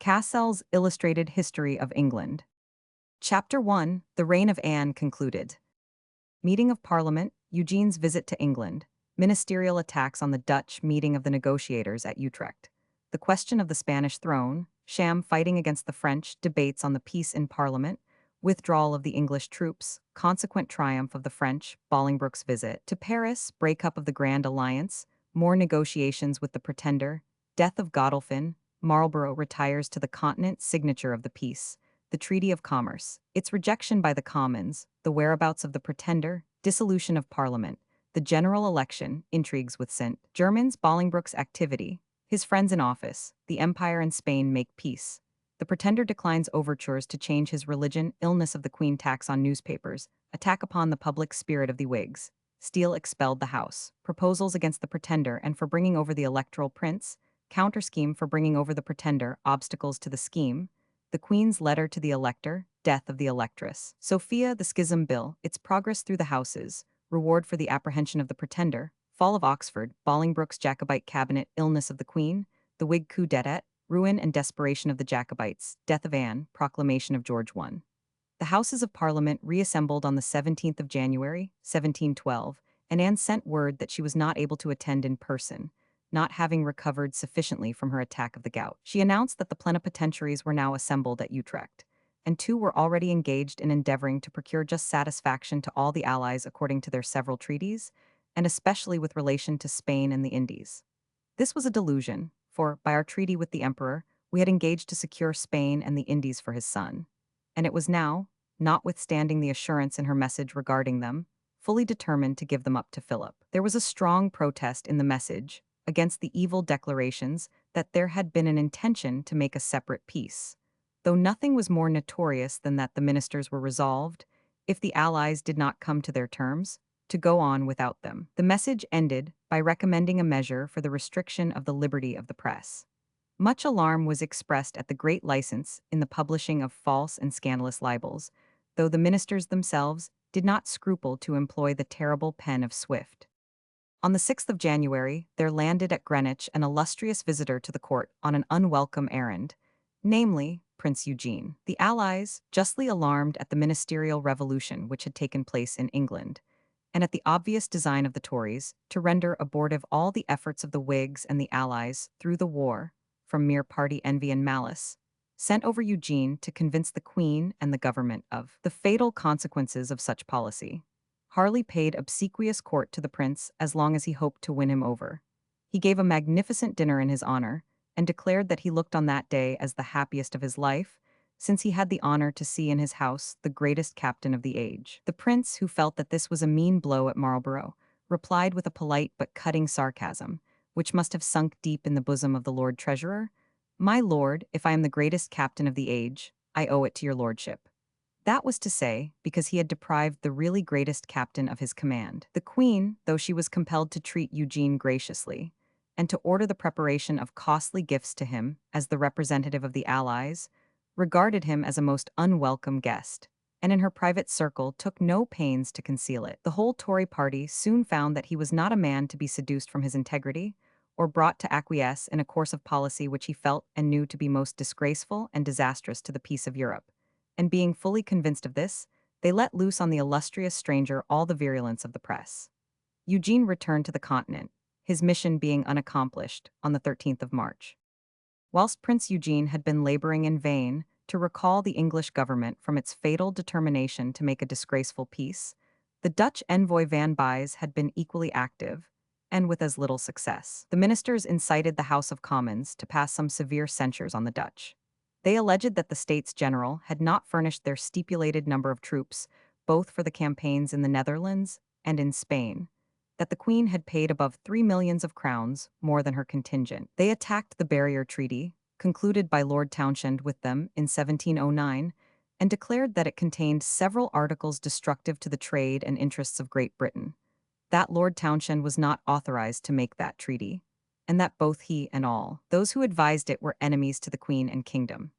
Cassell's Illustrated History of England. Chapter 1, The Reign of Anne concluded. Meeting of Parliament, Eugene's visit to England, ministerial attacks on the Dutch meeting of the negotiators at Utrecht, the question of the Spanish throne, sham fighting against the French, debates on the peace in Parliament, withdrawal of the English troops, consequent triumph of the French, Bolingbroke's visit to Paris, breakup of the Grand Alliance, more negotiations with the Pretender, death of Godolphin, Marlborough retires to the Continent, signature of the peace, the Treaty of Commerce, its rejection by the Commons, the whereabouts of the Pretender, dissolution of Parliament, the general election, intrigues with St. Germans, Bolingbroke's activity, his friends in office, the Empire and Spain make peace. The Pretender declines overtures to change his religion, illness of the Queen, tax on newspapers, attack upon the public spirit of the Whigs, Steele expelled the House, proposals against the Pretender and for bringing over the electoral prince, counter-scheme for bringing over the Pretender, obstacles to the scheme, the Queen's letter to the elector, death of the electress, Sophia, the Schism Bill, its progress through the Houses, reward for the apprehension of the Pretender, fall of Oxford, Bolingbroke's Jacobite cabinet, illness of the Queen, the Whig coup d'etat, ruin and desperation of the Jacobites, death of Anne, proclamation of George I. The Houses of Parliament reassembled on the 17th of January, 1712, and Anne sent word that she was not able to attend in person, not having recovered sufficiently from her attack of the gout. She announced that the plenipotentiaries were now assembled at Utrecht, and two were already engaged in endeavoring to procure just satisfaction to all the allies according to their several treaties, and especially with relation to Spain and the Indies. This was a delusion, for, by our treaty with the Emperor, we had engaged to secure Spain and the Indies for his son, and it was now, notwithstanding the assurance in her message regarding them, fully determined to give them up to Philip. There was a strong protest in the message against the evil declarations that there had been an intention to make a separate peace, though nothing was more notorious than that the ministers were resolved, if the allies did not come to their terms, to go on without them. The message ended by recommending a measure for the restriction of the liberty of the press. Much alarm was expressed at the great license in the publishing of false and scandalous libels, though the ministers themselves did not scruple to employ the terrible pen of Swift. On the 6th of January, there landed at Greenwich an illustrious visitor to the court on an unwelcome errand, namely, Prince Eugene. The Allies, justly alarmed at the ministerial revolution which had taken place in England, and at the obvious design of the Tories to render abortive all the efforts of the Whigs and the Allies through the war, from mere party envy and malice, sent over Eugene to convince the Queen and the government of the fatal consequences of such policy. Harley paid obsequious court to the prince as long as he hoped to win him over. He gave a magnificent dinner in his honor, and declared that he looked on that day as the happiest of his life, since he had the honor to see in his house the greatest captain of the age. The prince, who felt that this was a mean blow at Marlborough, replied with a polite but cutting sarcasm, which must have sunk deep in the bosom of the Lord Treasurer, "My lord, if I am the greatest captain of the age, I owe it to your lordship." That was to say, because he had deprived the really greatest captain of his command. The Queen, though she was compelled to treat Eugene graciously, and to order the preparation of costly gifts to him as the representative of the Allies, regarded him as a most unwelcome guest, and in her private circle took no pains to conceal it. The whole Tory party soon found that he was not a man to be seduced from his integrity, or brought to acquiesce in a course of policy which he felt and knew to be most disgraceful and disastrous to the peace of Europe. And being fully convinced of this, they let loose on the illustrious stranger all the virulence of the press. Eugene returned to the Continent, his mission being unaccomplished, on the 13th of March. Whilst Prince Eugene had been laboring in vain to recall the English government from its fatal determination to make a disgraceful peace, the Dutch envoy Van Buyse had been equally active, and with as little success. The ministers incited the House of Commons to pass some severe censures on the Dutch. They alleged that the States General had not furnished their stipulated number of troops, both for the campaigns in the Netherlands and in Spain, that the Queen had paid above 3 millions of crowns, more than her contingent. They attacked the Barrier Treaty, concluded by Lord Townshend with them in 1709, and declared that it contained several articles destructive to the trade and interests of Great Britain, that Lord Townshend was not authorized to make that treaty, and that both he and all those who advised it were enemies to the Queen and kingdom.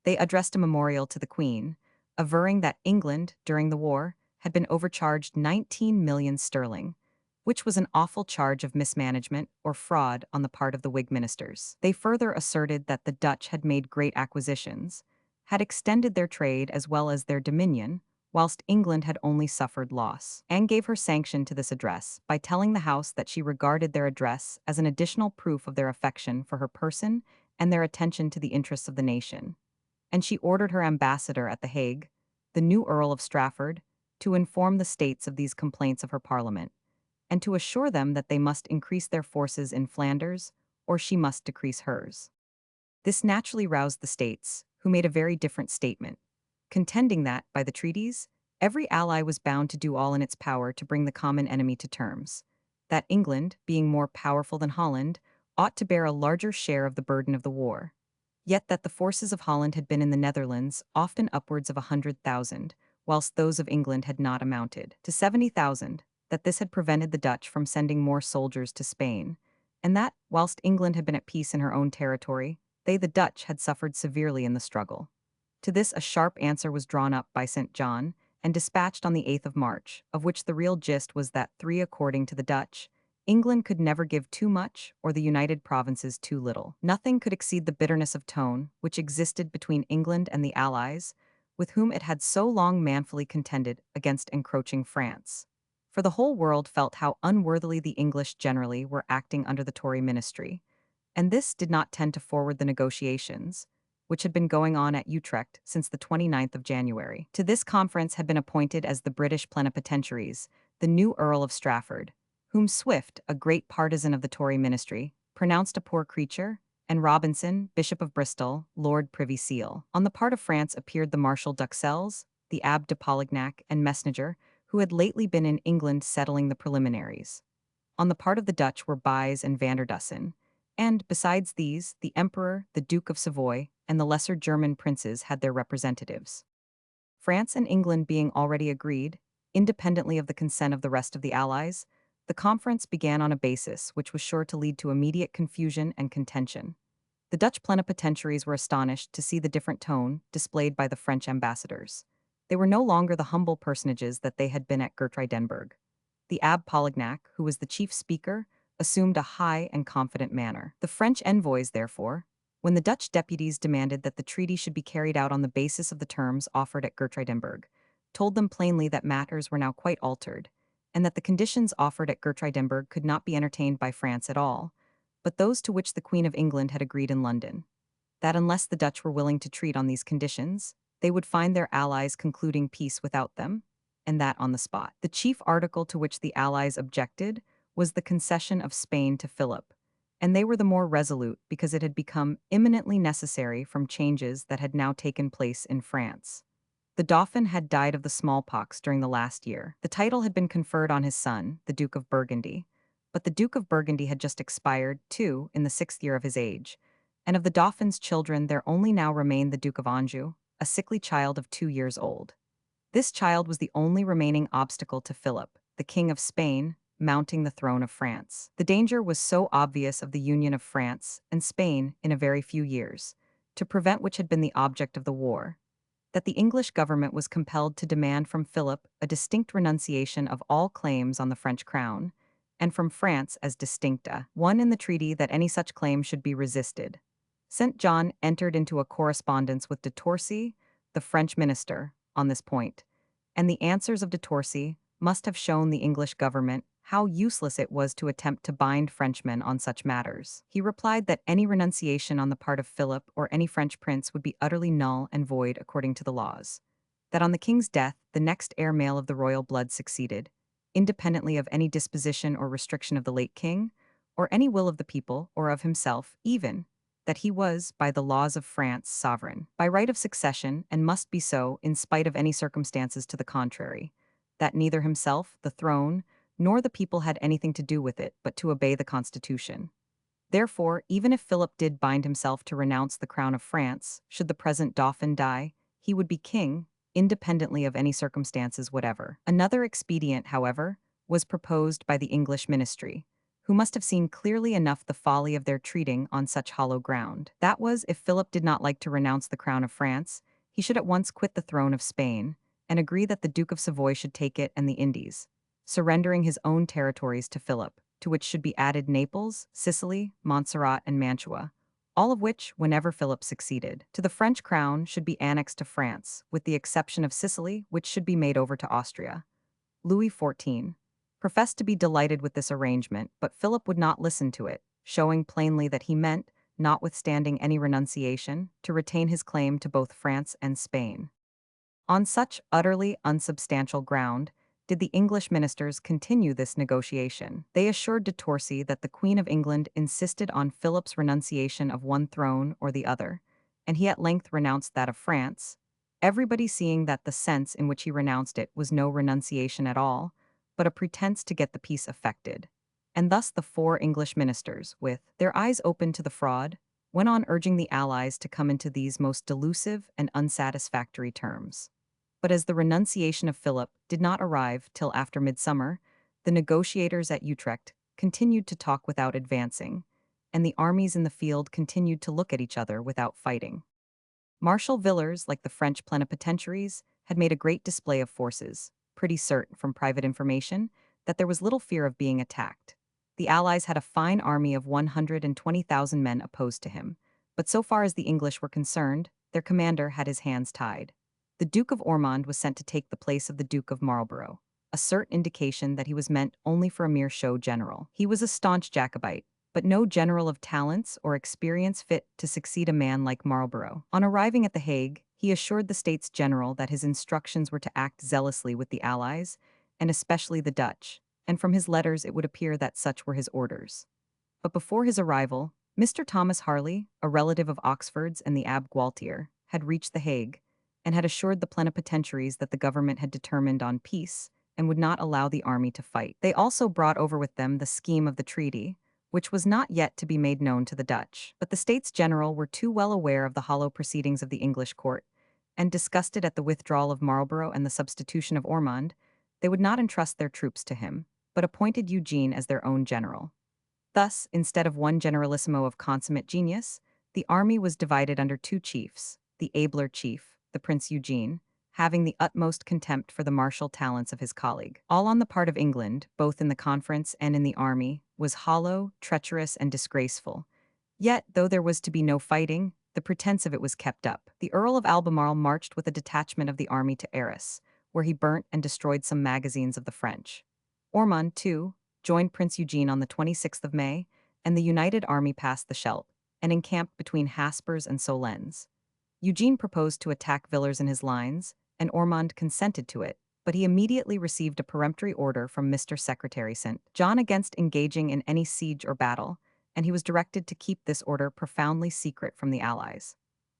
They addressed a memorial to the Queen, averring that England, during the war, had been overcharged 19 millions sterling, which was an awful charge of mismanagement or fraud on the part of the Whig ministers. They further asserted that the Dutch had made great acquisitions, had extended their trade as well as their dominion, whilst England had only suffered loss. Anne gave her sanction to this address by telling the House that she regarded their address as an additional proof of their affection for her person and their attention to the interests of the nation. And she ordered her ambassador at The Hague, the new Earl of Strafford, to inform the states of these complaints of her parliament, and to assure them that they must increase their forces in Flanders, or she must decrease hers. This naturally roused the states, who made a very different statement, contending that, by the treaties, every ally was bound to do all in its power to bring the common enemy to terms, that England, being more powerful than Holland, ought to bear a larger share of the burden of the war, yet that the forces of Holland had been in the Netherlands often upwards of 100,000, whilst those of England had not amounted to 70,000, that this had prevented the Dutch from sending more soldiers to Spain, and that, whilst England had been at peace in her own territory, they, the Dutch, had suffered severely in the struggle. To this a sharp answer was drawn up by St. John, and dispatched on the 8th of March, of which the real gist was that according to the Dutch, England could never give too much or the United Provinces too little. Nothing could exceed the bitterness of tone which existed between England and the Allies, with whom it had so long manfully contended against encroaching France. For the whole world felt how unworthily the English generally were acting under the Tory ministry, and this did not tend to forward the negotiations, which had been going on at Utrecht since the 29th of January. To this conference had been appointed as the British plenipotentiaries the new Earl of Strafford, whom Swift, a great partisan of the Tory ministry, pronounced a poor creature, and Robinson, Bishop of Bristol, Lord Privy Seal. On the part of France appeared the Marshal d'Uxelles, the Abbé de Polignac, and Messenger, who had lately been in England settling the preliminaries. On the part of the Dutch were Buys and Vanderdussen, and, besides these, the Emperor, the Duke of Savoy, and the lesser German princes had their representatives. France and England being already agreed, independently of the consent of the rest of the Allies, the conference began on a basis which was sure to lead to immediate confusion and contention. The Dutch plenipotentiaries were astonished to see the different tone displayed by the French ambassadors. They were no longer the humble personages that they had been at Gertruidenberg. The Abbé Polignac, who was the chief speaker, assumed a high and confident manner. The French envoys, therefore, when the Dutch deputies demanded that the treaty should be carried out on the basis of the terms offered at Gertruidenberg, told them plainly that matters were now quite altered, and that the conditions offered at Gertruidenberg could not be entertained by France at all, but those to which the Queen of England had agreed in London. That unless the Dutch were willing to treat on these conditions, they would find their allies concluding peace without them, and that on the spot. The chief article to which the allies objected was the concession of Spain to Philip, and they were the more resolute because it had become imminently necessary from changes that had now taken place in France. The Dauphin had died of the smallpox during the last year. The title had been conferred on his son, the Duke of Burgundy, but the Duke of Burgundy had just expired, too, in the 6th year of his age, and of the Dauphin's children there only now remained the Duke of Anjou, a sickly child of 2 years old. This child was the only remaining obstacle to Philip, the King of Spain, mounting the throne of France. The danger was so obvious of the union of France and Spain in a very few years, to prevent which had been the object of the war, that the English government was compelled to demand from Philip a distinct renunciation of all claims on the French crown, and from France as distincta one in the treaty that any such claim should be resisted. St. John entered into a correspondence with de Torcy, the French minister, on this point, and the answers of de Torcy must have shown the English government how useless it was to attempt to bind Frenchmen on such matters. He replied that any renunciation on the part of Philip or any French prince would be utterly null and void according to the laws, that on the king's death the next heir male of the royal blood succeeded, independently of any disposition or restriction of the late king, or any will of the people or of himself even, that he was, by the laws of France, sovereign, by right of succession, and must be so in spite of any circumstances to the contrary, that neither himself, the throne, nor the people had anything to do with it but to obey the Constitution. Therefore, even if Philip did bind himself to renounce the crown of France, should the present Dauphin die, he would be king, independently of any circumstances whatever. Another expedient, however, was proposed by the English ministry, who must have seen clearly enough the folly of their treating on such hollow ground. That was, if Philip did not like to renounce the crown of France, he should at once quit the throne of Spain, and agree that the Duke of Savoy should take it and the Indies, surrendering his own territories to Philip, to which should be added Naples, Sicily, Montserrat, and Mantua, all of which, whenever Philip succeeded, to the French crown should be annexed to France, with the exception of Sicily, which should be made over to Austria. Louis XIV professed to be delighted with this arrangement, but Philip would not listen to it, showing plainly that he meant, notwithstanding any renunciation, to retain his claim to both France and Spain. On such utterly unsubstantial ground, did the English ministers continue this negotiation. They assured de Torcy that the Queen of England insisted on Philip's renunciation of one throne or the other, and he at length renounced that of France, everybody seeing that the sense in which he renounced it was no renunciation at all, but a pretense to get the peace effected. And thus the four English ministers, with their eyes open to the fraud, went on urging the Allies to come into these most delusive and unsatisfactory terms. But as the renunciation of Philip did not arrive till after midsummer, the negotiators at Utrecht continued to talk without advancing, and the armies in the field continued to look at each other without fighting. Marshal Villars, like the French plenipotentiaries, had made a great display of forces, pretty certain from private information that there was little fear of being attacked. The Allies had a fine army of 120,000 men opposed to him, but so far as the English were concerned, their commander had his hands tied. The Duke of Ormond was sent to take the place of the Duke of Marlborough, a certain indication that he was meant only for a mere show general. He was a staunch Jacobite, but no general of talents or experience fit to succeed a man like Marlborough. On arriving at The Hague, he assured the States General that his instructions were to act zealously with the Allies, and especially the Dutch, and from his letters it would appear that such were his orders. But before his arrival, Mr. Thomas Harley, a relative of Oxford's and the Abbe Gualtier, had reached The Hague, and had assured the plenipotentiaries that the government had determined on peace and would not allow the army to fight. They also brought over with them the scheme of the treaty, which was not yet to be made known to the Dutch. But the States General were too well aware of the hollow proceedings of the English court, and disgusted at the withdrawal of Marlborough and the substitution of Ormond, they would not entrust their troops to him, but appointed Eugene as their own general. Thus, instead of one generalissimo of consummate genius, the army was divided under two chiefs, the abler chief, the Prince Eugene, having the utmost contempt for the martial talents of his colleague. All on the part of England, both in the conference and in the army, was hollow, treacherous, and disgraceful. Yet, though there was to be no fighting, the pretense of it was kept up. The Earl of Albemarle marched with a detachment of the army to Arras, where he burnt and destroyed some magazines of the French. Ormond, too, joined Prince Eugene on the 26th of May, and the united army passed the Scheldt, and encamped between Haspers and Solens. Eugene proposed to attack Villars in his lines, and Ormond consented to it, but he immediately received a peremptory order from Mr. Secretary St. John against engaging in any siege or battle, and he was directed to keep this order profoundly secret from the Allies.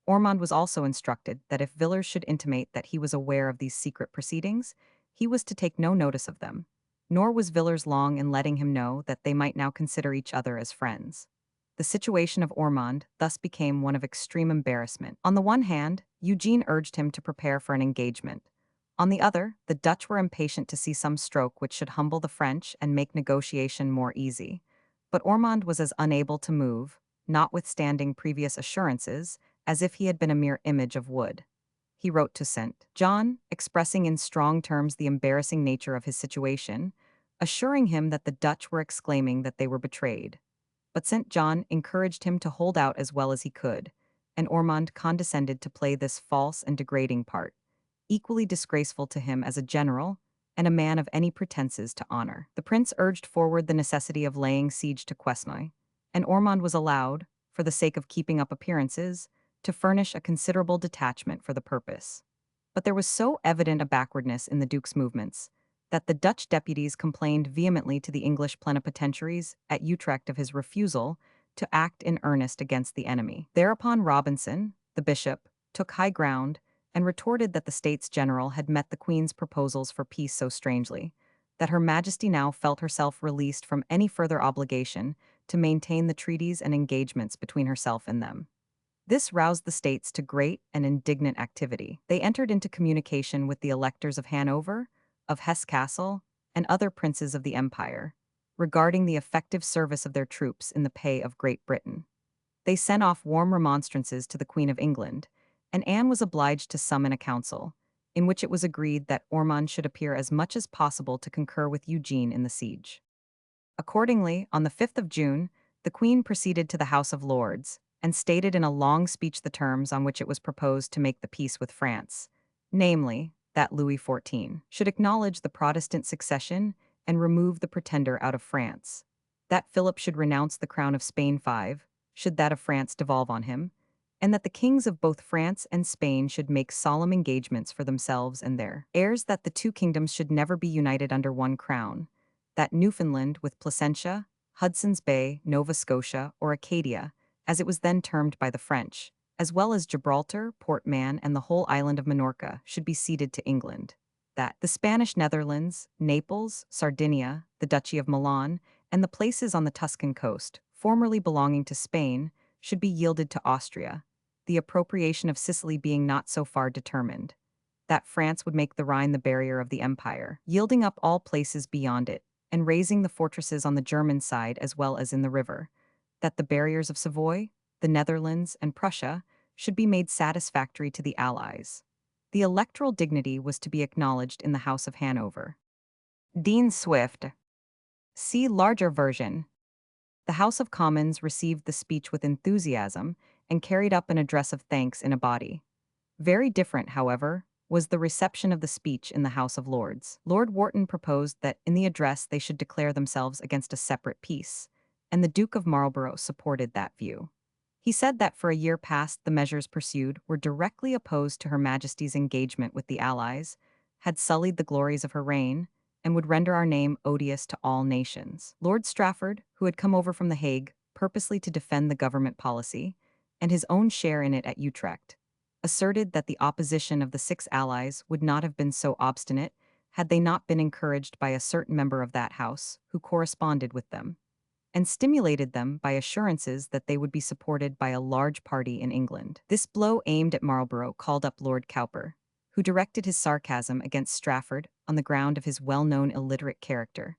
Ormond was also instructed that if Villars should intimate that he was aware of these secret proceedings, he was to take no notice of them, nor was Villars long in letting him know that they might now consider each other as friends. The situation of Ormond thus became one of extreme embarrassment. On the one hand, Eugene urged him to prepare for an engagement. On the other, the Dutch were impatient to see some stroke which should humble the French and make negotiation more easy. But Ormond was as unable to move, notwithstanding previous assurances, as if he had been a mere image of wood. He wrote to St. John, expressing in strong terms the embarrassing nature of his situation, assuring him that the Dutch were exclaiming that they were betrayed. But St. John encouraged him to hold out as well as he could, and Ormond condescended to play this false and degrading part, equally disgraceful to him as a general and a man of any pretenses to honor. The prince urged forward the necessity of laying siege to Quesnoy, and Ormond was allowed, for the sake of keeping up appearances, to furnish a considerable detachment for the purpose. But there was so evident a backwardness in the Duke's movements that the Dutch deputies complained vehemently to the English plenipotentiaries at Utrecht of his refusal to act in earnest against the enemy. Thereupon Robinson, the bishop, took high ground and retorted that the States General had met the Queen's proposals for peace so strangely, that Her Majesty now felt herself released from any further obligation to maintain the treaties and engagements between herself and them. This roused the states to great and indignant activity. They entered into communication with the electors of Hanover, of Hesse-Cassel, and other princes of the empire, regarding the effective service of their troops in the pay of Great Britain. They sent off warm remonstrances to the Queen of England, and Anne was obliged to summon a council, in which it was agreed that Ormond should appear as much as possible to concur with Eugene in the siege. Accordingly, on the 5th of June, the Queen proceeded to the House of Lords and stated in a long speech the terms on which it was proposed to make the peace with France, namely, that Louis XIV should acknowledge the Protestant succession and remove the pretender out of France, that Philip should renounce the crown of Spain should that of France devolve on him, and that the kings of both France and Spain should make solemn engagements for themselves and their heirs that the two kingdoms should never be united under one crown, that Newfoundland with Placentia, Hudson's Bay, Nova Scotia, or Acadia, as it was then termed by the French, as well as Gibraltar, Port Mahon, and the whole island of Minorca, should be ceded to England, that the Spanish Netherlands, Naples, Sardinia, the Duchy of Milan, and the places on the Tuscan coast, formerly belonging to Spain, should be yielded to Austria, the appropriation of Sicily being not so far determined, that France would make the Rhine the barrier of the empire, yielding up all places beyond it, and raising the fortresses on the German side as well as in the river, that the barriers of Savoy, the Netherlands, and Prussia should be made satisfactory to the Allies. The electoral dignity was to be acknowledged in the House of Hanover. Dean Swift. See larger version. The House of Commons received the speech with enthusiasm and carried up an address of thanks in a body. Very different, however, was the reception of the speech in the House of Lords. Lord Wharton proposed that in the address they should declare themselves against a separate peace, and the Duke of Marlborough supported that view. He said that for a year past the measures pursued were directly opposed to Her Majesty's engagement with the Allies, had sullied the glories of her reign, and would render our name odious to all nations. Lord Strafford, who had come over from The Hague purposely to defend the government policy, and his own share in it at Utrecht, asserted that the opposition of the six allies would not have been so obstinate had they not been encouraged by a certain member of that house who corresponded with them, and stimulated them by assurances that they would be supported by a large party in England. This blow aimed at Marlborough called up Lord Cowper, who directed his sarcasm against Strafford on the ground of his well-known illiterate character,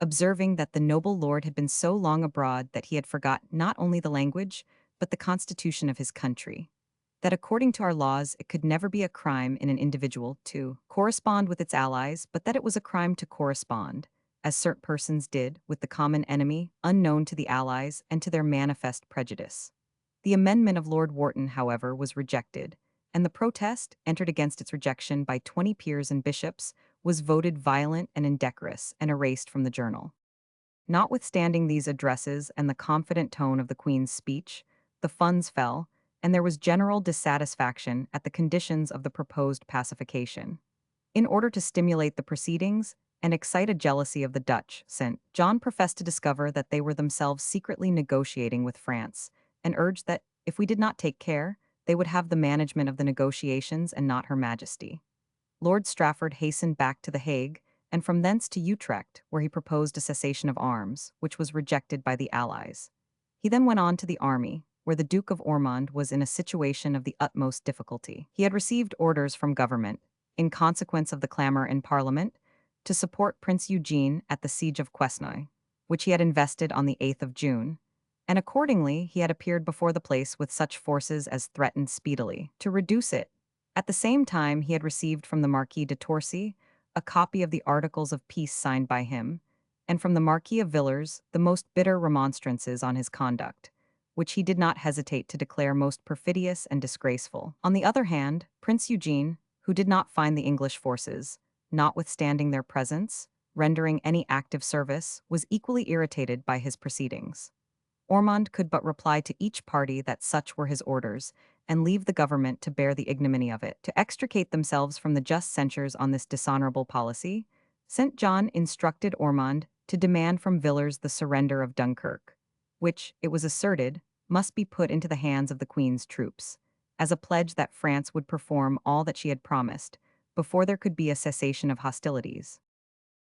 observing that the noble lord had been so long abroad that he had forgot not only the language, but the constitution of his country, that according to our laws it could never be a crime in an individual to correspond with its allies, but that it was a crime to correspond, as certain persons did, with the common enemy, unknown to the allies and to their manifest prejudice. The amendment of Lord Wharton, however, was rejected, and the protest, entered against its rejection by 20 peers and bishops, was voted violent and indecorous and erased from the journal. Notwithstanding these addresses and the confident tone of the Queen's speech, the funds fell, and there was general dissatisfaction at the conditions of the proposed pacification. In order to stimulate the proceedings and excite a jealousy of the Dutch, St. John professed to discover that they were themselves secretly negotiating with France, and urged that, if we did not take care, they would have the management of the negotiations and not Her Majesty. Lord Strafford hastened back to The Hague, and from thence to Utrecht, where he proposed a cessation of arms, which was rejected by the Allies. He then went on to the army, where the Duke of Ormond was in a situation of the utmost difficulty. He had received orders from government, in consequence of the clamor in Parliament, to support Prince Eugene at the siege of Quesnoy, which he had invested on the 8th of June, and accordingly he had appeared before the place with such forces as threatened speedily to reduce it. At the same time he had received from the Marquis de Torcy a copy of the Articles of Peace signed by him, and from the Marquis of Villars the most bitter remonstrances on his conduct, which he did not hesitate to declare most perfidious and disgraceful. On the other hand, Prince Eugene, who did not find the English forces, notwithstanding their presence, rendering any active service, was equally irritated by his proceedings. Ormond could but reply to each party that such were his orders, and leave the government to bear the ignominy of it. To extricate themselves from the just censures on this dishonorable policy, St. John instructed Ormond to demand from Villars the surrender of Dunkirk, which, it was asserted, must be put into the hands of the Queen's troops, as a pledge that France would perform all that she had promised, before there could be a cessation of hostilities.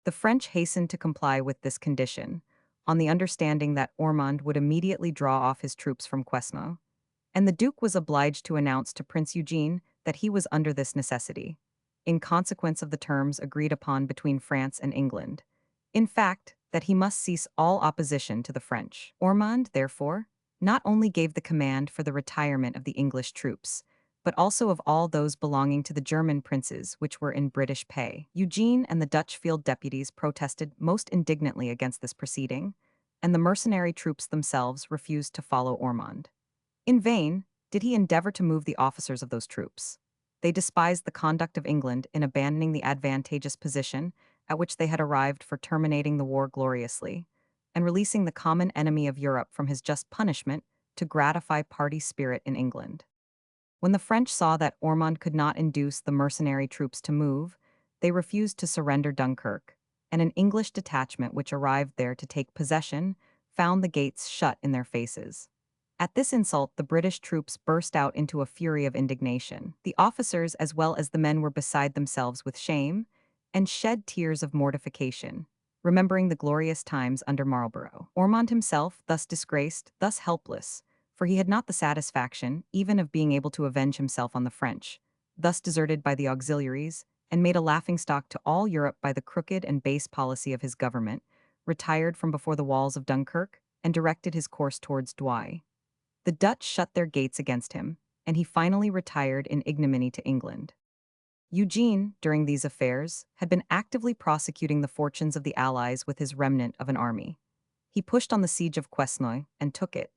The French hastened to comply with this condition, on the understanding that Ormond would immediately draw off his troops from Quesnoy, and the Duke was obliged to announce to Prince Eugene that he was under this necessity, in consequence of the terms agreed upon between France and England. In fact, that he must cease all opposition to the French. Ormond, therefore, not only gave the command for the retirement of the English troops, but also of all those belonging to the German princes which were in British pay. Eugene and the Dutch field deputies protested most indignantly against this proceeding, and the mercenary troops themselves refused to follow Ormond. In vain did he endeavor to move the officers of those troops. They despised the conduct of England in abandoning the advantageous position at which they had arrived for terminating the war gloriously, and releasing the common enemy of Europe from his just punishment to gratify party spirit in England. When the French saw that Ormond could not induce the mercenary troops to move, they refused to surrender Dunkirk, and an English detachment which arrived there to take possession found the gates shut in their faces. At this insult, the British troops burst out into a fury of indignation. The officers as well as the men were beside themselves with shame, and shed tears of mortification, remembering the glorious times under Marlborough. Ormond himself, thus disgraced, thus helpless, for he had not the satisfaction even of being able to avenge himself on the French, thus deserted by the auxiliaries, and made a laughingstock to all Europe by the crooked and base policy of his government, retired from before the walls of Dunkirk, and directed his course towards Douai. The Dutch shut their gates against him, and he finally retired in ignominy to England. Eugene, during these affairs, had been actively prosecuting the fortunes of the Allies with his remnant of an army. He pushed on the siege of Quesnoy and took it.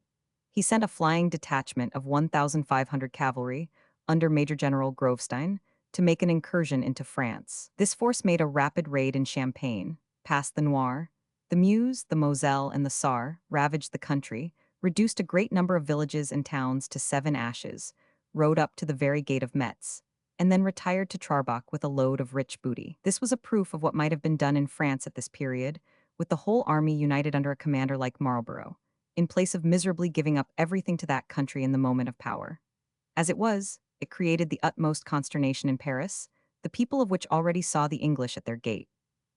He sent a flying detachment of 1,500 cavalry, under Major General Grovestein, to make an incursion into France. This force made a rapid raid in Champagne, passed the Noire, the Meuse, the Moselle, and the Sarre, ravaged the country, reduced a great number of villages and towns to 7 ashes, rode up to the very gate of Metz, and then retired to Charbach with a load of rich booty. This was a proof of what might have been done in France at this period, with the whole army united under a commander like Marlborough, in place of miserably giving up everything to that country in the moment of power. As it was, it created the utmost consternation in Paris, the people of which already saw the English at their gate,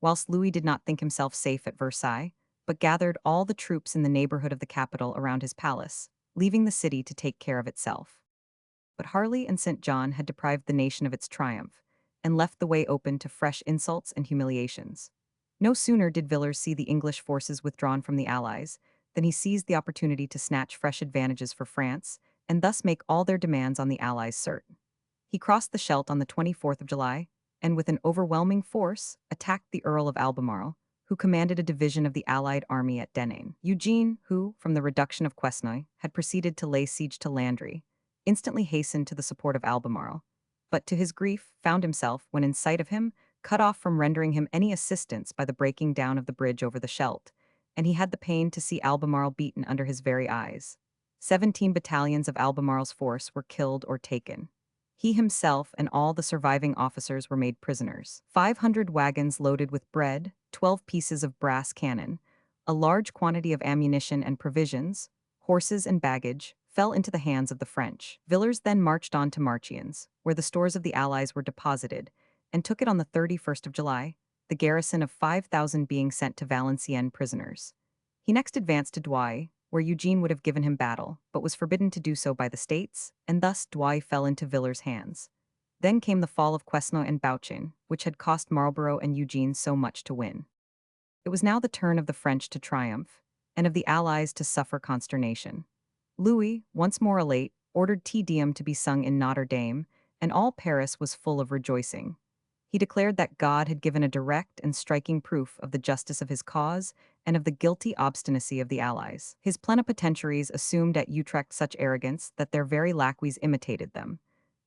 whilst Louis did not think himself safe at Versailles, but gathered all the troops in the neighborhood of the capital around his palace, leaving the city to take care of itself. But Harley and St. John had deprived the nation of its triumph, and left the way open to fresh insults and humiliations. No sooner did Villars see the English forces withdrawn from the Allies, than he seized the opportunity to snatch fresh advantages for France, and thus make all their demands on the Allies certain. He crossed the Scheldt on the 24th of July, and with an overwhelming force, attacked the Earl of Albemarle, who commanded a division of the Allied army at Denain. Eugene, who, from the reduction of Quesnoy, had proceeded to lay siege to Landry, instantly hastened to the support of Albemarle, but to his grief found himself, when in sight of him, cut off from rendering him any assistance by the breaking down of the bridge over the Scheldt, and he had the pain to see Albemarle beaten under his very eyes. 17 battalions of Albemarle's force were killed or taken. He himself and all the surviving officers were made prisoners. 500 wagons loaded with bread, 12 pieces of brass cannon, a large quantity of ammunition and provisions, horses and baggage, fell into the hands of the French. Villars then marched on to Marchiennes, where the stores of the Allies were deposited, and took it on the 31st of July, the garrison of 5,000 being sent to Valenciennes prisoners. He next advanced to Douai, where Eugene would have given him battle, but was forbidden to do so by the States, and thus Douai fell into Villars' hands. Then came the fall of Quesnoy and Bouchain, which had cost Marlborough and Eugene so much to win. It was now the turn of the French to triumph, and of the Allies to suffer consternation. Louis, once more elate, ordered Te Deum to be sung in Notre Dame, and all Paris was full of rejoicing. He declared that God had given a direct and striking proof of the justice of his cause and of the guilty obstinacy of the Allies. His plenipotentiaries assumed at Utrecht such arrogance that their very lacqueys imitated them,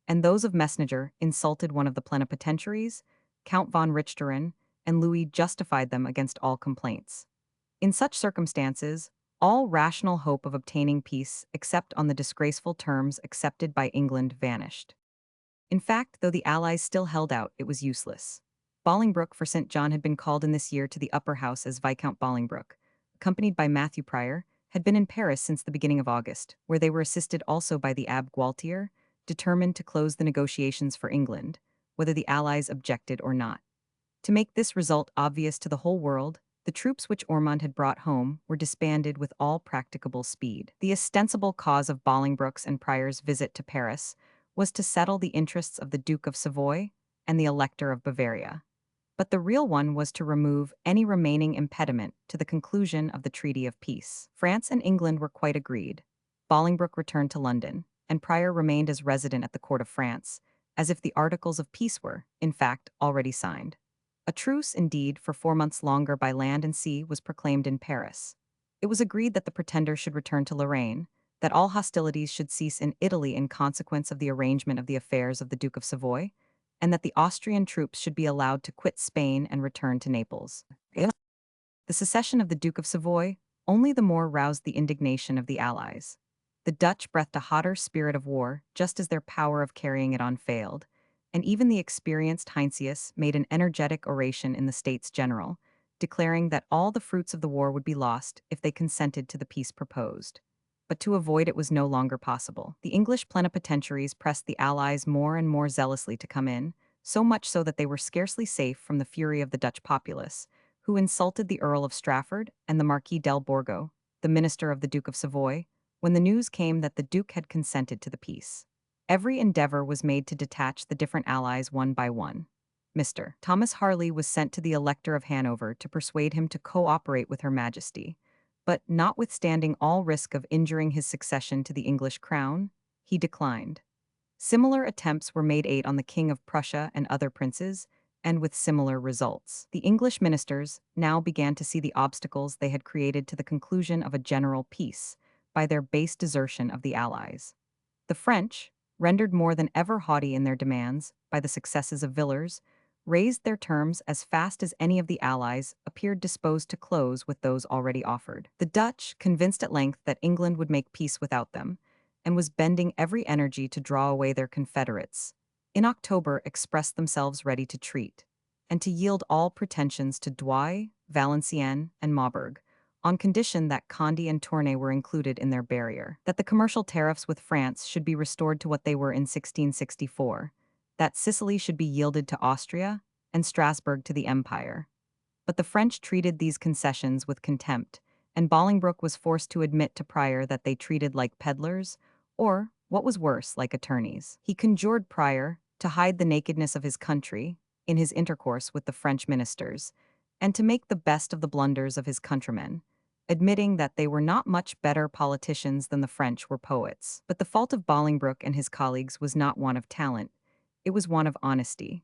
and those of Messenger insulted one of the plenipotentiaries, Count von Richteren, and Louis justified them against all complaints. In such circumstances, all rational hope of obtaining peace except on the disgraceful terms accepted by England vanished. In fact, though the Allies still held out, it was useless. Bolingbroke for St. John had been called in this year to the Upper House as Viscount Bolingbroke, accompanied by Matthew Prior, had been in Paris since the beginning of August, where they were assisted also by the Abbé Gualtier, determined to close the negotiations for England, whether the Allies objected or not. To make this result obvious to the whole world, the troops which Ormond had brought home were disbanded with all practicable speed. The ostensible cause of Bolingbroke's and Prior's visit to Paris was to settle the interests of the Duke of Savoy and the Elector of Bavaria. But the real one was to remove any remaining impediment to the conclusion of the Treaty of Peace. France and England were quite agreed. Bolingbroke returned to London. and Prior remained as resident at the court of France, as if the articles of peace were, in fact, already signed. A truce, indeed, for 4 months longer by land and sea was proclaimed in Paris. It was agreed that the pretender should return to Lorraine, that all hostilities should cease in Italy in consequence of the arrangement of the affairs of the Duke of Savoy, and that the Austrian troops should be allowed to quit Spain and return to Naples. The secession of the Duke of Savoy only the more roused the indignation of the Allies. The Dutch breathed a hotter spirit of war just as their power of carrying it on failed, and even the experienced Heinsius made an energetic oration in the States General, declaring that all the fruits of the war would be lost if they consented to the peace proposed. But to avoid it was no longer possible. The English plenipotentiaries pressed the Allies more and more zealously to come in, so much so that they were scarcely safe from the fury of the Dutch populace, who insulted the Earl of Strafford and the Marquis del Borgo, the minister of the Duke of Savoy, when the news came that the Duke had consented to the peace. Every endeavor was made to detach the different allies one by one. Mr. Thomas Harley was sent to the Elector of Hanover to persuade him to cooperate with Her Majesty, but notwithstanding all risk of injuring his succession to the English crown, he declined. Similar attempts were made on the King of Prussia and other princes, and with similar results. The English ministers now began to see the obstacles they had created to the conclusion of a general peace by their base desertion of the Allies. The French, rendered more than ever haughty in their demands by the successes of Villars, raised their terms as fast as any of the Allies appeared disposed to close with those already offered. The Dutch, convinced at length that England would make peace without them, and was bending every energy to draw away their confederates, in October expressed themselves ready to treat, and to yield all pretensions to Douai, Valenciennes, and Maubeuge, on condition that Condé and Tournai were included in their barrier, that the commercial tariffs with France should be restored to what they were in 1664, that Sicily should be yielded to Austria, and Strasbourg to the Empire. But the French treated these concessions with contempt, and Bolingbroke was forced to admit to Prior that they treated like peddlers, or, what was worse, like attorneys. He conjured Prior to hide the nakedness of his country in his intercourse with the French ministers, and to make the best of the blunders of his countrymen, admitting that they were not much better politicians than the French were poets. But the fault of Bolingbroke and his colleagues was not one of talent, it was one of honesty.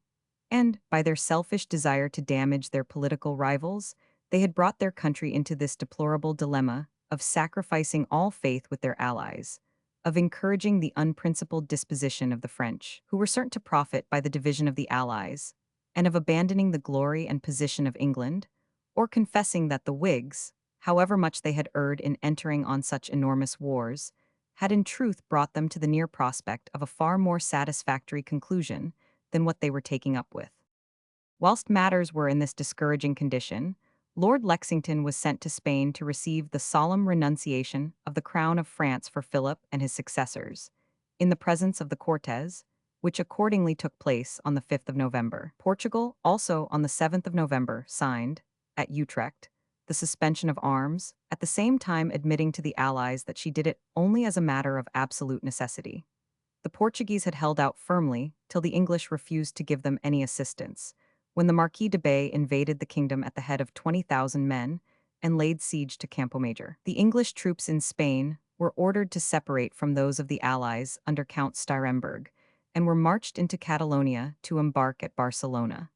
And, by their selfish desire to damage their political rivals, they had brought their country into this deplorable dilemma of sacrificing all faith with their allies, of encouraging the unprincipled disposition of the French, who were certain to profit by the division of the Allies, and of abandoning the glory and position of England, or confessing that the Whigs, however much they had erred in entering on such enormous wars, had in truth brought them to the near prospect of a far more satisfactory conclusion than what they were taking up with. Whilst matters were in this discouraging condition, Lord Lexington was sent to Spain to receive the solemn renunciation of the crown of France for Philip and his successors, in the presence of the Cortes, which accordingly took place on the 5th of November. Portugal, also on the 7th of November, signed, at Utrecht, the suspension of arms, at the same time admitting to the Allies that she did it only as a matter of absolute necessity. The Portuguese had held out firmly till the English refused to give them any assistance, when the Marquis de Bay invaded the kingdom at the head of 20,000 men and laid siege to Campo Major. The English troops in Spain were ordered to separate from those of the Allies under Count Staremberg, and were marched into Catalonia to embark at Barcelona.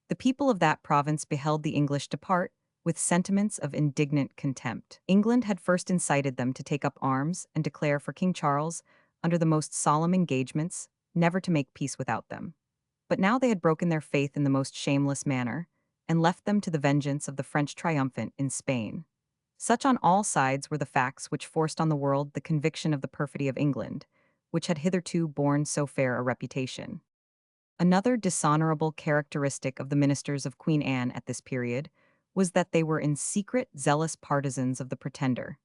The people of that province beheld the English depart with sentiments of indignant contempt. England had first incited them to take up arms and declare for King Charles, under the most solemn engagements, never to make peace without them. But now they had broken their faith in the most shameless manner, and left them to the vengeance of the French triumphant in Spain. Such on all sides were the facts which forced on the world the conviction of the perfidy of England, which had hitherto borne so fair a reputation. Another dishonorable characteristic of the ministers of Queen Anne at this period was that they were in secret zealous partisans of the Pretender,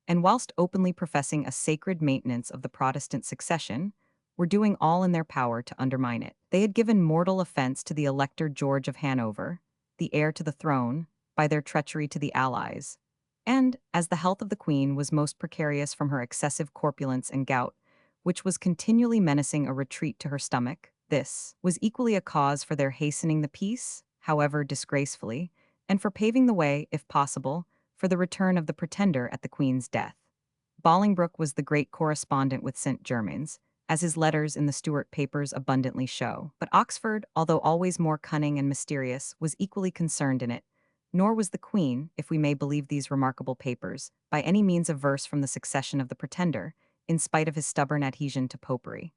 and whilst openly professing a sacred maintenance of the Protestant succession, were doing all in their power to undermine it. They had given mortal offense to the Elector George of Hanover, the heir to the throne, by their treachery to the Allies, and, as the health of the Queen was most precarious from her excessive corpulence and gout, which was continually menacing a retreat to her stomach, this was equally a cause for their hastening the peace, however disgracefully, and for paving the way, if possible, for the return of the Pretender at the Queen's death. Bolingbroke was the great correspondent with St. Germain's, as his letters in the Stuart papers abundantly show. But Oxford, although always more cunning and mysterious, was equally concerned in it, nor was the Queen, if we may believe these remarkable papers, by any means averse from the succession of the Pretender, in spite of his stubborn adhesion to popery.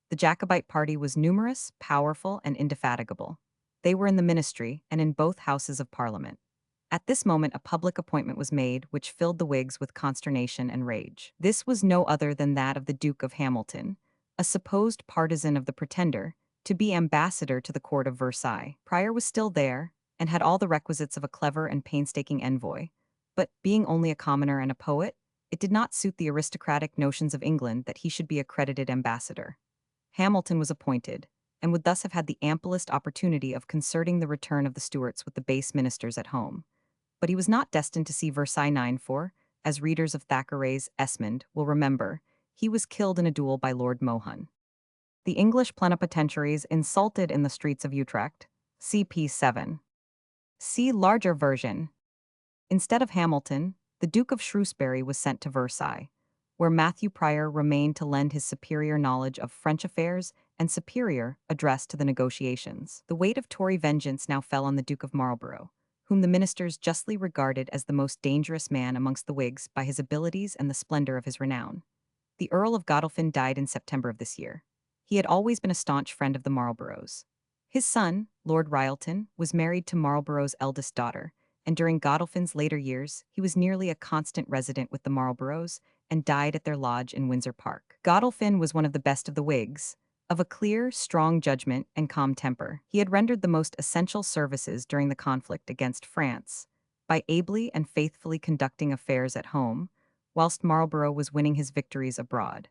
The Jacobite party was numerous, powerful, and indefatigable. They were in the ministry and in both houses of Parliament. At this moment, a public appointment was made which filled the Whigs with consternation and rage. This was no other than that of the Duke of Hamilton, a supposed partisan of the Pretender, to be ambassador to the court of Versailles. Prior was still there, and had all the requisites of a clever and painstaking envoy, but, being only a commoner and a poet, it did not suit the aristocratic notions of England that he should be accredited ambassador. Hamilton was appointed, and would thus have had the amplest opportunity of concerting the return of the Stuarts with the base ministers at home. But he was not destined to see Versailles 9 for, as readers of Thackeray's Esmond will remember, he was killed in a duel by Lord Mohun. The English plenipotentiaries insulted in the streets of Utrecht. CP 7. See larger version. Instead of Hamilton, the Duke of Shrewsbury was sent to Versailles, where Matthew Prior remained to lend his superior knowledge of French affairs and superior address to the negotiations. The weight of Tory vengeance now fell on the Duke of Marlborough, whom the ministers justly regarded as the most dangerous man amongst the Whigs by his abilities and the splendor of his renown. The Earl of Godolphin died in September of this year. He had always been a staunch friend of the Marlboroughs. His son, Lord Ryalton, was married to Marlborough's eldest daughter, and during Godolphin's later years, he was nearly a constant resident with the Marlboroughs and died at their lodge in Windsor Park. Godolphin was one of the best of the Whigs, of a clear, strong judgment and calm temper. He had rendered the most essential services during the conflict against France, by ably and faithfully conducting affairs at home, whilst Marlborough was winning his victories abroad.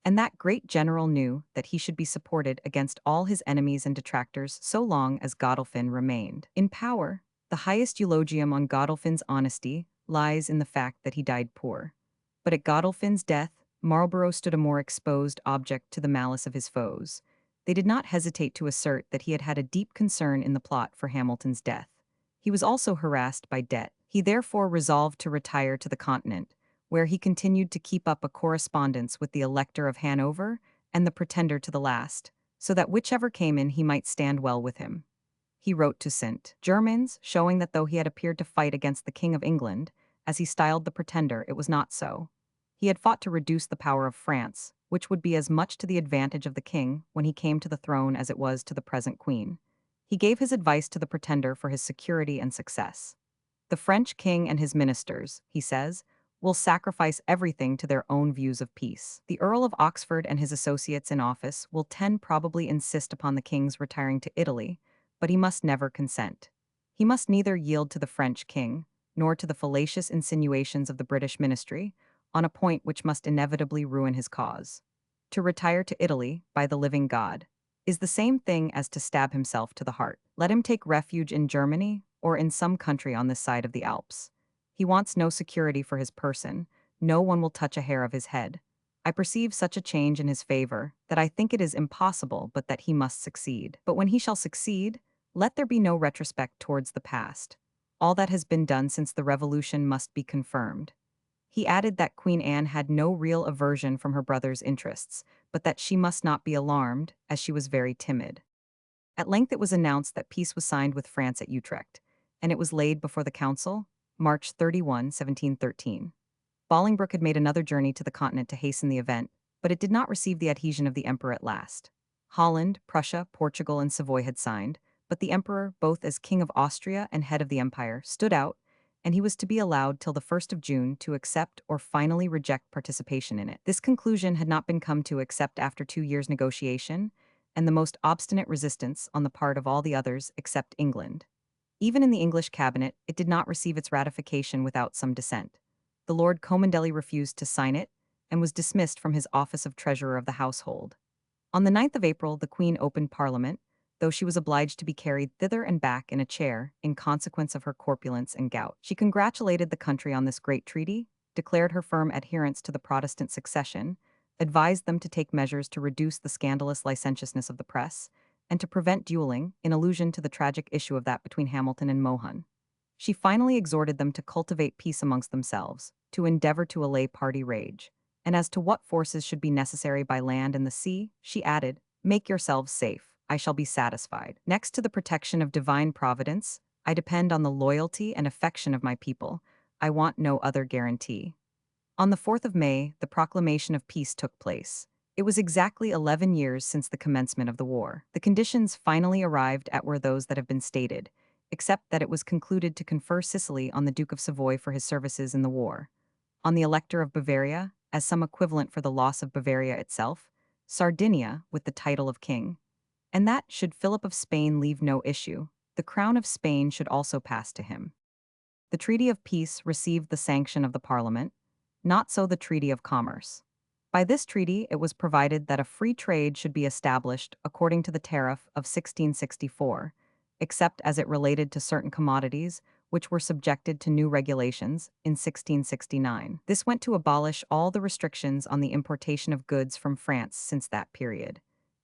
And that great general knew that he should be supported against all his enemies and detractors so long as Godolphin remained in power. The highest eulogium on Godolphin's honesty lies in the fact that he died poor. But at Godolphin's death, Marlborough stood a more exposed object to the malice of his foes. They did not hesitate to assert that he had had a deep concern in the plot for Hamilton's death. He was also harassed by debt. He therefore resolved to retire to the Continent, where he continued to keep up a correspondence with the Elector of Hanover and the Pretender to the last, so that whichever came in he might stand well with him. He wrote to St. Germain's, showing that though he had appeared to fight against the King of England, as he styled the Pretender, it was not so. He had fought to reduce the power of France, which would be as much to the advantage of the king when he came to the throne as it was to the present queen. He gave his advice to the Pretender for his security and success. The French king and his ministers, he says, will sacrifice everything to their own views of peace. The Earl of Oxford and his associates in office will probably insist upon the king's retiring to Italy, but he must never consent. He must neither yield to the French king, nor to the fallacious insinuations of the British ministry, on a point which must inevitably ruin his cause. To retire to Italy, by the living God, is the same thing as to stab himself to the heart. Let him take refuge in Germany, or in some country on this side of the Alps. He wants no security for his person, no one will touch a hair of his head. I perceive such a change in his favor, that I think it is impossible but that he must succeed. But when he shall succeed, let there be no retrospect towards the past. All that has been done since the Revolution must be confirmed. He added that Queen Anne had no real aversion from her brother's interests, but that she must not be alarmed, as she was very timid. At length it was announced that peace was signed with France at Utrecht, and it was laid before the Council, March 31, 1713. Bolingbroke had made another journey to the Continent to hasten the event, but it did not receive the adhesion of the Emperor at last. Holland, Prussia, Portugal, and Savoy had signed, but the Emperor, both as King of Austria and head of the Empire, stood out, and he was to be allowed till the 1st of June to accept or finally reject participation in it. This conclusion had not been come to except after 2 years' negotiation, and the most obstinate resistance on the part of all the others except England. Even in the English cabinet, it did not receive its ratification without some dissent. The Lord Cholmondeley refused to sign it, and was dismissed from his office of Treasurer of the Household. On the 9th of April, the Queen opened Parliament, though she was obliged to be carried thither and back in a chair in consequence of her corpulence and gout. She congratulated the country on this great treaty, declared her firm adherence to the Protestant succession, advised them to take measures to reduce the scandalous licentiousness of the press, and to prevent dueling, in allusion to the tragic issue of that between Hamilton and Mohun. She finally exhorted them to cultivate peace amongst themselves, to endeavor to allay party rage, And as to what forces should be necessary by land and the sea, she added, "Make yourselves safe. I shall be satisfied. Next to the protection of divine providence, I depend on the loyalty and affection of my people. I want no other guarantee." On the 4th of May, the proclamation of peace took place. It was exactly 11 years since the commencement of the war. The conditions finally arrived at were those that have been stated, except that it was concluded to confer Sicily on the Duke of Savoy for his services in the war, on the Elector of Bavaria, as some equivalent for the loss of Bavaria itself, Sardinia, with the title of king, and that, should Philip of Spain leave no issue, the crown of Spain should also pass to him. The Treaty of Peace received the sanction of the Parliament, not so the Treaty of Commerce. By this treaty, it was provided that a free trade should be established according to the tariff of 1664, except as it related to certain commodities which were subjected to new regulations in 1669. This went to abolish all the restrictions on the importation of goods from France since that period.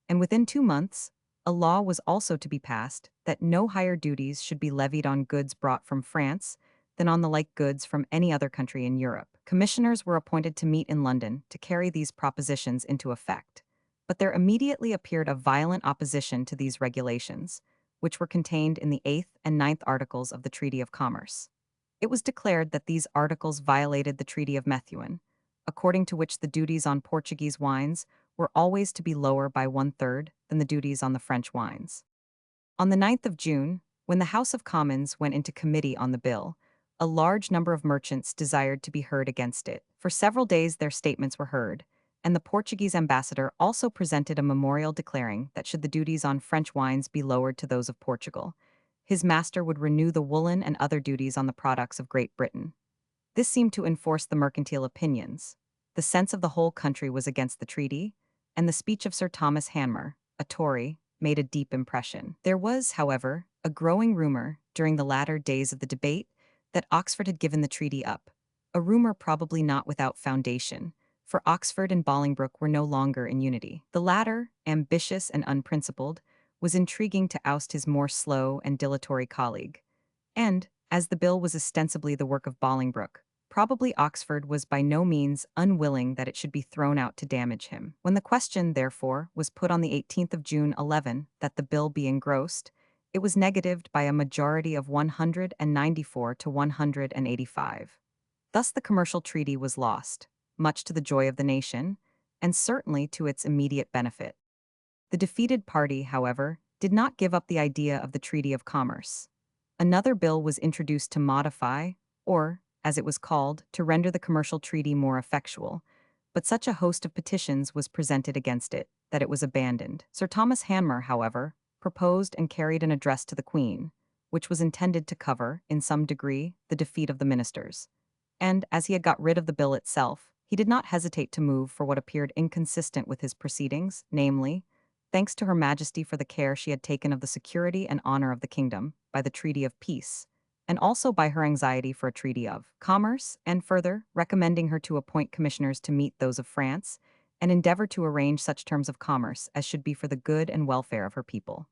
And within 2 months, a law was also to be passed that no higher duties should be levied on goods brought from France than on the like goods from any other country in Europe. Commissioners were appointed to meet in London to carry these propositions into effect. But there immediately appeared a violent opposition to these regulations, which were contained in the 8th and ninth articles of the Treaty of Commerce. It was declared that these articles violated the Treaty of Methuen, according to which the duties on Portuguese wines were always to be lower by 1/3 than the duties on the French wines. On the 9th of June, when the House of Commons went into committee on the bill, a large number of merchants desired to be heard against it. For several days their statements were heard, and the Portuguese ambassador also presented a memorial declaring that should the duties on French wines be lowered to those of Portugal, his master would renew the woolen and other duties on the products of Great Britain. This seemed to enforce the mercantile opinions. The sense of the whole country was against the treaty, and the speech of Sir Thomas Hanmer, a Tory, made a deep impression. There was, however, a growing rumor during the latter days of the debate that Oxford had given the treaty up, a rumor probably not without foundation, for Oxford and Bolingbroke were no longer in unity. The latter, ambitious and unprincipled, was intriguing to oust his more slow and dilatory colleague. And, as the bill was ostensibly the work of Bolingbroke, probably Oxford was by no means unwilling that it should be thrown out to damage him. When the question, therefore, was put on the 18th of June 11 that the bill be engrossed, it was negatived by a majority of 194 to 185. Thus the commercial treaty was lost, much to the joy of the nation, and certainly to its immediate benefit. The defeated party, however, did not give up the idea of the Treaty of Commerce. Another bill was introduced to modify, or, as it was called, to render the commercial treaty more effectual, but such a host of petitions was presented against it that it was abandoned. Sir Thomas Hanmer, however, proposed and carried an address to the Queen, which was intended to cover, in some degree, the defeat of the ministers. And, as he had got rid of the bill itself, he did not hesitate to move for what appeared inconsistent with his proceedings, namely, thanks to Her Majesty for the care she had taken of the security and honor of the kingdom, by the Treaty of Peace, and also by her anxiety for a treaty of commerce, and further, recommending her to appoint commissioners to meet those of France, and endeavor to arrange such terms of commerce as should be for the good and welfare of her people.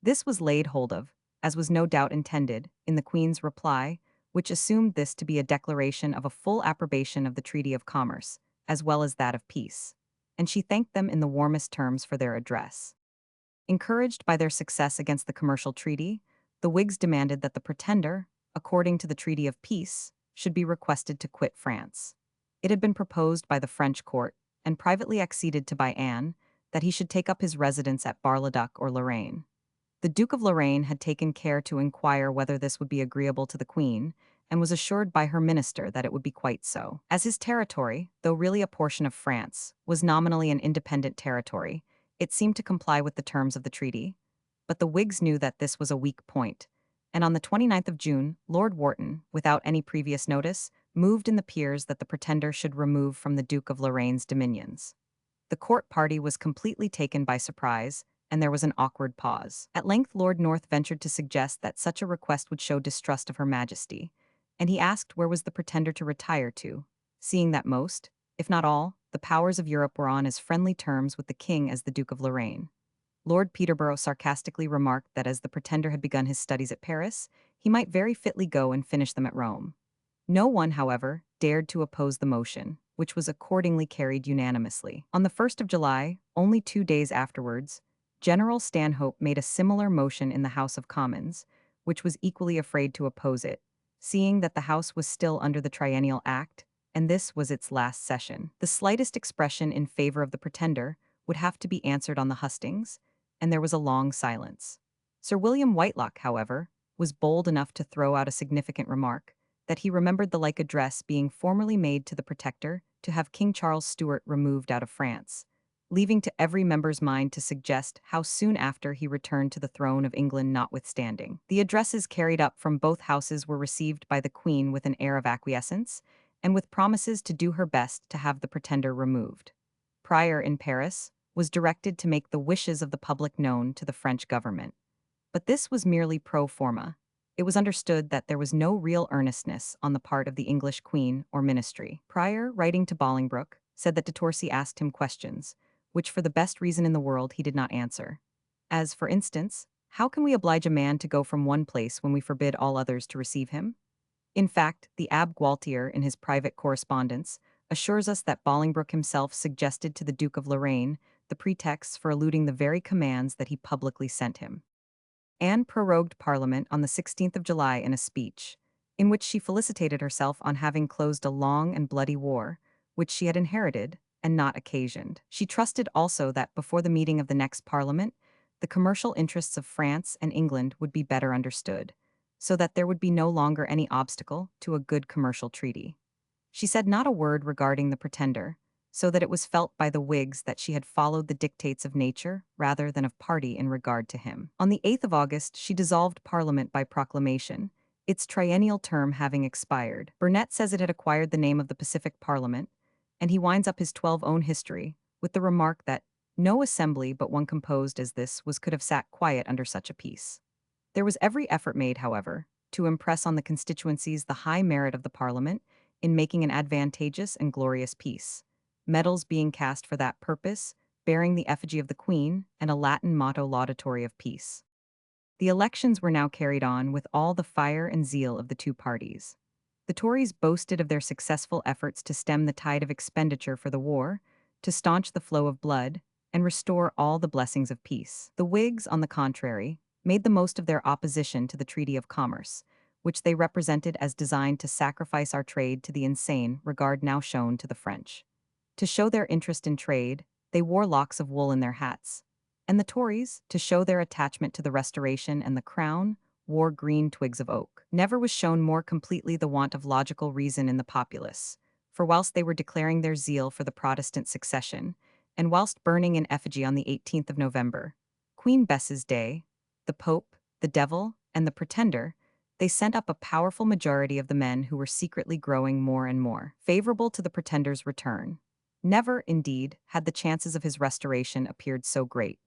This was laid hold of, as was no doubt intended, in the Queen's reply, which assumed this to be a declaration of a full approbation of the Treaty of Commerce, as well as that of peace, and she thanked them in the warmest terms for their address. Encouraged by their success against the commercial treaty, the Whigs demanded that the Pretender, according to the Treaty of Peace, should be requested to quit France. It had been proposed by the French court, and privately acceded to by Anne, that he should take up his residence at Bar-le-Duc or Lorraine. The Duke of Lorraine had taken care to inquire whether this would be agreeable to the Queen, and was assured by her minister that it would be quite so. As his territory, though really a portion of France, was nominally an independent territory, it seemed to comply with the terms of the treaty, but the Whigs knew that this was a weak point, and on the 29th of June, Lord Wharton, without any previous notice, moved in the Peers that the Pretender should remove from the Duke of Lorraine's dominions. The court party was completely taken by surprise, and there was an awkward pause. At length Lord North ventured to suggest that such a request would show distrust of Her Majesty, and he asked where was the Pretender to retire to, seeing that most, if not all, the powers of Europe were on as friendly terms with the king as the Duke of Lorraine. Lord Peterborough sarcastically remarked that as the Pretender had begun his studies at Paris, he might very fitly go and finish them at Rome. No one, however, dared to oppose the motion, which was accordingly carried unanimously. On the 1st of July, only 2 days afterwards, General Stanhope made a similar motion in the House of Commons, which was equally afraid to oppose it, seeing that the House was still under the Triennial Act, and this was its last session. The slightest expression in favor of the pretender would have to be answered on the hustings, and there was a long silence. Sir William Whitelocke, however, was bold enough to throw out a significant remark, that he remembered the like address being formerly made to the Protector to have King Charles Stuart removed out of France, leaving to every member's mind to suggest how soon after he returned to the throne of England notwithstanding. The addresses carried up from both houses were received by the Queen with an air of acquiescence, and with promises to do her best to have the Pretender removed. Prior in Paris was directed to make the wishes of the public known to the French government. But this was merely pro forma. It was understood that there was no real earnestness on the part of the English Queen or Ministry. Prior, writing to Bolingbroke, said that de Torcy asked him questions, which for the best reason in the world he did not answer. As, for instance, how can we oblige a man to go from one place when we forbid all others to receive him? In fact, the Abbé Gualtier, in his private correspondence, assures us that Bolingbroke himself suggested to the Duke of Lorraine the pretexts for eluding the very commands that he publicly sent him. Anne prorogued Parliament on the 16th of July in a speech, in which she felicitated herself on having closed a long and bloody war, which she had inherited and not occasioned. She trusted also that before the meeting of the next Parliament, the commercial interests of France and England would be better understood, so that there would be no longer any obstacle to a good commercial treaty. She said not a word regarding the Pretender, so that it was felt by the Whigs that she had followed the dictates of nature rather than of party in regard to him. On the 8th of August, she dissolved Parliament by proclamation, its triennial term having expired. Burnet says it had acquired the name of the Pacific Parliament, and he winds up his 12-own history with the remark that no assembly but one composed as this could have sat quiet under such a peace. There was every effort made, however, to impress on the constituencies the high merit of the Parliament in making an advantageous and glorious peace, medals being cast for that purpose, bearing the effigy of the Queen and a Latin motto laudatory of peace. The elections were now carried on with all the fire and zeal of the two parties. The Tories boasted of their successful efforts to stem the tide of expenditure for the war, to staunch the flow of blood, and restore all the blessings of peace. The Whigs, on the contrary, made the most of their opposition to the Treaty of Commerce, which they represented as designed to sacrifice our trade to the insane regard now shown to the French. To show their interest in trade, they wore locks of wool in their hats, and the Tories, to show their attachment to the Restoration and the Crown, wore green twigs of oak. Never was shown more completely the want of logical reason in the populace, for whilst they were declaring their zeal for the Protestant succession, and whilst burning in effigy on the 18th of November, Queen Bess's day, the Pope, the Devil, and the Pretender, they sent up a powerful majority of the men who were secretly growing more and more favorable to the Pretender's return. Never, indeed, had the chances of his restoration appeared so great.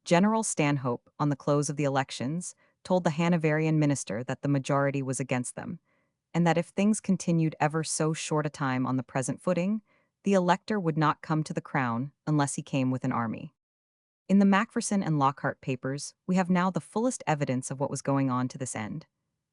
General Stanhope, on the close of the elections, told the Hanoverian minister that the majority was against them, and that if things continued ever so short a time on the present footing, the elector would not come to the crown unless he came with an army. In the Macpherson and Lockhart papers, we have now the fullest evidence of what was going on to this end.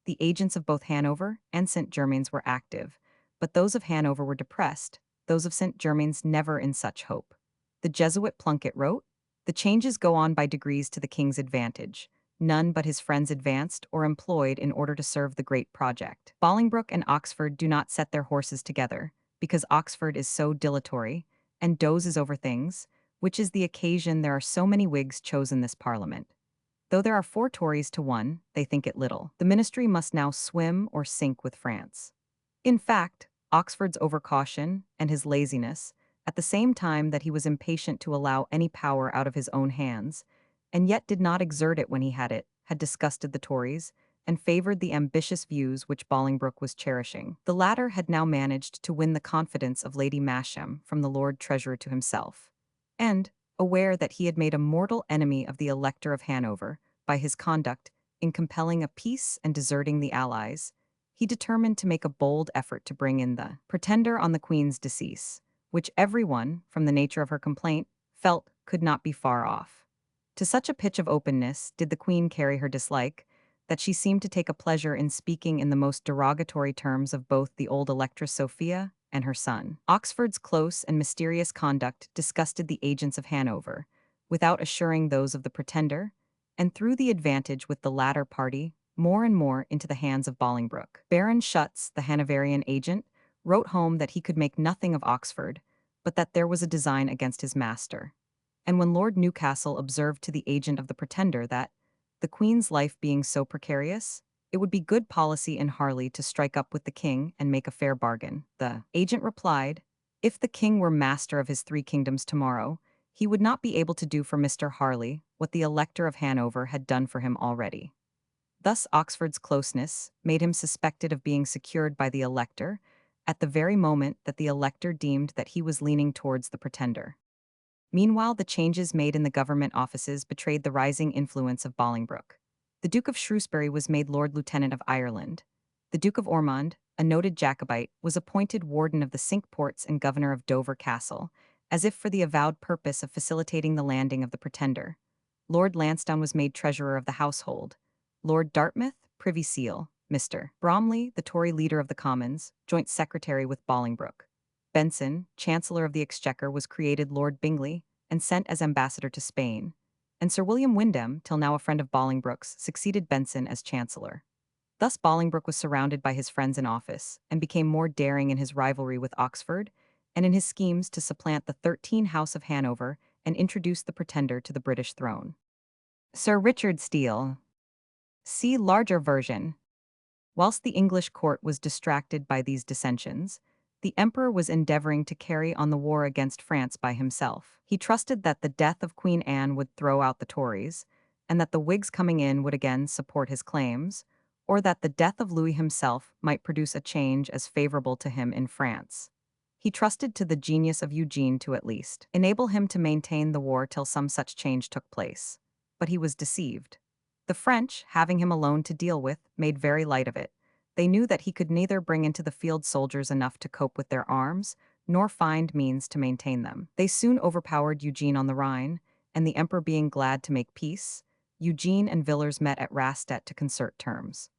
The agents of both Hanover and St. Germain's were active, but those of Hanover were depressed, those of St. Germain's never in such hope. The Jesuit Plunkett wrote, "The changes go on by degrees to the king's advantage. None but his friends advanced or employed in order to serve the great project. Bolingbroke and Oxford do not set their horses together, because Oxford is so dilatory, and dozes over things, which is the occasion there are so many Whigs chosen this Parliament. Though there are 4 Tories to 1, they think it little. The ministry must now swim or sink with France." In fact, Oxford's overcaution and his laziness, at the same time that he was impatient to allow any power out of his own hands, and yet did not exert it when he had it, had disgusted the Tories, and favored the ambitious views which Bolingbroke was cherishing. The latter had now managed to win the confidence of Lady Masham from the Lord Treasurer to himself, and, aware that he had made a mortal enemy of the Elector of Hanover by his conduct in compelling a peace and deserting the allies, he determined to make a bold effort to bring in the Pretender on the Queen's decease, which everyone, from the nature of her complaint, felt could not be far off. To such a pitch of openness did the Queen carry her dislike, that she seemed to take a pleasure in speaking in the most derogatory terms of both the old Electress Sophia and her son. Oxford's close and mysterious conduct disgusted the agents of Hanover, without assuring those of the pretender, and threw the advantage with the latter party more and more into the hands of Bolingbroke. Baron Schutz, the Hanoverian agent, wrote home that he could make nothing of Oxford, but that there was a design against his master. And when Lord Newcastle observed to the agent of the pretender that, the Queen's life being so precarious, it would be good policy in Harley to strike up with the king and make a fair bargain, the agent replied, if the king were master of his 3 kingdoms tomorrow, he would not be able to do for Mr. Harley what the Elector of Hanover had done for him already. Thus Oxford's closeness made him suspected of being secured by the Elector at the very moment that the Elector deemed that he was leaning towards the pretender. Meanwhile, the changes made in the government offices betrayed the rising influence of Bolingbroke. The Duke of Shrewsbury was made Lord Lieutenant of Ireland. The Duke of Ormond, a noted Jacobite, was appointed Warden of the Cinque Ports and Governor of Dover Castle, as if for the avowed purpose of facilitating the landing of the pretender. Lord Lansdowne was made Treasurer of the Household. Lord Dartmouth, Privy Seal. Mr. Bromley, the Tory leader of the Commons, joint secretary with Bolingbroke. Benson, Chancellor of the Exchequer, was created Lord Bingley and sent as ambassador to Spain, and Sir William Wyndham, till now a friend of Bolingbroke's, succeeded Benson as Chancellor. Thus Bolingbroke was surrounded by his friends in office and became more daring in his rivalry with Oxford and in his schemes to supplant the 13 House of Hanover and introduce the pretender to the British throne. Sir Richard Steele. See larger version. Whilst the English court was distracted by these dissensions, the emperor was endeavoring to carry on the war against France by himself. He trusted that the death of Queen Anne would throw out the Tories, and that the Whigs coming in would again support his claims, or that the death of Louis himself might produce a change as favorable to him in France. He trusted to the genius of Eugene to at least enable him to maintain the war till some such change took place. But he was deceived. The French, having him alone to deal with, made very light of it. They knew that he could neither bring into the field soldiers enough to cope with their arms, nor find means to maintain them. They soon overpowered Eugene on the Rhine, and the emperor being glad to make peace, Eugene and Villars met at Rastatt to concert terms.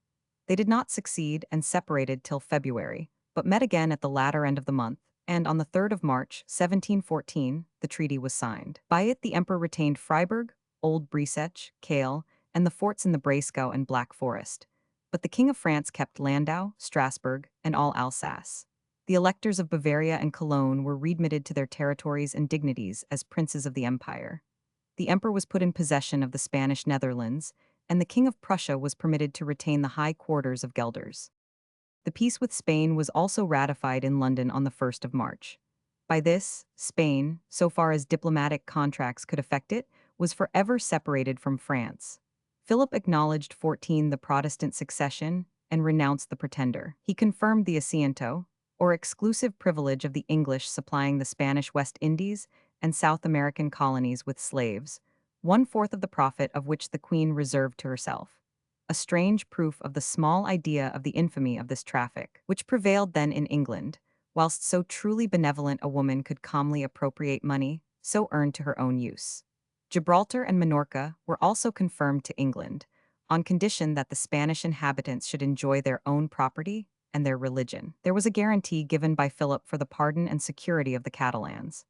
They did not succeed and separated till February, but met again at the latter end of the month, and on the 3rd of March, 1714, the treaty was signed. By it the emperor retained Freiburg, Old Breisach, Cassell, and the forts in the Breisgau and Black Forest, but the King of France kept Landau, Strasbourg, and all Alsace. The electors of Bavaria and Cologne were readmitted to their territories and dignities as princes of the empire. The emperor was put in possession of the Spanish Netherlands, and the King of Prussia was permitted to retain the high quarters of Gelders. The peace with Spain was also ratified in London on the 1st of March. By this, Spain, so far as diplomatic contracts could affect it, was forever separated from France. Philip acknowledged the Protestant succession and renounced the pretender. He confirmed the asiento, or exclusive privilege of the English supplying the Spanish West Indies and South American colonies with slaves, 1/4 of the profit of which the Queen reserved to herself. A strange proof of the small idea of the infamy of this traffic, which prevailed then in England, whilst so truly benevolent a woman could calmly appropriate money so earned to her own use. Gibraltar and Minorca were also confirmed to England, on condition that the Spanish inhabitants should enjoy their own property and their religion. There was a guarantee given by Philip for the pardon and security of the Catalans.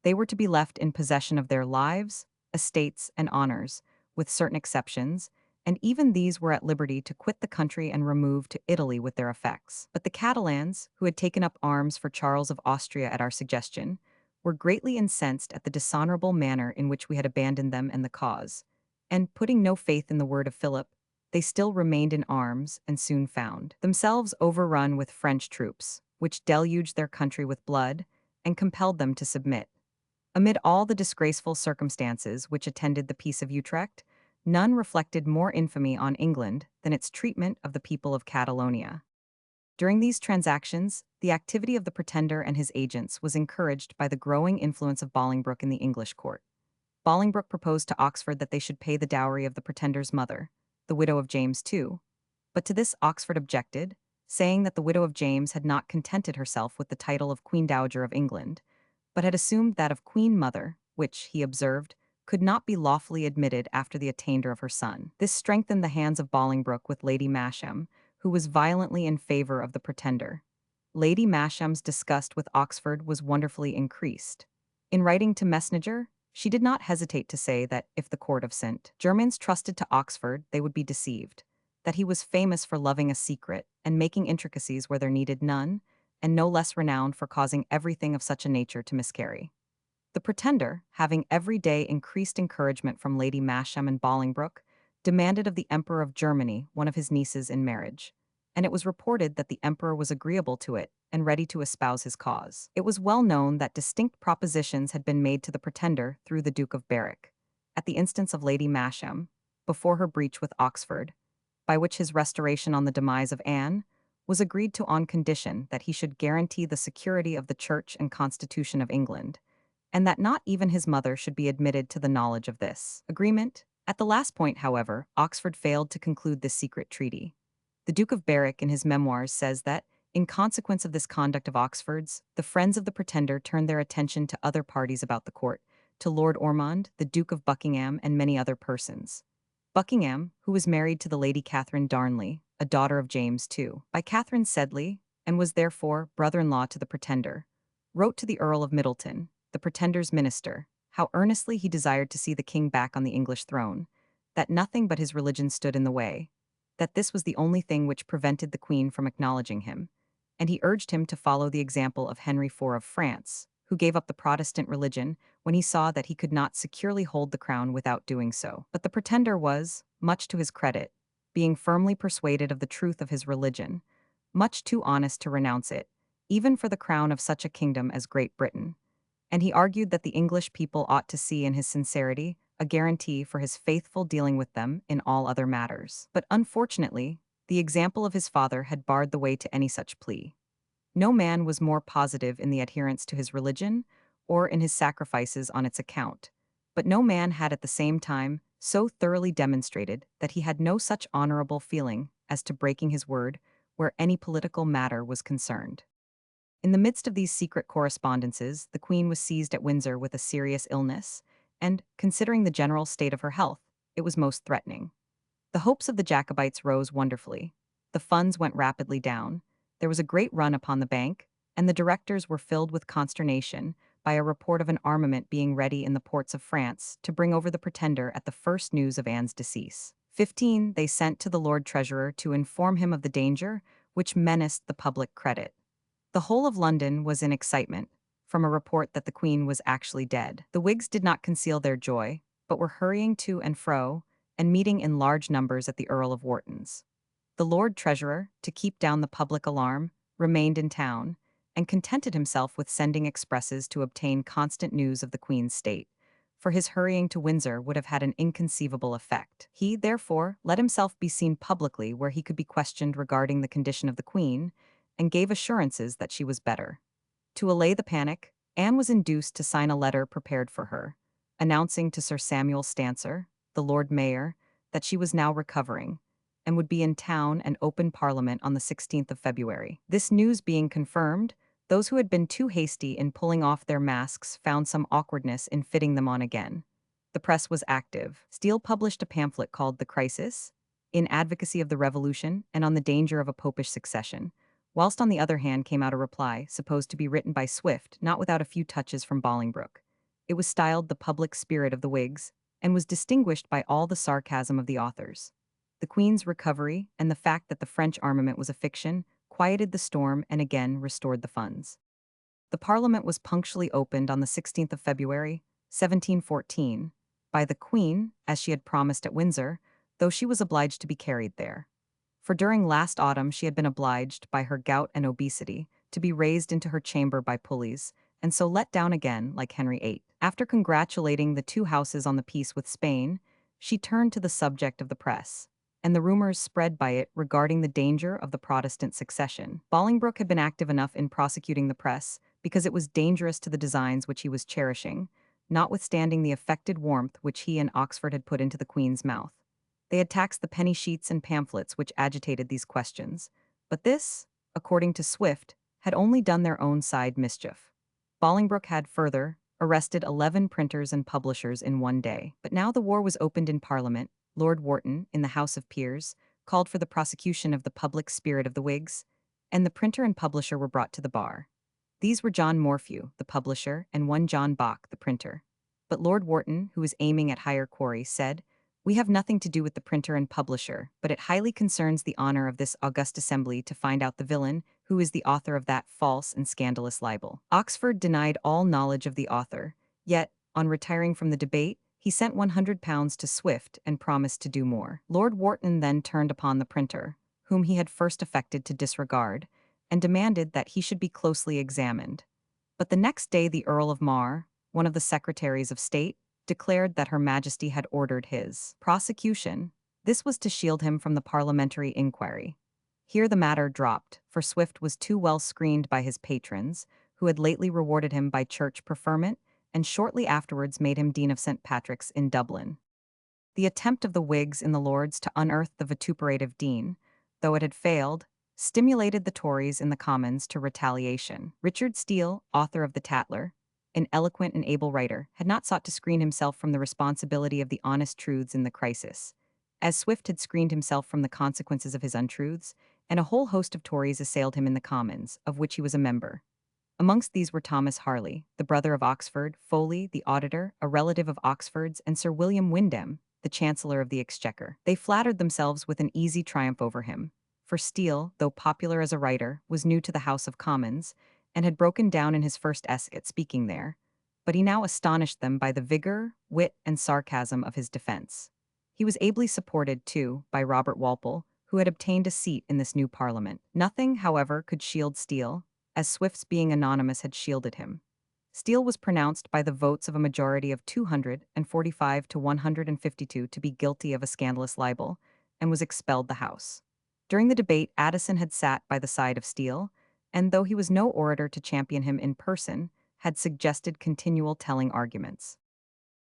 They were to be left in possession of their lives, estates, and honors, with certain exceptions, and even these were at liberty to quit the country and remove to Italy with their effects. But the Catalans, who had taken up arms for Charles of Austria at our suggestion, were greatly incensed at the dishonorable manner in which we had abandoned them and the cause, and, putting no faith in the word of Philip, they still remained in arms and soon found themselves overrun with French troops, which deluged their country with blood and compelled them to submit. Amid all the disgraceful circumstances which attended the Peace of Utrecht, none reflected more infamy on England than its treatment of the people of Catalonia. During these transactions, the activity of the pretender and his agents was encouraged by the growing influence of Bolingbroke in the English court. Bolingbroke proposed to Oxford that they should pay the dowry of the pretender's mother, the widow of James II, but to this Oxford objected, saying that the widow of James had not contented herself with the title of Queen Dowager of England, but had assumed that of Queen Mother, which, he observed, could not be lawfully admitted after the attainder of her son. This strengthened the hands of Bolingbroke with Lady Masham, who was violently in favor of the pretender. Lady Masham's disgust with Oxford was wonderfully increased. In writing to Messenger, she did not hesitate to say that if the court of St. Germain's trusted to Oxford, they would be deceived, that he was famous for loving a secret and making intricacies where there needed none, and no less renowned for causing everything of such a nature to miscarry. The pretender, having every day increased encouragement from Lady Masham and Bolingbroke, demanded of the Emperor of Germany one of his nieces in marriage, and it was reported that the Emperor was agreeable to it and ready to espouse his cause. It was well known that distinct propositions had been made to the pretender through the Duke of Berwick, at the instance of Lady Masham, before her breach with Oxford, by which his restoration on the demise of Anne was agreed to on condition that he should guarantee the security of the Church and Constitution of England, and that not even his mother should be admitted to the knowledge of this agreement. At the last point, however, Oxford failed to conclude this secret treaty. The Duke of Berwick in his memoirs says that, in consequence of this conduct of Oxford's, the friends of the pretender turned their attention to other parties about the court, to Lord Ormond, the Duke of Buckingham, and many other persons. Buckingham, who was married to the Lady Catherine Darnley, a daughter of James II, by Catherine Sedley, and was therefore brother-in-law to the pretender, wrote to the Earl of Middleton, the pretender's minister, how earnestly he desired to see the king back on the English throne, that nothing but his religion stood in the way, that this was the only thing which prevented the queen from acknowledging him, and he urged him to follow the example of Henry IV of France, who gave up the Protestant religion when he saw that he could not securely hold the crown without doing so. But the pretender was, much to his credit, being firmly persuaded of the truth of his religion, much too honest to renounce it, even for the crown of such a kingdom as Great Britain, and he argued that the English people ought to see in his sincerity a guarantee for his faithful dealing with them in all other matters. But unfortunately, the example of his father had barred the way to any such plea. No man was more positive in the adherence to his religion or in his sacrifices on its account, but no man had at the same time so thoroughly demonstrated that he had no such honorable feeling as to breaking his word where any political matter was concerned. In the midst of these secret correspondences, the Queen was seized at Windsor with a serious illness, and, considering the general state of her health, it was most threatening. The hopes of the Jacobites rose wonderfully. The funds went rapidly down. There was a great run upon the bank, and the directors were filled with consternation by a report of an armament being ready in the ports of France to bring over the pretender at the first news of Anne's decease. 15. They sent to the Lord Treasurer to inform him of the danger which menaced the public credit. The whole of London was in excitement, from a report that the Queen was actually dead. The Whigs did not conceal their joy, but were hurrying to and fro, and meeting in large numbers at the Earl of Wharton's. The Lord Treasurer, to keep down the public alarm, remained in town, and contented himself with sending expresses to obtain constant news of the Queen's state, for his hurrying to Windsor would have had an inconceivable effect. He, therefore, let himself be seen publicly where he could be questioned regarding the condition of the Queen, and gave assurances that she was better. To allay the panic, Anne was induced to sign a letter prepared for her, announcing to Sir Samuel Stancer, the Lord Mayor, that she was now recovering, and would be in town and open Parliament on the 16th of February. This news being confirmed, those who had been too hasty in pulling off their masks found some awkwardness in fitting them on again. The press was active. Steele published a pamphlet called The Crisis, in advocacy of the Revolution and on the danger of a popish succession, whilst on the other hand came out a reply, supposed to be written by Swift, not without a few touches from Bolingbroke. It was styled The Public Spirit of the Whigs, and was distinguished by all the sarcasm of the authors. The Queen's recovery, and the fact that the French armament was a fiction, quieted the storm and again restored the funds. The Parliament was punctually opened on the 16th of February, 1714, by the Queen, as she had promised at Windsor, though she was obliged to be carried there. For during last autumn she had been obliged, by her gout and obesity, to be raised into her chamber by pulleys, and so let down again like Henry VIII. After congratulating the two houses on the peace with Spain, she turned to the subject of the press, and the rumors spread by it regarding the danger of the Protestant succession. Bolingbroke had been active enough in prosecuting the press, because it was dangerous to the designs which he was cherishing, notwithstanding the affected warmth which he and Oxford had put into the Queen's mouth. They had taxed the penny sheets and pamphlets which agitated these questions, but this, according to Swift, had only done their own side mischief. Bolingbroke had, further, arrested 11 printers and publishers in one day. But now the war was opened in Parliament. Lord Wharton, in the House of Peers, called for the prosecution of the public spirit of the Whigs, and the printer and publisher were brought to the bar. These were John Morphew, the publisher, and one John Bach, the printer. But Lord Wharton, who was aiming at higher quarry, said, "We have nothing to do with the printer and publisher, but it highly concerns the honor of this august assembly to find out the villain who is the author of that false and scandalous libel." Oxford denied all knowledge of the author, yet, on retiring from the debate, he sent £100 to Swift and promised to do more. Lord Wharton then turned upon the printer, whom he had first affected to disregard, and demanded that he should be closely examined. But the next day the Earl of Mar, one of the Secretaries of State, declared that Her Majesty had ordered his prosecution. This was to shield him from the parliamentary inquiry. Here the matter dropped, for Swift was too well screened by his patrons, who had lately rewarded him by church preferment, and shortly afterwards made him Dean of St. Patrick's in Dublin. The attempt of the Whigs in the Lords to unearth the vituperative Dean, though it had failed, stimulated the Tories in the Commons to retaliation. Richard Steele, author of The Tatler, an eloquent and able writer, had not sought to screen himself from the responsibility of the honest truths in the crisis, as Swift had screened himself from the consequences of his untruths, and a whole host of Tories assailed him in the Commons, of which he was a member. Amongst these were Thomas Harley, the brother of Oxford, Foley, the auditor, a relative of Oxford's, and Sir William Windham, the Chancellor of the Exchequer. They flattered themselves with an easy triumph over him, for Steele, though popular as a writer, was new to the House of Commons, and had broken down in his first essay at speaking there, but he now astonished them by the vigor, wit, and sarcasm of his defense. He was ably supported, too, by Robert Walpole, who had obtained a seat in this new parliament. Nothing, however, could shield Steele, as Swift's being anonymous had shielded him. Steele was pronounced by the votes of a majority of 245 to 152 to be guilty of a scandalous libel, and was expelled the House. During the debate, Addison had sat by the side of Steele, and though he was no orator to champion him in person, had suggested continual telling arguments.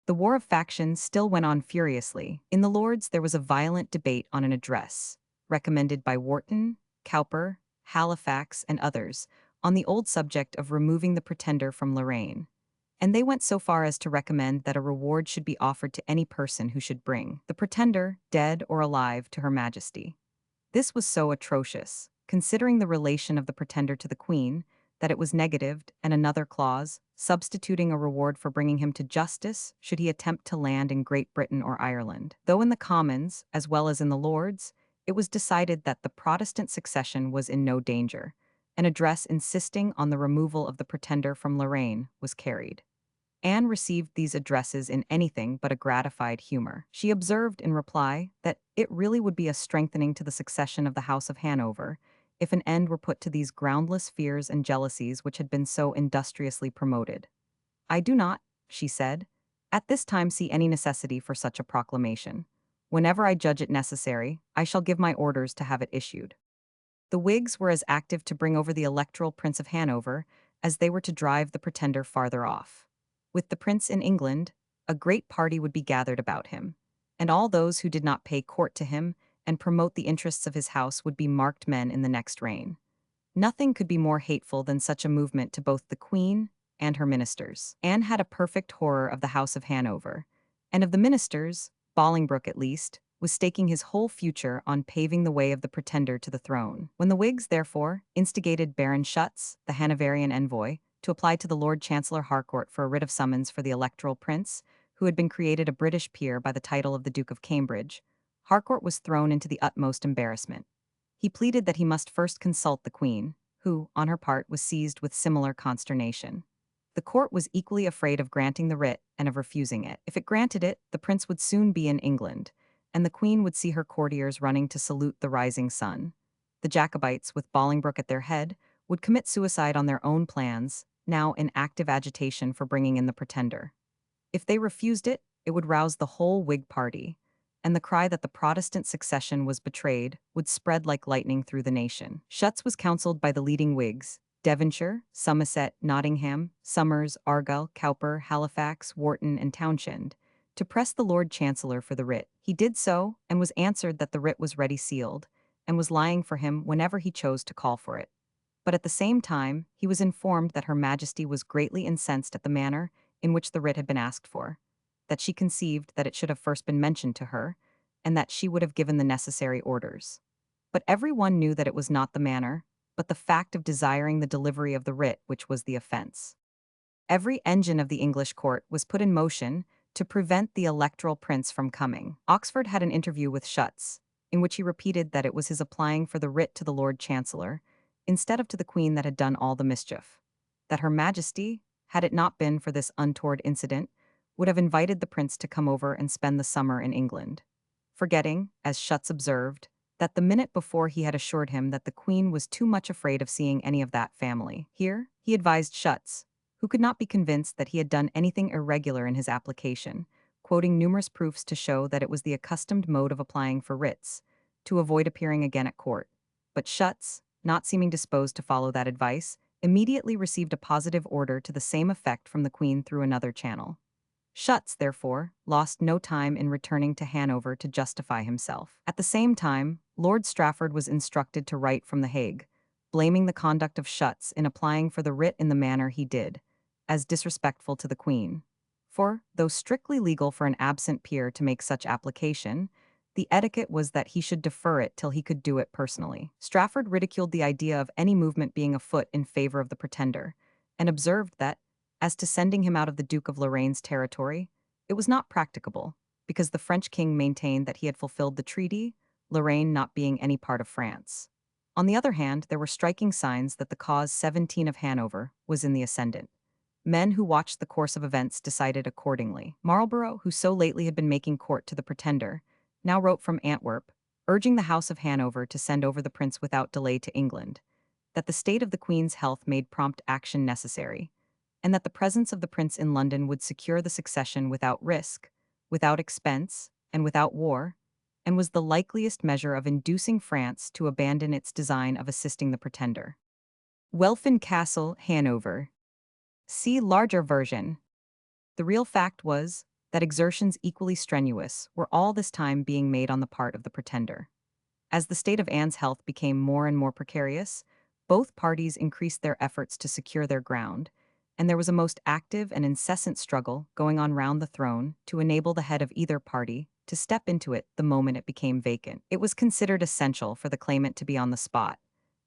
The war of factions still went on furiously. In the Lords there was a violent debate on an address, recommended by Wharton, Cowper, Halifax, and others, on the old subject of removing the pretender from Lorraine, and they went so far as to recommend that a reward should be offered to any person who should bring the pretender, dead or alive, to Her Majesty. This was so atrocious, considering the relation of the pretender to the Queen, that it was negatived, and another clause, substituting a reward for bringing him to justice should he attempt to land in Great Britain or Ireland. Though in the Commons, as well as in the Lords, it was decided that the Protestant succession was in no danger. An address insisting on the removal of the pretender from Lorraine was carried. Anne received these addresses in anything but a gratified humor. She observed in reply that it really would be a strengthening to the succession of the House of Hanover if an end were put to these groundless fears and jealousies which had been so industriously promoted. "I do not," she said, "at this time see any necessity for such a proclamation. Whenever I judge it necessary, I shall give my orders to have it issued." The Whigs were as active to bring over the electoral Prince of Hanover as they were to drive the pretender farther off. With the prince in England, a great party would be gathered about him, and all those who did not pay court to him and promote the interests of his house would be marked men in the next reign. Nothing could be more hateful than such a movement to both the Queen and her ministers. Anne had a perfect horror of the House of Hanover, and of the ministers, Bolingbroke at least, was staking his whole future on paving the way of the pretender to the throne. When the Whigs, therefore, instigated Baron Schutz, the Hanoverian envoy, to apply to the Lord Chancellor Harcourt for a writ of summons for the electoral prince, who had been created a British peer by the title of the Duke of Cambridge, Harcourt was thrown into the utmost embarrassment. He pleaded that he must first consult the Queen, who, on her part, was seized with similar consternation. The court was equally afraid of granting the writ and of refusing it. If it granted it, the prince would soon be in England, and the Queen would see her courtiers running to salute the rising sun. The Jacobites, with Bolingbroke at their head, would commit suicide on their own plans, now in active agitation for bringing in the pretender. If they refused it, it would rouse the whole Whig party, and the cry that the Protestant succession was betrayed would spread like lightning through the nation. Schutz was counselled by the leading Whigs, Devonshire, Somerset, Nottingham, Somers, Argyll, Cowper, Halifax, Wharton, and Townshend, to press the Lord Chancellor for the writ. He did so, and was answered that the writ was ready sealed, and was lying for him whenever he chose to call for it. But at the same time, he was informed that Her Majesty was greatly incensed at the manner in which the writ had been asked for, that she conceived that it should have first been mentioned to her, and that she would have given the necessary orders. But every one knew that it was not the manner, but the fact of desiring the delivery of the writ which was the offense. Every engine of the English court was put in motion to prevent the electoral prince from coming. Oxford had an interview with Schutz, in which he repeated that it was his applying for the writ to the Lord Chancellor, instead of to the Queen, that had done all the mischief. That Her Majesty, had it not been for this untoward incident, would have invited the prince to come over and spend the summer in England, forgetting, as Schutz observed, that the minute before he had assured him that the Queen was too much afraid of seeing any of that family. Here, he advised Schutz, who could not be convinced that he had done anything irregular in his application, quoting numerous proofs to show that it was the accustomed mode of applying for writs, to avoid appearing again at court. But Schutz, not seeming disposed to follow that advice, immediately received a positive order to the same effect from the Queen through another channel. Schutz, therefore, lost no time in returning to Hanover to justify himself. At the same time, Lord Strafford was instructed to write from The Hague, blaming the conduct of Schutz in applying for the writ in the manner he did, as disrespectful to the Queen. For, though strictly legal for an absent peer to make such application, the etiquette was that he should defer it till he could do it personally. Strafford ridiculed the idea of any movement being afoot in favor of the pretender, and observed that, as to sending him out of the Duke of Lorraine's territory, it was not practicable, because the French king maintained that he had fulfilled the treaty, Lorraine not being any part of France. On the other hand, there were striking signs that the cause 17 of Hanover was in the ascendant. Men who watched the course of events decided accordingly. Marlborough, who so lately had been making court to the pretender, now wrote from Antwerp, urging the House of Hanover to send over the prince without delay to England, that the state of the Queen's health made prompt action necessary, and that the presence of the prince in London would secure the succession without risk, without expense, and without war, and was the likeliest measure of inducing France to abandon its design of assisting the pretender. Welfin Cassell, Hanover. See larger version. The real fact was that exertions equally strenuous were all this time being made on the part of the pretender. As the state of Anne's health became more and more precarious, both parties increased their efforts to secure their ground, and there was a most active and incessant struggle going on round the throne to enable the head of either party to step into it the moment it became vacant. It was considered essential for the claimant to be on the spot,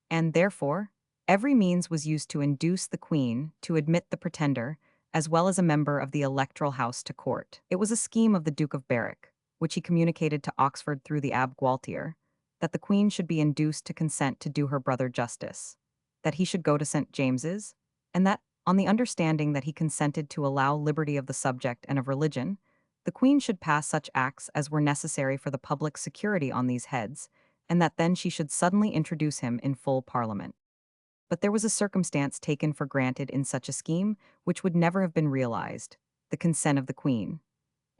and therefore, every means was used to induce the Queen to admit the pretender, as well as a member of the electoral house, to court. It was a scheme of the Duke of Berwick, which he communicated to Oxford through the Abbé Gualtier, that the Queen should be induced to consent to do her brother justice, that he should go to St. James's, and that, on the understanding that he consented to allow liberty of the subject and of religion, the Queen should pass such acts as were necessary for the public security on these heads, and that then she should suddenly introduce him in full Parliament. But there was a circumstance taken for granted in such a scheme which would never have been realized: the consent of the Queen.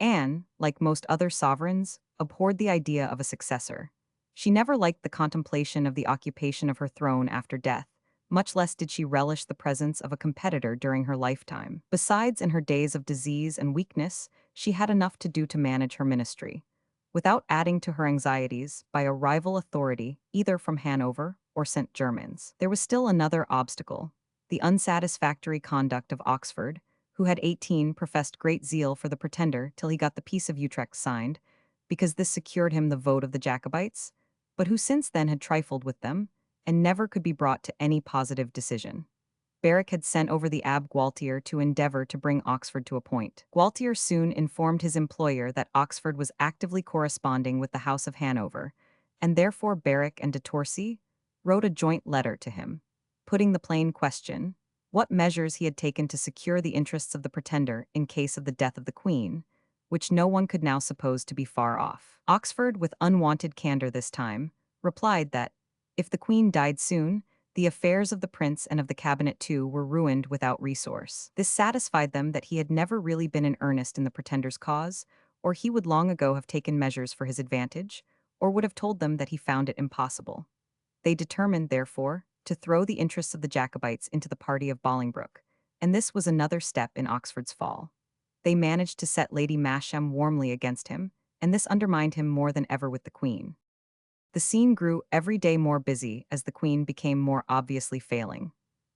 Anne, like most other sovereigns, abhorred the idea of a successor. She never liked the contemplation of the occupation of her throne after death, much less did she relish the presence of a competitor during her lifetime. Besides, in her days of disease and weakness, she had enough to do to manage her ministry, without adding to her anxieties by a rival authority either from Hanover or St. Germain's. There was still another obstacle: the unsatisfactory conduct of Oxford, who had 18 professed great zeal for the pretender till he got the Peace of Utrecht signed, because this secured him the vote of the Jacobites, but who since then had trifled with them, and never could be brought to any positive decision. Berwick had sent over the Abbé Gualtier to endeavor to bring Oxford to a point. Gualtier soon informed his employer that Oxford was actively corresponding with the House of Hanover, and therefore Berwick and de Torcy wrote a joint letter to him, putting the plain question, what measures he had taken to secure the interests of the pretender in case of the death of the Queen, which no one could now suppose to be far off. Oxford, with unwonted candor this time, replied that, if the Queen died soon, the affairs of the prince and of the cabinet too were ruined without resource. This satisfied them that he had never really been in earnest in the pretender's cause, or he would long ago have taken measures for his advantage, or would have told them that he found it impossible. They determined, therefore, to throw the interests of the Jacobites into the party of Bolingbroke, and this was another step in Oxford's fall. They managed to set Lady Masham warmly against him, and this undermined him more than ever with the Queen. The scene grew every day more busy as the Queen became more obviously failing.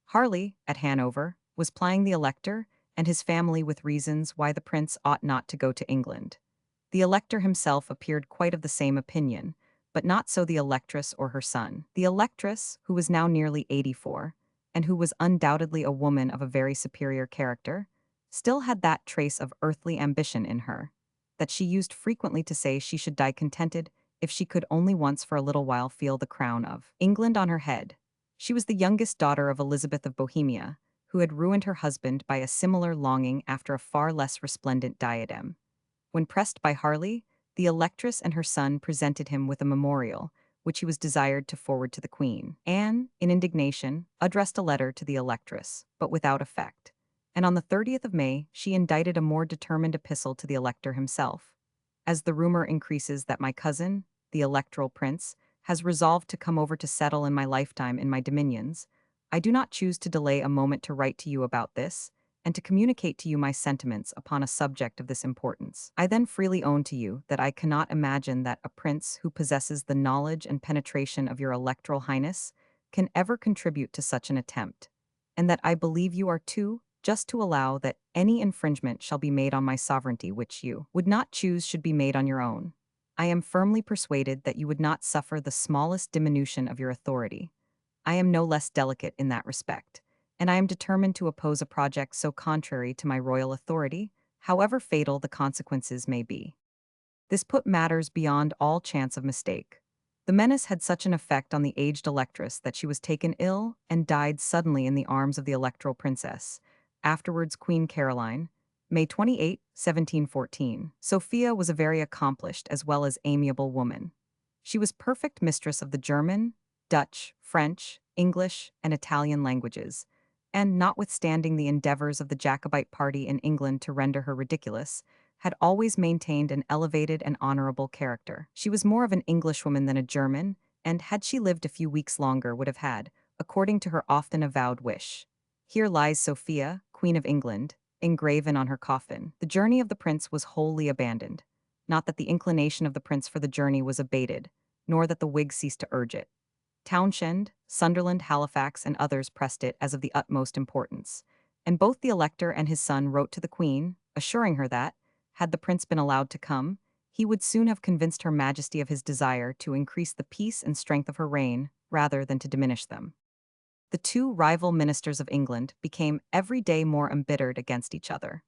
Harley, at Hanover, was plying the Elector and his family with reasons why the prince ought not to go to England. The Elector himself appeared quite of the same opinion, but not so the electress or her son. The electress, who was now nearly 84, and who was undoubtedly a woman of a very superior character, still had that trace of earthly ambition in her, that she used frequently to say she should die contented if she could only once for a little while feel the crown of England on her head. She was the youngest daughter of Elizabeth of Bohemia, who had ruined her husband by a similar longing after a far less resplendent diadem. When pressed by Harley, the electress and her son presented him with a memorial, which he was desired to forward to the queen. Anne, in indignation, addressed a letter to the electress, but without effect, and on the 30th of May she indited a more determined epistle to the elector himself. As the rumor increases that my cousin, the electoral prince, has resolved to come over to settle in my lifetime in my dominions, I do not choose to delay a moment to write to you about this, and to communicate to you my sentiments upon a subject of this importance. I then freely own to you that I cannot imagine that a prince who possesses the knowledge and penetration of your electoral highness can ever contribute to such an attempt, and that I believe you are too just to allow that any infringement shall be made on my sovereignty which you would not choose should be made on your own. I am firmly persuaded that you would not suffer the smallest diminution of your authority. I am no less delicate in that respect, and I am determined to oppose a project so contrary to my royal authority, however fatal the consequences may be. This put matters beyond all chance of mistake. The menace had such an effect on the aged electress that she was taken ill and died suddenly in the arms of the electoral princess, afterwards Queen Caroline, May 28, 1714. Sophia was a very accomplished as well as amiable woman. She was perfect mistress of the German, Dutch, French, English, and Italian languages, and notwithstanding the endeavors of the Jacobite party in England to render her ridiculous, had always maintained an elevated and honorable character. She was more of an Englishwoman than a German, and had she lived a few weeks longer would have had, according to her often avowed wish. Here lies Sophia, Queen of England, engraven on her coffin. The journey of the prince was wholly abandoned. Not that the inclination of the prince for the journey was abated, nor that the Whigs ceased to urge it. Townshend, Sunderland, Halifax, and others pressed it as of the utmost importance, and both the elector and his son wrote to the queen, assuring her that, had the prince been allowed to come, he would soon have convinced her majesty of his desire to increase the peace and strength of her reign rather than to diminish them. The two rival ministers of England became every day more embittered against each other,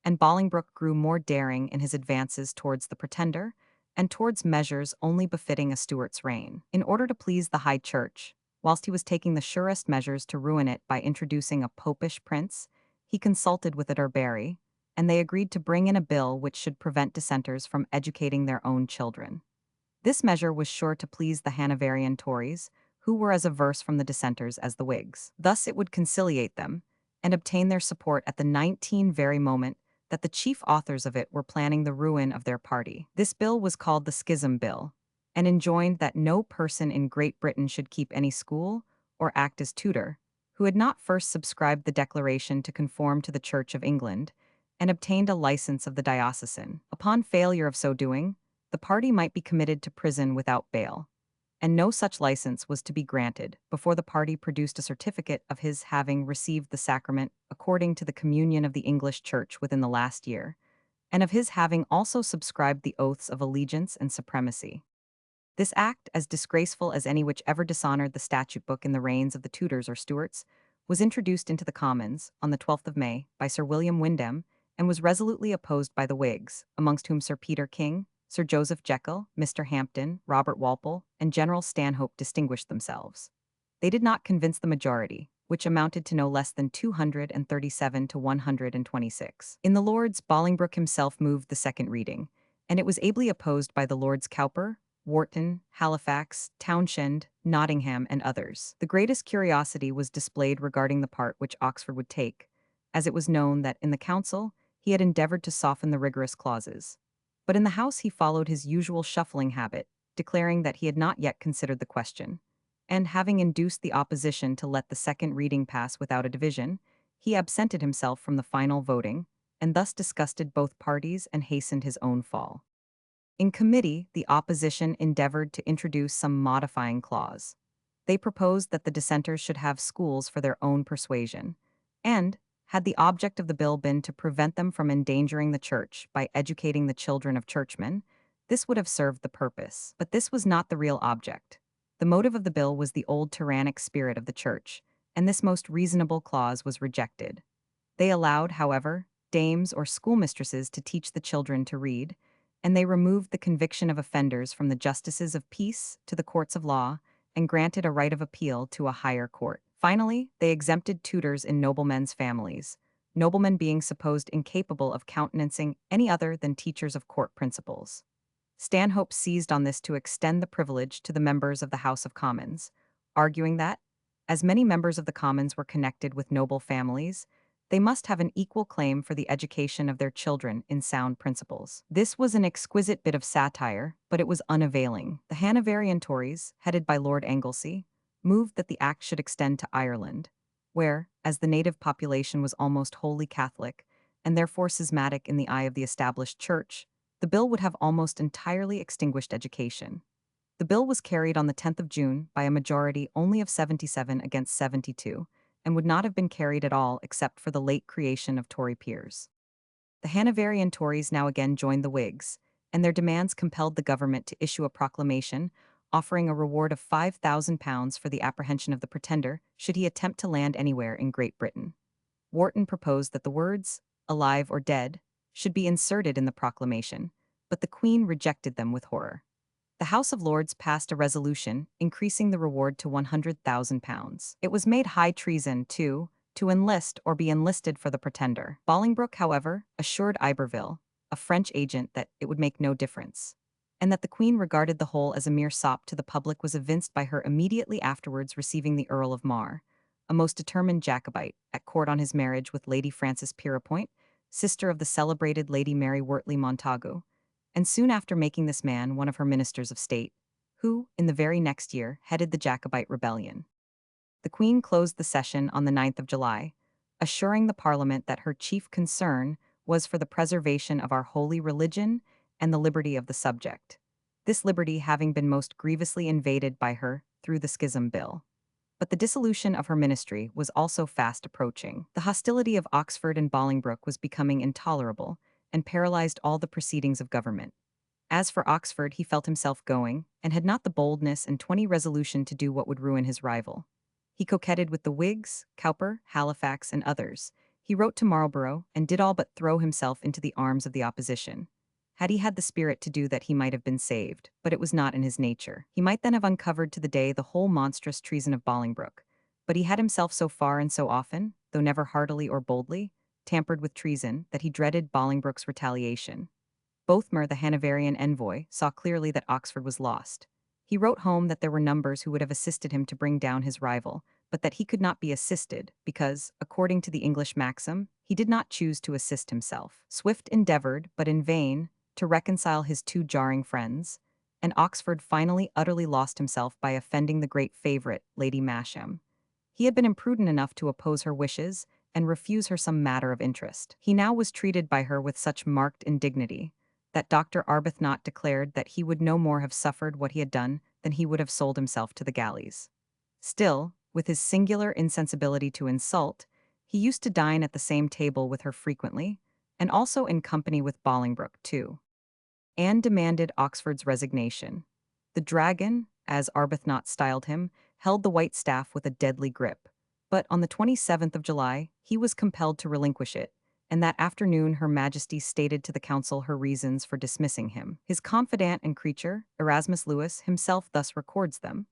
and Bolingbroke grew more daring in his advances towards the Pretender, and towards measures only befitting a Stuart's reign. In order to please the High Church, whilst he was taking the surest measures to ruin it by introducing a popish prince, he consulted with the Derby, and they agreed to bring in a bill which should prevent dissenters from educating their own children. This measure was sure to please the Hanoverian Tories, who were as averse from the dissenters as the Whigs. Thus it would conciliate them, and obtain their support at the very moment that the chief authors of it were planning the ruin of their party. This bill was called the Schism Bill, and enjoined that no person in Great Britain should keep any school or act as tutor who had not first subscribed the declaration to conform to the Church of England and obtained a license of the diocesan. Upon failure of so doing, the party might be committed to prison without bail, and no such license was to be granted before the party produced a certificate of his having received the sacrament according to the communion of the English Church within the last year, and of his having also subscribed the oaths of allegiance and supremacy. This act, as disgraceful as any which ever dishonored the statute book in the reigns of the Tudors or Stuarts, was introduced into the Commons on the 12th of May by Sir William Windham, and was resolutely opposed by the Whigs, amongst whom Sir Peter King, Sir Joseph Jekyll, Mr. Hampden, Robert Walpole, and General Stanhope distinguished themselves. They did not convince the majority, which amounted to no less than 237 to 126. In the Lords, Bolingbroke himself moved the second reading, and it was ably opposed by the Lords Cowper, Wharton, Halifax, Townshend, Nottingham, and others. The greatest curiosity was displayed regarding the part which Oxford would take, as it was known that in the Council he had endeavored to soften the rigorous clauses. But in the House he followed his usual shuffling habit, declaring that he had not yet considered the question, and having induced the opposition to let the second reading pass without a division, he absented himself from the final voting, and thus disgusted both parties and hastened his own fall. In committee, the opposition endeavored to introduce some modifying clause. They proposed that the dissenters should have schools for their own persuasion, and, had the object of the bill been to prevent them from endangering the church by educating the children of churchmen, This would have served the purpose, but this was not the real object. The motive of the bill was the old tyrannic spirit of the church, and this most reasonable clause was rejected. They allowed, however, dames or schoolmistresses to teach the children to read, and they removed the conviction of offenders from the justices of peace to the courts of law and granted a right of appeal to a higher court. Finally, they exempted tutors in noblemen's families, noblemen being supposed incapable of countenancing any other than teachers of court principles. Stanhope seized on this to extend the privilege to the members of the House of Commons, arguing that, as many members of the Commons were connected with noble families, they must have an equal claim for the education of their children in sound principles. This was an exquisite bit of satire, but it was unavailing. The Hanoverian Tories, headed by Lord Anglesey, moved that the act should extend to Ireland, where, as the native population was almost wholly Catholic, and therefore schismatic in the eye of the established church, the bill would have almost entirely extinguished education. The bill was carried on the 10th of June by a majority only of 77 against 72, and would not have been carried at all except for the late creation of Tory peers. The Hanoverian Tories now again joined the Whigs, and their demands compelled the government to issue a proclamation offering a reward of £5,000 for the apprehension of the pretender should he attempt to land anywhere in Great Britain. Wharton proposed that the words, alive or dead, should be inserted in the proclamation, but the Queen rejected them with horror. The House of Lords passed a resolution increasing the reward to £100,000. It was made high treason, too, to enlist or be enlisted for the pretender. Bolingbroke, however, assured Iberville, a French agent, that it would make no difference, and that the Queen regarded the whole as a mere sop to the public was evinced by her immediately afterwards receiving the Earl of Mar, a most determined Jacobite, at court on his marriage with Lady Frances Pierrepoint, sister of the celebrated Lady Mary Wortley Montagu, and soon after making this man one of her ministers of state, who, in the very next year, headed the Jacobite rebellion. The Queen closed the session on the 9th of July, assuring the Parliament that her chief concern was for the preservation of our holy religion and the liberty of the subject, this liberty having been most grievously invaded by her through the Schism Bill. But the dissolution of her ministry was also fast approaching. The hostility of Oxford and Bolingbroke was becoming intolerable, and paralyzed all the proceedings of government. As for Oxford, he felt himself going, and had not the boldness and 20 resolution to do what would ruin his rival. He coquetted with the Whigs, Cowper, Halifax, and others. He wrote to Marlborough, and did all but throw himself into the arms of the opposition. Had he had the spirit to do that, he might have been saved, but it was not in his nature. He might then have uncovered to the day the whole monstrous treason of Bolingbroke, but he had himself so far and so often, though never heartily or boldly, tampered with treason, that he dreaded Bolingbroke's retaliation. Bothmer, the Hanoverian envoy, saw clearly that Oxford was lost. He wrote home that there were numbers who would have assisted him to bring down his rival, but that he could not be assisted, because, according to the English maxim, he did not choose to assist himself. Swift endeavored, but in vain, to reconcile his two jarring friends, and Oxford finally utterly lost himself by offending the great favorite, Lady Masham. He had been imprudent enough to oppose her wishes and refuse her some matter of interest. He now was treated by her with such marked indignity that Dr. Arbuthnot declared that he would no more have suffered what he had done than he would have sold himself to the galleys. Still, with his singular insensibility to insult, he used to dine at the same table with her frequently, and also in company with Bolingbroke, too. Anne demanded Oxford's resignation. The dragon, as Arbuthnot styled him, held the white staff with a deadly grip, but on the 27th of July he was compelled to relinquish it, and that afternoon Her Majesty stated to the Council her reasons for dismissing him. His confidant and creature, Erasmus Lewis, himself thus records them.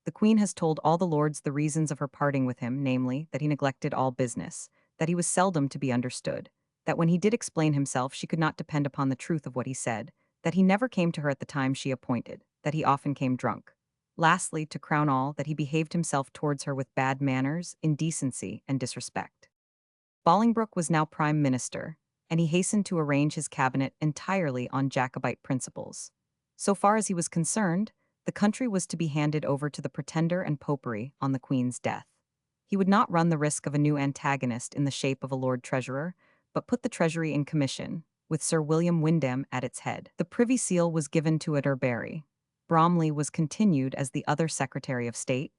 The Queen has told all the lords the reasons of her parting with him, namely, that he neglected all business, that he was seldom to be understood, that when he did explain himself she could not depend upon the truth of what he said, that he never came to her at the time she appointed, that he often came drunk. Lastly, to crown all, that he behaved himself towards her with bad manners, indecency, and disrespect. Bolingbroke was now Prime Minister, and he hastened to arrange his cabinet entirely on Jacobite principles. So far as he was concerned, the country was to be handed over to the Pretender and Popery on the Queen's death. He would not run the risk of a new antagonist in the shape of a Lord Treasurer, but put the Treasury in commission, with Sir William Windham at its head. The Privy Seal was given to Atterbury. Bromley was continued as the other Secretary of State,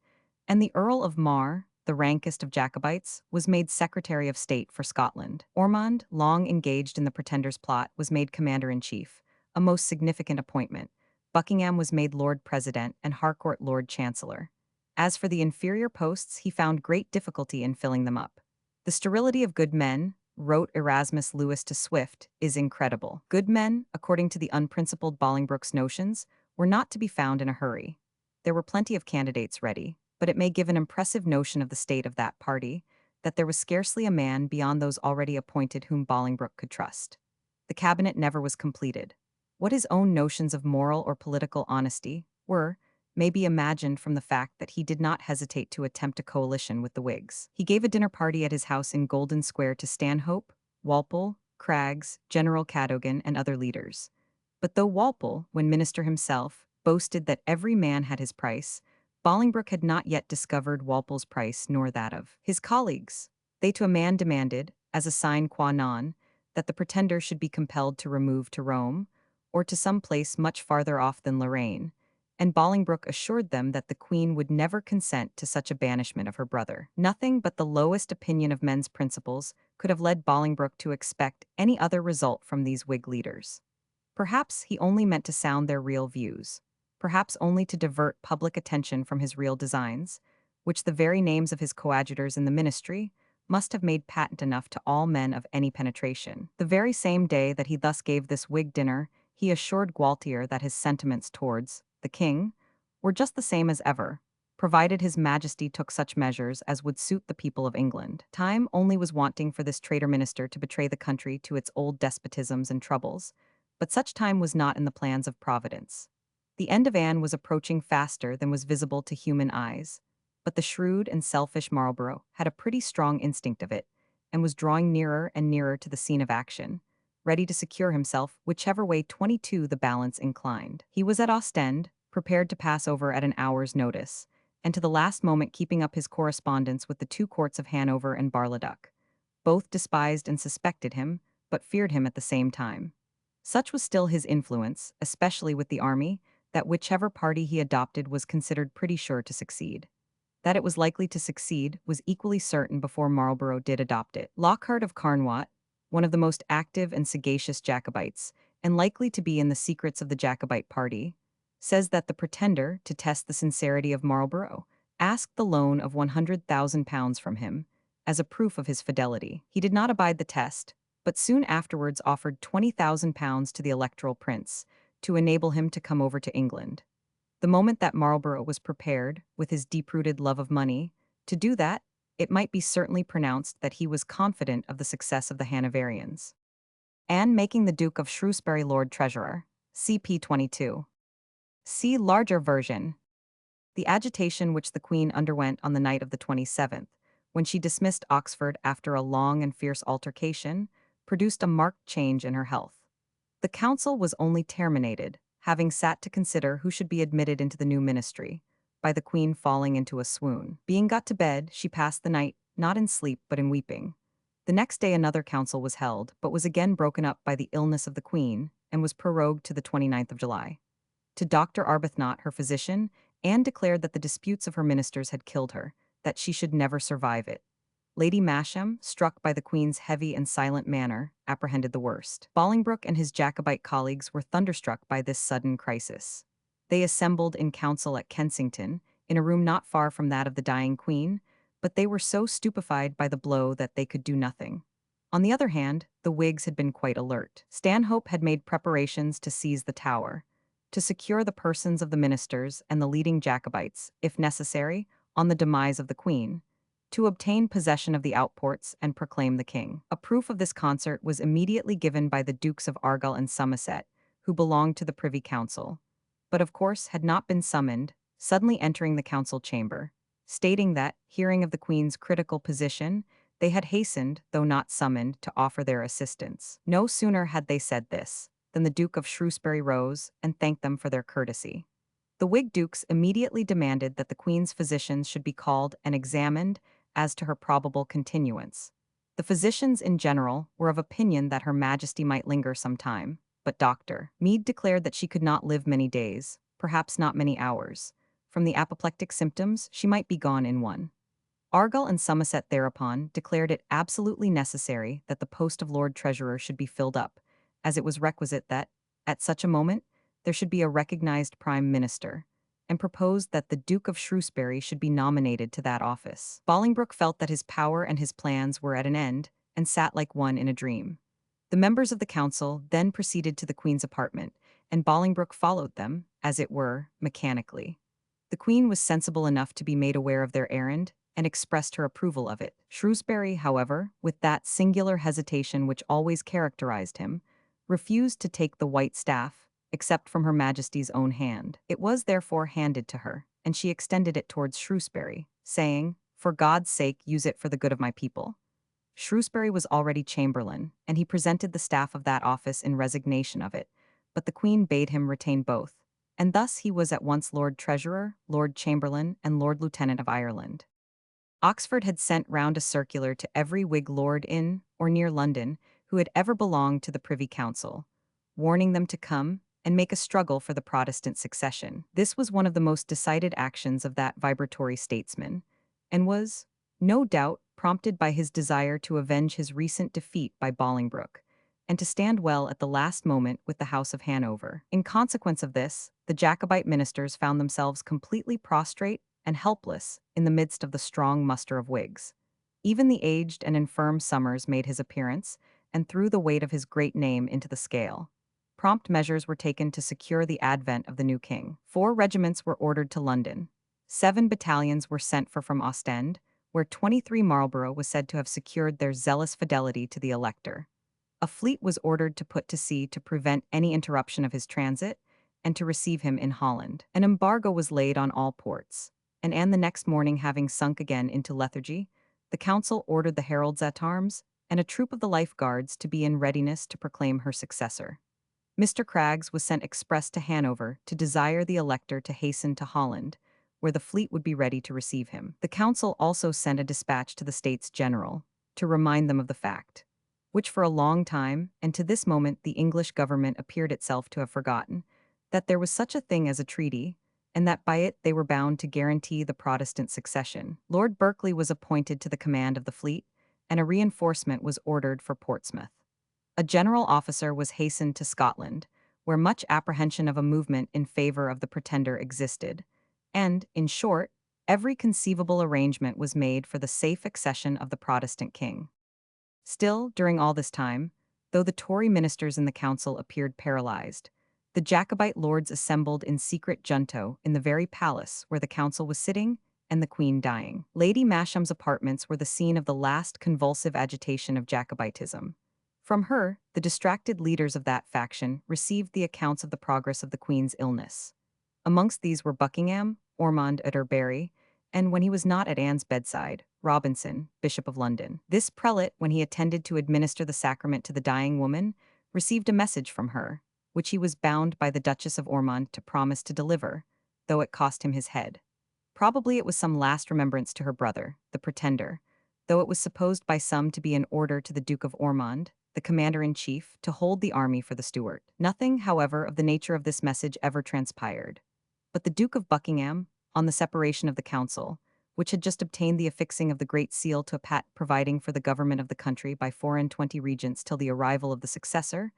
and the Earl of Mar, the rankest of Jacobites, was made Secretary of State for Scotland. Ormond, long engaged in the Pretender's plot, was made Commander-in-Chief, a most significant appointment. Buckingham was made Lord President and Harcourt Lord Chancellor. As for the inferior posts, he found great difficulty in filling them up. The sterility of good men, wrote Erasmus Lewis to Swift, is incredible. Good men, according to the unprincipled Bolingbroke's notions, were not to be found in a hurry. There were plenty of candidates ready, but it may give an impressive notion of the state of that party, that there was scarcely a man beyond those already appointed whom Bolingbroke could trust. The cabinet never was completed. What his own notions of moral or political honesty were may be imagined from the fact that he did not hesitate to attempt a coalition with the Whigs. He gave a dinner party at his house in Golden Square to Stanhope, Walpole, Craggs, General Cadogan, and other leaders. But though Walpole, when minister himself, boasted that every man had his price, Bolingbroke had not yet discovered Walpole's price nor that of his colleagues. They to a man demanded, as a sine qua non, that the pretender should be compelled to remove to Rome, or to some place much farther off than Lorraine, and Bolingbroke assured them that the Queen would never consent to such a banishment of her brother. Nothing but the lowest opinion of men's principles could have led Bolingbroke to expect any other result from these Whig leaders. Perhaps he only meant to sound their real views, perhaps only to divert public attention from his real designs, which the very names of his coadjutors in the ministry must have made patent enough to all men of any penetration. The very same day that he thus gave this Whig dinner, he assured Gualtier that his sentiments towards the king were just the same as ever, provided his majesty took such measures as would suit the people of England. Time only was wanting for this traitor minister to betray the country to its old despotisms and troubles, but such time was not in the plans of Providence. The end of Anne was approaching faster than was visible to human eyes, but the shrewd and selfish Marlborough had a pretty strong instinct of it, and was drawing nearer and nearer to the scene of action, ready to secure himself whichever way 22 the balance inclined. He was at Ostend, prepared to pass over at an hour's notice, and to the last moment keeping up his correspondence with the two courts of Hanover and Bar-le-Duc. Both despised and suspected him, but feared him at the same time. Such was still his influence, especially with the army, that whichever party he adopted was considered pretty sure to succeed. That it was likely to succeed was equally certain before Marlborough did adopt it. Lockhart of Carnwath, one of the most active and sagacious Jacobites, and likely to be in the secrets of the Jacobite party, says that the pretender, to test the sincerity of Marlborough, asked the loan of £100,000 from him, as a proof of his fidelity. He did not abide the test, but soon afterwards offered £20,000 to the Electoral Prince, to enable him to come over to England. The moment that Marlborough was prepared, with his deep-rooted love of money, to do that, it might be certainly pronounced that he was confident of the success of the Hanoverians. Anne making the Duke of Shrewsbury Lord Treasurer. CP 22. See larger version. The agitation which the Queen underwent on the night of the 27th, when she dismissed Oxford after a long and fierce altercation, produced a marked change in her health. The council was only terminated, having sat to consider who should be admitted into the new ministry, by the Queen falling into a swoon. Being got to bed, she passed the night, not in sleep but in weeping. The next day another council was held, but was again broken up by the illness of the Queen, and was prorogued to the 29th of July. To Dr. Arbuthnot, her physician, Anne declared that the disputes of her ministers had killed her, that she should never survive it. Lady Masham, struck by the Queen's heavy and silent manner, apprehended the worst. Bolingbroke and his Jacobite colleagues were thunderstruck by this sudden crisis. They assembled in council at Kensington, in a room not far from that of the dying Queen, but they were so stupefied by the blow that they could do nothing. On the other hand, the Whigs had been quite alert. Stanhope had made preparations to seize the Tower, to secure the persons of the ministers and the leading Jacobites, if necessary, on the demise of the Queen, to obtain possession of the outports and proclaim the king. A proof of this concert was immediately given by the Dukes of Argyll and Somerset, who belonged to the Privy Council, but of course had not been summoned, suddenly entering the council chamber, stating that, hearing of the Queen's critical position, they had hastened, though not summoned, to offer their assistance. No sooner had they said this, than the Duke of Shrewsbury rose and thanked them for their courtesy. The Whig dukes immediately demanded that the Queen's physicians should be called and examined as to her probable continuance. The physicians in general were of opinion that Her Majesty might linger some time, but Dr. Meade declared that she could not live many days, perhaps not many hours. From the apoplectic symptoms, she might be gone in one. Argyll and Somerset thereupon declared it absolutely necessary that the post of Lord Treasurer should be filled up, as it was requisite that, At such a moment, there should be a recognized prime minister, and proposed that the Duke of Shrewsbury should be nominated to that office. Bolingbroke felt that his power and his plans were at an end, and sat like one in a dream. The members of the council then proceeded to the Queen's apartment, and Bolingbroke followed them, as it were, mechanically. The Queen was sensible enough to be made aware of their errand, and expressed her approval of it. Shrewsbury, however, with that singular hesitation which always characterized him, refused to take the white staff, except from Her Majesty's own hand. It was therefore handed to her, and she extended it towards Shrewsbury, saying, "For God's sake, use it for the good of my people." Shrewsbury was already chamberlain, and he presented the staff of that office in resignation of it, but the Queen bade him retain both, and thus he was at once Lord Treasurer, Lord Chamberlain, and Lord Lieutenant of Ireland. Oxford had sent round a circular to every Whig lord in or near London who had ever belonged to the Privy Council, warning them to come and make a struggle for the Protestant succession. This was one of the most decided actions of that vibratory statesman, and was, no doubt, prompted by his desire to avenge his recent defeat by Bolingbroke, and to stand well at the last moment with the House of Hanover. In consequence of this, the Jacobite ministers found themselves completely prostrate and helpless in the midst of the strong muster of Whigs. Even the aged and infirm Somers made his appearance, and threw the weight of his great name into the scale. Prompt measures were taken to secure the advent of the new king. 4 regiments were ordered to London. 7 battalions were sent from Ostend, where 23 Marlborough was said to have secured their zealous fidelity to the Elector. A fleet was ordered to put to sea to prevent any interruption of his transit, and to receive him in Holland. An embargo was laid on all ports, and the next morning, having sunk again into lethargy, the council ordered the heralds at arms and a troop of the Life Guards to be in readiness to proclaim her successor. Mr. Craggs was sent express to Hanover to desire the Elector to hasten to Holland, where the fleet would be ready to receive him. The council also sent a dispatch to the States General to remind them of the fact, which for a long time, and to this moment the English government appeared itself to have forgotten, that there was such a thing as a treaty, and that by it they were bound to guarantee the Protestant succession. Lord Berkeley was appointed to the command of the fleet, and a reinforcement was ordered for Portsmouth. A general officer was hastened to Scotland, where much apprehension of a movement in favor of the Pretender existed, and, in short, every conceivable arrangement was made for the safe accession of the Protestant king. Still, during all this time, though the Tory ministers in the council appeared paralyzed, the Jacobite lords assembled in secret junto in the very palace where the council was sitting and the Queen dying. Lady Masham's apartments were the scene of the last convulsive agitation of Jacobitism. From her, the distracted leaders of that faction received the accounts of the progress of the Queen's illness. Amongst these were Buckingham, Ormond Atterbury, and when he was not at Anne's bedside, Robinson, Bishop of London. This prelate, when he attended to administer the sacrament to the dying woman, received a message from her, which he was bound by the Duchess of Ormond to promise to deliver, though it cost him his head. Probably it was some last remembrance to her brother, the Pretender, though it was supposed by some to be an order to the Duke of Ormond, the commander-in-chief, to hold the army for the Stuart. Nothing, however, of the nature of this message ever transpired. But the Duke of Buckingham, on the separation of the council, which had just obtained the affixing of the Great Seal to a patent providing for the government of the country by 24 regents till the arrival of the successor,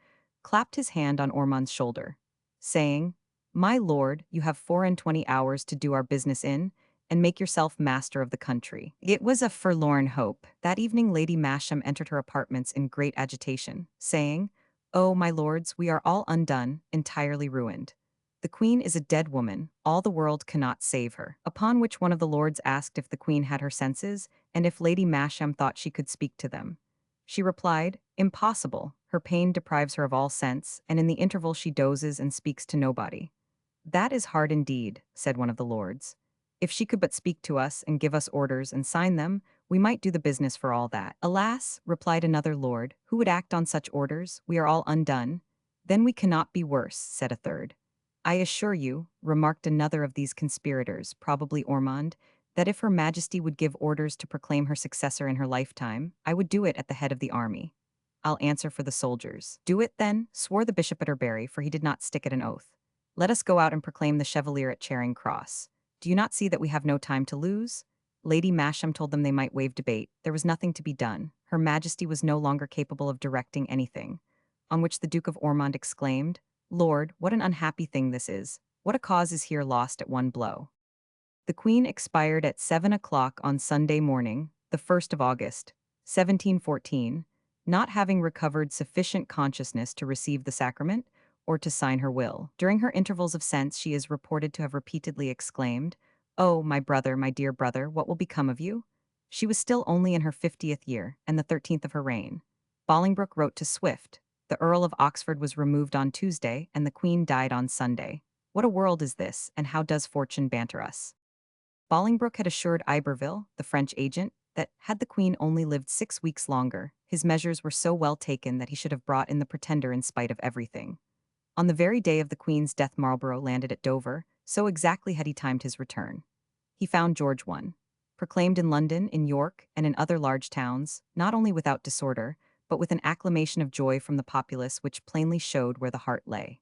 clapped his hand on Ormond's shoulder, saying, "My lord, you have 24 hours to do our business in, and make yourself master of the country." It was a forlorn hope. That evening Lady Masham entered her apartments in great agitation, saying, "Oh, my lords, we are all undone, entirely ruined. The Queen is a dead woman, all the world cannot save her." Upon which one of the lords asked if the Queen had her senses, and if Lady Masham thought she could speak to them. She replied, "Impossible, her pain deprives her of all sense, and in the interval she dozes and speaks to nobody." "That is hard indeed," said one of the lords. "If she could but speak to us and give us orders and sign them, we might do the business for all that." "Alas," replied another lord, "who would act on such orders? We are all undone." "Then we cannot be worse," said a third. "I assure you," remarked another of these conspirators, probably Ormond, "that if Her Majesty would give orders to proclaim her successor in her lifetime, I would do it at the head of the army. I'll answer for the soldiers." "Do it, then," swore the Bishop Atterbury, for he did not stick at an oath. "Let us go out and proclaim the Chevalier at Charing Cross. Do you not see that we have no time to lose?" Lady Masham told them they might waive debate. There was nothing to be done. Her Majesty was no longer capable of directing anything. On which the Duke of Ormond exclaimed, Lord, what an unhappy thing this is. What a cause is here lost at one blow. The Queen expired at 7 o'clock on Sunday morning, the 1st of August, 1714, not having recovered sufficient consciousness to receive the sacrament or to sign her will. During her intervals of sense, she is reported to have repeatedly exclaimed, "Oh, my brother, my dear brother, what will become of you?" She was still only in her 50th year and the 13th of her reign. Bolingbroke wrote to Swift, "The Earl of Oxford was removed on Tuesday, and the Queen died on Sunday. What a world is this, and how does fortune banter us?" Bolingbroke had assured Iberville, the French agent, that had the Queen only lived 6 weeks longer, his measures were so well taken that he should have brought in the Pretender in spite of everything. On the very day of the Queen's death, Marlborough landed at Dover, so exactly had he timed his return. He found George I, proclaimed in London, in York, and in other large towns, not only without disorder, but with an acclamation of joy from the populace which plainly showed where the heart lay.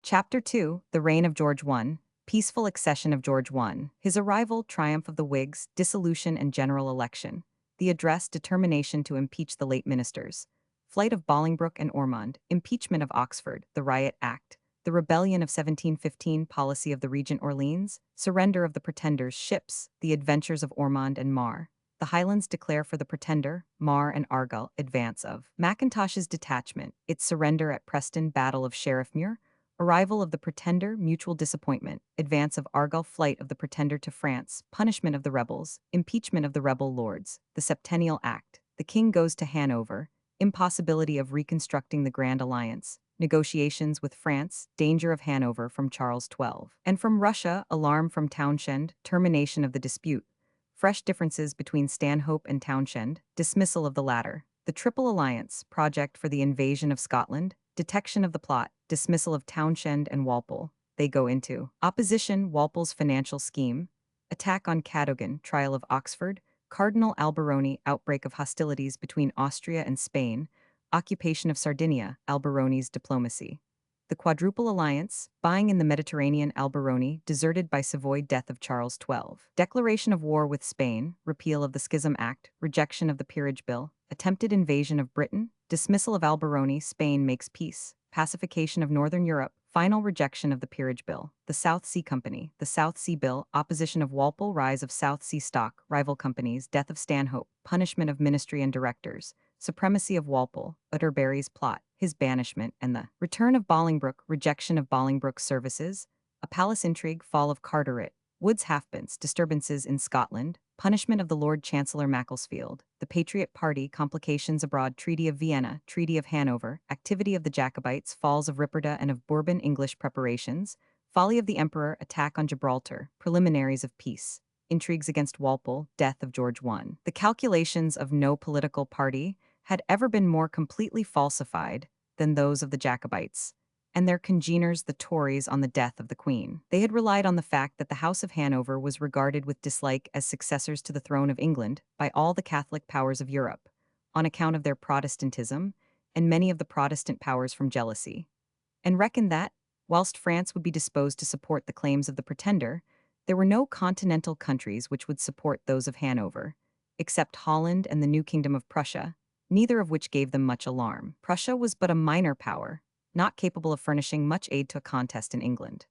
Chapter 2, The Reign of George I, Peaceful Accession of George I, His Arrival, Triumph of the Whigs, Dissolution and General Election, the Address, Determination to Impeach the Late Ministers, Flight of Bolingbroke and Ormond, Impeachment of Oxford, the Riot Act, the Rebellion of 1715, Policy of the Regent Orleans, Surrender of the Pretender's ships, the Adventures of Ormond and Mar, the Highlands declare for the Pretender, Mar and Argyll, advance of Mackintosh's detachment, its surrender at Preston, Battle of Sheriffmuir, arrival of the Pretender, mutual disappointment, advance of Argyll, flight of the Pretender to France, punishment of the rebels, impeachment of the rebel lords, the Septennial Act, the King goes to Hanover, impossibility of reconstructing the Grand Alliance, negotiations with France, danger of Hanover from Charles XII, and from Russia, alarm from Townshend, termination of the dispute, fresh differences between Stanhope and Townshend, dismissal of the latter, the Triple Alliance, project for the invasion of Scotland, detection of the plot, dismissal of Townshend and Walpole, they go into opposition, Walpole's financial scheme, attack on Cadogan, trial of Oxford, Cardinal Alberoni, outbreak of hostilities between Austria and Spain, occupation of Sardinia, Alberoni's diplomacy. The Quadruple Alliance, buying in the Mediterranean, Alberoni, deserted by Savoy, death of Charles XII. Declaration of war with Spain, repeal of the Schism Act, rejection of the Peerage Bill, attempted invasion of Britain, dismissal of Alberoni, Spain makes peace, pacification of Northern Europe, final rejection of the Peerage Bill, the South Sea Company, the South Sea Bill, opposition of Walpole, rise of South Sea stock, rival companies, death of Stanhope, punishment of ministry and directors, supremacy of Walpole, Utterbury's plot, his banishment, and the return of Bolingbroke, rejection of Bolingbroke's services, a palace intrigue, fall of Carteret, Wood's halfpence, disturbances in Scotland, punishment of the Lord Chancellor Macclesfield, the Patriot Party, complications abroad, Treaty of Vienna, Treaty of Hanover, activity of the Jacobites, falls of Ripperda and of Bourbon, English preparations, folly of the Emperor, attack on Gibraltar, preliminaries of peace, intrigues against Walpole, death of George I. The calculations of no political party had ever been more completely falsified than those of the Jacobites, and their congeners the Tories on the death of the Queen. They had relied on the fact that the House of Hanover was regarded with dislike as successors to the throne of England by all the Catholic powers of Europe, on account of their Protestantism, and many of the Protestant powers from jealousy, and reckoned that, whilst France would be disposed to support the claims of the Pretender, there were no continental countries which would support those of Hanover, except Holland and the new Kingdom of Prussia, neither of which gave them much alarm. Prussia was but a minor power, not capable of furnishing much aid to a contest in England.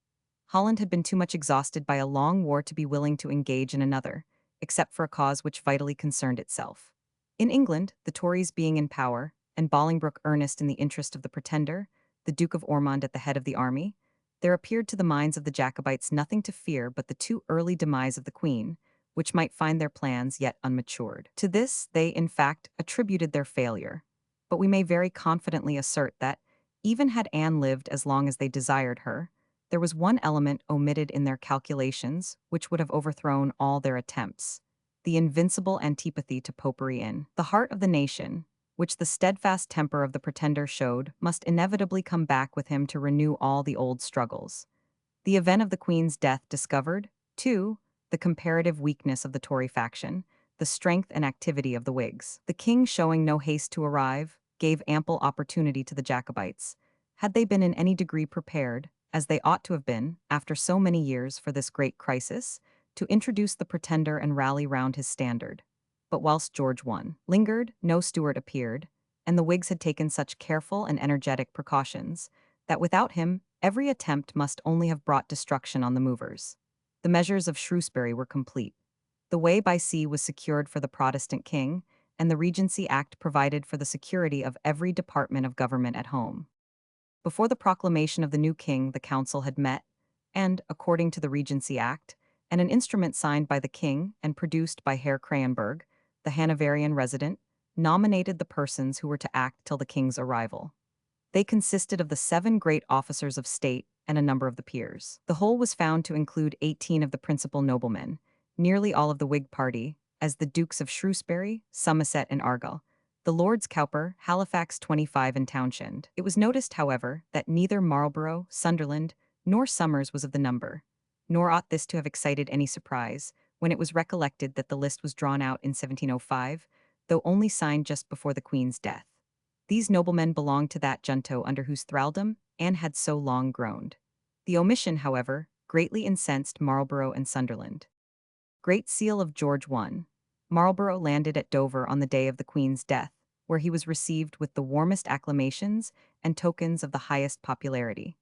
Holland had been too much exhausted by a long war to be willing to engage in another, except for a cause which vitally concerned itself. In England, the Tories being in power, and Bolingbroke earnest in the interest of the Pretender, the Duke of Ormond at the head of the army, there appeared to the minds of the Jacobites nothing to fear but the too early demise of the Queen, which might find their plans yet unmatured. To this they, in fact, attributed their failure. But we may very confidently assert that, even had Anne lived as long as they desired her, there was one element omitted in their calculations which would have overthrown all their attempts: the invincible antipathy to popery in the heart of the nation, which the steadfast temper of the Pretender showed, must inevitably come back with him to renew all the old struggles. The event of the Queen's death discovered, too, the comparative weakness of the Tory faction, the strength and activity of the Whigs. The King, showing no haste to arrive, gave ample opportunity to the Jacobites, had they been in any degree prepared, as they ought to have been, after so many years, for this great crisis, to introduce the Pretender and rally round his standard. But whilst George I lingered, no Stuart appeared, and the Whigs had taken such careful and energetic precautions that without him Every attempt must only have brought destruction on the movers. The measures of Shrewsbury were complete. The way by sea was secured for the Protestant king, and the Regency Act provided for the security of every department of government at home. Before the proclamation of the new king, the council had met, and, according to the Regency Act, and an instrument signed by the king and produced by Herr Cranberg, the Hanoverian resident, nominated the persons who were to act till the king's arrival. They consisted of the 7 great officers of state and a number of the peers. The whole was found to include 18 of the principal noblemen, nearly all of the Whig party, as the Dukes of Shrewsbury, Somerset, and Argyll, the Lords Cowper, Halifax 25, and Townshend. It was noticed, however, that neither Marlborough, Sunderland, nor Somers was of the number, nor ought this to have excited any surprise when it was recollected that the list was drawn out in 1705, though only signed just before the Queen's death. These noblemen belonged to that junto under whose thraldom Anne had so long groaned. The omission, however, greatly incensed Marlborough and Sunderland. Great Seal of George I. Marlborough landed at Dover on the day of the Queen's death, where he was received with the warmest acclamations and tokens of the highest popularity.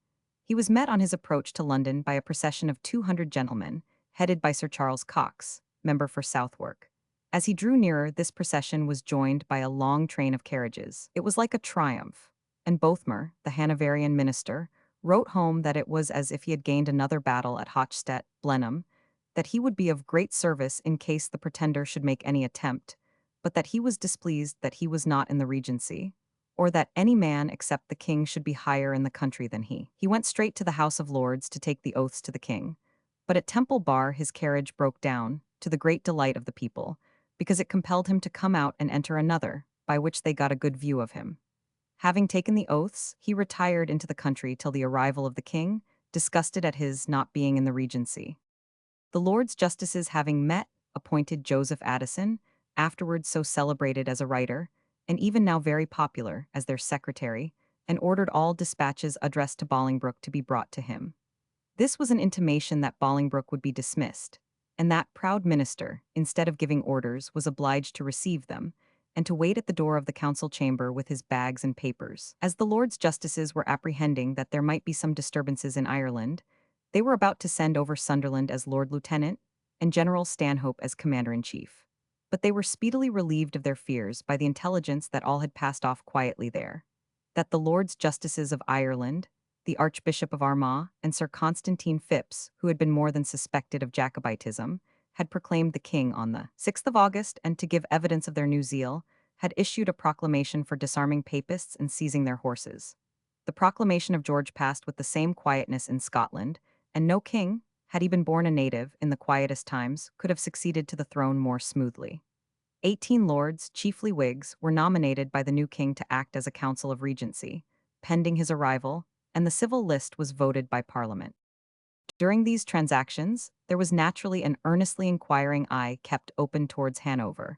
He was met on his approach to London by a procession of 200 gentlemen, headed by Sir Charles Cox, member for Southwark. As he drew nearer, this procession was joined by a long train of carriages. It was like a triumph, and Bothmer, the Hanoverian minister, wrote home that it was as if he had gained another battle at Hochstedt, Blenheim, that he would be of great service in case the pretender should make any attempt, but that he was displeased that he was not in the Regency, or that any man except the king should be higher in the country than he. He went straight to the House of Lords to take the oaths to the king, but at Temple Bar his carriage broke down, to the great delight of the people, because it compelled him to come out and enter another, by which they got a good view of him. Having taken the oaths, he retired into the country till the arrival of the king, disgusted at his not being in the Regency. The Lords Justices having met, appointed Joseph Addison, afterwards so celebrated as a writer, and even now very popular, as their secretary, and ordered all dispatches addressed to Bolingbroke to be brought to him. This was an intimation that Bolingbroke would be dismissed, and that proud minister, instead of giving orders, was obliged to receive them, and to wait at the door of the council chamber with his bags and papers. As the Lords Justices were apprehending that there might be some disturbances in Ireland, they were about to send over Sunderland as Lord Lieutenant, and General Stanhope as Commander-in-Chief. But they were speedily relieved of their fears by the intelligence that all had passed off quietly there, that the Lords Justices of Ireland, the Archbishop of Armagh, and Sir Constantine Phipps, who had been more than suspected of Jacobitism, had proclaimed the king on the 6th of August, and to give evidence of their new zeal, had issued a proclamation for disarming papists and seizing their horses. The proclamation of George passed with the same quietness in Scotland, and no king, had he been born a native in the quietest times, could have succeeded to the throne more smoothly. 18 lords, chiefly Whigs, were nominated by the new king to act as a council of regency, pending his arrival, and the civil list was voted by Parliament. During these transactions, there was naturally an earnestly inquiring eye kept open towards Hanover,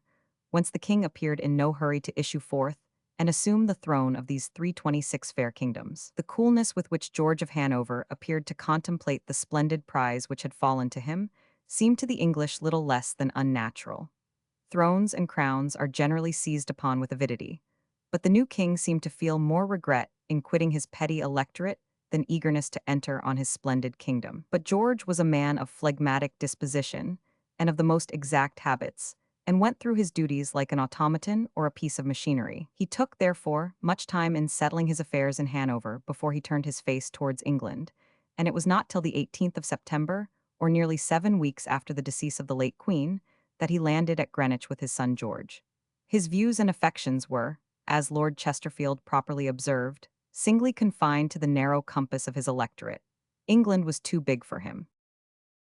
whence the king appeared in no hurry to issue forth and assume the throne of these 326 fair kingdoms. The coolness with which George of Hanover appeared to contemplate the splendid prize which had fallen to him seemed to the English little less than unnatural. Thrones and crowns are generally seized upon with avidity, but the new king seemed to feel more regret in quitting his petty electorate than eagerness to enter on his splendid kingdom. But George was a man of phlegmatic disposition and of the most exact habits, and went through his duties like an automaton or a piece of machinery. He took, therefore, much time in settling his affairs in Hanover before he turned his face towards England, and it was not till the 18th of September, or nearly 7 weeks after the decease of the late Queen, that he landed at Greenwich with his son George. His views and affections were, as Lord Chesterfield properly observed, singly confined to the narrow compass of his electorate. England was too big for him.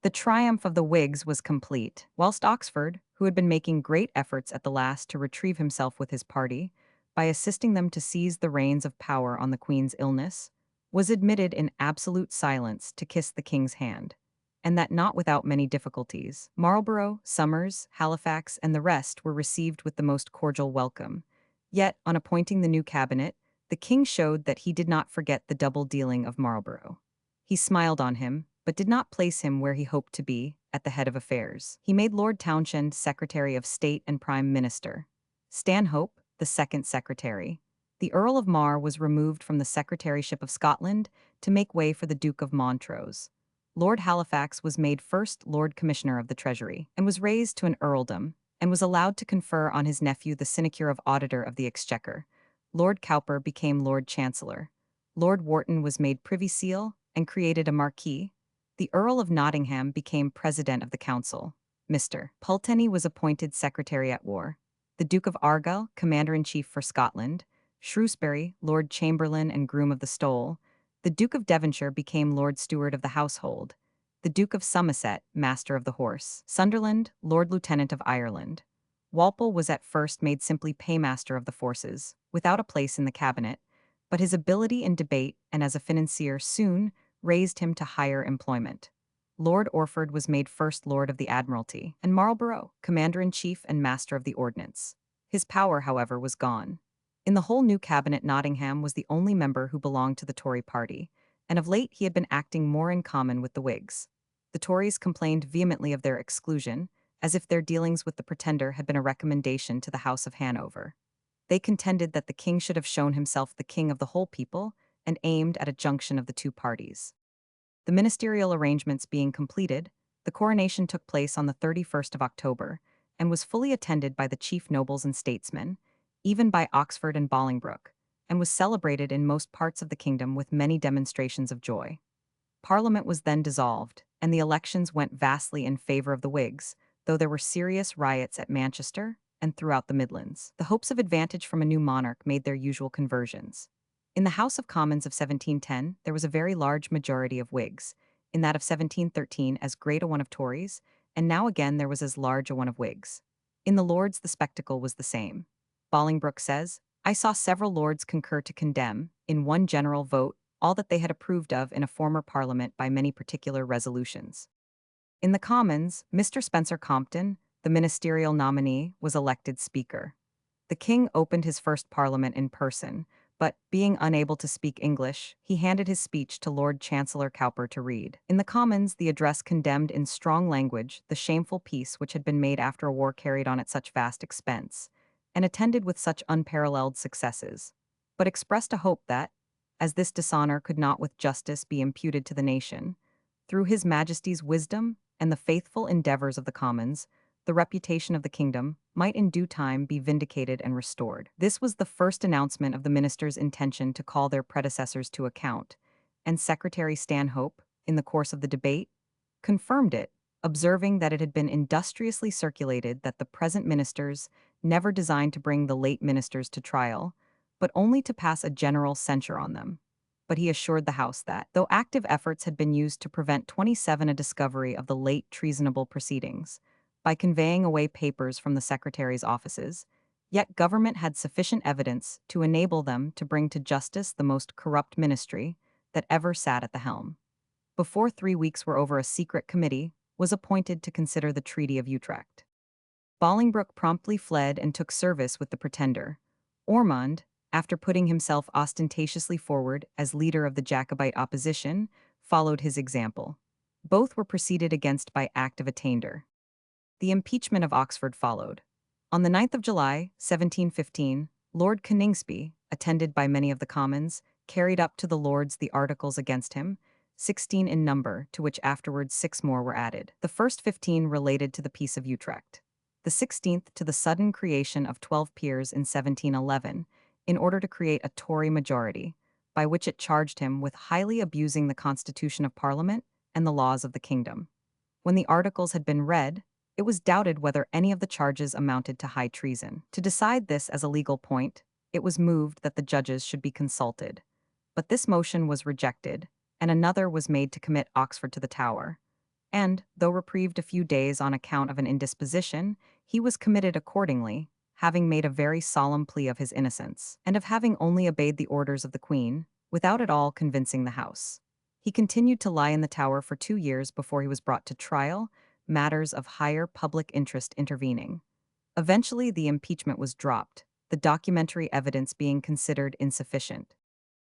The triumph of the Whigs was complete, whilst Oxford, who had been making great efforts at the last to retrieve himself with his party, by assisting them to seize the reins of power on the Queen's illness, was admitted in absolute silence to kiss the king's hand, and that not without many difficulties. Marlborough, Somers, Halifax, and the rest were received with the most cordial welcome. Yet, on appointing the new cabinet, the king showed that he did not forget the double dealing of Marlborough. He smiled on him, but did not place him where he hoped to be, at the head of affairs. He made Lord Townshend Secretary of State and Prime Minister, Stanhope the second secretary. The Earl of Mar was removed from the Secretaryship of Scotland to make way for the Duke of Montrose. Lord Halifax was made first Lord Commissioner of the Treasury, and was raised to an earldom, and was allowed to confer on his nephew the sinecure of Auditor of the Exchequer. Lord Cowper became Lord Chancellor. Lord Wharton was made Privy Seal and created a Marquis. The Earl of Nottingham became President of the Council. Mr. Pulteney was appointed Secretary at War. The Duke of Argyll, Commander-in-Chief for Scotland. Shrewsbury, Lord Chamberlain and Groom of the Stole. The Duke of Devonshire became Lord Steward of the Household. The Duke of Somerset, Master of the Horse. Sunderland, Lord Lieutenant of Ireland. Walpole was at first made simply Paymaster of the Forces, without a place in the cabinet, but his ability in debate and as a financier soon raised him to higher employment. Lord Orford was made First Lord of the Admiralty, and Marlborough, Commander-in-Chief and Master of the Ordnance. His power, however, was gone. In the whole new cabinet, Nottingham was the only member who belonged to the Tory party, and of late he had been acting more in common with the Whigs. The Tories complained vehemently of their exclusion, as if their dealings with the Pretender had been a recommendation to the House of Hanover. They contended that the king should have shown himself the king of the whole people and aimed at a junction of the two parties. The ministerial arrangements being completed, the coronation took place on the 31st of October and was fully attended by the chief nobles and statesmen, even by Oxford and Bolingbroke, and was celebrated in most parts of the kingdom with many demonstrations of joy. Parliament was then dissolved, and the elections went vastly in favour of the Whigs, though there were serious riots at Manchester and throughout the Midlands. The hopes of advantage from a new monarch made their usual conversions. In the House of Commons of 1710, there was a very large majority of Whigs, in that of 1713 as great a one of Tories, and now again there was as large a one of Whigs. In the Lords the spectacle was the same. Bolingbroke says, "I saw several lords concur to condemn, in one general vote, all that they had approved of in a former Parliament by many particular resolutions." In the Commons, Mr. Spencer Compton, the ministerial nominee, was elected Speaker. The King opened his first Parliament in person, but, being unable to speak English, he handed his speech to Lord Chancellor Cowper to read. In the Commons, the address condemned in strong language the shameful peace which had been made after a war carried on at such vast expense, and attended with such unparalleled successes, but expressed a hope that, as this dishonor could not with justice be imputed to the nation, through His Majesty's wisdom and the faithful endeavors of the Commons, the reputation of the kingdom might in due time be vindicated and restored. This was the first announcement of the ministers' intention to call their predecessors to account, and Secretary Stanhope, in the course of the debate, confirmed it, observing that it had been industriously circulated that the present ministers never designed to bring the late ministers to trial, but only to pass a general censure on them. But he assured the House that, though active efforts had been used to prevent 27 a discovery of the late treasonable proceedings, by conveying away papers from the secretaries' offices, yet government had sufficient evidence to enable them to bring to justice the most corrupt ministry that ever sat at the helm. Before 3 weeks were over, a secret committee was appointed to consider the Treaty of Utrecht. Bolingbroke promptly fled and took service with the Pretender. Ormond, after putting himself ostentatiously forward as leader of the Jacobite opposition, followed his example. Both were proceeded against by Act of Attainder. The impeachment of Oxford followed. On the 9th of July, 1715, Lord Coningsby, attended by many of the Commons, carried up to the Lords the articles against him, 16 in number, to which afterwards 6 more were added. The first 15 related to the Peace of Utrecht. The 16th to the sudden creation of 12 peers in 1711, in order to create a Tory majority, by which it charged him with highly abusing the Constitution of Parliament and the laws of the kingdom. When the articles had been read, it was doubted whether any of the charges amounted to high treason. To decide this as a legal point, it was moved that the judges should be consulted. But this motion was rejected, and another was made to commit Oxford to the Tower. And, though reprieved a few days on account of an indisposition, he was committed accordingly, having made a very solemn plea of his innocence, and of having only obeyed the orders of the Queen, without at all convincing the House. He continued to lie in the Tower for 2 years before he was brought to trial, matters of higher public interest intervening. Eventually, the impeachment was dropped, the documentary evidence being considered insufficient.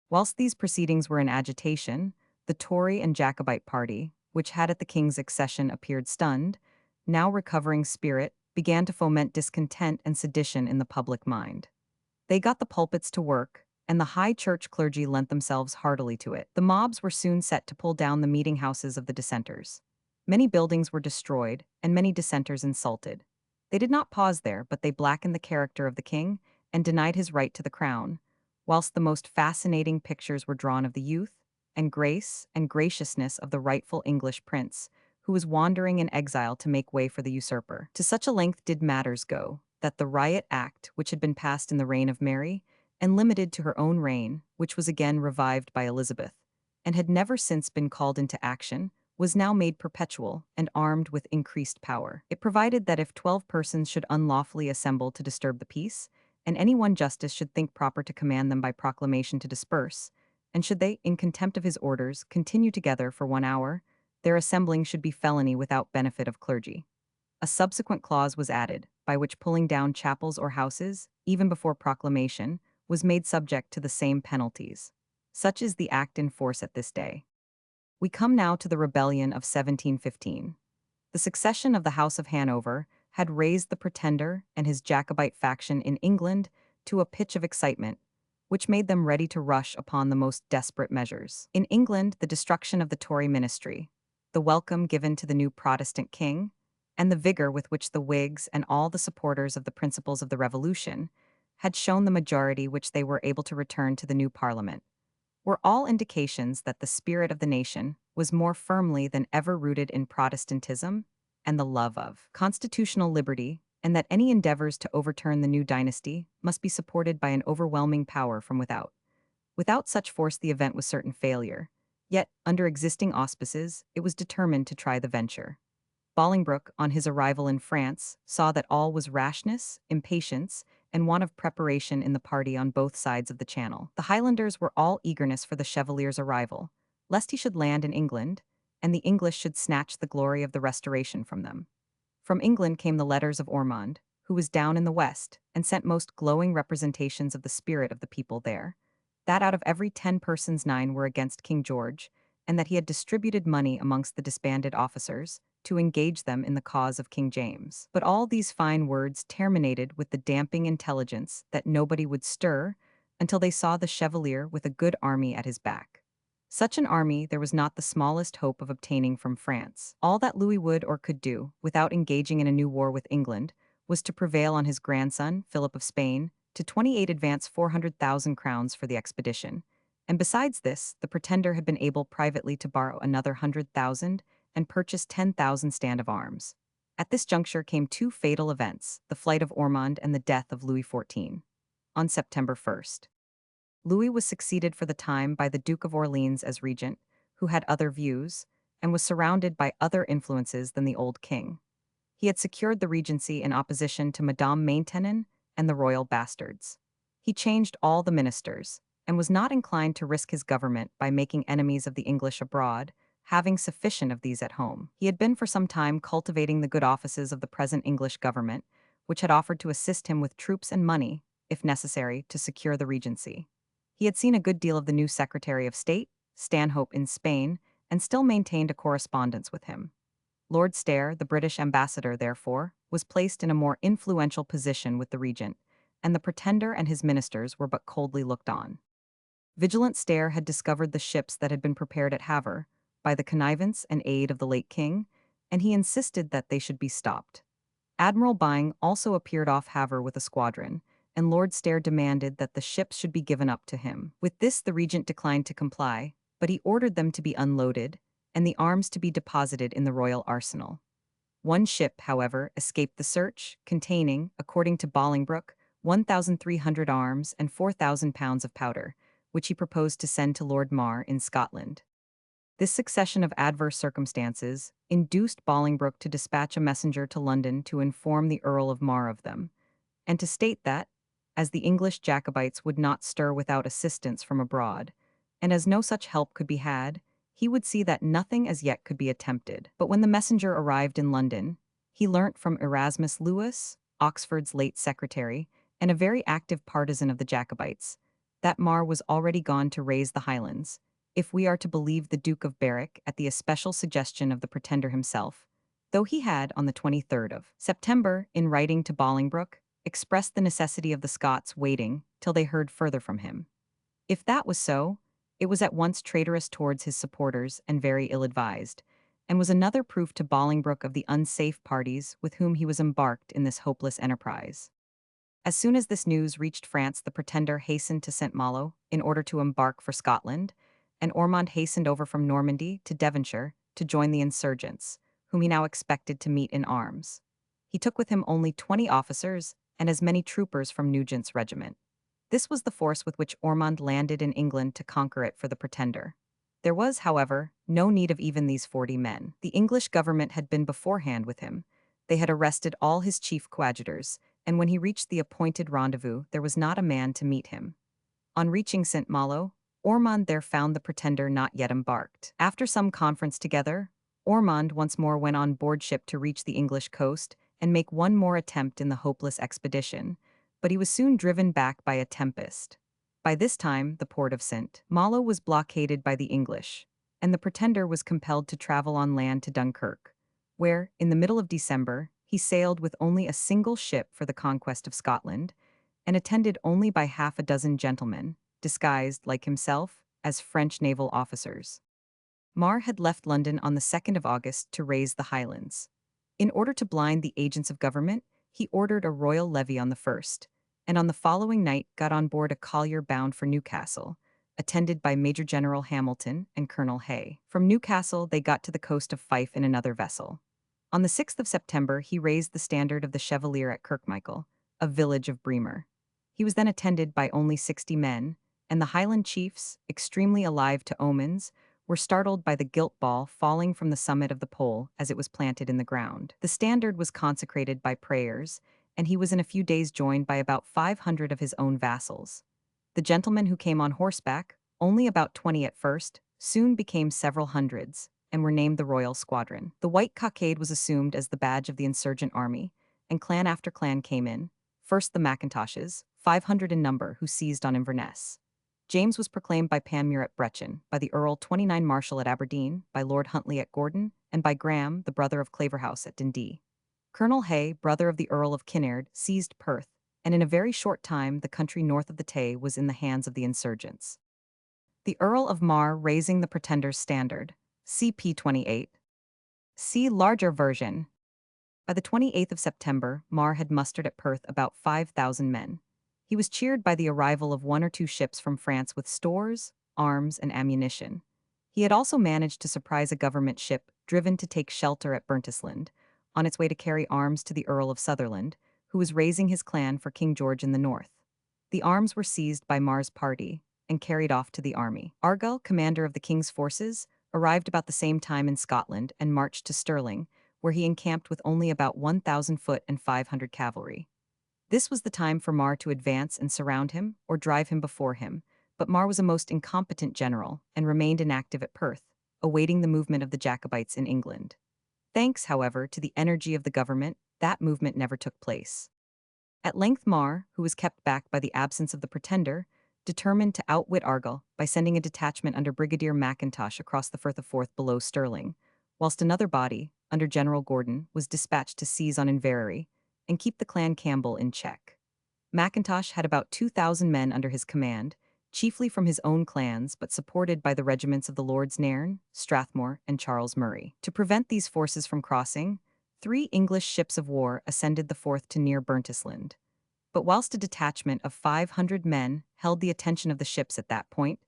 Whilst these proceedings were in agitation, the Tory and Jacobite party, which had at the king's accession appeared stunned, now recovering spirit, began to foment discontent and sedition in the public mind. They got the pulpits to work, and the high church clergy lent themselves heartily to it. The mobs were soon set to pull down the meeting houses of the dissenters. Many buildings were destroyed, and many dissenters insulted. They did not pause there, but they blackened the character of the king and denied his right to the crown, whilst the most fascinating pictures were drawn of the youth and grace and graciousness of the rightful English prince, who was wandering in exile to make way for the usurper. To such a length did matters go, that the Riot Act, which had been passed in the reign of Mary, and limited to her own reign, which was again revived by Elizabeth, and had never since been called into action, was now made perpetual and armed with increased power. It provided that if 12 persons should unlawfully assemble to disturb the peace, and any one justice should think proper to command them by proclamation to disperse, and should they, in contempt of his orders, continue together for 1 hour, their assembling should be felony without benefit of clergy. A subsequent clause was added, by which pulling down chapels or houses, even before proclamation, was made subject to the same penalties. Such is the act in force at this day. We come now to the rebellion of 1715. The succession of the House of Hanover had raised the Pretender and his Jacobite faction in England to a pitch of excitement, which made them ready to rush upon the most desperate measures. In England, the destruction of the Tory ministry, the welcome given to the new Protestant king, and the vigor with which the Whigs and all the supporters of the principles of the Revolution had shown the majority which they were able to return to the new Parliament, were all indications that the spirit of the nation was more firmly than ever rooted in Protestantism and the love of constitutional liberty, and that any endeavors to overturn the new dynasty must be supported by an overwhelming power from without. Without such force the event was certain failure, yet, under existing auspices, it was determined to try the venture. Bolingbroke, on his arrival in France, saw that all was rashness, impatience, and want of preparation in the party on both sides of the Channel. The Highlanders were all eagerness for the Chevalier's arrival, lest he should land in England, and the English should snatch the glory of the Restoration from them. From England came the letters of Ormond, who was down in the West, and sent most glowing representations of the spirit of the people there, that out of every 10 persons 9 were against King George, and that he had distributed money amongst the disbanded officers, to engage them in the cause of King James. But all these fine words terminated with the damping intelligence that nobody would stir until they saw the Chevalier with a good army at his back. Such an army there was not the smallest hope of obtaining from France. All that Louis would or could do, without engaging in a new war with England, was to prevail on his grandson, Philip of Spain, to 28 advance 400,000 crowns for the expedition. And besides this, the Pretender had been able privately to borrow another 100,000 and purchase 10,000 stand of arms. At this juncture came two fatal events, the flight of Ormond and the death of Louis XIV. On September 1st. Louis was succeeded for the time by the Duke of Orleans as regent, who had other views, and was surrounded by other influences than the old king. He had secured the regency in opposition to Madame Maintenon and the royal bastards. He changed all the ministers, and was not inclined to risk his government by making enemies of the English abroad, having sufficient of these at home. He had been for some time cultivating the good offices of the present English government, which had offered to assist him with troops and money, if necessary, to secure the regency. He had seen a good deal of the new Secretary of State, Stanhope, in Spain, and still maintained a correspondence with him. Lord Stair, the British ambassador, therefore, was placed in a more influential position with the regent, and the Pretender and his ministers were but coldly looked on. Vigilant Stair had discovered the ships that had been prepared at Havre, by the connivance and aid of the late king, and he insisted that they should be stopped. Admiral Byng also appeared off Havre with a squadron, and Lord Stair demanded that the ships should be given up to him. With this the regent declined to comply, but he ordered them to be unloaded, and the arms to be deposited in the royal arsenal. One ship, however, escaped the search, containing, according to Bolingbroke, 1,300 arms and 4,000 pounds of powder, which he proposed to send to Lord Mar in Scotland. This succession of adverse circumstances induced Bolingbroke to dispatch a messenger to London to inform the Earl of Mar of them, and to state that, as the English Jacobites would not stir without assistance from abroad, and as no such help could be had, he would see that nothing as yet could be attempted. But when the messenger arrived in London, he learnt from Erasmus Lewis, Oxford's late secretary, and a very active partisan of the Jacobites, that Mar was already gone to raise the Highlands, if we are to believe the Duke of Berwick at the especial suggestion of the Pretender himself, though he had, on the 23rd of September, in writing to Bolingbroke, expressed the necessity of the Scots waiting till they heard further from him. If that was so, it was at once traitorous towards his supporters and very ill-advised, and was another proof to Bolingbroke of the unsafe parties with whom he was embarked in this hopeless enterprise. As soon as this news reached France, the pretender hastened to St. Malo in order to embark for Scotland, and Ormond hastened over from Normandy to Devonshire to join the insurgents, whom he now expected to meet in arms. He took with him only 20 officers and as many troopers from Nugent's regiment. This was the force with which Ormond landed in England to conquer it for the pretender. There was, however, no need of even these 40 men. The English government had been beforehand with him. They had arrested all his chief coadjutors, and when he reached the appointed rendezvous, there was not a man to meet him. On reaching St. Malo, Ormond there found the pretender not yet embarked. After some conference together, Ormond once more went on board ship to reach the English coast and make one more attempt in the hopeless expedition, but he was soon driven back by a tempest. By this time, the port of St. Malo was blockaded by the English, and the pretender was compelled to travel on land to Dunkirk, where, in the middle of December, he sailed with only a single ship for the conquest of Scotland, and attended only by half a dozen gentlemen, disguised, like himself, as French naval officers. Mar had left London on the 2nd of August to raise the Highlands. In order to blind the agents of government, he ordered a royal levy on the 1st, and on the following night got on board a collier bound for Newcastle, attended by Major General Hamilton and Colonel Hay. From Newcastle they got to the coast of Fife in another vessel. On the 6th of September he raised the standard of the Chevalier at Kirkmichael, a village of Bremer. He was then attended by only 60 men, and the Highland chiefs, extremely alive to omens, were startled by the gilt ball falling from the summit of the pole as it was planted in the ground. The standard was consecrated by prayers, and he was in a few days joined by about 500 of his own vassals. The gentlemen who came on horseback, only about 20 at first, soon became several hundreds, and were named the Royal Squadron. The white cockade was assumed as the badge of the insurgent army, and clan after clan came in. First the Macintoshes, 500 in number, who seized on Inverness. James was proclaimed by Panmure at Brechin, by the Earl 29 Marshal at Aberdeen, by Lord Huntley at Gordon, and by Graham, the brother of Claverhouse, at Dundee. Colonel Hay, brother of the Earl of Kinnaird, seized Perth, and in a very short time the country north of the Tay was in the hands of the insurgents. The Earl of Mar raising the Pretender's standard. CP 28. See larger version. By the 28th of September, Mar had mustered at Perth about 5,000 men. He was cheered by the arrival of one or two ships from France with stores, arms, and ammunition. He had also managed to surprise a government ship driven to take shelter at Burntisland, on its way to carry arms to the Earl of Sutherland, who was raising his clan for King George in the north. The arms were seized by Mar's party and carried off to the army. Argyll, commander of the king's forces, arrived about the same time in Scotland and marched to Stirling, where he encamped with only about 1,000 foot and 500 cavalry. This was the time for Mar to advance and surround him, or drive him before him, but Mar was a most incompetent general and remained inactive at Perth, awaiting the movement of the Jacobites in England. Thanks, however, to the energy of the government, that movement never took place. At length Mar, who was kept back by the absence of the Pretender, determined to outwit Argyll by sending a detachment under Brigadier Mackintosh across the Firth of Forth below Stirling, whilst another body, under General Gordon, was dispatched to seize on Inverary and keep the clan Campbell in check. Mackintosh had about 2,000 men under his command, chiefly from his own clans but supported by the regiments of the Lords Nairn, Strathmore, and Charles Murray. To prevent these forces from crossing, 3 English ships of war ascended the Forth to near Burntisland. But whilst a detachment of 500 men held the attention of the ships at that point,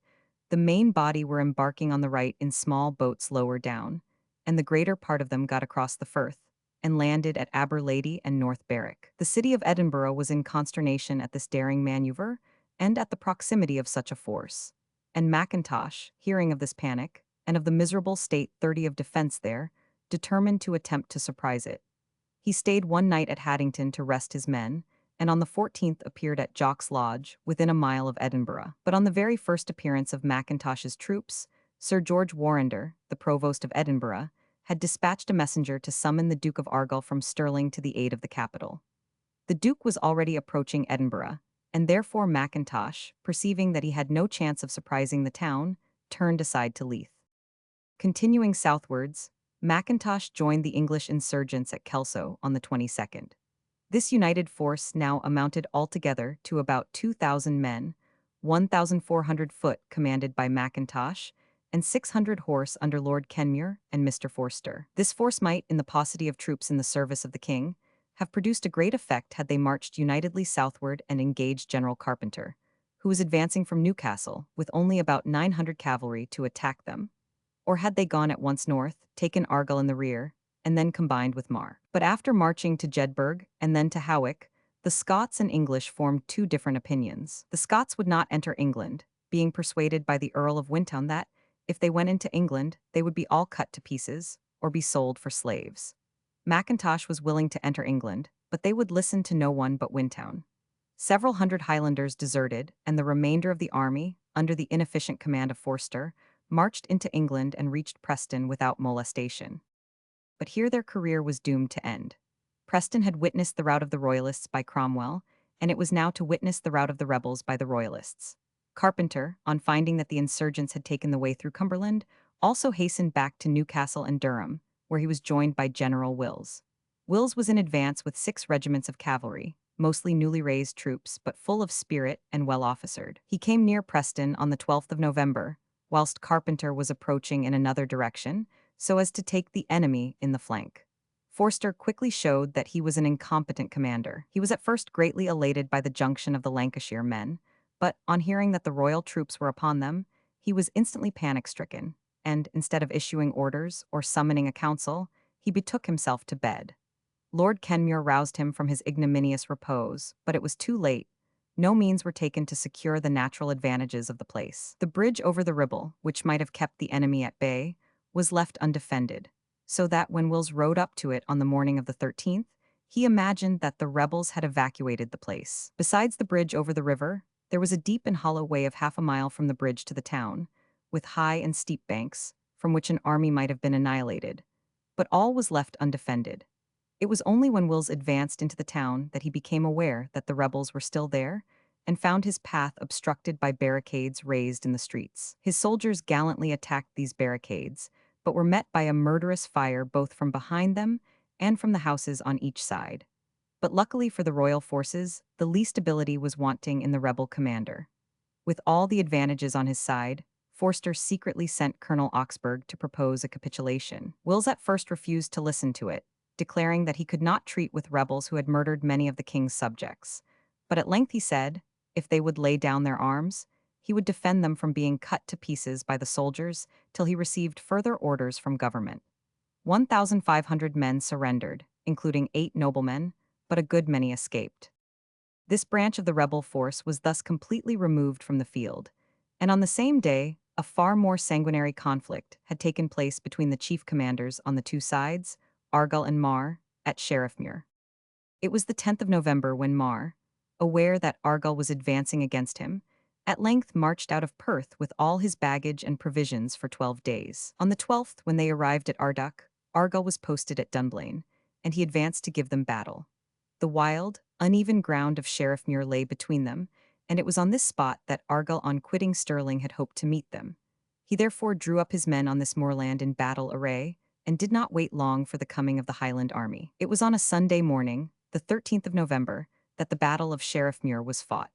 the main body were embarking on the right in small boats lower down, and the greater part of them got across the Firth and landed at Aberlady and North Berwick. The city of Edinburgh was in consternation at this daring maneuver and at the proximity of such a force. And Mackintosh, hearing of this panic, and of the miserable state 30 of defense there, determined to attempt to surprise it. He stayed one night at Haddington to rest his men, and on the 14th appeared at Jock's Lodge, within a mile of Edinburgh. But on the very first appearance of Mackintosh's troops, Sir George Warrender, the Provost of Edinburgh, had dispatched a messenger to summon the Duke of Argyll from Stirling to the aid of the capital. The Duke was already approaching Edinburgh, and therefore Mackintosh, perceiving that he had no chance of surprising the town, turned aside to Leith. Continuing southwards, Mackintosh joined the English insurgents at Kelso on the 22nd. This united force now amounted altogether to about 2,000 men, 1,400 foot commanded by Mackintosh, and 600 horse under Lord Kenmure and Mr. Forster. This force might, in the paucity of troops in the service of the king, have produced a great effect had they marched unitedly southward and engaged General Carpenter, who was advancing from Newcastle with only about 900 cavalry to attack them, or had they gone at once north, taken Argyll in the rear, and then combined with Mar. But after marching to Jedburgh and then to Howick, the Scots and English formed two different opinions. The Scots would not enter England, being persuaded by the Earl of Wintoun that, if they went into England, they would be all cut to pieces, or be sold for slaves. Mackintosh was willing to enter England, but they would listen to no one but Wintoun. Several hundred Highlanders deserted, and the remainder of the army, under the inefficient command of Forster, marched into England and reached Preston without molestation. But here their career was doomed to end. Preston had witnessed the rout of the Royalists by Cromwell, and it was now to witness the rout of the rebels by the Royalists. Carpenter, on finding that the insurgents had taken the way through Cumberland, also hastened back to Newcastle and Durham, where he was joined by General Wills. Wills was in advance with 6 regiments of cavalry, mostly newly raised troops, but full of spirit and well-officered. He came near Preston on the 12th of November, whilst Carpenter was approaching in another direction, so as to take the enemy in the flank. Forster quickly showed that he was an incompetent commander. He was at first greatly elated by the junction of the Lancashire men, but on hearing that the royal troops were upon them, he was instantly panic-stricken, and instead of issuing orders or summoning a council, he betook himself to bed. Lord Kenmure roused him from his ignominious repose, but it was too late. No means were taken to secure the natural advantages of the place. The bridge over the Ribble, which might have kept the enemy at bay, was left undefended, so that when Wills rode up to it on the morning of the 13th, he imagined that the rebels had evacuated the place. Besides the bridge over the river, there was a deep and hollow way of half a mile from the bridge to the town, with high and steep banks, from which an army might have been annihilated. But all was left undefended. It was only when Wills advanced into the town that he became aware that the rebels were still there, and found his path obstructed by barricades raised in the streets. His soldiers gallantly attacked these barricades, but were met by a murderous fire both from behind them and from the houses on each side. But luckily for the royal forces, the least ability was wanting in the rebel commander. With all the advantages on his side, Forster secretly sent Colonel Oxburgh to propose a capitulation. Wills at first refused to listen to it, declaring that he could not treat with rebels who had murdered many of the king's subjects. But at length he said, if they would lay down their arms, he would defend them from being cut to pieces by the soldiers till he received further orders from government. 1,500 men surrendered, including 8 noblemen, but a good many escaped. This branch of the rebel force was thus completely removed from the field, and on the same day, a far more sanguinary conflict had taken place between the chief commanders on the two sides, Argyll and Mar, at Sheriffmuir. It was the 10th of November when Mar, aware that Argyll was advancing against him, at length marched out of Perth with all his baggage and provisions for 12 days. On the 12th, when they arrived at Ardoch, Argyll was posted at Dunblane, and he advanced to give them battle. The wild, uneven ground of Sheriffmuir lay between them, and it was on this spot that Argyll on quitting Stirling had hoped to meet them. He therefore drew up his men on this moorland in battle array, and did not wait long for the coming of the Highland army. It was on a Sunday morning, the 13th of November, that the Battle of Sheriffmuir was fought.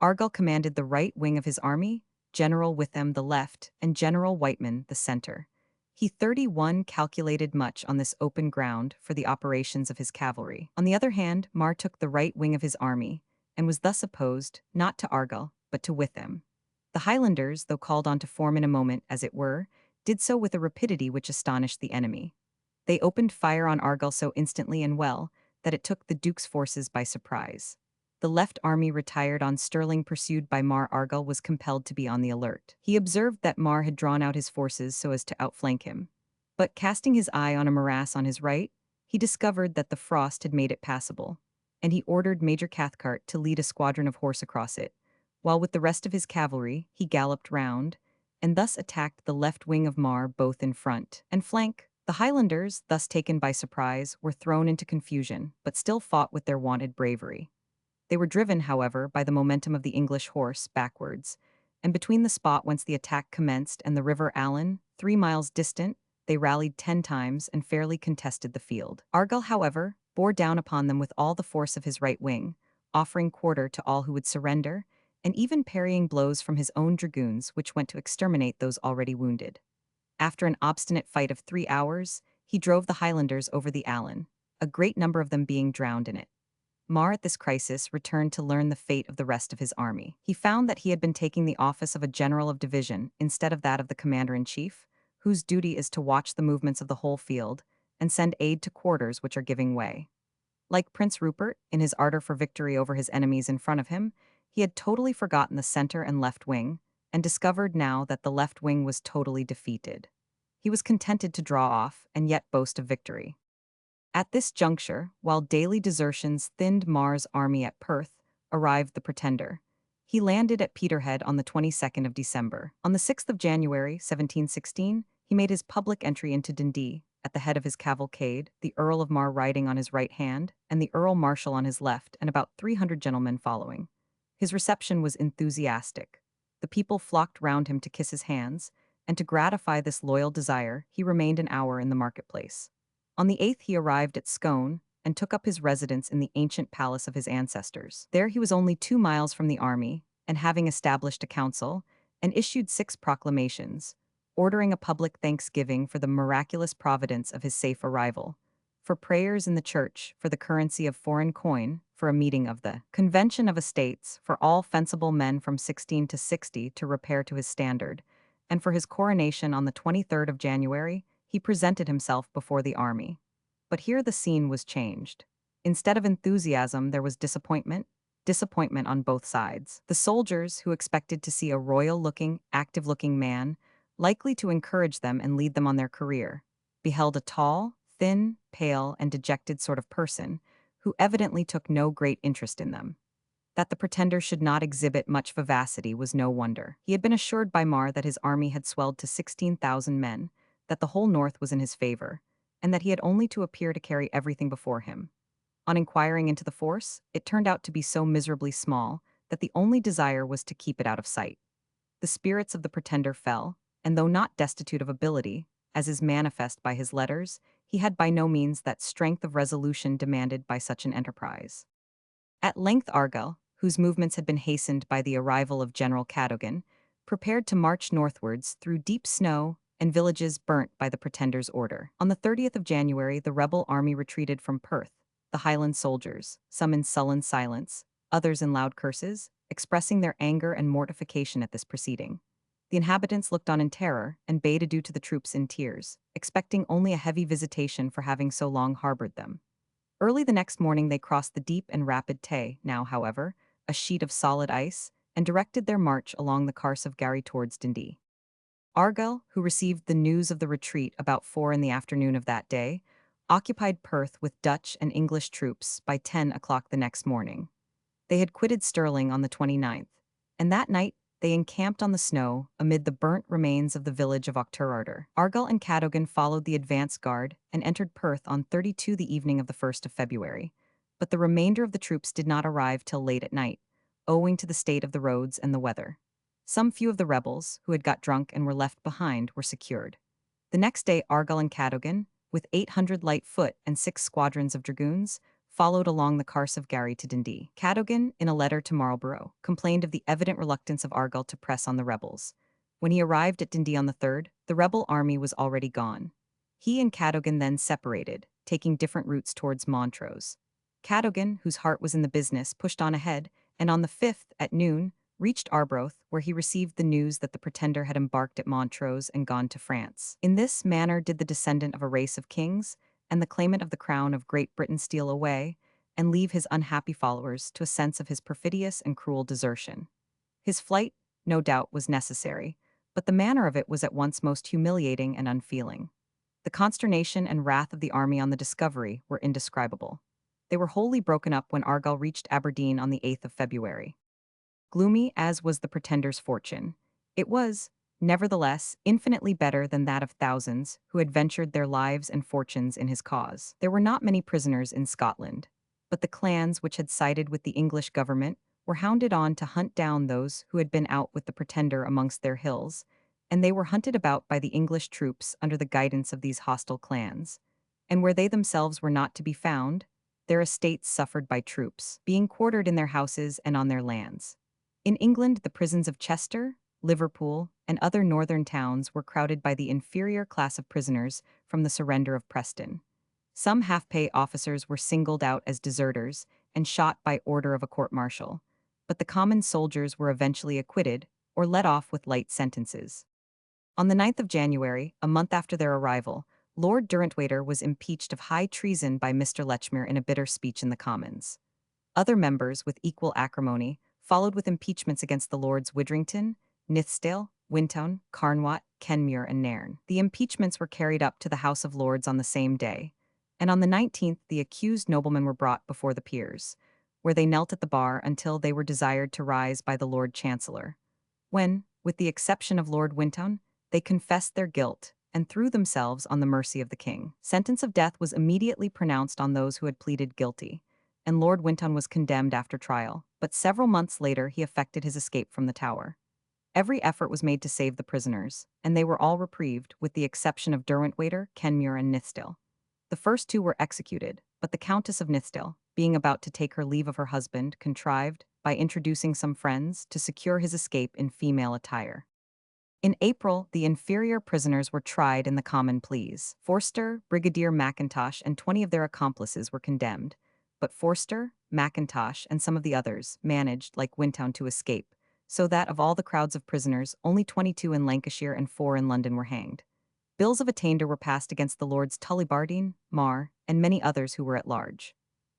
Argyll commanded the right wing of his army, General Witham the left, and General Whiteman the center. He 31 calculated much on this open ground for the operations of his cavalry. On the other hand, Mar took the right wing of his army, and was thus opposed, not to Argyll, but to Witham. The Highlanders, though called on to form in a moment, as it were, did so with a rapidity which astonished the enemy. They opened fire on Argyll so instantly and well that it took the Duke's forces by surprise. The left army retired on Stirling, pursued by Mar. Argyll was compelled to be on the alert. He observed that Mar had drawn out his forces so as to outflank him. But casting his eye on a morass on his right, he discovered that the frost had made it passable, and he ordered Major Cathcart to lead a squadron of horse across it, while with the rest of his cavalry he galloped round, and thus attacked the left wing of Mar both in front and flank. The Highlanders, thus taken by surprise, were thrown into confusion, but still fought with their wonted bravery. They were driven, however, by the momentum of the English horse backwards, and between the spot whence the attack commenced and the River Allen, 3 miles distant, they rallied 10 times and fairly contested the field. Argyll, however, bore down upon them with all the force of his right wing, offering quarter to all who would surrender, and even parrying blows from his own dragoons which went to exterminate those already wounded. After an obstinate fight of 3 hours, he drove the Highlanders over the Allen, a great number of them being drowned in it. Mar at this crisis returned to learn the fate of the rest of his army. He found that he had been taking the office of a general of division instead of that of the commander-in-chief, whose duty is to watch the movements of the whole field and send aid to quarters which are giving way. Like Prince Rupert, in his ardor for victory over his enemies in front of him, he had totally forgotten the center and left wing, and discovered now that the left wing was totally defeated. He was contented to draw off and yet boast of victory. At this juncture, while daily desertions thinned Mar's army at Perth, arrived the Pretender. He landed at Peterhead on the 22nd of December. On the 6th of January, 1716, he made his public entry into Dundee, at the head of his cavalcade, the Earl of Mar riding on his right hand, and the Earl Marshal on his left, and about 300 gentlemen following. His reception was enthusiastic. The people flocked round him to kiss his hands, and to gratify this loyal desire, he remained an hour in the marketplace. On the 8th he arrived at Scone, and took up his residence in the ancient palace of his ancestors. There he was only 2 miles from the army, and having established a council, and issued 6 proclamations, ordering a public thanksgiving for the miraculous providence of his safe arrival, for prayers in the church, for the currency of foreign coin, for a meeting of the Convention of Estates, for all fencible men from 16 to 60 to repair to his standard, and for his coronation on the 23rd of January, he presented himself before the army. But here the scene was changed. Instead of enthusiasm, there was disappointment on both sides. The soldiers, who expected to see a royal-looking, active-looking man, likely to encourage them and lead them on their career, beheld a tall, thin, pale, and dejected sort of person, who evidently took no great interest in them. That the Pretender should not exhibit much vivacity was no wonder. He had been assured by Mar that his army had swelled to 16,000 men, that the whole north was in his favor, and that he had only to appear to carry everything before him. On inquiring into the force, it turned out to be so miserably small that the only desire was to keep it out of sight. The spirits of the Pretender fell, and though not destitute of ability, as is manifest by his letters, he had by no means that strength of resolution demanded by such an enterprise. At length Argyll, whose movements had been hastened by the arrival of General Cadogan, prepared to march northwards through deep snow and villages burnt by the Pretender's order. On the 30th of January, the rebel army retreated from Perth, the Highland soldiers, some in sullen silence, others in loud curses, expressing their anger and mortification at this proceeding. The inhabitants looked on in terror and bade adieu to the troops in tears, expecting only a heavy visitation for having so long harbored them. Early the next morning they crossed the deep and rapid Tay, now, however, a sheet of solid ice, and directed their march along the Carse of Garry towards Dundee. Argyll, who received the news of the retreat about 4 in the afternoon of that day, occupied Perth with Dutch and English troops by 10 o'clock the next morning. They had quitted Stirling on the 29th, and that night they encamped on the snow amid the burnt remains of the village of Auchterarder. Argyll and Cadogan followed the advance guard and entered Perth on 32 the evening of the 1st of February, but the remainder of the troops did not arrive till late at night, owing to the state of the roads and the weather. Some few of the rebels, who had got drunk and were left behind, were secured. The next day Argyll and Cadogan, with 800 light foot and 6 squadrons of dragoons, followed along the Carse of Garry to Dundee. Cadogan, in a letter to Marlborough, complained of the evident reluctance of Argyll to press on the rebels. When he arrived at Dundee on the 3rd, the rebel army was already gone. He and Cadogan then separated, taking different routes towards Montrose. Cadogan, whose heart was in the business, pushed on ahead, and on the 5th, at noon, reached Arbroath, where he received the news that the Pretender had embarked at Montrose and gone to France. In this manner did the descendant of a race of kings, and the claimant of the crown of Great Britain steal away, and leave his unhappy followers to a sense of his perfidious and cruel desertion. His flight, no doubt, was necessary, but the manner of it was at once most humiliating and unfeeling. The consternation and wrath of the army on the discovery were indescribable. They were wholly broken up when Argyll reached Aberdeen on the 8th of February. Gloomy as was the Pretender's fortune, it was, nevertheless, infinitely better than that of thousands who had ventured their lives and fortunes in his cause. There were not many prisoners in Scotland, but the clans which had sided with the English government were hounded on to hunt down those who had been out with the Pretender amongst their hills, and they were hunted about by the English troops under the guidance of these hostile clans, and where they themselves were not to be found, their estates suffered by troops, being quartered in their houses and on their lands. In England, the prisons of Chester, Liverpool, and other northern towns were crowded by the inferior class of prisoners from the surrender of Preston. Some half-pay officers were singled out as deserters and shot by order of a court-martial, but the common soldiers were eventually acquitted or let off with light sentences. On the 9th of January, a month after their arrival, Lord Derwentwater was impeached of high treason by Mr. Lechmere in a bitter speech in the Commons. Other members, with equal acrimony, followed with impeachments against the Lords Widdrington, Nithsdale, Wintoun, Carnwath, Kenmure, and Nairn. The impeachments were carried up to the House of Lords on the same day, and on the 19th the accused noblemen were brought before the peers, where they knelt at the bar until they were desired to rise by the Lord Chancellor, when, with the exception of Lord Wintoun, they confessed their guilt and threw themselves on the mercy of the king. Sentence of death was immediately pronounced on those who had pleaded guilty, and Lord Wintoun was condemned after trial, but several months later he effected his escape from the Tower. Every effort was made to save the prisoners, and they were all reprieved, with the exception of Derwentwater, Kenmure, and Nithsdale. The first two were executed, but the Countess of Nithsdale, being about to take her leave of her husband, contrived, by introducing some friends, to secure his escape in female attire. In April, the inferior prisoners were tried in the common pleas. Forster, Brigadier Mackintosh, and 20 of their accomplices were condemned, but Forster, Mackintosh, and some of the others managed, like Wintoun, to escape, so that of all the crowds of prisoners, only 22 in Lancashire and 4 in London were hanged. Bills of attainder were passed against the Lords Tullibardine, Mar, and many others who were at large.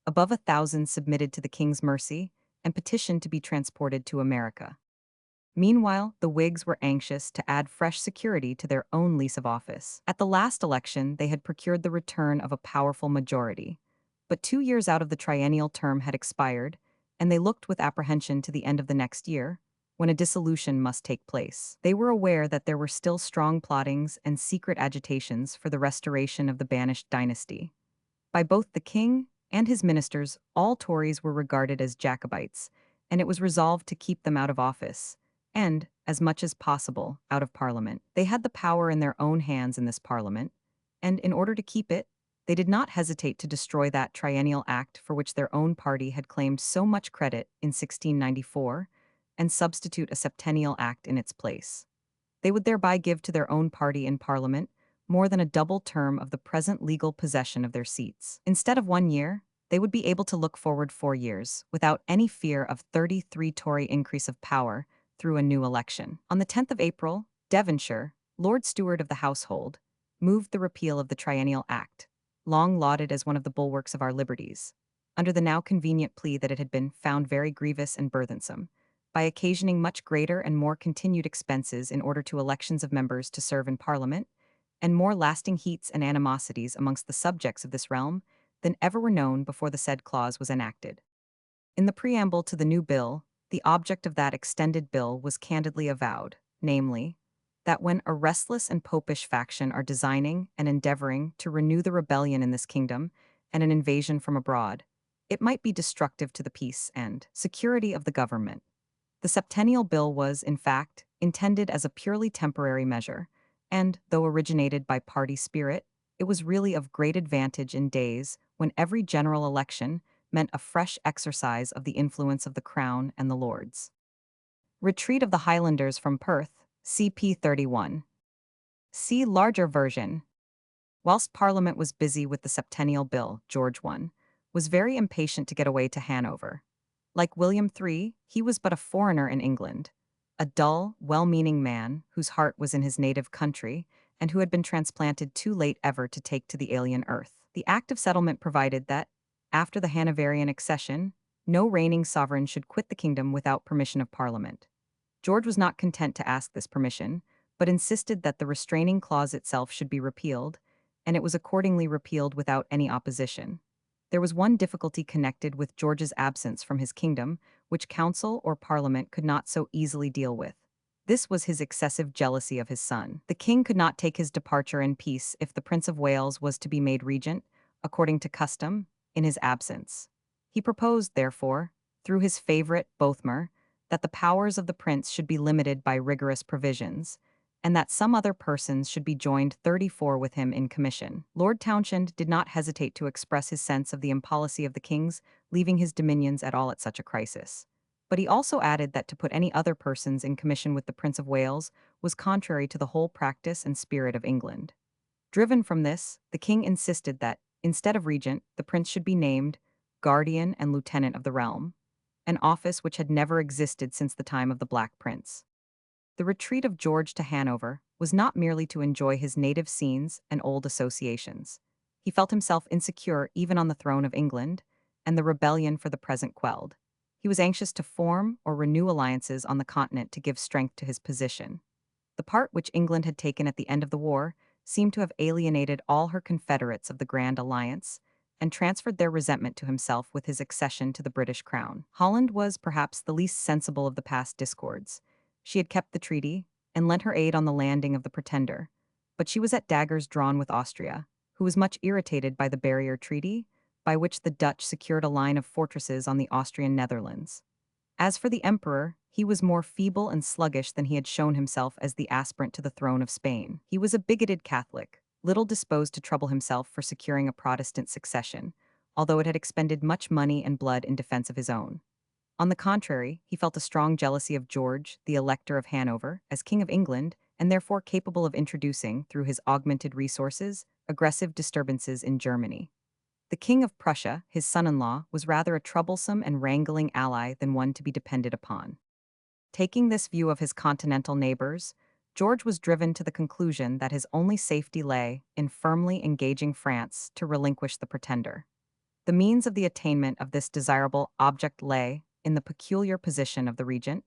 Above 1,000 submitted to the king's mercy and petitioned to be transported to America. Meanwhile, the Whigs were anxious to add fresh security to their own lease of office. At the last election, they had procured the return of a powerful majority, but 2 years out of the triennial term had expired, and they looked with apprehension to the end of the next year, when a dissolution must take place. They were aware that there were still strong plottings and secret agitations for the restoration of the banished dynasty. By both the king and his ministers, all Tories were regarded as Jacobites, and it was resolved to keep them out of office, and, as much as possible, out of Parliament. They had the power in their own hands in this Parliament, and in order to keep it, they did not hesitate to destroy that triennial act for which their own party had claimed so much credit in 1694, and substitute a septennial act in its place. They would thereby give to their own party in Parliament more than a double term of the present legal possession of their seats. Instead of 1 year, they would be able to look forward 4 years, without any fear of 33 Tory increase of power through a new election. On the 10th of April, Devonshire, Lord Steward of the Household, moved the repeal of the Triennial Act, long lauded as one of the bulwarks of our liberties, under the now convenient plea that it had been found very grievous and burthensome, by occasioning much greater and more continued expenses in order to elections of members to serve in Parliament, and more lasting heats and animosities amongst the subjects of this realm than ever were known before the said clause was enacted. In the preamble to the new bill, the object of that extended bill was candidly avowed, namely, that when a restless and popish faction are designing and endeavoring to renew the rebellion in this kingdom and an invasion from abroad, it might be destructive to the peace and security of the government. The septennial bill was, in fact, intended as a purely temporary measure, and, though originated by party spirit, it was really of great advantage in days when every general election meant a fresh exercise of the influence of the Crown and the Lords. Retreat of the Highlanders from Perth, CP 31. See larger version. Whilst Parliament was busy with the septennial bill, George I was very impatient to get away to Hanover. Like William III, he was but a foreigner in England, a dull, well-meaning man whose heart was in his native country and who had been transplanted too late ever to take to the alien earth. The Act of Settlement provided that, after the Hanoverian accession, no reigning sovereign should quit the kingdom without permission of Parliament. George was not content to ask this permission, but insisted that the restraining clause itself should be repealed, and it was accordingly repealed without any opposition. There was one difficulty connected with George's absence from his kingdom, which council or Parliament could not so easily deal with. This was his excessive jealousy of his son. The king could not take his departure in peace if the Prince of Wales was to be made regent, according to custom, in his absence. He proposed, therefore, through his favourite Bothmer, that the powers of the prince should be limited by rigorous provisions, and that some other persons should be joined 34 with him in commission. Lord Townshend did not hesitate to express his sense of the impolicy of the king's leaving his dominions at all at such a crisis. But he also added that to put any other persons in commission with the Prince of Wales was contrary to the whole practice and spirit of England. Driven from this, the king insisted that, instead of regent, the prince should be named guardian and lieutenant of the realm, an office which had never existed since the time of the Black Prince. The retreat of George to Hanover was not merely to enjoy his native scenes and old associations. He felt himself insecure even on the throne of England, and the rebellion for the present quelled. He was anxious to form or renew alliances on the continent to give strength to his position. The part which England had taken at the end of the war seemed to have alienated all her confederates of the Grand Alliance and transferred their resentment to himself with his accession to the British crown. Holland was perhaps the least sensible of the past discords. She had kept the treaty and lent her aid on the landing of the Pretender, but she was at daggers drawn with Austria, who was much irritated by the Barrier Treaty, by which the Dutch secured a line of fortresses on the Austrian Netherlands. As for the emperor, he was more feeble and sluggish than he had shown himself as the aspirant to the throne of Spain. He was a bigoted Catholic, little disposed to trouble himself for securing a Protestant succession, although it had expended much money and blood in defense of his own. On the contrary, he felt a strong jealousy of George, the Elector of Hanover, as King of England, and therefore capable of introducing, through his augmented resources, aggressive disturbances in Germany. The King of Prussia, his son-in-law, was rather a troublesome and wrangling ally than one to be depended upon. Taking this view of his continental neighbors, George was driven to the conclusion that his only safety lay in firmly engaging France to relinquish the Pretender. The means of the attainment of this desirable object lay in the peculiar position of the regent,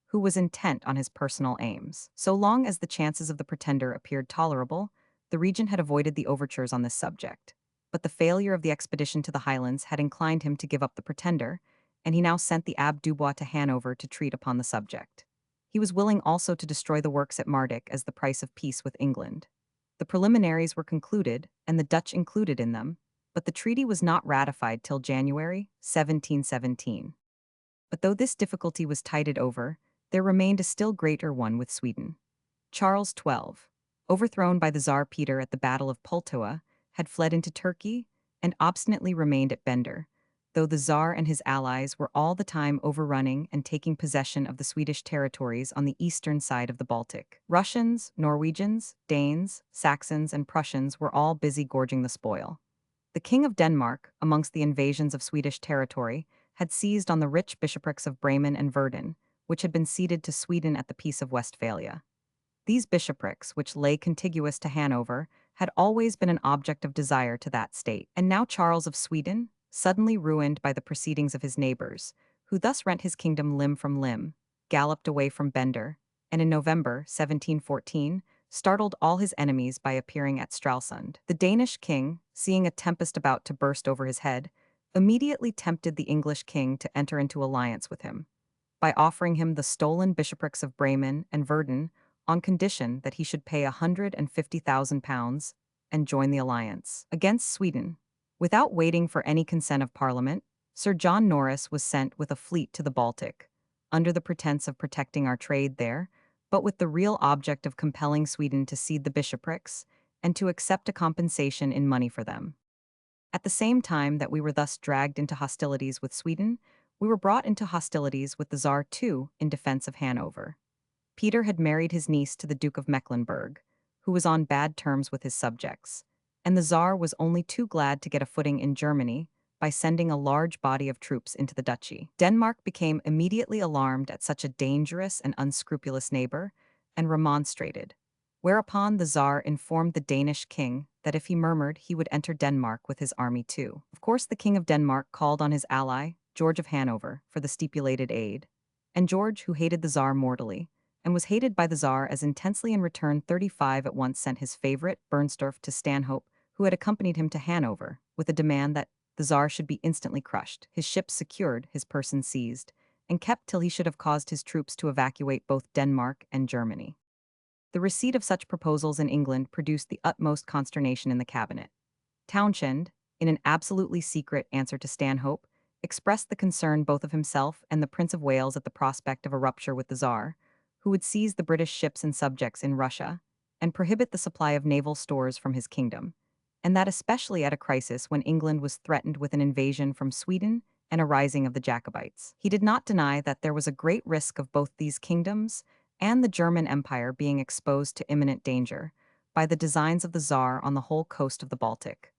who was intent on his personal aims. So long as the chances of the Pretender appeared tolerable, the regent had avoided the overtures on this subject. But the failure of the expedition to the Highlands had inclined him to give up the Pretender, and he now sent the Abbé Dubois to Hanover to treat upon the subject. He was willing also to destroy the works at Mardyk as the price of peace with England. The preliminaries were concluded, and the Dutch included in them, but the treaty was not ratified till January 1717. But though this difficulty was tided over, there remained a still greater one with Sweden. Charles XII, overthrown by the Tsar Peter at the Battle of Pultowa, had fled into Turkey and obstinately remained at Bender, though the Tsar and his allies were all the time overrunning and taking possession of the Swedish territories on the eastern side of the Baltic. Russians, Norwegians, Danes, Saxons, and Prussians were all busy gorging the spoil. The King of Denmark, amongst the invasions of Swedish territory, had seized on the rich bishoprics of Bremen and Verden, which had been ceded to Sweden at the Peace of Westphalia. These bishoprics, which lay contiguous to Hanover, had always been an object of desire to that state, and now Charles of Sweden, suddenly ruined by the proceedings of his neighbors, who thus rent his kingdom limb from limb, galloped away from Bender, and in November 1714 startled all his enemies by appearing at Stralsund. The Danish king, seeing a tempest about to burst over his head, immediately tempted the English king to enter into alliance with him, by offering him the stolen bishoprics of Bremen and Verden on condition that he should pay £150,000 and join the alliance. Against Sweden, without waiting for any consent of Parliament, Sir John Norris was sent with a fleet to the Baltic, under the pretense of protecting our trade there, but with the real object of compelling Sweden to cede the bishoprics and to accept a compensation in money for them. At the same time that we were thus dragged into hostilities with Sweden, we were brought into hostilities with the Tsar too in defense of Hanover. Peter had married his niece to the Duke of Mecklenburg, who was on bad terms with his subjects, and the Tsar was only too glad to get a footing in Germany by sending a large body of troops into the duchy. Denmark became immediately alarmed at such a dangerous and unscrupulous neighbor and remonstrated, whereupon the Tsar informed the Danish king that if he murmured, he would enter Denmark with his army too. Of course, the King of Denmark called on his ally, George of Hanover, for the stipulated aid, and George, who hated the Tsar mortally, and was hated by the Tsar as intensely in return 35 at once sent his favorite, Bernstorff, to Stanhope, who had accompanied him to Hanover, with a demand that the Tsar should be instantly crushed, his ships secured, his person seized, and kept till he should have caused his troops to evacuate both Denmark and Germany. The receipt of such proposals in England produced the utmost consternation in the cabinet. Townshend, in an absolutely secret answer to Stanhope, expressed the concern both of himself and the Prince of Wales at the prospect of a rupture with the Tsar, who would seize the British ships and subjects in Russia and prohibit the supply of naval stores from his kingdom, and that especially at a crisis when England was threatened with an invasion from Sweden and a rising of the Jacobites. He did not deny that there was a great risk of both these kingdoms and the German Empire being exposed to imminent danger by the designs of the Tsar on the whole coast of the Baltic,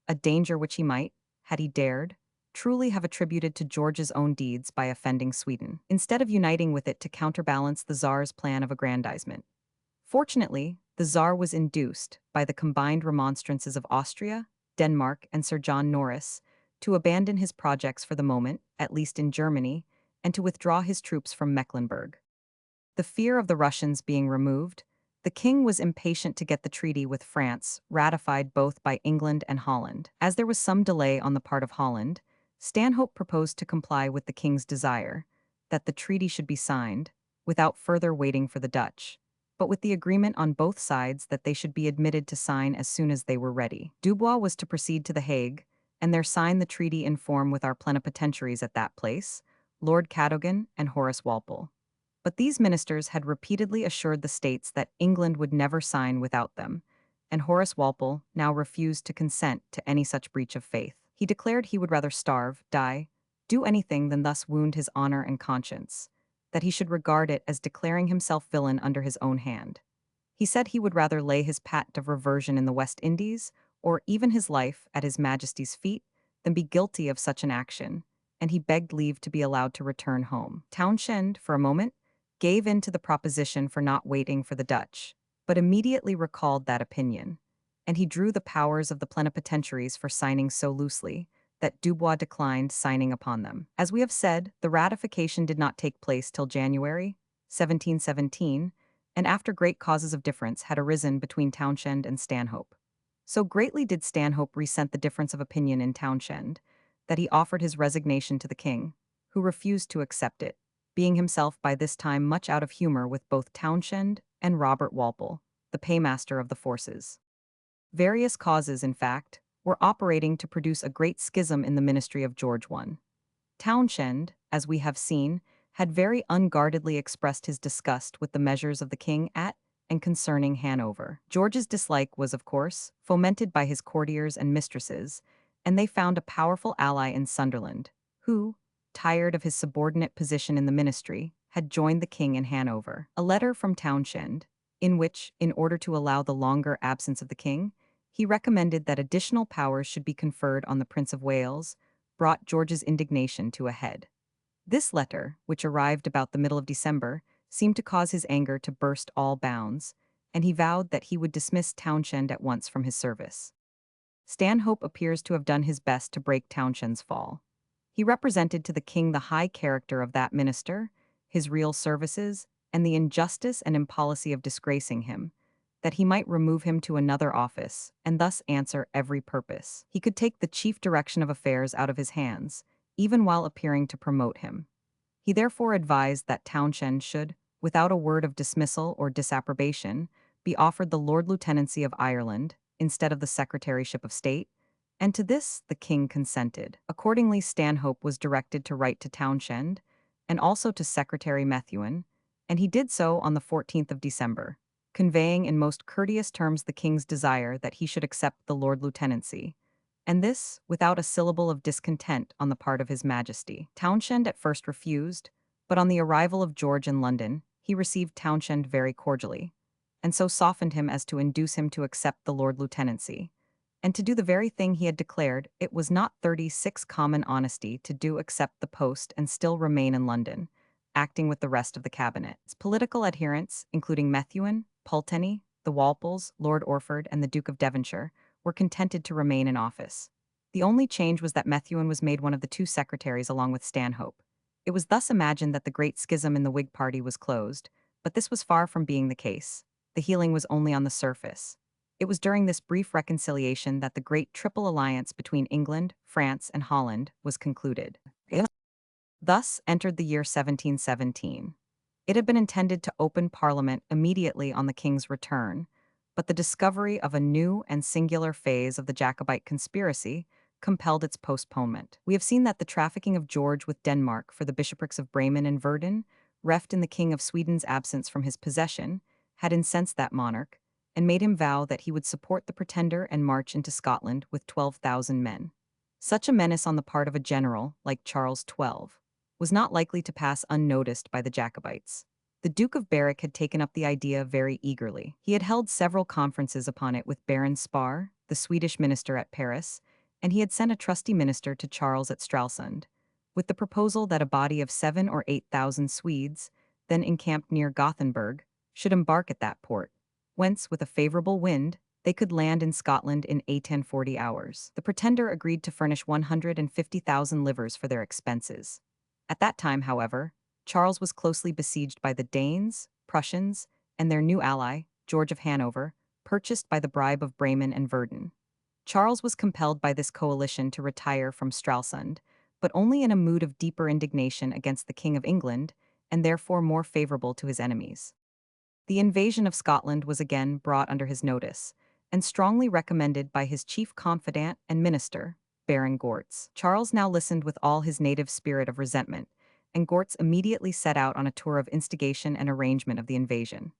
a danger which he might, had he dared, truly have attributed to George's own deeds by offending Sweden, instead of uniting with it to counterbalance the Tsar's plan of aggrandizement. Fortunately, the Tsar was induced, by the combined remonstrances of Austria, Denmark, and Sir John Norris, to abandon his projects for the moment, at least in Germany, and to withdraw his troops from Mecklenburg. The fear of the Russians being removed, the king was impatient to get the treaty with France ratified both by England and Holland. As there was some delay on the part of Holland, Stanhope proposed to comply with the king's desire that the treaty should be signed, without further waiting for the Dutch, but with the agreement on both sides that they should be admitted to sign as soon as they were ready. Dubois was to proceed to The Hague, and there sign the treaty in form with our plenipotentiaries at that place, Lord Cadogan and Horace Walpole. But these ministers had repeatedly assured the states that England would never sign without them, and Horace Walpole now refused to consent to any such breach of faith. He declared he would rather starve, die, do anything than thus wound his honor and conscience, that he should regard it as declaring himself villain under his own hand. He said he would rather lay his patent of reversion in the West Indies, or even his life at his Majesty's feet, than be guilty of such an action, and he begged leave to be allowed to return home. Townshend, for a moment, gave in to the proposition for not waiting for the Dutch, but immediately recalled that opinion, and he drew the powers of the plenipotentiaries for signing so loosely that Dubois declined signing upon them. As we have said, the ratification did not take place till January 1717, and after great causes of difference had arisen between Townshend and Stanhope. So greatly did Stanhope resent the difference of opinion in Townshend that he offered his resignation to the king, who refused to accept it, being himself by this time much out of humor with both Townshend and Robert Walpole, the paymaster of the forces. Various causes, in fact, were operating to produce a great schism in the ministry of George I. Townshend, as we have seen, had very unguardedly expressed his disgust with the measures of the king at and concerning Hanover. George's dislike was, of course, fomented by his courtiers and mistresses, and they found a powerful ally in Sunderland, who, tired of his subordinate position in the ministry, had joined the king in Hanover. A letter from Townshend, in which, in order to allow the longer absence of the king, he recommended that additional powers should be conferred on the Prince of Wales, brought George's indignation to a head. This letter, which arrived about the middle of December, seemed to cause his anger to burst all bounds, and he vowed that he would dismiss Townshend at once from his service. Stanhope appears to have done his best to break Townshend's fall. He represented to the king the high character of that minister, his real services, and the injustice and impolicy of disgracing him, that he might remove him to another office, and thus answer every purpose. He could take the chief direction of affairs out of his hands, even while appearing to promote him. He therefore advised that Townshend should, without a word of dismissal or disapprobation, be offered the Lord Lieutenancy of Ireland instead of the Secretaryship of State, and to this the king consented. Accordingly, Stanhope was directed to write to Townshend, and also to Secretary Methuen, and he did so on the 14th of December, conveying in most courteous terms the king's desire that he should accept the Lord Lieutenancy, and this without a syllable of discontent on the part of his Majesty. Townshend at first refused, but on the arrival of George in London, he received Townshend very cordially, and so softened him as to induce him to accept the Lord Lieutenancy, and to do the very thing he had declared it was not 36 common honesty to do accept the post and still remain in London, acting with the rest of the cabinet. His political adherents, including Methuen, Pulteney, the Walpoles, Lord Orford, and the Duke of Devonshire, were contented to remain in office. The only change was that Methuen was made one of the two secretaries along with Stanhope. It was thus imagined that the great schism in the Whig party was closed, but this was far from being the case. The healing was only on the surface. It was during this brief reconciliation that the great triple alliance between England, France, and Holland was concluded. Thus entered the year 1717. It had been intended to open Parliament immediately on the king's return, but the discovery of a new and singular phase of the Jacobite conspiracy compelled its postponement. We have seen that the trafficking of George with Denmark for the bishoprics of Bremen and Verden, reft in the King of Sweden's absence from his possession, had incensed that monarch, and made him vow that he would support the pretender and march into Scotland with 12,000 men. Such a menace on the part of a general, like Charles XII, was not likely to pass unnoticed by the Jacobites. The Duke of Berwick had taken up the idea very eagerly. He had held several conferences upon it with Baron Spar, the Swedish minister at Paris, and he had sent a trusty minister to Charles at Stralsund, with the proposal that a body of 7 or 8,000 Swedes, then encamped near Gothenburg, should embark at that port, whence, with a favorable wind, they could land in Scotland in 8 and 40 hours. The pretender agreed to furnish 150,000 livres for their expenses. At that time, however, Charles was closely besieged by the Danes, Prussians, and their new ally, George of Hanover, purchased by the bribe of Bremen and Verdun. Charles was compelled by this coalition to retire from Stralsund, but only in a mood of deeper indignation against the King of England, and therefore more favorable to his enemies. The invasion of Scotland was again brought under his notice, and strongly recommended by his chief confidant and minister, Baron Gortz. Charles now listened with all his native spirit of resentment, and Gortz immediately set out on a tour of instigation and arrangement of the invasion.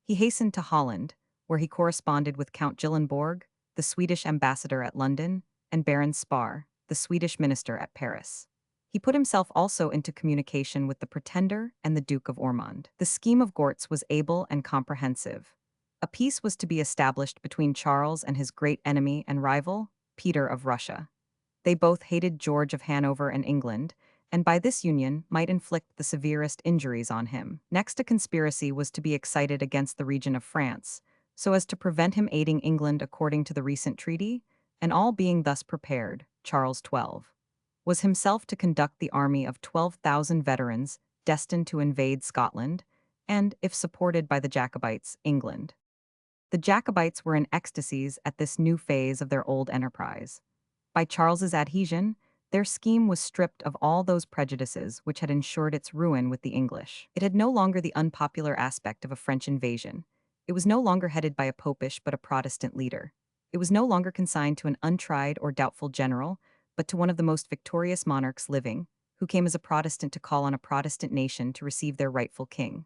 He hastened to Holland, where he corresponded with Count Gyllenborg, the Swedish ambassador at London, and Baron Spar, the Swedish minister at Paris. He put himself also into communication with the Pretender and the Duke of Ormond. The scheme of Gortz was able and comprehensive. A peace was to be established between Charles and his great enemy and rival, Peter of Russia. They both hated George of Hanover and England, and by this union might inflict the severest injuries on him. Next, a conspiracy was to be excited against the region of France, so as to prevent him aiding England according to the recent treaty, and all being thus prepared, Charles XII was himself to conduct the army of 12,000 veterans destined to invade Scotland, and, if supported by the Jacobites, England. The Jacobites were in ecstasies at this new phase of their old enterprise. By Charles's adhesion, their scheme was stripped of all those prejudices which had ensured its ruin with the English. It had no longer the unpopular aspect of a French invasion. It was no longer headed by a popish but a Protestant leader. It was no longer consigned to an untried or doubtful general, but to one of the most victorious monarchs living, who came as a Protestant to call on a Protestant nation to receive their rightful king.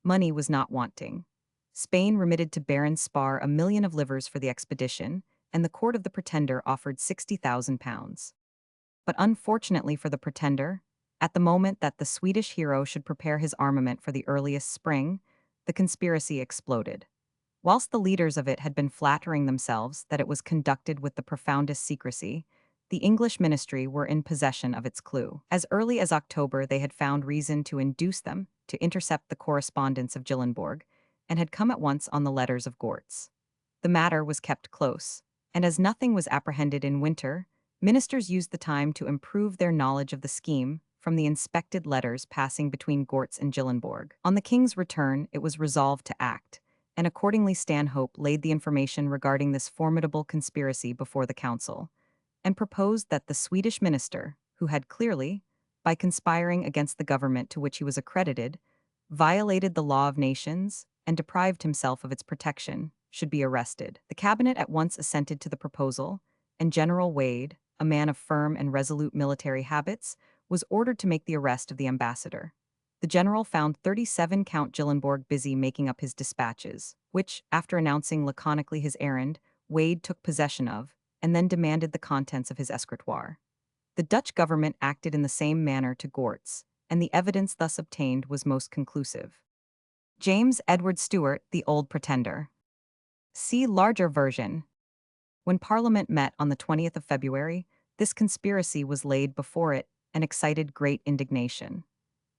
Money was not wanting. Spain remitted to Baron Spar 1,000,000 of livres for the expedition, and the court of the Pretender offered 60,000 pounds. But unfortunately for the Pretender, at the moment that the Swedish hero should prepare his armament for the earliest spring, the conspiracy exploded. Whilst the leaders of it had been flattering themselves that it was conducted with the profoundest secrecy, the English ministry were in possession of its clue. As early as October, they had found reason to induce them to intercept the correspondence of Gyllenborg, and had come at once on the letters of Gortz. The matter was kept close, and as nothing was apprehended in winter, ministers used the time to improve their knowledge of the scheme from the inspected letters passing between Gortz and Gyllenborg. On the king's return, it was resolved to act, and accordingly Stanhope laid the information regarding this formidable conspiracy before the council, and proposed that the Swedish minister, who had clearly, by conspiring against the government to which he was accredited, violated the law of nations and deprived himself of its protection, should be arrested. The cabinet at once assented to the proposal, and General Wade, a man of firm and resolute military habits, was ordered to make the arrest of the ambassador. The general found 37 Count Gyllenborg busy making up his dispatches, which, after announcing laconically his errand, Wade took possession of, and then demanded the contents of his escritoire. The Dutch government acted in the same manner to Gortz, and the evidence thus obtained was most conclusive. James Edward Stuart, the Old Pretender. See larger version. When Parliament met on the 20th of February, this conspiracy was laid before it and excited great indignation.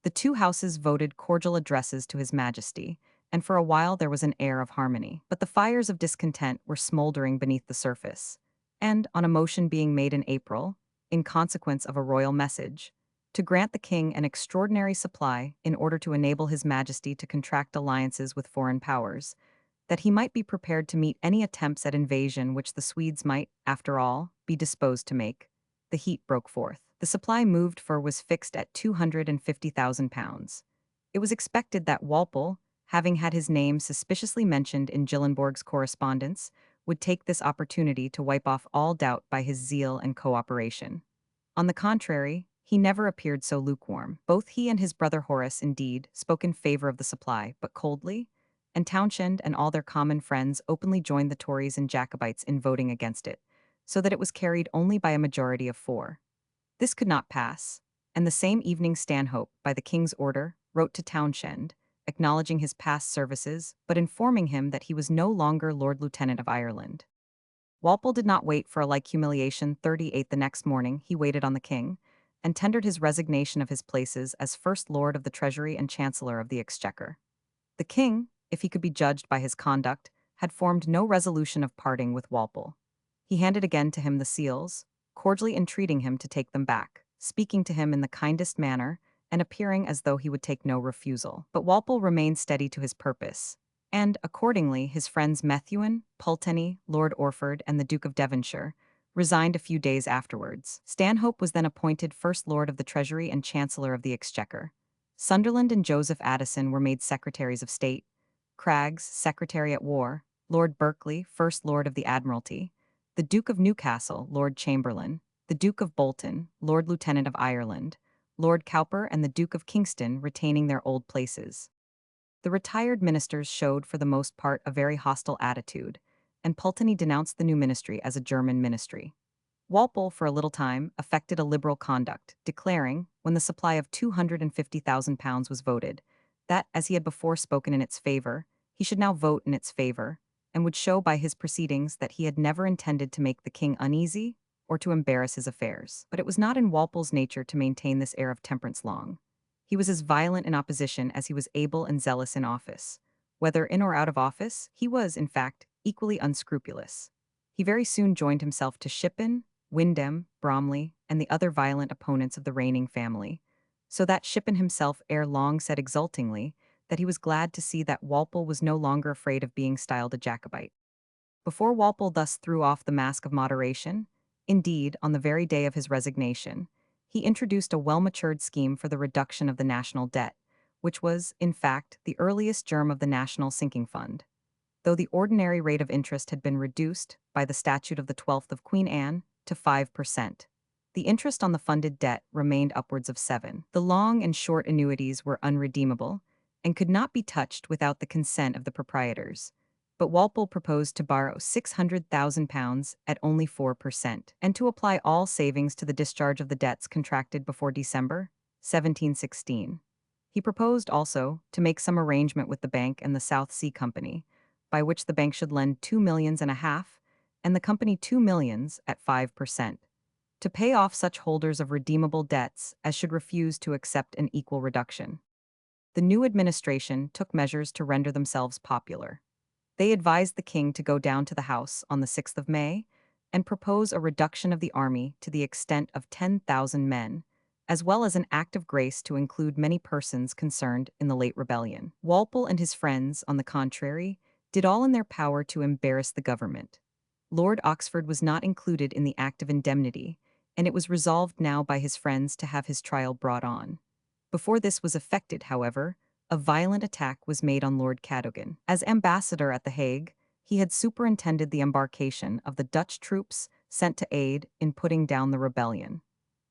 The two houses voted cordial addresses to His Majesty, and for a while there was an air of harmony. But the fires of discontent were smoldering beneath the surface, and, on a motion being made in April, in consequence of a royal message, to grant the king an extraordinary supply in order to enable His Majesty to contract alliances with foreign powers, that he might be prepared to meet any attempts at invasion which the Swedes might, after all, be disposed to make, the heat broke forth. The supply moved for was fixed at 250,000 pounds. It was expected that Walpole, having had his name suspiciously mentioned in Gyllenborg's correspondence, would take this opportunity to wipe off all doubt by his zeal and cooperation. On the contrary, he never appeared so lukewarm. Both he and his brother Horace, indeed, spoke in favor of the supply, but coldly, and Townshend and all their common friends openly joined the Tories and Jacobites in voting against it, so that it was carried only by a majority of 4. This could not pass, and the same evening Stanhope, by the king's order, wrote to Townshend, acknowledging his past services, but informing him that he was no longer Lord Lieutenant of Ireland. Walpole did not wait for a like humiliation. 38 the next morning he waited on the king, and tendered his resignation of his places as First Lord of the Treasury and Chancellor of the Exchequer. The king, if he could be judged by his conduct, had formed no resolution of parting with Walpole. He handed again to him the seals, cordially entreating him to take them back, speaking to him in the kindest manner, and appearing as though he would take no refusal. But Walpole remained steady to his purpose, and, accordingly, his friends Methuen, Pulteney, Lord Orford, and the Duke of Devonshire resigned a few days afterwards. Stanhope was then appointed First Lord of the Treasury and Chancellor of the Exchequer. Sunderland and Joseph Addison were made Secretaries of State, Craggs, Secretary at War, Lord Berkeley, First Lord of the Admiralty, the Duke of Newcastle, Lord Chamberlain, the Duke of Bolton, Lord Lieutenant of Ireland, Lord Cowper and the Duke of Kingston retaining their old places. The retired ministers showed for the most part a very hostile attitude, and Pulteney denounced the new ministry as a German ministry. Walpole, for a little time, affected a liberal conduct, declaring, when the supply of £250,000 was voted, that, as he had before spoken in its favour, he should now vote in its favour, and would show by his proceedings that he had never intended to make the king uneasy or to embarrass his affairs. But it was not in Walpole's nature to maintain this air of temperance long. He was as violent in opposition as he was able and zealous in office. Whether in or out of office, he was, in fact, equally unscrupulous. He very soon joined himself to Shippen, Windham, Bromley, and the other violent opponents of the reigning family, so that Shippen himself ere long said exultingly that he was glad to see that Walpole was no longer afraid of being styled a Jacobite. Before Walpole thus threw off the mask of moderation, indeed, on the very day of his resignation, he introduced a well-matured scheme for the reduction of the national debt, which was, in fact, the earliest germ of the National Sinking Fund. Though the ordinary rate of interest had been reduced, by the statute of the 12th of Queen Anne, to 5%. The interest on the funded debt remained upwards of 7. The long and short annuities were unredeemable, and could not be touched without the consent of the proprietors. But Walpole proposed to borrow £600,000 at only 4%, and to apply all savings to the discharge of the debts contracted before December 1716. He proposed also to make some arrangement with the bank and the South Sea Company, by which the bank should lend £2.5 millions, and the company £2 millions at 5%, to pay off such holders of redeemable debts as should refuse to accept an equal reduction. The new administration took measures to render themselves popular. They advised the king to go down to the House on the 6th of May and propose a reduction of the army to the extent of 10,000 men, as well as an act of grace to include many persons concerned in the late rebellion. Walpole and his friends, on the contrary, did all in their power to embarrass the government. Lord Oxford was not included in the Act of Indemnity, and it was resolved now by his friends to have his trial brought on. Before this was effected, however, a violent attack was made on Lord Cadogan. As ambassador at The Hague, he had superintended the embarkation of the Dutch troops sent to aid in putting down the rebellion.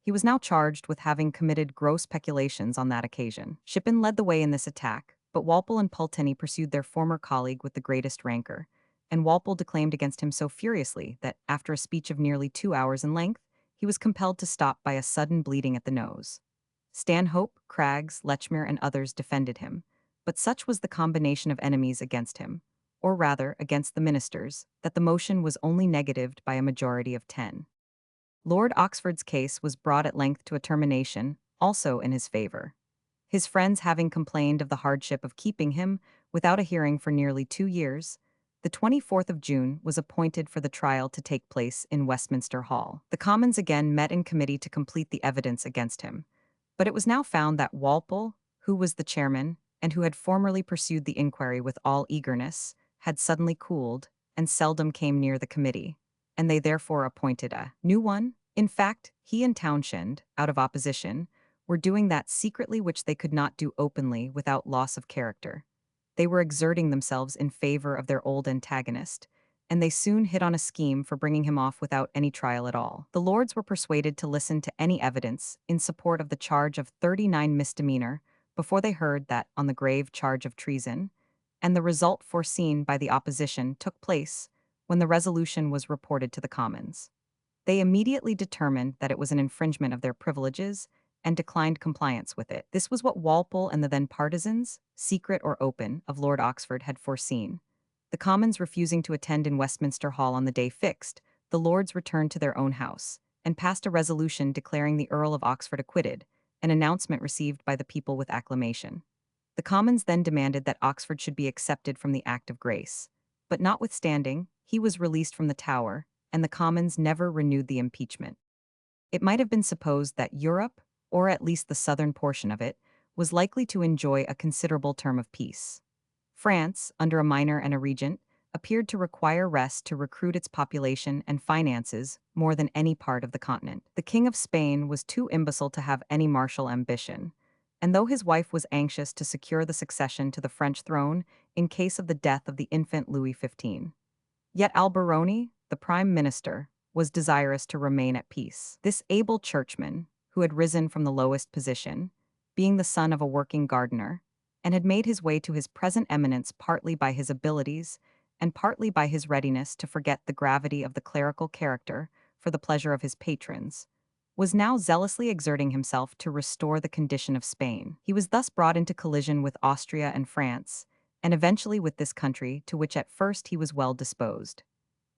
He was now charged with having committed gross peculations on that occasion. Shippen led the way in this attack, but Walpole and Pulteney pursued their former colleague with the greatest rancor, and Walpole declaimed against him so furiously that, after a speech of nearly 2 hours in length, he was compelled to stop by a sudden bleeding at the nose. Stanhope, Craggs, Lechmere, and others defended him, but such was the combination of enemies against him, or rather against the ministers, that the motion was only negatived by a majority of 10. Lord Oxford's case was brought at length to a termination, also in his favour. His friends having complained of the hardship of keeping him without a hearing for nearly 2 years, the 24th of June was appointed for the trial to take place in Westminster Hall. The Commons again met in committee to complete the evidence against him, but it was now found that Walpole, who was the chairman, and who had formerly pursued the inquiry with all eagerness, had suddenly cooled, and seldom came near the committee, and they therefore appointed a new one. In fact, he and Townshend, out of opposition, were doing that secretly which they could not do openly without loss of character. They were exerting themselves in favor of their old antagonist, and they soon hit on a scheme for bringing him off without any trial at all. The Lords were persuaded to listen to any evidence in support of the charge of 39 misdemeanor before they heard that on the grave charge of treason, and the result foreseen by the opposition took place when the resolution was reported to the Commons. They immediately determined that it was an infringement of their privileges and declined compliance with it. This was what Walpole and the then partisans, secret or open, of Lord Oxford had foreseen. The Commons refusing to attend in Westminster Hall on the day fixed, the Lords returned to their own house and passed a resolution declaring the Earl of Oxford acquitted, an announcement received by the people with acclamation. The Commons then demanded that Oxford should be accepted from the Act of Grace. But notwithstanding, he was released from the Tower, and the Commons never renewed the impeachment. It might have been supposed that Europe, or at least the southern portion of it, was likely to enjoy a considerable term of peace. France, under a minor and a regent, appeared to require rest to recruit its population and finances more than any part of the continent. The King of Spain was too imbecile to have any martial ambition, and though his wife was anxious to secure the succession to the French throne in case of the death of the infant Louis XV, yet Alberoni, the prime minister, was desirous to remain at peace. This able churchman, who had risen from the lowest position, being the son of a working gardener, and had made his way to his present eminence partly by his abilities and partly by his readiness to forget the gravity of the clerical character for the pleasure of his patrons, was now zealously exerting himself to restore the condition of Spain. He was thus brought into collision with Austria and France, and eventually with this country to which at first he was well disposed.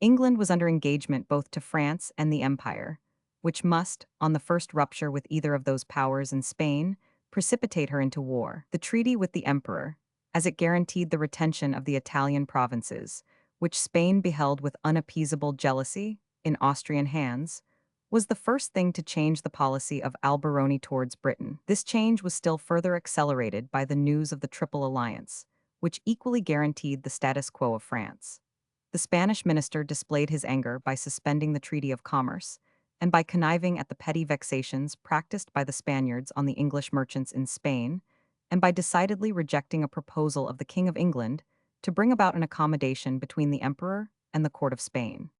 England was under engagement both to France and the Empire, which must, on the first rupture with either of those powers in Spain, precipitate her into war. The treaty with the Emperor, as it guaranteed the retention of the Italian provinces, which Spain beheld with unappeasable jealousy in Austrian hands, was the first thing to change the policy of Alberoni towards Britain. This change was still further accelerated by the news of the Triple Alliance, which equally guaranteed the status quo of France. The Spanish minister displayed his anger by suspending the Treaty of Commerce, and by conniving at the petty vexations practiced by the Spaniards on the English merchants in Spain, and by decidedly rejecting a proposal of the King of England to bring about an accommodation between the Emperor and the Court of Spain.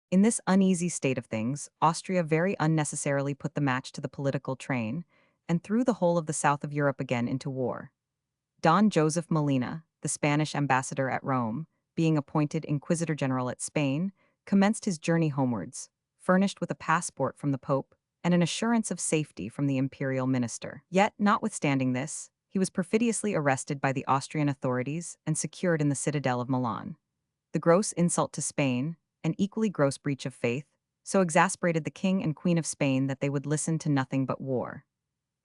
In this uneasy state of things, Austria very unnecessarily put the match to the political train, and threw the whole of the south of Europe again into war. Don Joseph Molina, the Spanish ambassador at Rome, being appointed Inquisitor General at Spain, commenced his journey homewards, furnished with a passport from the Pope and an assurance of safety from the imperial minister. Yet, notwithstanding this, he was perfidiously arrested by the Austrian authorities and secured in the citadel of Milan. The gross insult to Spain, an equally gross breach of faith, so exasperated the King and Queen of Spain that they would listen to nothing but war.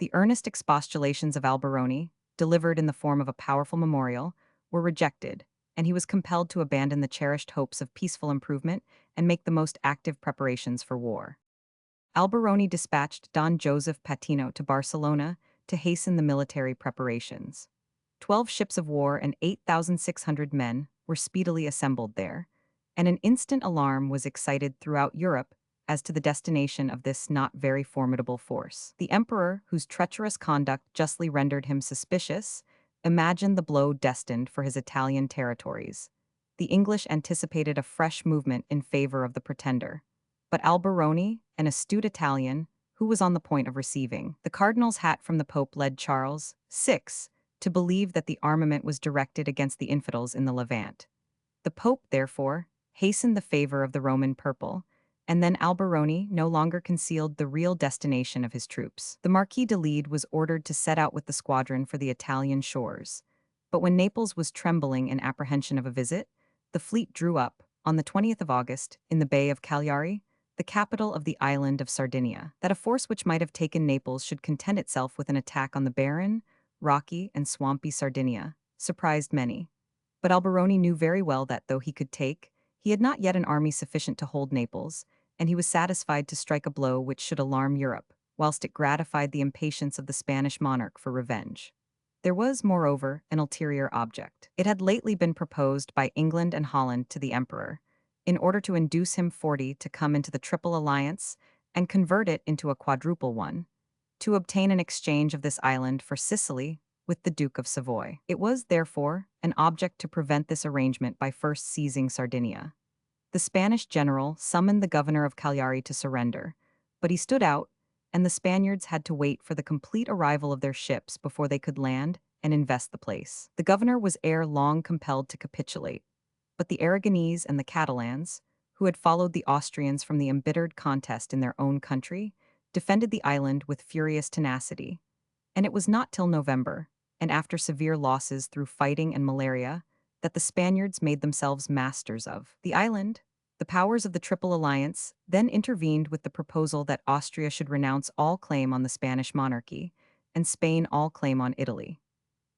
The earnest expostulations of Alberoni, delivered in the form of a powerful memorial, were rejected, and he was compelled to abandon the cherished hopes of peaceful improvement and make the most active preparations for war. Alberoni dispatched Don Joseph Patino to Barcelona to hasten the military preparations. 12 ships of war and 8,600 men were speedily assembled there, and an instant alarm was excited throughout Europe as to the destination of this not very formidable force. The emperor, whose treacherous conduct justly rendered him suspicious, imagined the blow destined for his Italian territories. The English anticipated a fresh movement in favor of the pretender. But Alberoni, an astute Italian, who was on the point of receiving the cardinal's hat from the Pope, led Charles VI to believe that the armament was directed against the infidels in the Levant. The Pope, therefore, hastened the favor of the Roman purple, and then Alberoni no longer concealed the real destination of his troops. The Marquis de Lede was ordered to set out with the squadron for the Italian shores, but when Naples was trembling in apprehension of a visit, the fleet drew up, on the 20th of August, in the Bay of Cagliari, the capital of the island of Sardinia. That a force which might have taken Naples should content itself with an attack on the barren, rocky, and swampy Sardinia surprised many. But Alberoni knew very well that though he had not yet an army sufficient to hold Naples, and he was satisfied to strike a blow which should alarm Europe, whilst it gratified the impatience of the Spanish monarch for revenge. There was, moreover, an ulterior object. It had lately been proposed by England and Holland to the emperor, in order to induce him to come into the Triple Alliance and convert it into a quadruple one, to obtain an exchange of this island for Sicily with the Duke of Savoy. It was, therefore, an object to prevent this arrangement by first seizing Sardinia. The Spanish general summoned the governor of Cagliari to surrender, but he stood out, and the Spaniards had to wait for the complete arrival of their ships before they could land and invest the place. The governor was ere long compelled to capitulate, but the Aragonese and the Catalans, who had followed the Austrians from the embittered contest in their own country, defended the island with furious tenacity. And it was not till November, and after severe losses through fighting and malaria, that the Spaniards made themselves masters of the island. The powers of the Triple Alliance then intervened with the proposal that Austria should renounce all claim on the Spanish monarchy, and Spain all claim on Italy.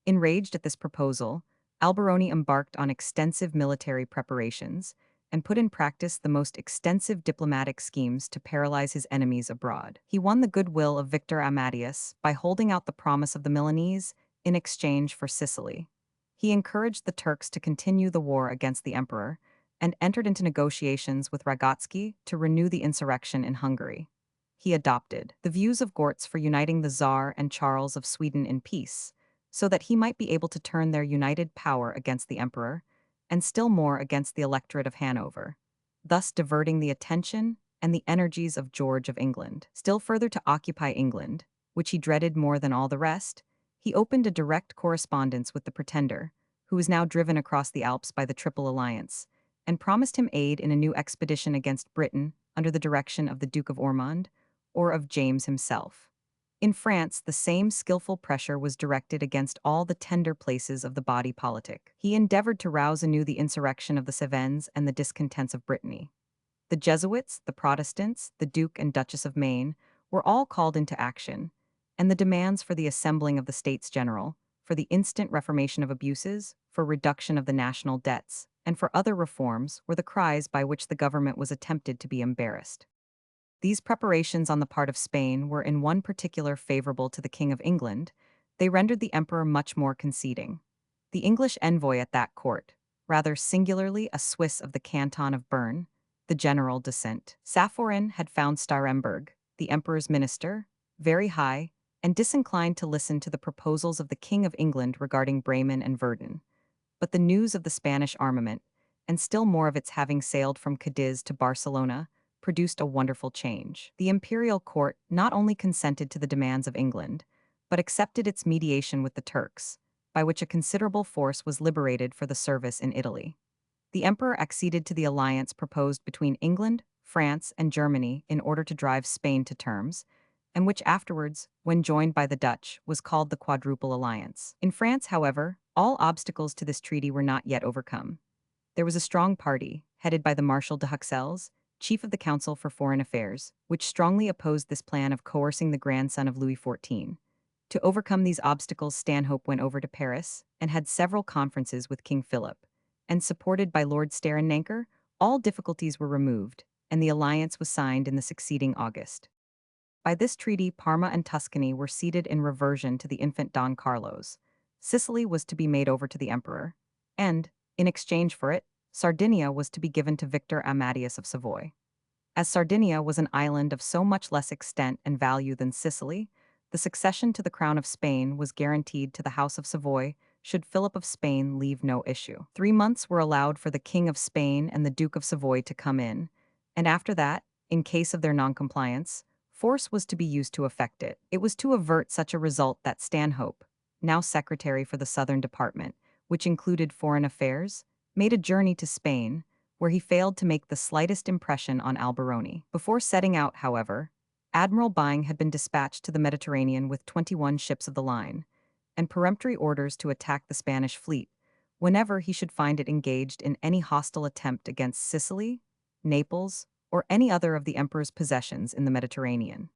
Enraged at this proposal, Alberoni embarked on extensive military preparations and put in practice the most extensive diplomatic schemes to paralyze his enemies abroad. He won the goodwill of Victor Amadeus by holding out the promise of the Milanese in exchange for Sicily. He encouraged the Turks to continue the war against the emperor and entered into negotiations with Ragotsky to renew the insurrection in Hungary. He adopted the views of Gortz for uniting the Tsar and Charles of Sweden in peace, so that he might be able to turn their united power against the emperor, and still more against the electorate of Hanover, thus diverting the attention and the energies of George of England. Still further to occupy England, which he dreaded more than all the rest, he opened a direct correspondence with the Pretender, who was now driven across the Alps by the Triple Alliance, and promised him aid in a new expedition against Britain under the direction of the Duke of Ormond, or of James himself. In France, the same skillful pressure was directed against all the tender places of the body politic. He endeavored to rouse anew the insurrection of the Cevennes and the discontents of Brittany. The Jesuits, the Protestants, the Duke and Duchess of Maine were all called into action, and the demands for the assembling of the States General, for the instant reformation of abuses, for reduction of the national debts, and for other reforms were the cries by which the government was attempted to be embarrassed. These preparations on the part of Spain were in one particular favorable to the King of England. They rendered the emperor much more conceding. The English envoy at that court, rather singularly a Swiss of the canton of Bern, the general de Saint-Saphorin had found Staremberg, the emperor's minister, very high, and disinclined to listen to the proposals of the King of England regarding Bremen and Verdun. But the news of the Spanish armament, and still more of its having sailed from Cadiz to Barcelona, produced a wonderful change. The imperial court not only consented to the demands of England, but accepted its mediation with the Turks, by which a considerable force was liberated for the service in Italy. The emperor acceded to the alliance proposed between England, France, and Germany in order to drive Spain to terms, and which afterwards, when joined by the Dutch, was called the Quadruple Alliance. In France, however, all obstacles to this treaty were not yet overcome. There was a strong party, headed by the Marshal de Huxelles, chief of the Council for Foreign Affairs, which strongly opposed this plan of coercing the grandson of Louis XIV. To overcome these obstacles, Stanhope went over to Paris and had several conferences with King Philip, and supported by Lord Starenanker, all difficulties were removed, and the alliance was signed in the succeeding August. By this treaty, Parma and Tuscany were ceded in reversion to the infant Don Carlos. Sicily was to be made over to the emperor, and, in exchange for it, Sardinia was to be given to Victor Amadeus of Savoy. As Sardinia was an island of so much less extent and value than Sicily, the succession to the crown of Spain was guaranteed to the House of Savoy should Philip of Spain leave no issue. 3 months were allowed for the King of Spain and the Duke of Savoy to come in, and after that, in case of their noncompliance, force was to be used to effect it. It was to avert such a result that Stanhope, now Secretary for the Southern Department, which included foreign affairs, made a journey to Spain, where he failed to make the slightest impression on Alberoni. Before setting out, however, Admiral Byng had been dispatched to the Mediterranean with 21 ships of the line, and peremptory orders to attack the Spanish fleet whenever he should find it engaged in any hostile attempt against Sicily, Naples, or any other of the emperor's possessions in the Mediterranean.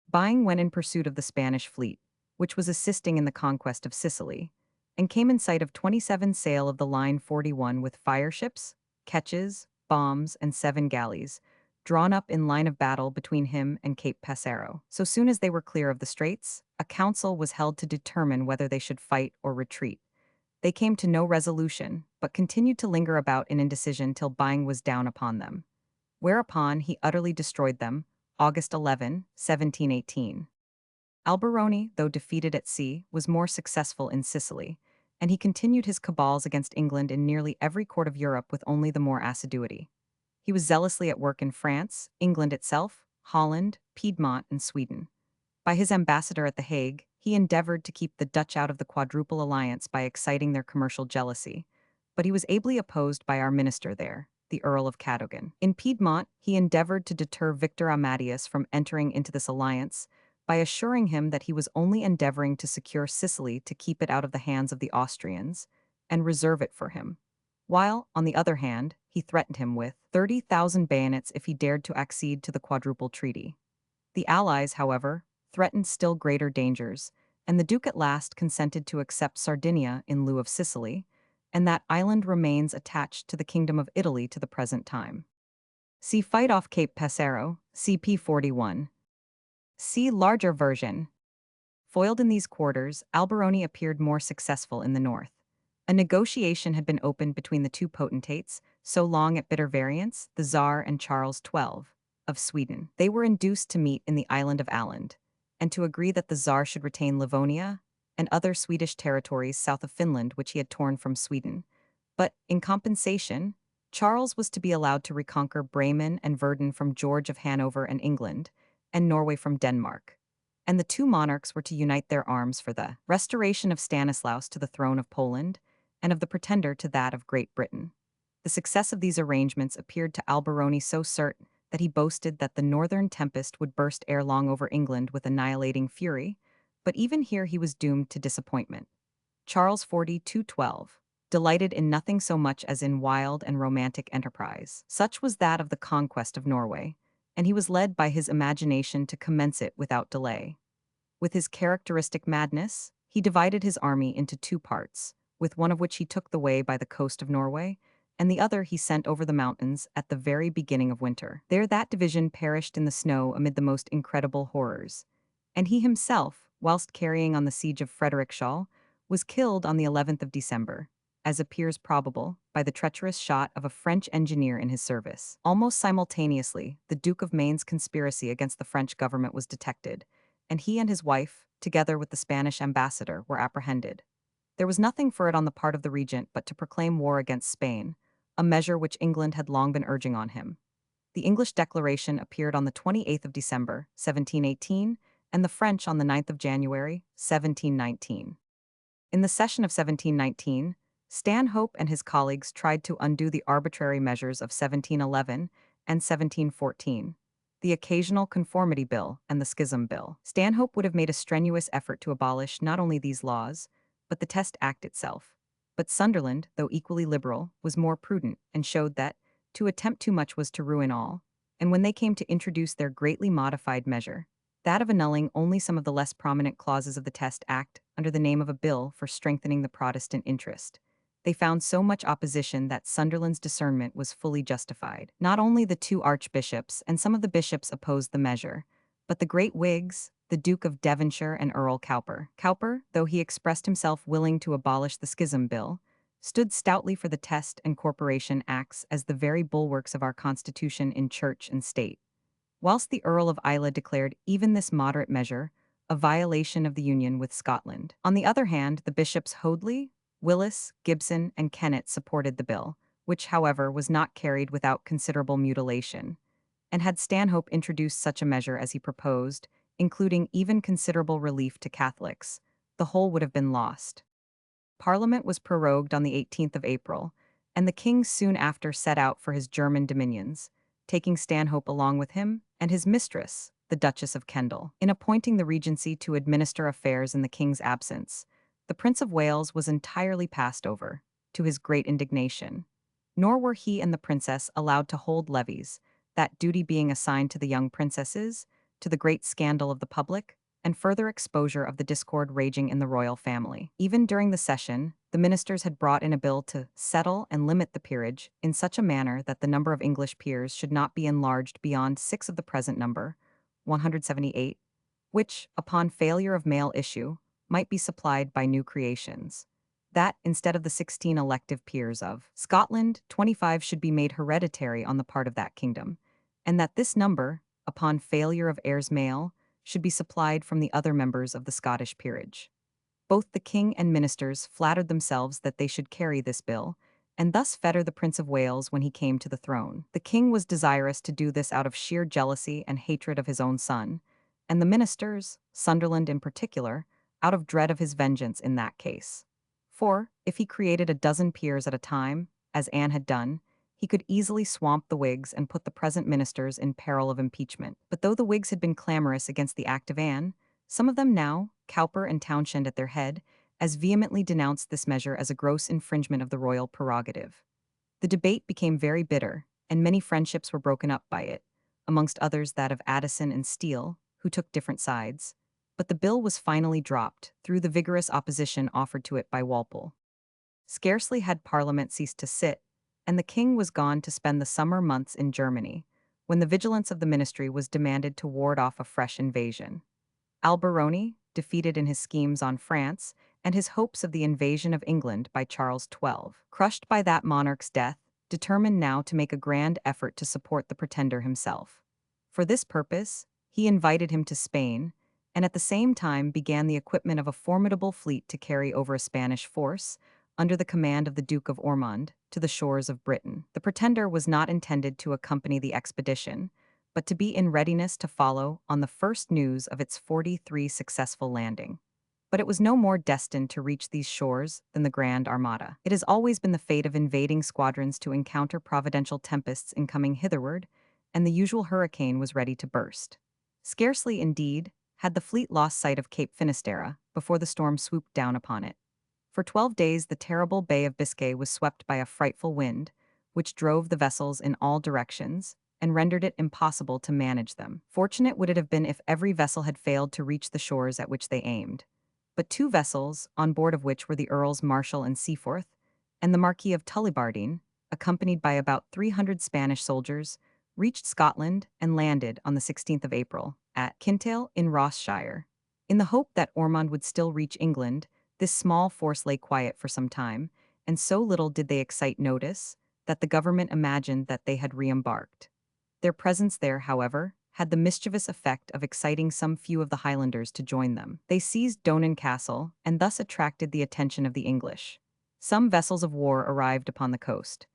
Byng went in pursuit of the Spanish fleet, which was assisting in the conquest of Sicily, and came in sight of 27 sail of the line 41 with fireships, ketches, bombs, and 7 galleys, drawn up in line of battle between him and Cape Passero. So soon as they were clear of the straits, a council was held to determine whether they should fight or retreat. They came to no resolution, but continued to linger about in indecision till Byng was down upon them, whereupon he utterly destroyed them, August 11, 1718. Alberoni, though defeated at sea, was more successful in Sicily, and he continued his cabals against England in nearly every court of Europe with only the more assiduity. He was zealously at work in France, England itself, Holland, Piedmont, and Sweden. By his ambassador at The Hague, he endeavored to keep the Dutch out of the Quadruple Alliance by exciting their commercial jealousy, but he was ably opposed by our minister there, the Earl of Cadogan. In Piedmont, he endeavored to deter Victor Amadeus from entering into this alliance by assuring him that he was only endeavoring to secure Sicily to keep it out of the hands of the Austrians and reserve it for him, while, on the other hand, he threatened him with 30,000 bayonets if he dared to accede to the Quadruple Treaty. The Allies, however, threatened still greater dangers, and the Duke at last consented to accept Sardinia in lieu of Sicily, and that island remains attached to the Kingdom of Italy to the present time. See Fight off Cape Passero, CP 41. See larger version. Foiled in these quarters, Alberoni appeared more successful in the north. A negotiation had been opened between the two potentates, so long at bitter variance, the Tsar and Charles XII of Sweden. They were induced to meet in the island of Åland, and to agree that the Tsar should retain Livonia and other Swedish territories south of Finland which he had torn from Sweden. But, in compensation, Charles was to be allowed to reconquer Bremen and Verden from George of Hanover and England, and Norway from Denmark. And the two monarchs were to unite their arms for the restoration of Stanislaus to the throne of Poland, and of the pretender to that of Great Britain. The success of these arrangements appeared to Alberoni so certain that he boasted that the northern tempest would burst ere long over England with annihilating fury, but even here he was doomed to disappointment. Charles 4212 delighted in nothing so much as in wild and romantic enterprise. Such was that of the conquest of Norway, and he was led by his imagination to commence it without delay. With his characteristic madness, he divided his army into two parts, with one of which he took the way by the coast of Norway, and the other he sent over the mountains at the very beginning of winter. There that division perished in the snow amid the most incredible horrors, and he himself, whilst carrying on the siege of Frederiksskjold, was killed on the 11th of December, as appears probable, by the treacherous shot of a French engineer in his service. Almost simultaneously, the Duke of Maine's conspiracy against the French government was detected, and he and his wife, together with the Spanish ambassador, were apprehended. There was nothing for it on the part of the regent but to proclaim war against Spain, a measure which England had long been urging on him. The English declaration appeared on the 28th of December, 1718, and the French on the 9th of January, 1719. In the session of 1719, Stanhope and his colleagues tried to undo the arbitrary measures of 1711 and 1714, the Occasional Conformity Bill and the Schism Bill. Stanhope would have made a strenuous effort to abolish not only these laws, but the Test Act itself. But Sunderland, though equally liberal, was more prudent and showed that to attempt too much was to ruin all, and when they came to introduce their greatly modified measure, that of annulling only some of the less prominent clauses of the Test Act under the name of a bill for strengthening the Protestant interest, they found so much opposition that Sunderland's discernment was fully justified. Not only the two archbishops and some of the bishops opposed the measure, but the great Whigs, the Duke of Devonshire and Earl Cowper. Cowper, though he expressed himself willing to abolish the Schism Bill, stood stoutly for the Test and Corporation Acts as the very bulwarks of our Constitution in church and state, whilst the Earl of Islay declared even this moderate measure a violation of the union with Scotland. On the other hand, the bishops Hoadley, Willis, Gibson, and Kennet supported the bill, which, however, was not carried without considerable mutilation, and had Stanhope introduced such a measure as he proposed, including even considerable relief to Catholics, the whole would have been lost. Parliament was prorogued on the 18th of April, and the king soon after set out for his German dominions, taking Stanhope along with him and his mistress, the Duchess of Kendal. In appointing the regency to administer affairs in the king's absence, the Prince of Wales was entirely passed over, to his great indignation. Nor were he and the princess allowed to hold levees, that duty being assigned to the young princesses, to the great scandal of the public, and further exposure of the discord raging in the royal family. Even during the session, the ministers had brought in a bill to settle and limit the peerage in such a manner that the number of English peers should not be enlarged beyond 6 of the present number, 178, which, upon failure of male issue, might be supplied by new creations. That, instead of the 16 elective peers of Scotland, 25 should be made hereditary on the part of that kingdom, and that this number, upon failure of heirs male, should be supplied from the other members of the Scottish peerage. Both the king and ministers flattered themselves that they should carry this bill, and thus fetter the Prince of Wales when he came to the throne. The king was desirous to do this out of sheer jealousy and hatred of his own son, and the ministers, Sunderland in particular, out of dread of his vengeance in that case. For, if he created a dozen peers at a time, as Anne had done, he could easily swamp the Whigs and put the present ministers in peril of impeachment. But though the Whigs had been clamorous against the act of Anne, some of them now, Cowper and Townshend at their head, as vehemently denounced this measure as a gross infringement of the royal prerogative. The debate became very bitter, and many friendships were broken up by it, amongst others that of Addison and Steele, who took different sides. But the bill was finally dropped, through the vigorous opposition offered to it by Walpole. Scarcely had Parliament ceased to sit, and the king was gone to spend the summer months in Germany, when the vigilance of the ministry was demanded to ward off a fresh invasion. Alberoni, defeated in his schemes on France, and his hopes of the invasion of England by Charles XII, crushed by that monarch's death, determined now to make a grand effort to support the pretender himself. For this purpose, he invited him to Spain, and at the same time began the equipment of a formidable fleet to carry over a Spanish force, under the command of the Duke of Ormond, to the shores of Britain. The pretender was not intended to accompany the expedition, but to be in readiness to follow on the first news of its 43 successful landing. But it was no more destined to reach these shores than the Grand Armada. It has always been the fate of invading squadrons to encounter providential tempests in coming hitherward, and the usual hurricane was ready to burst. Scarcely, indeed, had the fleet lost sight of Cape Finisterre before the storm swooped down upon it. For 12 days the terrible Bay of Biscay was swept by a frightful wind, which drove the vessels in all directions, and rendered it impossible to manage them. Fortunate would it have been if every vessel had failed to reach the shores at which they aimed. But 2 vessels, on board of which were the Earls Marshal and Seaforth, and the Marquis of Tullibardine, accompanied by about 300 Spanish soldiers, reached Scotland and landed on the 16th of April at Kintail in Ross-shire. In the hope that Ormond would still reach England, this small force lay quiet for some time, and so little did they excite notice that the government imagined that they had re-embarked. Their presence there, however, had the mischievous effect of exciting some few of the Highlanders to join them. They seized Donen Castle, and thus attracted the attention of the English. Some vessels of war arrived upon the coast.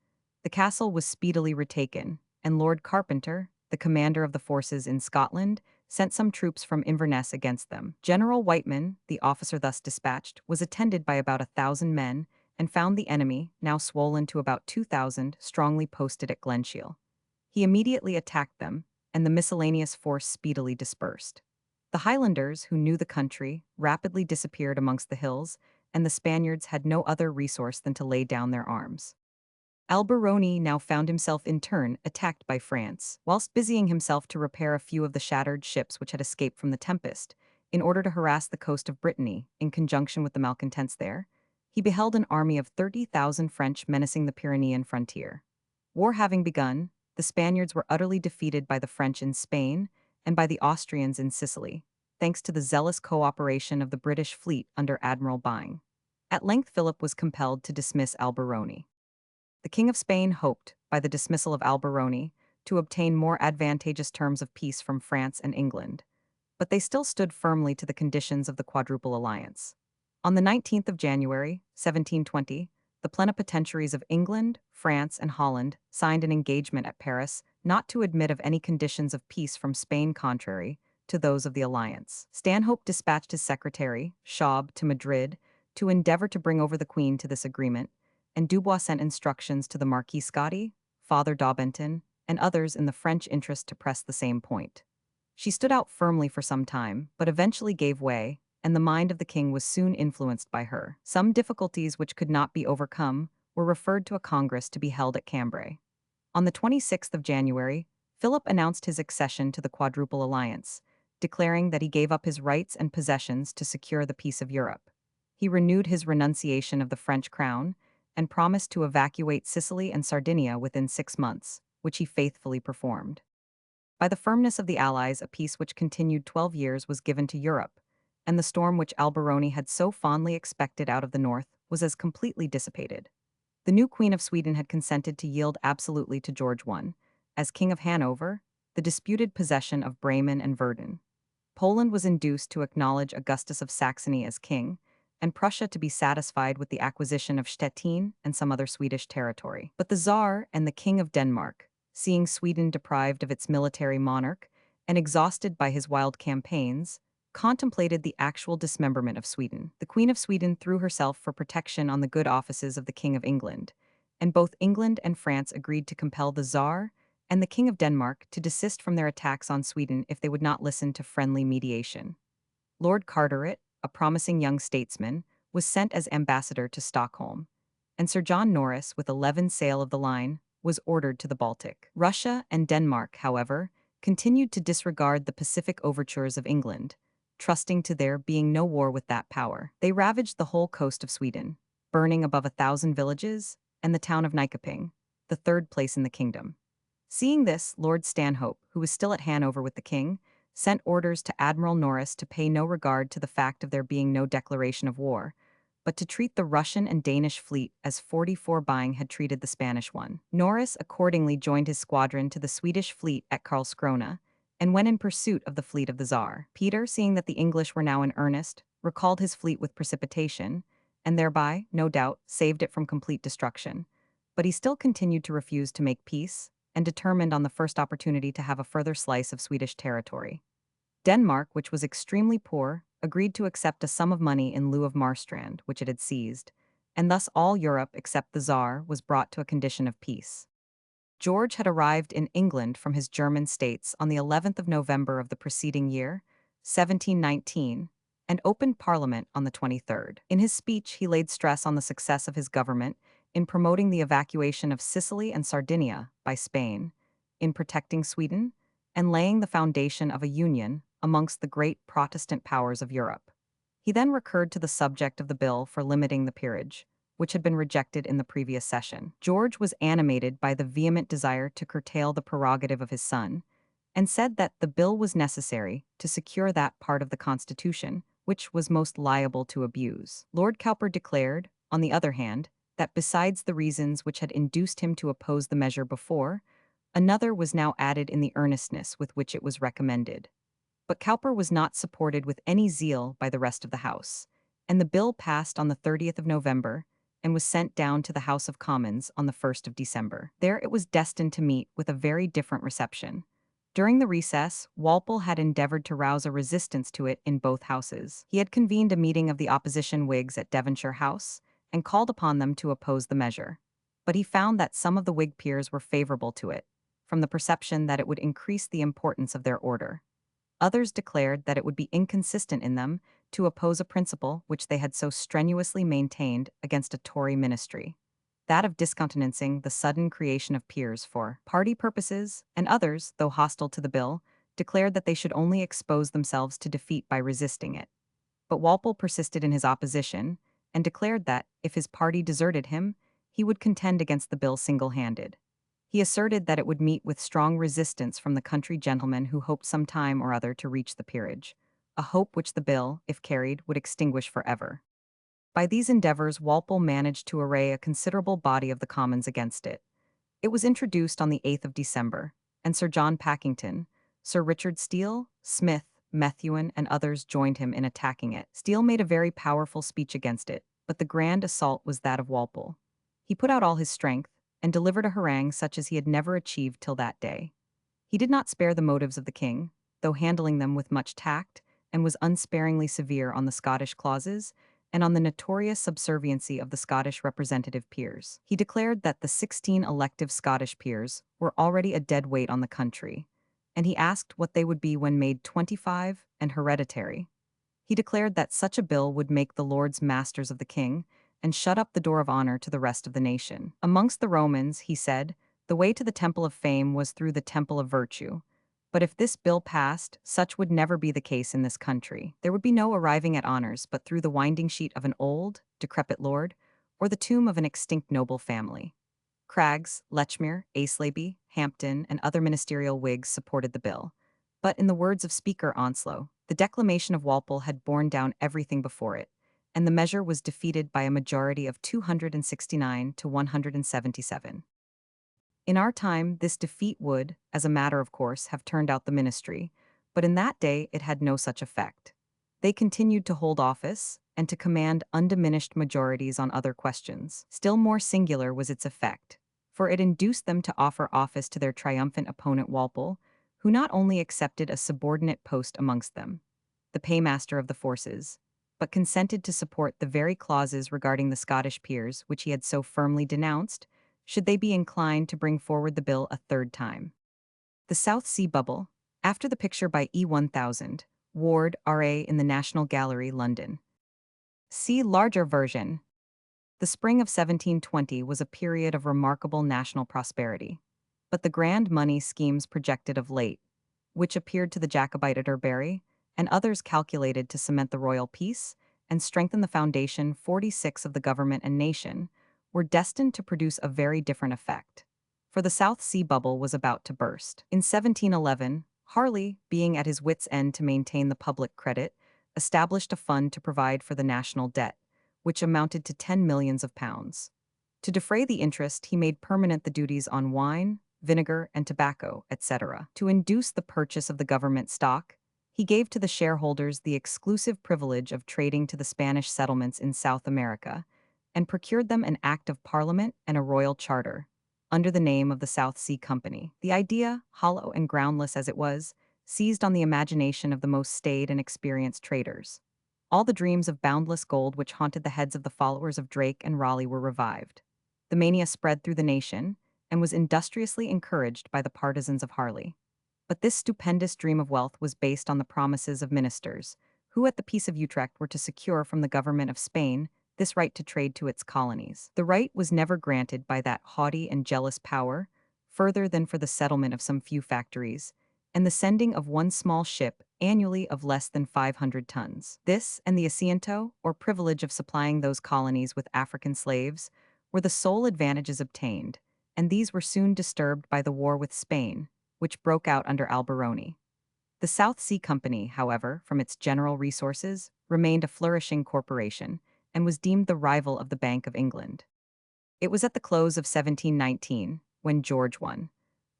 The castle was speedily retaken, and Lord Carpenter, the commander of the forces in Scotland, sent some troops from Inverness against them. General Whiteman, the officer thus dispatched, was attended by about 1,000 men, and found the enemy, now swollen to about 2,000, strongly posted at Glenshiel. He immediately attacked them, and the miscellaneous force speedily dispersed. The Highlanders, who knew the country, rapidly disappeared amongst the hills, and the Spaniards had no other resource than to lay down their arms. Alberoni now found himself in turn attacked by France, whilst busying himself to repair a few of the shattered ships which had escaped from the tempest, in order to harass the coast of Brittany, in conjunction with the malcontents there. He beheld an army of 30,000 French menacing the Pyrenean frontier. War having begun, the Spaniards were utterly defeated by the French in Spain and by the Austrians in Sicily, thanks to the zealous cooperation of the British fleet under Admiral Byng. At length Philip was compelled to dismiss Alberoni. The King of Spain hoped, by the dismissal of Alberoni, to obtain more advantageous terms of peace from France and England, but they still stood firmly to the conditions of the Quadruple Alliance. On the 19th of January, 1720, the plenipotentiaries of England, France, and Holland signed an engagement at Paris not to admit of any conditions of peace from Spain contrary to those of the alliance. Stanhope dispatched his secretary, Schaub, to Madrid to endeavor to bring over the Queen to this agreement, and Dubois sent instructions to the Marquis Scotti, Father Daubenton, and others in the French interest to press the same point. She stood out firmly for some time, but eventually gave way, and the mind of the king was soon influenced by her. Some difficulties which could not be overcome were referred to a congress to be held at Cambrai. On the 26th of January, Philip announced his accession to the Quadruple Alliance, declaring that he gave up his rights and possessions to secure the peace of Europe. He renewed his renunciation of the French crown, and promised to evacuate Sicily and Sardinia within 6 months, which he faithfully performed. By the firmness of the Allies, a peace which continued 12 years was given to Europe, and the storm which Alberoni had so fondly expected out of the north was as completely dissipated. The new Queen of Sweden had consented to yield absolutely to George I, as King of Hanover, the disputed possession of Bremen and Verden. Poland was induced to acknowledge Augustus of Saxony as king, and Prussia to be satisfied with the acquisition of Stettin and some other Swedish territory. But the Tsar and the King of Denmark, seeing Sweden deprived of its military monarch and exhausted by his wild campaigns, contemplated the actual dismemberment of Sweden. The Queen of Sweden threw herself for protection on the good offices of the King of England, and both England and France agreed to compel the Tsar and the King of Denmark to desist from their attacks on Sweden if they would not listen to friendly mediation. Lord Carteret, a promising young statesman, was sent as ambassador to Stockholm, and Sir John Norris, with 11 sail of the line, was ordered to the Baltic. Russia and Denmark, however, continued to disregard the Pacific overtures of England, trusting to there being no war with that power. They ravaged the whole coast of Sweden, burning above 1,000 villages, and the town of Nyköping, the third place in the kingdom. Seeing this, Lord Stanhope, who was still at Hanover with the king, sent orders to Admiral Norris to pay no regard to the fact of there being no declaration of war, but to treat the Russian and Danish fleet as 44 Byng had treated the Spanish one. Norris accordingly joined his squadron to the Swedish fleet at Karlskrona and went in pursuit of the fleet of the Tsar. Peter, seeing that the English were now in earnest, recalled his fleet with precipitation, and thereby, no doubt, saved it from complete destruction. But he still continued to refuse to make peace, and determined on the first opportunity to have a further slice of Swedish territory. Denmark, which was extremely poor, agreed to accept a sum of money in lieu of Marstrand, which it had seized, and thus all Europe except the Tsar was brought to a condition of peace. George had arrived in England from his German states on the 11th of November of the preceding year, 1719, and opened Parliament on the 23rd. In his speech, he laid stress on the success of his government in promoting the evacuation of Sicily and Sardinia by Spain, in protecting Sweden, and laying the foundation of a union amongst the great Protestant powers of Europe. He then recurred to the subject of the bill for limiting the peerage, which had been rejected in the previous session. George was animated by the vehement desire to curtail the prerogative of his son, and said that the bill was necessary to secure that part of the Constitution which was most liable to abuse. Lord Cowper declared, on the other hand, that besides the reasons which had induced him to oppose the measure before, another was now added in the earnestness with which it was recommended. But Cowper was not supported with any zeal by the rest of the House, and the bill passed on the 30th of November and was sent down to the House of Commons on the 1st of December. There it was destined to meet with a very different reception. During the recess, Walpole had endeavored to rouse a resistance to it in both houses. He had convened a meeting of the opposition Whigs at Devonshire House and called upon them to oppose the measure. But he found that some of the Whig peers were favorable to it, from the perception that it would increase the importance of their order. Others declared that it would be inconsistent in them to oppose a principle which they had so strenuously maintained against a Tory ministry, that of discountenancing the sudden creation of peers for party purposes, and others, though hostile to the bill, declared that they should only expose themselves to defeat by resisting it. But Walpole persisted in his opposition, and declared that, if his party deserted him, he would contend against the bill single-handed. He asserted that it would meet with strong resistance from the country gentlemen who hoped some time or other to reach the peerage, a hope which the bill, if carried, would extinguish forever. By these endeavors, Walpole managed to array a considerable body of the Commons against it. It was introduced on the 8th of December, and Sir John Pakington, Sir Richard Steele, Smith, Methuen, and others joined him in attacking it. Steele made a very powerful speech against it, but the grand assault was that of Walpole. He put out all his strength, and delivered a harangue such as he had never achieved till that day. He did not spare the motives of the king, though handling them with much tact, and was unsparingly severe on the Scottish clauses, and on the notorious subserviency of the Scottish representative peers. He declared that the 16 elective Scottish peers were already a dead weight on the country, and he asked what they would be when made 25 and hereditary. He declared that such a bill would make the lords masters of the king, and shut up the door of honor to the rest of the nation. Amongst the Romans, he said, the way to the temple of fame was through the temple of virtue. But if this bill passed, such would never be the case in this country. There would be no arriving at honors but through the winding sheet of an old, decrepit lord, or the tomb of an extinct noble family. Craggs, Lechmere, Aislabie, Hampden, and other ministerial Whigs supported the bill. But in the words of Speaker Onslow, the declamation of Walpole had borne down everything before it, and the measure was defeated by a majority of 269 to 177. In our time, this defeat would, as a matter of course, have turned out the ministry, but in that day it had no such effect. They continued to hold office, and to command undiminished majorities on other questions. Still more singular was its effect, for it induced them to offer office to their triumphant opponent Walpole, who not only accepted a subordinate post amongst them, the paymaster of the forces, but consented to support the very clauses regarding the Scottish peers which he had so firmly denounced, should they be inclined to bring forward the bill a third time. The South Sea Bubble, after the picture by E1000, Ward, R.A. in the National Gallery, London. See larger version. The spring of 1720 was a period of remarkable national prosperity. But the grand money schemes projected of late, which appeared to the Jacobite at Urberry, and others calculated to cement the royal peace and strengthen the foundation 46 of the government and nation, were destined to produce a very different effect. For the South Sea Bubble was about to burst. In 1711, Harley, being at his wits' end to maintain the public credit, established a fund to provide for the national debt, which amounted to 10 millions of pounds. To defray the interest, he made permanent the duties on wine, vinegar, and tobacco, etc. To induce the purchase of the government stock, he gave to the shareholders the exclusive privilege of trading to the Spanish settlements in South America, and procured them an Act of Parliament and a royal charter, under the name of the South Sea Company. The idea, hollow and groundless as it was, seized on the imagination of the most staid and experienced traders. All the dreams of boundless gold which haunted the heads of the followers of Drake and Raleigh were revived. The mania spread through the nation, and was industriously encouraged by the partisans of Harley. But this stupendous dream of wealth was based on the promises of ministers, who at the Peace of Utrecht were to secure from the government of Spain this right to trade to its colonies. The right was never granted by that haughty and jealous power, further than for the settlement of some few factories, and the sending of one small ship annually of less than 500 tons. This, and the asiento, or privilege of supplying those colonies with African slaves, were the sole advantages obtained, and these were soon disturbed by the war with Spain, which broke out under Alberoni. The South Sea Company, however, from its general resources, remained a flourishing corporation, and was deemed the rival of the Bank of England. It was at the close of 1719, when George I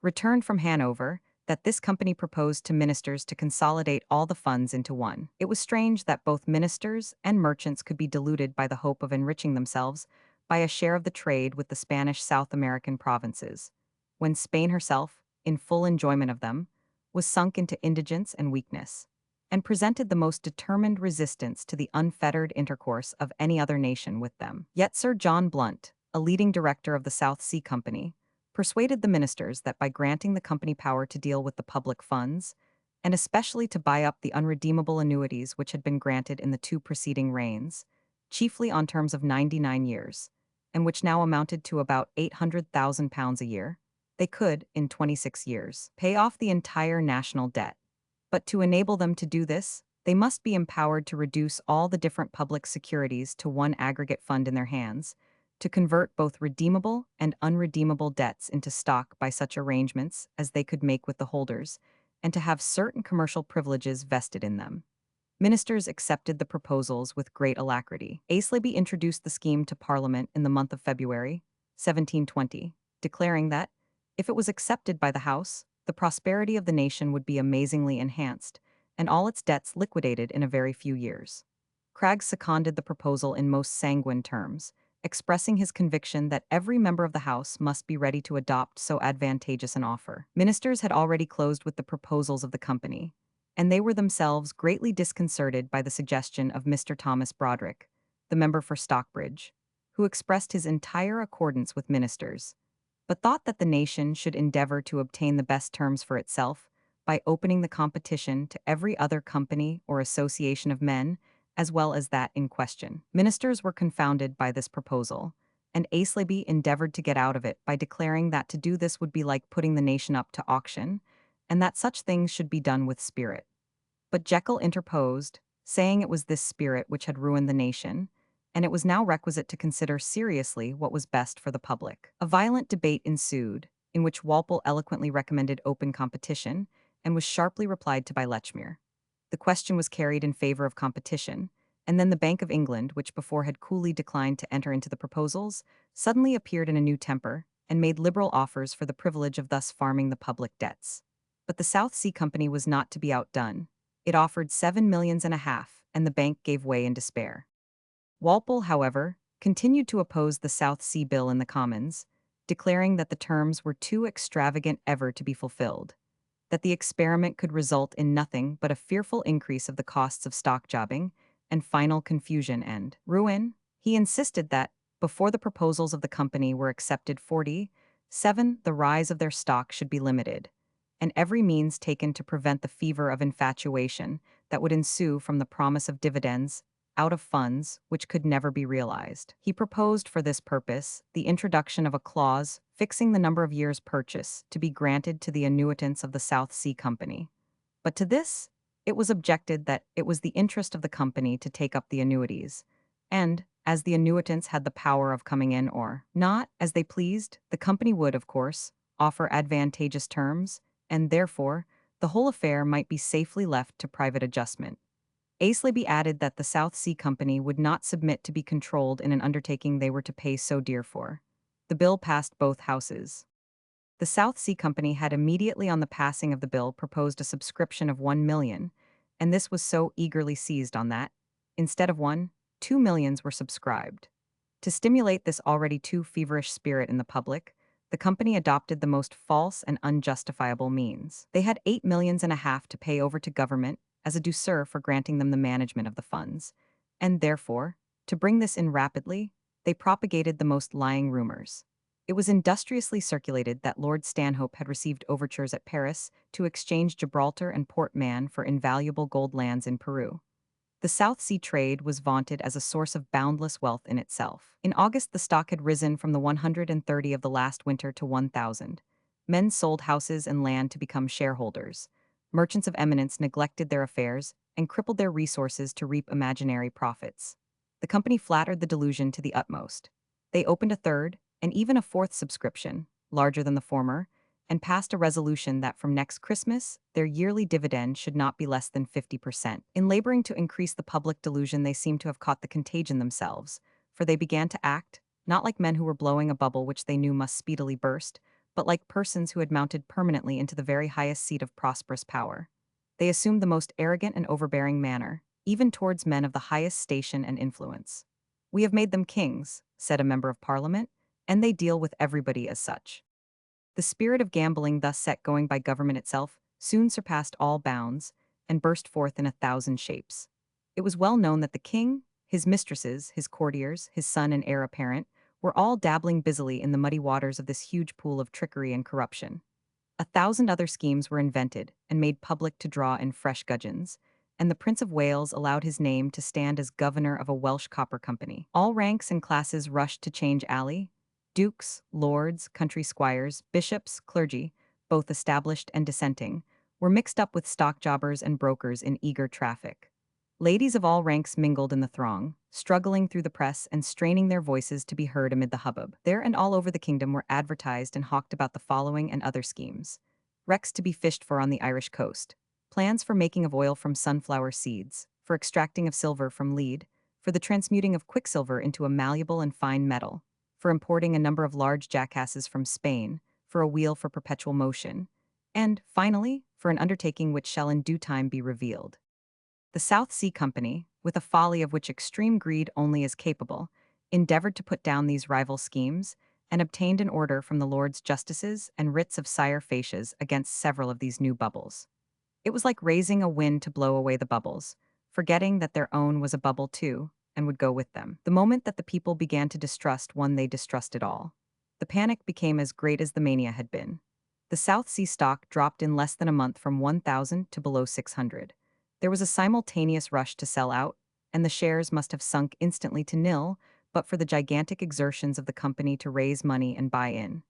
returned from Hanover, that this company proposed to ministers to consolidate all the funds into one. It was strange that both ministers and merchants could be deluded by the hope of enriching themselves by a share of the trade with the Spanish South American provinces, when Spain herself, in full enjoyment of them, was sunk into indigence and weakness, and presented the most determined resistance to the unfettered intercourse of any other nation with them. Yet Sir John Blunt, a leading director of the South Sea Company, persuaded the ministers that by granting the company power to deal with the public funds, and especially to buy up the unredeemable annuities which had been granted in the two preceding reigns, chiefly on terms of 99 years, and which now amounted to about £800,000 a year, they could, in 26 years, pay off the entire national debt. But to enable them to do this, they must be empowered to reduce all the different public securities to one aggregate fund in their hands, to convert both redeemable and unredeemable debts into stock by such arrangements as they could make with the holders, and to have certain commercial privileges vested in them. Ministers accepted the proposals with great alacrity. Aislabie introduced the scheme to Parliament in the month of February, 1720, declaring that, if it was accepted by the House, the prosperity of the nation would be amazingly enhanced, and all its debts liquidated in a very few years. Craggs seconded the proposal in most sanguine terms, expressing his conviction that every member of the House must be ready to adopt so advantageous an offer. Ministers had already closed with the proposals of the company, and they were themselves greatly disconcerted by the suggestion of Mr. Thomas Broderick, the member for Stockbridge, who expressed his entire accordance with ministers, but thought that the nation should endeavor to obtain the best terms for itself by opening the competition to every other company or association of men, as well as that in question. Ministers were confounded by this proposal, and Aislabie endeavored to get out of it by declaring that to do this would be like putting the nation up to auction, and that such things should be done with spirit. But Jekyll interposed, saying it was this spirit which had ruined the nation, and it was now requisite to consider seriously what was best for the public. A violent debate ensued, in which Walpole eloquently recommended open competition, and was sharply replied to by Lechmere. The question was carried in favor of competition, and then the Bank of England, which before had coolly declined to enter into the proposals, suddenly appeared in a new temper, and made liberal offers for the privilege of thus farming the public debts. But the South Sea Company was not to be outdone. It offered 7 millions and a half, and the bank gave way in despair. Walpole, however, continued to oppose the South Sea Bill in the Commons, declaring that the terms were too extravagant ever to be fulfilled, that the experiment could result in nothing but a fearful increase of the costs of stock jobbing and final confusion and ruin. He insisted that, before the proposals of the company were accepted 47, the rise of their stock should be limited, and every means taken to prevent the fever of infatuation that would ensue from the promise of dividends out of funds which could never be realized. He proposed for this purpose the introduction of a clause fixing the number of years' purchase to be granted to the annuitants of the South Sea Company. But to this, it was objected that it was the interest of the company to take up the annuities, and, as the annuitants had the power of coming in or not as they pleased, the company would, of course, offer advantageous terms, and therefore, the whole affair might be safely left to private adjustment. Aislabie added that the South Sea Company would not submit to be controlled in an undertaking they were to pay so dear for. The bill passed both houses. The South Sea Company had immediately on the passing of the bill proposed a subscription of 1 million, and this was so eagerly seized on that, instead of 2 millions were subscribed. To stimulate this already too feverish spirit in the public, the company adopted the most false and unjustifiable means. They had 8.5 millions to pay over to government as a douceur for granting them the management of the funds, and therefore, to bring this in rapidly, they propagated the most lying rumors. It was industriously circulated that Lord Stanhope had received overtures at Paris to exchange Gibraltar and Port Mahon for invaluable gold lands in Peru. The South Sea trade was vaunted as a source of boundless wealth in itself. In August, the stock had risen from the 130 of the last winter to 1,000. Men sold houses and land to become shareholders. Merchants of eminence neglected their affairs and crippled their resources to reap imaginary profits. The company flattered the delusion to the utmost. They opened a third, and even a fourth subscription, larger than the former, and passed a resolution that from next Christmas, their yearly dividend should not be less than 50%. In laboring to increase the public delusion, they seem to have caught the contagion themselves, for they began to act, not like men who were blowing a bubble which they knew must speedily burst, but like persons who had mounted permanently into the very highest seat of prosperous power. They assumed the most arrogant and overbearing manner, even towards men of the highest station and influence. "We have made them kings," said a member of Parliament, "and they deal with everybody as such." The spirit of gambling thus set going by government itself soon surpassed all bounds and burst forth in 1,000 shapes. It was well known that the king, his mistresses, his courtiers, his son and heir apparent, were all dabbling busily in the muddy waters of this huge pool of trickery and corruption. 1,000 other schemes were invented and made public to draw in fresh gudgeons, and the Prince of Wales allowed his name to stand as governor of a Welsh copper company. All ranks and classes rushed to change alley. Dukes, lords, country squires, bishops, clergy, both established and dissenting, were mixed up with stock jobbers and brokers in eager traffic. Ladies of all ranks mingled in the throng, struggling through the press and straining their voices to be heard amid the hubbub. There and all over the kingdom were advertised and hawked about the following and other schemes: wrecks to be fished for on the Irish coast, plans for making of oil from sunflower seeds, for extracting of silver from lead, for the transmuting of quicksilver into a malleable and fine metal, for importing a number of large jackasses from Spain, for a wheel for perpetual motion, and, finally, for an undertaking which shall in due time be revealed. The South Sea Company, with a folly of which extreme greed only is capable, endeavored to put down these rival schemes, and obtained an order from the Lords Justices and writs of sire facies against several of these new bubbles. It was like raising a wind to blow away the bubbles, forgetting that their own was a bubble too, and would go with them. The moment that the people began to distrust one, they distrusted all. The panic became as great as the mania had been. The South Sea stock dropped in less than a month from 1,000 to below 600. There was a simultaneous rush to sell out, and the shares must have sunk instantly to nil, but for the gigantic exertions of the company to raise money and buy in.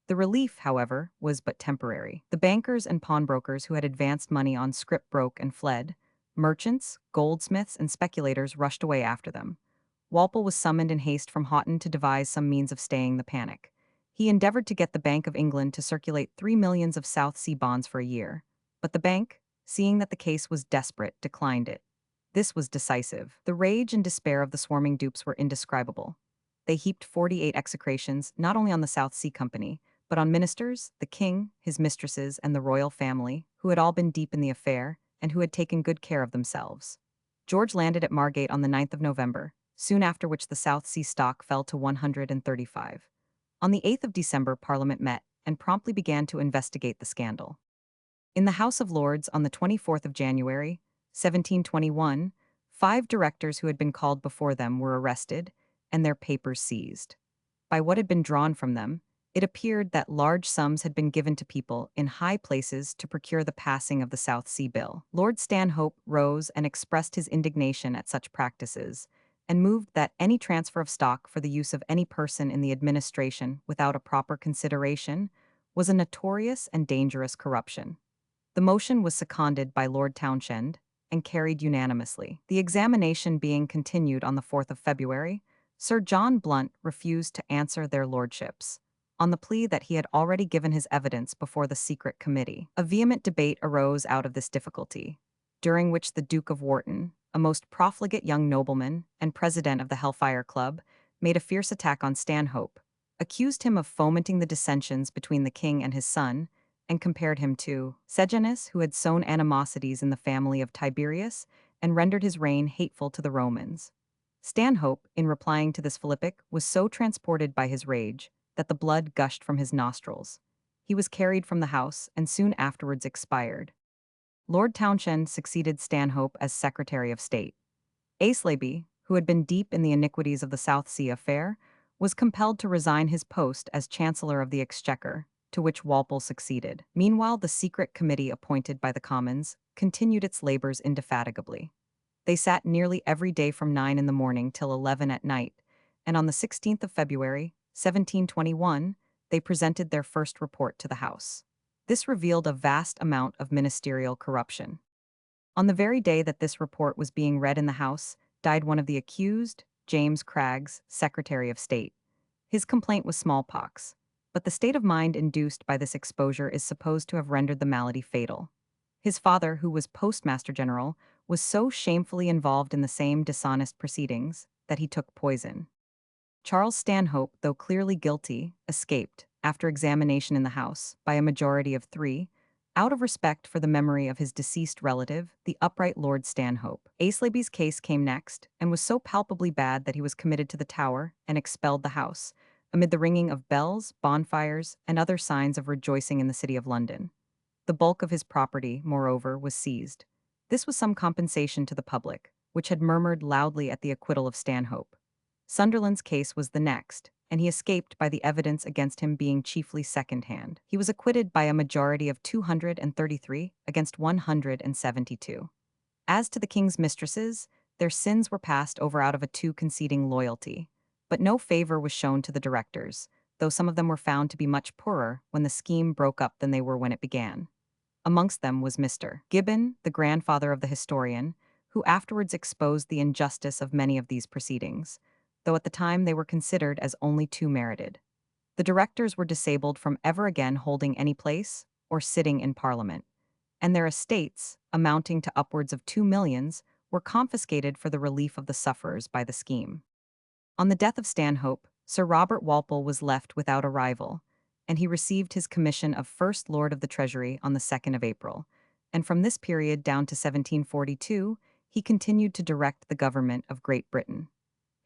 The relief, however, was but temporary. The bankers and pawnbrokers who had advanced money on scrip broke and fled. Merchants, goldsmiths, and speculators rushed away after them. Walpole was summoned in haste from Houghton to devise some means of staying the panic. He endeavored to get the Bank of England to circulate 3 millions of South Sea bonds for a year, but the bank, seeing that the case was desperate, declined it. This was decisive. The rage and despair of the swarming dupes were indescribable. They heaped 48 execrations not only on the South Sea Company, but on ministers, the king, his mistresses, and the royal family, who had all been deep in the affair, and who had taken good care of themselves. George landed at Margate on the 9th of November, soon after which the South Sea stock fell to 135. On the 8th of December, Parliament met, and promptly began to investigate the scandal. In the House of Lords on the 24th of January, 1721, 5 directors who had been called before them were arrested, and their papers seized. By what had been drawn from them, it appeared that large sums had been given to people in high places to procure the passing of the South Sea Bill. Lord Stanhope rose and expressed his indignation at such practices, and moved that any transfer of stock for the use of any person in the administration without a proper consideration was a notorious and dangerous corruption. The motion was seconded by Lord Townshend and carried unanimously. The examination being continued on the 4th of February, Sir John Blunt refused to answer their lordships, on the plea that he had already given his evidence before the secret committee. A vehement debate arose out of this difficulty, during which the Duke of Wharton, a most profligate young nobleman and president of the Hellfire Club, made a fierce attack on Stanhope, accused him of fomenting the dissensions between the king and his son, and compared him to Sejanus, who had sown animosities in the family of Tiberius and rendered his reign hateful to the Romans. Stanhope, in replying to this philippic, was so transported by his rage that the blood gushed from his nostrils. He was carried from the house and soon afterwards expired. Lord Townshend succeeded Stanhope as Secretary of State. Aislabie, who had been deep in the iniquities of the South Sea affair, was compelled to resign his post as Chancellor of the Exchequer, to which Walpole succeeded. Meanwhile, the secret committee appointed by the Commons continued its labors indefatigably. They sat nearly every day from 9 in the morning till 11 at night, and on the 16th of February, 1721, they presented their first report to the House. This revealed a vast amount of ministerial corruption. On the very day that this report was being read in the House, died one of the accused, James Craggs, Secretary of State. His complaint was smallpox, but the state of mind induced by this exposure is supposed to have rendered the malady fatal. His father, who was Postmaster General, was so shamefully involved in the same dishonest proceedings that he took poison. Charles Stanhope, though clearly guilty, escaped, after examination in the House, by a majority of 3, out of respect for the memory of his deceased relative, the upright Lord Stanhope. Aislabie's case came next, and was so palpably bad that he was committed to the Tower and expelled the House, amid the ringing of bells, bonfires, and other signs of rejoicing in the city of London. The bulk of his property, moreover, was seized. This was some compensation to the public, which had murmured loudly at the acquittal of Stanhope. Sunderland's case was the next, and he escaped by the evidence against him being chiefly second-hand. He was acquitted by a majority of 233 against 172. As to the king's mistresses, their sins were passed over out of a too conceding loyalty, but no favor was shown to the directors, though some of them were found to be much poorer when the scheme broke up than they were when it began. Amongst them was Mr. Gibbon, the grandfather of the historian, who afterwards exposed the injustice of many of these proceedings, though at the time they were considered as only too merited. The directors were disabled from ever again holding any place or sitting in Parliament, and their estates, amounting to upwards of 2 millions, were confiscated for the relief of the sufferers by the scheme. On the death of Stanhope, Sir Robert Walpole was left without a rival, and he received his commission of First Lord of the Treasury on the 2nd of April, and from this period down to 1742, he continued to direct the government of Great Britain.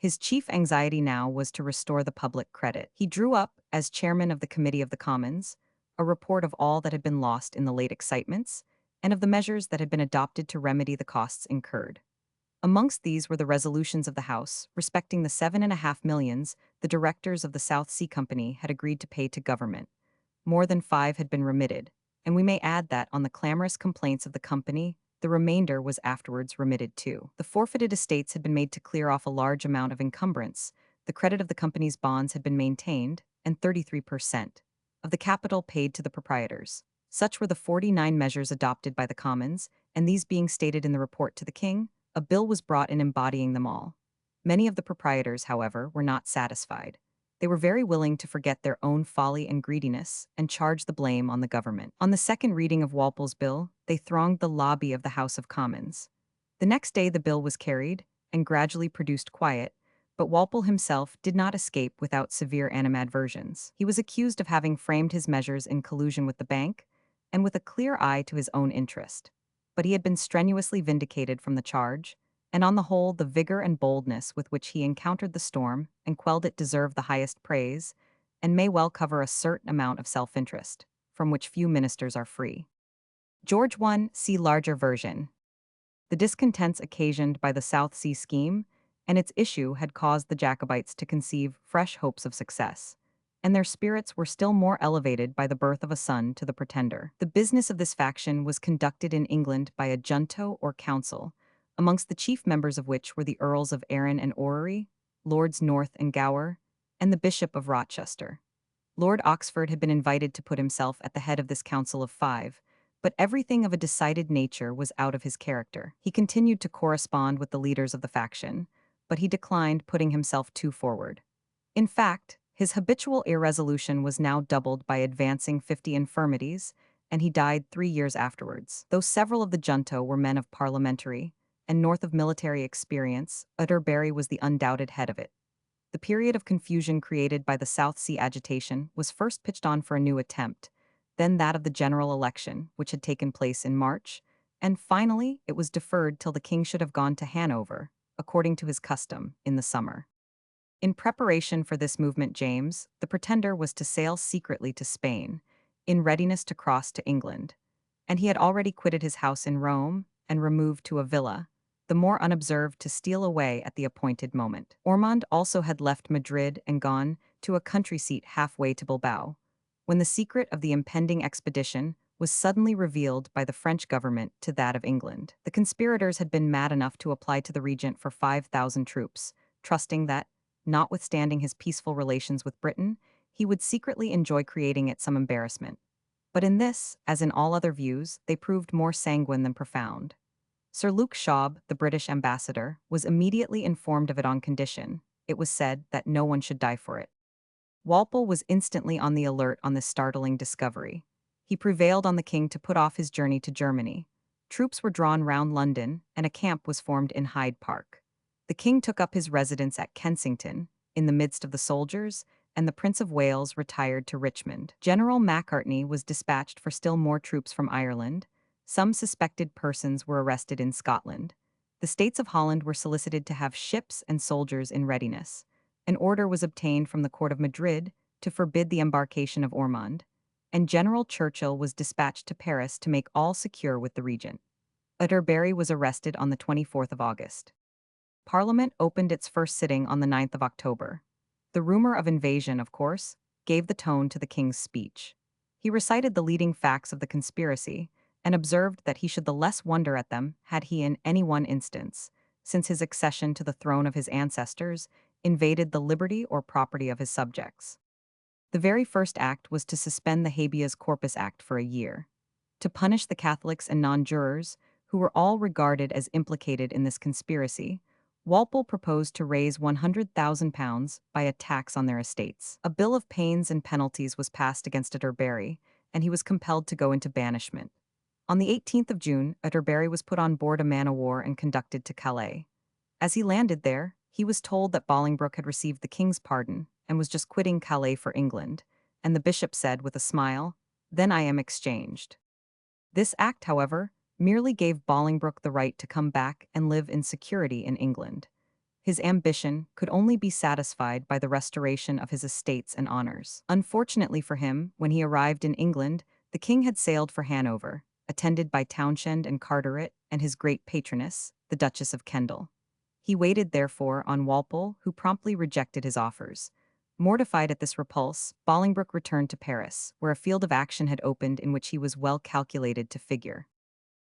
His chief anxiety now was to restore the public credit. He drew up, as chairman of the Committee of the Commons, a report of all that had been lost in the late excitements, and of the measures that had been adopted to remedy the costs incurred. Amongst these were the resolutions of the House respecting the 7.5 millions the directors of the South Sea Company had agreed to pay to government. More than 5 had been remitted, and we may add that on the clamorous complaints of the company, the remainder was afterwards remitted too. The forfeited estates had been made to clear off a large amount of encumbrance, the credit of the company's bonds had been maintained, and 33% of the capital paid to the proprietors. Such were the 49 measures adopted by the Commons, and these being stated in the report to the King, a bill was brought in embodying them all. Many of the proprietors, however, were not satisfied. They were very willing to forget their own folly and greediness and charge the blame on the government. On the second reading of Walpole's bill, they thronged the lobby of the House of Commons. The next day the bill was carried, and gradually produced quiet, but Walpole himself did not escape without severe animadversions. He was accused of having framed his measures in collusion with the bank, and with a clear eye to his own interest. But he had been strenuously vindicated from the charge, and on the whole the vigor and boldness with which he encountered the storm and quelled it deserved the highest praise, and may well cover a certain amount of self-interest, from which few ministers are free. George I, see larger version. The discontents occasioned by the South Sea scheme, and its issue had caused the Jacobites to conceive fresh hopes of success, and their spirits were still more elevated by the birth of a son to the pretender. The business of this faction was conducted in England by a junto or council, amongst the chief members of which were the Earls of Arran and Orrery, Lords North and Gower, and the Bishop of Rochester. Lord Oxford had been invited to put himself at the head of this council of five, but everything of a decided nature was out of his character. He continued to correspond with the leaders of the faction, but he declined putting himself too forward. In fact, his habitual irresolution was now doubled by advancing 50 infirmities, and he died 3 years afterwards. Though several of the junto were men of parliamentary and north of military experience, Atterbury was the undoubted head of it. The period of confusion created by the South Sea agitation was first pitched on for a new attempt, then that of the general election, which had taken place in March, and finally it was deferred till the king should have gone to Hanover, according to his custom, in the summer. In preparation for this movement, James, the pretender, was to sail secretly to Spain, in readiness to cross to England, and he had already quitted his house in Rome and removed to a villa, the more unobserved to steal away at the appointed moment. Ormond also had left Madrid and gone to a country seat halfway to Bilbao, when the secret of the impending expedition was suddenly revealed by the French government to that of England. The conspirators had been mad enough to apply to the regent for 5,000 troops, trusting that, notwithstanding his peaceful relations with Britain, he would secretly enjoy creating it some embarrassment. But in this, as in all other views, they proved more sanguine than profound. Sir Luke Schaub, the British ambassador, was immediately informed of it on condition, it was said, that no one should die for it. Walpole was instantly on the alert on this startling discovery. He prevailed on the king to put off his journey to Germany. Troops were drawn round London, and a camp was formed in Hyde Park. The king took up his residence at Kensington, in the midst of the soldiers, and the Prince of Wales retired to Richmond. General Macartney was dispatched for still more troops from Ireland. Some suspected persons were arrested in Scotland. The states of Holland were solicited to have ships and soldiers in readiness. An order was obtained from the court of Madrid to forbid the embarkation of Ormond, and General Churchill was dispatched to Paris to make all secure with the regent. Atterbury was arrested on the 24th of August. Parliament opened its first sitting on the 9th of October. The rumor of invasion, of course, gave the tone to the king's speech. He recited the leading facts of the conspiracy, and observed that he should the less wonder at them had he in any one instance, since his accession to the throne of his ancestors, invaded the liberty or property of his subjects. The very first act was to suspend the Habeas Corpus Act for a year. To punish the Catholics and non-jurors, who were all regarded as implicated in this conspiracy, Walpole proposed to raise £100,000 by a tax on their estates. A bill of pains and penalties was passed against Atterbury, and he was compelled to go into banishment. On the 18th of June, Atterbury was put on board a man-o'-war and conducted to Calais. As he landed there, he was told that Bolingbroke had received the king's pardon and was just quitting Calais for England, and the bishop said with a smile, "Then I am exchanged." This act, however, merely gave Bolingbroke the right to come back and live in security in England. His ambition could only be satisfied by the restoration of his estates and honors. Unfortunately for him, when he arrived in England, the king had sailed for Hanover, attended by Townshend and Carteret and his great patroness, the Duchess of Kendal. He waited, therefore, on Walpole, who promptly rejected his offers. Mortified at this repulse, Bolingbroke returned to Paris, where a field of action had opened in which he was well calculated to figure.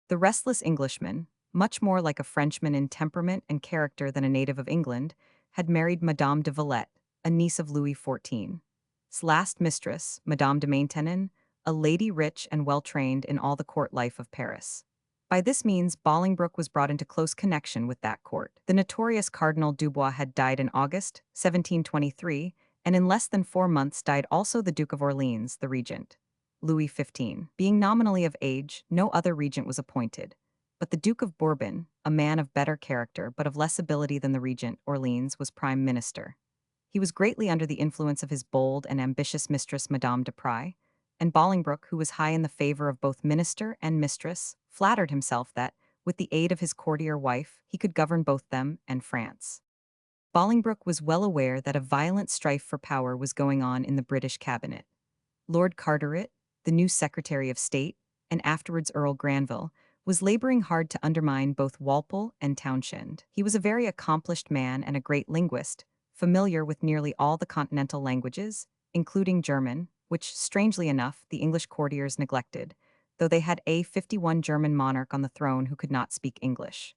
The restless Englishman, much more like a Frenchman in temperament and character than a native of England, had married Madame de Villette, a niece of Louis XIV. His last mistress, Madame de Maintenon, a lady rich and well-trained in all the court life of Paris. By this means, Bolingbroke was brought into close connection with that court. The notorious Cardinal Dubois had died in August 1723, and in less than 4 months died also the Duke of Orleans, the regent, Louis XV. Being nominally of age, no other regent was appointed. But the Duke of Bourbon, a man of better character but of less ability than the regent, Orleans, was prime minister. He was greatly under the influence of his bold and ambitious mistress, Madame de Prie, and Bolingbroke, who was high in the favor of both minister and mistress, flattered himself that, with the aid of his courtier wife, he could govern both them and France. Bolingbroke was well aware that a violent strife for power was going on in the British cabinet. Lord Carteret, the new Secretary of State, and afterwards Earl Granville, was laboring hard to undermine both Walpole and Townshend. He was a very accomplished man and a great linguist, familiar with nearly all the continental languages, including German, which, strangely enough, the English courtiers neglected, though they had a 51 German monarch on the throne who could not speak English.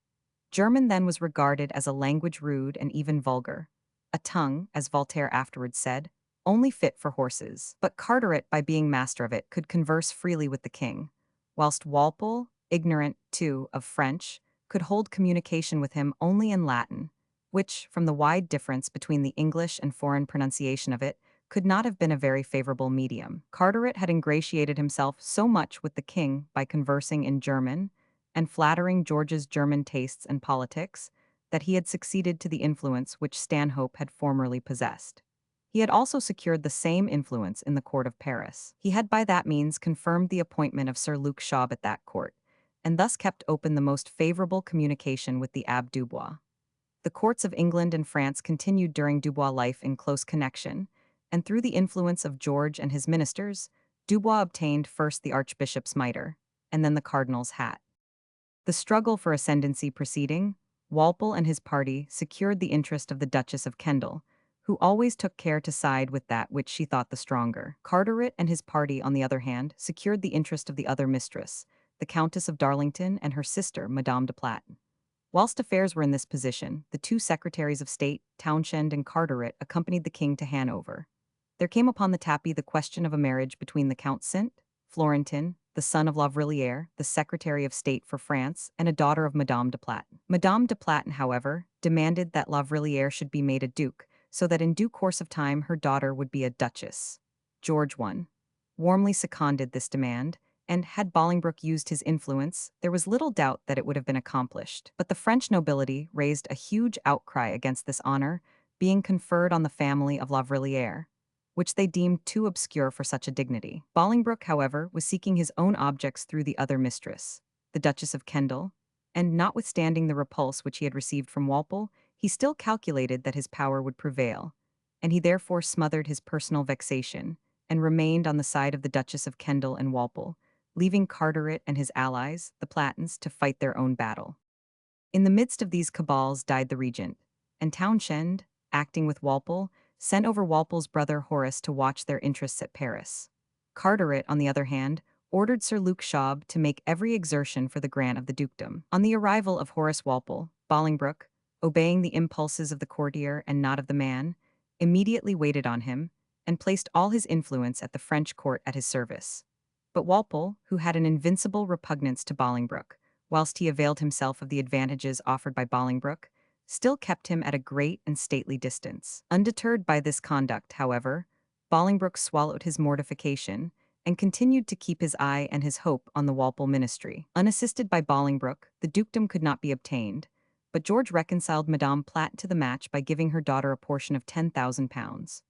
German then was regarded as a language rude and even vulgar, a tongue, as Voltaire afterwards said, only fit for horses. But Carteret, by being master of it, could converse freely with the king, whilst Walpole, ignorant, too, of French, could hold communication with him only in Latin, which, from the wide difference between the English and foreign pronunciation of it, could not have been a very favorable medium. Carteret had ingratiated himself so much with the king by conversing in German and flattering George's German tastes and politics that he had succeeded to the influence which Stanhope had formerly possessed. He had also secured the same influence in the court of Paris. He had by that means confirmed the appointment of Sir Luke Schaub at that court, and thus kept open the most favorable communication with the Abbé Dubois. The courts of England and France continued during Dubois' life in close connection, and through the influence of George and his ministers, Dubois obtained first the archbishop's mitre, and then the cardinal's hat. The struggle for ascendancy proceeding, Walpole and his party secured the interest of the Duchess of Kendal, who always took care to side with that which she thought the stronger. Carteret and his party, on the other hand, secured the interest of the other mistress, the Countess of Darlington, and her sister, Madame de Platen. Whilst affairs were in this position, the two secretaries of state, Townshend and Carteret, accompanied the king to Hanover. There came upon the tapis the question of a marriage between the Count St. Florentin, the son of La Vrillière, the Secretary of State for France, and a daughter of Madame de Platen. Madame de Platen, however, demanded that La Vrillière should be made a duke, so that in due course of time her daughter would be a duchess. George I warmly seconded this demand, and had Bolingbroke used his influence, there was little doubt that it would have been accomplished. But the French nobility raised a huge outcry against this honor being conferred on the family of La Vrillière, which they deemed too obscure for such a dignity. Bolingbroke, however, was seeking his own objects through the other mistress, the Duchess of Kendal, and notwithstanding the repulse which he had received from Walpole, he still calculated that his power would prevail, and he therefore smothered his personal vexation and remained on the side of the Duchess of Kendal and Walpole, leaving Carteret and his allies, the Platens, to fight their own battle. In the midst of these cabals died the regent, and Townshend, acting with Walpole, sent over Walpole's brother Horace to watch their interests at Paris. Carteret, on the other hand, ordered Sir Luke Schaub to make every exertion for the grant of the dukedom. On the arrival of Horace Walpole, Bolingbroke, obeying the impulses of the courtier and not of the man, immediately waited on him, and placed all his influence at the French court at his service. But Walpole, who had an invincible repugnance to Bolingbroke, whilst he availed himself of the advantages offered by Bolingbroke, still kept him at a great and stately distance. Undeterred by this conduct, however, Bolingbroke swallowed his mortification and continued to keep his eye and his hope on the Walpole ministry. Unassisted by Bolingbroke, the dukedom could not be obtained, but George reconciled Madame Platen to the match by giving her daughter a portion of £10,000.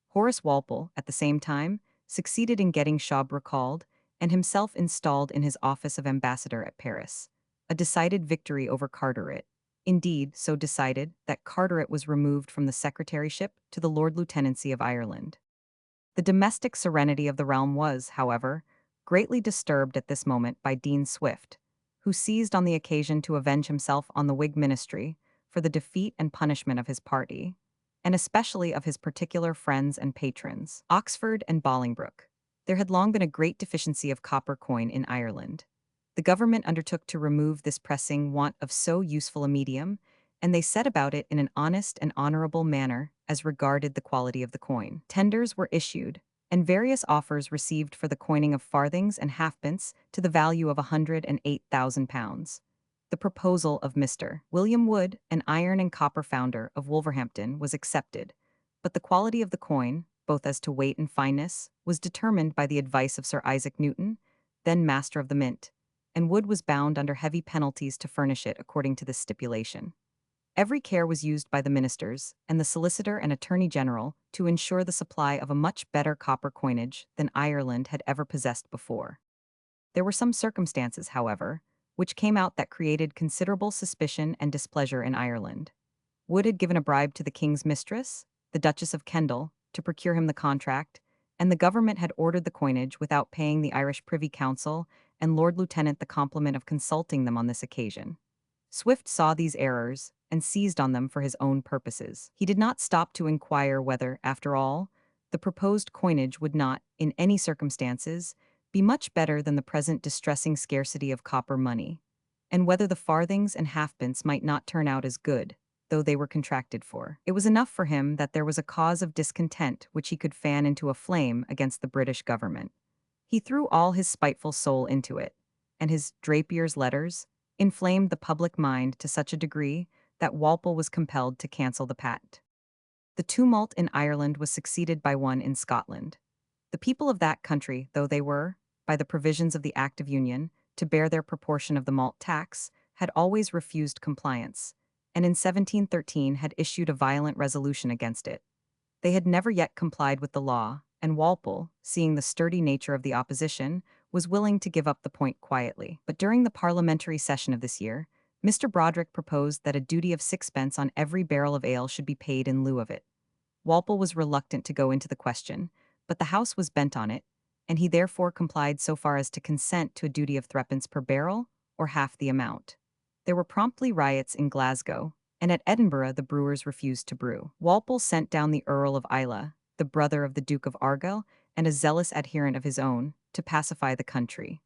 Horace Walpole, at the same time, succeeded in getting Schaub recalled and himself installed in his office of ambassador at Paris, a decided victory over Carteret. Indeed, so decided that Carteret was removed from the secretaryship to the Lord Lieutenancy of Ireland. The domestic serenity of the realm was, however, greatly disturbed at this moment by Dean Swift, who seized on the occasion to avenge himself on the Whig ministry for the defeat and punishment of his party, and especially of his particular friends and patrons, Oxford and Bolingbroke. There had long been a great deficiency of copper coin in Ireland. The government undertook to remove this pressing want of so useful a medium, and they set about it in an honest and honorable manner as regarded the quality of the coin. Tenders were issued, and various offers received for the coining of farthings and halfpence to the value of £108,000. The proposal of Mr. William Wood, an iron and copper founder of Wolverhampton, was accepted, but the quality of the coin, both as to weight and fineness, was determined by the advice of Sir Isaac Newton, then Master of the Mint, and Wood was bound under heavy penalties to furnish it according to this stipulation. Every care was used by the ministers and the Solicitor and Attorney General to ensure the supply of a much better copper coinage than Ireland had ever possessed before. There were some circumstances, however, which came out that created considerable suspicion and displeasure in Ireland. Wood had given a bribe to the king's mistress, the Duchess of Kendal, to procure him the contract, and the government had ordered the coinage without paying the Irish Privy Council and Lord Lieutenant the compliment of consulting them on this occasion. Swift saw these errors and seized on them for his own purposes. He did not stop to inquire whether, after all, the proposed coinage would not, in any circumstances, be much better than the present distressing scarcity of copper money, and whether the farthings and halfpence might not turn out as good, though they were contracted for. It was enough for him that there was a cause of discontent which he could fan into a flame against the British government. He threw all his spiteful soul into it, and his Drapier's letters inflamed the public mind to such a degree that Walpole was compelled to cancel the patent. The tumult in Ireland was succeeded by one in Scotland. The people of that country, though they were, by the provisions of the Act of Union, to bear their proportion of the malt tax, had always refused compliance, and in 1713 had issued a violent resolution against it. They had never yet complied with the law, and Walpole, seeing the sturdy nature of the opposition, was willing to give up the point quietly. But during the parliamentary session of this year, Mr. Brodrick proposed that a duty of sixpence on every barrel of ale should be paid in lieu of it. Walpole was reluctant to go into the question, but the House was bent on it, and he therefore complied so far as to consent to a duty of threepence per barrel, or half the amount. There were promptly riots in Glasgow, and at Edinburgh the brewers refused to brew. Walpole sent down the Earl of Islay, the brother of the Duke of Argyll, and a zealous adherent of his own, to pacify the country.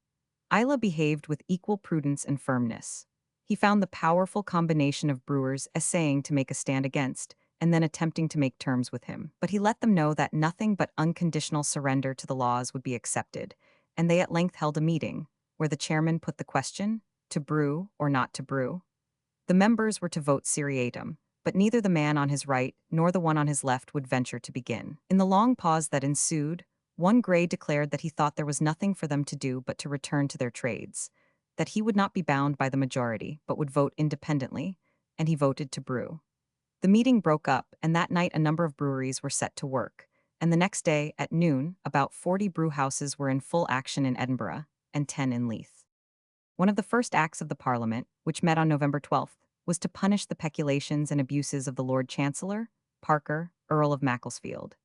Islay behaved with equal prudence and firmness. He found the powerful combination of brewers essaying to make a stand against, and then attempting to make terms with him. But he let them know that nothing but unconditional surrender to the laws would be accepted, and they at length held a meeting, where the chairman put the question, to brew or not to brew. The members were to vote seriatim, but neither the man on his right nor the one on his left would venture to begin. In the long pause that ensued, one Grey declared that he thought there was nothing for them to do but to return to their trades, that he would not be bound by the majority, but would vote independently, and he voted to brew. The meeting broke up, and that night a number of breweries were set to work, and the next day, at noon, about 40 brew houses were in full action in Edinburgh, and 10 in Leith. One of the first acts of the Parliament, which met on November 12th, was to punish the peculations and abuses of the Lord Chancellor, Parker, Earl of Macclesfield.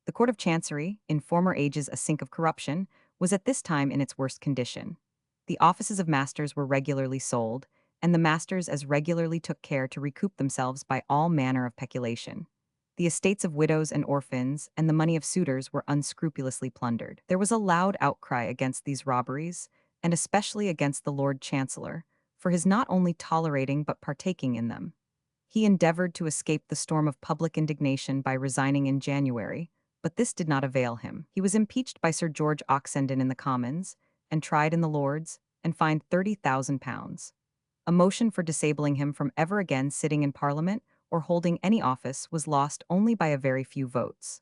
The Court of Chancery, in former ages a sink of corruption, was at this time in its worst condition. The offices of masters were regularly sold, and the masters as regularly took care to recoup themselves by all manner of peculation. The estates of widows and orphans and the money of suitors were unscrupulously plundered. There was a loud outcry against these robberies, and especially against the Lord Chancellor, for his not only tolerating but partaking in them. He endeavored to escape the storm of public indignation by resigning in January, but this did not avail him. He was impeached by Sir George Oxenden in the Commons, and tried in the Lords, and fined £30,000. A motion for disabling him from ever again sitting in Parliament or holding any office was lost only by a very few votes.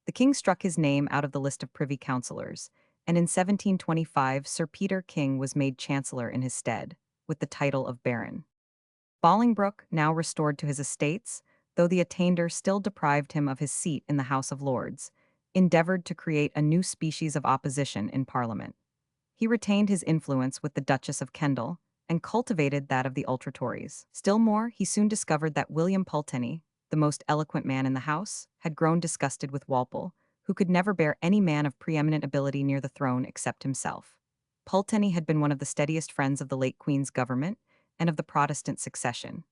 The king struck his name out of the list of privy councillors, and in 1725 Sir Peter King was made chancellor in his stead, with the title of baron. Bolingbroke, now restored to his estates, though the attainder still deprived him of his seat in the House of Lords, endeavoured to create a new species of opposition in Parliament. He retained his influence with the Duchess of Kendal, and cultivated that of the ultra-Tories. Still more, he soon discovered that William Pulteney, the most eloquent man in the House, had grown disgusted with Walpole, who could never bear any man of preeminent ability near the throne except himself. Pulteney had been one of the steadiest friends of the late Queen's government and of the Protestant succession.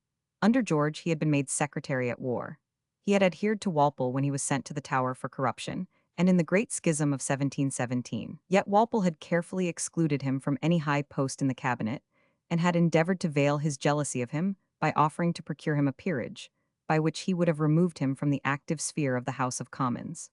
Under George, he had been made Secretary at War. He had adhered to Walpole when he was sent to the Tower for corruption, and in the Great Schism of 1717. Yet Walpole had carefully excluded him from any high post in the cabinet, and had endeavored to veil his jealousy of him by offering to procure him a peerage, by which he would have removed him from the active sphere of the House of Commons.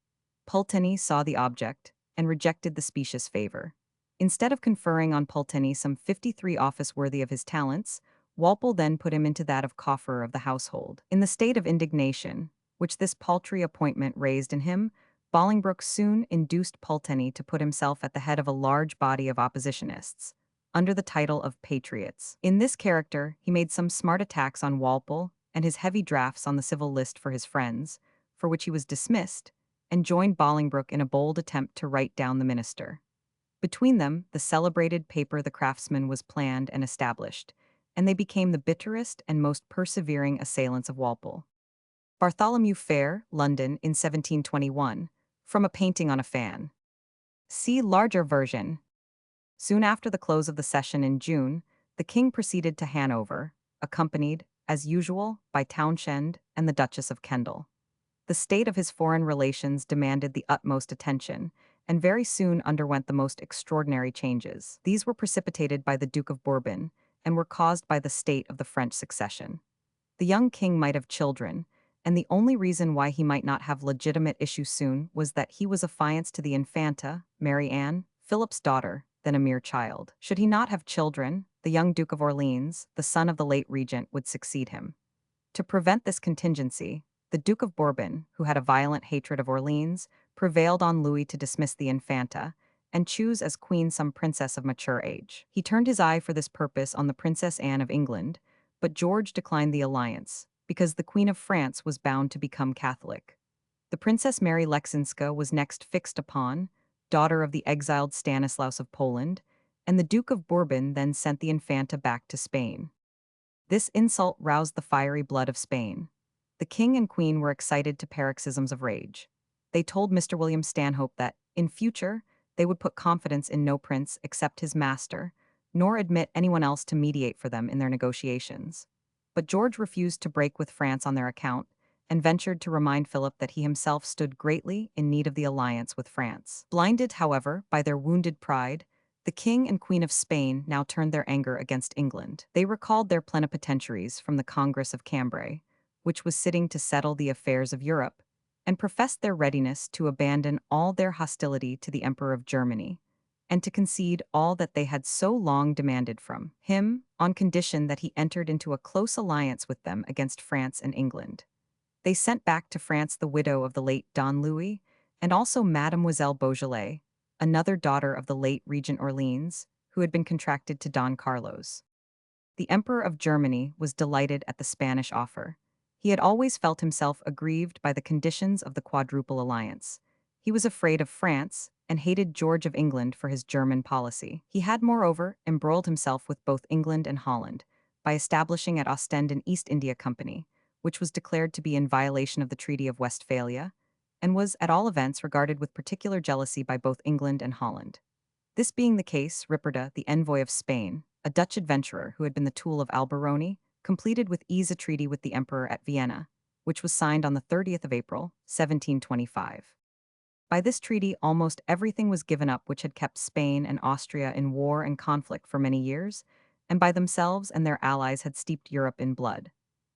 Pulteney saw the object, and rejected the specious favor. Instead of conferring on Pulteney some 53 office worthy of his talents, Walpole then put him into that of cofferer of the household. In the state of indignation, which this paltry appointment raised in him, Bolingbroke soon induced Pulteney to put himself at the head of a large body of oppositionists, under the title of Patriots. In this character, he made some smart attacks on Walpole and his heavy drafts on the civil list for his friends, for which he was dismissed, and joined Bolingbroke in a bold attempt to write down the minister. Between them, the celebrated paper The Craftsman was planned and established, and they became the bitterest and most persevering assailants of Walpole. Bartholomew Fair, London, in 1721, from a painting on a fan. See larger version. Soon after the close of the session in June, the king proceeded to Hanover, accompanied, as usual, by Townshend and the Duchess of Kendal. The state of his foreign relations demanded the utmost attention, and very soon underwent the most extraordinary changes. These were precipitated by the Duke of Bourbon, and were caused by the state of the French succession. The young king might have children, and the only reason why he might not have legitimate issue soon was that he was affianced to the Infanta, Mary Anne, Philip's daughter, then a mere child. Should he not have children, the young Duke of Orleans, the son of the late regent, would succeed him. To prevent this contingency, the Duke of Bourbon, who had a violent hatred of Orleans, prevailed on Louis to dismiss the Infanta and choose as queen some princess of mature age. He turned his eye for this purpose on the Princess Anne of England, but George declined the alliance, because the Queen of France was bound to become Catholic. The Princess Mary Leczinska was next fixed upon, daughter of the exiled Stanislaus of Poland, and the Duke of Bourbon then sent the Infanta back to Spain. This insult roused the fiery blood of Spain. The king and queen were excited to paroxysms of rage. They told Mr. William Stanhope that, in future, they would put confidence in no prince except his master, nor admit anyone else to mediate for them in their negotiations. But George refused to break with France on their account, and ventured to remind Philip that he himself stood greatly in need of the alliance with France. Blinded, however, by their wounded pride, the King and Queen of Spain now turned their anger against England. They recalled their plenipotentiaries from the Congress of Cambrai, which was sitting to settle the affairs of Europe, and professed their readiness to abandon all their hostility to the Emperor of Germany, and to concede all that they had so long demanded from him, on condition that he entered into a close alliance with them against France and England. They sent back to France the widow of the late Don Louis, and also Mademoiselle Beaujolais, another daughter of the late Regent Orleans, who had been contracted to Don Carlos. The Emperor of Germany was delighted at the Spanish offer. He had always felt himself aggrieved by the conditions of the Quadruple Alliance. He was afraid of France, and hated George of England for his German policy. He had, moreover, embroiled himself with both England and Holland, by establishing at Ostend an East India Company, which was declared to be in violation of the Treaty of Westphalia, and was, at all events, regarded with particular jealousy by both England and Holland. This being the case, Ripperda, the envoy of Spain, a Dutch adventurer who had been the tool of Alberoni, completed with ease a treaty with the emperor at Vienna, which was signed on the 30th of April, 1725. By this treaty, almost everything was given up which had kept Spain and Austria in war and conflict for many years, and by themselves and their allies had steeped Europe in blood.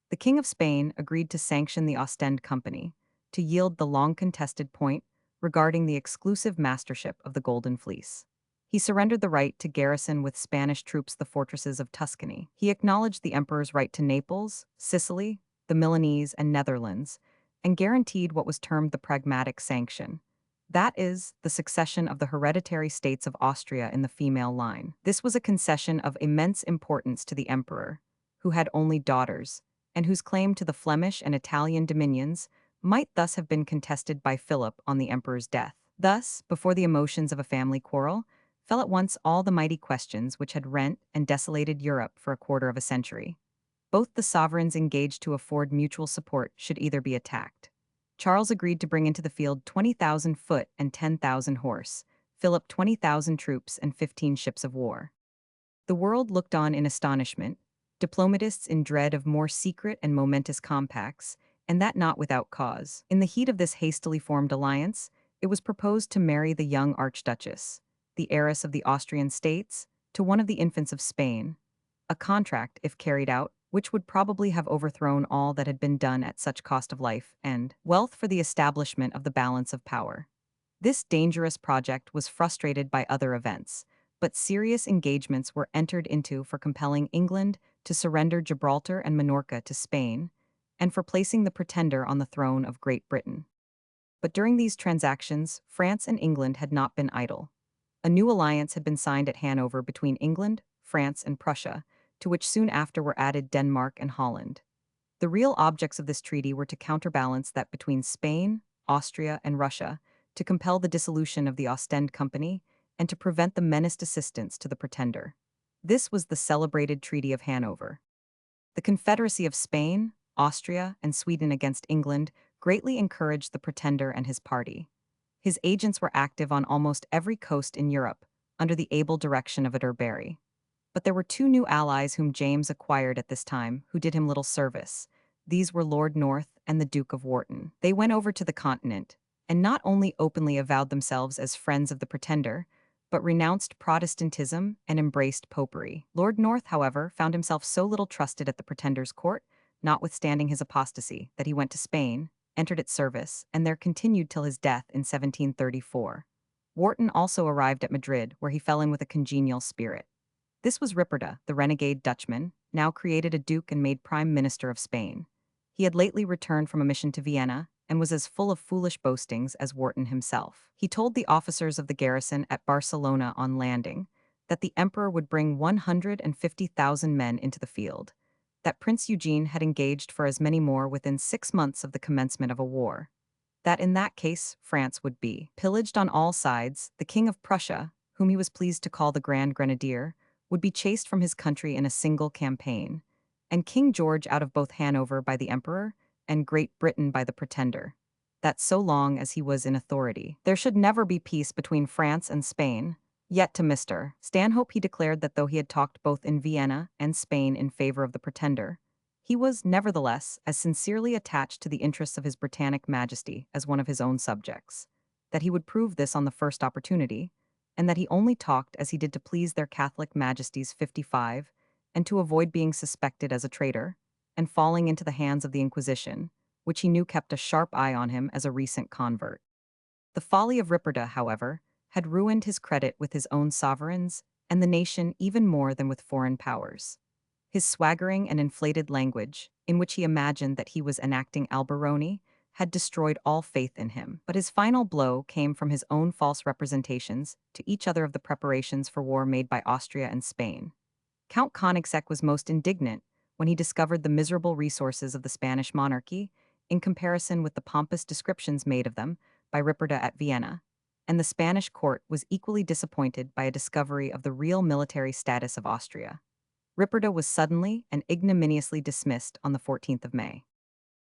The King of Spain agreed to sanction the Ostend Company, to yield the long-contested point regarding the exclusive mastership of the Golden Fleece. He surrendered the right to garrison with Spanish troops the fortresses of Tuscany. He acknowledged the emperor's right to Naples, Sicily, the Milanese, and Netherlands, and guaranteed what was termed the pragmatic sanction. That is, the succession of the hereditary states of Austria in the female line. This was a concession of immense importance to the emperor, who had only daughters, and whose claim to the Flemish and Italian dominions might thus have been contested by Philip on the emperor's death. Thus, before the emotions of a family quarrel, fell at once all the mighty questions which had rent and desolated Europe for a quarter of a century. Both the sovereigns engaged to afford mutual support should either be attacked. Charles agreed to bring into the field 20,000 foot and 10,000 horse, Philip 20,000 troops and 15 ships of war. The world looked on in astonishment, diplomatists in dread of more secret and momentous compacts, and that not without cause. In the heat of this hastily formed alliance, it was proposed to marry the young archduchess, the heiress of the Austrian states, to one of the infants of Spain, a contract, if carried out, which would probably have overthrown all that had been done at such cost of life and wealth for the establishment of the balance of power. This dangerous project was frustrated by other events, but serious engagements were entered into for compelling England to surrender Gibraltar and Minorca to Spain, and for placing the pretender on the throne of Great Britain. But during these transactions, France and England had not been idle. A new alliance had been signed at Hanover between England, France, and Prussia, to which soon after were added Denmark and Holland. The real objects of this treaty were to counterbalance that between Spain, Austria, and Russia, to compel the dissolution of the Ostend Company, and to prevent the menaced assistance to the pretender. This was the celebrated Treaty of Hanover. The Confederacy of Spain, Austria, and Sweden against England greatly encouraged the pretender and his party. His agents were active on almost every coast in Europe, under the able direction of Atterbury. But there were two new allies whom James acquired at this time who did him little service. These were Lord North and the Duke of Wharton. They went over to the continent, and not only openly avowed themselves as friends of the Pretender, but renounced Protestantism and embraced popery. Lord North, however, found himself so little trusted at the Pretender's court, notwithstanding his apostasy, that he went to Spain, entered its service, and there continued till his death in 1734. Wharton also arrived at Madrid, where he fell in with a congenial spirit. This was Ripperda, the renegade Dutchman, now created a duke and made prime minister of Spain. He had lately returned from a mission to Vienna, and was as full of foolish boastings as Wharton himself. He told the officers of the garrison at Barcelona on landing that the emperor would bring 150,000 men into the field, that Prince Eugene had engaged for as many more within 6 months of the commencement of a war, that in that case France would be pillaged on all sides, the King of Prussia, whom he was pleased to call the Grand Grenadier, would be chased from his country in a single campaign, and King George out of both Hanover by the Emperor and Great Britain by the Pretender, that so long as he was in authority, there should never be peace between France and Spain. Yet to Mr. Stanhope he declared that though he had talked both in Vienna and Spain in favor of the Pretender, he was, nevertheless, as sincerely attached to the interests of his Britannic Majesty as one of his own subjects, that he would prove this on the first opportunity, and that he only talked as he did to please their Catholic Majesties 55, and to avoid being suspected as a traitor, and falling into the hands of the Inquisition, which he knew kept a sharp eye on him as a recent convert. The folly of Ripperda, however, had ruined his credit with his own sovereigns, and the nation even more than with foreign powers. His swaggering and inflated language, in which he imagined that he was enacting Alberoni, had destroyed all faith in him. But his final blow came from his own false representations to each other of the preparations for war made by Austria and Spain. Count Koenigsegg was most indignant when he discovered the miserable resources of the Spanish monarchy in comparison with the pompous descriptions made of them by Ripperda at Vienna, and the Spanish court was equally disappointed by a discovery of the real military status of Austria. Ripperda was suddenly and ignominiously dismissed on the 14th of May.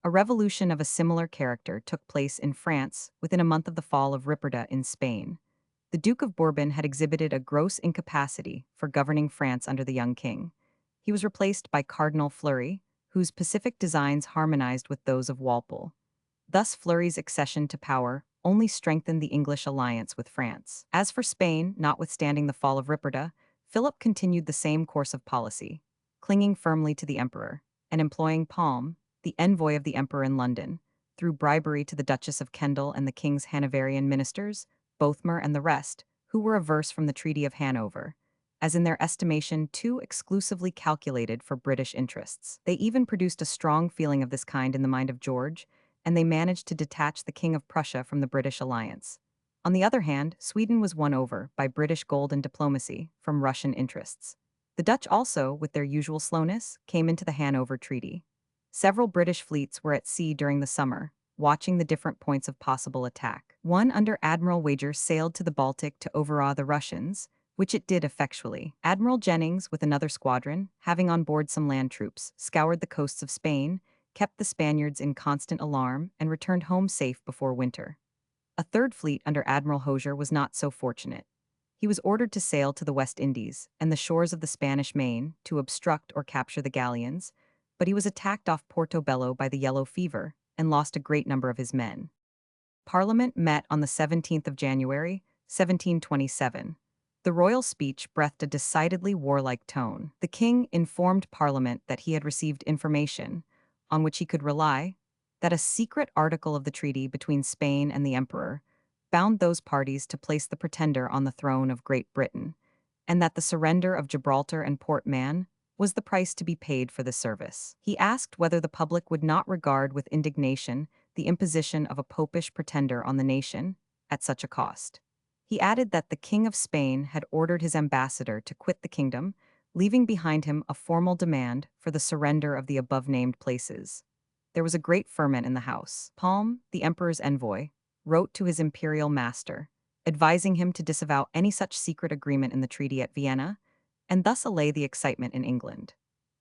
A revolution of a similar character took place in France within a month of the fall of Ripperda in Spain. The Duke of Bourbon had exhibited a gross incapacity for governing France under the young king. He was replaced by Cardinal Fleury, whose pacific designs harmonized with those of Walpole. Thus Fleury's accession to power only strengthened the English alliance with France. As for Spain, notwithstanding the fall of Ripperda, Philip continued the same course of policy, clinging firmly to the emperor, and employing Palm, the envoy of the emperor in London, through bribery to the Duchess of Kendal and the king's Hanoverian ministers, Bothmer and the rest, who were averse from the Treaty of Hanover, as in their estimation too exclusively calculated for British interests. They even produced a strong feeling of this kind in the mind of George, and they managed to detach the King of Prussia from the British alliance. On the other hand, Sweden was won over, by British gold and diplomacy, from Russian interests. The Dutch also, with their usual slowness, came into the Hanover Treaty. Several British fleets were at sea during the summer, watching the different points of possible attack. One under Admiral Wager sailed to the Baltic to overawe the Russians, which it did effectually. Admiral Jennings, with another squadron, having on board some land troops, scoured the coasts of Spain, kept the Spaniards in constant alarm, and returned home safe before winter. A third fleet under Admiral Hosier was not so fortunate. He was ordered to sail to the West Indies and the shores of the Spanish Main to obstruct or capture the galleons, but he was attacked off Portobello by the yellow fever and lost a great number of his men. Parliament met on the 17th of January, 1727. The royal speech breathed a decidedly warlike tone. The king informed Parliament that he had received information, on which he could rely, that a secret article of the treaty between Spain and the emperor bound those parties to place the Pretender on the throne of Great Britain, and that the surrender of Gibraltar and Port Mahon was the price to be paid for the service. He asked whether the public would not regard with indignation the imposition of a popish pretender on the nation at such a cost. He added that the King of Spain had ordered his ambassador to quit the kingdom, leaving behind him a formal demand for the surrender of the above-named places. There was a great ferment in the house. Palm, the emperor's envoy, wrote to his imperial master, advising him to disavow any such secret agreement in the treaty at Vienna, and thus allay the excitement in England.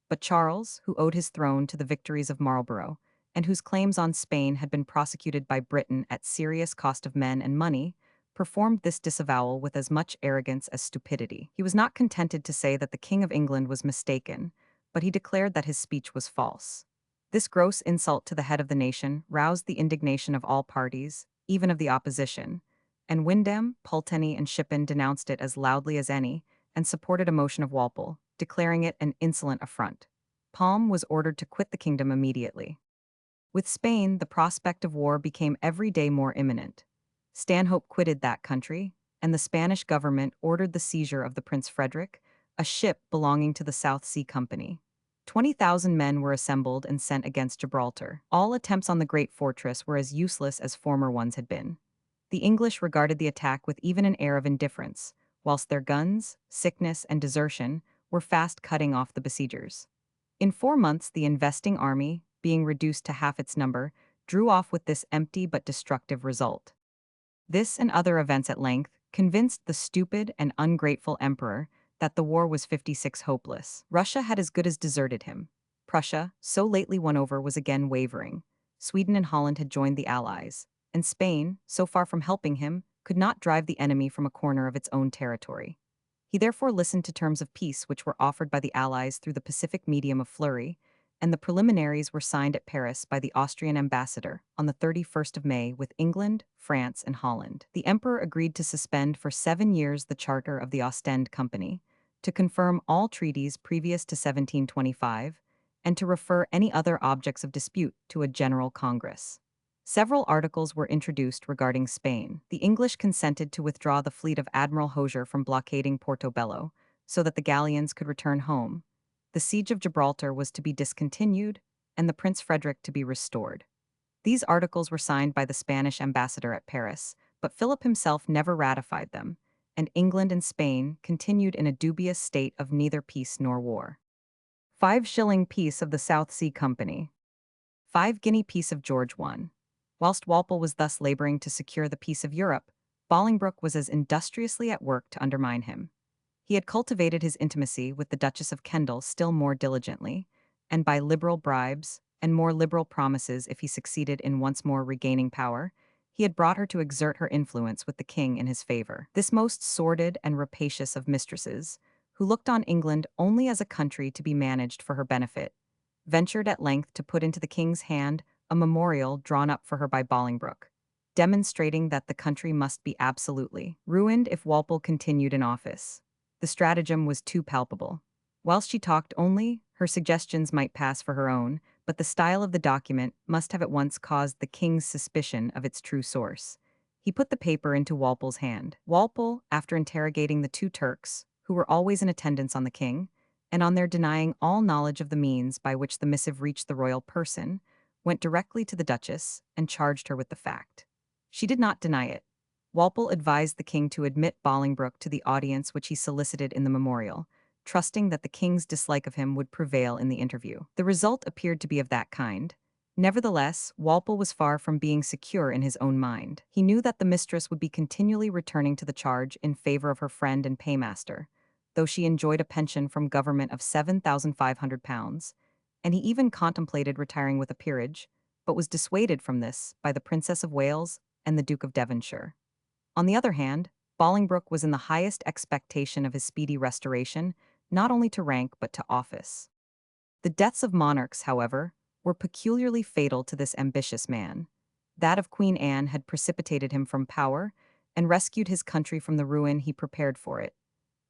But Charles, who owed his throne to the victories of Marlborough, and whose claims on Spain had been prosecuted by Britain at serious cost of men and money, performed this disavowal with as much arrogance as stupidity. He was not contented to say that the King of England was mistaken, but he declared that his speech was false. This gross insult to the head of the nation roused the indignation of all parties, even of the opposition, and Windham, Pulteney, and Shippen denounced it as loudly as any, and supported a motion of Walpole, declaring it an insolent affront. Palm was ordered to quit the kingdom immediately. With Spain, the prospect of war became every day more imminent. Stanhope quitted that country, and the Spanish government ordered the seizure of the Prince Frederick, a ship belonging to the South Sea Company. 20,000 men were assembled and sent against Gibraltar. All attempts on the great fortress were as useless as former ones had been. The English regarded the attack with even an air of indifference, whilst their guns, sickness, and desertion were fast cutting off the besiegers. In 4 months, the investing army, being reduced to half its number, drew off with this empty but destructive result. This and other events at length convinced the stupid and ungrateful emperor that the war was 56 hopeless. Russia had as good as deserted him. Prussia, so lately won over, was again wavering. Sweden and Holland had joined the Allies, and Spain, so far from helping him, could not drive the enemy from a corner of its own territory. He therefore listened to terms of peace which were offered by the Allies through the pacific medium of Fleury, and the preliminaries were signed at Paris by the Austrian ambassador on the 31st of May with England, France, and Holland. The emperor agreed to suspend for 7 years the charter of the Ostend Company, to confirm all treaties previous to 1725, and to refer any other objects of dispute to a general congress. Several articles were introduced regarding Spain. The English consented to withdraw the fleet of Admiral Hosier from blockading Portobello, so that the galleons could return home. The siege of Gibraltar was to be discontinued, and the Prince Frederick to be restored. These articles were signed by the Spanish ambassador at Paris, but Philip himself never ratified them, and England and Spain continued in a dubious state of neither peace nor war. 5-shilling piece of the South Sea Company. 5-guinea piece of George I. Whilst Walpole was thus laboring to secure the peace of Europe, Bolingbroke was as industriously at work to undermine him. He had cultivated his intimacy with the Duchess of Kendal still more diligently, and by liberal bribes, and more liberal promises if he succeeded in once more regaining power, he had brought her to exert her influence with the king in his favor. This most sordid and rapacious of mistresses, who looked on England only as a country to be managed for her benefit, ventured at length to put into the king's hand a memorial drawn up for her by Bolingbroke, demonstrating that the country must be absolutely ruined if Walpole continued in office. The stratagem was too palpable. Whilst she talked only, her suggestions might pass for her own, but the style of the document must have at once caused the king's suspicion of its true source. He put the paper into Walpole's hand. Walpole, after interrogating the 2 Turks, who were always in attendance on the king, and on their denying all knowledge of the means by which the missive reached the royal person, went directly to the Duchess and charged her with the fact. She did not deny it. Walpole advised the king to admit Bolingbroke to the audience which he solicited in the memorial, trusting that the king's dislike of him would prevail in the interview. The result appeared to be of that kind. Nevertheless, Walpole was far from being secure in his own mind. He knew that the mistress would be continually returning to the charge in favor of her friend and paymaster, though she enjoyed a pension from government of £7,500, and he even contemplated retiring with a peerage, but was dissuaded from this by the Princess of Wales and the Duke of Devonshire. On the other hand, Bolingbroke was in the highest expectation of his speedy restoration, not only to rank but to office. The deaths of monarchs, however, were peculiarly fatal to this ambitious man. That of Queen Anne had precipitated him from power and rescued his country from the ruin he prepared for it.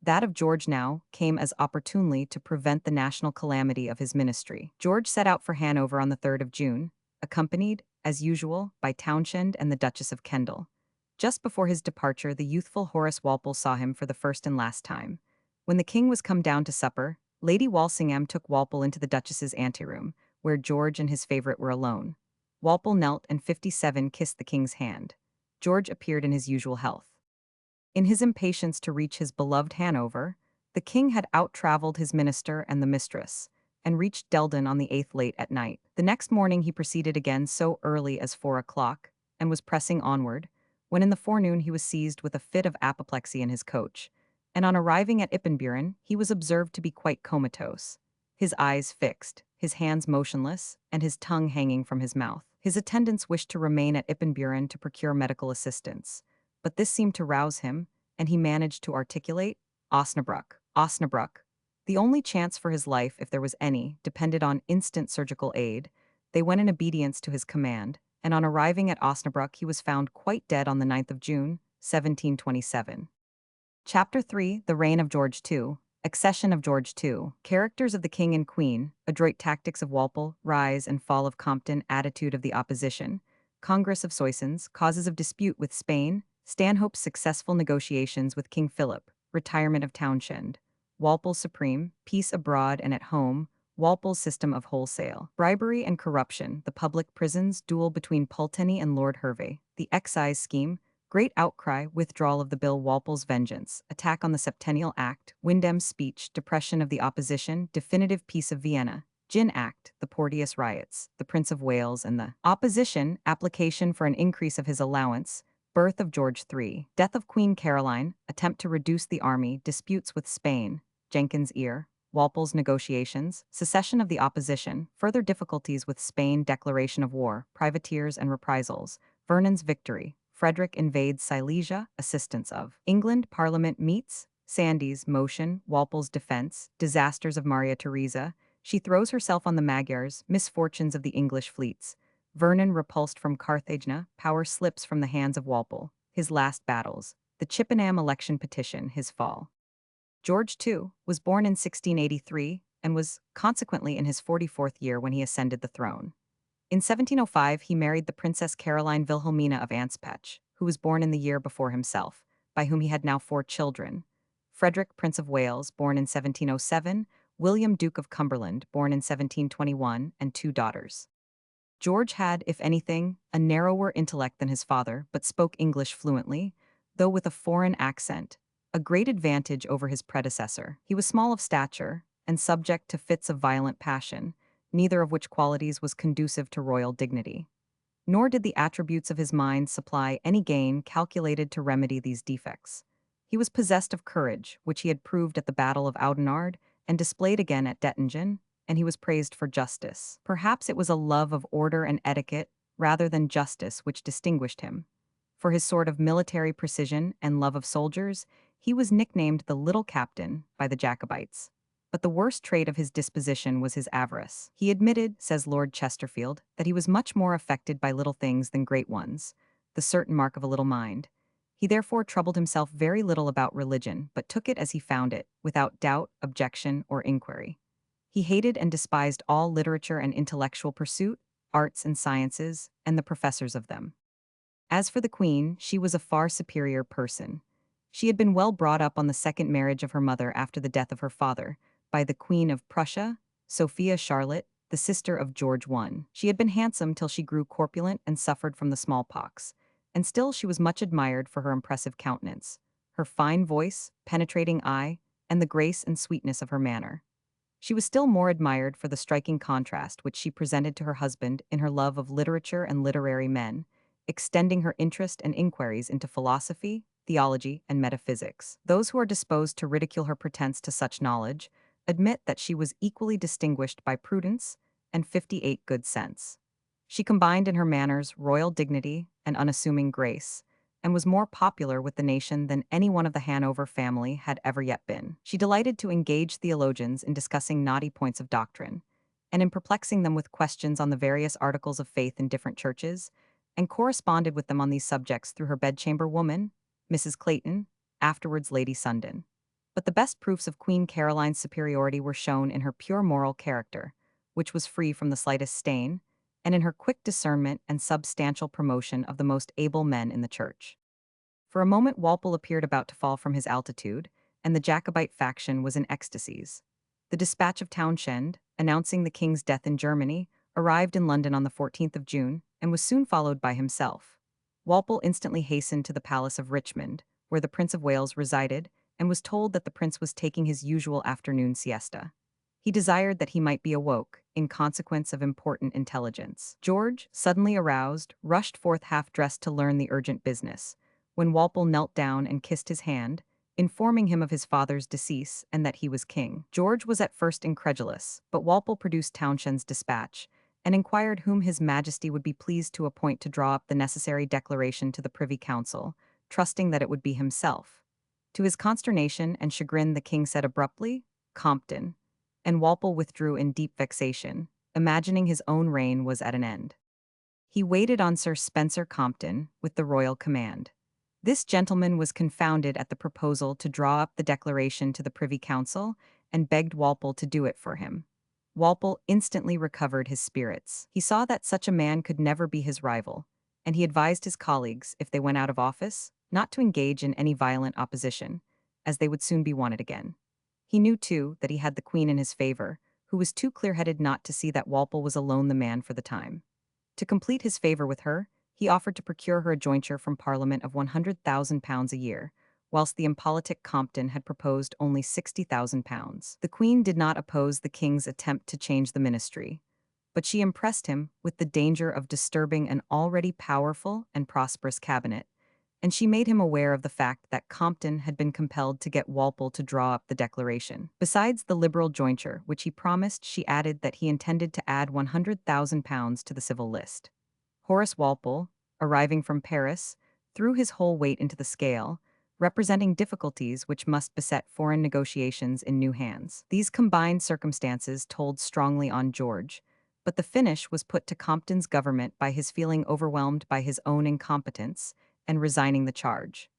That of George now came as opportunely to prevent the national calamity of his ministry. George set out for Hanover on the 3rd of June, accompanied, as usual, by Townshend and the Duchess of Kendal. Just before his departure, the youthful Horace Walpole saw him for the first and last time. When the king was come down to supper, Lady Walsingham took Walpole into the Duchess's anteroom, where George and his favourite were alone. Walpole knelt and 57 kissed the king's hand. George appeared in his usual health. In his impatience to reach his beloved Hanover, the king had out-travelled his minister and the mistress, and reached Delden on the 8th late at night. The next morning he proceeded again so early as 4 o'clock, and was pressing onward, when in the forenoon he was seized with a fit of apoplexy in his coach, and on arriving at Ippenburen he was observed to be quite comatose, his eyes fixed, his hands motionless, and his tongue hanging from his mouth. His attendants wished to remain at Ippenburen to procure medical assistance, but this seemed to rouse him, and he managed to articulate, Osnabrück, Osnabrück. The only chance for his life, if there was any, depended on instant surgical aid. They went in obedience to his command, and on arriving at Osnabrück he was found quite dead on the 9th of June, 1727. Chapter 3, The Reign of George II. Accession of George II. Characters of the King and Queen, adroit tactics of Walpole, rise and fall of Compton, attitude of the opposition, Congress of Soissons, causes of dispute with Spain, Stanhope's successful negotiations with King Philip, retirement of Townshend, Walpole supreme, peace abroad and at home, Walpole's system of wholesale, bribery and corruption, the public prisons, duel between Pulteney and Lord Hervey, the excise scheme, great outcry, withdrawal of the bill, Walpole's vengeance, attack on the Septennial Act, Wyndham's speech, depression of the opposition, definitive peace of Vienna, Gin Act, the Porteous riots, the Prince of Wales and the opposition, application for an increase of his allowance, birth of George III, death of Queen Caroline, attempt to reduce the army, disputes with Spain, Jenkins' ear, Walpole's negotiations, secession of the opposition, further difficulties with Spain, declaration of war, privateers and reprisals, Vernon's victory, Frederick invades Silesia, assistance of England, Parliament meets, Sandys' motion, Walpole's defense, disasters of Maria Theresa, she throws herself on the Magyars, misfortunes of the English fleets, Vernon repulsed from Carthagena, power slips from the hands of Walpole, his last battles, the Chippenham election petition, his fall. George II was born in 1683 and was consequently in his 44th year when he ascended the throne. In 1705, he married the Princess Caroline Wilhelmina of Anspach, who was born in the year before himself, by whom he had now 4 children. Frederick, Prince of Wales, born in 1707, William, Duke of Cumberland, born in 1721, and 2 daughters. George had, if anything, a narrower intellect than his father, but spoke English fluently, though with a foreign accent, a great advantage over his predecessor. He was small of stature, and subject to fits of violent passion, neither of which qualities was conducive to royal dignity. Nor did the attributes of his mind supply any gain calculated to remedy these defects. He was possessed of courage, which he had proved at the Battle of Oudenarde and displayed again at Dettingen, and he was praised for justice. Perhaps it was a love of order and etiquette rather than justice which distinguished him. For his sort of military precision and love of soldiers, he was nicknamed the Little Captain by the Jacobites. But the worst trait of his disposition was his avarice. He admitted, says Lord Chesterfield, that he was much more affected by little things than great ones, the certain mark of a little mind. He therefore troubled himself very little about religion, but took it as he found it, without doubt, objection, or inquiry. He hated and despised all literature and intellectual pursuit, arts and sciences, and the professors of them. As for the Queen, she was a far superior person. She had been well brought up on the second marriage of her mother after the death of her father, by the Queen of Prussia, Sophia Charlotte, the sister of George I. She had been handsome till she grew corpulent and suffered from the smallpox, and still she was much admired for her impressive countenance, her fine voice, penetrating eye, and the grace and sweetness of her manner. She was still more admired for the striking contrast which she presented to her husband in her love of literature and literary men, extending her interest and inquiries into philosophy, theology, and metaphysics. Those who are disposed to ridicule her pretense to such knowledge admit that she was equally distinguished by prudence and 58 good sense. She combined in her manners royal dignity and unassuming grace, and was more popular with the nation than any one of the Hanover family had ever yet been. She delighted to engage theologians in discussing knotty points of doctrine, and in perplexing them with questions on the various articles of faith in different churches, and corresponded with them on these subjects through her bedchamber woman, Mrs. Clayton, afterwards Lady Sundon. But the best proofs of Queen Caroline's superiority were shown in her pure moral character, which was free from the slightest stain, and in her quick discernment and substantial promotion of the most able men in the church. For a moment Walpole appeared about to fall from his altitude, and the Jacobite faction was in ecstasies. The dispatch of Townshend, announcing the king's death in Germany, arrived in London on the 14th of June, and was soon followed by himself. Walpole instantly hastened to the palace of Richmond, where the Prince of Wales resided, and was told that the prince was taking his usual afternoon siesta. He desired that he might be awoke, in consequence of important intelligence. George, suddenly aroused, rushed forth half-dressed to learn the urgent business, when Walpole knelt down and kissed his hand, informing him of his father's decease and that he was king. George was at first incredulous, but Walpole produced Townshend's dispatch, and inquired whom his majesty would be pleased to appoint to draw up the necessary declaration to the Privy Council, trusting that it would be himself. To his consternation and chagrin, the king said abruptly, "Compton," and Walpole withdrew in deep vexation, imagining his own reign was at an end. He waited on Sir Spencer Compton with the royal command. This gentleman was confounded at the proposal to draw up the declaration to the Privy Council and begged Walpole to do it for him. Walpole instantly recovered his spirits. He saw that such a man could never be his rival, and he advised his colleagues, if they went out of office, not to engage in any violent opposition, as they would soon be wanted again. He knew, too, that he had the Queen in his favor, who was too clear-headed not to see that Walpole was alone the man for the time. To complete his favor with her, he offered to procure her a jointure from Parliament of £100,000 a year, whilst the impolitic Compton had proposed only £60,000. The Queen did not oppose the king's attempt to change the ministry, but she impressed him with the danger of disturbing an already powerful and prosperous cabinet, and she made him aware of the fact that Compton had been compelled to get Walpole to draw up the declaration. Besides the liberal jointure which he promised, she added that he intended to add £100,000 to the civil list. Horace Walpole, arriving from Paris, threw his whole weight into the scale, representing difficulties which must beset foreign negotiations in new hands. These combined circumstances told strongly on George, but the finish was put to Compton's government by his feeling overwhelmed by his own incompetence and resigning the charge.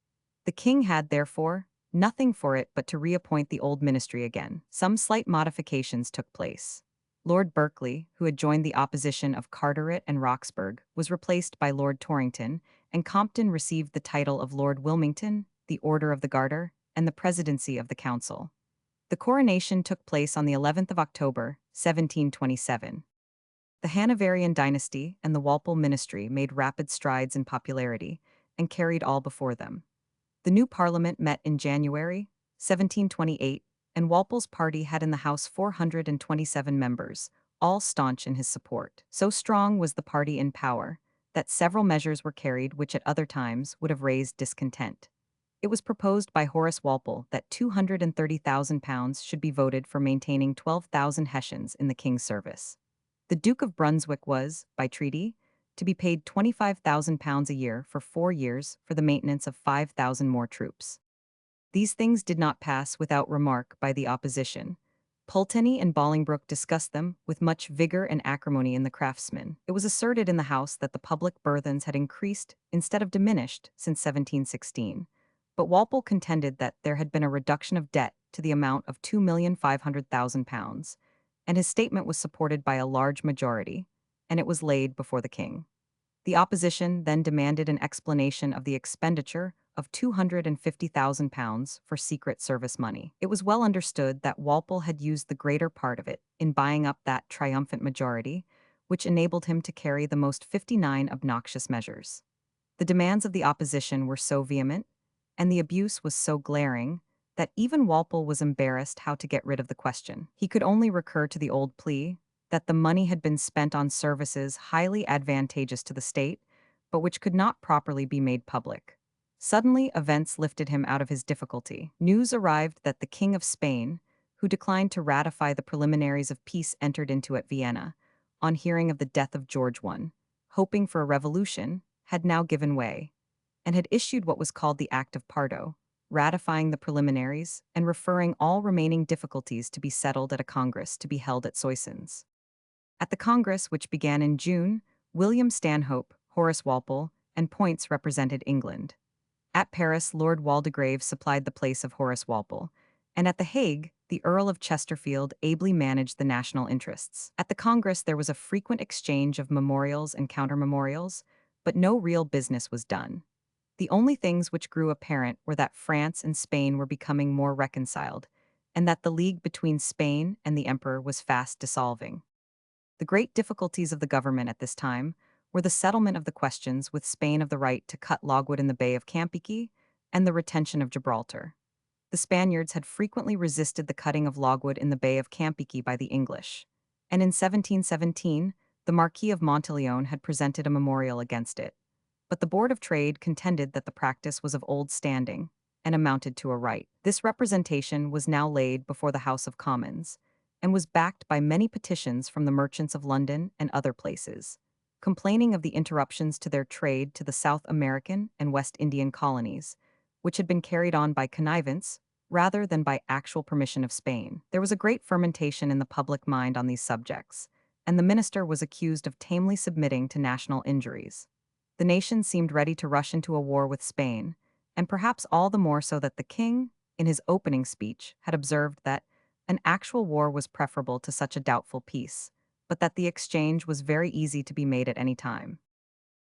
The king had, therefore, nothing for it but to reappoint the old ministry again. Some slight modifications took place. Lord Berkeley, who had joined the opposition of Carteret and Roxburgh, was replaced by Lord Torrington, and Compton received the title of Lord Wilmington, the Order of the Garter, and the presidency of the council. The coronation took place on the 11th of October, 1727. The Hanoverian dynasty and the Walpole ministry made rapid strides in popularity and carried all before them. The new parliament met in January, 1728, and Walpole's party had in the House 427 members, all staunch in his support. So strong was the party in power that several measures were carried which at other times would have raised discontent. It was proposed by Horace Walpole that £230,000 should be voted for maintaining 12,000 Hessians in the king's service. The Duke of Brunswick was, by treaty, to be paid £25,000 a year for 4 years for the maintenance of 5,000 more troops. These things did not pass without remark by the opposition. Pulteney and Bolingbroke discussed them with much vigor and acrimony in the Craftsman. It was asserted in the House that the public burthens had increased instead of diminished since 1716, but Walpole contended that there had been a reduction of debt to the amount of £2,500,000, and his statement was supported by a large majority, and it was laid before the king. The opposition then demanded an explanation of the expenditure of £250,000 for Secret Service money. It was well understood that Walpole had used the greater part of it in buying up that triumphant majority, which enabled him to carry the most 59 obnoxious measures. The demands of the opposition were so vehement, and the abuse was so glaring, that even Walpole was embarrassed how to get rid of the question. He could only recur to the old plea that the money had been spent on services highly advantageous to the state, but which could not properly be made public. Suddenly, events lifted him out of his difficulty. News arrived that the King of Spain, who declined to ratify the preliminaries of peace entered into at Vienna, on hearing of the death of George I, hoping for a revolution, had now given way, and had issued what was called the Act of Pardo, ratifying the preliminaries and referring all remaining difficulties to be settled at a congress to be held at Soissons. At the congress, which began in June, William Stanhope, Horace Walpole, and Poyntz represented England. At Paris, Lord Waldegrave supplied the place of Horace Walpole, and at The Hague, the Earl of Chesterfield ably managed the national interests. At the Congress there was a frequent exchange of memorials and counter-memorials, but no real business was done. The only things which grew apparent were that France and Spain were becoming more reconciled, and that the league between Spain and the Emperor was fast dissolving. The great difficulties of the government at this time were the settlement of the questions with Spain of the right to cut logwood in the Bay of Campeachy and the retention of Gibraltar. The Spaniards had frequently resisted the cutting of logwood in the Bay of Campeachy by the English, and in 1717 the Marquis of Monteleone had presented a memorial against it. But the Board of Trade contended that the practice was of old standing and amounted to a right. This representation was now laid before the House of Commons, and was backed by many petitions from the merchants of London and other places. complaining of the interruptions to their trade to the South American and West Indian colonies, which had been carried on by connivance rather than by actual permission of Spain. There was a great fermentation in the public mind on these subjects, and the minister was accused of tamely submitting to national injuries. The nation seemed ready to rush into a war with Spain, and perhaps all the more so that the king, in his opening speech, had observed that an actual war was preferable to such a doubtful peace, but that the exchange was very easy to be made at any time.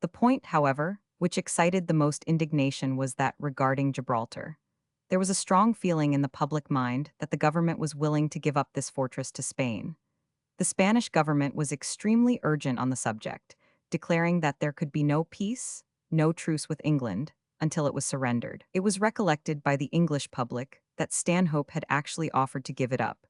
The point, however, which excited the most indignation was that regarding Gibraltar. There was a strong feeling in the public mind that the government was willing to give up this fortress to Spain. The Spanish government was extremely urgent on the subject, declaring that there could be no peace, no truce with England, until it was surrendered. It was recollected by the English public that Stanhope had actually offered to give it up,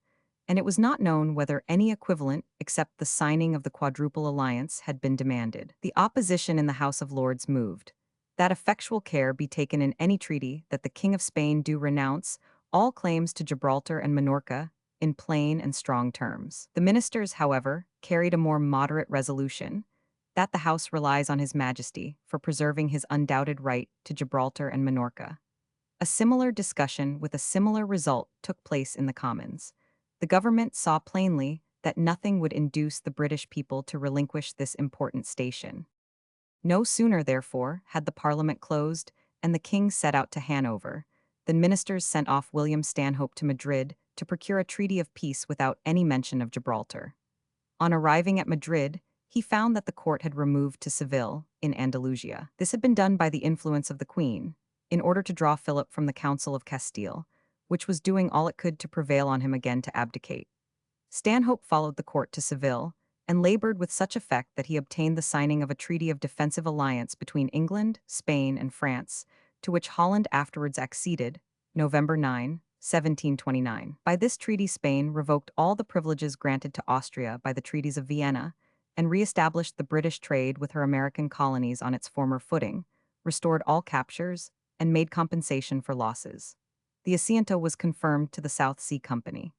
and it was not known whether any equivalent except the signing of the Quadruple Alliance had been demanded. The opposition in the House of Lords moved that effectual care be taken in any treaty that the King of Spain do renounce all claims to Gibraltar and Minorca in plain and strong terms. The ministers, however, carried a more moderate resolution that the House relies on His Majesty for preserving his undoubted right to Gibraltar and Minorca. A similar discussion with a similar result took place in the Commons. The government saw plainly that nothing would induce the British people to relinquish this important station. No sooner, therefore, had the Parliament closed and the king set out to Hanover, than ministers sent off William Stanhope to Madrid to procure a treaty of peace without any mention of Gibraltar. On arriving at Madrid, he found that the court had removed to Seville, in Andalusia. This had been done by the influence of the Queen, in order to draw Philip from the Council of Castile, which was doing all it could to prevail on him again to abdicate. Stanhope followed the court to Seville, and labored with such effect that he obtained the signing of a treaty of defensive alliance between England, Spain, and France, to which Holland afterwards acceded, November 9, 1729. By this treaty Spain revoked all the privileges granted to Austria by the treaties of Vienna, and re-established the British trade with her American colonies on its former footing, restored all captures, and made compensation for losses. The Asiento was confirmed to the South Sea Company.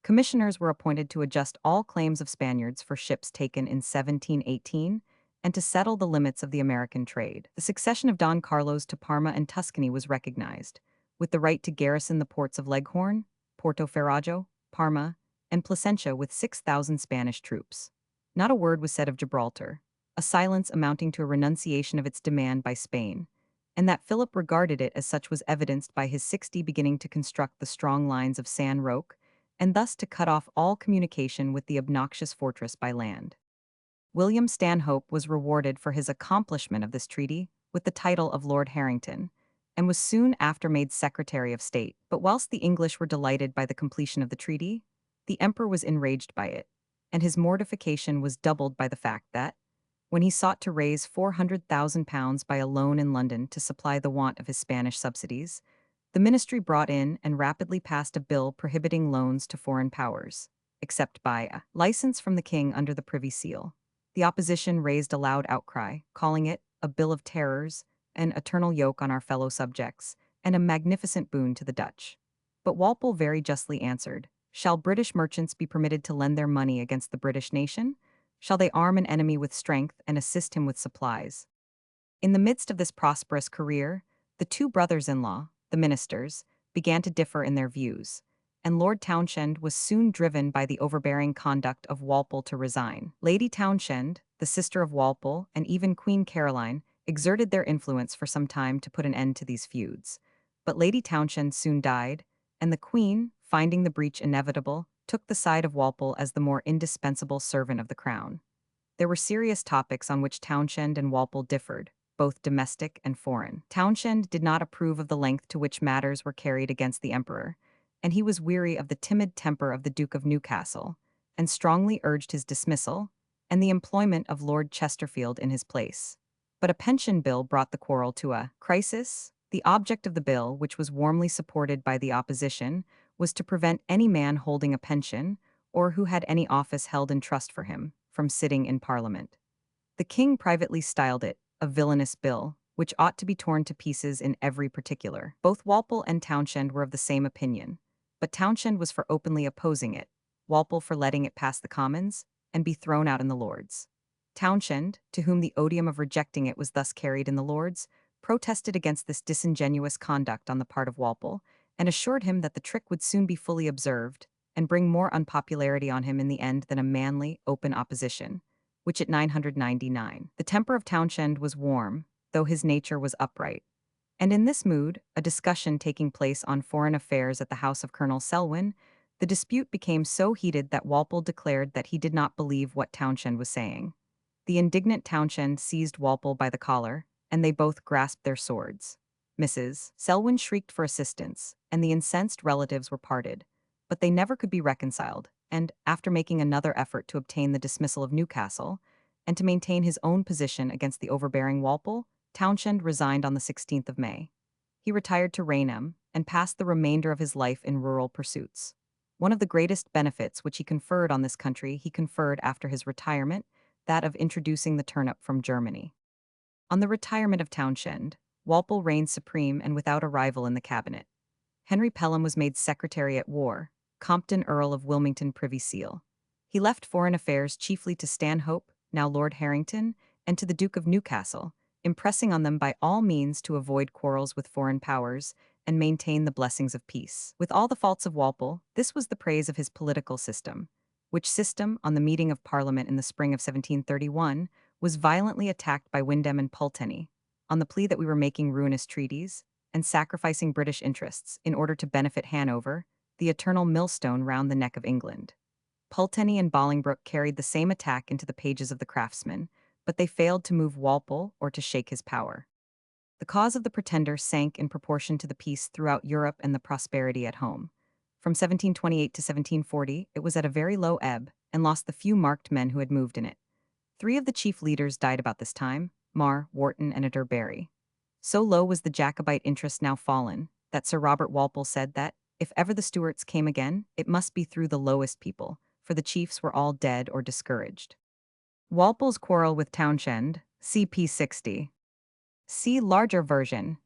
Commissioners were appointed to adjust all claims of Spaniards for ships taken in 1718 and to settle the limits of the American trade. The succession of Don Carlos to Parma and Tuscany was recognized, with the right to garrison the ports of Leghorn, Porto Ferrajo, Parma, and Placentia with 6,000 Spanish troops. Not a word was said of Gibraltar, a silence amounting to a renunciation of its demand by Spain, and that Philip regarded it as such was evidenced by his 60 beginning to construct the strong lines of San Roque, and thus to cut off all communication with the obnoxious fortress by land. William Stanhope was rewarded for his accomplishment of this treaty with the title of Lord Harrington, and was soon after made Secretary of State. But whilst the English were delighted by the completion of the treaty, the Emperor was enraged by it, and his mortification was doubled by the fact that, when he sought to raise £400,000 by a loan in London to supply the want of his Spanish subsidies, the ministry brought in and rapidly passed a bill prohibiting loans to foreign powers, except by a license from the king under the Privy Seal. The opposition raised a loud outcry, calling it a bill of terrors, an eternal yoke on our fellow subjects, and a magnificent boon to the Dutch. But Walpole very justly answered, "Shall British merchants be permitted to lend their money against the British nation? Shall they arm an enemy with strength and assist him with supplies?" In the midst of this prosperous career, the two brothers-in-law, the ministers, began to differ in their views, and Lord Townshend was soon driven by the overbearing conduct of Walpole to resign. Lady Townshend, the sister of Walpole, and even Queen Caroline, exerted their influence for some time to put an end to these feuds. But Lady Townshend soon died, and the Queen, finding the breach inevitable, took the side of Walpole as the more indispensable servant of the crown. There were serious topics on which Townshend and Walpole differed, both domestic and foreign. Townshend did not approve of the length to which matters were carried against the emperor, and he was weary of the timid temper of the Duke of Newcastle, and strongly urged his dismissal and the employment of Lord Chesterfield in his place. But a pension bill brought the quarrel to a crisis. The object of the bill, which was warmly supported by the opposition, was to prevent any man holding a pension, or who had any office held in trust for him, from sitting in Parliament. The king privately styled it a villainous bill, which ought to be torn to pieces in every particular. Both Walpole and Townshend were of the same opinion, but Townshend was for openly opposing it, Walpole for letting it pass the Commons and be thrown out in the Lords. Townshend, to whom the odium of rejecting it was thus carried in the Lords, protested against this disingenuous conduct on the part of Walpole, and assured him that the trick would soon be fully observed, and bring more unpopularity on him in the end than a manly, open opposition, which at 999. The temper of Townshend was warm, though his nature was upright. And in this mood, a discussion taking place on foreign affairs at the house of Colonel Selwyn, the dispute became so heated that Walpole declared that he did not believe what Townshend was saying. The indignant Townshend seized Walpole by the collar, and they both grasped their swords. Mrs. Selwyn shrieked for assistance, and the incensed relatives were parted. But they never could be reconciled, and, after making another effort to obtain the dismissal of Newcastle, and to maintain his own position against the overbearing Walpole, Townshend resigned on the 16th of May. He retired to Raynham, and passed the remainder of his life in rural pursuits. One of the greatest benefits which he conferred on this country he conferred after his retirement, that of introducing the turnip from Germany. On the retirement of Townshend, Walpole reigned supreme and without a rival in the cabinet. Henry Pelham was made Secretary at War, Compton Earl of Wilmington Privy Seal. He left foreign affairs chiefly to Stanhope, now Lord Harrington, and to the Duke of Newcastle, impressing on them by all means to avoid quarrels with foreign powers and maintain the blessings of peace. With all the faults of Walpole, this was the praise of his political system, which system, on the meeting of Parliament in the spring of 1731, was violently attacked by Windham and Pulteney, on the plea that we were making ruinous treaties and sacrificing British interests in order to benefit Hanover, the eternal millstone round the neck of England. Pulteney and Bolingbroke carried the same attack into the pages of the Craftsman, but they failed to move Walpole or to shake his power. The cause of the Pretender sank in proportion to the peace throughout Europe and the prosperity at home. From 1728 to 1740, it was at a very low ebb, and lost the few marked men who had moved in it. 3 of the chief leaders died about this time: Mar, Wharton, and Adair Barry. So low was the Jacobite interest now fallen, that Sir Robert Walpole said that, if ever the Stuarts came again, it must be through the lowest people, for the chiefs were all dead or discouraged. Walpole's quarrel with Townshend, CP 60. See larger version.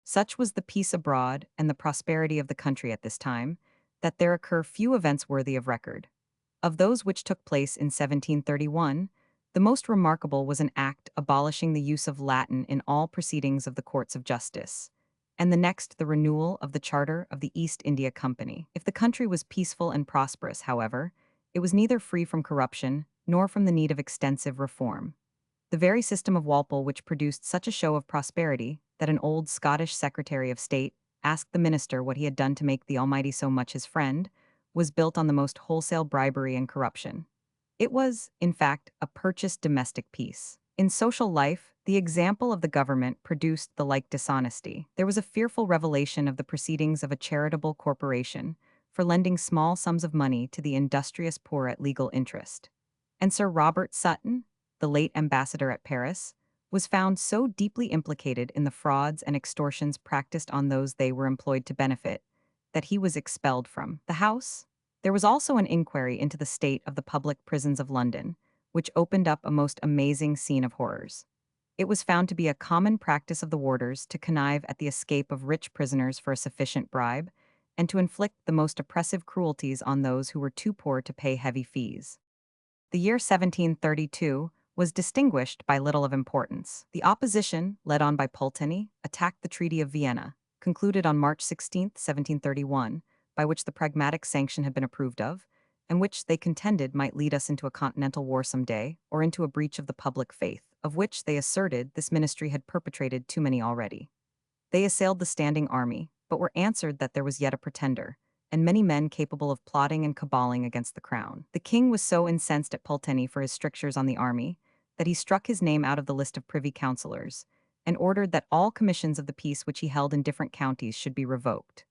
Such was the peace abroad and the prosperity of the country at this time, that there occur few events worthy of record. Of those which took place in 1731, the most remarkable was an act abolishing the use of Latin in all proceedings of the courts of justice, and the next the renewal of the charter of the East India Company. If the country was peaceful and prosperous, however, it was neither free from corruption nor from the need of extensive reform. The very system of Walpole which produced such a show of prosperity that an old Scottish Secretary of State asked the minister what he had done to make the Almighty so much his friend, was built on the most wholesale bribery and corruption. It was, in fact, a purchased domestic peace. In social life, the example of the government produced the like dishonesty. There was a fearful revelation of the proceedings of a charitable corporation for lending small sums of money to the industrious poor at legal interest. And Sir Robert Sutton, the late ambassador at Paris, was found so deeply implicated in the frauds and extortions practiced on those they were employed to benefit, that he was expelled from the House. There was also an inquiry into the state of the public prisons of London, which opened up a most amazing scene of horrors. It was found to be a common practice of the warders to connive at the escape of rich prisoners for a sufficient bribe, and to inflict the most oppressive cruelties on those who were too poor to pay heavy fees. The year 1732 was distinguished by little of importance. The opposition, led on by Pulteney, attacked the Treaty of Vienna, concluded on March 16, 1731, by which the pragmatic sanction had been approved of, and which they contended might lead us into a continental war some day, or into a breach of the public faith, of which, they asserted, this ministry had perpetrated too many already. They assailed the standing army, but were answered that there was yet a pretender, and many men capable of plotting and caballing against the crown. The king was so incensed at Pulteney for his strictures on the army, that he struck his name out of the list of privy councillors, and ordered that all commissions of the peace which he held in different counties should be revoked.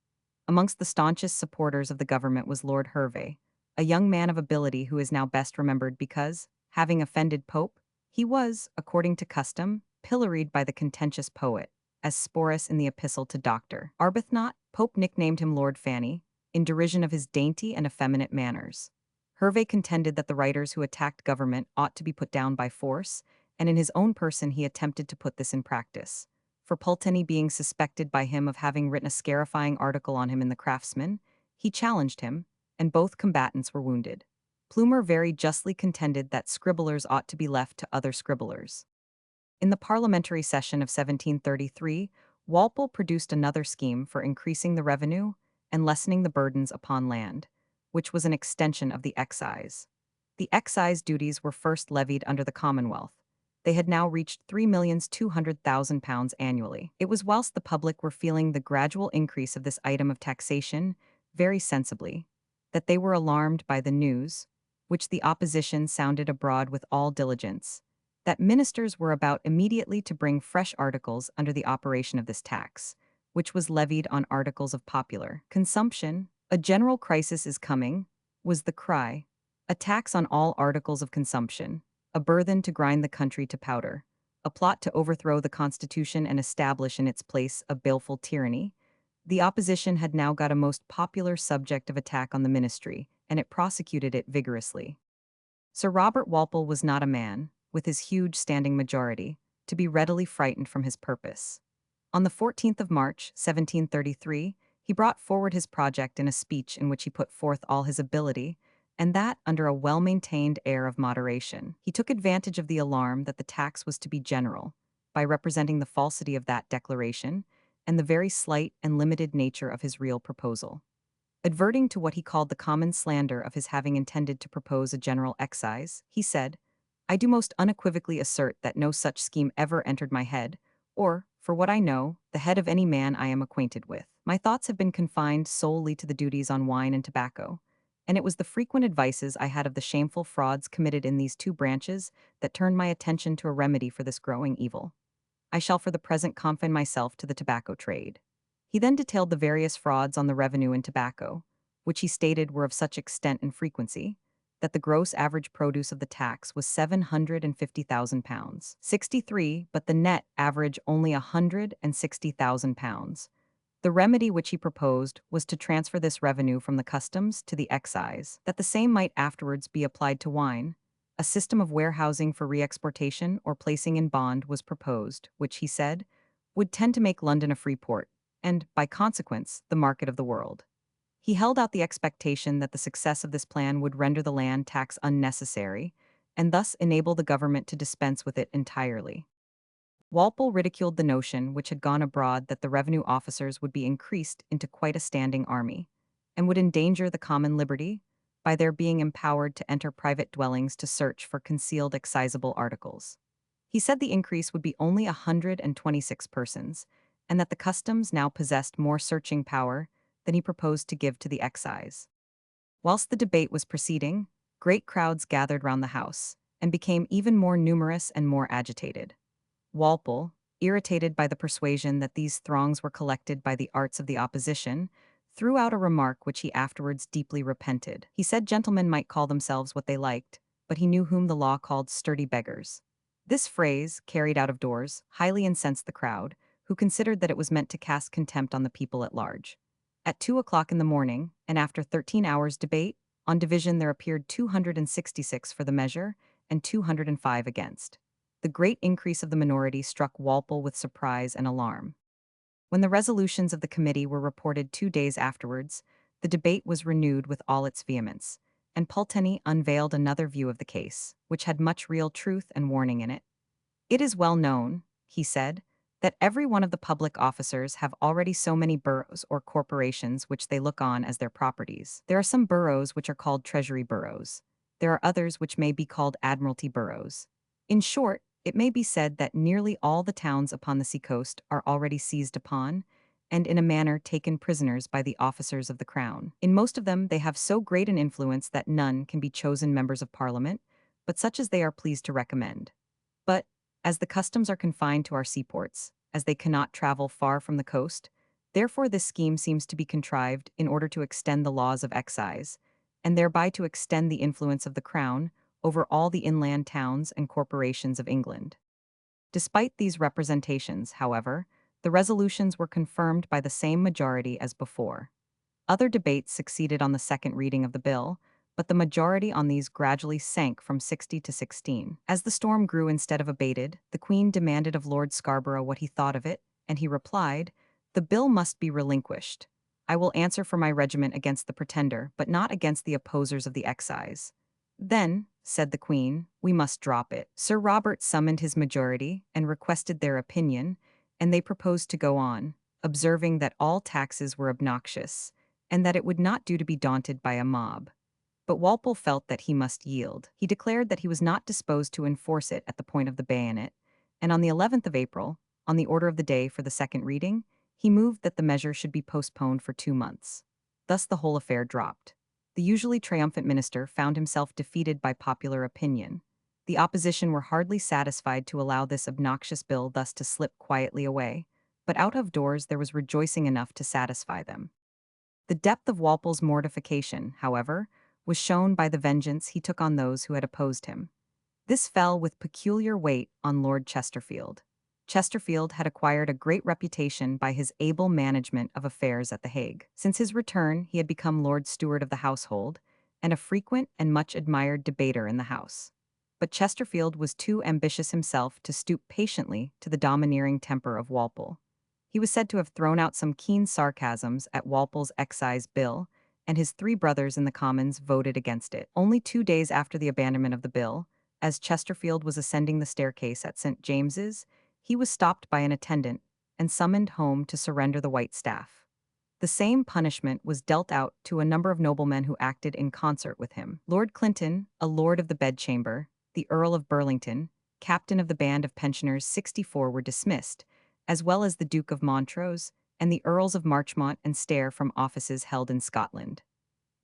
Amongst the staunchest supporters of the government was Lord Hervey, a young man of ability who is now best remembered because, having offended Pope, he was, according to custom, pilloried by the contentious poet, as Sporus in the epistle to Dr. Arbuthnot. Pope nicknamed him Lord Fanny, in derision of his dainty and effeminate manners. Hervey contended that the writers who attacked government ought to be put down by force, and in his own person he attempted to put this in practice. For Pulteney being suspected by him of having written a scarifying article on him in the Craftsman, he challenged him, and both combatants were wounded. Plumer very justly contended that scribblers ought to be left to other scribblers. In the parliamentary session of 1733, Walpole produced another scheme for increasing the revenue and lessening the burdens upon land, which was an extension of the excise. The excise duties were first levied under the Commonwealth. They had now reached £3,200,000 annually. It was whilst the public were feeling the gradual increase of this item of taxation very sensibly that they were alarmed by the news, which the opposition sounded abroad with all diligence, that ministers were about immediately to bring fresh articles under the operation of this tax, which was levied on articles of popular consumption. A general crisis is coming, was the cry. A tax on all articles of consumption, a burthen to grind the country to powder, a plot to overthrow the Constitution and establish in its place a baleful tyranny. The opposition had now got a most popular subject of attack on the ministry, and it prosecuted it vigorously. Sir Robert Walpole was not a man, with his huge standing majority, to be readily frightened from his purpose. On the 14th of March, 1733, he brought forward his project in a speech in which he put forth all his ability, and that under a well-maintained air of moderation. He took advantage of the alarm that the tax was to be general, by representing the falsity of that declaration, and the very slight and limited nature of his real proposal. Adverting to what he called the common slander of his having intended to propose a general excise, he said, "I do most unequivocally assert that no such scheme ever entered my head, or, for what I know, the head of any man I am acquainted with. My thoughts have been confined solely to the duties on wine and tobacco, and it was the frequent advices I had of the shameful frauds committed in these two branches that turned my attention to a remedy for this growing evil. I shall for the present confine myself to the tobacco trade." He then detailed the various frauds on the revenue in tobacco, which he stated were of such extent and frequency, that the gross average produce of the tax was £750,000, 63, but the net average only £160,000. The remedy which he proposed was to transfer this revenue from the customs to the excise, that the same might afterwards be applied to wine. A system of warehousing for re-exportation or placing in bond was proposed, which, he said, would tend to make London a free port, and, by consequence, the market of the world. He held out the expectation that the success of this plan would render the land tax unnecessary, and thus enable the government to dispense with it entirely. Walpole ridiculed the notion which had gone abroad that the revenue officers would be increased into quite a standing army, and would endanger the common liberty by their being empowered to enter private dwellings to search for concealed excisable articles. He said the increase would be only 126 persons, and that the customs now possessed more searching power than he proposed to give to the excise. Whilst the debate was proceeding, great crowds gathered round the house, and became even more numerous and more agitated. Walpole, irritated by the persuasion that these throngs were collected by the arts of the opposition, threw out a remark which he afterwards deeply repented. He said gentlemen might call themselves what they liked, but he knew whom the law called sturdy beggars. This phrase, carried out of doors, highly incensed the crowd, who considered that it was meant to cast contempt on the people at large. At 2 o'clock in the morning, and after 13 hours' debate, on division there appeared 266 for the measure and 205 against. The great increase of the minority struck Walpole with surprise and alarm. When the resolutions of the committee were reported 2 days afterwards, the debate was renewed with all its vehemence, and Pulteney unveiled another view of the case, which had much real truth and warning in it. "It is well known," he said, "that every one of the public officers have already so many boroughs or corporations which they look on as their properties. There are some boroughs which are called treasury boroughs. There are others which may be called admiralty boroughs. In short, it may be said that nearly all the towns upon the sea-coast are already seized upon, and in a manner taken prisoners by the officers of the Crown. In most of them they have so great an influence that none can be chosen members of Parliament, but such as they are pleased to recommend. But, as the customs are confined to our seaports, as they cannot travel far from the coast, therefore this scheme seems to be contrived in order to extend the laws of excise, and thereby to extend the influence of the Crown over all the inland towns and corporations of England." Despite these representations, however, the resolutions were confirmed by the same majority as before. Other debates succeeded on the second reading of the bill, but the majority on these gradually sank from 60 to 16. As the storm grew instead of abated, the Queen demanded of Lord Scarborough what he thought of it, and he replied, "The bill must be relinquished. I will answer for my regiment against the pretender, but not against the opposers of the excise. "Then," said the Queen, "we must drop it." Sir Robert summoned his majority and requested their opinion, and they proposed to go on, observing that all taxes were obnoxious, and that it would not do to be daunted by a mob. But Walpole felt that he must yield. He declared that he was not disposed to enforce it at the point of the bayonet, and on the 11th of April, on the order of the day for the second reading, he moved that the measure should be postponed for 2 months. Thus the whole affair dropped. The usually triumphant minister found himself defeated by popular opinion. The opposition were hardly satisfied to allow this obnoxious bill thus to slip quietly away, but out of doors there was rejoicing enough to satisfy them. The depth of Walpole's mortification, however, was shown by the vengeance he took on those who had opposed him. This fell with peculiar weight on Lord Chesterfield. Chesterfield had acquired a great reputation by his able management of affairs at The Hague. Since his return, he had become Lord Steward of the household, and a frequent and much admired debater in the House. But Chesterfield was too ambitious himself to stoop patiently to the domineering temper of Walpole. He was said to have thrown out some keen sarcasms at Walpole's excise bill, and his three brothers in the Commons voted against it. Only 2 days after the abandonment of the bill, as Chesterfield was ascending the staircase at St. James's, he was stopped by an attendant and summoned home to surrender the white staff. The same punishment was dealt out to a number of noblemen who acted in concert with him. Lord Clinton, a lord of the bedchamber, the Earl of Burlington, captain of the band of pensioners 64 were dismissed, as well as the Duke of Montrose and the Earls of Marchmont and Stair from offices held in Scotland.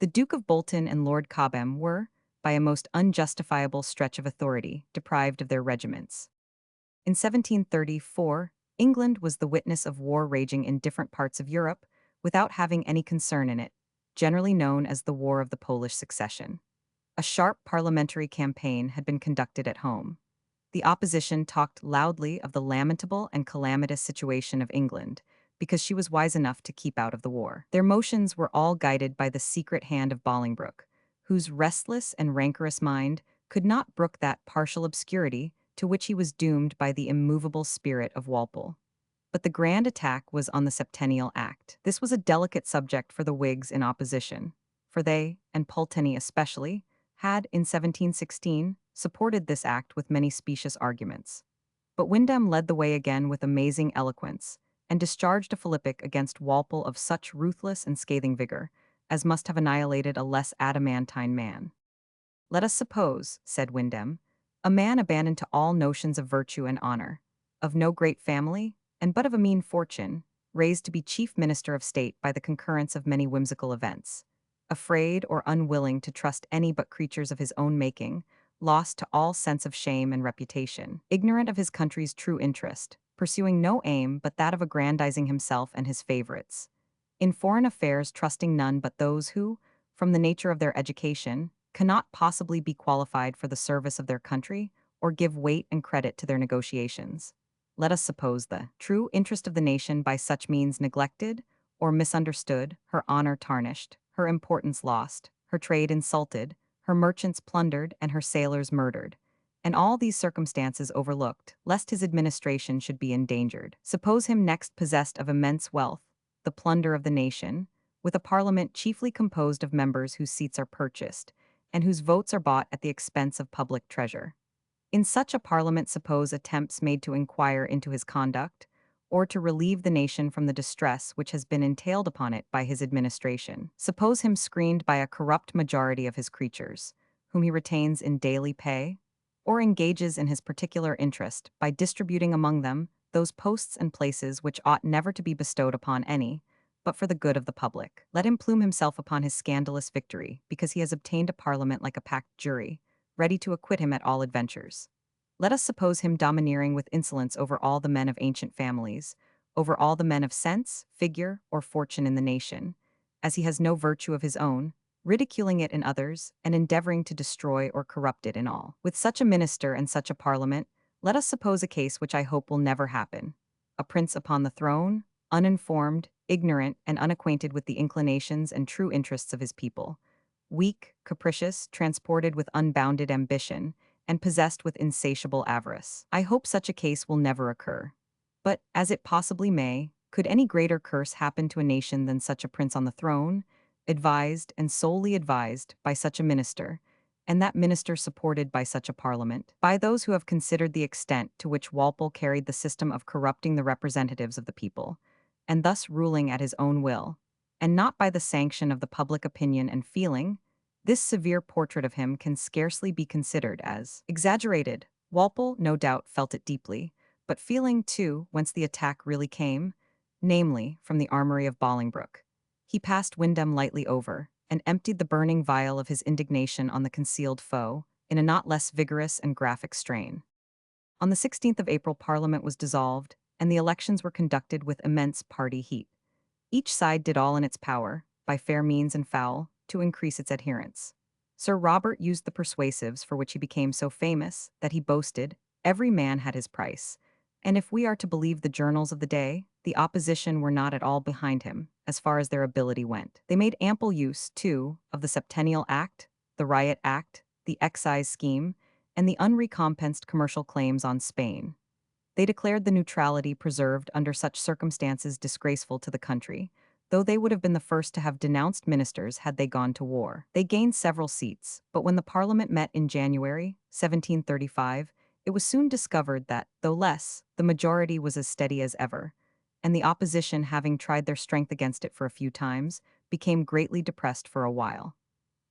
The Duke of Bolton and Lord Cobham were, by a most unjustifiable stretch of authority, deprived of their regiments. In 1734, England was the witness of war raging in different parts of Europe without having any concern in it, generally known as the War of the Polish Succession. A sharp parliamentary campaign had been conducted at home. The opposition talked loudly of the lamentable and calamitous situation of England, because she was wise enough to keep out of the war. Their motions were all guided by the secret hand of Bolingbroke, whose restless and rancorous mind could not brook that partial obscurity to which he was doomed by the immovable spirit of Walpole. But the grand attack was on the Septennial Act. This was a delicate subject for the Whigs in opposition, for they, and Pulteney especially, had, in 1716, supported this act with many specious arguments. But Windham led the way again with amazing eloquence, and discharged a philippic against Walpole of such ruthless and scathing vigor as must have annihilated a less adamantine man. "Let us suppose," said Windham, "a man abandoned to all notions of virtue and honor, of no great family, and but of a mean fortune, raised to be chief minister of state by the concurrence of many whimsical events, afraid or unwilling to trust any but creatures of his own making, lost to all sense of shame and reputation, ignorant of his country's true interest, pursuing no aim but that of aggrandizing himself and his favorites, in foreign affairs trusting none but those who, from the nature of their education, cannot possibly be qualified for the service of their country or give weight and credit to their negotiations. Let us suppose the true interest of the nation by such means neglected or misunderstood, her honor tarnished, her importance lost, her trade insulted, her merchants plundered, and her sailors murdered, and all these circumstances overlooked, lest his administration should be endangered. Suppose him next possessed of immense wealth, the plunder of the nation, with a parliament chiefly composed of members whose seats are purchased, and whose votes are bought at the expense of public treasure. In such a parliament suppose attempts made to inquire into his conduct, or to relieve the nation from the distress which has been entailed upon it by his administration. Suppose him screened by a corrupt majority of his creatures, whom he retains in daily pay, or engages in his particular interest by distributing among them those posts and places which ought never to be bestowed upon any, but for the good of the public. Let him plume himself upon his scandalous victory, because he has obtained a parliament like a packed jury, ready to acquit him at all adventures. Let us suppose him domineering with insolence over all the men of ancient families, over all the men of sense, figure, or fortune in the nation, as he has no virtue of his own, ridiculing it in others, and endeavoring to destroy or corrupt it in all. With such a minister and such a parliament, let us suppose a case which I hope will never happen. A prince upon the throne, uninformed, ignorant, and unacquainted with the inclinations and true interests of his people, weak, capricious, transported with unbounded ambition, and possessed with insatiable avarice. I hope such a case will never occur. But, as it possibly may, could any greater curse happen to a nation than such a prince on the throne, advised and solely advised by such a minister, and that minister supported by such a parliament, by those who have considered the extent to which Walpole carried the system of corrupting the representatives of the people, and thus ruling at his own will, and not by the sanction of the public opinion and feeling, this severe portrait of him can scarcely be considered as exaggerated. Walpole, no doubt, felt it deeply, but feeling, too, whence the attack really came, namely, from the armory of Bolingbroke. He passed Windham lightly over, and emptied the burning vial of his indignation on the concealed foe, in a not less vigorous and graphic strain. On the 16th of April, Parliament was dissolved, and the elections were conducted with immense party heat. Each side did all in its power, by fair means and foul, to increase its adherents. Sir Robert used the persuasives for which he became so famous that he boasted, every man had his price, and if we are to believe the journals of the day, the opposition were not at all behind him, as far as their ability went. They made ample use, too, of the Septennial Act, the Riot Act, the Excise Scheme, and the unrecompensed commercial claims on Spain. They declared the neutrality preserved under such circumstances disgraceful to the country, though they would have been the first to have denounced ministers had they gone to war. They gained several seats, but when the Parliament met in January, 1735, it was soon discovered that, though less, the majority was as steady as ever, and the opposition, having tried their strength against it for a few times, became greatly depressed for a while.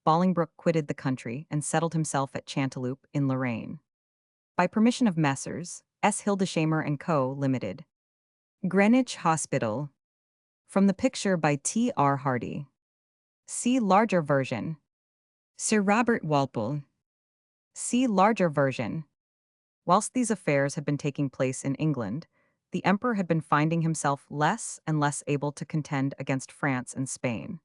Bolingbroke quitted the country and settled himself at Chanteloup in Lorraine. By permission of Messrs. S. Hildesheim and Co., Limited. Greenwich Hospital. From the picture by T. R. Hardy. See larger version. Sir Robert Walpole. See larger version. Whilst these affairs had been taking place in England, the emperor had been finding himself less and less able to contend against France and Spain.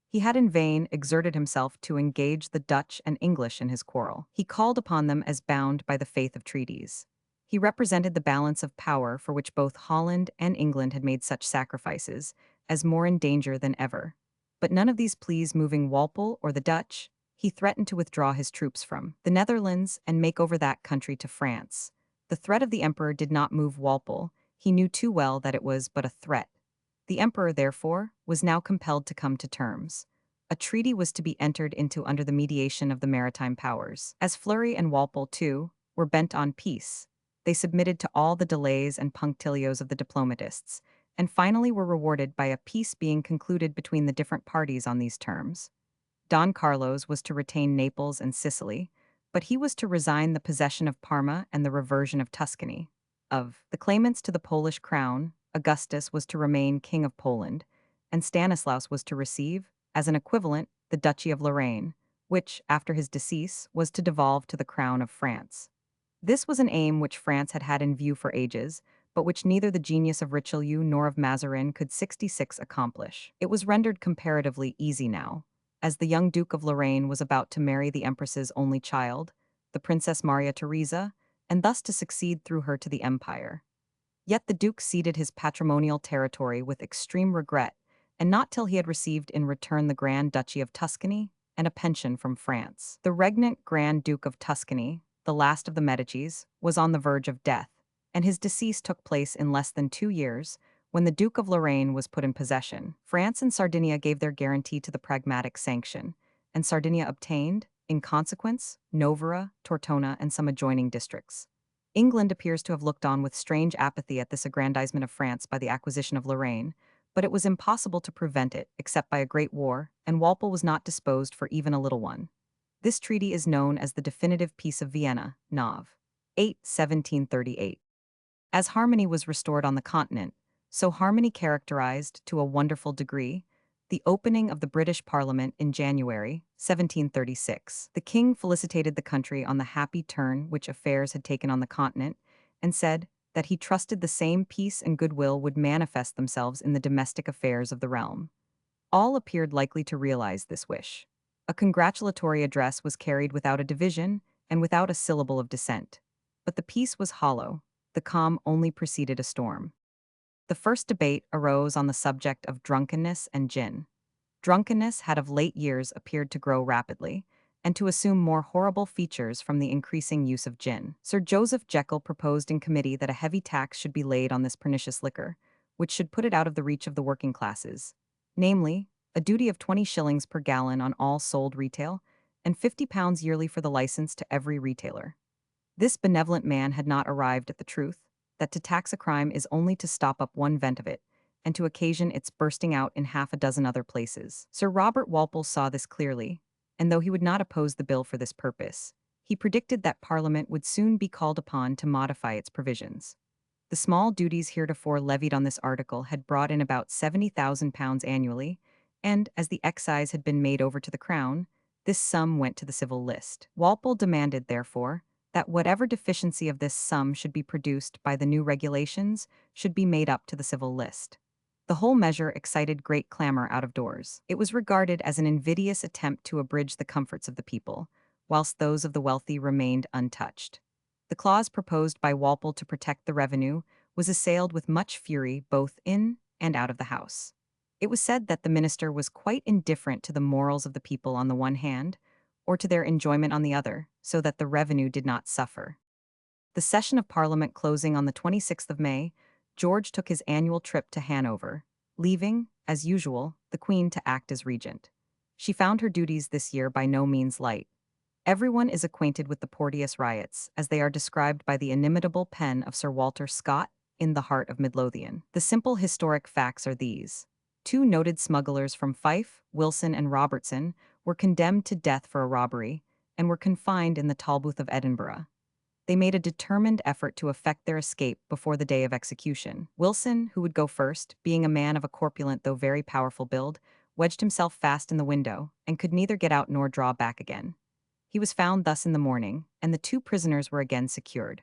He had in vain exerted himself to engage the Dutch and English in his quarrel. He called upon them as bound by the faith of treaties. He represented the balance of power for which both Holland and England had made such sacrifices, as more in danger than ever. But none of these pleas moving Walpole or the Dutch, he threatened to withdraw his troops from the Netherlands and make over that country to France. The threat of the emperor did not move Walpole. He knew too well that it was but a threat. The emperor, therefore, was now compelled to come to terms. A treaty was to be entered into under the mediation of the maritime powers. As Fleury and Walpole, too, were bent on peace, they submitted to all the delays and punctilios of the diplomatists, and finally were rewarded by a peace being concluded between the different parties on these terms. Don Carlos was to retain Naples and Sicily, but he was to resign the possession of Parma and the reversion of Tuscany. Of the claimants to the Polish crown, Augustus was to remain King of Poland, and Stanislaus was to receive, as an equivalent, the Duchy of Lorraine, which, after his decease, was to devolve to the crown of France. This was an aim which France had had in view for ages, but which neither the genius of Richelieu nor of Mazarin could 66 accomplish. It was rendered comparatively easy now, as the young Duke of Lorraine was about to marry the Empress's only child, the Princess Maria Theresa, and thus to succeed through her to the empire. Yet the Duke ceded his patrimonial territory with extreme regret, and not till he had received in return the Grand Duchy of Tuscany and a pension from France. The regnant Grand Duke of Tuscany, the last of the Medicis, was on the verge of death, and his decease took place in less than 2 years, when the Duke of Lorraine was put in possession. France and Sardinia gave their guarantee to the pragmatic sanction, and Sardinia obtained, in consequence, Novara, Tortona, and some adjoining districts. England appears to have looked on with strange apathy at this aggrandizement of France by the acquisition of Lorraine, but it was impossible to prevent it except by a great war, and Walpole was not disposed for even a little one. This treaty is known as the Definitive Peace of Vienna, Nov. 8, 1738. As harmony was restored on the continent, so harmony characterized, to a wonderful degree, the opening of the British Parliament in January 1736. The king felicitated the country on the happy turn which affairs had taken on the continent, and said that he trusted the same peace and goodwill would manifest themselves in the domestic affairs of the realm. All appeared likely to realize this wish. A congratulatory address was carried without a division and without a syllable of dissent. But the peace was hollow. The calm only preceded a storm. The first debate arose on the subject of drunkenness and gin. Drunkenness had of late years appeared to grow rapidly, and to assume more horrible features from the increasing use of gin. Sir Joseph Jekyll proposed in committee that a heavy tax should be laid on this pernicious liquor, which should put it out of the reach of the working classes, namely, a duty of 20 shillings per gallon on all sold retail, and £50 yearly for the license to every retailer. This benevolent man had not arrived at the truth that to tax a crime is only to stop up one vent of it, and to occasion its bursting out in half a dozen other places. Sir Robert Walpole saw this clearly, and though he would not oppose the bill for this purpose, he predicted that Parliament would soon be called upon to modify its provisions. The small duties heretofore levied on this article had brought in about £70,000 annually, and, as the excise had been made over to the Crown, this sum went to the civil list. Walpole demanded, therefore, that whatever deficiency of this sum should be produced by the new regulations should be made up to the civil list. The whole measure excited great clamor out of doors. It was regarded as an invidious attempt to abridge the comforts of the people, whilst those of the wealthy remained untouched. The clause proposed by Walpole to protect the revenue was assailed with much fury both in and out of the House. It was said that the minister was quite indifferent to the morals of the people on the one hand, or to their enjoyment on the other, so that the revenue did not suffer. The session of Parliament closing on the 26th of May, George took his annual trip to Hanover, leaving, as usual, the Queen to act as regent. She found her duties this year by no means light. Everyone is acquainted with the Porteous riots, as they are described by the inimitable pen of Sir Walter Scott in The Heart of Midlothian. The simple historic facts are these. Two noted smugglers from Fife, Wilson and Robertson, were condemned to death for a robbery, and were confined in the Tolbooth of Edinburgh. They made a determined effort to effect their escape before the day of execution. Wilson, who would go first, being a man of a corpulent though very powerful build, wedged himself fast in the window, and could neither get out nor draw back again. He was found thus in the morning, and the two prisoners were again secured.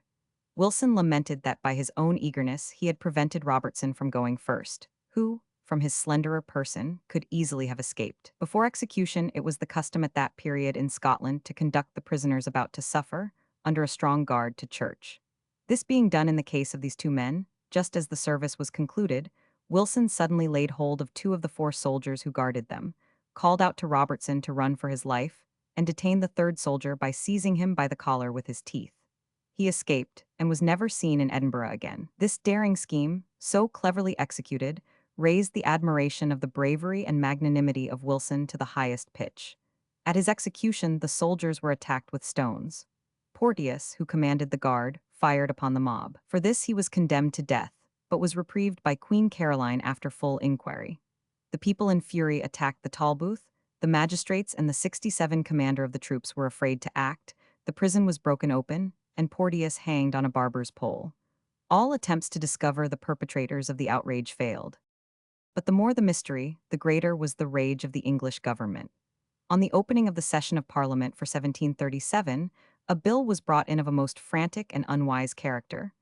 Wilson lamented that by his own eagerness he had prevented Robertson from going first, who, from his slenderer person, could easily have escaped. Before execution, it was the custom at that period in Scotland to conduct the prisoners about to suffer, under a strong guard, to church. This being done in the case of these two men, just as the service was concluded, Wilson suddenly laid hold of two of the four soldiers who guarded them, called out to Robertson to run for his life, and detained the third soldier by seizing him by the collar with his teeth. He escaped, and was never seen in Edinburgh again. This daring scheme, so cleverly executed, raised the admiration of the bravery and magnanimity of Wilson to the highest pitch. At his execution, the soldiers were attacked with stones. Porteous, who commanded the guard, fired upon the mob. For this he was condemned to death, but was reprieved by Queen Caroline after full inquiry. The people in fury attacked the Tolbooth. The magistrates and the 67 commander of the troops were afraid to act. The prison was broken open, and Porteous hanged on a barber's pole. All attempts to discover the perpetrators of the outrage failed. But the more the mystery, the greater was the rage of the English government. On the opening of the session of Parliament for 1737, a bill was brought in of a most frantic and unwise character,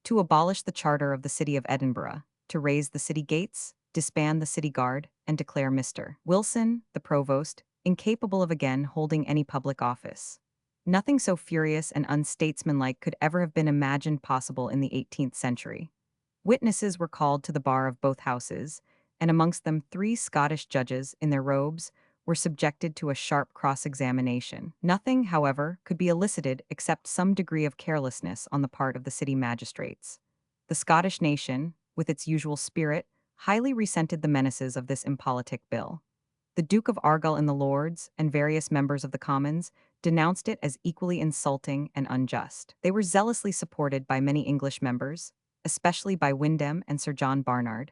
to abolish the charter of the city of Edinburgh, to raise the city gates, disband the city guard, and declare Mr. Wilson, the provost, incapable of again holding any public office. Nothing so furious and unstatesmanlike could ever have been imagined possible in the 18th century. Witnesses were called to the bar of both houses, and amongst them 3 Scottish judges, in their robes, were subjected to a sharp cross-examination. Nothing, however, could be elicited except some degree of carelessness on the part of the city magistrates. The Scottish nation, with its usual spirit, highly resented the menaces of this impolitic bill. The Duke of Argyll in the Lords, and various members of the Commons, denounced it as equally insulting and unjust. They were zealously supported by many English members, especially by Windham and Sir John Barnard,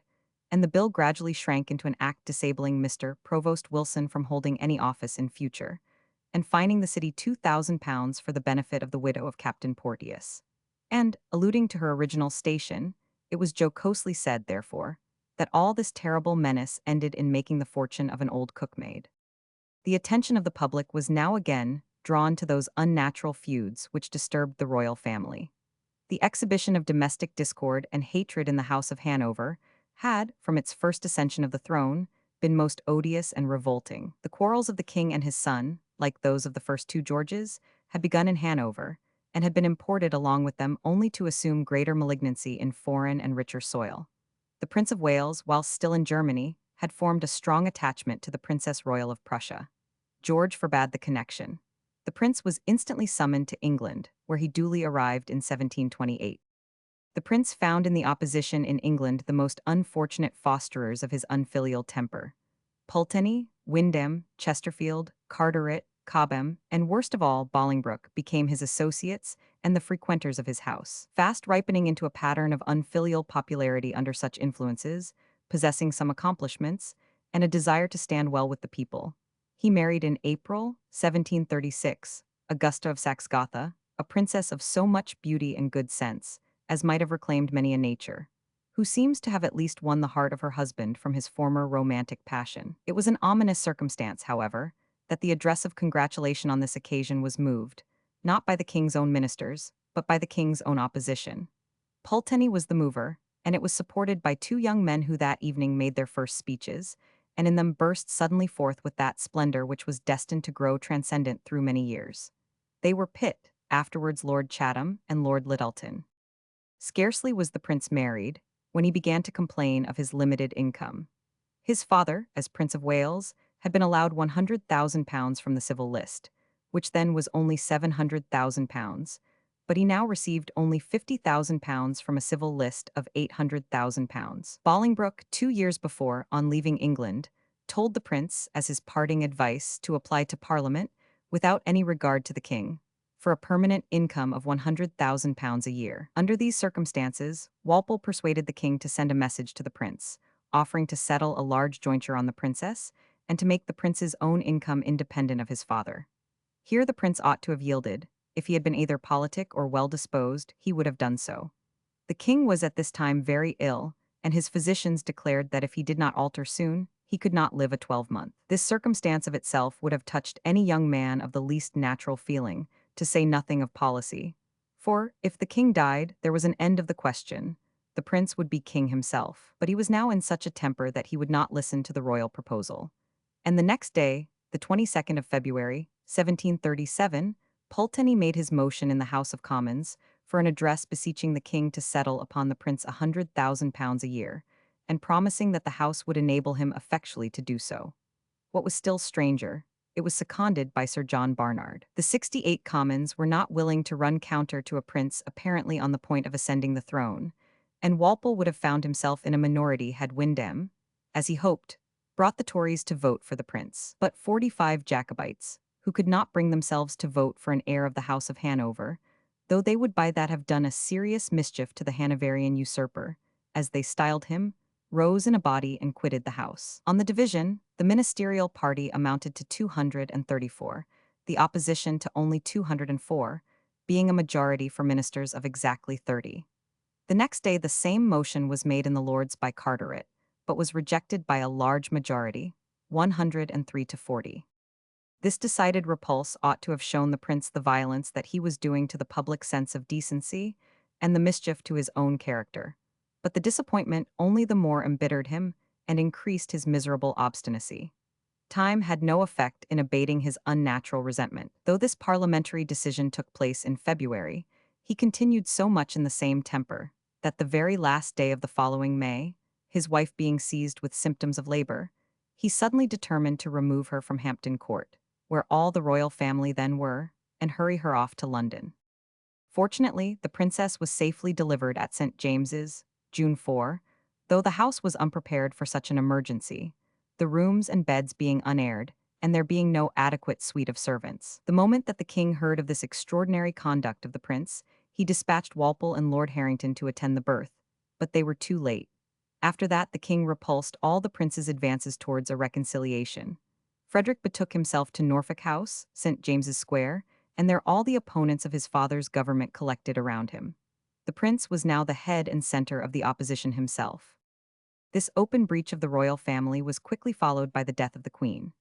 and the bill gradually shrank into an act disabling Mr. Provost Wilson from holding any office in future, and fining the city £2,000 for the benefit of the widow of Captain Porteous. And, alluding to her original station, it was jocosely said, therefore, that all this terrible menace ended in making the fortune of an old cookmaid. The attention of the public was now again drawn to those unnatural feuds which disturbed the royal family. The exhibition of domestic discord and hatred in the House of Hanover had, from its first ascension of the throne, been most odious and revolting. The quarrels of the king and his son, like those of the first 2 Georges, had begun in Hanover, and had been imported along with them only to assume greater malignancy in foreign and richer soil. The Prince of Wales, whilst still in Germany, had formed a strong attachment to the Princess Royal of Prussia. George forbade the connection. The prince was instantly summoned to England, where he duly arrived in 1728. The prince found in the opposition in England the most unfortunate fosterers of his unfilial temper. Pulteney, Windham, Chesterfield, Carteret, Cobham, and worst of all, Bolingbroke became his associates and the frequenters of his house, fast ripening into a pattern of unfilial popularity under such influences, possessing some accomplishments, and a desire to stand well with the people. He married in April 1736 Augusta of Saxe-Gotha, a princess of so much beauty and good sense, as might have reclaimed many a nature, who seems to have at least won the heart of her husband from his former romantic passion. It was an ominous circumstance, however, that the address of congratulation on this occasion was moved, not by the king's own ministers, but by the king's own opposition. Pulteney was the mover, and it was supported by two young men who that evening made their first speeches, and in them burst suddenly forth with that splendor which was destined to grow transcendent through many years. They were Pitt, afterwards Lord Chatham, and Lord Lyttelton. Scarcely was the prince married, when he began to complain of his limited income. His father, as Prince of Wales, had been allowed £100,000 from the civil list, which then was only £700,000, but he now received only £50,000 from a civil list of £800,000. Bolingbroke, 2 years before, on leaving England, told the prince, as his parting advice, to apply to Parliament, without any regard to the king, for a permanent income of £100,000 a year. Under these circumstances, Walpole persuaded the king to send a message to the prince, offering to settle a large jointure on the princess, and to make the prince's own income independent of his father. Here the prince ought to have yielded. If he had been either politic or well-disposed, he would have done so. The king was at this time very ill, and his physicians declared that if he did not alter soon, he could not live a 12-month. This circumstance of itself would have touched any young man of the least natural feeling, to say nothing of policy. For, if the king died, there was an end of the question. The prince would be king himself. But he was now in such a temper that he would not listen to the royal proposal. And the next day, the 22nd of February, 1737, Pulteney made his motion in the House of Commons for an address beseeching the king to settle upon the prince £100,000 a year, and promising that the House would enable him effectually to do so. What was still stranger, it was seconded by Sir John Barnard. The 68 Commons were not willing to run counter to a prince apparently on the point of ascending the throne, and Walpole would have found himself in a minority had Windham, as he hoped, brought the Tories to vote for the prince. But 45 Jacobites, who could not bring themselves to vote for an heir of the House of Hanover, though they would by that have done a serious mischief to the Hanoverian usurper, as they styled him, rose in a body and quitted the House. On the division, the ministerial party amounted to 234, the opposition to only 204, being a majority for ministers of exactly 30. The next day the same motion was made in the Lords by Carteret, but was rejected by a large majority, 103 to 40. This decided repulse ought to have shown the prince the violence that he was doing to the public sense of decency and the mischief to his own character. But the disappointment only the more embittered him and increased his miserable obstinacy. Time had no effect in abating his unnatural resentment. Though this parliamentary decision took place in February, he continued so much in the same temper that the very last day of the following May, his wife being seized with symptoms of labor, he suddenly determined to remove her from Hampton Court, where all the royal family then were, and hurry her off to London. Fortunately, the princess was safely delivered at St. James's, June 4, though the house was unprepared for such an emergency, the rooms and beds being unaired, and there being no adequate suite of servants. The moment that the king heard of this extraordinary conduct of the prince, he dispatched Walpole and Lord Harrington to attend the birth, but they were too late. After that, the king repulsed all the prince's advances towards a reconciliation. Frederick betook himself to Norfolk House, St. James's Square, and there all the opponents of his father's government collected around him. The prince was now the head and center of the opposition himself. This open breach of the royal family was quickly followed by the death of the queen.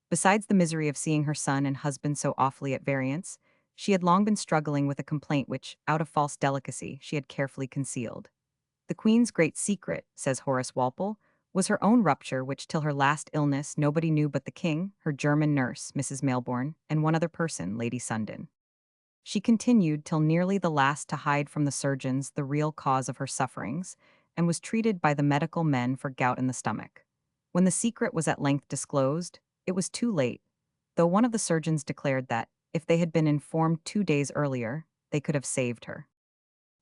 Besides the misery of seeing her son and husband so awfully at variance, she had long been struggling with a complaint which, out of false delicacy, she had carefully concealed. The queen's great secret, says Horace Walpole, was her own rupture, which till her last illness nobody knew but the king, her German nurse, Mrs. Mailbourne, and one other person, Lady Sundon. She continued till nearly the last to hide from the surgeons the real cause of her sufferings, and was treated by the medical men for gout in the stomach. When the secret was at length disclosed, it was too late, though one of the surgeons declared that, if they had been informed 2 days earlier, they could have saved her.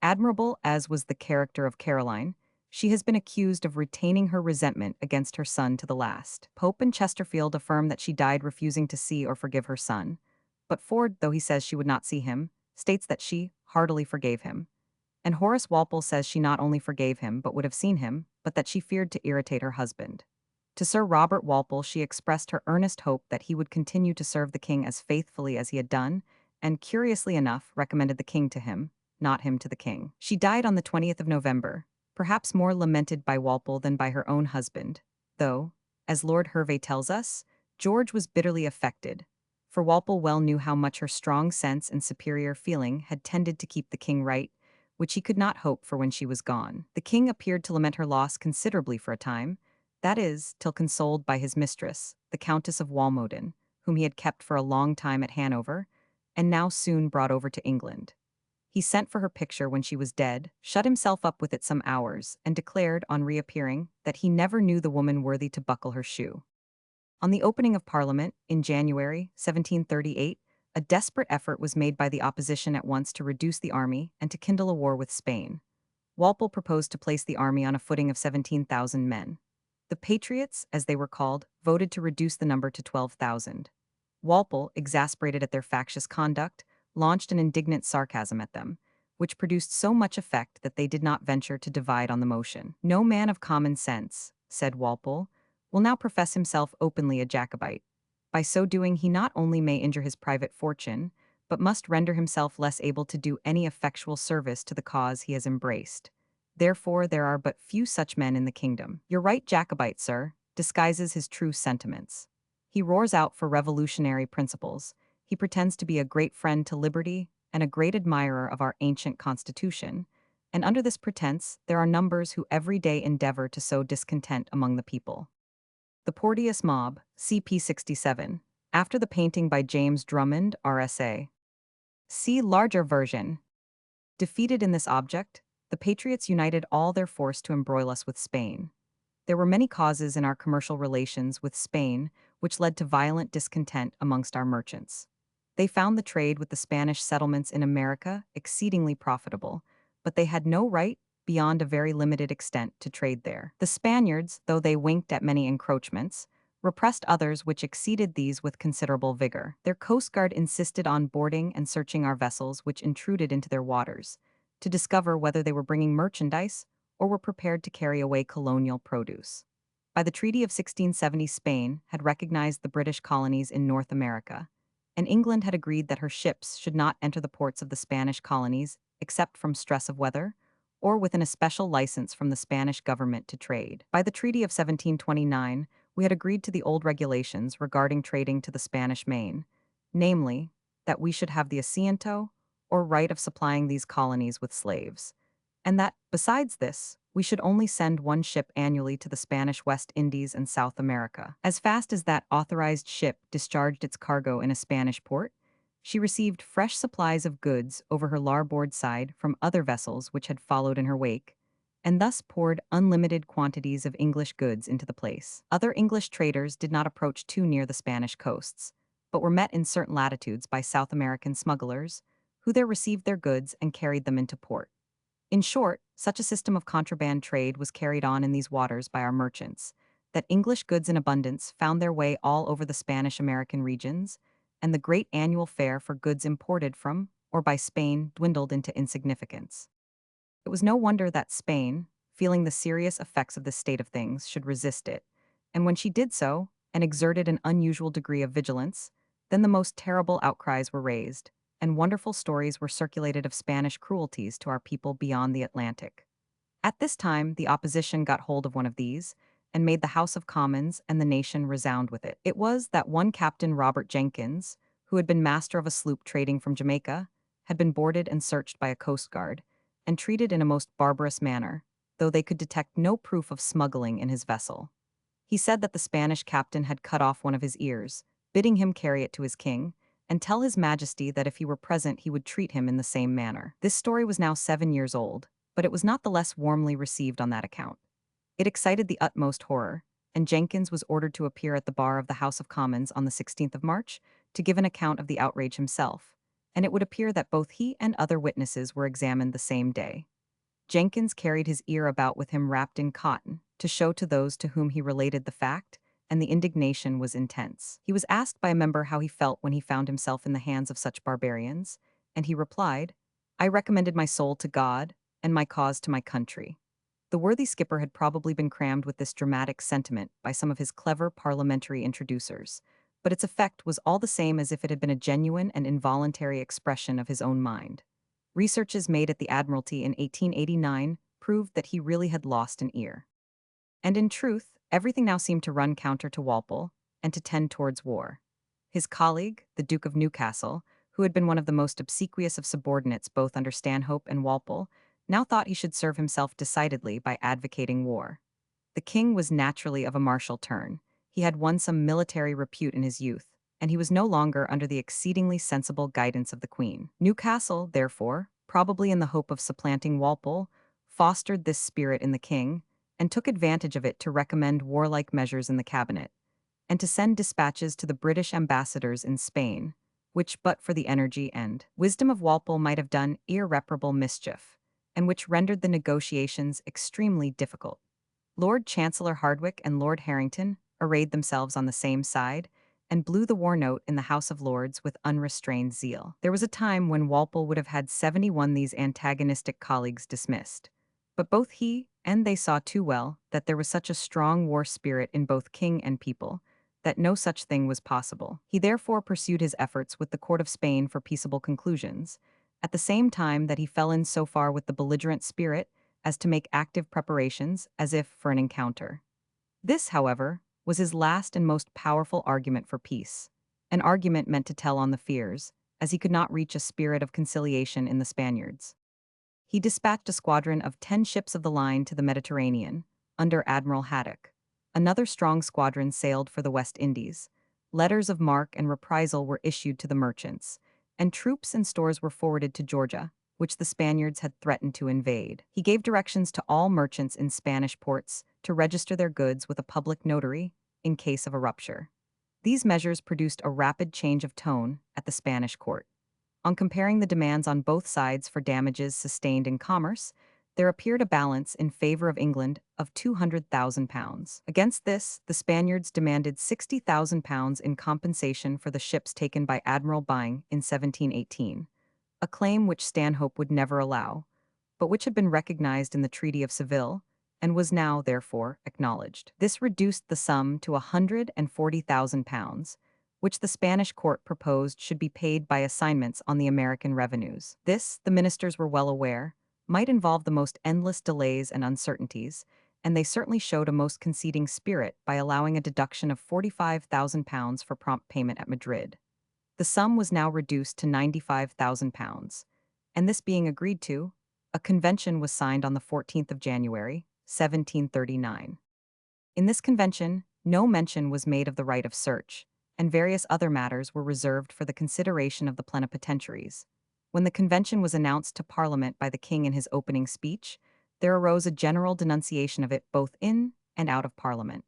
Admirable as was the character of Caroline, She has been accused of retaining her resentment against her son to the last. Pope and Chesterfield affirm that she died refusing to see or forgive her son. But Ford, though he says she would not see him, states that she heartily forgave him. And Horace Walpole says she not only forgave him but would have seen him, but that she feared to irritate her husband. To Sir Robert Walpole she expressed her earnest hope that he would continue to serve the king as faithfully as he had done, and curiously enough recommended the king to him, not him to the king. She died on the 20th of November, perhaps more lamented by Walpole than by her own husband, though, as Lord Hervey tells us, George was bitterly affected, for Walpole well knew how much her strong sense and superior feeling had tended to keep the king right, which he could not hope for when she was gone. The king appeared to lament her loss considerably for a time, that is, till consoled by his mistress, the Countess of Walmoden, whom he had kept for a long time at Hanover, and now soon brought over to England. He sent for her picture when she was dead, shut himself up with it some hours, and declared, on reappearing, that he never knew the woman worthy to buckle her shoe. On the opening of Parliament, in January 1738, a desperate effort was made by the opposition at once to reduce the army and to kindle a war with Spain. Walpole proposed to place the army on a footing of 17,000 men. The Patriots, as they were called, voted to reduce the number to 12,000. Walpole, exasperated at their factious conduct, launched an indignant sarcasm at them, which produced so much effect that they did not venture to divide on the motion. "No man of common sense," said Walpole, "will now profess himself openly a Jacobite. By so doing he not only may injure his private fortune, but must render himself less able to do any effectual service to the cause he has embraced. Therefore there are but few such men in the kingdom. Your right Jacobite, sir, disguises his true sentiments. He roars out for revolutionary principles. He pretends to be a great friend to liberty and a great admirer of our ancient constitution, and under this pretense there are numbers who every day endeavor to sow discontent among the people." The Porteous Mob, CP 67, after the painting by James Drummond, RSA. See larger version. Defeated in this object, the Patriots united all their force to embroil us with Spain. There were many causes in our commercial relations with Spain which led to violent discontent amongst our merchants. They found the trade with the Spanish settlements in America exceedingly profitable, but they had no right, beyond a very limited extent, to trade there. The Spaniards, though they winked at many encroachments, repressed others which exceeded these with considerable vigor. Their coast guard insisted on boarding and searching our vessels which intruded into their waters, to discover whether they were bringing merchandise or were prepared to carry away colonial produce. By the Treaty of 1670, Spain had recognized the British colonies in North America, and England had agreed that her ships should not enter the ports of the Spanish colonies except from stress of weather, or with an especial license from the Spanish government to trade. By the Treaty of 1729, we had agreed to the old regulations regarding trading to the Spanish Main, namely, that we should have the asiento, or right of supplying these colonies with slaves, and that, besides this, we should only send one ship annually to the Spanish West Indies and South America. As fast as that authorized ship discharged its cargo in a Spanish port, she received fresh supplies of goods over her larboard side from other vessels which had followed in her wake, and thus poured unlimited quantities of English goods into the place. Other English traders did not approach too near the Spanish coasts, but were met in certain latitudes by South American smugglers, who there received their goods and carried them into port. In short, such a system of contraband trade was carried on in these waters by our merchants, that English goods in abundance found their way all over the Spanish-American regions, and the great annual fare for goods imported from or by Spain dwindled into insignificance. It was no wonder that Spain, feeling the serious effects of this state of things, should resist it, and when she did so, and exerted an unusual degree of vigilance, then the most terrible outcries were raised, and wonderful stories were circulated of Spanish cruelties to our people beyond the Atlantic. At this time, the opposition got hold of one of these, and made the House of Commons and the nation resound with it. It was that one Captain Robert Jenkins, who had been master of a sloop trading from Jamaica, had been boarded and searched by a coast guard, and treated in a most barbarous manner, though they could detect no proof of smuggling in his vessel. He said that the Spanish captain had cut off one of his ears, bidding him carry it to his king, and tell his majesty that if he were present he would treat him in the same manner. This story was now 7 years old, but it was not the less warmly received on that account. It excited the utmost horror, and Jenkins was ordered to appear at the bar of the House of Commons on the 16th of March to give an account of the outrage himself, and it would appear that both he and other witnesses were examined the same day. Jenkins carried his ear about with him wrapped in cotton, to show to those to whom he related the fact, and the indignation was intense. He was asked by a member how he felt when he found himself in the hands of such barbarians, and he replied, "I recommended my soul to God, and my cause to my country." The worthy skipper had probably been crammed with this dramatic sentiment by some of his clever parliamentary introducers, but its effect was all the same as if it had been a genuine and involuntary expression of his own mind. Researches made at the Admiralty in 1889 proved that he really had lost an ear. And in truth, everything now seemed to run counter to Walpole and to tend towards war. His colleague, the Duke of Newcastle, who had been one of the most obsequious of subordinates both under Stanhope and Walpole, now thought he should serve himself decidedly by advocating war. The king was naturally of a martial turn. He had won some military repute in his youth, and he was no longer under the exceedingly sensible guidance of the queen. Newcastle, therefore, probably in the hope of supplanting Walpole, fostered this spirit in the king, and took advantage of it to recommend warlike measures in the cabinet, and to send dispatches to the British ambassadors in Spain, which but for the energy and wisdom of Walpole might have done irreparable mischief, and which rendered the negotiations extremely difficult. Lord Chancellor Hardwicke and Lord Harrington arrayed themselves on the same side, and blew the war note in the House of Lords with unrestrained zeal. There was a time when Walpole would have had 71 these antagonistic colleagues dismissed, but both he and they saw too well that there was such a strong war spirit in both king and people, that no such thing was possible. He therefore pursued his efforts with the court of Spain for peaceable conclusions, at the same time that he fell in so far with the belligerent spirit as to make active preparations as if for an encounter. This, however, was his last and most powerful argument for peace, an argument meant to tell on the fears, as he could not reach a spirit of conciliation in the Spaniards. He dispatched a squadron of 10 ships of the line to the Mediterranean, under Admiral Haddock. Another strong squadron sailed for the West Indies. Letters of marque and reprisal were issued to the merchants, and troops and stores were forwarded to Georgia, which the Spaniards had threatened to invade. He gave directions to all merchants in Spanish ports to register their goods with a public notary in case of a rupture. These measures produced a rapid change of tone at the Spanish court. On comparing the demands on both sides for damages sustained in commerce, there appeared a balance in favor of England of £200,000. Against this, the Spaniards demanded £60,000 in compensation for the ships taken by Admiral Byng in 1718, a claim which Stanhope would never allow, but which had been recognized in the Treaty of Seville and was now, therefore, acknowledged. This reduced the sum to £140,000, which the Spanish court proposed should be paid by assignments on the American revenues. This, the ministers were well aware, might involve the most endless delays and uncertainties, and they certainly showed a most conceding spirit by allowing a deduction of £45,000 for prompt payment at Madrid. The sum was now reduced to £95,000, and this being agreed to, a convention was signed on the 14th of January, 1739. In this convention, no mention was made of the right of search, and various other matters were reserved for the consideration of the plenipotentiaries. When the convention was announced to Parliament by the king in his opening speech, there arose a general denunciation of it both in and out of Parliament.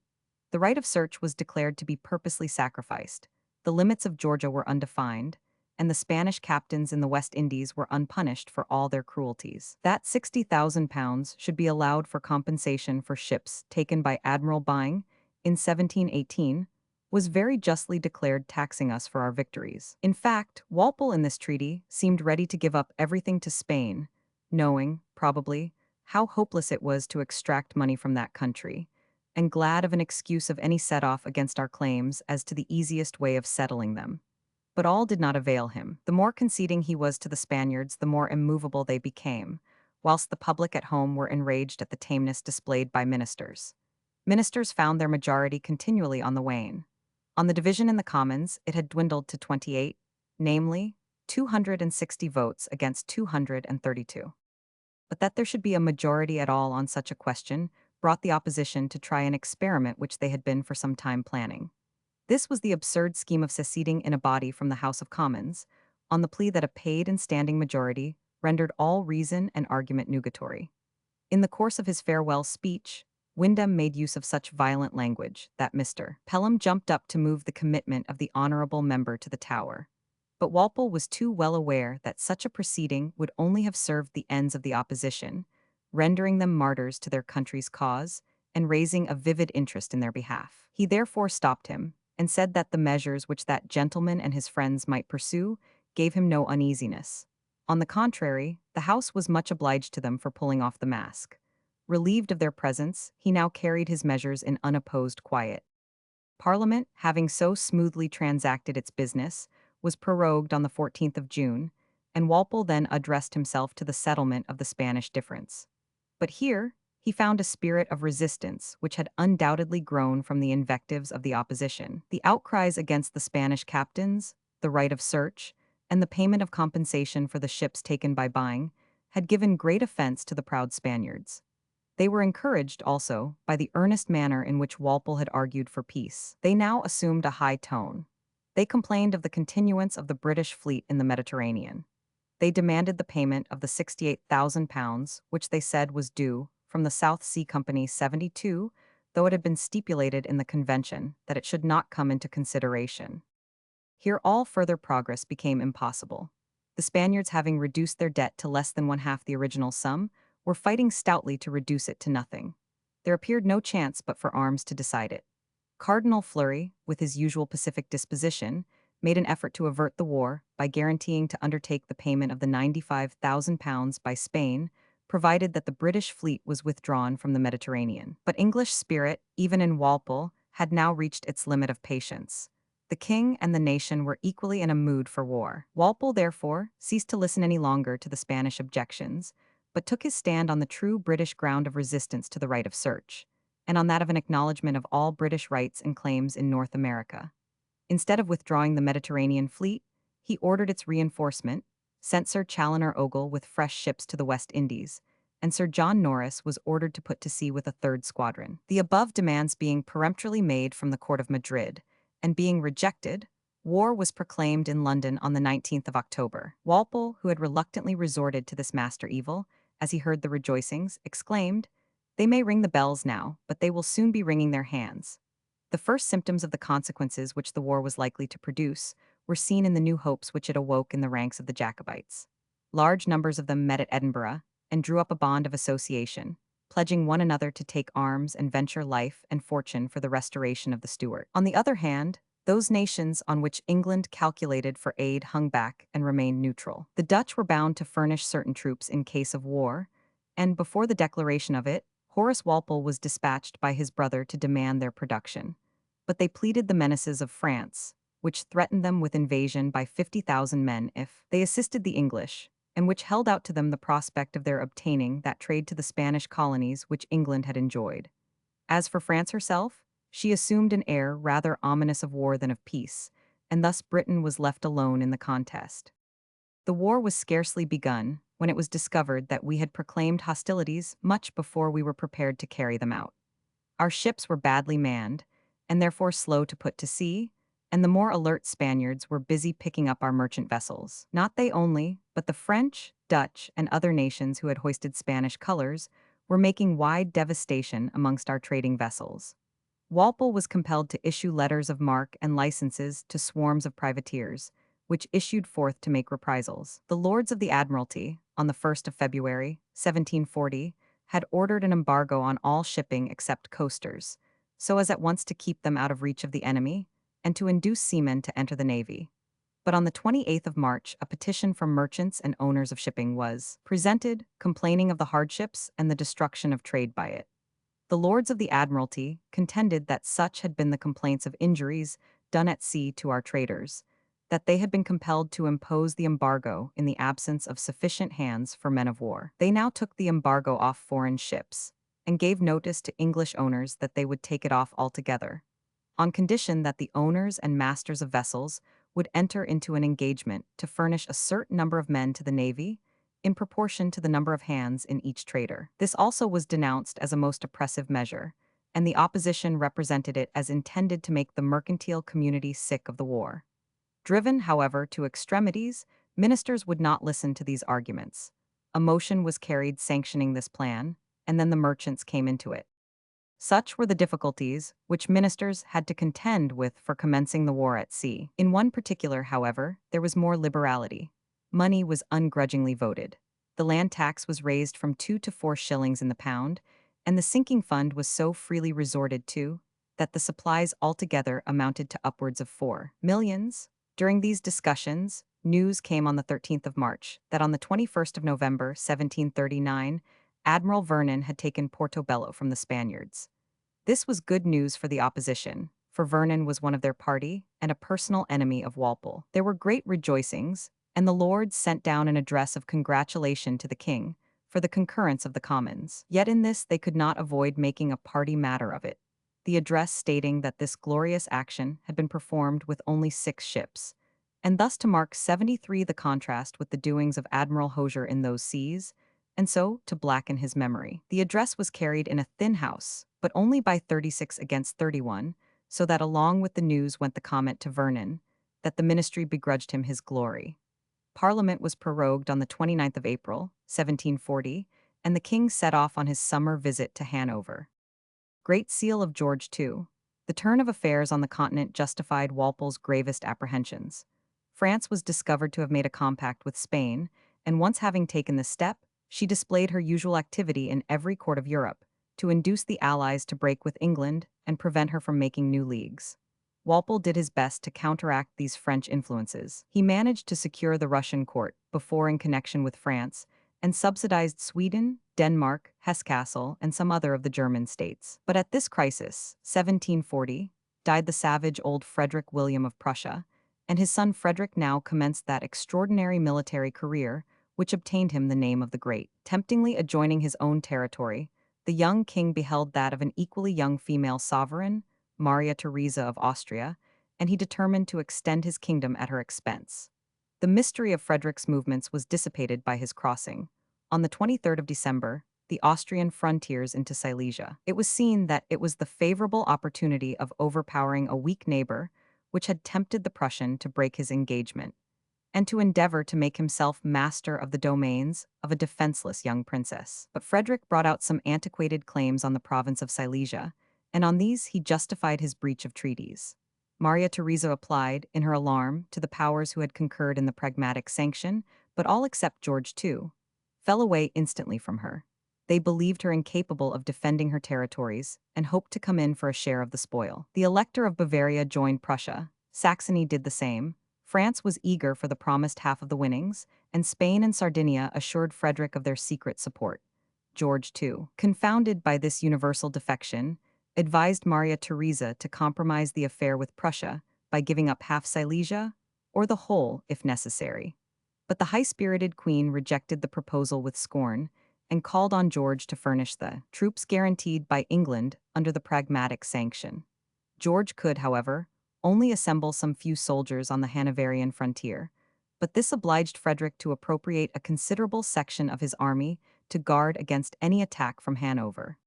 The right of search was declared to be purposely sacrificed, the limits of Georgia were undefined, and the Spanish captains in the West Indies were unpunished for all their cruelties. That £60,000 should be allowed for compensation for ships taken by Admiral Byng in 1718 was very justly declared taxing us for our victories. In fact, Walpole in this treaty seemed ready to give up everything to Spain, knowing, probably, how hopeless it was to extract money from that country, and glad of an excuse of any set-off against our claims as to the easiest way of settling them. But all did not avail him. The more conceding he was to the Spaniards, the more immovable they became, whilst the public at home were enraged at the tameness displayed by ministers. Ministers found their majority continually on the wane. On the division in the Commons, it had dwindled to 28, namely, 260 votes against 232. But that there should be a majority at all on such a question brought the opposition to try an experiment which they had been for some time planning. This was the absurd scheme of seceding in a body from the House of Commons, on the plea that a paid and standing majority rendered all reason and argument nugatory. In the course of his farewell speech, Windham made use of such violent language that Mr. Pelham jumped up to move the commitment of the honourable member to the Tower. But Walpole was too well aware that such a proceeding would only have served the ends of the opposition, rendering them martyrs to their country's cause and raising a vivid interest in their behalf. He therefore stopped him and said that the measures which that gentleman and his friends might pursue gave him no uneasiness. On the contrary, the house was much obliged to them for pulling off the mask. Relieved of their presence, he now carried his measures in unopposed quiet. Parliament, having so smoothly transacted its business, was prorogued on the 14th of June, and Walpole then addressed himself to the settlement of the Spanish difference. But here, he found a spirit of resistance which had undoubtedly grown from the invectives of the opposition. The outcries against the Spanish captains, the right of search, and the payment of compensation for the ships taken by buying had given great offense to the proud Spaniards. They were encouraged, also, by the earnest manner in which Walpole had argued for peace. They now assumed a high tone. They complained of the continuance of the British fleet in the Mediterranean. They demanded the payment of the £68,000, which they said was due from the South Sea Company 72, though it had been stipulated in the Convention that it should not come into consideration. Here all further progress became impossible. The Spaniards, having reduced their debt to less than one-half the original sum, were fighting stoutly to reduce it to nothing. There appeared no chance but for arms to decide it. Cardinal Fleury, with his usual pacific disposition, made an effort to avert the war by guaranteeing to undertake the payment of the £95,000 by Spain, provided that the British fleet was withdrawn from the Mediterranean. But English spirit, even in Walpole, had now reached its limit of patience. The king and the nation were equally in a mood for war. Walpole, therefore, ceased to listen any longer to the Spanish objections, but took his stand on the true British ground of resistance to the right of search, and on that of an acknowledgement of all British rights and claims in North America. Instead of withdrawing the Mediterranean fleet, he ordered its reinforcement, sent Sir Challoner Ogle with fresh ships to the West Indies, and Sir John Norris was ordered to put to sea with a third squadron. The above demands being peremptorily made from the court of Madrid, and being rejected, war was proclaimed in London on the 19th of October. Walpole, who had reluctantly resorted to this master evil, as he heard the rejoicings, exclaimed, "They may ring the bells now, but they will soon be wringing their hands." The first symptoms of the consequences which the war was likely to produce were seen in the new hopes which it awoke in the ranks of the Jacobites. Large numbers of them met at Edinburgh and drew up a bond of association, pledging one another to take arms and venture life and fortune for the restoration of the Stuart. On the other hand, those nations on which England calculated for aid hung back and remained neutral. The Dutch were bound to furnish certain troops in case of war, and before the declaration of it, Horace Walpole was dispatched by his brother to demand their production. But they pleaded the menaces of France, which threatened them with invasion by 50,000 men if they assisted the English, and which held out to them the prospect of their obtaining that trade to the Spanish colonies which England had enjoyed. As for France herself, she assumed an air rather ominous of war than of peace, and thus Britain was left alone in the contest. The war was scarcely begun when it was discovered that we had proclaimed hostilities much before we were prepared to carry them out. Our ships were badly manned, and therefore slow to put to sea, and the more alert Spaniards were busy picking up our merchant vessels. Not they only, but the French, Dutch, and other nations who had hoisted Spanish colors were making wide devastation amongst our trading vessels. Walpole was compelled to issue letters of marque and licenses to swarms of privateers, which issued forth to make reprisals. The Lords of the Admiralty, on the 1st of February, 1740, had ordered an embargo on all shipping except coasters, so as at once to keep them out of reach of the enemy, and to induce seamen to enter the navy. But on the 28th of March, a petition from merchants and owners of shipping was presented, complaining of the hardships and the destruction of trade by it. The Lords of the Admiralty contended that such had been the complaints of injuries done at sea to our traders, that they had been compelled to impose the embargo in the absence of sufficient hands for men of war. They now took the embargo off foreign ships, and gave notice to English owners that they would take it off altogether, on condition that the owners and masters of vessels would enter into an engagement to furnish a certain number of men to the navy, in proportion to the number of hands in each trader. This also was denounced as a most oppressive measure, and the opposition represented it as intended to make the mercantile community sick of the war. Driven, however, to extremities, ministers would not listen to these arguments. A motion was carried sanctioning this plan, and then the merchants came into it. Such were the difficulties which ministers had to contend with for commencing the war at sea. In one particular, however, there was more liberality. Money was ungrudgingly voted. The land tax was raised from 2 to 4 shillings in the pound, and the sinking fund was so freely resorted to that the supplies altogether amounted to upwards of 4 millions. During these discussions, news came on the 13th of March that on the 21st of November, 1739, Admiral Vernon had taken Portobello from the Spaniards. This was good news for the opposition, for Vernon was one of their party and a personal enemy of Walpole. There were great rejoicings, and the Lords sent down an address of congratulation to the king for the concurrence of the Commons. Yet in this they could not avoid making a party matter of it, the address stating that this glorious action had been performed with only 6 ships, and thus to mark 73 the contrast with the doings of Admiral Hosier in those seas, and so to blacken his memory. The address was carried in a thin house, but only by 36 against 31, so that along with the news went the comment to Vernon that the ministry begrudged him his glory. Parliament was prorogued on the 29th of April, 1740, and the king set off on his summer visit to Hanover. Great Seal of George II. The turn of affairs on the continent justified Walpole's gravest apprehensions. France was discovered to have made a compact with Spain, and once having taken this step, she displayed her usual activity in every court of Europe, to induce the Allies to break with England and prevent her from making new leagues. Walpole did his best to counteract these French influences. He managed to secure the Russian court, before in connection with France, and subsidized Sweden, Denmark, Hesse-Cassel, and some other of the German states. But at this crisis, 1740, died the savage old Frederick William of Prussia, and his son Frederick now commenced that extraordinary military career which obtained him the name of the Great. Temptingly adjoining his own territory, the young king beheld that of an equally young female sovereign, Maria Theresa of Austria, and he determined to extend his kingdom at her expense. The mystery of Frederick's movements was dissipated by his crossing, on the 23rd of December, the Austrian frontiers into Silesia. It was seen that it was the favorable opportunity of overpowering a weak neighbor, which had tempted the Prussian to break his engagement, and to endeavor to make himself master of the domains of a defenseless young princess. But Frederick brought out some antiquated claims on the province of Silesia, and on these he justified his breach of treaties. Maria Theresa applied, in her alarm, to the powers who had concurred in the pragmatic sanction, but all except George II fell away instantly from her. They believed her incapable of defending her territories and hoped to come in for a share of the spoil. The Elector of Bavaria joined Prussia, Saxony did the same, France was eager for the promised half of the winnings, and Spain and Sardinia assured Frederick of their secret support. George II, confounded by this universal defection, advised Maria Theresa to compromise the affair with Prussia by giving up half Silesia, or the whole if necessary. But the high-spirited queen rejected the proposal with scorn and called on George to furnish the troops guaranteed by England under the pragmatic sanction. George could, however, only assemble some few soldiers on the Hanoverian frontier, but this obliged Frederick to appropriate a considerable section of his army to guard against any attack from Hanover.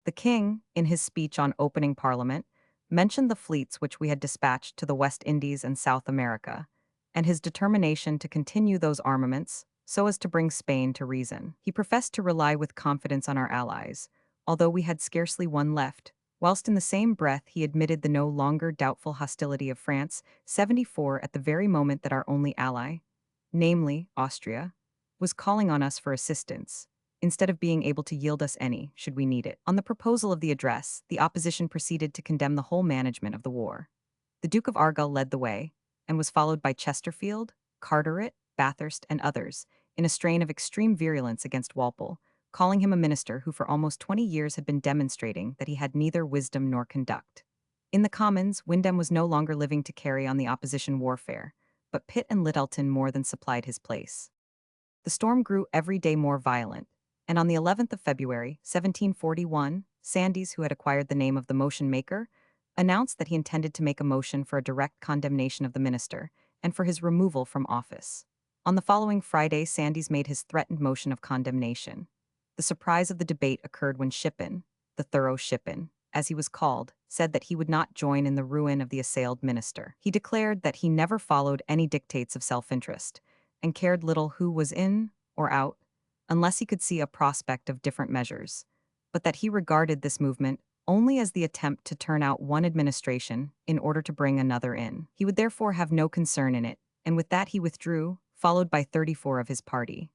The king, in his speech on opening Parliament, mentioned the fleets which we had dispatched to the West Indies and South America, and his determination to continue those armaments so as to bring Spain to reason. He professed to rely with confidence on our allies, although we had scarcely one left, whilst in the same breath he admitted the no longer doubtful hostility of France, 74 at the very moment that our only ally, namely Austria, was calling on us for assistance, instead of being able to yield us any, should we need it. On the proposal of the address, the opposition proceeded to condemn the whole management of the war. The Duke of Argyll led the way, and was followed by Chesterfield, Carteret, Bathurst, and others, in a strain of extreme virulence against Walpole, calling him a minister who for almost 20 years had been demonstrating that he had neither wisdom nor conduct. In the Commons, Windham was no longer living to carry on the opposition warfare, but Pitt and Littleton more than supplied his place. The storm grew every day more violent, and on the 11th of February, 1741, Sandys, who had acquired the name of the motion maker, announced that he intended to make a motion for a direct condemnation of the minister and for his removal from office. On the following Friday, Sandys made his threatened motion of condemnation. The surprise of the debate occurred when Shippen, the thorough Shippen, as he was called, said that he would not join in the ruin of the assailed minister. He declared that he never followed any dictates of self-interest, and cared little who was in or out, unless he could see a prospect of different measures, but that he regarded this movement only as the attempt to turn out one administration in order to bring another in. He would therefore have no concern in it, and with that he withdrew, followed by 34 of his party.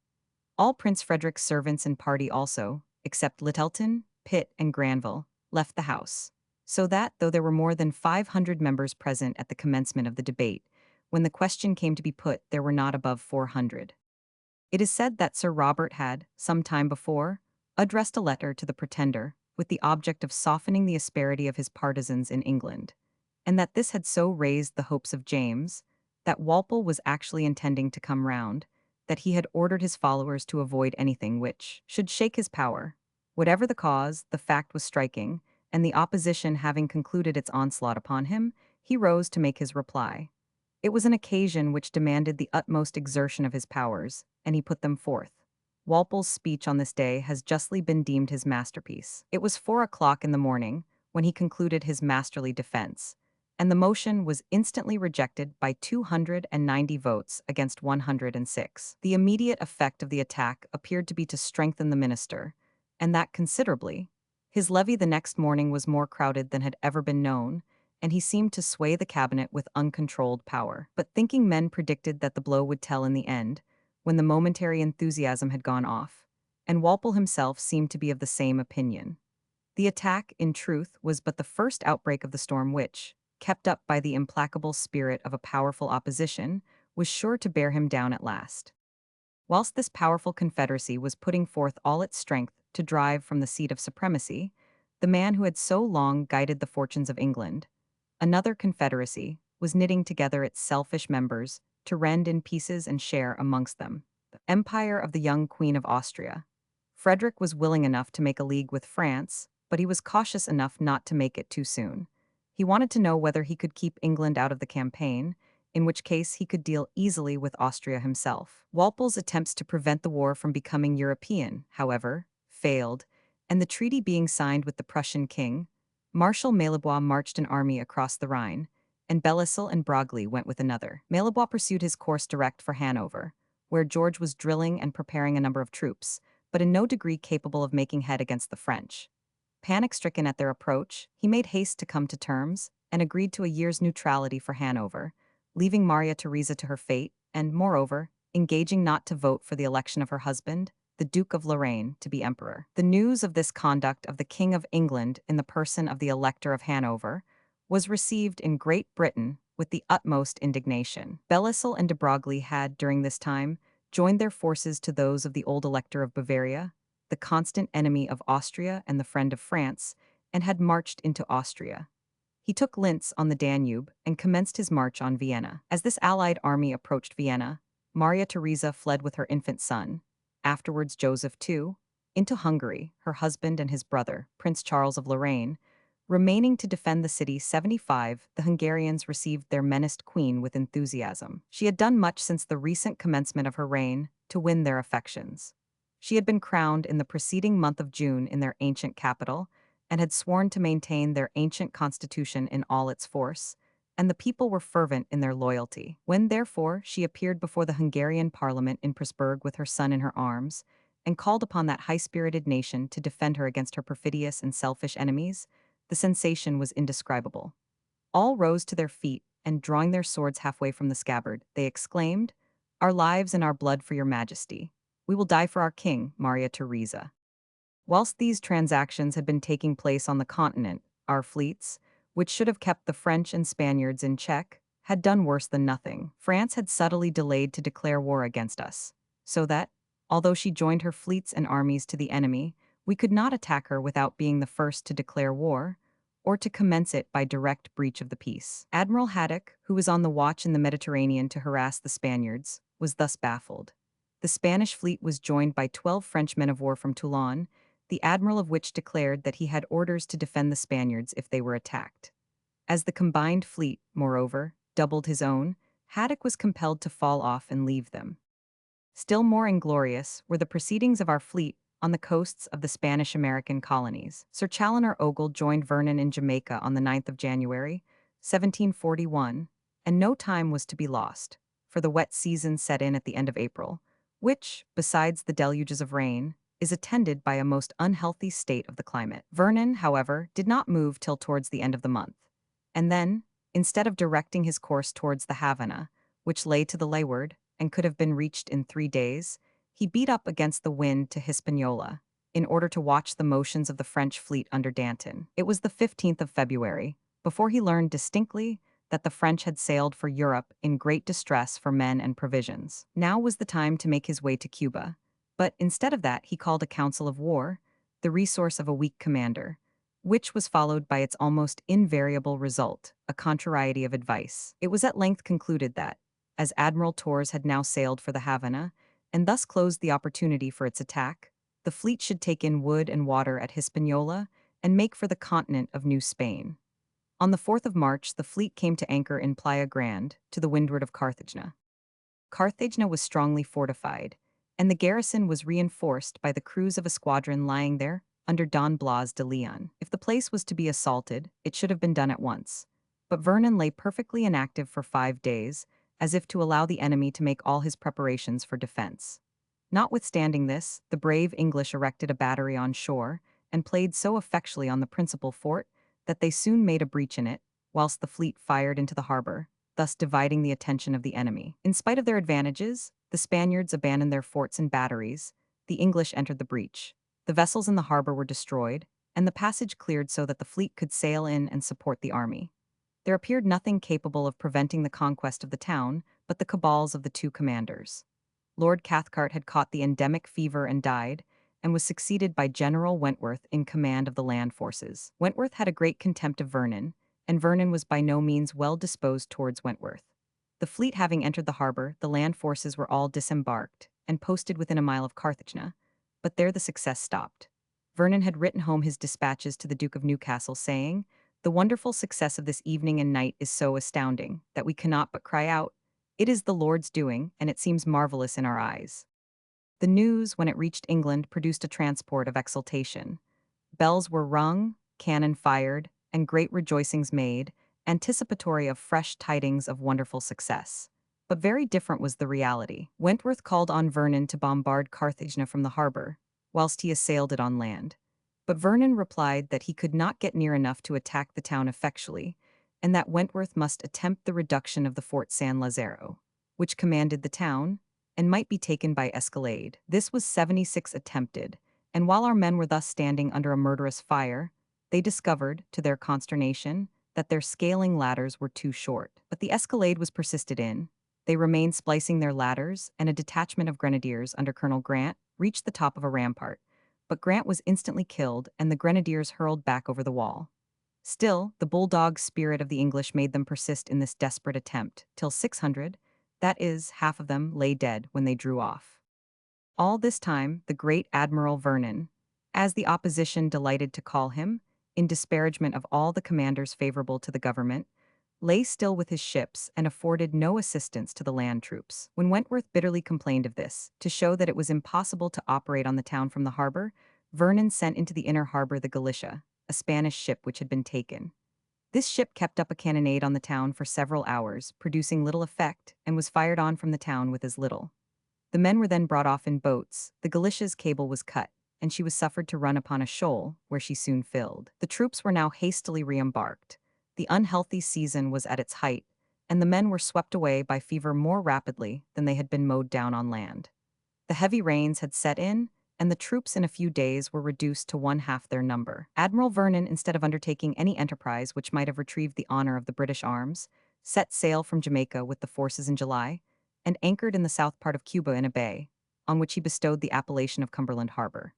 All Prince Frederick's servants and party also, except Littleton, Pitt, and Granville, left the house. So that, though there were more than 500 members present at the commencement of the debate, when the question came to be put, there were not above 400. It is said that Sir Robert had, some time before, addressed a letter to the Pretender, with the object of softening the asperity of his partisans in England, and that this had so raised the hopes of James, that Walpole was actually intending to come round, that he had ordered his followers to avoid anything which should shake his power. Whatever the cause, the fact was striking, and the opposition having concluded its onslaught upon him, he rose to make his reply. It was an occasion which demanded the utmost exertion of his powers, and he put them forth. Walpole's speech on this day has justly been deemed his masterpiece. It was 4 o'clock in the morning when he concluded his masterly defense, and the motion was instantly rejected by 290 votes against 106. The immediate effect of the attack appeared to be to strengthen the minister, and that considerably. His levee the next morning was more crowded than had ever been known, and he seemed to sway the cabinet with uncontrolled power. But thinking men predicted that the blow would tell in the end, when the momentary enthusiasm had gone off, and Walpole himself seemed to be of the same opinion. The attack, in truth, was but the first outbreak of the storm which, kept up by the implacable spirit of a powerful opposition, was sure to bear him down at last. Whilst this powerful confederacy was putting forth all its strength to drive from the seat of supremacy the man who had so long guided the fortunes of England, another confederacy was knitting together its selfish members to rend in pieces and share amongst them the empire of the young Queen of Austria. Frederick was willing enough to make a league with France, but he was cautious enough not to make it too soon. He wanted to know whether he could keep England out of the campaign, in which case he could deal easily with Austria himself. Walpole's attempts to prevent the war from becoming European, however, failed, and the treaty being signed with the Prussian king, Marshal Maillebois marched an army across the Rhine, and Belleisle and Broglie went with another. Maillebois pursued his course direct for Hanover, where George was drilling and preparing a number of troops, but in no degree capable of making head against the French. Panic-stricken at their approach, he made haste to come to terms, and agreed to a year's neutrality for Hanover, leaving Maria Theresa to her fate, and, moreover, engaging not to vote for the election of her husband, the Duke of Lorraine, to be emperor. The news of this conduct of the King of England in the person of the Elector of Hanover was received in Great Britain with the utmost indignation. Belleisle and de Broglie had, during this time, joined their forces to those of the old Elector of Bavaria, the constant enemy of Austria and the friend of France, and had marched into Austria. He took Linz on the Danube and commenced his march on Vienna. As this allied army approached Vienna, Maria Theresa fled with her infant son, afterwards Joseph too, into Hungary, her husband and his brother, Prince Charles of Lorraine. Remaining to defend the city 75, the Hungarians received their menaced queen with enthusiasm. She had done much since the recent commencement of her reign to win their affections. She had been crowned in the preceding month of June in their ancient capital, and had sworn to maintain their ancient constitution in all its force, and the people were fervent in their loyalty. When, therefore, she appeared before the Hungarian parliament in Pressburg with her son in her arms, and called upon that high-spirited nation to defend her against her perfidious and selfish enemies, the sensation was indescribable. All rose to their feet, and drawing their swords halfway from the scabbard, they exclaimed, "Our lives and our blood for your majesty. We will die for our king, Maria Theresa." Whilst these transactions had been taking place on the continent, our fleets, which should have kept the French and Spaniards in check, had done worse than nothing. France had subtly delayed to declare war against us, so that, although she joined her fleets and armies to the enemy, we could not attack her without being the first to declare war, or to commence it by direct breach of the peace. Admiral Haddock, who was on the watch in the Mediterranean to harass the Spaniards, was thus baffled. The Spanish fleet was joined by 12 French men of war from Toulon, the admiral of which declared that he had orders to defend the Spaniards if they were attacked. As the combined fleet, moreover, doubled his own, Haddock was compelled to fall off and leave them. Still more inglorious were the proceedings of our fleet on the coasts of the Spanish-American colonies. Sir Chaloner Ogle joined Vernon in Jamaica on the 9th of January, 1741, and no time was to be lost, for the wet season set in at the end of April, which, besides the deluges of rain, is attended by a most unhealthy state of the climate. Vernon, however, did not move till towards the end of the month, and then, instead of directing his course towards the Havana, which lay to the leeward, and could have been reached in 3 days, He beat up against the wind to Hispaniola in order to watch the motions of the French fleet under Danton. It was the 15th of February, before he learned distinctly that the French had sailed for Europe in great distress for men and provisions. Now was the time to make his way to Cuba, but instead of that he called a council of war, the resource of a weak commander, which was followed by its almost invariable result, a contrariety of advice. It was at length concluded that, as Admiral Torres had now sailed for the Havana, and thus closed the opportunity for its attack, the fleet should take in wood and water at Hispaniola and make for the continent of New Spain. On the 4th of March, the fleet came to anchor in Playa Grande, to the windward of Carthagena. Carthagena was strongly fortified, and the garrison was reinforced by the crews of a squadron lying there under Don Blas de Leon. If the place was to be assaulted, it should have been done at once. But Vernon lay perfectly inactive for 5 days, as if to allow the enemy to make all his preparations for defense. Notwithstanding this, the brave English erected a battery on shore and played so effectually on the principal fort that they soon made a breach in it, whilst the fleet fired into the harbor, thus dividing the attention of the enemy. In spite of their advantages, the Spaniards abandoned their forts and batteries, the English entered the breach. The vessels in the harbor were destroyed, and the passage cleared so that the fleet could sail in and support the army. There appeared nothing capable of preventing the conquest of the town but the cabals of the two commanders. Lord Cathcart had caught the endemic fever and died, and was succeeded by General Wentworth in command of the land forces. Wentworth had a great contempt of Vernon, and Vernon was by no means well disposed towards Wentworth. The fleet having entered the harbor, the land forces were all disembarked and posted within a mile of Carthagena, but there the success stopped. Vernon had written home his dispatches to the Duke of Newcastle, saying, "The wonderful success of this evening and night is so astounding that we cannot but cry out, 'It is the Lord's doing, and it seems marvelous in our eyes.'" The news, when it reached England, produced a transport of exultation. Bells were rung, cannon fired, and great rejoicings made, anticipatory of fresh tidings of wonderful success. But very different was the reality. Wentworth called on Vernon to bombard Carthagena from the harbor, whilst he assailed it on land. But Vernon replied that he could not get near enough to attack the town effectually, and that Wentworth must attempt the reduction of the Fort San Lazaro, which commanded the town, and might be taken by escalade. This was 76 attempted, and while our men were thus standing under a murderous fire, they discovered, to their consternation, that their scaling ladders were too short. But the escalade was persisted in. They remained splicing their ladders, and a detachment of grenadiers under Colonel Grant reached the top of a rampart. But Grant was instantly killed, and the grenadiers hurled back over the wall. Still, the bulldog spirit of the English made them persist in this desperate attempt, till 600, that is, half of them, lay dead when they drew off. All this time, the great Admiral Vernon, as the opposition delighted to call him, in disparagement of all the commanders favorable to the government, lay still with his ships and afforded no assistance to the land troops. When Wentworth bitterly complained of this, to show that it was impossible to operate on the town from the harbor, Vernon sent into the inner harbor the Galicia, a Spanish ship which had been taken. This ship kept up a cannonade on the town for several hours, producing little effect, and was fired on from the town with as little. The men were then brought off in boats, the Galicia's cable was cut, and she was suffered to run upon a shoal, where she soon filled. The troops were now hastily re-embarked. The unhealthy season was at its height, and the men were swept away by fever more rapidly than they had been mowed down on land. The heavy rains had set in, and the troops in a few days were reduced to one-half their number. Admiral Vernon, instead of undertaking any enterprise which might have retrieved the honor of the British arms, set sail from Jamaica with the forces in July, and anchored in the south part of Cuba in a bay, on which he bestowed the appellation of Cumberland Harbor.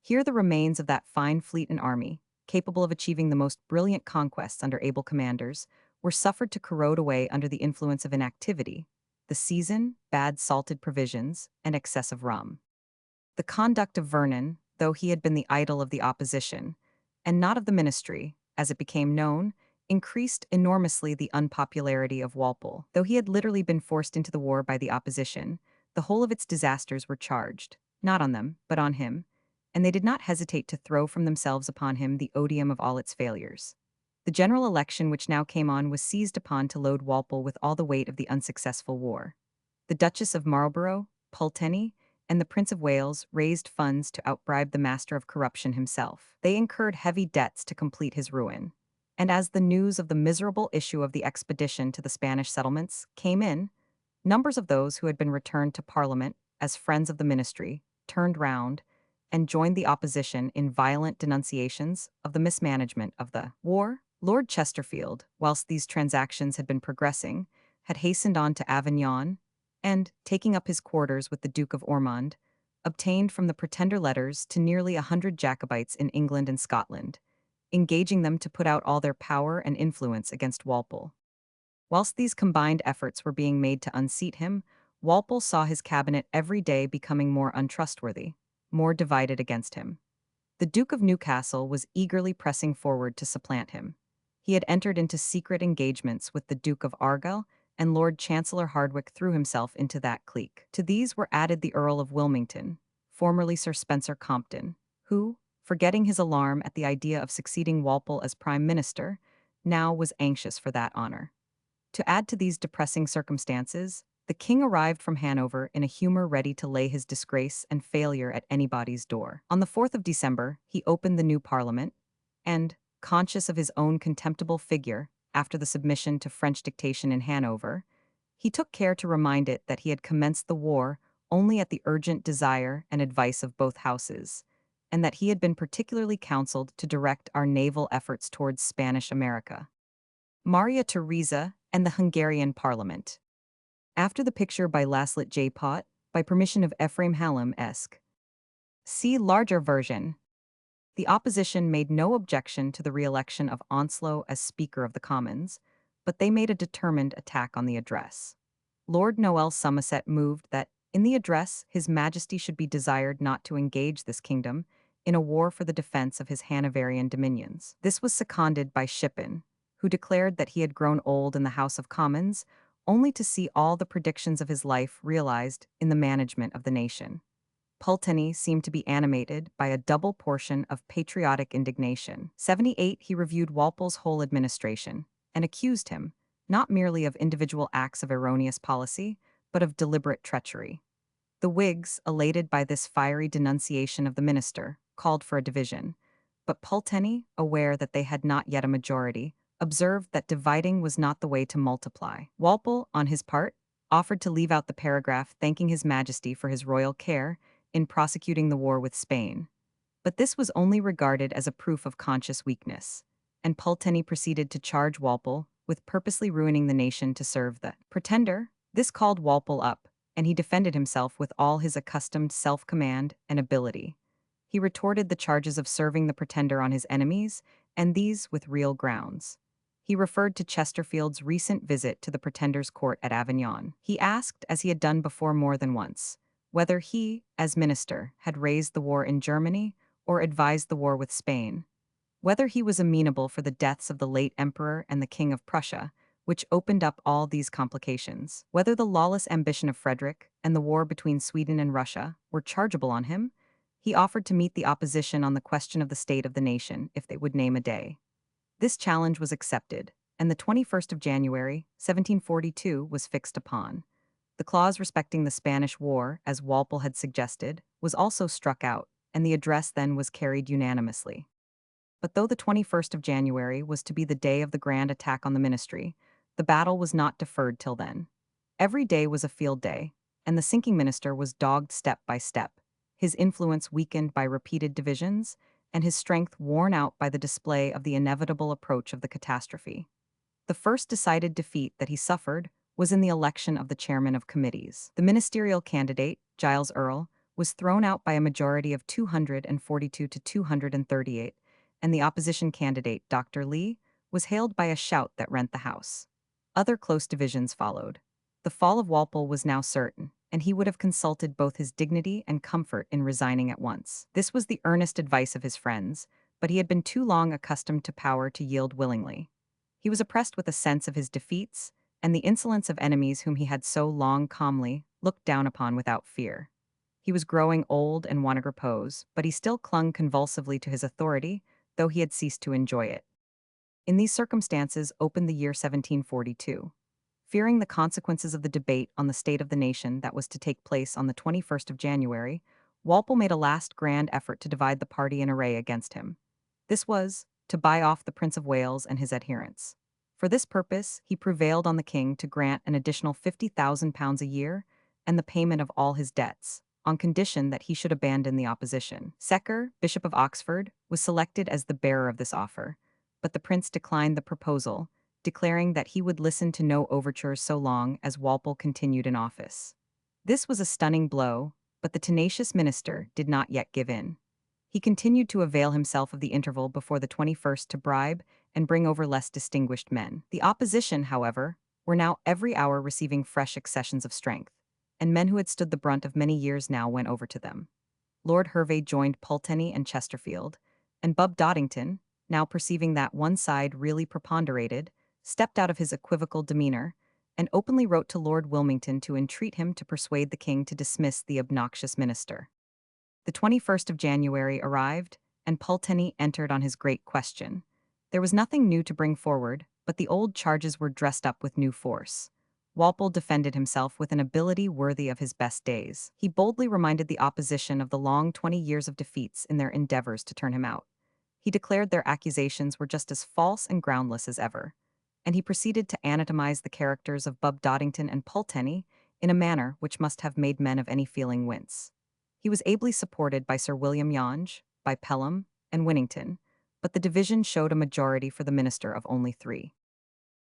Here the remains of that fine fleet and army, capable of achieving the most brilliant conquests under able commanders, were suffered to corrode away under the influence of inactivity, the season, bad salted provisions, and excessive rum. The conduct of Vernon, though he had been the idol of the opposition, and not of the ministry, as it became known, increased enormously the unpopularity of Walpole. Though he had literally been forced into the war by the opposition, the whole of its disasters were charged, not on them, but on him, and they did not hesitate to throw from themselves upon him the odium of all its failures. The general election which now came on was seized upon to load Walpole with all the weight of the unsuccessful war. The Duchess of Marlborough, Pulteney, and the Prince of Wales raised funds to outbribe the master of corruption himself. They incurred heavy debts to complete his ruin. And as the news of the miserable issue of the expedition to the Spanish settlements came in, numbers of those who had been returned to Parliament as friends of the ministry, turned round and joined the opposition in violent denunciations of the mismanagement of the war. Lord Chesterfield, whilst these transactions had been progressing, had hastened on to Avignon and, taking up his quarters with the Duke of Ormond, obtained from the pretender letters to nearly 100 Jacobites in England and Scotland, engaging them to put out all their power and influence against Walpole. Whilst these combined efforts were being made to unseat him, Walpole saw his cabinet every day becoming more untrustworthy, more divided against him. The Duke of Newcastle was eagerly pressing forward to supplant him. He had entered into secret engagements with the Duke of Argyll, and Lord Chancellor Hardwicke threw himself into that clique. To these were added the Earl of Wilmington, formerly Sir Spencer Compton, who, forgetting his alarm at the idea of succeeding Walpole as Prime Minister, now was anxious for that honor. To add to these depressing circumstances, the king arrived from Hanover in a humor ready to lay his disgrace and failure at anybody's door. On the 4th of December, he opened the new parliament, and, conscious of his own contemptible figure after the submission to French dictation in Hanover, he took care to remind it that he had commenced the war only at the urgent desire and advice of both houses, and that he had been particularly counseled to direct our naval efforts towards Spanish America. Maria Theresa and the Hungarian Parliament. After the picture by Laslet J. Pott, by permission of Ephraim Hallam Esq. See larger version. The opposition made no objection to the re-election of Onslow as Speaker of the Commons, but they made a determined attack on the address. Lord Noel Somerset moved that, in the address, His Majesty should be desired not to engage this kingdom in a war for the defense of his Hanoverian dominions. This was seconded by Shippen, who declared that he had grown old in the House of Commons, only to see all the predictions of his life realized in the management of the nation. Pulteney seemed to be animated by a double portion of patriotic indignation. 78 He reviewed Walpole's whole administration, and accused him, not merely of individual acts of erroneous policy, but of deliberate treachery. The Whigs, elated by this fiery denunciation of the minister, called for a division, but Pulteney, aware that they had not yet a majority, observed that dividing was not the way to multiply. Walpole, on his part, offered to leave out the paragraph thanking His Majesty for his royal care in prosecuting the war with Spain. But this was only regarded as a proof of conscious weakness, and Pulteney proceeded to charge Walpole with purposely ruining the nation to serve the pretender. This called Walpole up, and he defended himself with all his accustomed self-command and ability. He retorted the charges of serving the pretender on his enemies, and these with real grounds. He referred to Chesterfield's recent visit to the pretender's court at Avignon. He asked, as he had done before more than once, whether he, as minister, had raised the war in Germany or advised the war with Spain, whether he was amenable for the deaths of the late emperor and the king of Prussia, which opened up all these complications, whether the lawless ambition of Frederick and the war between Sweden and Russia were chargeable on him. He offered to meet the opposition on the question of the state of the nation if they would name a day. This challenge was accepted, and the 21st of January, 1742, was fixed upon. The clause respecting the Spanish War, as Walpole had suggested, was also struck out, and the address then was carried unanimously. But though the 21st of January was to be the day of the grand attack on the ministry, the battle was not deferred till then. Every day was a field day, and the sinking minister was dogged step by step, his influence weakened by repeated divisions, and his strength worn out by the display of the inevitable approach of the catastrophe. The first decided defeat that he suffered was in the election of the chairman of committees. The ministerial candidate, Giles Earl, was thrown out by a majority of 242 to 238, and the opposition candidate, Dr. Lee, was hailed by a shout that rent the house. Other close divisions followed. The fall of Walpole was now certain, and he would have consulted both his dignity and comfort in resigning at once. This was the earnest advice of his friends, but he had been too long accustomed to power to yield willingly. He was oppressed with a sense of his defeats and the insolence of enemies whom he had so long calmly looked down upon without fear. He was growing old and wanted repose, but he still clung convulsively to his authority, though he had ceased to enjoy it. In these circumstances opened the year 1742. Fearing the consequences of the debate on the state of the nation that was to take place on the 21st of January, Walpole made a last grand effort to divide the party in array against him. This was, to buy off the Prince of Wales and his adherents. For this purpose, he prevailed on the king to grant an additional £50,000 a year and the payment of all his debts, on condition that he should abandon the opposition. Secker, Bishop of Oxford, was selected as the bearer of this offer, but the prince declined the proposal, declaring that he would listen to no overtures so long as Walpole continued in office. This was a stunning blow, but the tenacious minister did not yet give in. He continued to avail himself of the interval before the 21st to bribe and bring over less distinguished men. The opposition, however, were now every hour receiving fresh accessions of strength, and men who had stood the brunt of many years now went over to them. Lord Hervey joined Pulteney and Chesterfield, and Bub Doddington, now perceiving that one side really preponderated, stepped out of his equivocal demeanor and openly wrote to Lord Wilmington to entreat him to persuade the king to dismiss the obnoxious minister. The 21st of January arrived, and Pulteney entered on his great question. There was nothing new to bring forward, but the old charges were dressed up with new force. Walpole defended himself with an ability worthy of his best days. He boldly reminded the opposition of the long 20 years of defeats in their endeavors to turn him out. He declared their accusations were just as false and groundless as ever, and he proceeded to anatomize the characters of Bub Doddington and Pulteney in a manner which must have made men of any feeling wince. He was ably supported by Sir William Yonge, by Pelham, and Winnington, but the division showed a majority for the minister of only 3.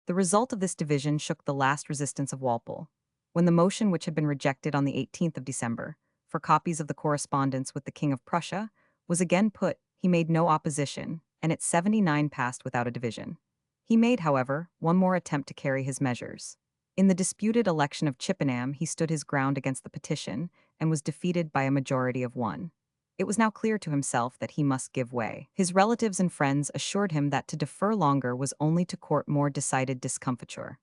The result of this division shook the last resistance of Walpole. When the motion which had been rejected on the 18th of December, for copies of the correspondence with the King of Prussia, was again put, he made no opposition, and its 79 passed without a division. He made, however, one more attempt to carry his measures. In the disputed election of Chippenham, he stood his ground against the petition, and was defeated by a majority of 1. It was now clear to himself that he must give way. His relatives and friends assured him that to defer longer was only to court more decided discomfiture.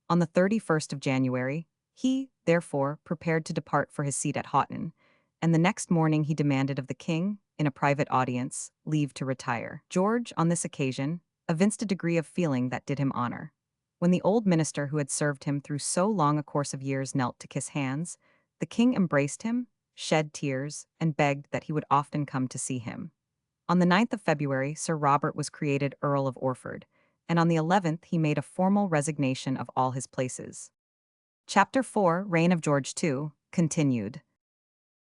On the 31st of January, he, therefore, prepared to depart for his seat at Houghton, and the next morning he demanded of the king, in a private audience, leave to retire. George, on this occasion, evinced a degree of feeling that did him honor. When the old minister who had served him through so long a course of years knelt to kiss hands, the king embraced him, shed tears, and begged that he would often come to see him. On the 9th of February, Sir Robert was created Earl of Orford, and on the 11th he made a formal resignation of all his places. Chapter 4, Reign of George II, continued.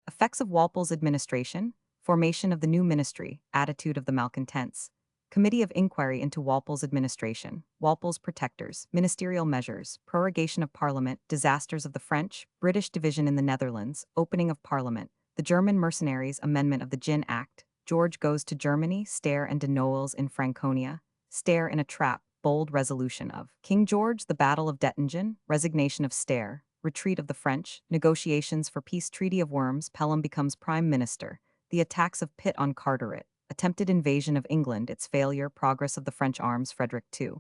Effects of Walpole's administration, formation of the new ministry, attitude of the malcontents, Committee of Inquiry into Walpole's administration, Walpole's protectors, ministerial measures, prorogation of Parliament, disasters of the French, British division in the Netherlands, opening of Parliament, the German mercenaries, amendment of the Gin Act, George goes to Germany, Stair and de Noailles in Franconia, Stair in a trap, bold resolution of King George, the Battle of Dettingen, resignation of Stair, retreat of the French, negotiations for peace, Treaty of Worms, Pelham becomes Prime Minister, the attacks of Pitt on Carteret, attempted invasion of England, its failure, progress of the French arms, Frederick II.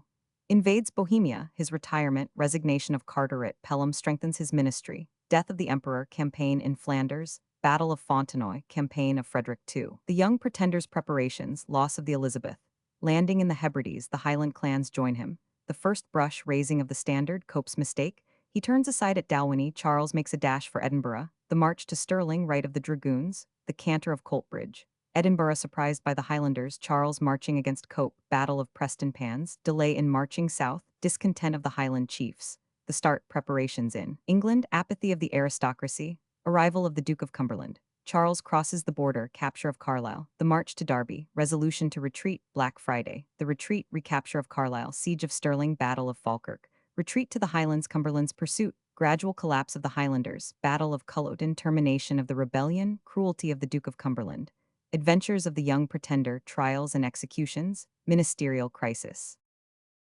Invades Bohemia, his retirement, resignation of Carteret, Pelham strengthens his ministry, death of the Emperor, campaign in Flanders, Battle of Fontenoy, campaign of Frederick II. The Young Pretender's preparations, loss of the Elizabeth, landing in the Hebrides, the Highland clans join him, the first brush raising of the standard, Cope's mistake, he turns aside at Dalwhinnie, Charles makes a dash for Edinburgh, the march to Stirling, right of the dragoons, the canter of Coltbridge. Edinburgh surprised by the Highlanders, Charles marching against Cope, Battle of Prestonpans, delay in marching south, discontent of the Highland chiefs, the start preparations in England, apathy of the aristocracy, arrival of the Duke of Cumberland, Charles crosses the border, capture of Carlisle, the march to Derby, resolution to retreat, Black Friday, the retreat, recapture of Carlisle, siege of Stirling, Battle of Falkirk, retreat to the Highlands, Cumberland's pursuit, gradual collapse of the Highlanders, Battle of Culloden, termination of the rebellion, cruelty of the Duke of Cumberland, adventures of the young pretender, trials and executions, ministerial crisis.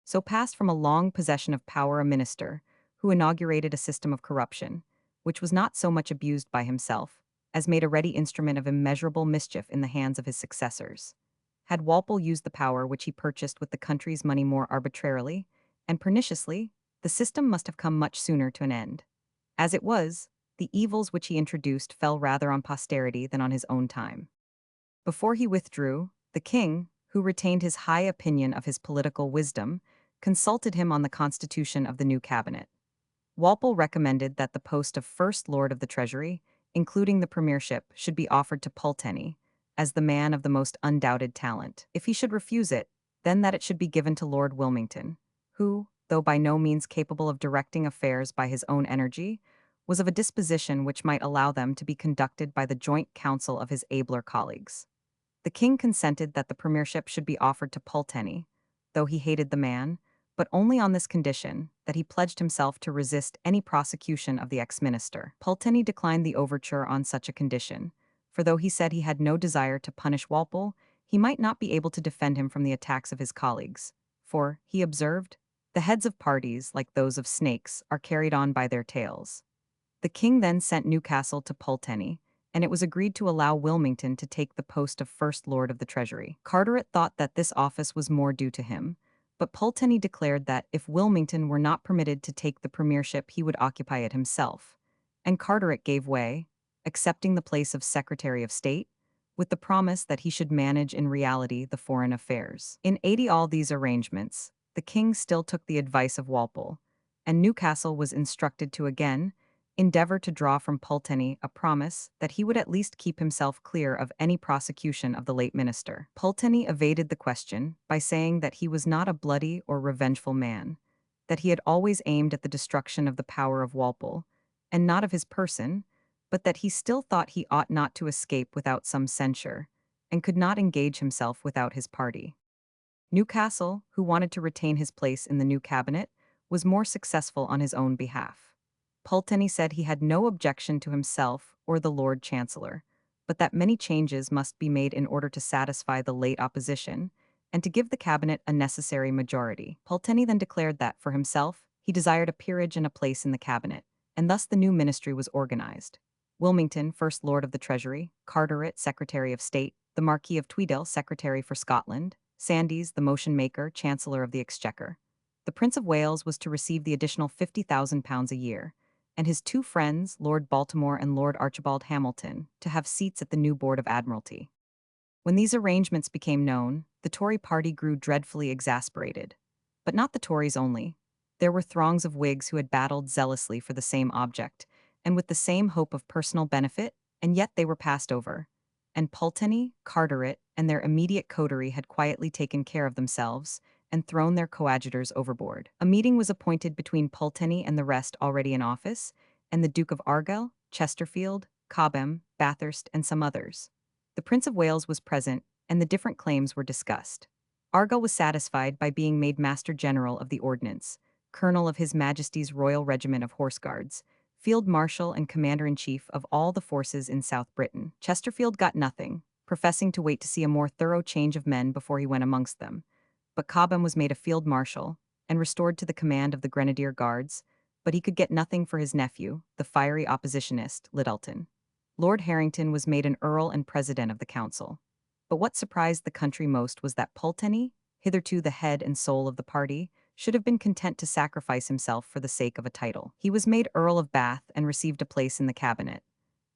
So passed from a long possession of power a minister, who inaugurated a system of corruption, which was not so much abused by himself, as made a ready instrument of immeasurable mischief in the hands of his successors. Had Walpole used the power which he purchased with the country's money more arbitrarily and perniciously, the system must have come much sooner to an end. As it was, the evils which he introduced fell rather on posterity than on his own time. Before he withdrew, the king, who retained his high opinion of his political wisdom, consulted him on the constitution of the new cabinet. Walpole recommended that the post of First Lord of the Treasury, including the premiership, should be offered to Pulteney, as the man of the most undoubted talent. If he should refuse it, then that it should be given to Lord Wilmington, who, though by no means capable of directing affairs by his own energy, was of a disposition which might allow them to be conducted by the joint counsel of his abler colleagues. The king consented that the premiership should be offered to Pulteney, though he hated the man, but only on this condition, that he pledged himself to resist any prosecution of the ex-minister. Pulteney declined the overture on such a condition, for though he said he had no desire to punish Walpole, he might not be able to defend him from the attacks of his colleagues. For, he observed, the heads of parties, like those of snakes, are carried on by their tails. The king then sent Newcastle to Pulteney, and it was agreed to allow Wilmington to take the post of First Lord of the Treasury. Carteret thought that this office was more due to him, but Pulteney declared that if Wilmington were not permitted to take the premiership, he would occupy it himself. And Carteret gave way, accepting the place of Secretary of State, with the promise that he should manage in reality the foreign affairs. In all these arrangements, the king still took the advice of Walpole, and Newcastle was instructed to again endeavor to draw from Pulteney a promise that he would at least keep himself clear of any prosecution of the late minister. Pulteney evaded the question by saying that he was not a bloody or revengeful man, that he had always aimed at the destruction of the power of Walpole, and not of his person, but that he still thought he ought not to escape without some censure, and could not engage himself without his party. Newcastle, who wanted to retain his place in the new cabinet, was more successful on his own behalf. Pulteney said he had no objection to himself or the Lord Chancellor, but that many changes must be made in order to satisfy the late opposition, and to give the cabinet a necessary majority. Pulteney then declared that, for himself, he desired a peerage and a place in the cabinet, and thus the new ministry was organized. Wilmington, First Lord of the Treasury; Carteret, Secretary of State; the Marquis of Tweedale, Secretary for Scotland; Sandys, the motion maker, Chancellor of the Exchequer. The Prince of Wales was to receive the additional £50,000 a year, and his two friends, Lord Baltimore and Lord Archibald Hamilton, to have seats at the new Board of Admiralty. When these arrangements became known, the Tory party grew dreadfully exasperated. But not the Tories only. There were throngs of Whigs who had battled zealously for the same object, and with the same hope of personal benefit, and yet they were passed over. And Pulteney, Carteret, and their immediate coterie had quietly taken care of themselves, and thrown their coadjutors overboard. A meeting was appointed between Pulteney and the rest already in office, and the Duke of Argyll, Chesterfield, Cobham, Bathurst, and some others. The Prince of Wales was present, and the different claims were discussed. Argyll was satisfied by being made Master General of the Ordnance, Colonel of His Majesty's Royal Regiment of Horse Guards, Field Marshal and Commander-in-Chief of all the forces in South Britain. Chesterfield got nothing, professing to wait to see a more thorough change of men before he went amongst them. But Cobham was made a field marshal, and restored to the command of the Grenadier Guards, but he could get nothing for his nephew, the fiery oppositionist, Littleton. Lord Harrington was made an earl and president of the council. But what surprised the country most was that Pulteney, hitherto the head and soul of the party, should have been content to sacrifice himself for the sake of a title. He was made Earl of Bath and received a place in the cabinet.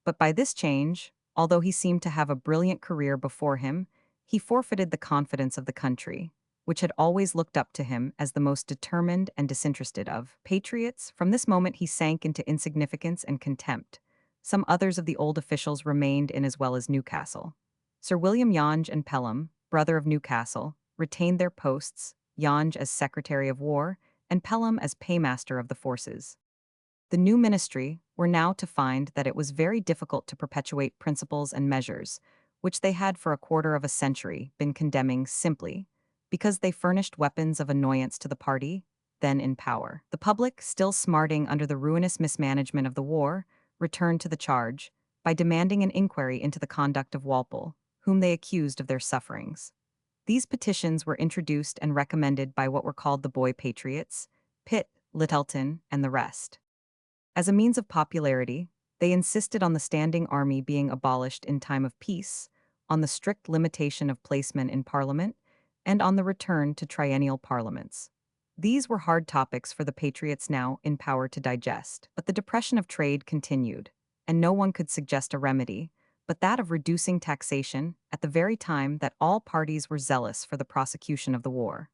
But by this change, although he seemed to have a brilliant career before him, he forfeited the confidence of the country, which had always looked up to him as the most determined and disinterested of patriots. From this moment he sank into insignificance and contempt. Some others of the old officials remained in as well as Newcastle. Sir William Yonge and Pelham, brother of Newcastle, retained their posts, Yonge as Secretary of War, and Pelham as Paymaster of the forces. The new ministry were now to find that it was very difficult to perpetuate principles and measures, which they had for a quarter of a century been condemning simply because they furnished weapons of annoyance to the party, then in power. The public, still smarting under the ruinous mismanagement of the war, returned to the charge by demanding an inquiry into the conduct of Walpole, whom they accused of their sufferings. These petitions were introduced and recommended by what were called the Boy Patriots, Pitt, Littleton, and the rest. As a means of popularity, they insisted on the standing army being abolished in time of peace, on the strict limitation of placemen in Parliament, and on the return to triennial parliaments. These were hard topics for the patriots now in power to digest. But the depression of trade continued, and no one could suggest a remedy, but that of reducing taxation at the very time that all parties were zealous for the prosecution of the war.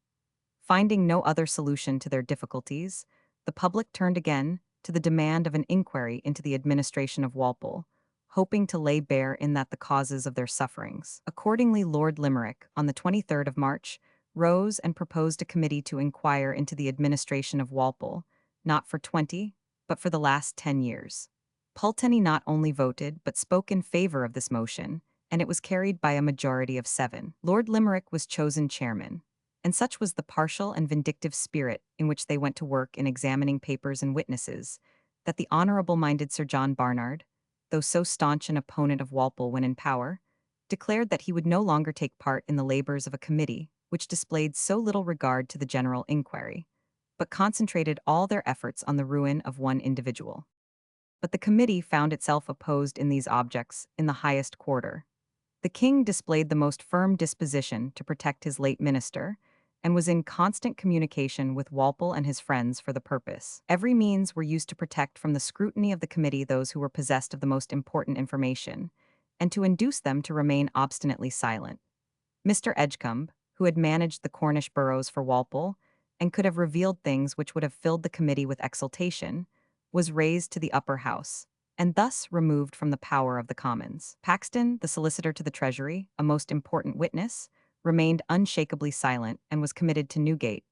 Finding no other solution to their difficulties, the public turned again to the demand of an inquiry into the administration of Walpole, hoping to lay bare in that the causes of their sufferings. Accordingly, Lord Limerick, on the 23rd of March, rose and proposed a committee to inquire into the administration of Walpole, not for 20, but for the last 10 years. Pulteney not only voted but spoke in favor of this motion, and it was carried by a majority of 7. Lord Limerick was chosen chairman, and such was the partial and vindictive spirit in which they went to work in examining papers and witnesses, that the honourable-minded Sir John Barnard, though so staunch an opponent of Walpole when in power, declared that he would no longer take part in the labours of a committee which displayed so little regard to the general inquiry, but concentrated all their efforts on the ruin of one individual. But the committee found itself opposed in these objects in the highest quarter. The king displayed the most firm disposition to protect his late minister, and was in constant communication with Walpole and his friends for the purpose. Every means were used to protect from the scrutiny of the committee those who were possessed of the most important information, and to induce them to remain obstinately silent. Mr. Edgecombe, who had managed the Cornish boroughs for Walpole, and could have revealed things which would have filled the committee with exultation, was raised to the upper house, and thus removed from the power of the Commons. Paxton, the Solicitor to the Treasury, a most important witness, remained unshakably silent and was committed to Newgate,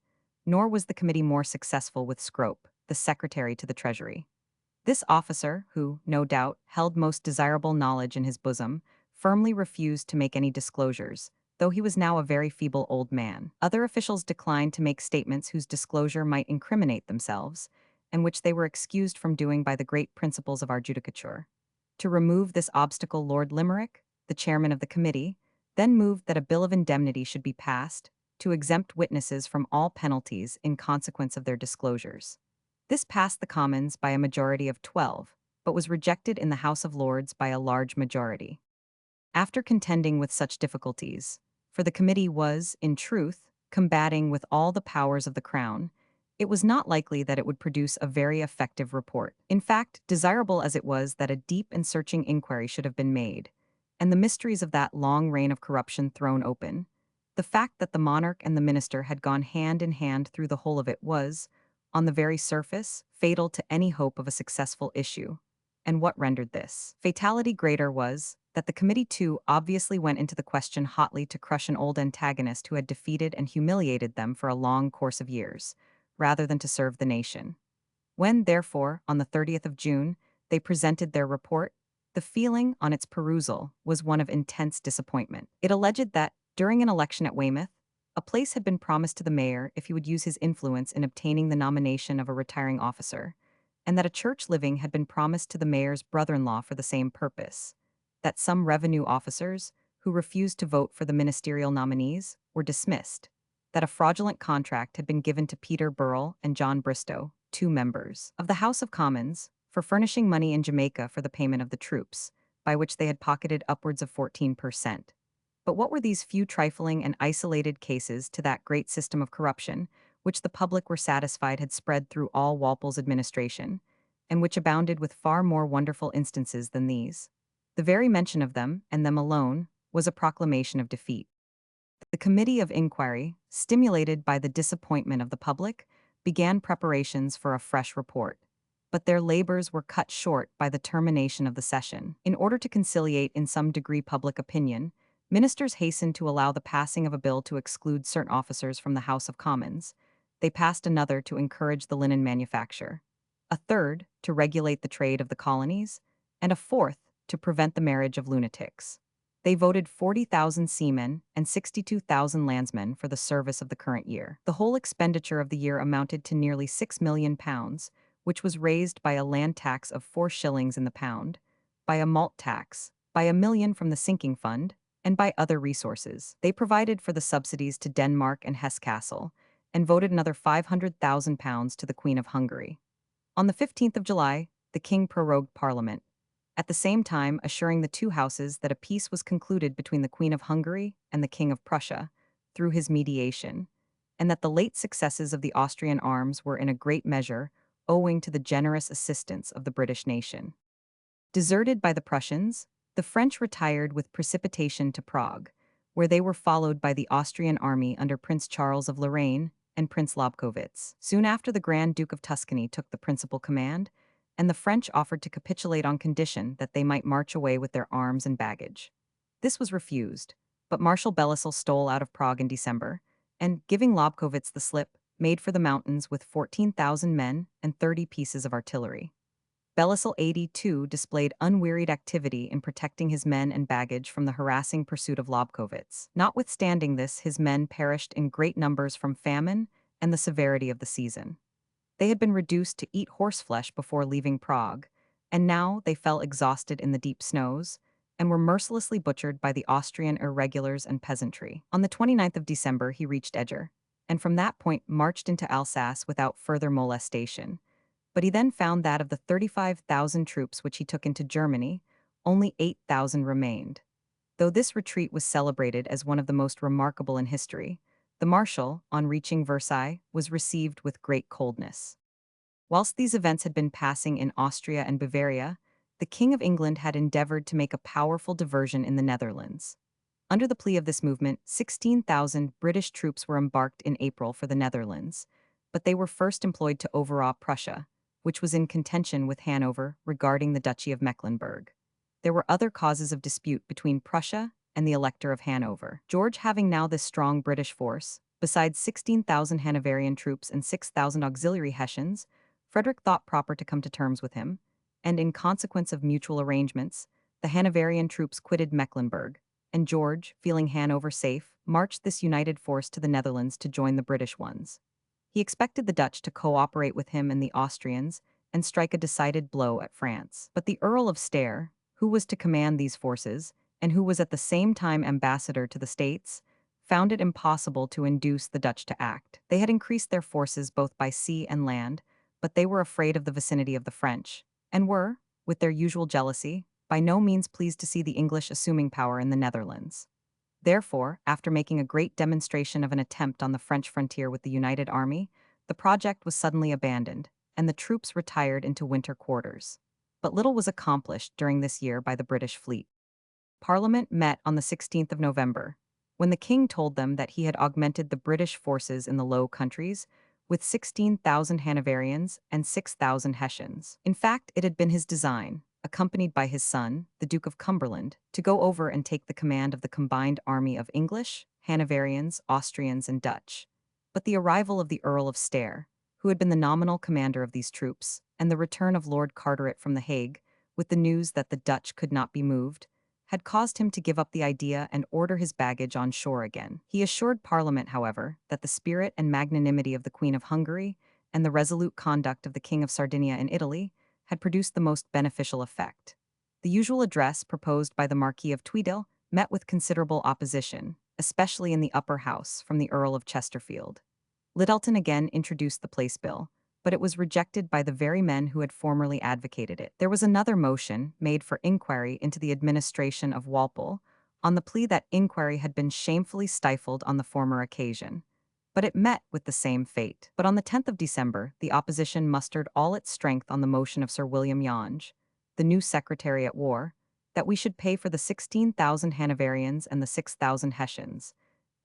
nor was the committee more successful with Scrope, the Secretary to the Treasury. This officer, who, no doubt, held most desirable knowledge in his bosom, firmly refused to make any disclosures, though he was now a very feeble old man. Other officials declined to make statements whose disclosure might incriminate themselves, and which they were excused from doing by the great principles of our judicature. To remove this obstacle, Lord Limerick, the chairman of the committee, then moved that a bill of indemnity should be passed to exempt witnesses from all penalties in consequence of their disclosures. This passed the Commons by a majority of 12, but was rejected in the House of Lords by a large majority. After contending with such difficulties, for the committee was, in truth, combating with all the powers of the Crown, it was not likely that it would produce a very effective report. In fact, desirable as it was that a deep and searching inquiry should have been made, and the mysteries of that long reign of corruption thrown open, the fact that the monarch and the minister had gone hand in hand through the whole of it was, on the very surface, fatal to any hope of a successful issue. And what rendered this fatality greater was, that the committee too obviously went into the question hotly to crush an old antagonist who had defeated and humiliated them for a long course of years, rather than to serve the nation. When, therefore, on the 30th of June, they presented their report, the feeling, on its perusal, was one of intense disappointment. It alleged that, during an election at Weymouth, a place had been promised to the mayor if he would use his influence in obtaining the nomination of a retiring officer, and that a church living had been promised to the mayor's brother-in-law for the same purpose, that some revenue officers, who refused to vote for the ministerial nominees, were dismissed, that a fraudulent contract had been given to Peter Burrell and John Bristow, 2 members of the House of Commons, for furnishing money in Jamaica for the payment of the troops, by which they had pocketed upwards of 14%. But what were these few trifling and isolated cases to that great system of corruption, which the public were satisfied had spread through all Walpole's administration, and which abounded with far more wonderful instances than these? The very mention of them, and them alone, was a proclamation of defeat. The Committee of Inquiry, stimulated by the disappointment of the public, began preparations for a fresh report. But their labors were cut short by the termination of the session. In order to conciliate in some degree public opinion, ministers hastened to allow the passing of a bill to exclude certain officers from the House of Commons. They passed another to encourage the linen manufacture, a third to regulate the trade of the colonies, and a fourth to prevent the marriage of lunatics. They voted 40,000 seamen and 62,000 landsmen for the service of the current year. The whole expenditure of the year amounted to nearly £6 million, which was raised by a land tax of 4 shillings in the pound, by a malt tax, by £1 million from the sinking fund, and by other resources. They provided for the subsidies to Denmark and Cassell, and voted another £500,000 to the Queen of Hungary. On the 15th of July, the king prorogued Parliament, at the same time assuring the 2 houses that a peace was concluded between the Queen of Hungary and the King of Prussia, through his mediation, and that the late successes of the Austrian arms were in a great measure owing to the generous assistance of the British nation. Deserted by the Prussians, the French retired with precipitation to Prague, where they were followed by the Austrian army under Prince Charles of Lorraine and Prince Lobkowitz. Soon after, the Grand Duke of Tuscany took the principal command, and the French offered to capitulate on condition that they might march away with their arms and baggage. This was refused, but Marshal Belleisle stole out of Prague in December, and, giving Lobkowitz the slip, made for the mountains with 14,000 men and 30 pieces of artillery. Belisle 82 displayed unwearied activity in protecting his men and baggage from the harassing pursuit of Lobkowitz. Notwithstanding this, his men perished in great numbers from famine and the severity of the season. They had been reduced to eat horseflesh before leaving Prague, and now they fell exhausted in the deep snows and were mercilessly butchered by the Austrian irregulars and peasantry. On the 29th of December, he reached Eger, and from that point marched into Alsace without further molestation. But he then found that of the 35,000 troops which he took into Germany, only 8,000 remained. Though this retreat was celebrated as one of the most remarkable in history, the Marshal, on reaching Versailles, was received with great coldness. Whilst these events had been passing in Austria and Bavaria, the King of England had endeavored to make a powerful diversion in the Netherlands. Under the plea of this movement, 16,000 British troops were embarked in April for the Netherlands, but they were first employed to overawe Prussia, which was in contention with Hanover regarding the Duchy of Mecklenburg. There were other causes of dispute between Prussia and the Elector of Hanover. George, having now this strong British force, besides 16,000 Hanoverian troops and 6,000 auxiliary Hessians, Frederick thought proper to come to terms with him, and in consequence of mutual arrangements, the Hanoverian troops quitted Mecklenburg, and George, feeling Hanover safe, marched this united force to the Netherlands to join the British ones. He expected the Dutch to cooperate with him and the Austrians and strike a decided blow at France. But the Earl of Stair, who was to command these forces, and who was at the same time ambassador to the States, found it impossible to induce the Dutch to act. They had increased their forces both by sea and land, but they were afraid of the vicinity of the French, and were, with their usual jealousy, by no means pleased to see the English assuming power in the Netherlands. Therefore, after making a great demonstration of an attempt on the French frontier with the united army, the project was suddenly abandoned, and the troops retired into winter quarters. But little was accomplished during this year by the British fleet. Parliament met on the 16th of November, when the king told them that he had augmented the British forces in the Low Countries with 16,000 Hanoverians and 6,000 Hessians. In fact, it had been his design, accompanied by his son, the Duke of Cumberland, to go over and take the command of the combined army of English, Hanoverians, Austrians, and Dutch. But the arrival of the Earl of Stair, who had been the nominal commander of these troops, and the return of Lord Carteret from The Hague, with the news that the Dutch could not be moved, had caused him to give up the idea and order his baggage on shore again. He assured Parliament, however, that the spirit and magnanimity of the Queen of Hungary and the resolute conduct of the King of Sardinia in Italy had produced the most beneficial effect. The usual address proposed by the Marquis of Tweedale met with considerable opposition, especially in the upper house from the Earl of Chesterfield. Littleton again introduced the Place Bill, but it was rejected by the very men who had formerly advocated it. There was another motion made for inquiry into the administration of Walpole, on the plea that inquiry had been shamefully stifled on the former occasion. But it met with the same fate. But on the 10th of December, the opposition mustered all its strength on the motion of Sir William Yonge, the new Secretary at War, that we should pay for the 16,000 Hanoverians and the 6,000 Hessians,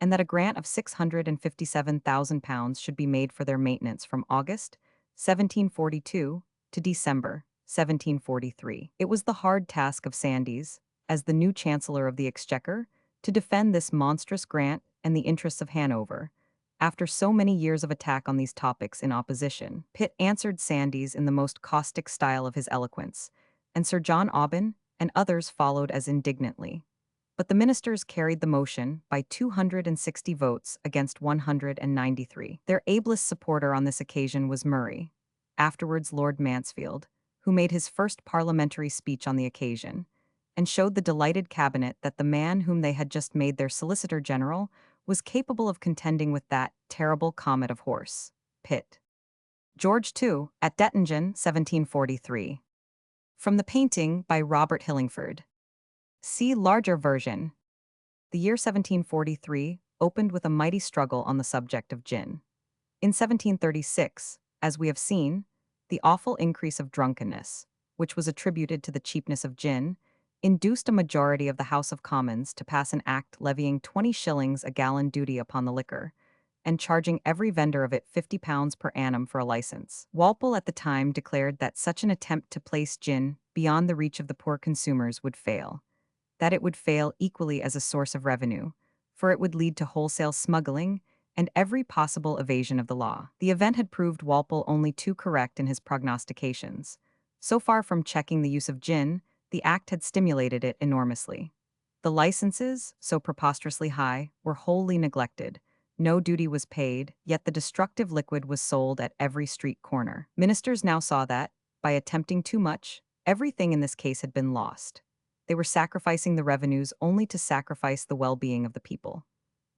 and that a grant of £657,000 should be made for their maintenance from August 1742 to December 1743. It was the hard task of Sandys, as the new Chancellor of the Exchequer, to defend this monstrous grant and the interests of Hanover. After so many years of attack on these topics in opposition, Pitt answered Sandys in the most caustic style of his eloquence, and Sir John Aubin and others followed as indignantly. But the ministers carried the motion by 260 votes against 193. Their ablest supporter on this occasion was Murray, afterwards Lord Mansfield, who made his first parliamentary speech on the occasion, and showed the delighted cabinet that the man whom they had just made their Solicitor General was capable of contending with that terrible comet of horse, Pitt. George II, at Dettingen, 1743. From the painting by Robert Hillingford. See larger version. The year 1743 opened with a mighty struggle on the subject of gin. In 1736, as we have seen, the awful increase of drunkenness, which was attributed to the cheapness of gin, induced a majority of the House of Commons to pass an act levying 20 shillings a gallon duty upon the liquor, and charging every vendor of it £50 per annum for a license. Walpole at the time declared that such an attempt to place gin beyond the reach of the poor consumers would fail, that it would fail equally as a source of revenue, for it would lead to wholesale smuggling and every possible evasion of the law. The event had proved Walpole only too correct in his prognostications. So far from checking the use of gin, the act had stimulated it enormously. The licenses, so preposterously high, were wholly neglected. No duty was paid, yet the destructive liquid was sold at every street corner. Ministers now saw that, by attempting too much, everything in this case had been lost. They were sacrificing the revenues only to sacrifice the well-being of the people.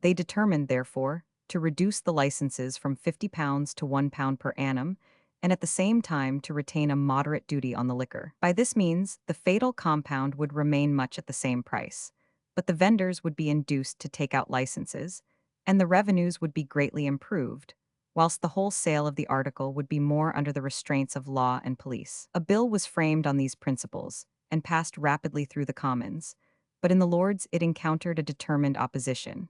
They determined, therefore, to reduce the licenses from £50 to £1 per annum, and at the same time to retain a moderate duty on the liquor. By this means, the fatal compound would remain much at the same price, but the vendors would be induced to take out licenses, and the revenues would be greatly improved, whilst the whole sale of the article would be more under the restraints of law and police. A bill was framed on these principles, and passed rapidly through the Commons, but in the Lords it encountered a determined opposition.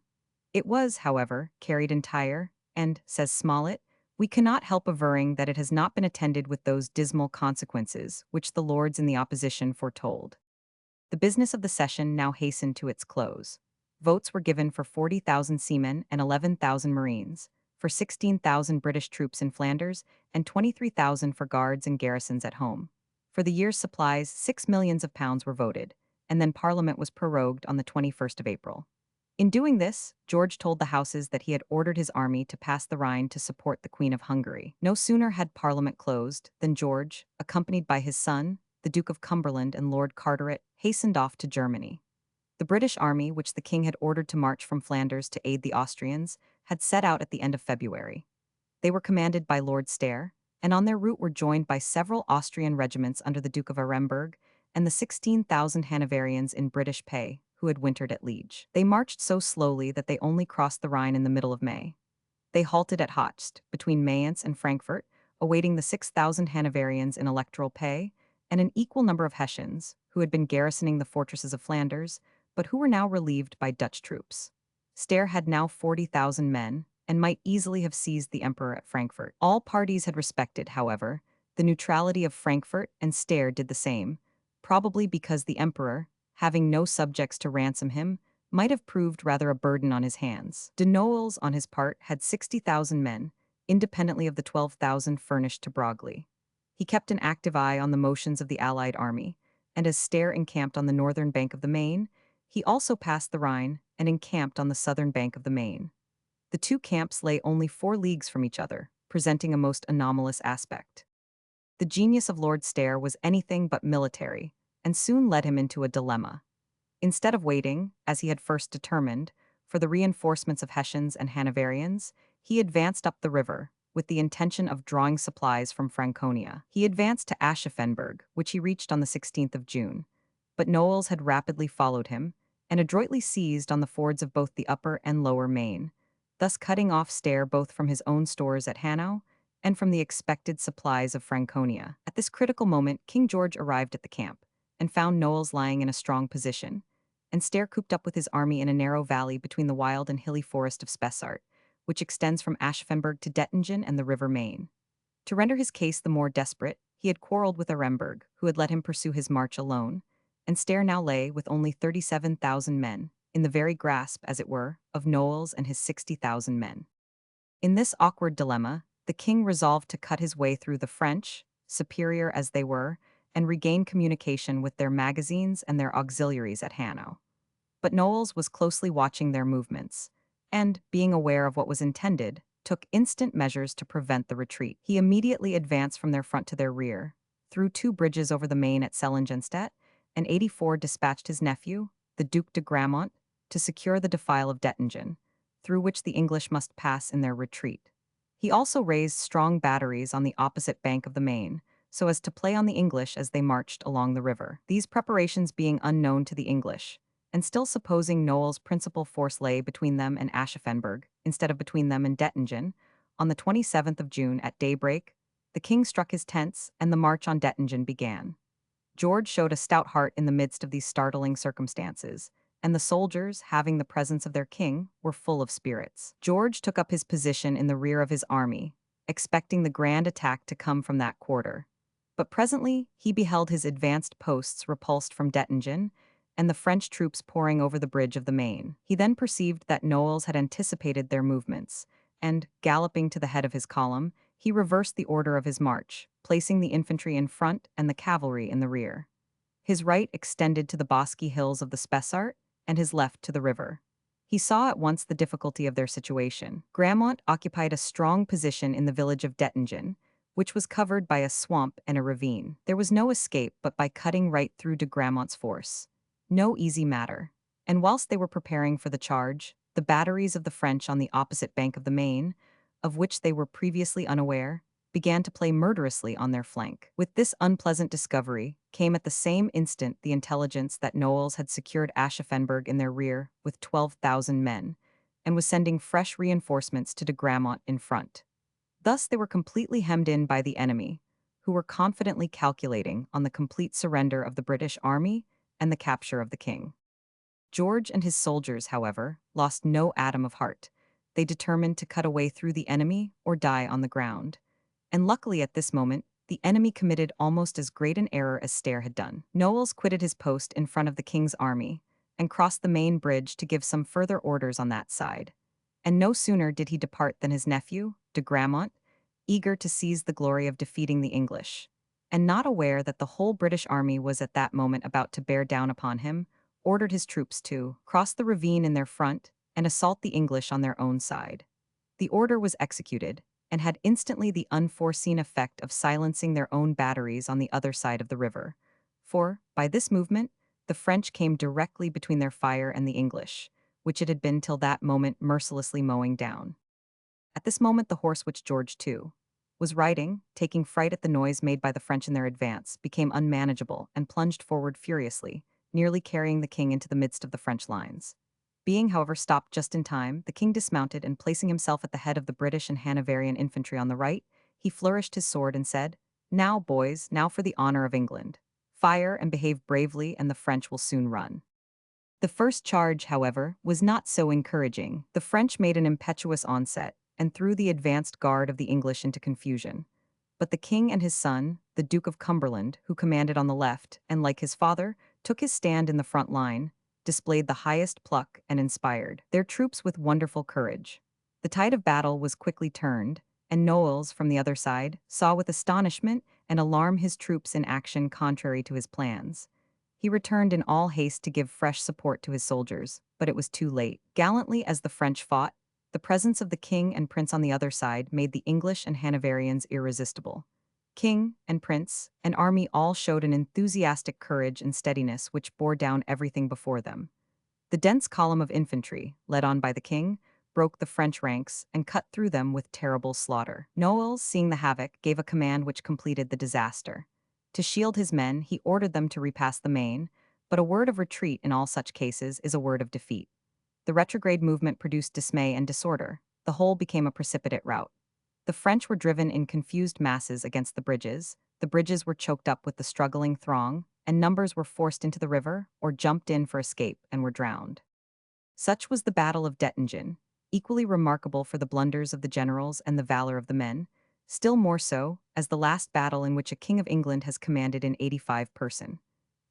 It was, however, carried entire, and, says Smollett, we cannot help averring that it has not been attended with those dismal consequences which the Lords in the opposition foretold. The business of the session now hastened to its close. Votes were given for 40,000 seamen and 11,000 marines, for 16,000 British troops in Flanders, and 23,000 for guards and garrisons at home. For the year's supplies, £6 millions were voted, and then Parliament was prorogued on the 21st of April. In doing this, George told the Houses that he had ordered his army to pass the Rhine to support the Queen of Hungary. No sooner had Parliament closed than George, accompanied by his son, the Duke of Cumberland and Lord Carteret, hastened off to Germany. The British army, which the king had ordered to march from Flanders to aid the Austrians, had set out at the end of February. They were commanded by Lord Stair, and on their route were joined by several Austrian regiments under the Duke of Aremberg and the 16,000 Hanoverians in British pay, who had wintered at Liege. They marched so slowly that they only crossed the Rhine in the middle of May. They halted at Hochst, between Mayence and Frankfurt, awaiting the 6,000 Hanoverians in electoral pay, and an equal number of Hessians, who had been garrisoning the fortresses of Flanders, but who were now relieved by Dutch troops. Stair had now 40,000 men, and might easily have seized the emperor at Frankfurt. All parties had respected, however, the neutrality of Frankfurt, and Stair did the same, probably because the emperor, having no subjects to ransom him, might have proved rather a burden on his hands. De Noailles, on his part, had 60,000 men, independently of the 12,000 furnished to Broglie. He kept an active eye on the motions of the allied army, and as Stair encamped on the northern bank of the Main, he also passed the Rhine and encamped on the southern bank of the Main. The two camps lay only 4 leagues from each other, presenting a most anomalous aspect. The genius of Lord Stair was anything but military, and soon led him into a dilemma. Instead of waiting, as he had first determined, for the reinforcements of Hessians and Hanoverians, he advanced up the river, with the intention of drawing supplies from Franconia. He advanced to Aschaffenburg, which he reached on the 16th of June. But Noailles had rapidly followed him, and adroitly seized on the fords of both the upper and lower Main, thus cutting off Stair both from his own stores at Hanau and from the expected supplies of Franconia. At this critical moment, King George arrived at the camp, and found Noailles lying in a strong position, and Stair cooped up with his army in a narrow valley between the wild and hilly forest of Spessart, which extends from Aschaffenburg to Dettingen and the river Main. To render his case the more desperate, he had quarreled with Aremberg, who had let him pursue his march alone, and Stair now lay with only 37,000 men, in the very grasp, as it were, of Noailles and his 60,000 men. In this awkward dilemma, the king resolved to cut his way through the French, superior as they were, and regain communication with their magazines and their auxiliaries at Hanau. But Noailles was closely watching their movements, and, being aware of what was intended, took instant measures to prevent the retreat. He immediately advanced from their front to their rear, threw 2 bridges over the Main at Sellingenstedt, and 84 dispatched his nephew, the Duc de Gramont, to secure the defile of Dettingen, through which the English must pass in their retreat. He also raised strong batteries on the opposite bank of the Main, so as to play on the English as they marched along the river. These preparations being unknown to the English, and still supposing Noailles' principal force lay between them and Aschaffenburg, instead of between them and Dettingen, on the 27th of June at daybreak, the king struck his tents, and the march on Dettingen began. George showed a stout heart in the midst of these startling circumstances, and the soldiers, having the presence of their king, were full of spirits. George took up his position in the rear of his army, expecting the grand attack to come from that quarter. But presently he beheld his advanced posts repulsed from Dettingen, and the French troops pouring over the bridge of the Main. He then perceived that Noailles had anticipated their movements, and, galloping to the head of his column, he reversed the order of his march, placing the infantry in front and the cavalry in the rear. His right extended to the bosky hills of the Spessart, and his left to the river. He saw at once the difficulty of their situation. Gramont occupied a strong position in the village of Dettingen, which was covered by a swamp and a ravine. There was no escape but by cutting right through de Gramont's force. No easy matter. And whilst they were preparing for the charge, the batteries of the French on the opposite bank of the Main, of which they were previously unaware, began to play murderously on their flank. With this unpleasant discovery came at the same instant the intelligence that Knowles had secured Aschaffenburg in their rear with 12,000 men, and was sending fresh reinforcements to de Gramont in front. Thus they were completely hemmed in by the enemy, who were confidently calculating on the complete surrender of the British army and the capture of the king. George and his soldiers, however, lost no atom of heart. They determined to cut a way through the enemy or die on the ground. And luckily at this moment, the enemy committed almost as great an error as Stair had done. Knowles quitted his post in front of the king's army and crossed the main bridge to give some further orders on that side. And no sooner did he depart than his nephew, de Gramont, eager to seize the glory of defeating the English, and not aware that the whole British army was at that moment about to bear down upon him, ordered his troops to cross the ravine in their front and assault the English on their own side. The order was executed, and had instantly the unforeseen effect of silencing their own batteries on the other side of the river. For, by this movement, the French came directly between their fire and the English, which it had been till that moment mercilessly mowing down. At this moment the horse which George II was riding, taking fright at the noise made by the French in their advance, became unmanageable and plunged forward furiously, nearly carrying the king into the midst of the French lines. Being, however, stopped just in time, the king dismounted and placing himself at the head of the British and Hanoverian infantry on the right, he flourished his sword and said, "Now, boys, now for the honor of England. Fire and behave bravely and the French will soon run." The first charge, however, was not so encouraging. The French made an impetuous onset and threw the advanced guard of the English into confusion. But the king and his son, the Duke of Cumberland, who commanded on the left, and like his father, took his stand in the front line, displayed the highest pluck and inspired their troops with wonderful courage. The tide of battle was quickly turned, and Knowles, from the other side, saw with astonishment and alarm his troops in action contrary to his plans. He returned in all haste to give fresh support to his soldiers, but it was too late. Gallantly as the French fought, the presence of the king and prince on the other side made the English and Hanoverians irresistible. King and prince and army all showed an enthusiastic courage and steadiness which bore down everything before them. The dense column of infantry, led on by the king, broke the French ranks and cut through them with terrible slaughter. Knowles, seeing the havoc, gave a command which completed the disaster. To shield his men, he ordered them to repass the Main, but a word of retreat in all such cases is a word of defeat. The retrograde movement produced dismay and disorder. The whole became a precipitate rout. The French were driven in confused masses against the bridges were choked up with the struggling throng, and numbers were forced into the river or jumped in for escape and were drowned. Such was the Battle of Dettingen, equally remarkable for the blunders of the generals and the valor of the men, still more so as the last battle in which a king of England has commanded in 85 person.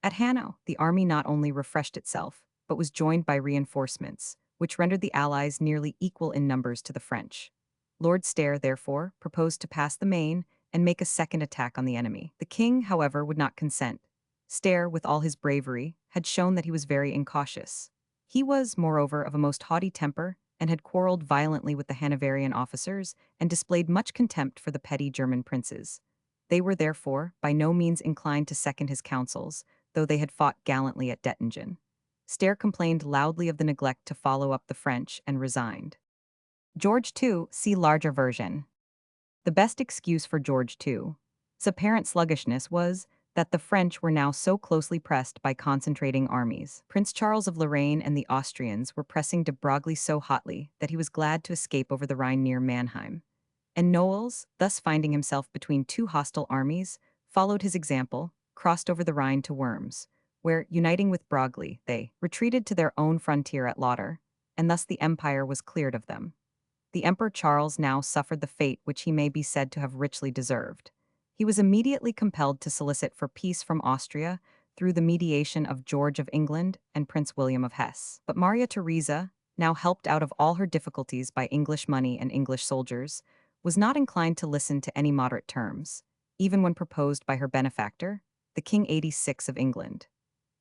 At Hanau, the army not only refreshed itself, but was joined by reinforcements, which rendered the Allies nearly equal in numbers to the French. Lord Stair, therefore, proposed to pass the Main and make a second attack on the enemy. The king, however, would not consent. Stair, with all his bravery, had shown that he was very incautious. He was, moreover, of a most haughty temper and had quarreled violently with the Hanoverian officers and displayed much contempt for the petty German princes. They were, therefore, by no means inclined to second his counsels, though they had fought gallantly at Dettingen. Stair complained loudly of the neglect to follow up the French and resigned. George II, see larger version. The best excuse for George II's apparent sluggishness was that the French were now so closely pressed by concentrating armies. Prince Charles of Lorraine and the Austrians were pressing de Broglie so hotly that he was glad to escape over the Rhine near Mannheim. And Knowles, thus finding himself between two hostile armies, followed his example, crossed over the Rhine to Worms, where, uniting with Broglie, they retreated to their own frontier at Lauter, and thus the empire was cleared of them. The Emperor Charles now suffered the fate which he may be said to have richly deserved. He was immediately compelled to solicit for peace from Austria through the mediation of George of England and Prince William of Hesse. But Maria Theresa, now helped out of all her difficulties by English money and English soldiers, was not inclined to listen to any moderate terms, even when proposed by her benefactor, the King 86 of England.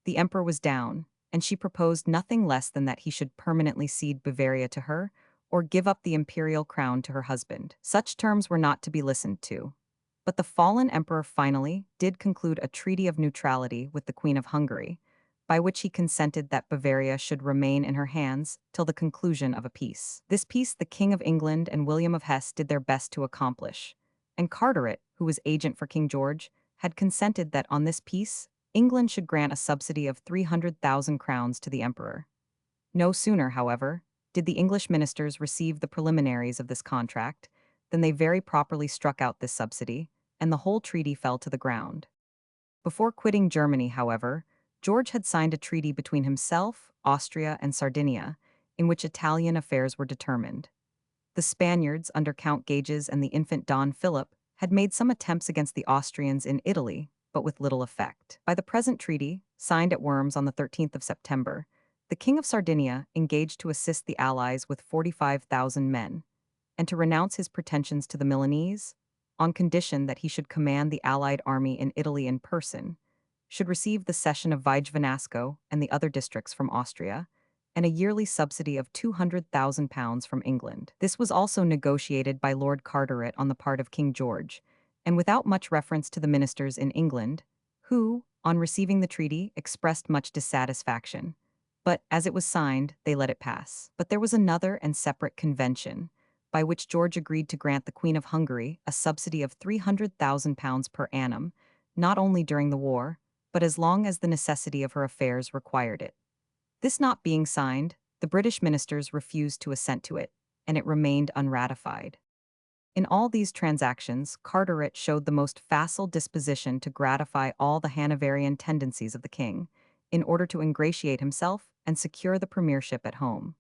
The emperor was down, and she proposed nothing less than that he should permanently cede Bavaria to her or give up the imperial crown to her husband. Such terms were not to be listened to. But the fallen emperor finally did conclude a treaty of neutrality with the Queen of Hungary, by which he consented that Bavaria should remain in her hands till the conclusion of a peace. This peace the King of England and William of Hesse did their best to accomplish, and Carteret, who was agent for King George, had consented that on this peace England should grant a subsidy of 300,000 crowns to the emperor. No sooner, however, did the English ministers receive the preliminaries of this contract than they very properly struck out this subsidy, and the whole treaty fell to the ground. Before quitting Germany, however, George had signed a treaty between himself, Austria, and Sardinia, in which Italian affairs were determined. The Spaniards, under Count Gages and the infant Don Philip, had made some attempts against the Austrians in Italy, but with little effect. By the present treaty, signed at Worms on the 13th of September, the King of Sardinia engaged to assist the Allies with 45,000 men, and to renounce his pretensions to the Milanese, on condition that he should command the Allied army in Italy in person, should receive the cession of Vigevinasco and the other districts from Austria, and a yearly subsidy of £200,000 from England. This was also negotiated by Lord Carteret on the part of King George, and without much reference to the ministers in England, who, on receiving the treaty, expressed much dissatisfaction. But, as it was signed, they let it pass. But there was another and separate convention, by which George agreed to grant the Queen of Hungary a subsidy of £300,000 per annum, not only during the war, but as long as the necessity of her affairs required it. This not being signed, the British ministers refused to assent to it, and it remained unratified. In all these transactions, Carteret showed the most facile disposition to gratify all the Hanoverian tendencies of the king, in order to ingratiate himself and secure the premiership at home.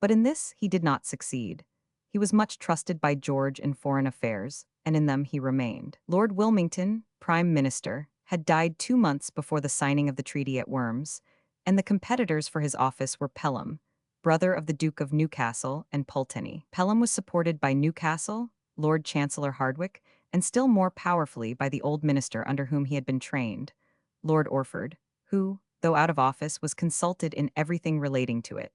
But in this he did not succeed. He was much trusted by George in foreign affairs, and in them he remained. Lord Wilmington, Prime Minister, had died 2 months before the signing of the treaty at Worms, and the competitors for his office were Pelham, brother of the Duke of Newcastle, and Pulteney. Pelham was supported by Newcastle, Lord Chancellor Hardwicke, and still more powerfully by the old minister under whom he had been trained, Lord Orford, who, though out of office, was consulted in everything relating to it.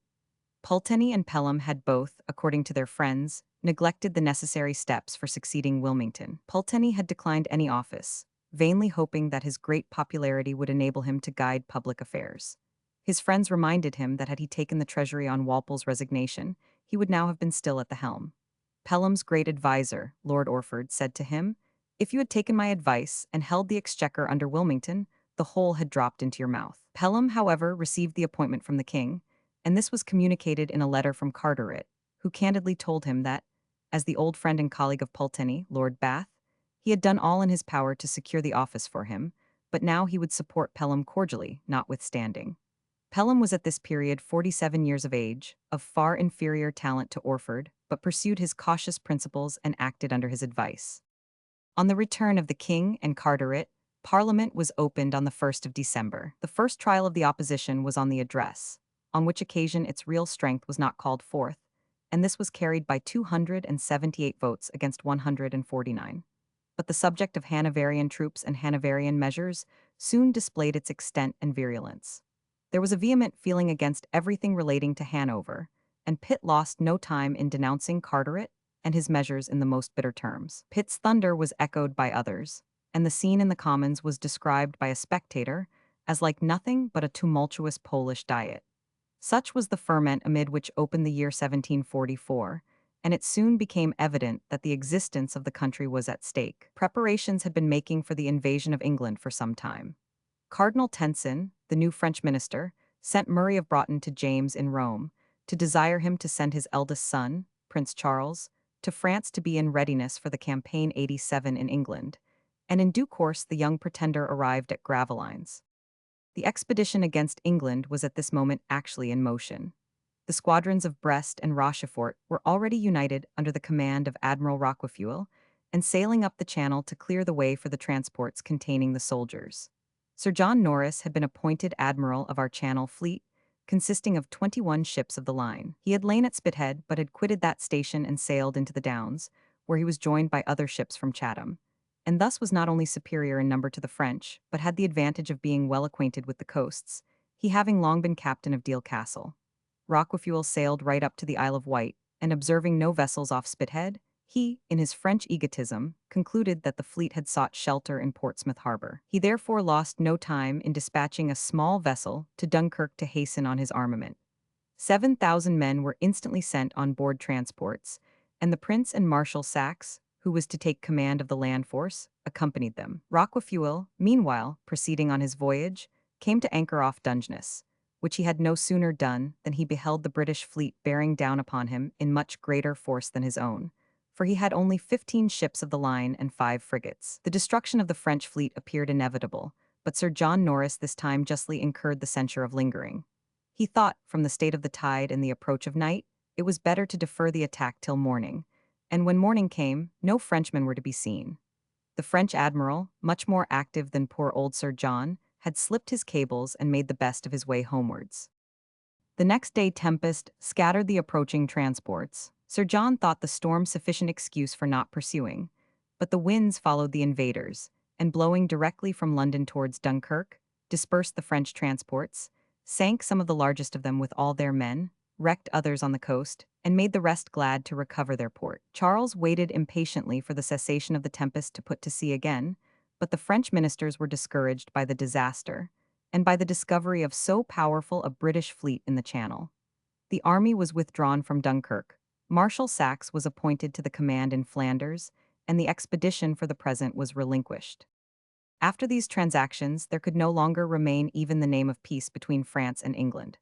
Pulteney and Pelham had both, according to their friends, neglected the necessary steps for succeeding Wilmington. Pulteney had declined any office, vainly hoping that his great popularity would enable him to guide public affairs. His friends reminded him that had he taken the treasury on Walpole's resignation, he would now have been still at the helm. Pelham's great adviser, Lord Orford, said to him, "If you had taken my advice and held the exchequer under Wilmington, the whole had dropped into your mouth." Pelham, however, received the appointment from the king, and this was communicated in a letter from Carteret, who candidly told him that, as the old friend and colleague of Pulteney, Lord Bath, he had done all in his power to secure the office for him, but now he would support Pelham cordially, notwithstanding. Pelham was at this period 47 years of age, of far inferior talent to Orford, but pursued his cautious principles and acted under his advice. On the return of the king and Carteret, Parliament was opened on the 1st of December. The first trial of the opposition was on the address, on which occasion its real strength was not called forth, and this was carried by 278 votes against 149. But the subject of Hanoverian troops and Hanoverian measures soon displayed its extent and virulence. There was a vehement feeling against everything relating to Hanover, and Pitt lost no time in denouncing Carteret and his measures in the most bitter terms. Pitt's thunder was echoed by others, and the scene in the Commons was described by a spectator as like nothing but a tumultuous Polish diet. Such was the ferment amid which opened the year 1744, and it soon became evident that the existence of the country was at stake. Preparations had been making for the invasion of England for some time. Cardinal Tencin, the new French minister, sent Murray of Broughton to James in Rome to desire him to send his eldest son, Prince Charles, to France to be in readiness for the campaign 87 in England, and in due course the young pretender arrived at Gravelines. The expedition against England was at this moment actually in motion. The squadrons of Brest and Rochefort were already united under the command of Admiral Roquefuel and sailing up the Channel to clear the way for the transports containing the soldiers. Sir John Norris had been appointed admiral of our Channel fleet, consisting of 21 ships of the line. He had lain at Spithead but had quitted that station and sailed into the Downs, where he was joined by other ships from Chatham, and thus was not only superior in number to the French, but had the advantage of being well acquainted with the coasts, he having long been captain of Deal Cassell. Roquefuel sailed right up to the Isle of Wight, and observing no vessels off Spithead, he, in his French egotism, concluded that the fleet had sought shelter in Portsmouth harbor. He therefore lost no time in dispatching a small vessel to Dunkirk to hasten on his armament. 7,000 men were instantly sent on board transports, and the Prince and Marshal Saxe, who was to take command of the land force, accompanied them. Roquefuel, meanwhile, proceeding on his voyage, came to anchor off Dungeness, which he had no sooner done than he beheld the British fleet bearing down upon him in much greater force than his own, for he had only 15 ships of the line and 5 frigates. The destruction of the French fleet appeared inevitable, but Sir John Norris this time justly incurred the censure of lingering. He thought, from the state of the tide and the approach of night, it was better to defer the attack till morning, and when morning came, no Frenchmen were to be seen. The French admiral, much more active than poor old Sir John, had slipped his cables and made the best of his way homewards. The next day tempest scattered the approaching transports. Sir John thought the storm sufficient excuse for not pursuing, but the winds followed the invaders, and blowing directly from London towards Dunkirk, dispersed the French transports, sank some of the largest of them with all their men, wrecked others on the coast, and made the rest glad to recover their port. Charles waited impatiently for the cessation of the tempest to put to sea again, but the French ministers were discouraged by the disaster, and by the discovery of so powerful a British fleet in the Channel. The army was withdrawn from Dunkirk. Marshal Saxe was appointed to the command in Flanders, and the expedition for the present was relinquished. After these transactions, there could no longer remain even the name of peace between France and England.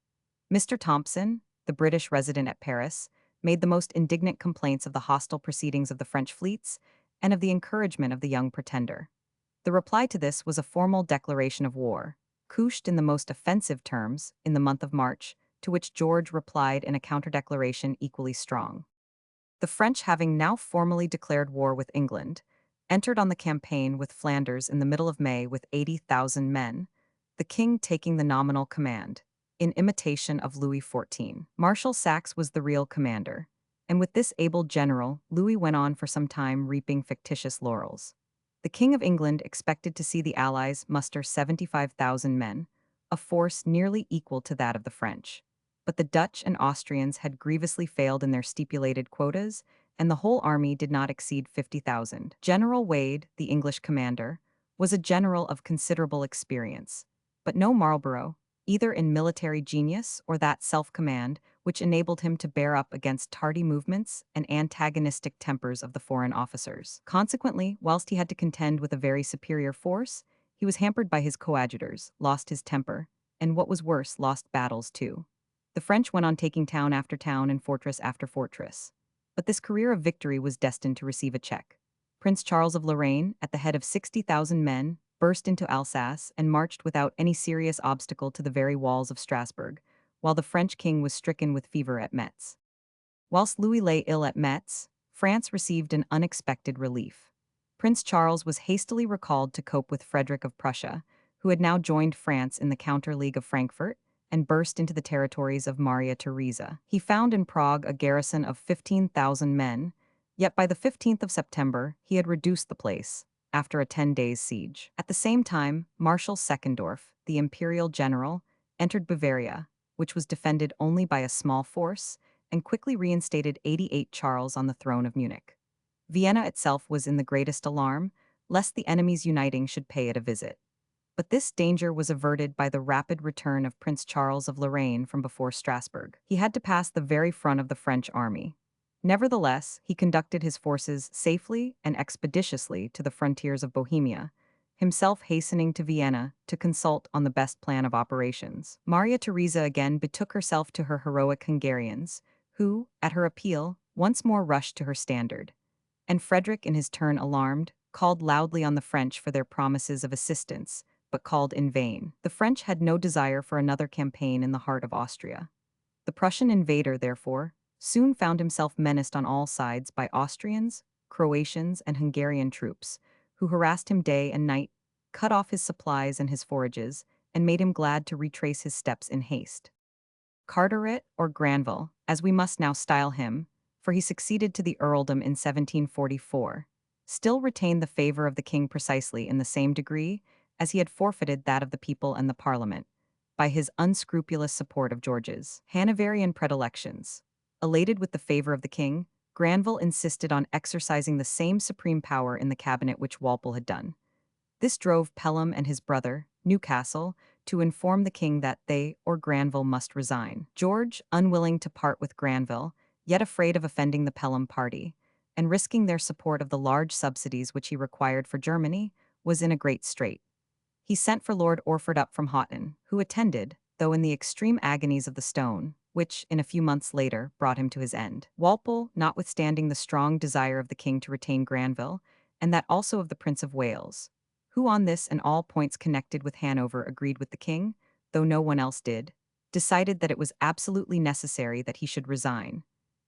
Mr. Thompson, the British resident at Paris, made the most indignant complaints of the hostile proceedings of the French fleets and of the encouragement of the young pretender. The reply to this was a formal declaration of war, couched in the most offensive terms, in the month of March, to which George replied in a counter-declaration equally strong. The French, having now formally declared war with England, entered on the campaign with Flanders in the middle of May with 80,000 men, the king taking the nominal command, in imitation of Louis XIV. Marshal Saxe was the real commander, and with this able general, Louis went on for some time reaping fictitious laurels. The King of England expected to see the Allies muster 75,000 men, a force nearly equal to that of the French. But the Dutch and Austrians had grievously failed in their stipulated quotas, and the whole army did not exceed 50,000. General Wade, the English commander, was a general of considerable experience, but no Marlborough, either in military genius or that self-command which enabled him to bear up against tardy movements and antagonistic tempers of the foreign officers. Consequently, whilst he had to contend with a very superior force, he was hampered by his coadjutors, lost his temper, and what was worse, lost battles too. The French went on taking town after town and fortress after fortress. But this career of victory was destined to receive a check. Prince Charles of Lorraine, at the head of 60,000 men, burst into Alsace and marched without any serious obstacle to the very walls of Strasbourg, while the French king was stricken with fever at Metz. Whilst Louis lay ill at Metz, France received an unexpected relief. Prince Charles was hastily recalled to cope with Frederick of Prussia, who had now joined France in the counter-league of Frankfurt, and burst into the territories of Maria Theresa. He found in Prague a garrison of 15,000 men, yet by the 15th of September he had reduced the place, after a 10 days' siege. At the same time, Marshal Seckendorf, the imperial general, entered Bavaria, which was defended only by a small force, and quickly reinstated 88 Charles on the throne of Munich. Vienna itself was in the greatest alarm, lest the enemies uniting should pay it a visit. But this danger was averted by the rapid return of Prince Charles of Lorraine from before Strasbourg. He had to pass the very front of the French army. Nevertheless, he conducted his forces safely and expeditiously to the frontiers of Bohemia, himself hastening to Vienna to consult on the best plan of operations. Maria Theresa again betook herself to her heroic Hungarians, who, at her appeal, once more rushed to her standard. And Frederick, in his turn alarmed, called loudly on the French for their promises of assistance, but called in vain. The French had no desire for another campaign in the heart of Austria. The Prussian invader, therefore, soon found himself menaced on all sides by Austrians, Croatians, and Hungarian troops, who harassed him day and night, cut off his supplies and his forages, and made him glad to retrace his steps in haste. Carteret or Granville, as we must now style him, for he succeeded to the earldom in 1744, still retained the favor of the king precisely in the same degree as he had forfeited that of the people and the parliament, by his unscrupulous support of George's Hanoverian predilections. Elated with the favor of the king, Granville insisted on exercising the same supreme power in the cabinet which Walpole had done. This drove Pelham and his brother, Newcastle, to inform the king that they or Granville must resign. George, unwilling to part with Granville, yet afraid of offending the Pelham party, and risking their support of the large subsidies which he required for Germany, was in a great strait. He sent for Lord Orford up from Houghton, who attended, though in the extreme agonies of the stone, which, in a few months later, brought him to his end. Walpole, notwithstanding the strong desire of the king to retain Granville, and that also of the Prince of Wales, who on this and all points connected with Hanover agreed with the king, though no one else did, decided that it was absolutely necessary that he should resign.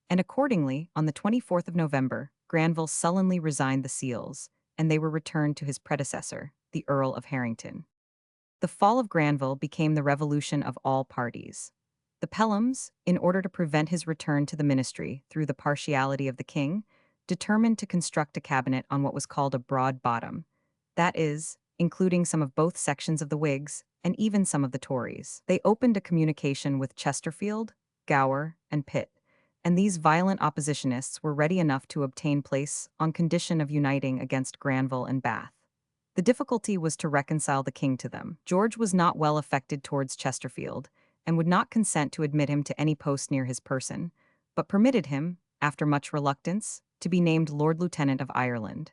And accordingly, on the 24th of November, Granville sullenly resigned the seals, and they were returned to his predecessor, the Earl of Harrington. The fall of Granville became the revolution of all parties. The Pelhams, in order to prevent his return to the ministry through the partiality of the king, determined to construct a cabinet on what was called a broad bottom, that is, including some of both sections of the Whigs and even some of the Tories. They opened a communication with Chesterfield, Gower, and Pitt, and these violent oppositionists were ready enough to obtain place on condition of uniting against Granville and Bath. The difficulty was to reconcile the king to them. George was not well affected towards Chesterfield, and would not consent to admit him to any post near his person, but permitted him, after much reluctance, to be named Lord Lieutenant of Ireland.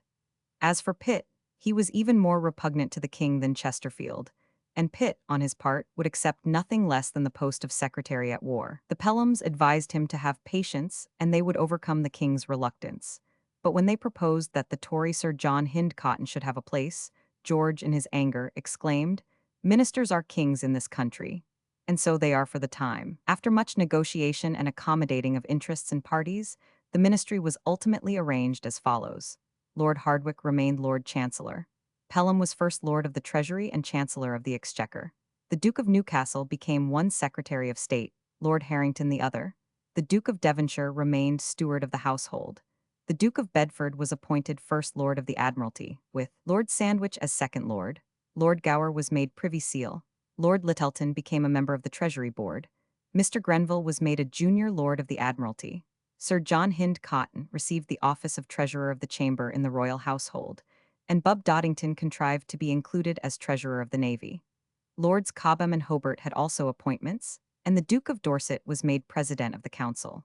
As for Pitt, he was even more repugnant to the king than Chesterfield, and Pitt, on his part, would accept nothing less than the post of Secretary at War. The Pelhams advised him to have patience, and they would overcome the king's reluctance. But when they proposed that the Tory Sir John Hindcotton should have a place, George, in his anger, exclaimed, "Ministers are kings in this country." And so they are for the time. After much negotiation and accommodating of interests and parties, the ministry was ultimately arranged as follows. Lord Hardwicke remained Lord Chancellor. Pelham was First Lord of the Treasury and Chancellor of the Exchequer. The Duke of Newcastle became one Secretary of State, Lord Harrington the other. The Duke of Devonshire remained Steward of the Household. The Duke of Bedford was appointed First Lord of the Admiralty, with Lord Sandwich as Second Lord. Lord Gower was made Privy Seal. Lord Lyttelton became a member of the Treasury Board. Mr. Grenville was made a Junior Lord of the Admiralty. Sir John Hindcotton received the office of Treasurer of the Chamber in the Royal Household, and Bub Doddington contrived to be included as Treasurer of the Navy. Lords Cobham and Hobart had also appointments, and the Duke of Dorset was made President of the Council.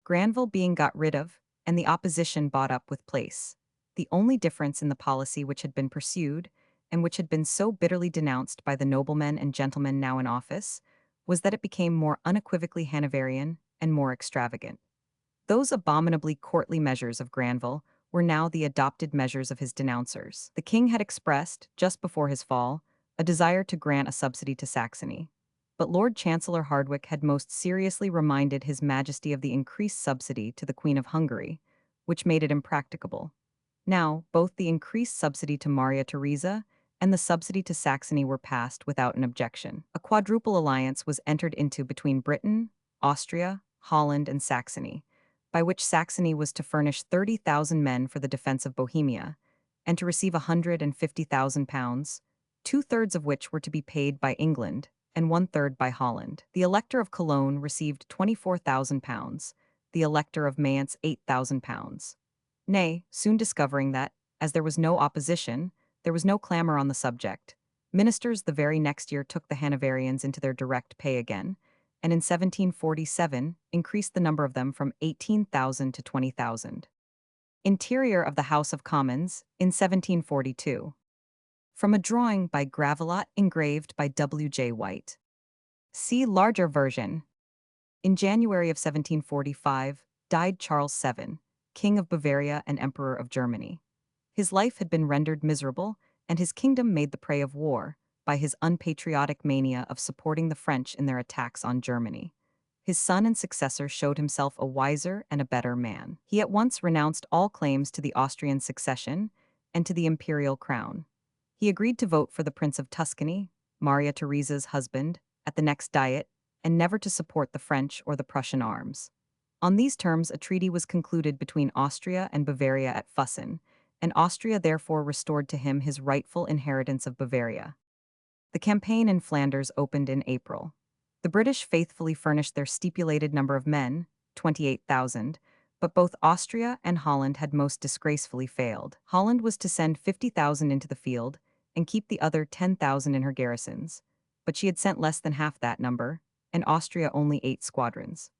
Granville being got rid of, and the opposition bought up with place. The only difference in the policy which had been pursued, and which had been so bitterly denounced by the noblemen and gentlemen now in office, was that it became more unequivocally Hanoverian and more extravagant. Those abominably courtly measures of Granville were now the adopted measures of his denouncers. The king had expressed, just before his fall, a desire to grant a subsidy to Saxony. But Lord Chancellor Hardwicke had most seriously reminded His Majesty of the increased subsidy to the Queen of Hungary, which made it impracticable. Now, both the increased subsidy to Maria Theresa and the subsidy to Saxony were passed without an objection. A quadruple alliance was entered into between Britain, Austria, Holland, and Saxony, by which Saxony was to furnish 30,000 men for the defense of Bohemia, and to receive £150,000, two-thirds of which were to be paid by England, and one-third by Holland. The Elector of Cologne received £24,000, the Elector of Mayence £8,000. Nay, soon discovering that, as there was no opposition, there was no clamour on the subject, ministers the very next year took the Hanoverians into their direct pay again, and in 1747 increased the number of them from 18,000 to 20,000. Interior of the House of Commons, in 1742. From a drawing by Gravelotte engraved by W.J. White. See larger version. In January of 1745, died Charles VII, King of Bavaria and Emperor of Germany. His life had been rendered miserable, and his kingdom made the prey of war, by his unpatriotic mania of supporting the French in their attacks on Germany. His son and successor showed himself a wiser and a better man. He at once renounced all claims to the Austrian succession and to the imperial crown. He agreed to vote for the Prince of Tuscany, Maria Theresa's husband, at the next diet, and never to support the French or the Prussian arms. On these terms, a treaty was concluded between Austria and Bavaria at Füssen, and Austria therefore restored to him his rightful inheritance of Bavaria. The campaign in Flanders opened in April. The British faithfully furnished their stipulated number of men, 28,000, but both Austria and Holland had most disgracefully failed. Holland was to send 50,000 into the field and keep the other 10,000 in her garrisons, but she had sent less than half that number, and Austria only 8 squadrons.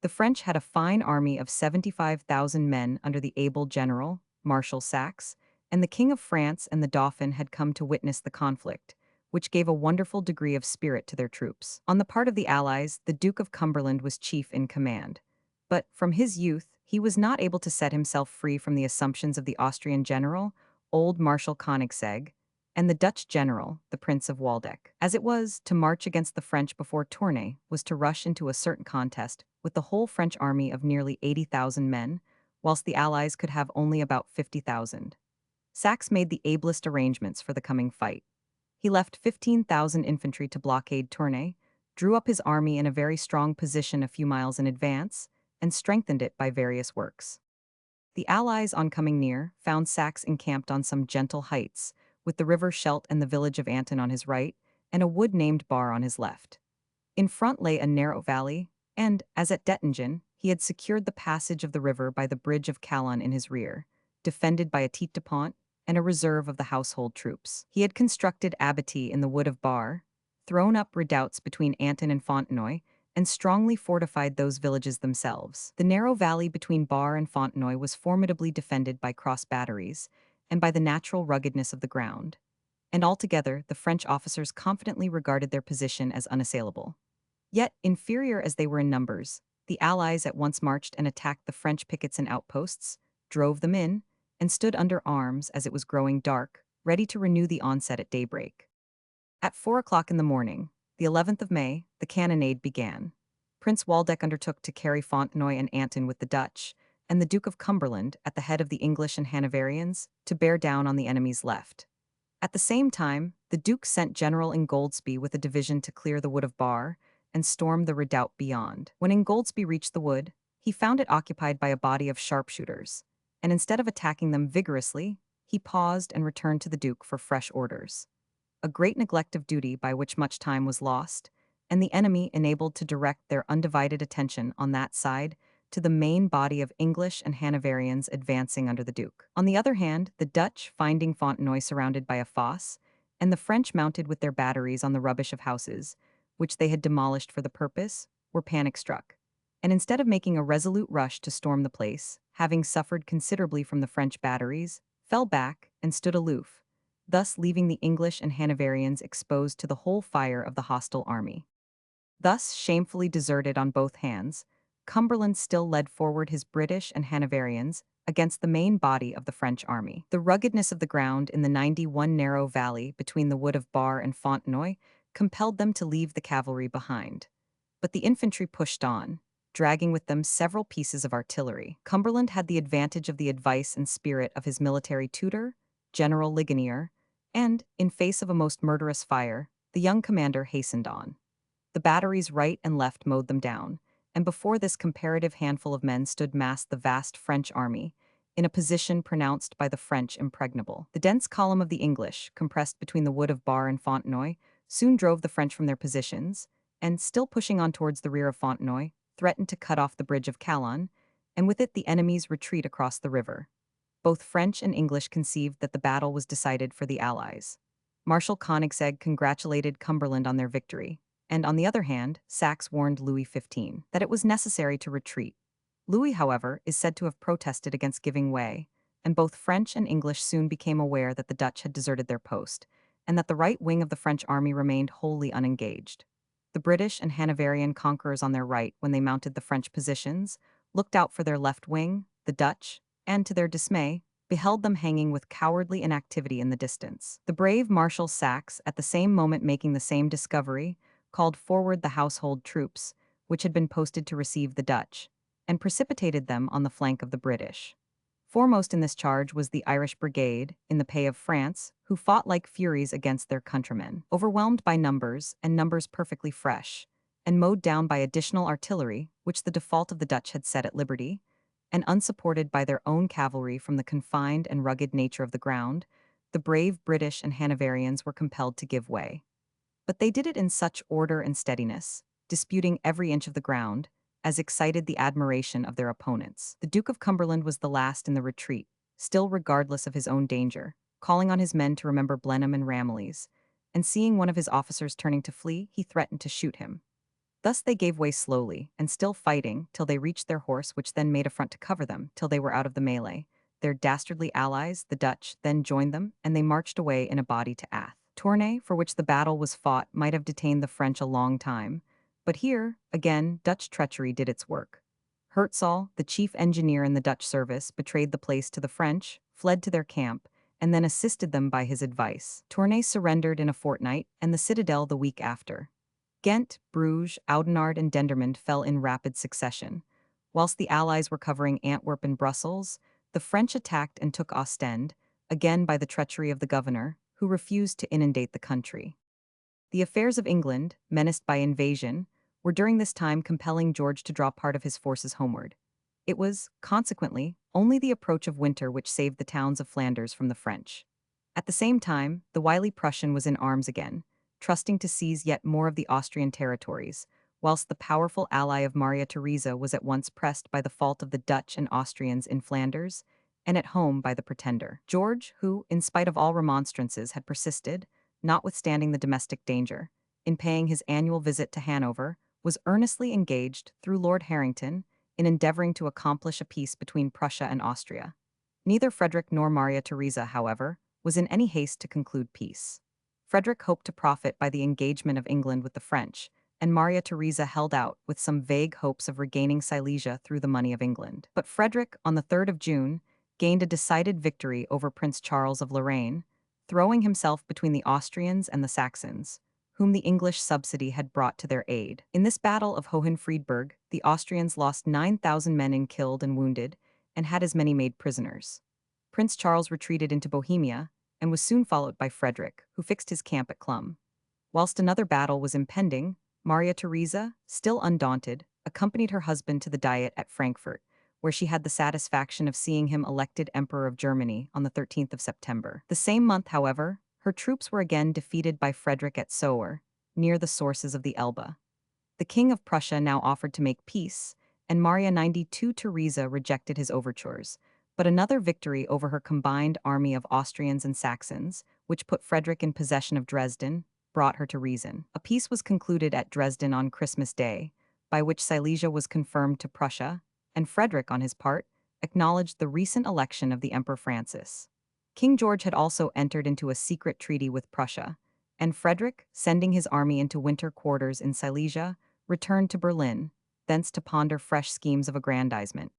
The French had a fine army of 75,000 men under the able general, Marshal Saxe, and the King of France and the Dauphin had come to witness the conflict, which gave a wonderful degree of spirit to their troops. On the part of the Allies, the Duke of Cumberland was chief in command. But, from his youth, he was not able to set himself free from the assumptions of the Austrian general, old Marshal Koenigsegg, and the Dutch general, the Prince of Waldeck. As it was, to march against the French before Tournai was to rush into a certain contest with the whole French army of nearly 80,000 men, whilst the Allies could have only about 50,000. Saxe made the ablest arrangements for the coming fight. He left 15,000 infantry to blockade Tournai, drew up his army in a very strong position a few miles in advance, and strengthened it by various works. The Allies, on coming near, found Saxe encamped on some gentle heights, with the river Scheldt and the village of Anton on his right, and a wood named Bar on his left. In front lay a narrow valley, and, as at Dettingen, he had secured the passage of the river by the bridge of Calonne in his rear, defended by a tete de pont and a reserve of the household troops. He had constructed abattis in the wood of Bar, thrown up redoubts between Anton and Fontenoy, and strongly fortified those villages themselves. The narrow valley between Bar and Fontenoy was formidably defended by cross batteries and by the natural ruggedness of the ground, and altogether the French officers confidently regarded their position as unassailable. Yet, inferior as they were in numbers, the Allies at once marched and attacked the French pickets and outposts, drove them in, and stood under arms as it was growing dark, ready to renew the onset at daybreak. At 4 o'clock in the morning, the 11th of May, the cannonade began. Prince Waldeck undertook to carry Fontenoy and Anton with the Dutch, and the Duke of Cumberland, at the head of the English and Hanoverians, to bear down on the enemy's left. At the same time, the Duke sent General Ingoldsby with a division to clear the wood of Bar and storm the redoubt beyond. When Ingoldsby reached the wood, he found it occupied by a body of sharpshooters, and instead of attacking them vigorously, he paused and returned to the Duke for fresh orders. A great neglect of duty by which much time was lost, and the enemy enabled to direct their undivided attention on that side to the main body of English and Hanoverians advancing under the Duke. On the other hand, the Dutch, finding Fontenoy surrounded by a fosse, and the French mounted with their batteries on the rubbish of houses, which they had demolished for the purpose, were panic-struck, and instead of making a resolute rush to storm the place, having suffered considerably from the French batteries, fell back and stood aloof, thus leaving the English and Hanoverians exposed to the whole fire of the hostile army. Thus shamefully deserted on both hands, Cumberland still led forward his British and Hanoverians against the main body of the French army. The ruggedness of the ground in the 91 narrow valley between the wood of Bar and Fontenoy compelled them to leave the cavalry behind. But the infantry pushed on, dragging with them several pieces of artillery. Cumberland had the advantage of the advice and spirit of his military tutor, General Ligonier, and, in face of a most murderous fire, the young commander hastened on. The batteries right and left mowed them down, and before this comparative handful of men stood massed the vast French army, in a position pronounced by the French impregnable. The dense column of the English, compressed between the wood of Bar and Fontenoy, soon drove the French from their positions, and, still pushing on towards the rear of Fontenoy, threatened to cut off the bridge of Calonne, and with it the enemy's retreat across the river. Both French and English conceived that the battle was decided for the Allies. Marshal Koenigsegg congratulated Cumberland on their victory, and on the other hand, Saxe warned Louis XV that it was necessary to retreat. Louis, however, is said to have protested against giving way, and both French and English soon became aware that the Dutch had deserted their post, and that the right wing of the French army remained wholly unengaged. The British and Hanoverian conquerors on their right, when they mounted the French positions, looked out for their left wing, the Dutch, and, to their dismay, beheld them hanging with cowardly inactivity in the distance. The brave Marshal Saxe, at the same moment making the same discovery, called forward the household troops, which had been posted to receive the Dutch, and precipitated them on the flank of the British. Foremost in this charge was the Irish Brigade, in the pay of France, who fought like furies against their countrymen. Overwhelmed by numbers, and numbers perfectly fresh, and mowed down by additional artillery, which the default of the Dutch had set at liberty, and unsupported by their own cavalry from the confined and rugged nature of the ground, the brave British and Hanoverians were compelled to give way. But they did it in such order and steadiness, disputing every inch of the ground, as excited the admiration of their opponents. The Duke of Cumberland was the last in the retreat, still regardless of his own danger, calling on his men to remember Blenheim and Ramillies, and seeing one of his officers turning to flee, he threatened to shoot him. Thus they gave way slowly, and still fighting, till they reached their horse, which then made a front to cover them, till they were out of the melee. Their dastardly allies, the Dutch, then joined them, and they marched away in a body to Ath. Tournay, for which the battle was fought, might have detained the French a long time, but here, again, Dutch treachery did its work. Hertzal, the chief engineer in the Dutch service, betrayed the place to the French, fled to their camp, and then assisted them by his advice. Tournay surrendered in a fortnight, and the citadel the week after. Ghent, Bruges, Oudenarde, and Dendermonde fell in rapid succession. Whilst the Allies were covering Antwerp and Brussels, the French attacked and took Ostend, again by the treachery of the governor, who refused to inundate the country. The affairs of England, menaced by invasion, were during this time compelling George to draw part of his forces homeward. It was, consequently, only the approach of winter which saved the towns of Flanders from the French. At the same time, the wily Prussian was in arms again, trusting to seize yet more of the Austrian territories, whilst the powerful ally of Maria Theresa was at once pressed by the fault of the Dutch and Austrians in Flanders, and at home by the Pretender. George, who, in spite of all remonstrances, had persisted, notwithstanding the domestic danger, in paying his annual visit to Hanover, was earnestly engaged, through Lord Harrington, in endeavoring to accomplish a peace between Prussia and Austria. Neither Frederick nor Maria Theresa, however, was in any haste to conclude peace. Frederick hoped to profit by the engagement of England with the French, and Maria Theresa held out with some vague hopes of regaining Silesia through the money of England. But Frederick, on the 3rd of June, gained a decided victory over Prince Charles of Lorraine, throwing himself between the Austrians and the Saxons, whom the English subsidy had brought to their aid. In this battle of Hohenfriedberg, the Austrians lost 9,000 men in killed and wounded, and had as many made prisoners. Prince Charles retreated into Bohemia, and was soon followed by Frederick, who fixed his camp at Chlum. Whilst another battle was impending, Maria Theresa, still undaunted, accompanied her husband to the Diet at Frankfurt, where she had the satisfaction of seeing him elected Emperor of Germany on the 13th of September. The same month, however, her troops were again defeated by Frederick at Sower, near the sources of the Elbe. The King of Prussia now offered to make peace, and Maria 92 Theresa rejected his overtures, but another victory over her combined army of Austrians and Saxons, which put Frederick in possession of Dresden, brought her to reason. A peace was concluded at Dresden on Christmas Day, by which Silesia was confirmed to Prussia, and Frederick, on his part, acknowledged the recent election of the Emperor Francis. King George had also entered into a secret treaty with Prussia, and Frederick, sending his army into winter quarters in Silesia, returned to Berlin, thence to ponder fresh schemes of aggrandizement.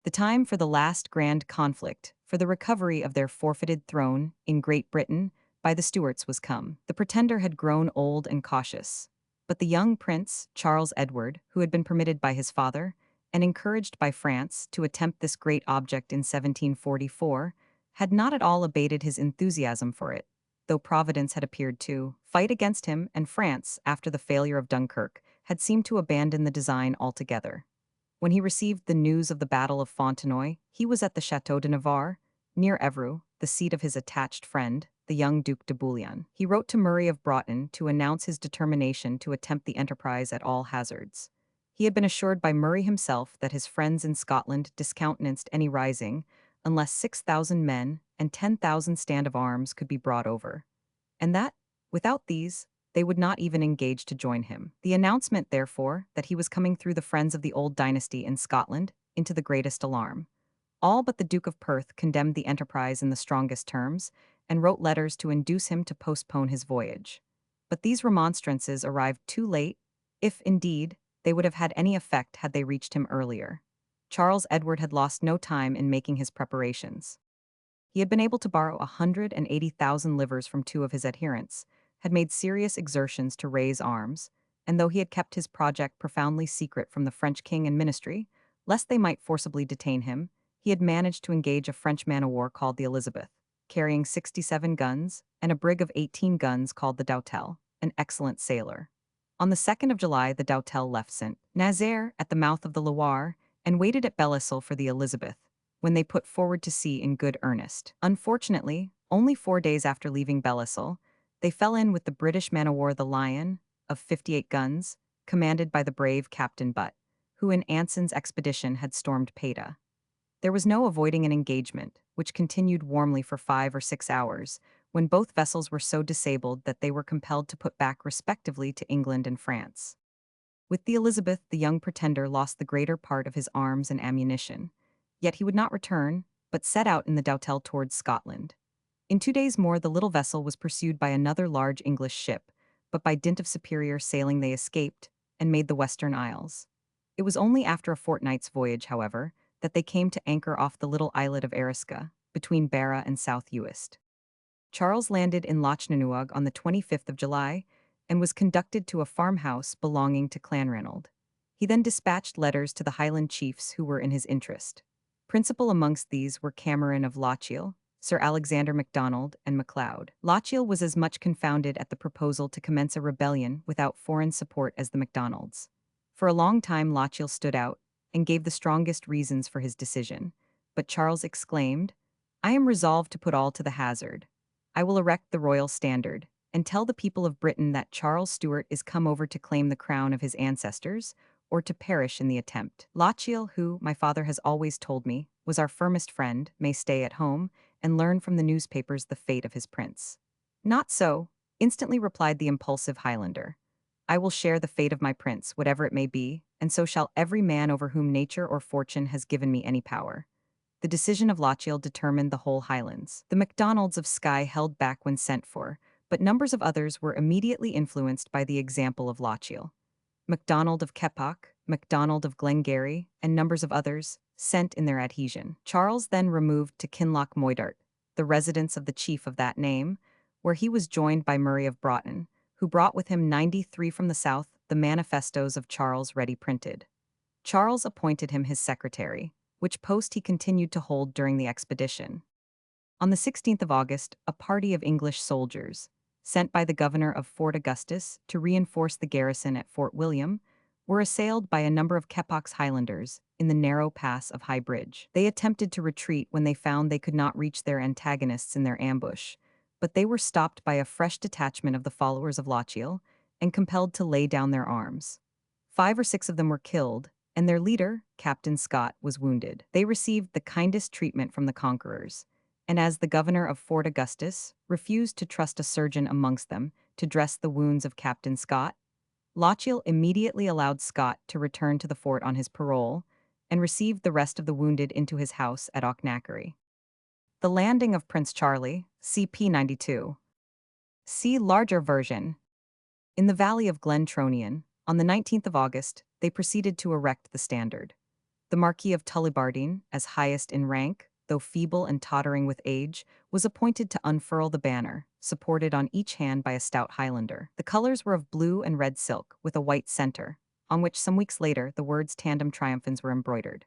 The time for the last grand conflict, for the recovery of their forfeited throne in Great Britain by the Stuarts, was come. The Pretender had grown old and cautious, but the young prince, Charles Edward, who had been permitted by his father, and encouraged by France to attempt this great object in 1744, had not at all abated his enthusiasm for it, though Providence had appeared to fight against him, and France, after the failure of Dunkirk, had seemed to abandon the design altogether. When he received the news of the Battle of Fontenoy, he was at the Château de Navarre, near Evreux, the seat of his attached friend, the young Duc de Bouillon. He wrote to Murray of Broughton to announce his determination to attempt the enterprise at all hazards. He had been assured by Murray himself that his friends in Scotland discountenanced any rising, unless 6,000 men and 10,000 stand of arms could be brought over, and that, without these, they would not even engage to join him. The announcement, therefore, that he was coming threw the friends of the old dynasty in Scotland into the greatest alarm. All but the Duke of Perth condemned the enterprise in the strongest terms, and wrote letters to induce him to postpone his voyage. But these remonstrances arrived too late, if, indeed, they would have had any effect had they reached him earlier. Charles Edward had lost no time in making his preparations. He had been able to borrow 180,000 livres from two of his adherents, had made serious exertions to raise arms, and though he had kept his project profoundly secret from the French king and ministry, lest they might forcibly detain him, he had managed to engage a French man-of-war called the Elizabeth, carrying 67 guns, and a brig of 18 guns called the Doutel, an excellent sailor. On the 2nd of July, the Doutel left Saint-Nazaire at the mouth of the Loire and waited at Belleisle for the Elizabeth, when they put forward to sea in good earnest. Unfortunately, only 4 days after leaving Belleisle, they fell in with the British man-o'-war the Lion, of 58 guns, commanded by the brave Captain Butt, who in Anson's expedition had stormed Paita. There was no avoiding an engagement, which continued warmly for 5 or 6 hours, when both vessels were so disabled that they were compelled to put back respectively to England and France. With the Elizabeth, the young pretender lost the greater part of his arms and ammunition. Yet he would not return, but set out in the Doutel towards Scotland. In 2 days more, the little vessel was pursued by another large English ship, but by dint of superior sailing they escaped and made the Western Isles. It was only after a fortnight's voyage, however, that they came to anchor off the little islet of Eriska, between Barra and South Uist. Charles landed in Lochnanuag on the 25th of July and was conducted to a farmhouse belonging to Clanranald. He then dispatched letters to the Highland chiefs who were in his interest. Principal amongst these were Cameron of Lochiel, Sir Alexander MacDonald, and MacLeod. Lochiel was as much confounded at the proposal to commence a rebellion without foreign support as the MacDonalds. For a long time Lochiel stood out and gave the strongest reasons for his decision, but Charles exclaimed, "I am resolved to put all to the hazard. I will erect the royal standard, and tell the people of Britain that Charles Stuart is come over to claim the crown of his ancestors, or to perish in the attempt. Lochiel, who, my father has always told me, was our firmest friend, may stay at home, and learn from the newspapers the fate of his prince." "Not so," instantly replied the impulsive Highlander. "I will share the fate of my prince, whatever it may be, and so shall every man over whom nature or fortune has given me any power." The decision of Lochiel determined the whole Highlands. The Macdonalds of Skye held back when sent for, but numbers of others were immediately influenced by the example of Lochiel. Macdonald of Keppoch, Macdonald of Glengarry, and numbers of others, sent in their adhesion. Charles then removed to Kinloch Moidart, the residence of the chief of that name, where he was joined by Murray of Broughton, who brought with him 93 from the south, the manifestos of Charles ready printed. Charles appointed him his secretary, which post he continued to hold during the expedition. On the 16th of August, a party of English soldiers, sent by the governor of Fort Augustus to reinforce the garrison at Fort William, were assailed by a number of Keppoch's Highlanders in the narrow pass of High Bridge. They attempted to retreat when they found they could not reach their antagonists in their ambush, but they were stopped by a fresh detachment of the followers of Lochiel and compelled to lay down their arms. 5 or 6 of them were killed, and their leader, Captain Scott, was wounded. They received the kindest treatment from the conquerors, and as the governor of Fort Augustus refused to trust a surgeon amongst them to dress the wounds of Captain Scott, Lochiel immediately allowed Scott to return to the fort on his parole and received the rest of the wounded into his house at Auchnackery. The landing of Prince Charlie, CP 92. See larger version. In the valley of Glen Tronian, on the 19th of August, they proceeded to erect the standard. The Marquis of Tullibardine, as highest in rank, though feeble and tottering with age, was appointed to unfurl the banner, supported on each hand by a stout Highlander. The colors were of blue and red silk, with a white center, on which some weeks later the words Tandem Triumphans were embroidered.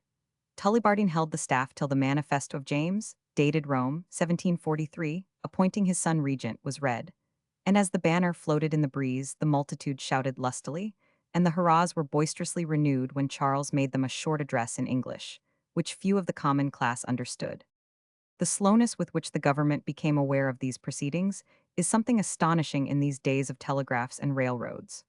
Tullibardine held the staff till the Manifesto of James, dated Rome, 1743, appointing his son regent, was read. And as the banner floated in the breeze, the multitude shouted lustily, and the hurrahs were boisterously renewed when Charles made them a short address in English, which few of the common class understood. The slowness with which the government became aware of these proceedings is something astonishing in these days of telegraphs and railroads.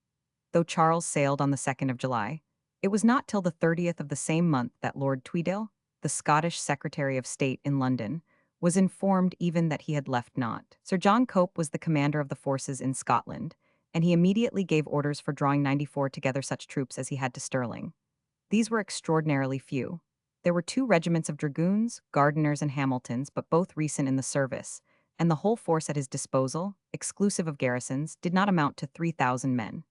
Though Charles sailed on the 2nd of July, it was not till the 30th of the same month that Lord Tweedale, the Scottish Secretary of State in London, was informed even that he had left Nantes. Sir John Cope was the commander of the forces in Scotland, and he immediately gave orders for drawing 94 together such troops as he had to Stirling. These were extraordinarily few. There were 2 regiments of dragoons, Gardiners, and Hamiltons, but both recent in the service, and the whole force at his disposal, exclusive of garrisons, did not amount to 3,000 men.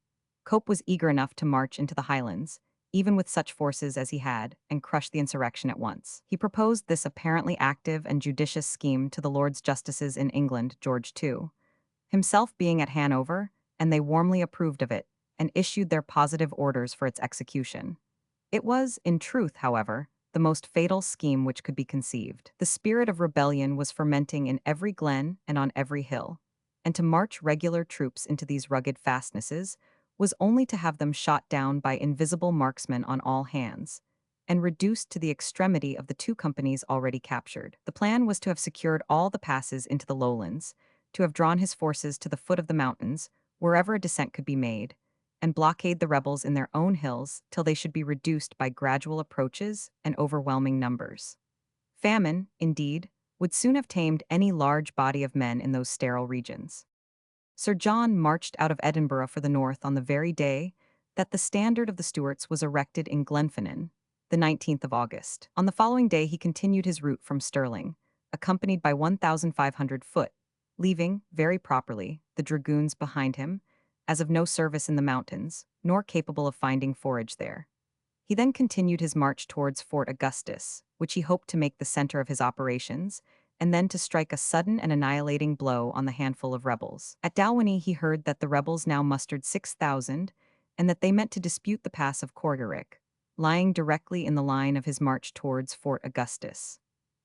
Cope was eager enough to march into the Highlands, even with such forces as he had, and crush the insurrection at once. He proposed this apparently active and judicious scheme to the Lords Justices in England, George II, himself being at Hanover, and they warmly approved of it, and issued their positive orders for its execution. It was, in truth, however, the most fatal scheme which could be conceived. The spirit of rebellion was fermenting in every glen and on every hill, and to march regular troops into these rugged fastnesses was only to have them shot down by invisible marksmen on all hands, and reduced to the extremity of the two companies already captured. The plan was to have secured all the passes into the lowlands, to have drawn his forces to the foot of the mountains, wherever a descent could be made, and blockade the rebels in their own hills till they should be reduced by gradual approaches and overwhelming numbers. Famine, indeed, would soon have tamed any large body of men in those sterile regions. Sir John marched out of Edinburgh for the north on the very day that the standard of the Stuarts was erected in Glenfinnan, the 19th of August. On the following day he continued his route from Stirling, accompanied by 1,500 foot, leaving, very properly, the dragoons behind him, as of no service in the mountains, nor capable of finding forage there. He then continued his march towards Fort Augustus, which he hoped to make the center of his operations, and then to strike a sudden and annihilating blow on the handful of rebels. At Dalwhinnie he heard that the rebels now mustered 6,000, and that they meant to dispute the pass of Corgarick, lying directly in the line of his march towards Fort Augustus.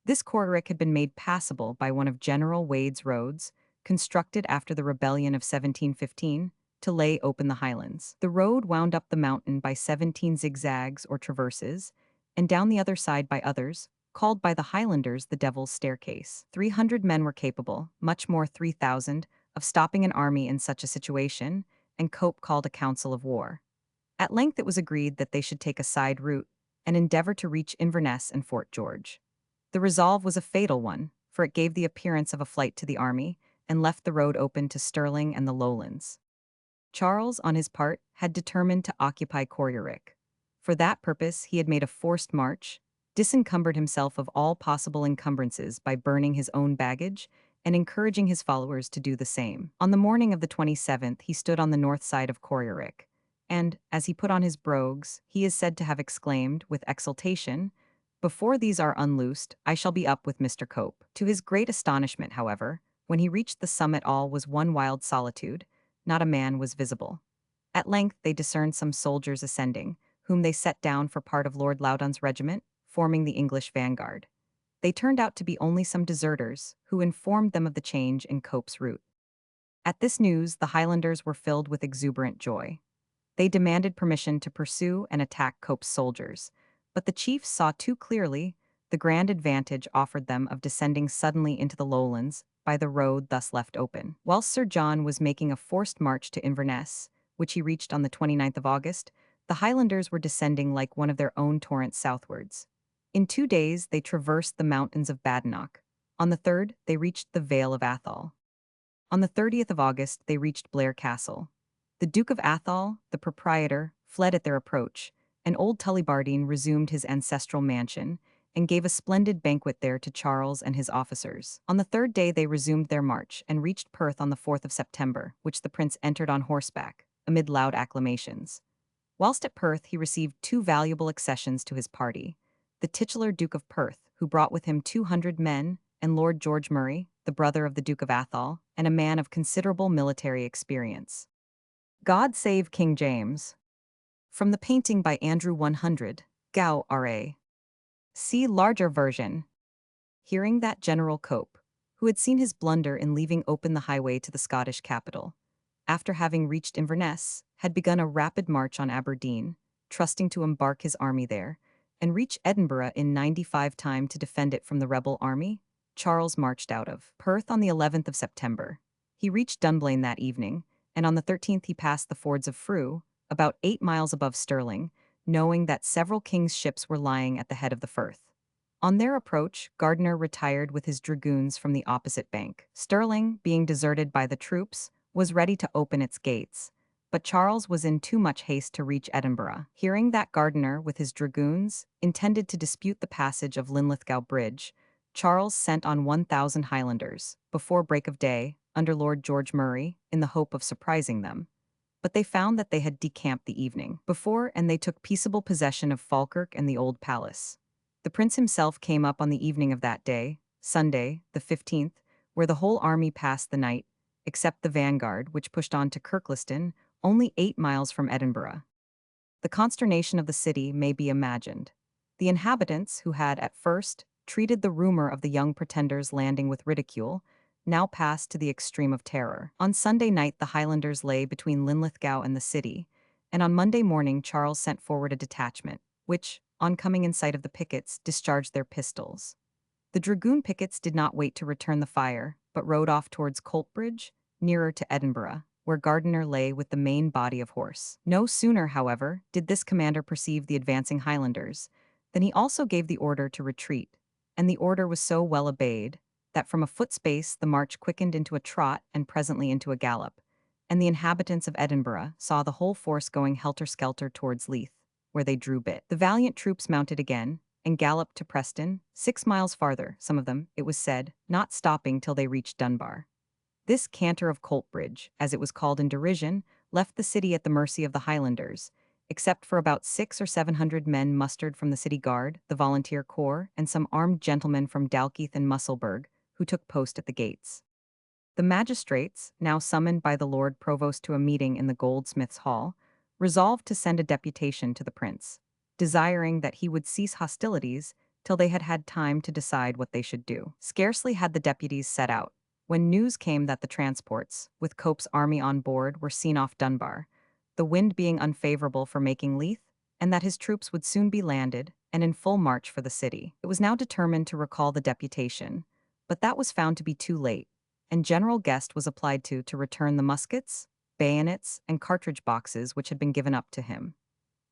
This Corgarick had been made passable by one of General Wade's roads, constructed after the rebellion of 1715, to lay open the highlands. The road wound up the mountain by 17 zigzags or traverses, and down the other side by others, called by the Highlanders the Devil's Staircase. 300 men were capable, much more 3,000, of stopping an army in such a situation, and Cope called a council of war. At length it was agreed that they should take a side route, and endeavor to reach Inverness and Fort George. The resolve was a fatal one, for it gave the appearance of a flight to the army, and left the road open to Stirling and the lowlands. Charles, on his part, had determined to occupy Corgarick. For that purpose he had made a forced march, disencumbered himself of all possible encumbrances by burning his own baggage, and encouraging his followers to do the same. On the morning of the 27th he stood on the north side of Corgarick, and, as he put on his brogues, he is said to have exclaimed, with exultation, "Before these are unloosed, I shall be up with Mr. Cope." To his great astonishment, however, when he reached the summit all was one wild solitude, not a man was visible. At length they discerned some soldiers ascending, whom they set down for part of Lord Loudon's regiment, forming the English vanguard. They turned out to be only some deserters, who informed them of the change in Cope's route. At this news the Highlanders were filled with exuberant joy. They demanded permission to pursue and attack Cope's soldiers, but the chiefs saw too clearly the grand advantage offered them of descending suddenly into the lowlands by the road thus left open. Whilst Sir John was making a forced march to Inverness, which he reached on the 29th of August, the Highlanders were descending like one of their own torrents southwards. In 2 days they traversed the mountains of Badenoch. On the 3rd they reached the Vale of Atholl. On the 30th of August they reached Blair Castle. The Duke of Atholl, the proprietor, fled at their approach, and old Tullibardine resumed his ancestral mansion, and gave a splendid banquet there to Charles and his officers. On the 3rd day they resumed their march, and reached Perth on the 4th of September, which the prince entered on horseback, amid loud acclamations. Whilst at Perth he received 2 valuable accessions to his party, the titular Duke of Perth, who brought with him 200 men, and Lord George Murray, the brother of the Duke of Atholl, and a man of considerable military experience. God Save King James. From the painting by Andrew 100, Gow, R.A. See larger version. Hearing that General Cope, who had seen his blunder in leaving open the highway to the Scottish capital, after having reached Inverness, had begun a rapid march on Aberdeen, trusting to embark his army there, and reach Edinburgh in 95 time to defend it from the rebel army, Charles marched out of Perth on the 11th of September. He reached Dunblane that evening, and on the 13th he passed the fords of Frew, about 8 miles above Stirling, knowing that several king's ships were lying at the head of the Firth. On their approach, Gardiner retired with his dragoons from the opposite bank. Stirling, being deserted by the troops, was ready to open its gates, but Charles was in too much haste to reach Edinburgh. Hearing that Gardiner, with his dragoons, intended to dispute the passage of Linlithgow Bridge, Charles sent on 1,000 Highlanders, before break of day, under Lord George Murray, in the hope of surprising them. But they found that they had decamped the evening before, and they took peaceable possession of Falkirk and the Old Palace. The prince himself came up on the evening of that day, Sunday, the 15th, where the whole army passed the night, except the vanguard, which pushed on to Kirkliston, only 8 miles from Edinburgh. The consternation of the city may be imagined. The inhabitants, who had, at first, treated the rumor of the young pretender's landing with ridicule, now passed to the extreme of terror. On Sunday night, the Highlanders lay between Linlithgow and the city, and on Monday morning Charles sent forward a detachment, which, on coming in sight of the pickets, discharged their pistols. The dragoon pickets did not wait to return the fire, but rode off towards Coltbridge, nearer to Edinburgh, where Gardiner lay with the main body of horse. No sooner, however, did this commander perceive the advancing Highlanders, than he also gave the order to retreat, and the order was so well obeyed that from a foot space the march quickened into a trot and presently into a gallop, and the inhabitants of Edinburgh saw the whole force going helter-skelter towards Leith, where they drew bit. The valiant troops mounted again, and galloped to Preston, 6 miles farther, some of them, it was said, not stopping till they reached Dunbar. This canter of Coltbridge, as it was called in derision, left the city at the mercy of the Highlanders, except for about 600 or 700 men mustered from the city guard, the volunteer corps, and some armed gentlemen from Dalkeith and Musselburgh, who took post at the gates. The magistrates, now summoned by the Lord Provost to a meeting in the Goldsmiths' Hall, resolved to send a deputation to the prince, desiring that he would cease hostilities till they had had time to decide what they should do. Scarcely had the deputies set out, when news came that the transports, with Cope's army on board, were seen off Dunbar, the wind being unfavorable for making Leith, and that his troops would soon be landed and in full march for the city. It was now determined to recall the deputation, but that was found to be too late, and General Guest was applied to return the muskets, bayonets, and cartridge boxes which had been given up to him.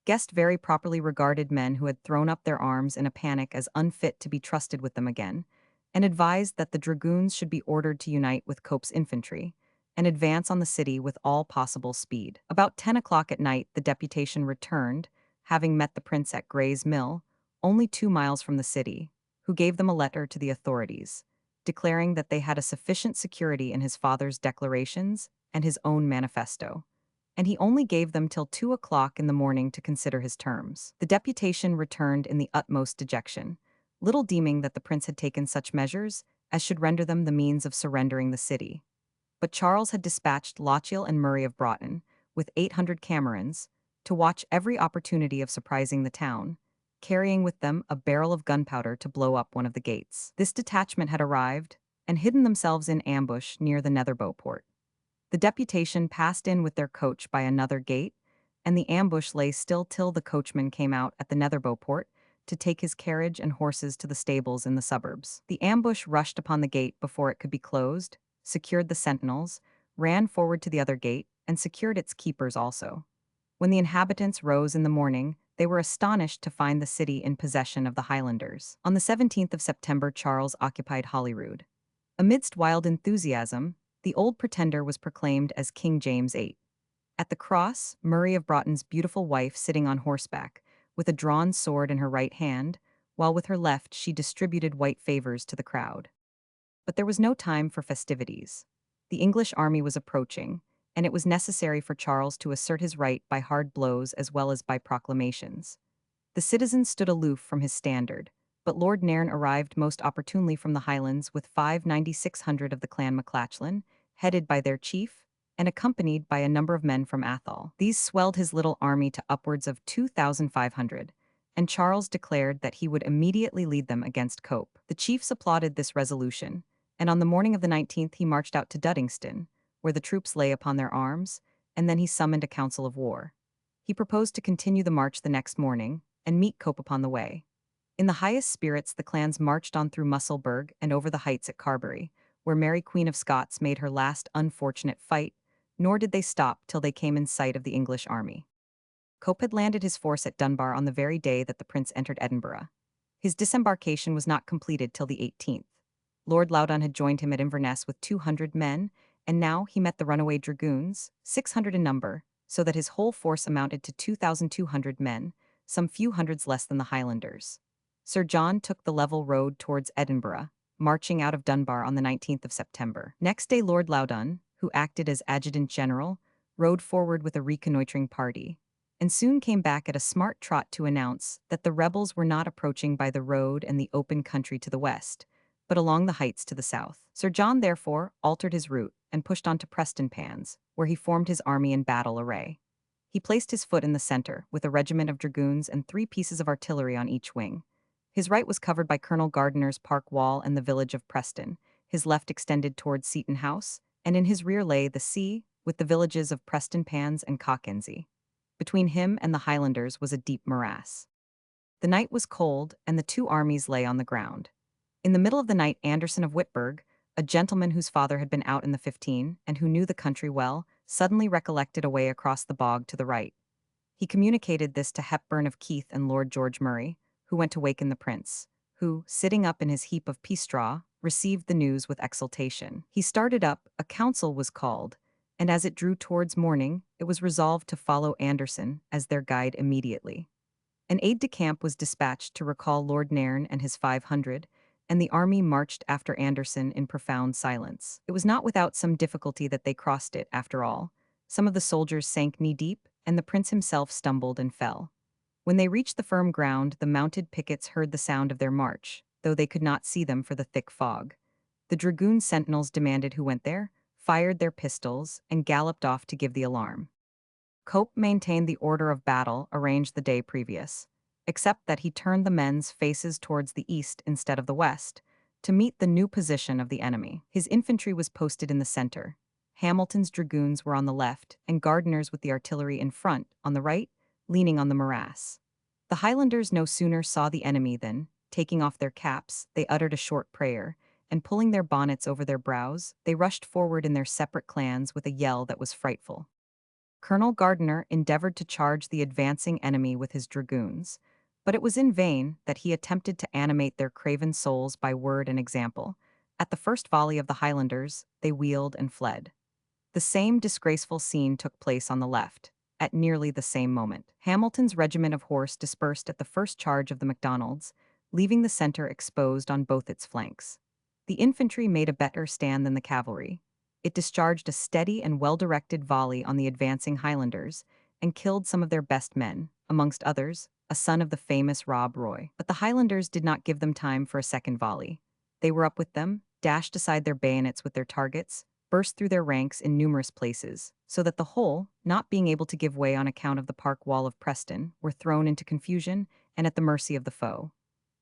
Guest very properly regarded men who had thrown up their arms in a panic as unfit to be trusted with them again, and advised that the dragoons should be ordered to unite with Cope's infantry, and advance on the city with all possible speed. About 10 o'clock at night the deputation returned, having met the prince at Gray's Mill, only 2 miles from the city, who gave them a letter to the authorities, declaring that they had a sufficient security in his father's declarations and his own manifesto, and he only gave them till 2 o'clock in the morning to consider his terms. The deputation returned in the utmost dejection, little deeming that the prince had taken such measures as should render them the means of surrendering the city. But Charles had dispatched Lochiel and Murray of Broughton, with 800 Camerons, to watch every opportunity of surprising the town, carrying with them a barrel of gunpowder to blow up one of the gates. This detachment had arrived, and hidden themselves in ambush near the Netherbow port. The deputation passed in with their coach by another gate, and the ambush lay still till the coachman came out at the Netherbow port to take his carriage and horses to the stables in the suburbs. The ambush rushed upon the gate before it could be closed, secured the sentinels, ran forward to the other gate, and secured its keepers also. When the inhabitants rose in the morning, they were astonished to find the city in possession of the Highlanders. On the 17th of September Charles occupied Holyrood. Amidst wild enthusiasm, the old pretender was proclaimed as King James VIII. At the cross, Murray of Broughton's beautiful wife sitting on horseback, with a drawn sword in her right hand, while with her left she distributed white favors to the crowd. But there was no time for festivities. The English army was approaching, and it was necessary for Charles to assert his right by hard blows as well as by proclamations. The citizens stood aloof from his standard, but Lord Nairn arrived most opportunely from the Highlands with 5,600 of the clan MacLachlan, headed by their chief, and accompanied by a number of men from Athol. These swelled his little army to upwards of 2,500, and Charles declared that he would immediately lead them against Cope. The chiefs applauded this resolution, and on the morning of the 19th he marched out to Duddingston, where the troops lay upon their arms, and then he summoned a council of war. He proposed to continue the march the next morning, and meet Cope upon the way. In the highest spirits the clans marched on through Musselburgh and over the heights at Carbery, where Mary Queen of Scots made her last unfortunate fight, nor did they stop till they came in sight of the English army. Cope had landed his force at Dunbar on the very day that the prince entered Edinburgh. His disembarkation was not completed till the 18th. Lord Loudon had joined him at Inverness with 200 men, and now he met the runaway dragoons, 600 in number, so that his whole force amounted to 2,200 men, some few hundreds less than the Highlanders. Sir John took the level road towards Edinburgh, marching out of Dunbar on the 19th of September. Next day Lord Loudon, who acted as adjutant-general, rode forward with a reconnoitring party, and soon came back at a smart trot to announce that the rebels were not approaching by the road and the open country to the west, but along the heights to the south. Sir John therefore altered his route and pushed on to Prestonpans, where he formed his army in battle array. He placed his foot in the center, with a regiment of dragoons and 3 pieces of artillery on each wing. His right was covered by Colonel Gardiner's park wall and the village of Preston, his left extended towards Seaton House, and in his rear lay the sea, with the villages of Prestonpans and Cockensey. Between him and the Highlanders was a deep morass. The night was cold, and the two armies lay on the ground. In the middle of the night, Anderson of Whitburg, a gentleman whose father had been out in the 15 and who knew the country well, suddenly recollected a way across the bog to the right. He communicated this to Hepburn of Keith and Lord George Murray, who went to waken the prince, who, sitting up in his heap of pea straw, received the news with exultation. He started up, a council was called, and as it drew towards morning, it was resolved to follow Anderson as their guide immediately. An aide-de-camp was dispatched to recall Lord Nairn and his 500, and the army marched after Anderson in profound silence. It was not without some difficulty that they crossed it, after all. Some of the soldiers sank knee-deep, and the prince himself stumbled and fell. When they reached the firm ground, the mounted pickets heard the sound of their march, though they could not see them for the thick fog. The dragoon sentinels demanded who went there, fired their pistols, and galloped off to give the alarm. Cope maintained the order of battle arranged the day previous, except that he turned the men's faces towards the east instead of the west, to meet the new position of the enemy. His infantry was posted in the center. Hamilton's dragoons were on the left, and Gardner's with the artillery in front, on the right, leaning on the morass. The Highlanders no sooner saw the enemy than, taking off their caps, they uttered a short prayer, and pulling their bonnets over their brows, they rushed forward in their separate clans with a yell that was frightful. Colonel Gardner endeavored to charge the advancing enemy with his dragoons, but it was in vain that he attempted to animate their craven souls by word and example. At the first volley of the Highlanders, they wheeled and fled. The same disgraceful scene took place on the left, at nearly the same moment. Hamilton's regiment of horse dispersed at the first charge of the Macdonalds, leaving the center exposed on both its flanks. The infantry made a better stand than the cavalry. It discharged a steady and well-directed volley on the advancing Highlanders and killed some of their best men, amongst others, a son of the famous Rob Roy. But the Highlanders did not give them time for a second volley. They were up with them, dashed aside their bayonets with their targets, burst through their ranks in numerous places, so that the whole, not being able to give way on account of the park wall of Preston, were thrown into confusion and at the mercy of the foe.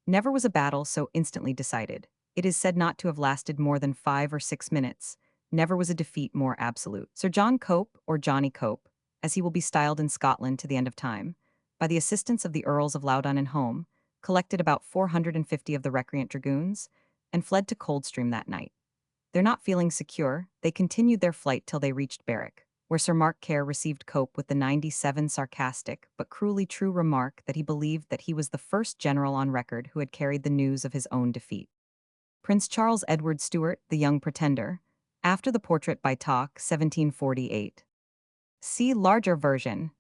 Never was a battle so instantly decided. It is said not to have lasted more than 5 or 6 minutes. Never was a defeat more absolute. Sir John Cope, or Johnny Cope, as he will be styled in Scotland to the end of time, by the assistance of the Earls of Loudon and Home, collected about 450 of the recreant dragoons, and fled to Coldstream that night. There not feeling secure, they continued their flight till they reached Berwick, where Sir Mark Kerr received Cope with the 97 sarcastic but cruelly true remark that he believed that he was the first general on record who had carried the news of his own defeat. Prince Charles Edward Stuart, the Young Pretender, after the portrait by Talk, 1748. See larger version.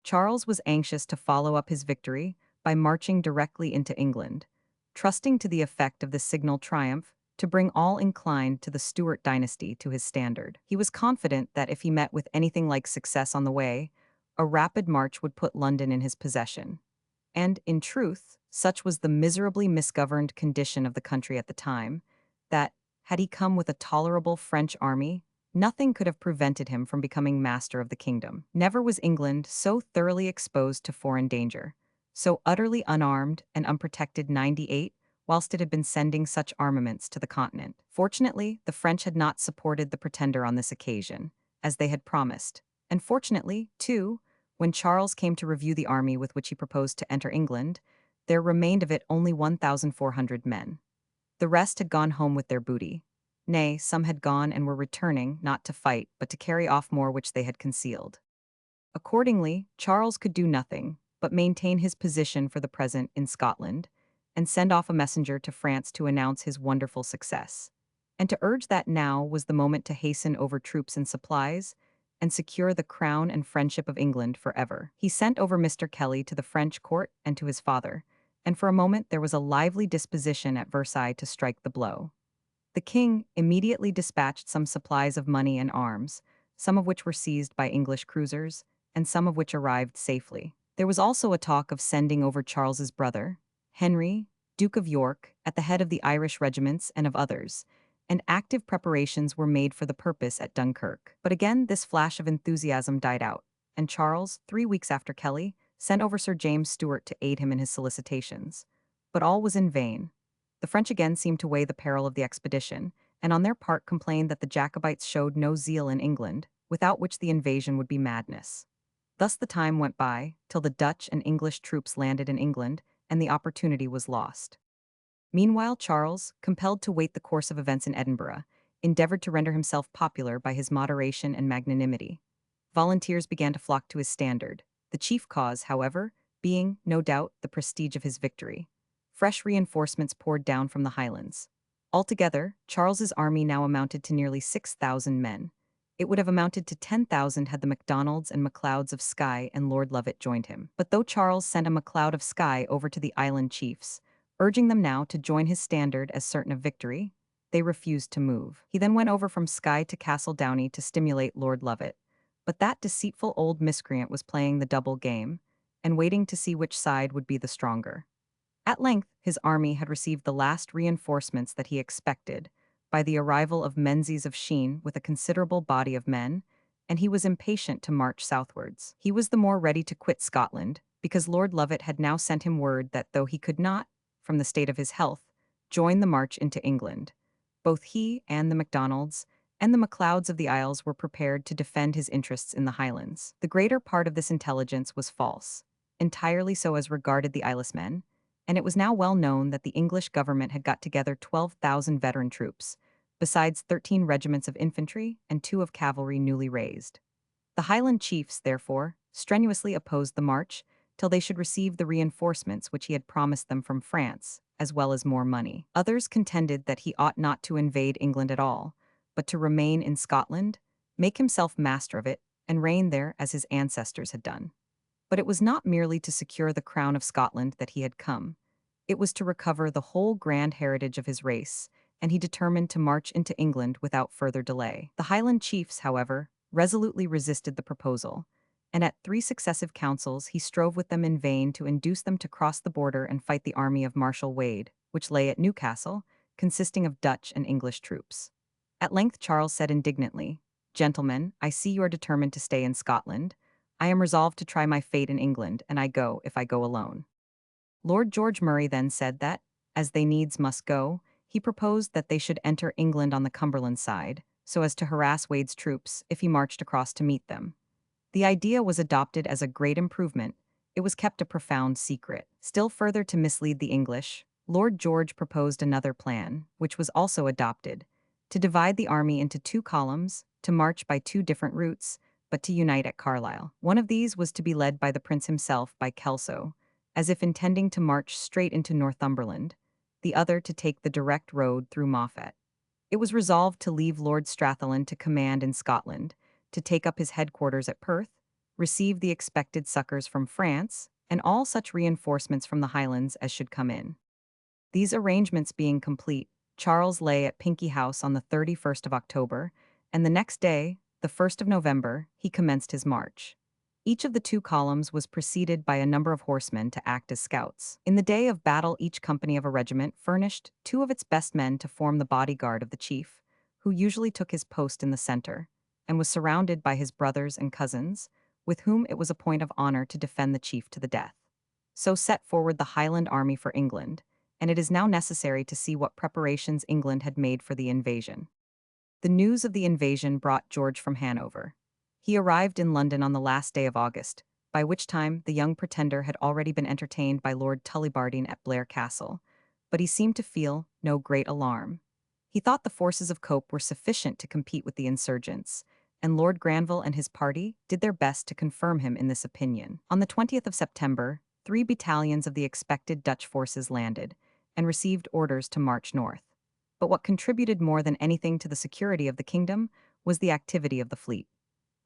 Charles was anxious to follow up his victory by marching directly into England, trusting to the effect of the signal triumph to bring all inclined to the Stuart dynasty to his standard. He was confident that if he met with anything like success on the way, a rapid march would put London in his possession. And, in truth, such was the miserably misgoverned condition of the country at the time, that, had he come with a tolerable French army, nothing could have prevented him from becoming master of the kingdom. Never was England so thoroughly exposed to foreign danger, so utterly unarmed and unprotected 98, whilst it had been sending such armaments to the continent. Fortunately, the French had not supported the Pretender on this occasion, as they had promised, and fortunately, too, when Charles came to review the army with which he proposed to enter England, there remained of it only 1,400 men. The rest had gone home with their booty. Nay, some had gone and were returning, not to fight, but to carry off more which they had concealed. Accordingly, Charles could do nothing but maintain his position for the present in Scotland, and send off a messenger to France to announce his wonderful success, and to urge that now was the moment to hasten over troops and supplies, and secure the crown and friendship of England forever. He sent over Mr. Kelly to the French court and to his father, and for a moment there was a lively disposition at Versailles to strike the blow. The king immediately dispatched some supplies of money and arms, some of which were seized by English cruisers, and some of which arrived safely. There was also a talk of sending over Charles's brother, Henry, Duke of York, at the head of the Irish regiments and of others, and active preparations were made for the purpose at Dunkirk. But again this flash of enthusiasm died out, and Charles, 3 weeks after Kelly, sent over Sir James Stuart to aid him in his solicitations. But all was in vain. The French again seemed to weigh the peril of the expedition, and on their part complained that the Jacobites showed no zeal in England, without which the invasion would be madness. Thus the time went by, till the Dutch and English troops landed in England, and the opportunity was lost. Meanwhile, Charles, compelled to wait the course of events in Edinburgh, endeavored to render himself popular by his moderation and magnanimity. Volunteers began to flock to his standard, the chief cause, however, being, no doubt, the prestige of his victory. Fresh reinforcements poured down from the Highlands. Altogether, Charles's army now amounted to nearly 6,000 men. It would have amounted to 10,000 had the Macdonalds and Macleods of Skye and Lord Lovat joined him. But though Charles sent a Macleod of Skye over to the island chiefs, urging them now to join his standard as certain of victory, they refused to move. He then went over from Skye to Cassell Downey to stimulate Lord Lovat. But that deceitful old miscreant was playing the double game, and waiting to see which side would be the stronger. At length, his army had received the last reinforcements that he expected, by the arrival of Menzies of Sheen with a considerable body of men, and he was impatient to march southwards. He was the more ready to quit Scotland, because Lord Lovat had now sent him word that though he could not, from the state of his health, join the march into England, both he and the Macdonalds and the Macleods of the Isles were prepared to defend his interests in the Highlands. The greater part of this intelligence was false, entirely so as regarded the Irishmen, and it was now well known that the English government had got together 12,000 veteran troops, besides 13 regiments of infantry and 2 of cavalry newly raised. The Highland chiefs, therefore, strenuously opposed the march till they should receive the reinforcements which he had promised them from France, as well as more money. Others contended that he ought not to invade England at all, but to remain in Scotland, make himself master of it, and reign there as his ancestors had done. But it was not merely to secure the crown of Scotland that he had come. It was to recover the whole grand heritage of his race, and he determined to march into England without further delay. The Highland chiefs, however, resolutely resisted the proposal, and at 3 successive councils he strove with them in vain to induce them to cross the border and fight the army of Marshal Wade, which lay at Newcastle, consisting of Dutch and English troops. At length Charles said indignantly, "Gentlemen, I see you are determined to stay in Scotland. I am resolved to try my fate in England, and I go if I go alone." Lord George Murray then said that, as they needs must go, he proposed that they should enter England on the Cumberland side, so as to harass Wade's troops if he marched across to meet them. The idea was adopted as a great improvement. It was kept a profound secret. Still further to mislead the English, Lord George proposed another plan, which was also adopted, to divide the army into 2 columns, to march by 2 different routes, but to unite at Carlisle. One of these was to be led by the prince himself by Kelso, as if intending to march straight into Northumberland, the other to take the direct road through Moffat. It was resolved to leave Lord Strathallan to command in Scotland, to take up his headquarters at Perth, receive the expected succors from France, and all such reinforcements from the Highlands as should come in. These arrangements being complete, Charles lay at Pinkie House on the 31st of October, and the next day, the 1st of November, he commenced his march. Each of the 2 columns was preceded by a number of horsemen to act as scouts. In the day of battle, each company of a regiment furnished 2 of its best men to form the bodyguard of the chief, who usually took his post in the center, and was surrounded by his brothers and cousins, with whom it was a point of honor to defend the chief to the death. So set forward the Highland army for England, and it is now necessary to see what preparations England had made for the invasion. The news of the invasion brought George from Hanover. He arrived in London on the last day of August, by which time the young pretender had already been entertained by Lord Tullibardine at Blair Castle, but he seemed to feel no great alarm. He thought the forces of Cope were sufficient to compete with the insurgents, and Lord Granville and his party did their best to confirm him in this opinion. On the 20th of September, 3 battalions of the expected Dutch forces landed, and received orders to march north. But what contributed more than anything to the security of the kingdom was the activity of the fleet.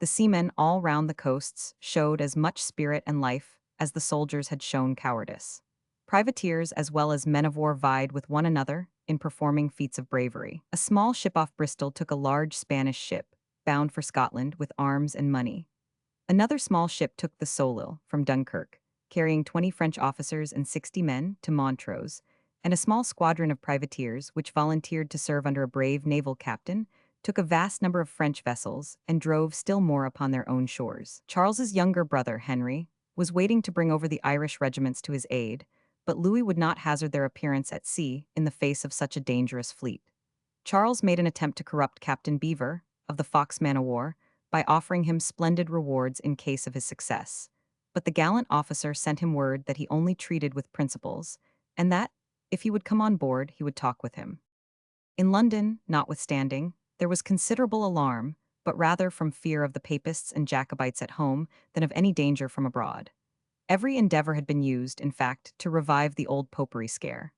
The seamen all round the coasts showed as much spirit and life as the soldiers had shown cowardice. Privateers as well as men of war vied with one another in performing feats of bravery. A small ship off Bristol took a large Spanish ship, bound for Scotland with arms and money. Another small ship took the Solil from Dunkirk, carrying 20 French officers and 60 men to Montrose, and a small squadron of privateers which volunteered to serve under a brave naval captain took a vast number of French vessels and drove still more upon their own shores. Charles's younger brother, Henry, was waiting to bring over the Irish regiments to his aid, but Louis would not hazard their appearance at sea in the face of such a dangerous fleet. Charles made an attempt to corrupt Captain Beaver, of the Fox man-o'-war, by offering him splendid rewards in case of his success. But the gallant officer sent him word that he only treated with principals, and that, if he would come on board, he would talk with him. In London, notwithstanding, there was considerable alarm, but rather from fear of the Papists and Jacobites at home than of any danger from abroad. Every endeavor had been used, in fact, to revive the old popery scare.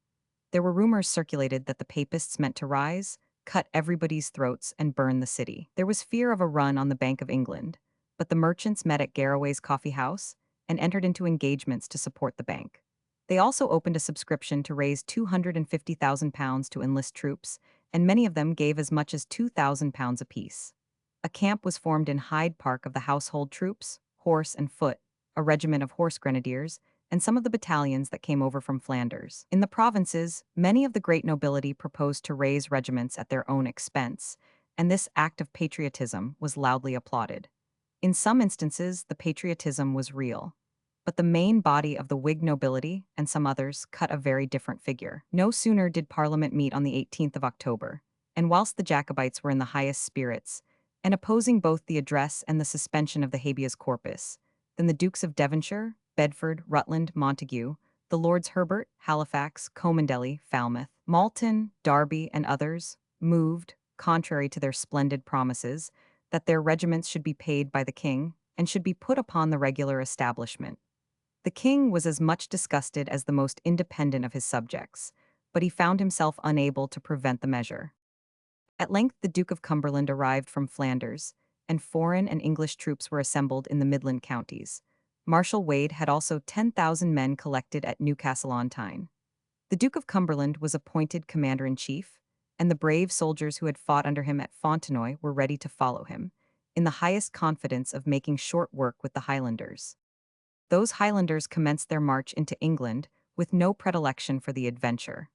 There were rumors circulated that the Papists meant to rise, cut everybody's throats, and burn the city. There was fear of a run on the Bank of England, but the merchants met at Garraway's coffee house and entered into engagements to support the bank. They also opened a subscription to raise £250,000 to enlist troops, and many of them gave as much as £2,000 apiece. A camp was formed in Hyde Park of the household troops, horse and foot, a regiment of horse grenadiers, and some of the battalions that came over from Flanders. In the provinces, many of the great nobility proposed to raise regiments at their own expense, and this act of patriotism was loudly applauded. In some instances, the patriotism was real. But the main body of the Whig nobility, and some others, cut a very different figure. No sooner did Parliament meet on the 18th of October, and whilst the Jacobites were in the highest spirits, and opposing both the address and the suspension of the habeas corpus, than the Dukes of Devonshire, Bedford, Rutland, Montague, the Lords Herbert, Halifax, Comandelly, Falmouth, Malton, Derby, and others, moved, contrary to their splendid promises, that their regiments should be paid by the king and should be put upon the regular establishment. The king was as much disgusted as the most independent of his subjects, but he found himself unable to prevent the measure. At length the Duke of Cumberland arrived from Flanders, and foreign and English troops were assembled in the Midland counties. Marshal Wade had also 10,000 men collected at Newcastle-on-Tyne. The Duke of Cumberland was appointed commander-in-chief, and the brave soldiers who had fought under him at Fontenoy were ready to follow him, in the highest confidence of making short work with the Highlanders. Those Highlanders commenced their march into England with no predilection for the adventure.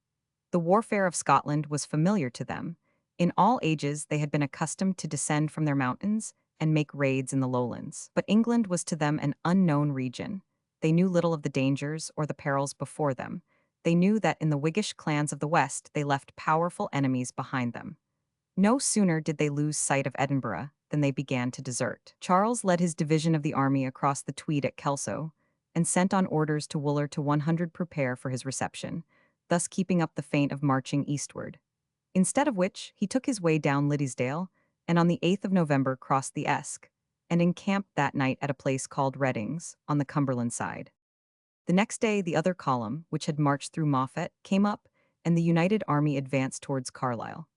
The warfare of Scotland was familiar to them. In all ages they had been accustomed to descend from their mountains and make raids in the lowlands. But England was to them an unknown region. They knew little of the dangers or the perils before them. They knew that in the Whiggish clans of the West they left powerful enemies behind them. No sooner did they lose sight of Edinburgh than they began to desert. Charles led his division of the army across the Tweed at Kelso, and sent on orders to Wooler to 100 prepare for his reception, thus keeping up the feint of marching eastward. Instead of which, he took his way down Liddesdale, and on the 8th of November crossed the Esk, and encamped that night at a place called Reddings, on the Cumberland side. The next day the other column, which had marched through Moffat, came up, and the united army advanced towards Carlisle.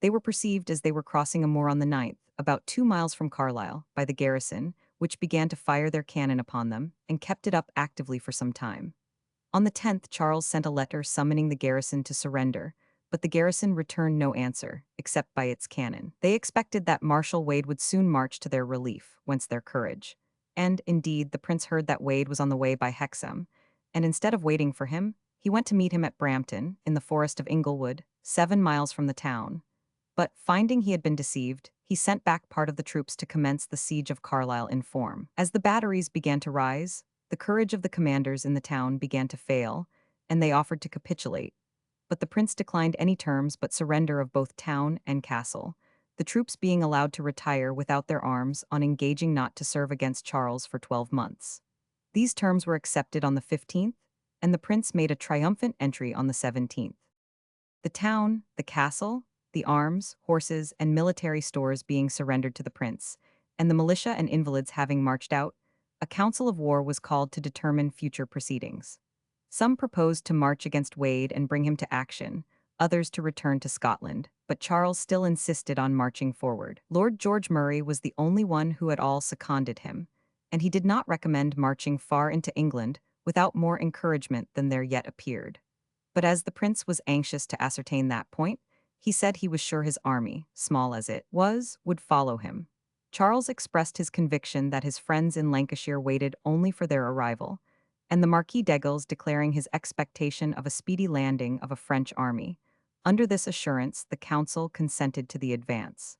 They were perceived as they were crossing a moor on the 9th, about 2 miles from Carlisle, by the garrison, which began to fire their cannon upon them, and kept it up actively for some time. On the 10th Charles sent a letter summoning the garrison to surrender, but the garrison returned no answer, except by its cannon. They expected that Marshal Wade would soon march to their relief, whence their courage. And, indeed, the prince heard that Wade was on the way by Hexham, and instead of waiting for him, he went to meet him at Brampton, in the forest of Inglewood, 7 miles from the town. But, finding he had been deceived, he sent back part of the troops to commence the siege of Carlisle in form. As the batteries began to rise, the courage of the commanders in the town began to fail, and they offered to capitulate. But the prince declined any terms but surrender of both town and castle, the troops being allowed to retire without their arms on engaging not to serve against Charles for 12 months. These terms were accepted on the 15th, and the prince made a triumphant entry on the 17th. The town, the castle, the arms, horses, and military stores being surrendered to the prince, and the militia and invalids having marched out, a council of war was called to determine future proceedings. Some proposed to march against Wade and bring him to action, others to return to Scotland, but Charles still insisted on marching forward. Lord George Murray was the only one who at all seconded him, and he did not recommend marching far into England without more encouragement than there yet appeared. But as the prince was anxious to ascertain that point, he said he was sure his army, small as it was, would follow him. Charles expressed his conviction that his friends in Lancashire waited only for their arrival, and the Marquis d'Aigles declaring his expectation of a speedy landing of a French army. Under this assurance, the council consented to the advance.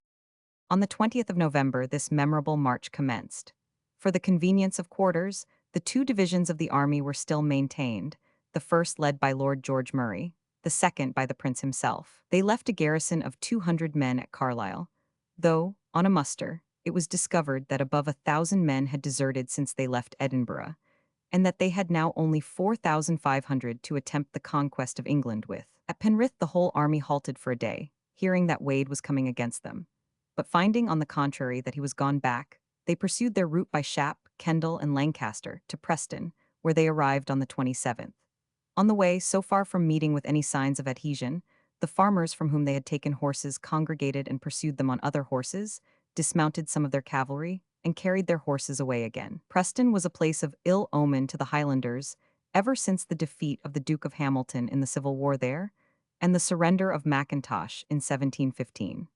On the 20th of November, this memorable march commenced. For the convenience of quarters, the 2 divisions of the army were still maintained, the first led by Lord George Murray, the second by the prince himself. They left a garrison of 200 men at Carlisle, though, on a muster, it was discovered that above 1,000 men had deserted since they left Edinburgh, and that they had now only 4,500 to attempt the conquest of England with. At Penrith the whole army halted for a day, hearing that Wade was coming against them. But finding, on the contrary, that he was gone back, they pursued their route by Shap, Kendal, and Lancaster to Preston, where they arrived on the 27th. On the way, so far from meeting with any signs of adhesion, the farmers from whom they had taken horses congregated and pursued them on other horses, dismounted some of their cavalry, and carried their horses away again. Preston was a place of ill omen to the Highlanders ever since the defeat of the Duke of Hamilton in the Civil War there, and the surrender of Mackintosh in 1715.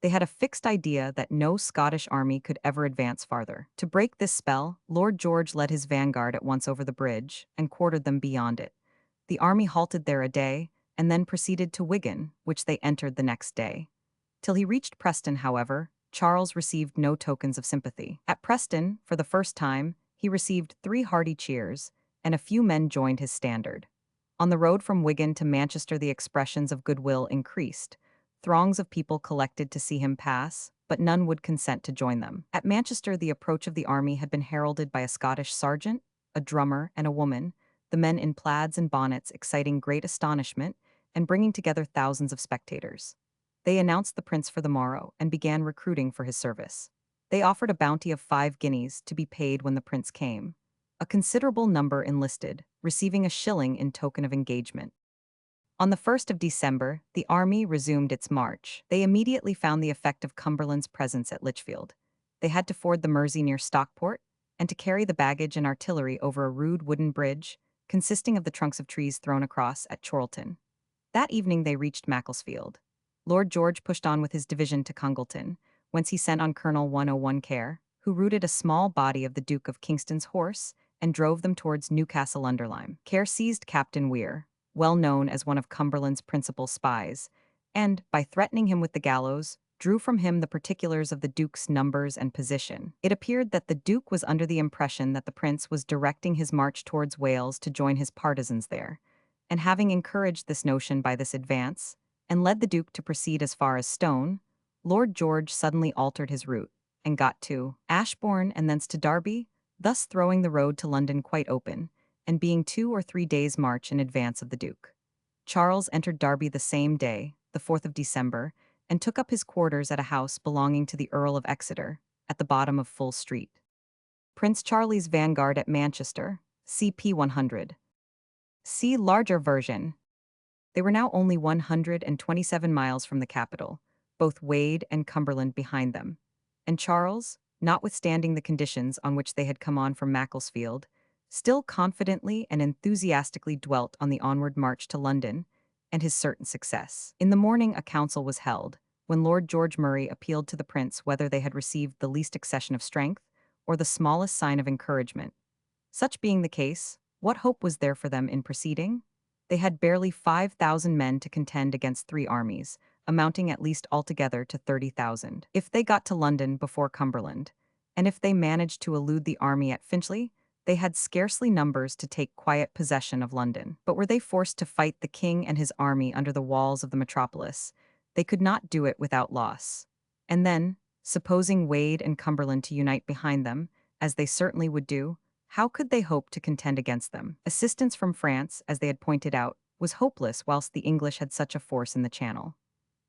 They had a fixed idea that no Scottish army could ever advance farther. To break this spell, Lord George led his vanguard at once over the bridge and quartered them beyond it. The army halted there a day, and then proceeded to Wigan, which they entered the next day. Till he reached Preston, however, Charles received no tokens of sympathy. At Preston, for the first time, he received 3 hearty cheers, and a few men joined his standard. On the road from Wigan to Manchester the expressions of goodwill increased. Throngs of people collected to see him pass, but none would consent to join them. At Manchester the approach of the army had been heralded by a Scottish sergeant, a drummer, and a woman, the men in plaids and bonnets exciting great astonishment and bringing together thousands of spectators. They announced the prince for the morrow and began recruiting for his service. They offered a bounty of 5 guineas to be paid when the prince came. A considerable number enlisted, receiving a shilling in token of engagement. On the 1st of December, the army resumed its march. They immediately found the effect of Cumberland's presence at Lichfield. They had to ford the Mersey near Stockport, and to carry the baggage and artillery over a rude wooden bridge, consisting of the trunks of trees thrown across at Chorlton. That evening they reached Macclesfield. Lord George pushed on with his division to Congleton, whence he sent on Colonel 101 Kerr, who routed a small body of the Duke of Kingston's horse and drove them towards Newcastle-under-Lyme. Kerr seized Captain Weir, well known as one of Cumberland's principal spies, and, by threatening him with the gallows, drew from him the particulars of the Duke's numbers and position. It appeared that the Duke was under the impression that the prince was directing his march towards Wales to join his partisans there, and having encouraged this notion by this advance, and led the Duke to proceed as far as Stone, Lord George suddenly altered his route, and got to Ashbourne and thence to Derby, thus throwing the road to London quite open, and being 2 or 3 days' march in advance of the Duke. Charles entered Derby the same day, the 4th of December, and took up his quarters at a house belonging to the Earl of Exeter, at the bottom of Full Street. Prince Charlie's vanguard at Manchester, CP 100. See larger version. They were now only 127 miles from the capital, both Wade and Cumberland behind them, and Charles, notwithstanding the conditions on which they had come on from Macclesfield, still confidently and enthusiastically dwelt on the onward march to London and his certain success. In the morning a council was held, when Lord George Murray appealed to the prince whether they had received the least accession of strength or the smallest sign of encouragement. Such being the case, what hope was there for them in proceeding? They had barely 5,000 men to contend against 3 armies, amounting at least altogether to 30,000. If they got to London before Cumberland, and if they managed to elude the army at Finchley, they had scarcely numbers to take quiet possession of London. But were they forced to fight the king and his army under the walls of the metropolis, they could not do it without loss. And then, supposing Wade and Cumberland to unite behind them, as they certainly would do, how could they hope to contend against them? Assistance from France, as they had pointed out, was hopeless whilst the English had such a force in the Channel.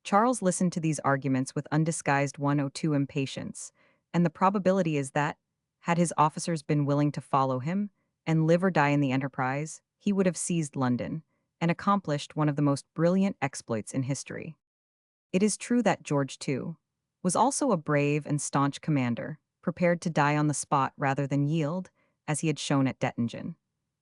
Charles listened to these arguments with undisguised 102 impatience, and the probability is that, had his officers been willing to follow him, and live or die in the enterprise, he would have seized London, and accomplished one of the most brilliant exploits in history. It is true that George, too, was also a brave and staunch commander, prepared to die on the spot rather than yield, as he had shown at Dettingen.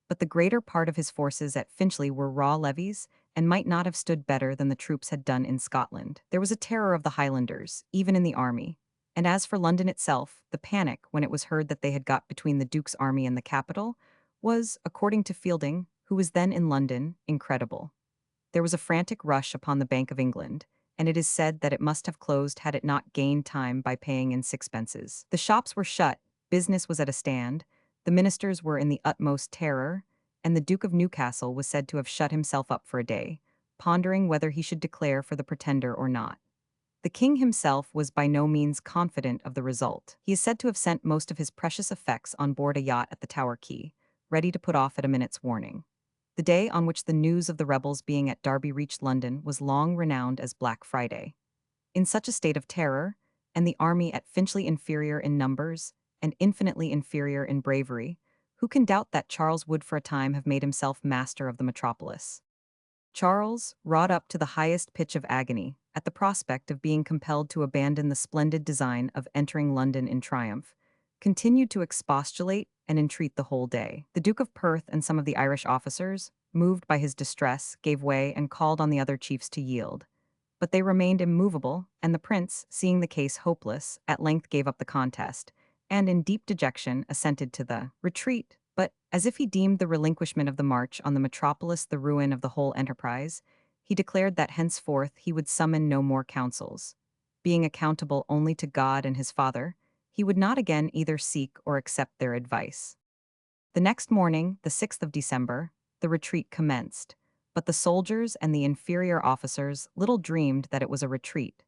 But the greater part of his forces at Finchley were raw levies, and might not have stood better than the troops had done in Scotland. There was a terror of the Highlanders, even in the army, and as for London itself, the panic, when it was heard that they had got between the Duke's army and the capital, was, according to Fielding, who was then in London, incredible. There was a frantic rush upon the Bank of England, and it is said that it must have closed had it not gained time by paying in sixpences. The shops were shut, business was at a stand, the ministers were in the utmost terror, and the Duke of Newcastle was said to have shut himself up for a day, pondering whether he should declare for the pretender or not. The king himself was by no means confident of the result. He is said to have sent most of his precious effects on board a yacht at the Tower Quay, ready to put off at a minute's warning. The day on which the news of the rebels being at Derby reached London was long renowned as Black Friday. In such a state of terror, and the army at Finchley inferior in numbers, and infinitely inferior in bravery, who can doubt that Charles would for a time have made himself master of the metropolis? Charles, wrought up to the highest pitch of agony, at the prospect of being compelled to abandon the splendid design of entering London in triumph, continued to expostulate and entreat the whole day. The Duke of Perth and some of the Irish officers, moved by his distress, gave way and called on the other chiefs to yield. But they remained immovable, and the prince, seeing the case hopeless, at length gave up the contest, and in deep dejection assented to the retreat. But, as if he deemed the relinquishment of the march on the metropolis the ruin of the whole enterprise, he declared that henceforth he would summon no more councils. Being accountable only to God and his Father, he would not again either seek or accept their advice. The next morning, the 6th of December, the retreat commenced, but the soldiers and the inferior officers little dreamed that it was a retreat.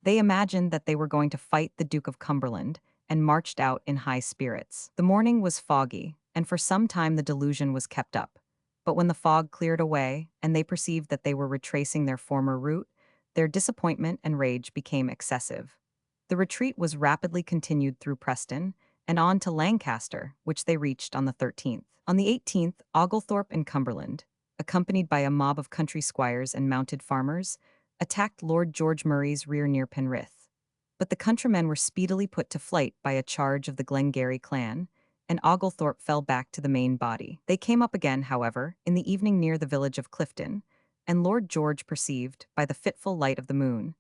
They imagined that they were going to fight the Duke of Cumberland, and marched out in high spirits. The morning was foggy, and for some time the delusion was kept up. But when the fog cleared away, and they perceived that they were retracing their former route, their disappointment and rage became excessive. The retreat was rapidly continued through Preston, and on to Lancaster, which they reached on the 13th. On the 18th, Oglethorpe and Cumberland, accompanied by a mob of country squires and mounted farmers, attacked Lord George Murray's rear near Penrith. But the countrymen were speedily put to flight by a charge of the Glengarry clan, and Oglethorpe fell back to the main body. They came up again, however, in the evening near the village of Clifton, and Lord George perceived, by the fitful light of the moon,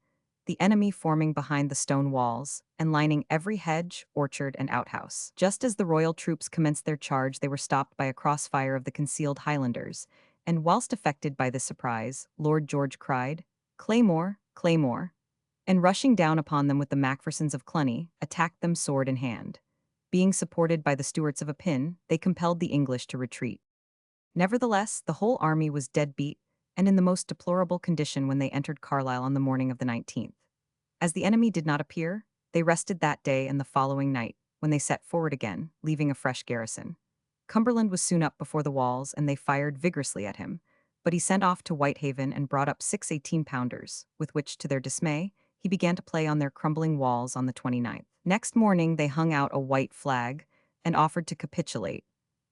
the enemy forming behind the stone walls, and lining every hedge, orchard, and outhouse. Just as the royal troops commenced their charge, they were stopped by a crossfire of the concealed Highlanders, and whilst affected by this surprise, Lord George cried, "Claymore, Claymore," and rushing down upon them with the Macphersons of Cluny, attacked them sword in hand. Being supported by the Stuarts of Appin, they compelled the English to retreat. Nevertheless, the whole army was dead beat, and in the most deplorable condition when they entered Carlisle on the morning of the 19th. As the enemy did not appear, they rested that day and the following night, when they set forward again, leaving a fresh garrison. Cumberland was soon up before the walls, and they fired vigorously at him, but he sent off to Whitehaven and brought up 6 18-pounders, with which, to their dismay, he began to play on their crumbling walls on the 29th. Next morning they hung out a white flag and offered to capitulate,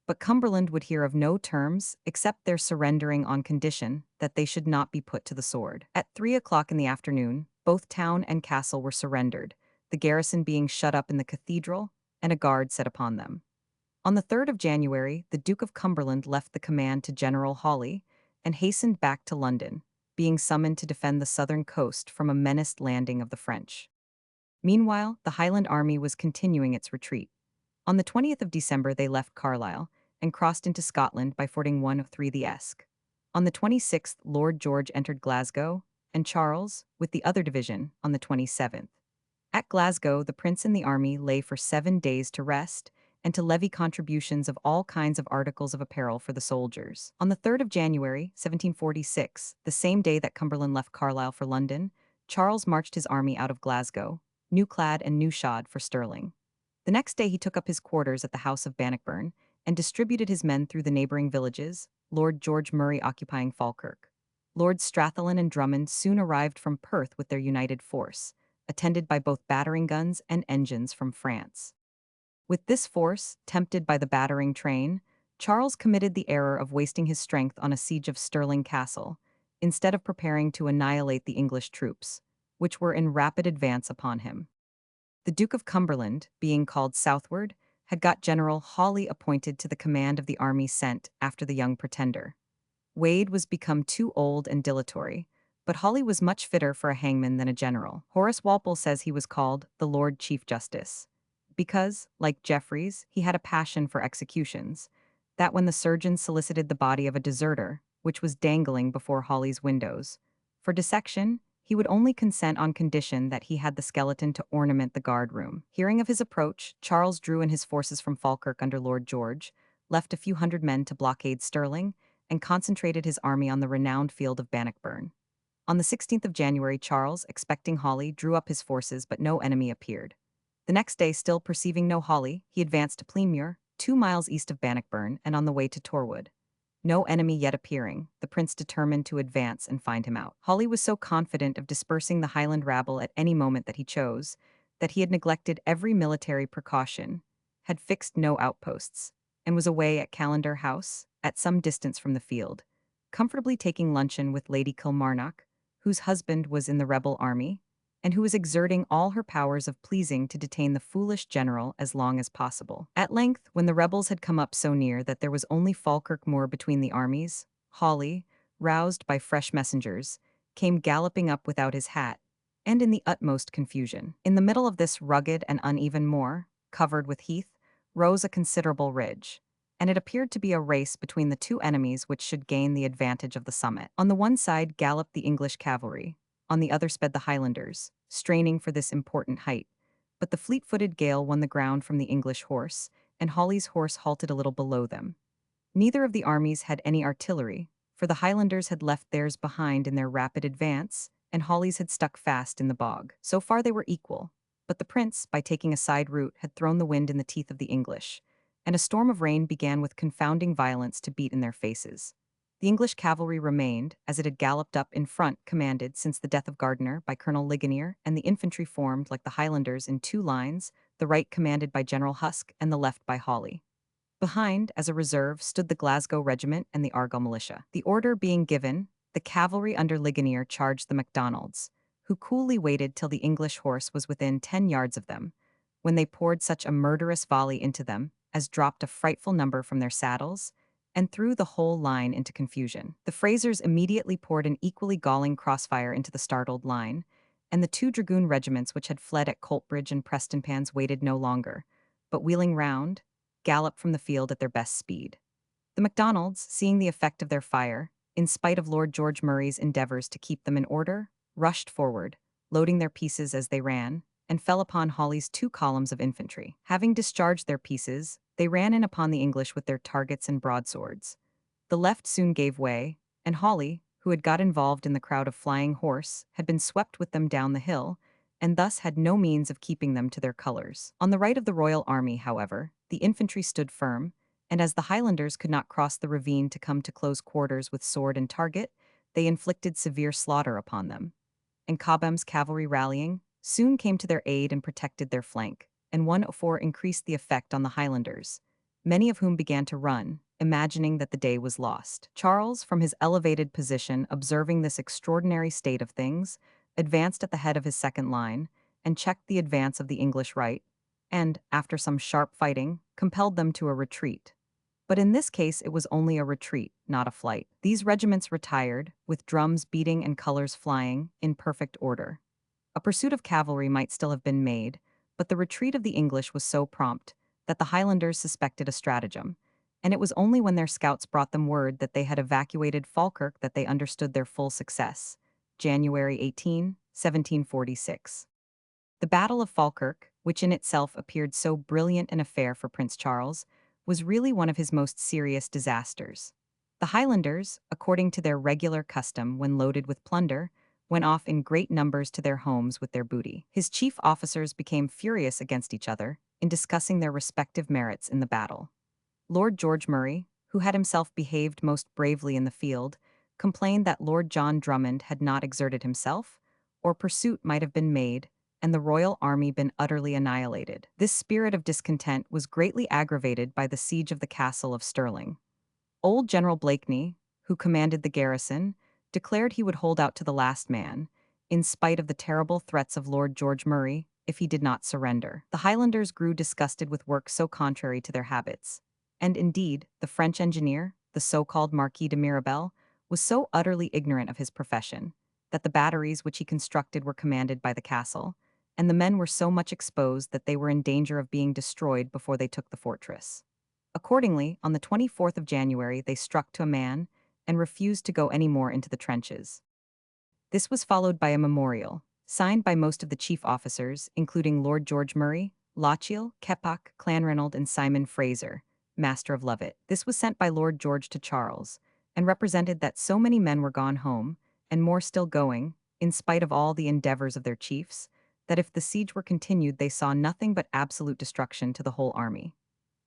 but Cumberland would hear of no terms except their surrendering on condition that they should not be put to the sword. At 3 o'clock in the afternoon, both town and castle were surrendered, the garrison being shut up in the cathedral, and a guard set upon them. On the 3rd of January, the Duke of Cumberland left the command to General Hawley and hastened back to London, being summoned to defend the southern coast from a menaced landing of the French. Meanwhile, the Highland army was continuing its retreat. On the 20th of December they left Carlisle and crossed into Scotland by fording one of the Esk. On the 26th, Lord George entered Glasgow, and Charles, with the other division, on the 27th. At Glasgow, the prince and the army lay for 7 days to rest, and to levy contributions of all kinds of articles of apparel for the soldiers. On the 3rd of January, 1746, the same day that Cumberland left Carlisle for London, Charles marched his army out of Glasgow, new-clad and new-shod, for Stirling. The next day he took up his quarters at the house of Bannockburn, and distributed his men through the neighbouring villages, Lord George Murray occupying Falkirk. Lords Strathallan and Drummond soon arrived from Perth with their united force, attended by both battering guns and engines from France. With this force, tempted by the battering train, Charles committed the error of wasting his strength on a siege of Stirling Castle, instead of preparing to annihilate the English troops, which were in rapid advance upon him. The Duke of Cumberland, being called southward, had got General Hawley appointed to the command of the army sent after the young pretender. Wade was become too old and dilatory, but Hawley was much fitter for a hangman than a general. Horace Walpole says he was called the Lord Chief Justice, because, like Jeffreys, he had a passion for executions, that when the surgeon solicited the body of a deserter, which was dangling before Hawley's windows, for dissection, he would only consent on condition that he had the skeleton to ornament the guard-room. Hearing of his approach, Charles drew in his forces from Falkirk under Lord George, left a few hundred men to blockade Stirling, and concentrated his army on the renowned field of Bannockburn. On the 16th of January, Charles, expecting Hawley, drew up his forces, but no enemy appeared. The next day, still perceiving no Hawley, he advanced to Plymure, 2 miles east of Bannockburn, and on the way to Torwood. No enemy yet appearing, the prince determined to advance and find him out. Hawley was so confident of dispersing the Highland rabble at any moment that he chose, that he had neglected every military precaution, had fixed no outposts, and was away at Callendar House, at some distance from the field, comfortably taking luncheon with Lady Kilmarnock, whose husband was in the rebel army, and who was exerting all her powers of pleasing to detain the foolish general as long as possible. At length, when the rebels had come up so near that there was only Falkirk Moor between the armies, Hawley, roused by fresh messengers, came galloping up without his hat, and in the utmost confusion. In the middle of this rugged and uneven moor, covered with heath, rose a considerable ridge, and it appeared to be a race between the two enemies which should gain the advantage of the summit. On the one side galloped the English cavalry, on the other sped the Highlanders, straining for this important height. But the fleet-footed Gael won the ground from the English horse, and Hawley's horse halted a little below them. Neither of the armies had any artillery, for the Highlanders had left theirs behind in their rapid advance, and Hawley's had stuck fast in the bog. So far they were equal, but the prince, by taking a side route, had thrown the wind in the teeth of the English, and a storm of rain began with confounding violence to beat in their faces. The English cavalry remained, as it had galloped up in front, commanded, since the death of Gardiner, by Colonel Ligonier, and the infantry formed, like the Highlanders, in two lines, the right commanded by General Huske and the left by Hawley. Behind, as a reserve, stood the Glasgow Regiment and the Argyll Militia. The order being given, the cavalry under Ligonier charged the Macdonalds, who coolly waited till the English horse was within 10 yards of them, when they poured such a murderous volley into them as dropped a frightful number from their saddles, and threw the whole line into confusion. The Frasers immediately poured an equally galling crossfire into the startled line, and the two dragoon regiments which had fled at Coltbridge and Prestonpans waited no longer, but wheeling round, galloped from the field at their best speed. The Macdonalds, seeing the effect of their fire, in spite of Lord George Murray's endeavours to keep them in order, rushed forward, loading their pieces as they ran, and fell upon Hawley's two columns of infantry. Having discharged their pieces, they ran in upon the English with their targets and broadswords. The left soon gave way, and Hawley, who had got involved in the crowd of flying horse, had been swept with them down the hill, and thus had no means of keeping them to their colours. On the right of the royal army, however, the infantry stood firm, and as the Highlanders could not cross the ravine to come to close quarters with sword and target, they inflicted severe slaughter upon them. And Cobham's cavalry rallying, soon came to their aid and protected their flank, and 104 increased the effect on the Highlanders, many of whom began to run, imagining that the day was lost. Charles, from his elevated position, observing this extraordinary state of things, advanced at the head of his second line, and checked the advance of the English right, and, after some sharp fighting, compelled them to a retreat. But in this case it was only a retreat, not a flight. These regiments retired, with drums beating and colors flying, in perfect order. A pursuit of cavalry might still have been made, but the retreat of the English was so prompt that the Highlanders suspected a stratagem, and it was only when their scouts brought them word that they had evacuated Falkirk that they understood their full success. January 18, 1746. The Battle of Falkirk, which in itself appeared so brilliant an affair for Prince Charles, was really one of his most serious disasters. The Highlanders, according to their regular custom when loaded with plunder, went off in great numbers to their homes with their booty. His chief officers became furious against each other in discussing their respective merits in the battle. Lord George Murray, who had himself behaved most bravely in the field, complained that Lord John Drummond had not exerted himself, or pursuit might have been made, and the royal army been utterly annihilated. This spirit of discontent was greatly aggravated by the siege of the castle of Stirling. Old General Blakeney, who commanded the garrison, declared he would hold out to the last man, in spite of the terrible threats of Lord George Murray, if he did not surrender. The Highlanders grew disgusted with work so contrary to their habits, and indeed, the French engineer, the so-called Marquis de Mirabel, was so utterly ignorant of his profession, that the batteries which he constructed were commanded by the castle, and the men were so much exposed that they were in danger of being destroyed before they took the fortress. Accordingly, on the 24th of January they struck to a man, and refused to go any more into the trenches. This was followed by a memorial, signed by most of the chief officers, including Lord George Murray, Lochiel, Keppoch, Clanranald, and Simon Fraser, Master of Lovat. This was sent by Lord George to Charles, and represented that so many men were gone home, and more still going, in spite of all the endeavors of their chiefs, that if the siege were continued they saw nothing but absolute destruction to the whole army.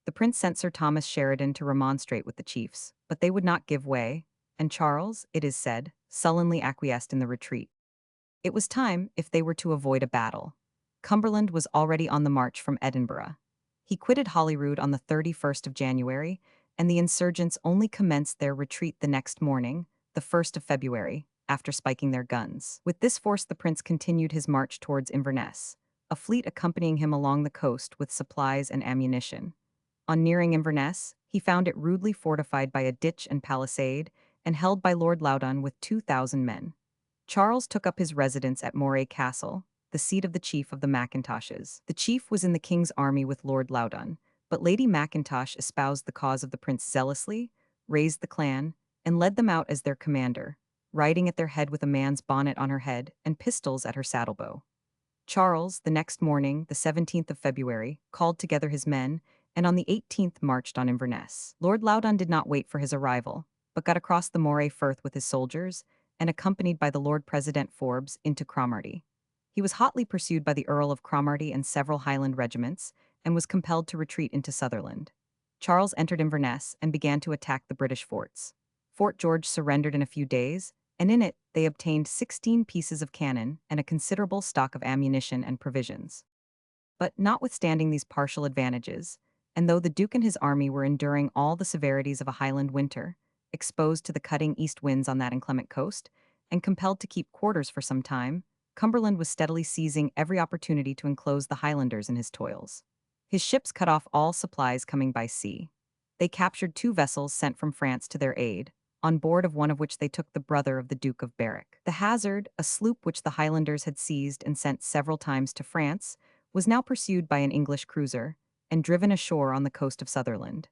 The prince sent Sir Thomas Sheridan to remonstrate with the chiefs, but they would not give way, and Charles, it is said, sullenly acquiesced in the retreat. It was time, if they were to avoid a battle. Cumberland was already on the march from Edinburgh. He quitted Holyrood on the 31st of January, and the insurgents only commenced their retreat the next morning, the 1st of February, after spiking their guns. With this force the prince continued his march towards Inverness, a fleet accompanying him along the coast with supplies and ammunition. On nearing Inverness, he found it rudely fortified by a ditch and palisade, and held by Lord Loudon with 2,000 men. Charles took up his residence at Moray Castle, the seat of the chief of the Macintoshes. The chief was in the king's army with Lord Loudon, but Lady Mackintosh espoused the cause of the prince zealously, raised the clan, and led them out as their commander, riding at their head with a man's bonnet on her head and pistols at her saddlebow. Charles, the next morning, the 17th of February, called together his men, and on the 18th marched on Inverness. Lord Loudon did not wait for his arrival, but got across the Moray Firth with his soldiers, and accompanied by the Lord President Forbes into Cromarty. He was hotly pursued by the Earl of Cromarty and several Highland regiments, and was compelled to retreat into Sutherland. Charles entered Inverness and began to attack the British forts. Fort George surrendered in a few days, and in it they obtained 16 pieces of cannon and a considerable stock of ammunition and provisions. But notwithstanding these partial advantages, and though the Duke and his army were enduring all the severities of a Highland winter, exposed to the cutting east winds on that inclement coast, and compelled to keep quarters for some time, Cumberland was steadily seizing every opportunity to enclose the Highlanders in his toils. His ships cut off all supplies coming by sea. They captured 2 vessels sent from France to their aid, on board of one of which they took the brother of the Duke of Berwick. The Hazard, a sloop which the Highlanders had seized and sent several times to France, was now pursued by an English cruiser, and driven ashore on the coast of Sutherland.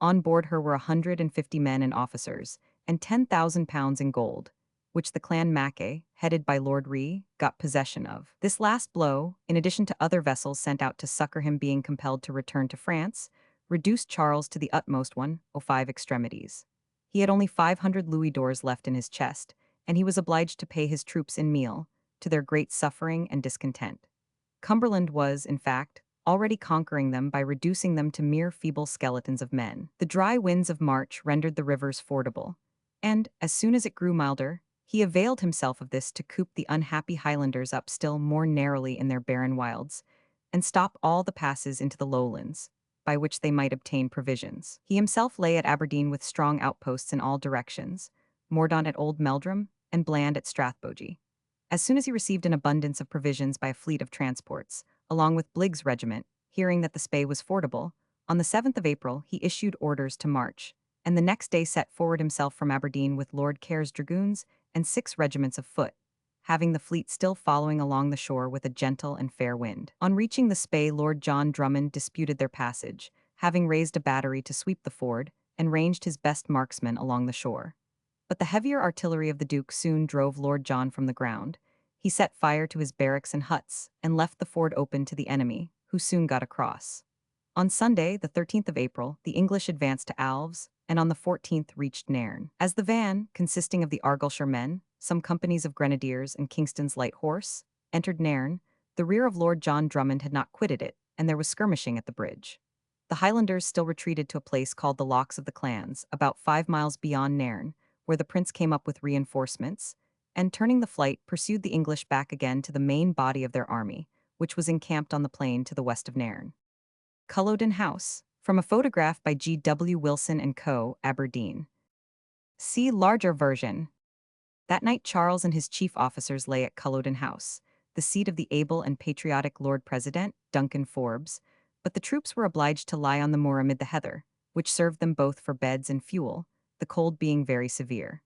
On board her were 150 men and officers, and £10,000 in gold, which the clan Mackay, headed by Lord Ree, got possession of. This last blow, in addition to other vessels sent out to succor him being compelled to return to France, reduced Charles to the utmost 105 extremities. He had only 500 louis d'ors left in his chest, and he was obliged to pay his troops in meal, to their great suffering and discontent. Cumberland was, in fact, already conquering them by reducing them to mere feeble skeletons of men. The dry winds of March rendered the rivers fordable, and, as soon as it grew milder, he availed himself of this to coop the unhappy Highlanders up still more narrowly in their barren wilds, and stop all the passes into the lowlands, by which they might obtain provisions. He himself lay at Aberdeen with strong outposts in all directions, Mordaunt at Old Meldrum, and Bland at Strathbogie. As soon as he received an abundance of provisions by a fleet of transports, along with Bligg's regiment, hearing that the Spey was fordable, on the 7th of April he issued orders to march, and the next day set forward himself from Aberdeen with Lord Care's dragoons and 6 regiments of foot, having the fleet still following along the shore with a gentle and fair wind. On reaching the Spey, Lord John Drummond disputed their passage, having raised a battery to sweep the ford, and ranged his best marksmen along the shore. But the heavier artillery of the Duke soon drove Lord John from the ground. He set fire to his barracks and huts, and left the ford open to the enemy, who soon got across. On Sunday, the 13th of April, the English advanced to Alves, and on the 14th reached Nairn. As the van, consisting of the Argyllshire men, some companies of grenadiers and Kingston's light horse, entered Nairn, the rear of Lord John Drummond had not quitted it, and there was skirmishing at the bridge. The Highlanders still retreated to a place called the Locks of the Clans, about 5 miles beyond Nairn, where the prince came up with reinforcements, and turning the flight, pursued the English back again to the main body of their army, which was encamped on the plain to the west of Nairn. Culloden House, from a photograph by G. W. Wilson and Co., Aberdeen. See larger version. That night Charles and his chief officers lay at Culloden House, the seat of the able and patriotic Lord President, Duncan Forbes, but the troops were obliged to lie on the moor amid the heather, which served them both for beds and fuel, the cold being very severe.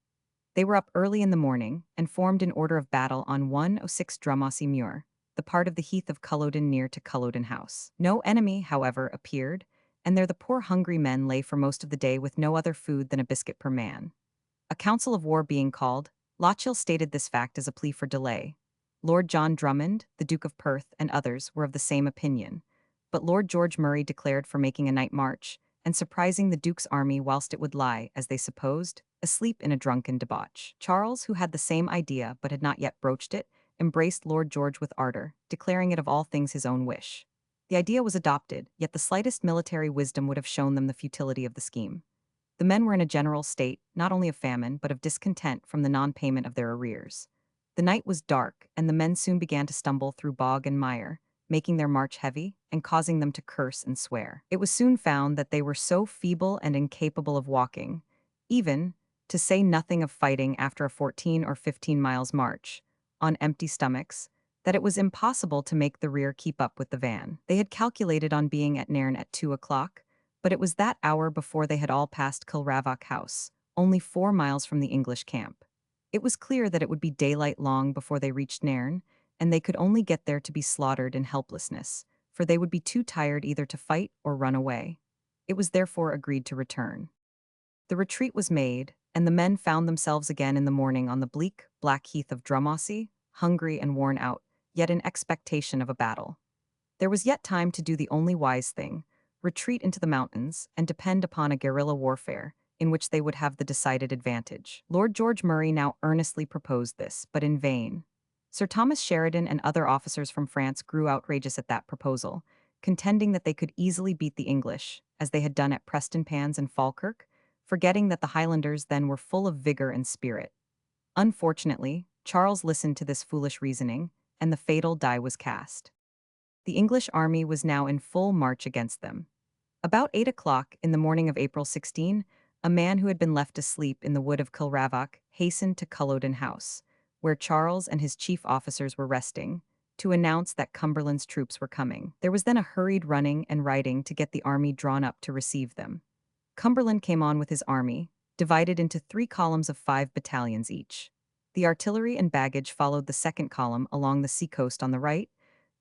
They were up early in the morning, and formed in order of battle on 106 Drumossy Muir, the part of the heath of Culloden near to Culloden House. No enemy, however, appeared, and there the poor hungry men lay for most of the day with no other food than a biscuit per man. A council of war being called, Lochiel stated this fact as a plea for delay. Lord John Drummond, the Duke of Perth, and others were of the same opinion, but Lord George Murray declared for making a night march, and surprising the Duke's army whilst it would lie, as they supposed, asleep in a drunken debauch. Charles, who had the same idea but had not yet broached it, embraced Lord George with ardor, declaring it of all things his own wish. The idea was adopted, yet the slightest military wisdom would have shown them the futility of the scheme. The men were in a general state, not only of famine, but of discontent from the non-payment of their arrears. The night was dark, and the men soon began to stumble through bog and mire, making their march heavy, and causing them to curse and swear. It was soon found that they were so feeble and incapable of walking, even, to say nothing of fighting after a 14 or 15 miles march, on empty stomachs, that it was impossible to make the rear keep up with the van. They had calculated on being at Nairn at 2 o'clock, but it was that hour before they had all passed Kilravach House, only 4 miles from the English camp. It was clear that it would be daylight long before they reached Nairn, and they could only get there to be slaughtered in helplessness, for they would be too tired either to fight or run away. It was therefore agreed to return. The retreat was made, and the men found themselves again in the morning on the bleak, black heath of Drummossie, hungry and worn out, yet in expectation of a battle. There was yet time to do the only wise thing, retreat into the mountains, and depend upon a guerrilla warfare, in which they would have the decided advantage. Lord George Murray now earnestly proposed this, but in vain. Sir Thomas Sheridan and other officers from France grew outrageous at that proposal, contending that they could easily beat the English, as they had done at Prestonpans and Falkirk, forgetting that the Highlanders then were full of vigor and spirit. Unfortunately, Charles listened to this foolish reasoning, and the fatal die was cast. The English army was now in full march against them. About 8 o'clock in the morning of April 16, a man who had been left asleep in the wood of Kilravach hastened to Culloden House, where Charles and his chief officers were resting, to announce that Cumberland's troops were coming. There was then a hurried running and riding to get the army drawn up to receive them. Cumberland came on with his army, divided into 3 columns of 5 battalions each. The artillery and baggage followed the second column along the seacoast on the right.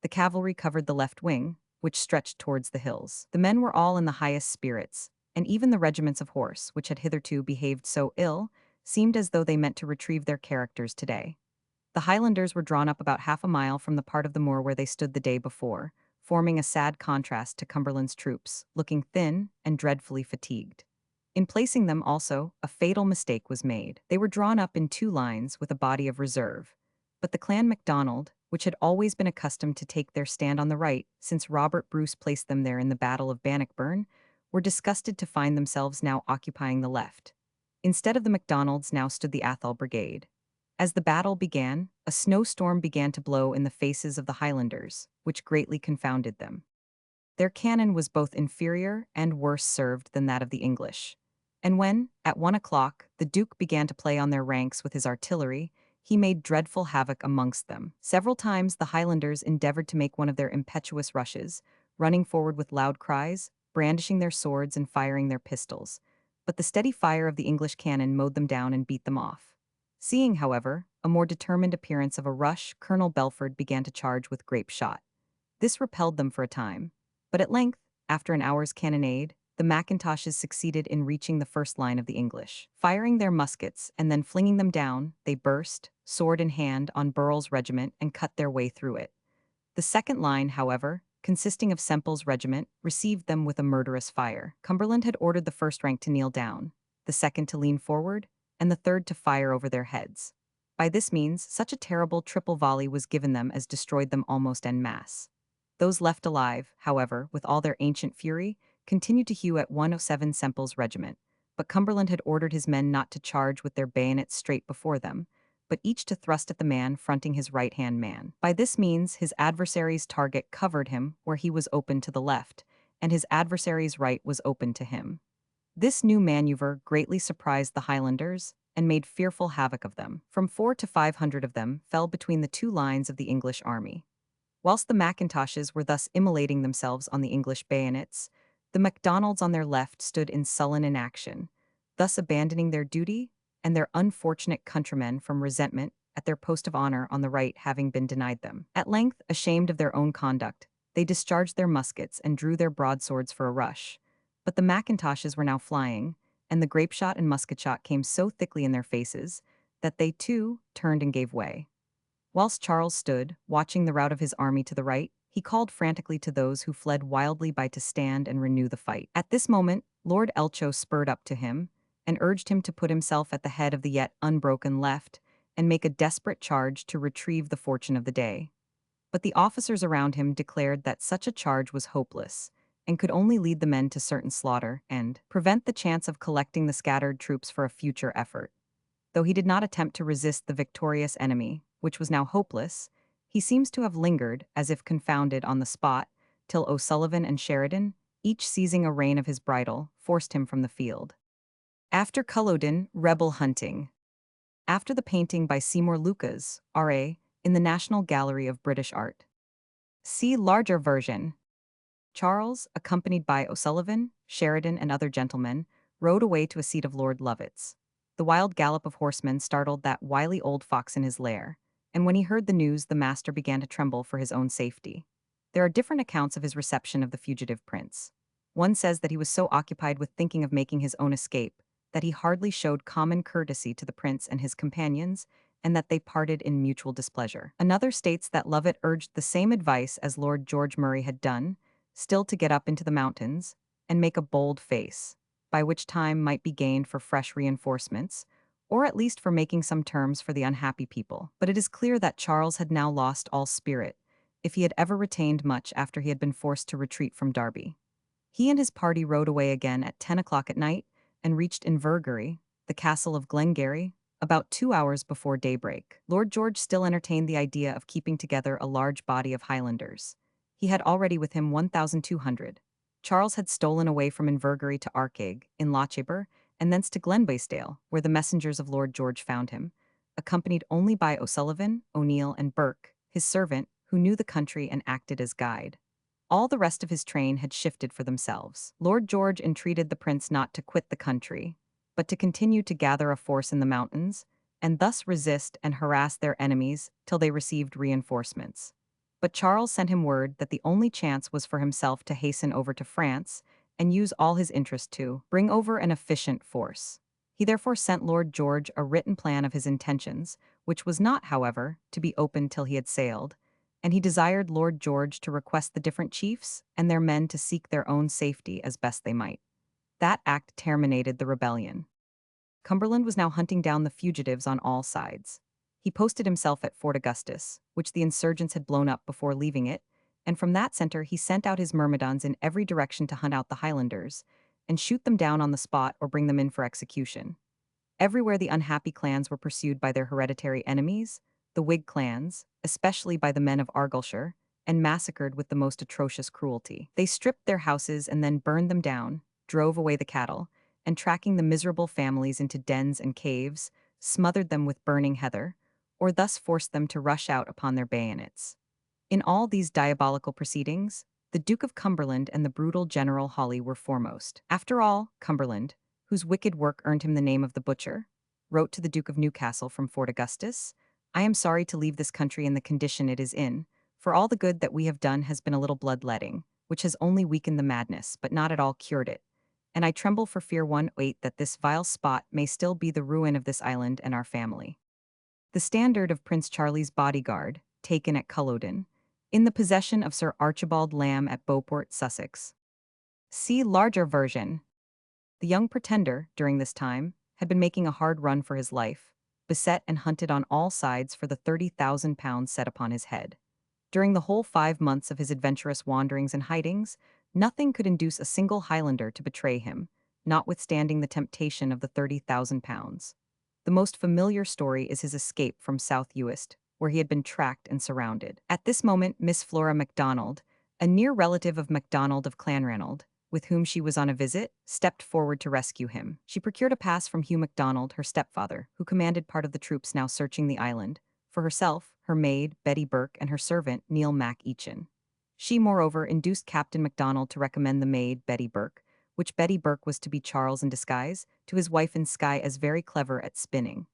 The cavalry covered the left wing, which stretched towards the hills. The men were all in the highest spirits, and even the regiments of horse, which had hitherto behaved so ill, seemed as though they meant to retrieve their characters today. The Highlanders were drawn up about half a mile from the part of the moor where they stood the day before, forming a sad contrast to Cumberland's troops, looking thin and dreadfully fatigued. In placing them also, a fatal mistake was made. They were drawn up in 2 lines with a body of reserve. But the clan MacDonald, which had always been accustomed to take their stand on the right since Robert Bruce placed them there in the Battle of Bannockburn, were disgusted to find themselves now occupying the left. Instead of the MacDonalds now stood the Athol Brigade. As the battle began, a snowstorm began to blow in the faces of the Highlanders, which greatly confounded them. Their cannon was both inferior and worse served than that of the English. And when, at 1 o'clock, the Duke began to play on their ranks with his artillery, he made dreadful havoc amongst them. Several times the Highlanders endeavored to make one of their impetuous rushes, running forward with loud cries, brandishing their swords and firing their pistols. But the steady fire of the English cannon mowed them down and beat them off. Seeing, however, a more determined appearance of a rush, Colonel Belford began to charge with grape shot. This repelled them for a time, but at length, after an hour's cannonade, the Macintoshes succeeded in reaching the first line of the English. Firing their muskets and then flinging them down, they burst, sword in hand, on Burrell's regiment and cut their way through it. The second line, however, consisting of Semple's regiment, received them with a murderous fire. Cumberland had ordered the first rank to kneel down, the second to lean forward, and the third to fire over their heads. By this means, such a terrible triple volley was given them as destroyed them almost en masse. Those left alive, however, with all their ancient fury, continued to hew at 107 Semple's regiment, but Cumberland had ordered his men not to charge with their bayonets straight before them, but each to thrust at the man fronting his right-hand man. By this means, his adversary's target covered him where he was open to the left, and his adversary's right was open to him. This new maneuver greatly surprised the Highlanders and made fearful havoc of them. From 400 to 500 of them fell between the 2 lines of the English army. Whilst the Macintoshes were thus immolating themselves on the English bayonets, the MacDonalds on their left stood in sullen inaction, thus abandoning their duty and their unfortunate countrymen from resentment at their post of honor on the right having been denied them. At length, ashamed of their own conduct, they discharged their muskets and drew their broadswords for a rush. But the Macintoshes were now flying, and the grape shot and musket shot came so thickly in their faces that they, too, turned and gave way. Whilst Charles stood, watching the rout of his army to the right, he called frantically to those who fled wildly by to stand and renew the fight. At this moment, Lord Elcho spurred up to him and urged him to put himself at the head of the yet unbroken left and make a desperate charge to retrieve the fortune of the day. But the officers around him declared that such a charge was hopeless and could only lead the men to certain slaughter and prevent the chance of collecting the scattered troops for a future effort. Though he did not attempt to resist the victorious enemy, which was now hopeless, he seems to have lingered, as if confounded, on the spot, till O'Sullivan and Sheridan, each seizing a rein of his bridle, forced him from the field. After Culloden, rebel hunting. After the painting by Seymour Lucas, R.A., in the National Gallery of British Art. See larger version. Charles, accompanied by O'Sullivan, Sheridan, and other gentlemen, rode away to a seat of Lord Lovat's. The wild gallop of horsemen startled that wily old fox in his lair, and when he heard the news, the master began to tremble for his own safety. There are different accounts of his reception of the fugitive prince. One says that he was so occupied with thinking of making his own escape that he hardly showed common courtesy to the prince and his companions, and that they parted in mutual displeasure. Another states that Lovat urged the same advice as Lord George Murray had done, still to get up into the mountains and make a bold face, by which time might be gained for fresh reinforcements, or at least for making some terms for the unhappy people. But it is clear that Charles had now lost all spirit, if he had ever retained much after he had been forced to retreat from Derby. He and his party rode away again at 10 o'clock at night and reached Invergary, the castle of Glengarry, about 2 hours before daybreak. Lord George still entertained the idea of keeping together a large body of Highlanders. He had already with him 1,200. Charles had stolen away from Invergary to Arkaig, in Lochaber, and thence to Glenbaisdale, where the messengers of Lord George found him, accompanied only by O'Sullivan, O'Neill, and Burke, his servant, who knew the country and acted as guide. All the rest of his train had shifted for themselves. Lord George entreated the prince not to quit the country, but to continue to gather a force in the mountains, and thus resist and harass their enemies till they received reinforcements. But Charles sent him word that the only chance was for himself to hasten over to France and use all his interest to bring over an efficient force. He therefore sent Lord George a written plan of his intentions, which was not, however, to be opened till he had sailed, and he desired Lord George to request the different chiefs and their men to seek their own safety as best they might. That act terminated the rebellion. Cumberland was now hunting down the fugitives on all sides. He posted himself at Fort Augustus, which the insurgents had blown up before leaving it, and from that center he sent out his myrmidons in every direction to hunt out the Highlanders and shoot them down on the spot or bring them in for execution. Everywhere the unhappy clans were pursued by their hereditary enemies, the Whig clans, especially by the men of Argyllshire, and massacred with the most atrocious cruelty. They stripped their houses and then burned them down, drove away the cattle, and tracking the miserable families into dens and caves, smothered them with burning heather, or thus forced them to rush out upon their bayonets. In all these diabolical proceedings, the Duke of Cumberland and the brutal General Hawley were foremost. After all, Cumberland, whose wicked work earned him the name of the Butcher, wrote to the Duke of Newcastle from Fort Augustus, "I am sorry to leave this country in the condition it is in, for all the good that we have done has been a little bloodletting, which has only weakened the madness, but not at all cured it. And I tremble for fear 1/8 that this vile spot may still be the ruin of this island and our family." The standard of Prince Charlie's bodyguard, taken at Culloden, in the possession of Sir Archibald Lamb at Beauport, Sussex. See larger version. The young pretender, during this time, had been making a hard run for his life, beset and hunted on all sides for the £30,000 set upon his head. During the whole 5 months of his adventurous wanderings and hidings, nothing could induce a single Highlander to betray him, notwithstanding the temptation of the £30,000. The most familiar story is his escape from South Uist, where he had been tracked and surrounded. At this moment, Miss Flora MacDonald, a near relative of MacDonald of Clanranald, with whom she was on a visit, stepped forward to rescue him. She procured a pass from Hugh MacDonald, her stepfather, who commanded part of the troops now searching the island, for herself, her maid, Betty Burke, and her servant, Neil Mac Eachin. She, moreover, induced Captain MacDonald to recommend the maid, Betty Burke, which Betty Burke was to be Charles in disguise, to his wife in Skye as very clever at spinning.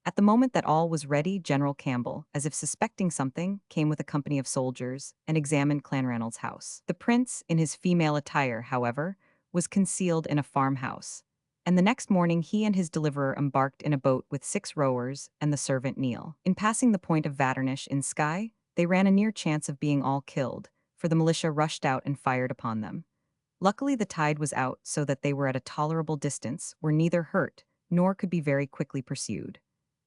At the moment that all was ready, General Campbell, as if suspecting something, came with a company of soldiers and examined Clanranald's house. The prince, in his female attire, however, was concealed in a farmhouse, and the next morning he and his deliverer embarked in a boat with 6 rowers and the servant Neil. In passing the point of Vaternish in Skye, they ran a near chance of being all killed, for the militia rushed out and fired upon them. Luckily, the tide was out so that they were at a tolerable distance, were neither hurt nor could be very quickly pursued.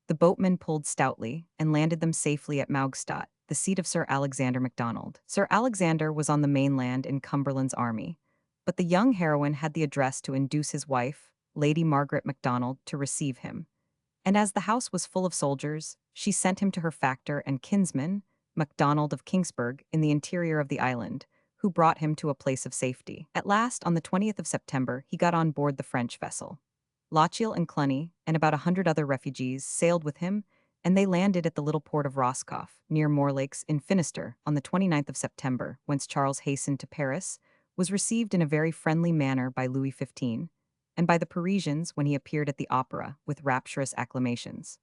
The boatmen pulled stoutly and landed them safely at Maugstadt, the seat of Sir Alexander MacDonald. Sir Alexander was on the mainland in Cumberland's army, but the young heroine had the address to induce his wife, Lady Margaret MacDonald, to receive him. And as the house was full of soldiers, she sent him to her factor and kinsman, MacDonald of Kingsburg, in the interior of the island, who brought him to a place of safety. At last, on the 20th of September, he got on board the French vessel. Lochiel and Cluny, and about 100 other refugees, sailed with him, and they landed at the little port of Roscoff, near Morlakes in Finisterre, on the 29th of September, whence Charles hastened to Paris, was received in a very friendly manner by Louis XV, and by the Parisians when he appeared at the opera with rapturous acclamations.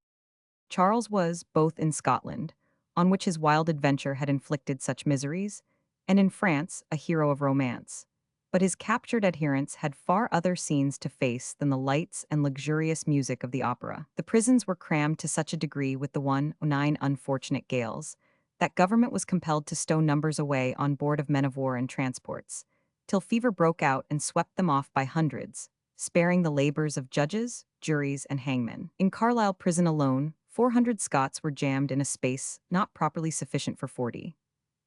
Charles was both in Scotland, on which his wild adventure had inflicted such miseries, and in France a hero of romance. But his captured adherents had far other scenes to face than the lights and luxurious music of the opera. The prisons were crammed to such a degree with the 9 unfortunate gales, that government was compelled to stow numbers away on board of men of war and transports, till fever broke out and swept them off by hundreds, sparing the labors of judges, juries, and hangmen. In Carlisle prison alone, 400 Scots were jammed in a space not properly sufficient for 40.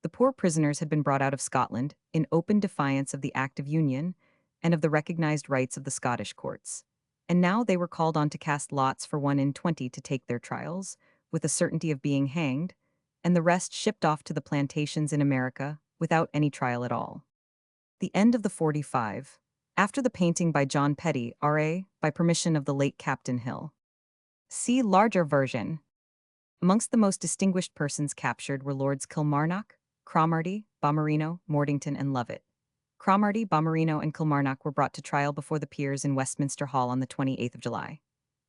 The poor prisoners had been brought out of Scotland in open defiance of the Act of Union and of the recognized rights of the Scottish courts, and now they were called on to cast lots for 1 in 20 to take their trials, with a certainty of being hanged, and the rest shipped off to the plantations in America without any trial at all. The end of the 45. After the painting by John Petty, R.A., by permission of the late Captain Hill. See larger version. Amongst the most distinguished persons captured were Lords Kilmarnock, Cromarty, Balmerino, Mornington, and Lovat. Cromarty, Balmerino, and Kilmarnock were brought to trial before the peers in Westminster Hall on the 28th of July.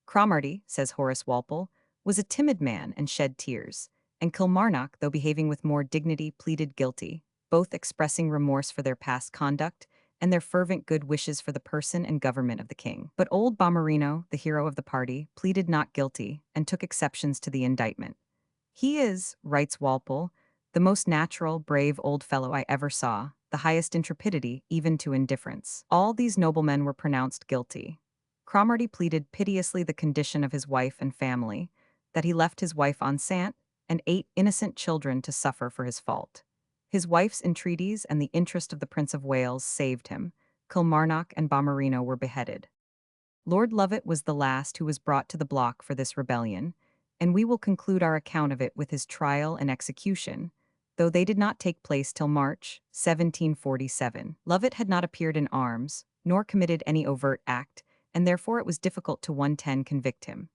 Cromarty, says Horace Walpole, was a timid man and shed tears, and Kilmarnock, though behaving with more dignity, pleaded guilty, both expressing remorse for their past conduct and their fervent good wishes for the person and government of the king. But old Balmerino, the hero of the party, pleaded not guilty and took exceptions to the indictment. "He is," writes Walpole, "the most natural, brave old fellow I ever saw, the highest intrepidity, even to indifference." All these noblemen were pronounced guilty. Cromarty pleaded piteously the condition of his wife and family, that he left his wife enceinte and 8 innocent children to suffer for his fault. His wife's entreaties and the interest of the Prince of Wales saved him. Kilmarnock and Balmerino were beheaded. Lord Lovat was the last who was brought to the block for this rebellion, and we will conclude our account of it with his trial and execution, though they did not take place till March 1747. Lovat had not appeared in arms, nor committed any overt act, and therefore it was difficult to 110 convict him.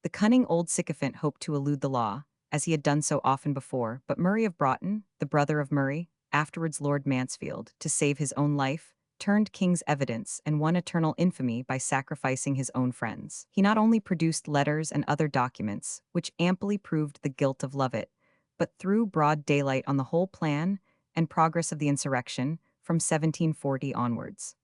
The cunning old sycophant hoped to elude the law, as he had done so often before, but Murray of Broughton, the brother of Murray, afterwards Lord Mansfield, to save his own life, turned king's evidence and won eternal infamy by sacrificing his own friends. He not only produced letters and other documents, which amply proved the guilt of Lovat, but threw broad daylight on the whole plan and progress of the insurrection from 1740 onwards.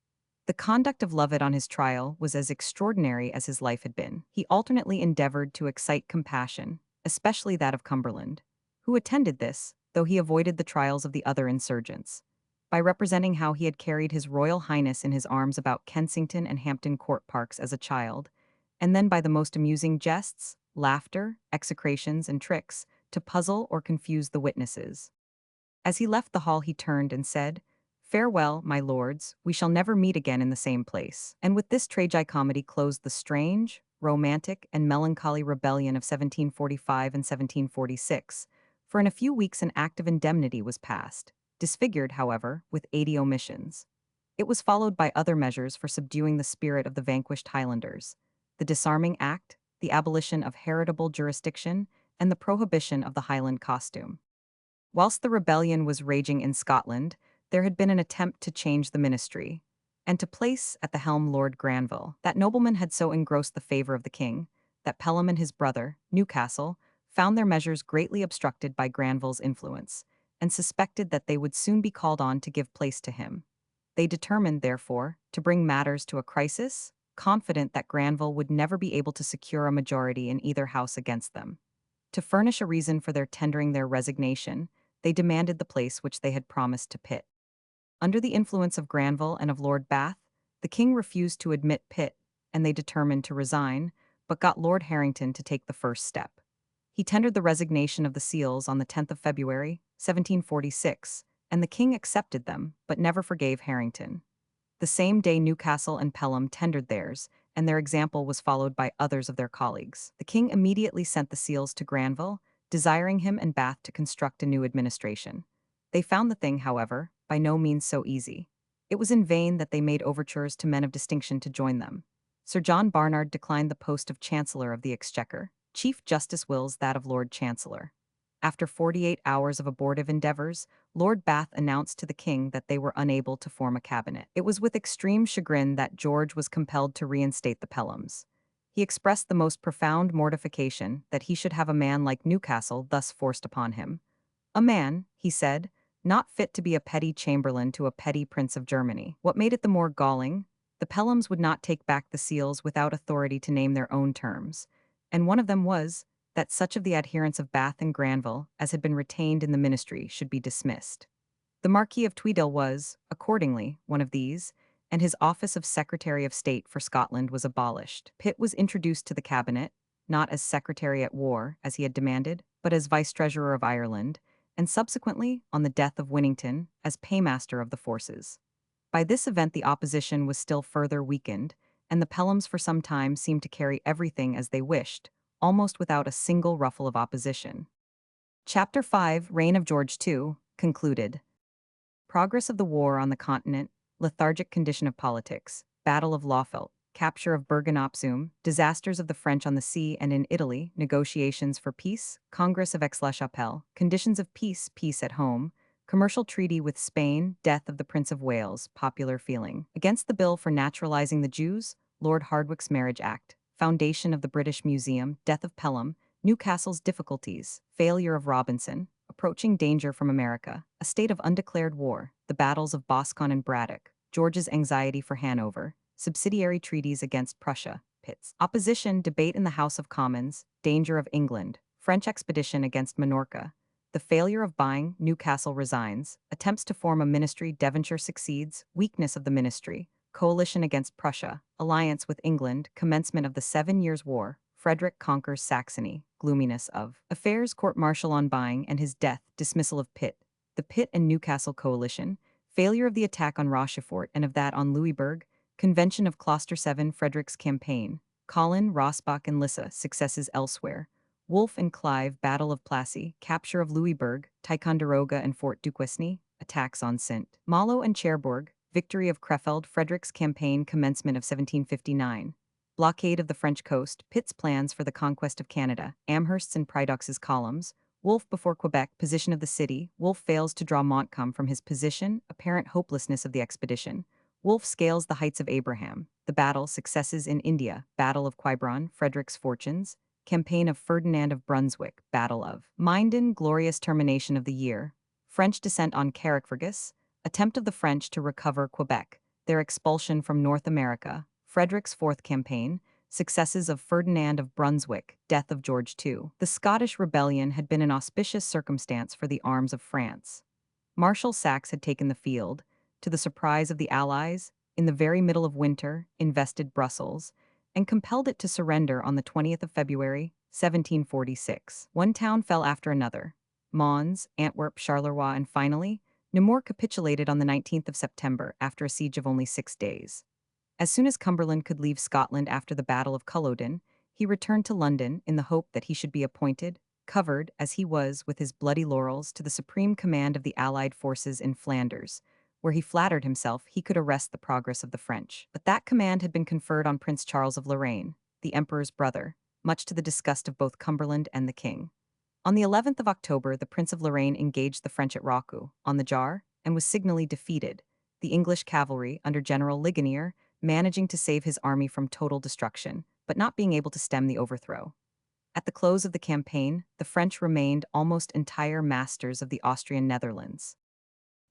The conduct of Lovat on his trial was as extraordinary as his life had been. He alternately endeavored to excite compassion, especially that of Cumberland, who attended this, though he avoided the trials of the other insurgents, by representing how he had carried his Royal Highness in his arms about Kensington and Hampton Court parks as a child, and then by the most amusing jests, laughter, execrations, and tricks, to puzzle or confuse the witnesses. As he left the hall he turned and said, "Farewell, my lords, we shall never meet again in the same place." And with this tragicomedy closed the strange, romantic, and melancholy rebellion of 1745 and 1746, for in a few weeks an Act of Indemnity was passed, disfigured, however, with 80 omissions. It was followed by other measures for subduing the spirit of the vanquished Highlanders, the Disarming Act, the abolition of heritable jurisdiction, and the prohibition of the Highland costume. Whilst the rebellion was raging in Scotland, there had been an attempt to change the ministry, and to place at the helm Lord Granville. That nobleman had so engrossed the favor of the king, that Pelham and his brother, Newcastle, found their measures greatly obstructed by Granville's influence, and suspected that they would soon be called on to give place to him. They determined, therefore, to bring matters to a crisis, confident that Granville would never be able to secure a majority in either house against them. To furnish a reason for their tendering their resignation, they demanded the place which they had promised to Pitt. Under the influence of Granville and of Lord Bath, the king refused to admit Pitt, and they determined to resign, but got Lord Harrington to take the first step. He tendered the resignation of the seals on the 10th of February, 1746, and the king accepted them, but never forgave Harrington. The same day Newcastle and Pelham tendered theirs, and their example was followed by others of their colleagues. The king immediately sent the seals to Granville, desiring him and Bath to construct a new administration. They found the thing, however, by no means so easy. It was in vain that they made overtures to men of distinction to join them. Sir John Barnard declined the post of Chancellor of the Exchequer. Chief Justice Wills that of Lord Chancellor. After 48 hours of abortive endeavors, Lord Bath announced to the king that they were unable to form a cabinet. It was with extreme chagrin that George was compelled to reinstate the Pelhams. He expressed the most profound mortification that he should have a man like Newcastle thus forced upon him. A man, he said, not fit to be a petty chamberlain to a petty prince of Germany. What made it the more galling? The Pelhams would not take back the seals without authority to name their own terms, and one of them was that such of the adherents of Bath and Granville as had been retained in the ministry should be dismissed. The Marquis of Tweedale was, accordingly, one of these, and his office of Secretary of State for Scotland was abolished. Pitt was introduced to the cabinet, not as Secretary at War, as he had demanded, but as Vice-Treasurer of Ireland, and subsequently, on the death of Winnington, as Paymaster of the forces. By this event the opposition was still further weakened, and the Pelhams for some time seemed to carry everything as they wished, almost without a single ruffle of opposition. Chapter 5, Reign of George II, concluded. Progress of the war on the continent, lethargic condition of politics, Battle of Lauffeld, capture of Bergen-op-Zoom, disasters of the French on the sea and in Italy, negotiations for peace, Congress of Aix-la-Chapelle, conditions of peace, peace at home, commercial treaty with Spain, death of the Prince of Wales, popular feeling. Against the bill for naturalizing the Jews, Lord Hardwicke's Marriage Act, foundation of the British Museum, death of Pelham, Newcastle's difficulties, failure of Robinson, approaching danger from America, a state of undeclared war, the battles of Boscawen and Braddock, George's anxiety for Hanover, subsidiary treaties against Prussia, Pitt's opposition, debate in the House of Commons, danger of England, French expedition against Minorca, the failure of buying, Newcastle resigns, attempts to form a ministry, Devonshire succeeds, weakness of the ministry, coalition against Prussia, alliance with England, commencement of the 7 Years' War, Frederick conquers Saxony, gloominess of affairs, court-martial on buying and his death, dismissal of Pitt, the Pitt and Newcastle coalition, failure of the attack on Rochefort and of that on Louisbourg, convention of Closter 7, Frederick's campaign, Colin, Rossbach and Lissa, successes elsewhere, Wolfe and Clive, Battle of Plassey, capture of Louisbourg, Ticonderoga and Fort Duquesne, attacks on St. Malo and Cherbourg, victory of Crefeld, Frederick's campaign, commencement of 1759, blockade of the French coast, Pitt's plans for the conquest of Canada, Amherst's and Pridox's columns, Wolfe before Quebec, position of the city, Wolfe fails to draw Montcalm from his position, apparent hopelessness of the expedition, Wolfe scales the heights of Abraham, the battle, successes in India, Battle of Quiberon, Frederick's fortunes, campaign of Ferdinand of Brunswick, Battle of Minden, glorious termination of the year, French descent on Carrickfergus, attempt of the French to recover Quebec, their expulsion from North America, Frederick's fourth campaign, successes of Ferdinand of Brunswick, death of George II. The Scottish rebellion had been an auspicious circumstance for the arms of France. Marshal Saxe had taken the field, to the surprise of the Allies, in the very middle of winter, invested Brussels, and compelled it to surrender on the 20th of February, 1746. One town fell after another. Mons, Antwerp, Charleroi, and finally, Namur capitulated on the 19th of September after a siege of only 6 days. As soon as Cumberland could leave Scotland after the Battle of Culloden, he returned to London in the hope that he should be appointed, covered, as he was, with his bloody laurels, to the supreme command of the Allied forces in Flanders, where he flattered himself he could arrest the progress of the French. But that command had been conferred on Prince Charles of Lorraine, the Emperor's brother, much to the disgust of both Cumberland and the king. On the 11th of October, the Prince of Lorraine engaged the French at Rocou, on the Jar, and was signally defeated, the English cavalry, under General Ligonier, managing to save his army from total destruction, but not being able to stem the overthrow. At the close of the campaign, the French remained almost entire masters of the Austrian Netherlands.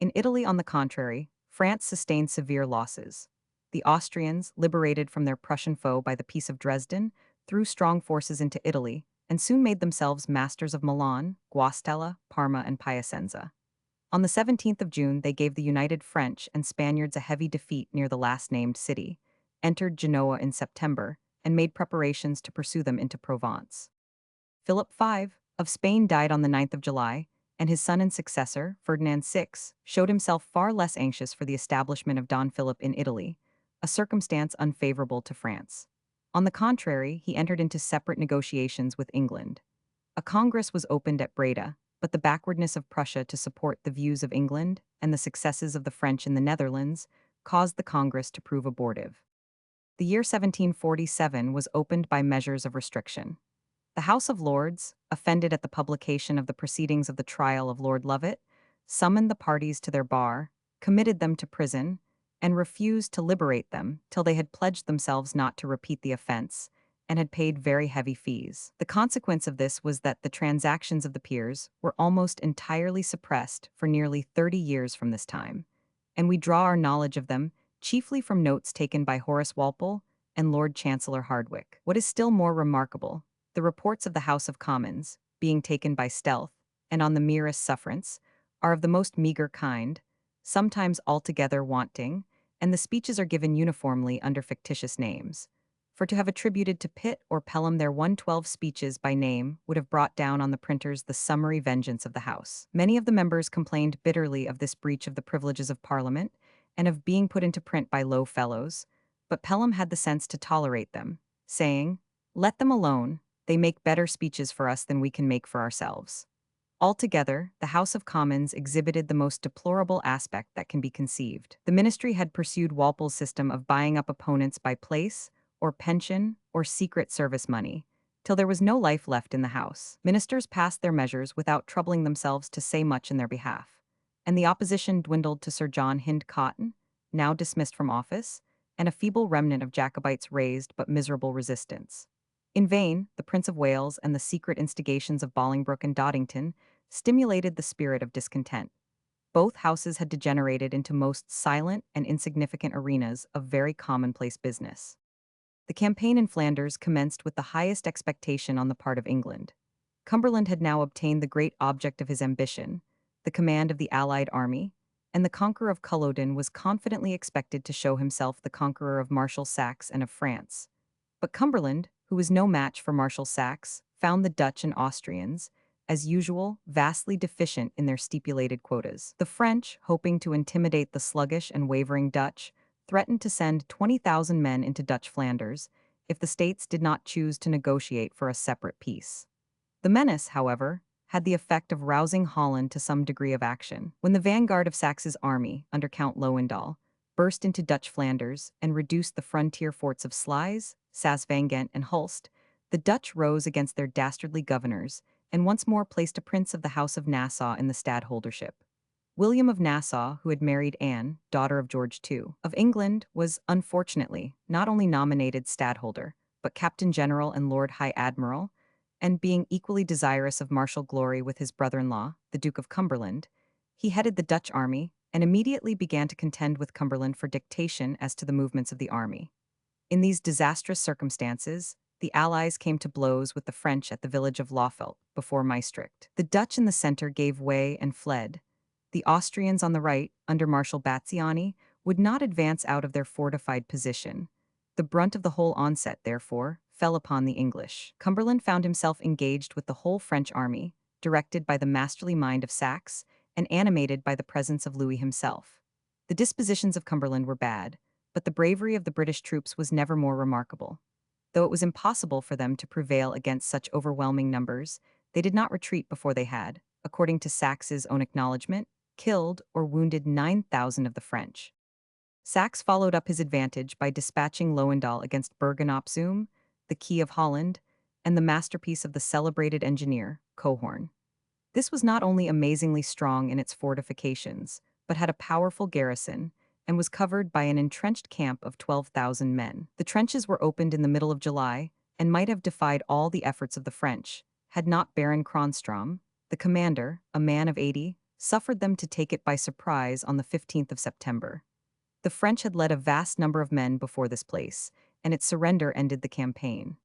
In Italy, on the contrary, France sustained severe losses. The Austrians, liberated from their Prussian foe by the Peace of Dresden, threw strong forces into Italy, and soon made themselves masters of Milan, Guastella, Parma, and Piacenza. On the 17th of June, they gave the united French and Spaniards a heavy defeat near the last-named city, entered Genoa in September, and made preparations to pursue them into Provence. Philip V of Spain died on the 9th of July, and his son and successor, Ferdinand VI, showed himself far less anxious for the establishment of Don Philip in Italy, a circumstance unfavorable to France. On the contrary, he entered into separate negotiations with England. A congress was opened at Breda, but the backwardness of Prussia to support the views of England and the successes of the French in the Netherlands caused the congress to prove abortive. The year 1747 was opened by measures of restriction. The House of Lords, offended at the publication of the proceedings of the trial of Lord Lovat, summoned the parties to their bar, committed them to prison, and refused to liberate them till they had pledged themselves not to repeat the offense and had paid very heavy fees. The consequence of this was that the transactions of the peers were almost entirely suppressed for nearly 30 years from this time, and we draw our knowledge of them chiefly from notes taken by Horace Walpole and Lord Chancellor Hardwicke. What is still more remarkable, the reports of the House of Commons, being taken by stealth, and on the merest sufferance, are of the most meagre kind, sometimes altogether wanting, and the speeches are given uniformly under fictitious names. For to have attributed to Pitt or Pelham their 112 speeches by name would have brought down on the printers the summary vengeance of the House. Many of the members complained bitterly of this breach of the privileges of Parliament, and of being put into print by low fellows, but Pelham had the sense to tolerate them, saying, "Let them alone, they make better speeches for us than we can make for ourselves." Altogether, the House of Commons exhibited the most deplorable aspect that can be conceived. The ministry had pursued Walpole's system of buying up opponents by place, or pension, or secret service money, till there was no life left in the House. Ministers passed their measures without troubling themselves to say much in their behalf, and the opposition dwindled to Sir John Hynde Cotton, now dismissed from office, and a feeble remnant of Jacobites raised but miserable resistance. In vain, the Prince of Wales and the secret instigations of Bolingbroke and Doddington stimulated the spirit of discontent. Both houses had degenerated into most silent and insignificant arenas of very commonplace business. The campaign in Flanders commenced with the highest expectation on the part of England. Cumberland had now obtained the great object of his ambition, the command of the allied army, and the conqueror of Culloden was confidently expected to show himself the conqueror of Marshal Saxe and of France. But Cumberland, who was no match for Marshal Saxe, found the Dutch and Austrians, as usual, vastly deficient in their stipulated quotas. The French, hoping to intimidate the sluggish and wavering Dutch, threatened to send 20,000 men into Dutch Flanders if the states did not choose to negotiate for a separate peace. The menace, however, had the effect of rousing Holland to some degree of action. When the vanguard of Saxe's army, under Count Lowendahl, burst into Dutch Flanders and reduced the frontier forts of Sluys, Saas-Vangent, and Hulst, the Dutch rose against their dastardly governors and once more placed a prince of the House of Nassau in the stadholdership. William of Nassau, who had married Anne, daughter of George II of England, was, unfortunately, not only nominated stadholder, but captain general and Lord High Admiral, and being equally desirous of martial glory with his brother-in-law, the Duke of Cumberland, he headed the Dutch army and immediately began to contend with Cumberland for dictation as to the movements of the army. In these disastrous circumstances, the Allies came to blows with the French at the village of Lauffelt, before Maestricht. The Dutch in the center gave way and fled. The Austrians on the right, under Marshal Batsiani, would not advance out of their fortified position. The brunt of the whole onset, therefore, fell upon the English. Cumberland found himself engaged with the whole French army, directed by the masterly mind of Saxe, and animated by the presence of Louis himself. The dispositions of Cumberland were bad, but the bravery of the British troops was never more remarkable. Though it was impossible for them to prevail against such overwhelming numbers, they did not retreat before they had, according to Saxe's own acknowledgment, killed or wounded 9,000 of the French. Saxe followed up his advantage by dispatching Lowendahl against Bergen op Zoom, the key of Holland, and the masterpiece of the celebrated engineer, Cohorn. This was not only amazingly strong in its fortifications, but had a powerful garrison, and was covered by an entrenched camp of 12,000 men. The trenches were opened in the middle of July, and might have defied all the efforts of the French, had not Baron Kronstrom, the commander, a man of 80, suffered them to take it by surprise on the 15th of September. The French had led a vast number of men before this place, and its surrender ended the campaign.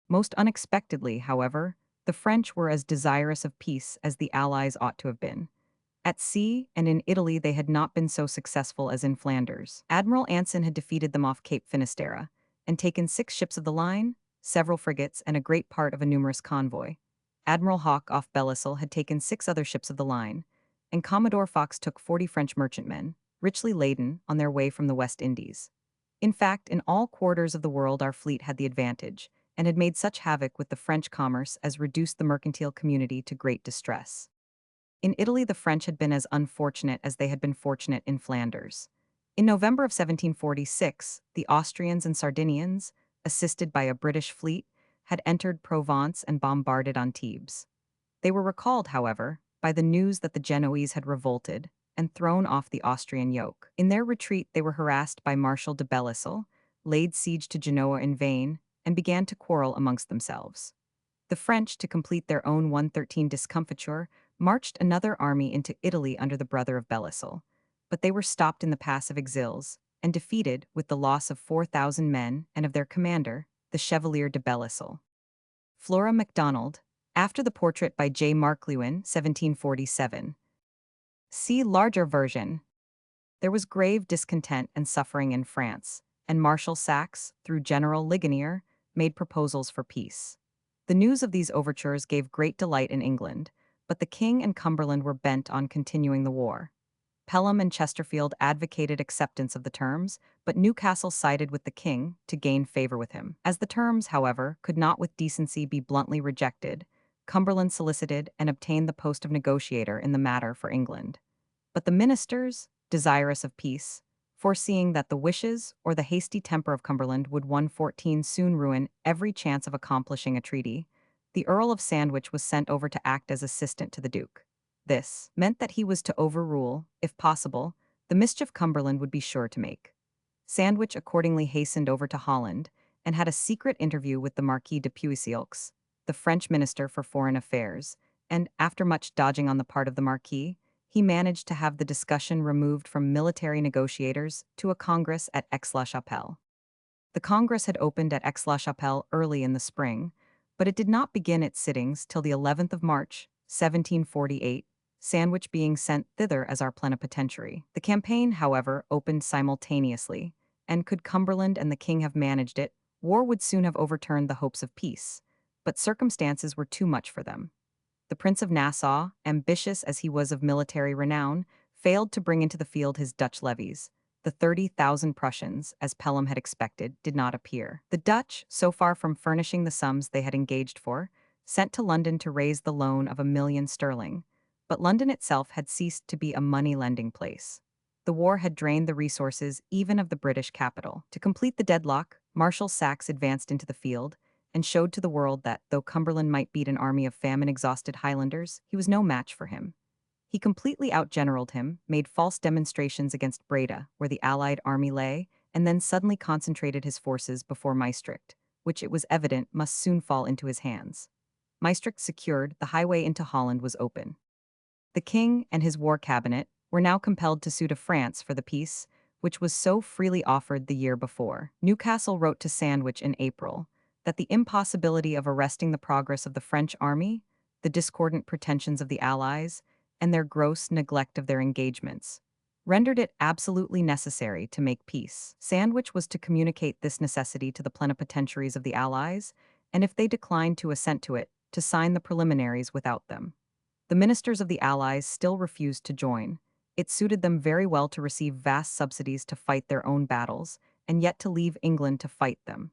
Most unexpectedly, however, the French were as desirous of peace as the Allies ought to have been. At sea and in Italy, they had not been so successful as in Flanders. Admiral Anson had defeated them off Cape Finisterre and taken 6 ships of the line, several frigates, and a great part of a numerous convoy. Admiral Hawke off Belleisle had taken 6 other ships of the line, and Commodore Fox took 40 French merchantmen, richly laden, on their way from the West Indies. In fact, in all quarters of the world our fleet had the advantage, and had made such havoc with the French commerce as reduced the mercantile community to great distress. In Italy, the French had been as unfortunate as they had been fortunate in Flanders. In November of 1746, the Austrians and Sardinians, assisted by a British fleet, had entered Provence and bombarded Antibes. They were recalled, however, by the news that the Genoese had revolted and thrown off the Austrian yoke. In their retreat, they were harassed by Marshal de Belleisle, laid siege to Genoa in vain, and began to quarrel amongst themselves. The French, to complete their own 113 discomfiture, marched another army into Italy under the brother of Belleisle, but they were stopped in the pass of Ixelles and defeated with the loss of 4,000 men and of their commander, the Chevalier de Belleisle. Flora MacDonald, after the portrait by J. Mark Lewin, 1747. See larger version. There was grave discontent and suffering in France, and Marshal Saxe, through General Ligonier, made proposals for peace. The news of these overtures gave great delight in England, but the king and Cumberland were bent on continuing the war. Pelham and Chesterfield advocated acceptance of the terms, but Newcastle sided with the king to gain favor with him. As the terms, however, could not with decency be bluntly rejected, Cumberland solicited and obtained the post of negotiator in the matter for England. But the ministers, desirous of peace, foreseeing that the wishes or the hasty temper of Cumberland would 114 soon ruin every chance of accomplishing a treaty, the Earl of Sandwich was sent over to act as assistant to the Duke. This meant that he was to overrule, if possible, the mischief Cumberland would be sure to make. Sandwich accordingly hastened over to Holland and had a secret interview with the Marquis de Puisilx, the French minister for foreign affairs, and, after much dodging on the part of the Marquis, he managed to have the discussion removed from military negotiators to a congress at Aix-la-Chapelle. The congress had opened at Aix-la-Chapelle early in the spring, but it did not begin its sittings till the 11th of March, 1748, Sandwich being sent thither as our plenipotentiary. The campaign, however, opened simultaneously, and could Cumberland and the king have managed it, war would soon have overturned the hopes of peace, but circumstances were too much for them. The Prince of Nassau, ambitious as he was of military renown, failed to bring into the field his Dutch levies. The 30,000 Prussians, as Pelham had expected, did not appear. The Dutch, so far from furnishing the sums they had engaged for, sent to London to raise the loan of £1,000,000, but London itself had ceased to be a money-lending place. The war had drained the resources even of the British capital. To complete the deadlock, Marshal Saxe advanced into the field and showed to the world that, though Cumberland might beat an army of famine-exhausted Highlanders, he was no match for him. He completely outgeneraled him, made false demonstrations against Breda, where the Allied army lay, and then suddenly concentrated his forces before Maastricht, which it was evident must soon fall into his hands. Maastricht secured, the highway into Holland was open. The king and his war cabinet were now compelled to sue to France for the peace, which was so freely offered the year before. Newcastle wrote to Sandwich in April that the impossibility of arresting the progress of the French army, the discordant pretensions of the Allies, and their gross neglect of their engagements, rendered it absolutely necessary to make peace. Sandwich was to communicate this necessity to the plenipotentiaries of the Allies, and if they declined to assent to it, to sign the preliminaries without them. The ministers of the Allies still refused to join. It suited them very well to receive vast subsidies to fight their own battles, and yet to leave England to fight them.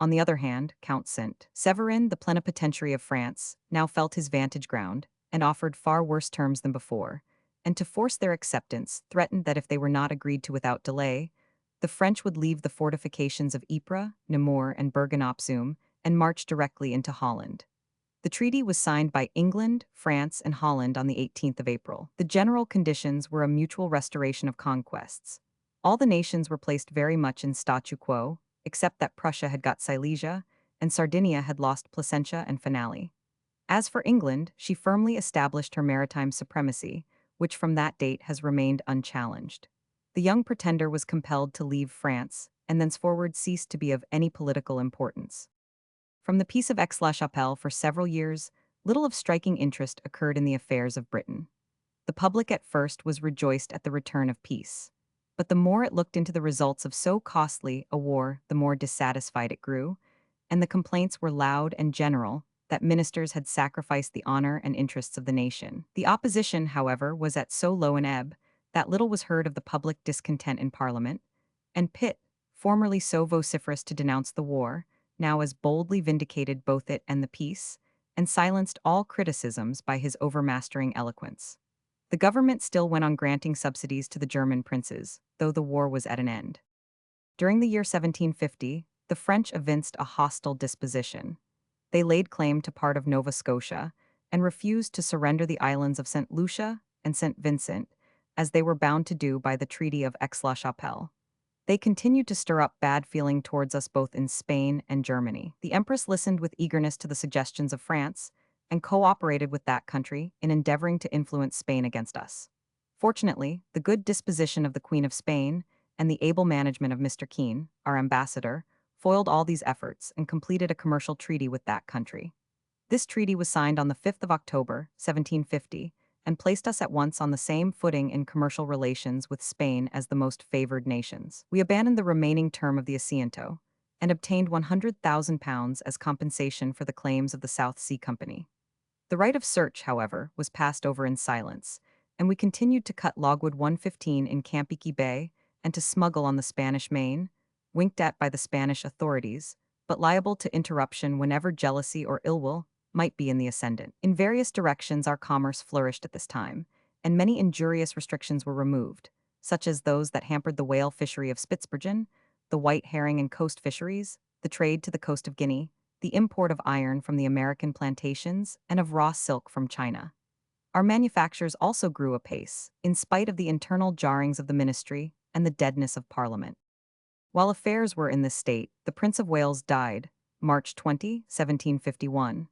On the other hand, Count Saint Severin, the plenipotentiary of France, now felt his vantage ground and offered far worse terms than before, and to force their acceptance threatened that if they were not agreed to without delay, the French would leave the fortifications of Ypres, Namur, and Bergen-op-Zoom and march directly into Holland. The treaty was signed by England, France, and Holland on the 18th of April. The general conditions were a mutual restoration of conquests. All the nations were placed very much in statu quo, except that Prussia had got Silesia, and Sardinia had lost Placentia and Finale. As for England, she firmly established her maritime supremacy, which from that date has remained unchallenged. The young pretender was compelled to leave France, and thenceforward ceased to be of any political importance. From the Peace of Aix-la-Chapelle for several years, little of striking interest occurred in the affairs of Britain. The public at first was rejoiced at the return of peace. But the more it looked into the results of so costly a war, the more dissatisfied it grew, and the complaints were loud and general that ministers had sacrificed the honor and interests of the nation. The opposition, however, was at so low an ebb that little was heard of the public discontent in Parliament, and Pitt, formerly so vociferous to denounce the war, now as boldly vindicated both it and the peace, and silenced all criticisms by his overmastering eloquence. The government still went on granting subsidies to the German princes, though the war was at an end. During the year 1750, the French evinced a hostile disposition. They laid claim to part of Nova Scotia and refused to surrender the islands of St. Lucia and St. Vincent, as they were bound to do by the Treaty of Aix-la-Chapelle. They continued to stir up bad feeling towards us both in Spain and Germany. The Empress listened with eagerness to the suggestions of France and cooperated with that country in endeavoring to influence Spain against us. Fortunately, the good disposition of the Queen of Spain and the able management of Mr. Keene, our ambassador, foiled all these efforts and completed a commercial treaty with that country. This treaty was signed on the 5th of October, 1750, and placed us at once on the same footing in commercial relations with Spain as the most favored nations. We abandoned the remaining term of the Asiento and obtained £100,000 as compensation for the claims of the South Sea Company. The right of search, however, was passed over in silence, and we continued to cut logwood 115 in Campeachy Bay and to smuggle on the Spanish Main, winked at by the Spanish authorities, but liable to interruption whenever jealousy or ill will might be in the ascendant. In various directions our commerce flourished at this time, and many injurious restrictions were removed, such as those that hampered the whale fishery of Spitzbergen, the white herring and coast fisheries, the trade to the coast of Guinea, the import of iron from the American plantations, and of raw silk from China. Our manufactures also grew apace, in spite of the internal jarrings of the ministry and the deadness of Parliament. While affairs were in this state, the Prince of Wales died, March 20, 1751.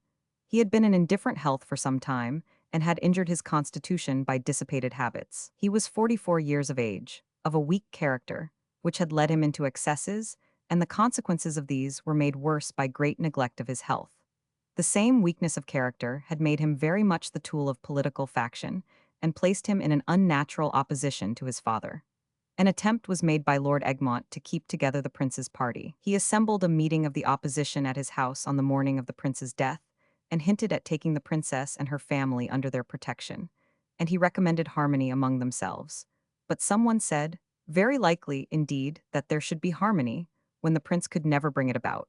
He had been in indifferent health for some time, and had injured his constitution by dissipated habits. He was 44 years of age, of a weak character, which had led him into excesses, and the consequences of these were made worse by great neglect of his health. The same weakness of character had made him very much the tool of political faction, and placed him in an unnatural opposition to his father. An attempt was made by Lord Egmont to keep together the prince's party. He assembled a meeting of the opposition at his house on the morning of the prince's death, and hinted at taking the princess and her family under their protection, and he recommended harmony among themselves. But someone said, very likely, indeed, that there should be harmony, when the prince could never bring it about.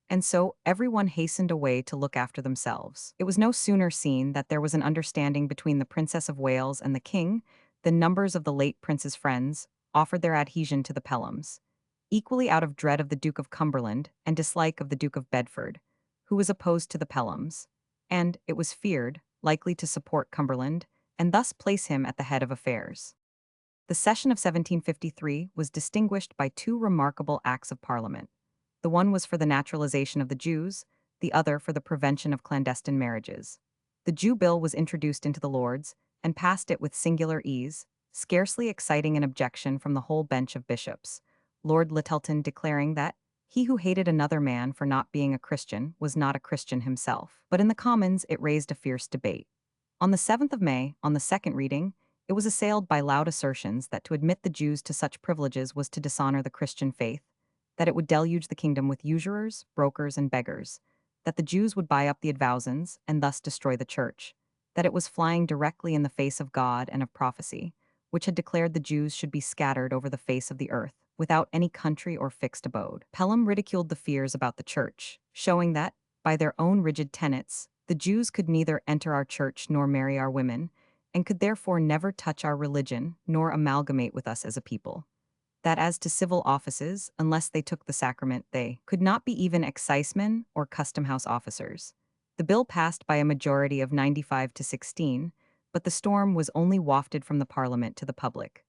And so everyone hastened away to look after themselves. It was no sooner seen that there was an understanding between the Princess of Wales and the king than numbers of the late prince's friends offered their adhesion to the Pelhams, equally out of dread of the Duke of Cumberland and dislike of the Duke of Bedford, who was opposed to the Pelhams, and, it was feared, likely to support Cumberland, and thus place him at the head of affairs. The session of 1753 was distinguished by two remarkable acts of Parliament. The one was for the naturalization of the Jews, the other for the prevention of clandestine marriages. The Jew bill was introduced into the Lords, and passed it with singular ease, scarcely exciting an objection from the whole bench of bishops, Lord Littleton declaring that he who hated another man for not being a Christian was not a Christian himself. But in the Commons it raised a fierce debate. On the 7th of May, on the second reading, it was assailed by loud assertions that to admit the Jews to such privileges was to dishonor the Christian faith, that it would deluge the kingdom with usurers, brokers, and beggars, that the Jews would buy up the advowsons and thus destroy the church, that it was flying directly in the face of God and of prophecy, which had declared the Jews should be scattered over the face of the earth, without any country or fixed abode. Pelham ridiculed the fears about the church, showing that, by their own rigid tenets, the Jews could neither enter our church nor marry our women, and could therefore never touch our religion nor amalgamate with us as a people. That as to civil offices, unless they took the sacrament, they could not be even excisemen or custom-house officers. The bill passed by a majority of 95 to 16, but the storm was only wafted from the Parliament to the public.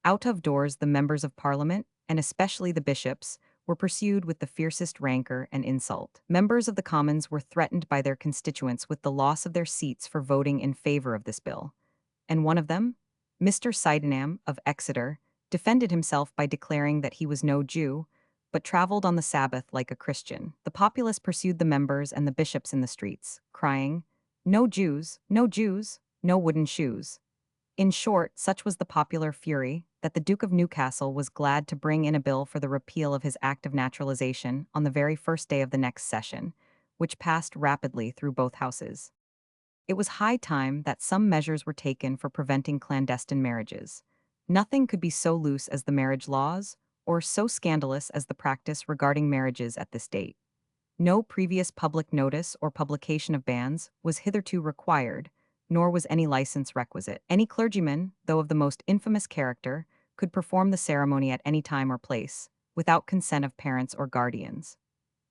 Out of doors, the members of Parliament, and especially the bishops, were pursued with the fiercest rancor and insult. Members of the Commons were threatened by their constituents with the loss of their seats for voting in favor of this bill, and one of them, Mr. Sydenham of Exeter, defended himself by declaring that he was no Jew, but traveled on the Sabbath like a Christian. The populace pursued the members and the bishops in the streets, crying, "No Jews, no Jews, no wooden shoes." In short, such was the popular fury that the Duke of Newcastle was glad to bring in a bill for the repeal of his Act of Naturalization on the very first day of the next session, which passed rapidly through both houses. It was high time that some measures were taken for preventing clandestine marriages. Nothing could be so loose as the marriage laws, or so scandalous as the practice regarding marriages at this date. No previous public notice or publication of bans was hitherto required, nor was any license requisite. Any clergyman, though of the most infamous character, could perform the ceremony at any time or place, without consent of parents or guardians.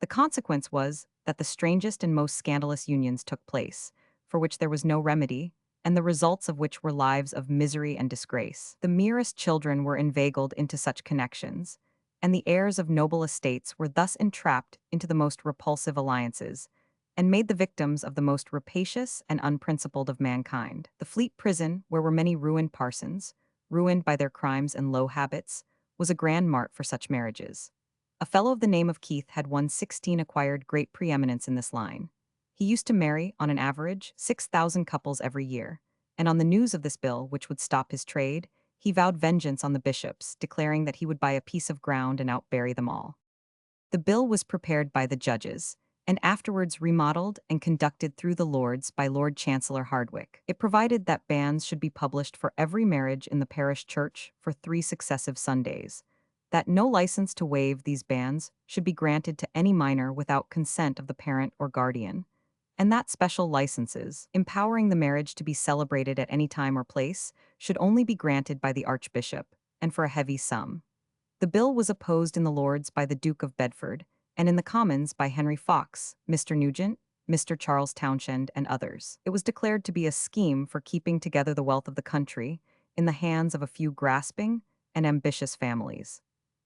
The consequence was that the strangest and most scandalous unions took place, for which there was no remedy, and the results of which were lives of misery and disgrace. The merest children were inveigled into such connections, and the heirs of noble estates were thus entrapped into the most repulsive alliances, and made the victims of the most rapacious and unprincipled of mankind. The Fleet prison, where were many ruined parsons, ruined by their crimes and low habits, was a grand mart for such marriages. A fellow of the name of Keith had won 16 acquired great preeminence in this line. He used to marry, on an average, 6,000 couples every year, and on the news of this bill, which would stop his trade, he vowed vengeance on the bishops, declaring that he would buy a piece of ground and outbury them all. The bill was prepared by the judges, and afterwards remodeled and conducted through the Lords by Lord Chancellor Hardwicke. It provided that bans should be published for every marriage in the parish church for 3 successive Sundays, that no license to waive these bans should be granted to any minor without consent of the parent or guardian, and that special licenses, empowering the marriage to be celebrated at any time or place, should only be granted by the Archbishop, and for a heavy sum. The bill was opposed in the Lords by the Duke of Bedford, and in the Commons by Henry Fox, Mr. Nugent, Mr. Charles Townshend, and others. It was declared to be a scheme for keeping together the wealth of the country in the hands of a few grasping and ambitious families.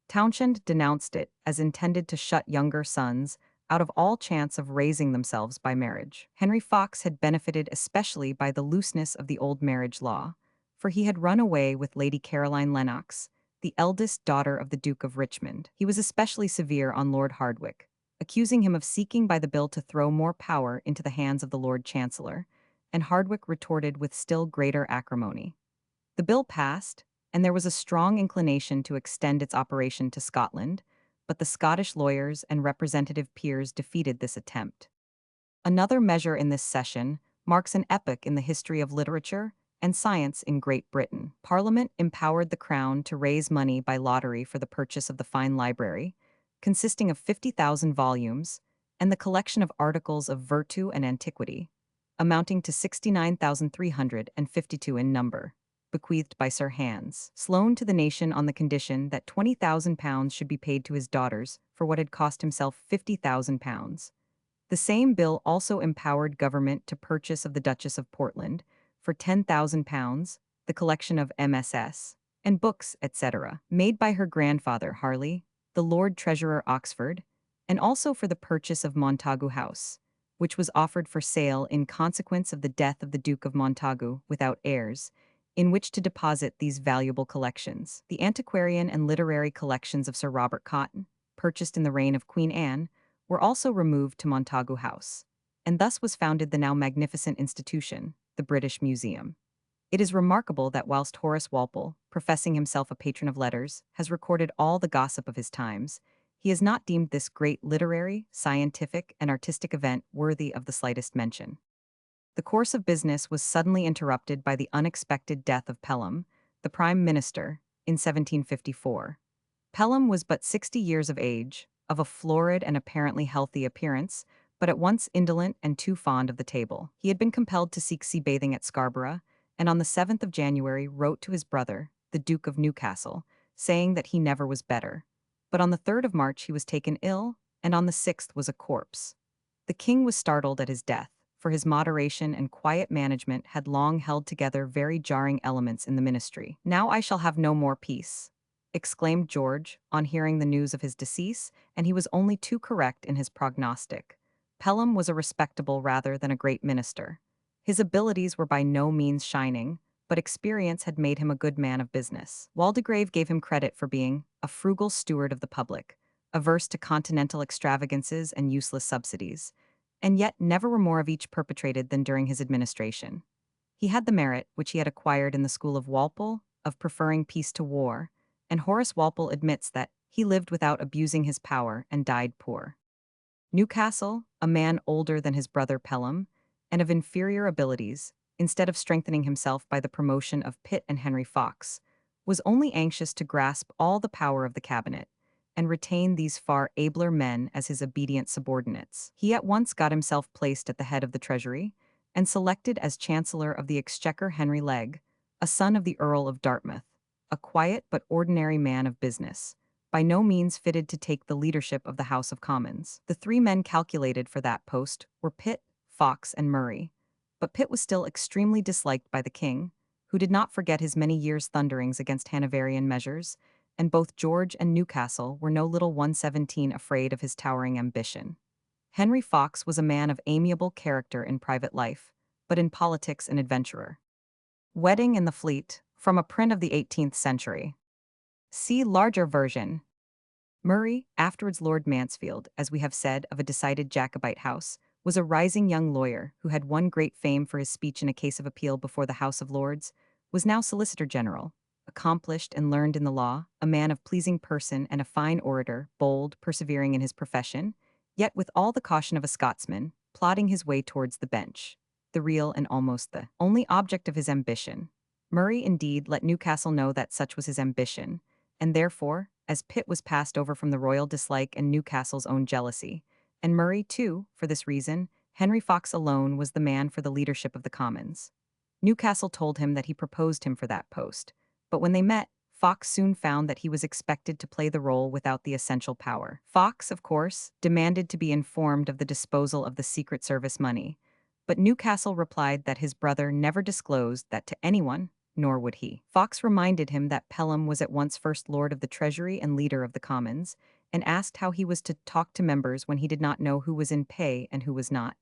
Townshend denounced it as intended to shut younger sons out of all chance of raising themselves by marriage. Henry Fox had benefited especially by the looseness of the old marriage law, for he had run away with Lady Caroline Lennox, the eldest daughter of the Duke of Richmond. He was especially severe on Lord Hardwicke, accusing him of seeking by the bill to throw more power into the hands of the Lord Chancellor, and Hardwicke retorted with still greater acrimony. The bill passed, and there was a strong inclination to extend its operation to Scotland, but the Scottish lawyers and representative peers defeated this attempt. Another measure in this session marks an epoch in the history of literature and science in Great Britain. Parliament empowered the Crown to raise money by lottery for the purchase of the Fine Library, consisting of 50,000 volumes, and the collection of articles of virtue and antiquity, amounting to 69,352 in number, bequeathed by Sir Hans Sloane to the nation on the condition that £20,000 should be paid to his daughters for what had cost himself £50,000. The same bill also empowered government to purchase of the Duchess of Portland, for £10,000, the collection of MSS, and books, etc., made by her grandfather Harley, the Lord Treasurer Oxford, and also for the purchase of Montagu House, which was offered for sale in consequence of the death of the Duke of Montagu without heirs, in which to deposit these valuable collections. The antiquarian and literary collections of Sir Robert Cotton, purchased in the reign of Queen Anne, were also removed to Montagu House, and thus was founded the now magnificent institution, the British Museum. It is remarkable that whilst Horace Walpole, professing himself a patron of letters, has recorded all the gossip of his times, he has not deemed this great literary, scientific, and artistic event worthy of the slightest mention. The course of business was suddenly interrupted by the unexpected death of Pelham, the Prime Minister, in 1754. Pelham was but 60 years of age, of a florid and apparently healthy appearance, but at once indolent and too fond of the table. He had been compelled to seek sea bathing at Scarborough, and on the 7th of January wrote to his brother, the Duke of Newcastle, saying that he never was better. But on the 3rd of March he was taken ill, and on the 6th was a corpse. The king was startled at his death, for his moderation and quiet management had long held together very jarring elements in the ministry. "Now I shall have no more peace," exclaimed George, on hearing the news of his decease, and he was only too correct in his prognostic. Pelham was a respectable rather than a great minister. His abilities were by no means shining, but experience had made him a good man of business. Waldegrave gave him credit for being a frugal steward of the public, averse to continental extravagances and useless subsidies, and yet never were more of each perpetrated than during his administration. He had the merit, which he had acquired in the school of Walpole, of preferring peace to war, and Horace Walpole admits that he lived without abusing his power and died poor. Newcastle, a man older than his brother Pelham, and of inferior abilities, instead of strengthening himself by the promotion of Pitt and Henry Fox, was only anxious to grasp all the power of the cabinet and retain these far abler men as his obedient subordinates. He at once got himself placed at the head of the Treasury and selected as Chancellor of the Exchequer Henry Legge, a son of the Earl of Dartmouth, a quiet but ordinary man of business, by no means fitted to take the leadership of the House of Commons. The three men calculated for that post were Pitt, Fox, and Murray, but Pitt was still extremely disliked by the king, who did not forget his many years' thunderings against Hanoverian measures, and both George and Newcastle were no little 117 afraid of his towering ambition. Henry Fox was a man of amiable character in private life, but in politics an adventurer. Wedding in the Fleet, from a print of the 18th century. See larger version. Murray, afterwards Lord Mansfield, as we have said, of a decided Jacobite house, was a rising young lawyer who had won great fame for his speech in a case of appeal before the House of Lords, was now Solicitor General, accomplished and learned in the law, a man of pleasing person and a fine orator, bold, persevering in his profession, yet with all the caution of a Scotsman, plodding his way towards the bench, the real and almost the only object of his ambition. Murray indeed let Newcastle know that such was his ambition, and therefore, as Pitt was passed over from the royal dislike and Newcastle's own jealousy, and Murray, too, for this reason, Henry Fox alone was the man for the leadership of the Commons. Newcastle told him that he proposed him for that post, but when they met, Fox soon found that he was expected to play the role without the essential power. Fox, of course, demanded to be informed of the disposal of the Secret Service money, but Newcastle replied that his brother never disclosed that to anyone, nor would he. Fox reminded him that Pelham was at once First Lord of the Treasury and Leader of the Commons, and asked how he was to talk to members when he did not know who was in pay and who was not.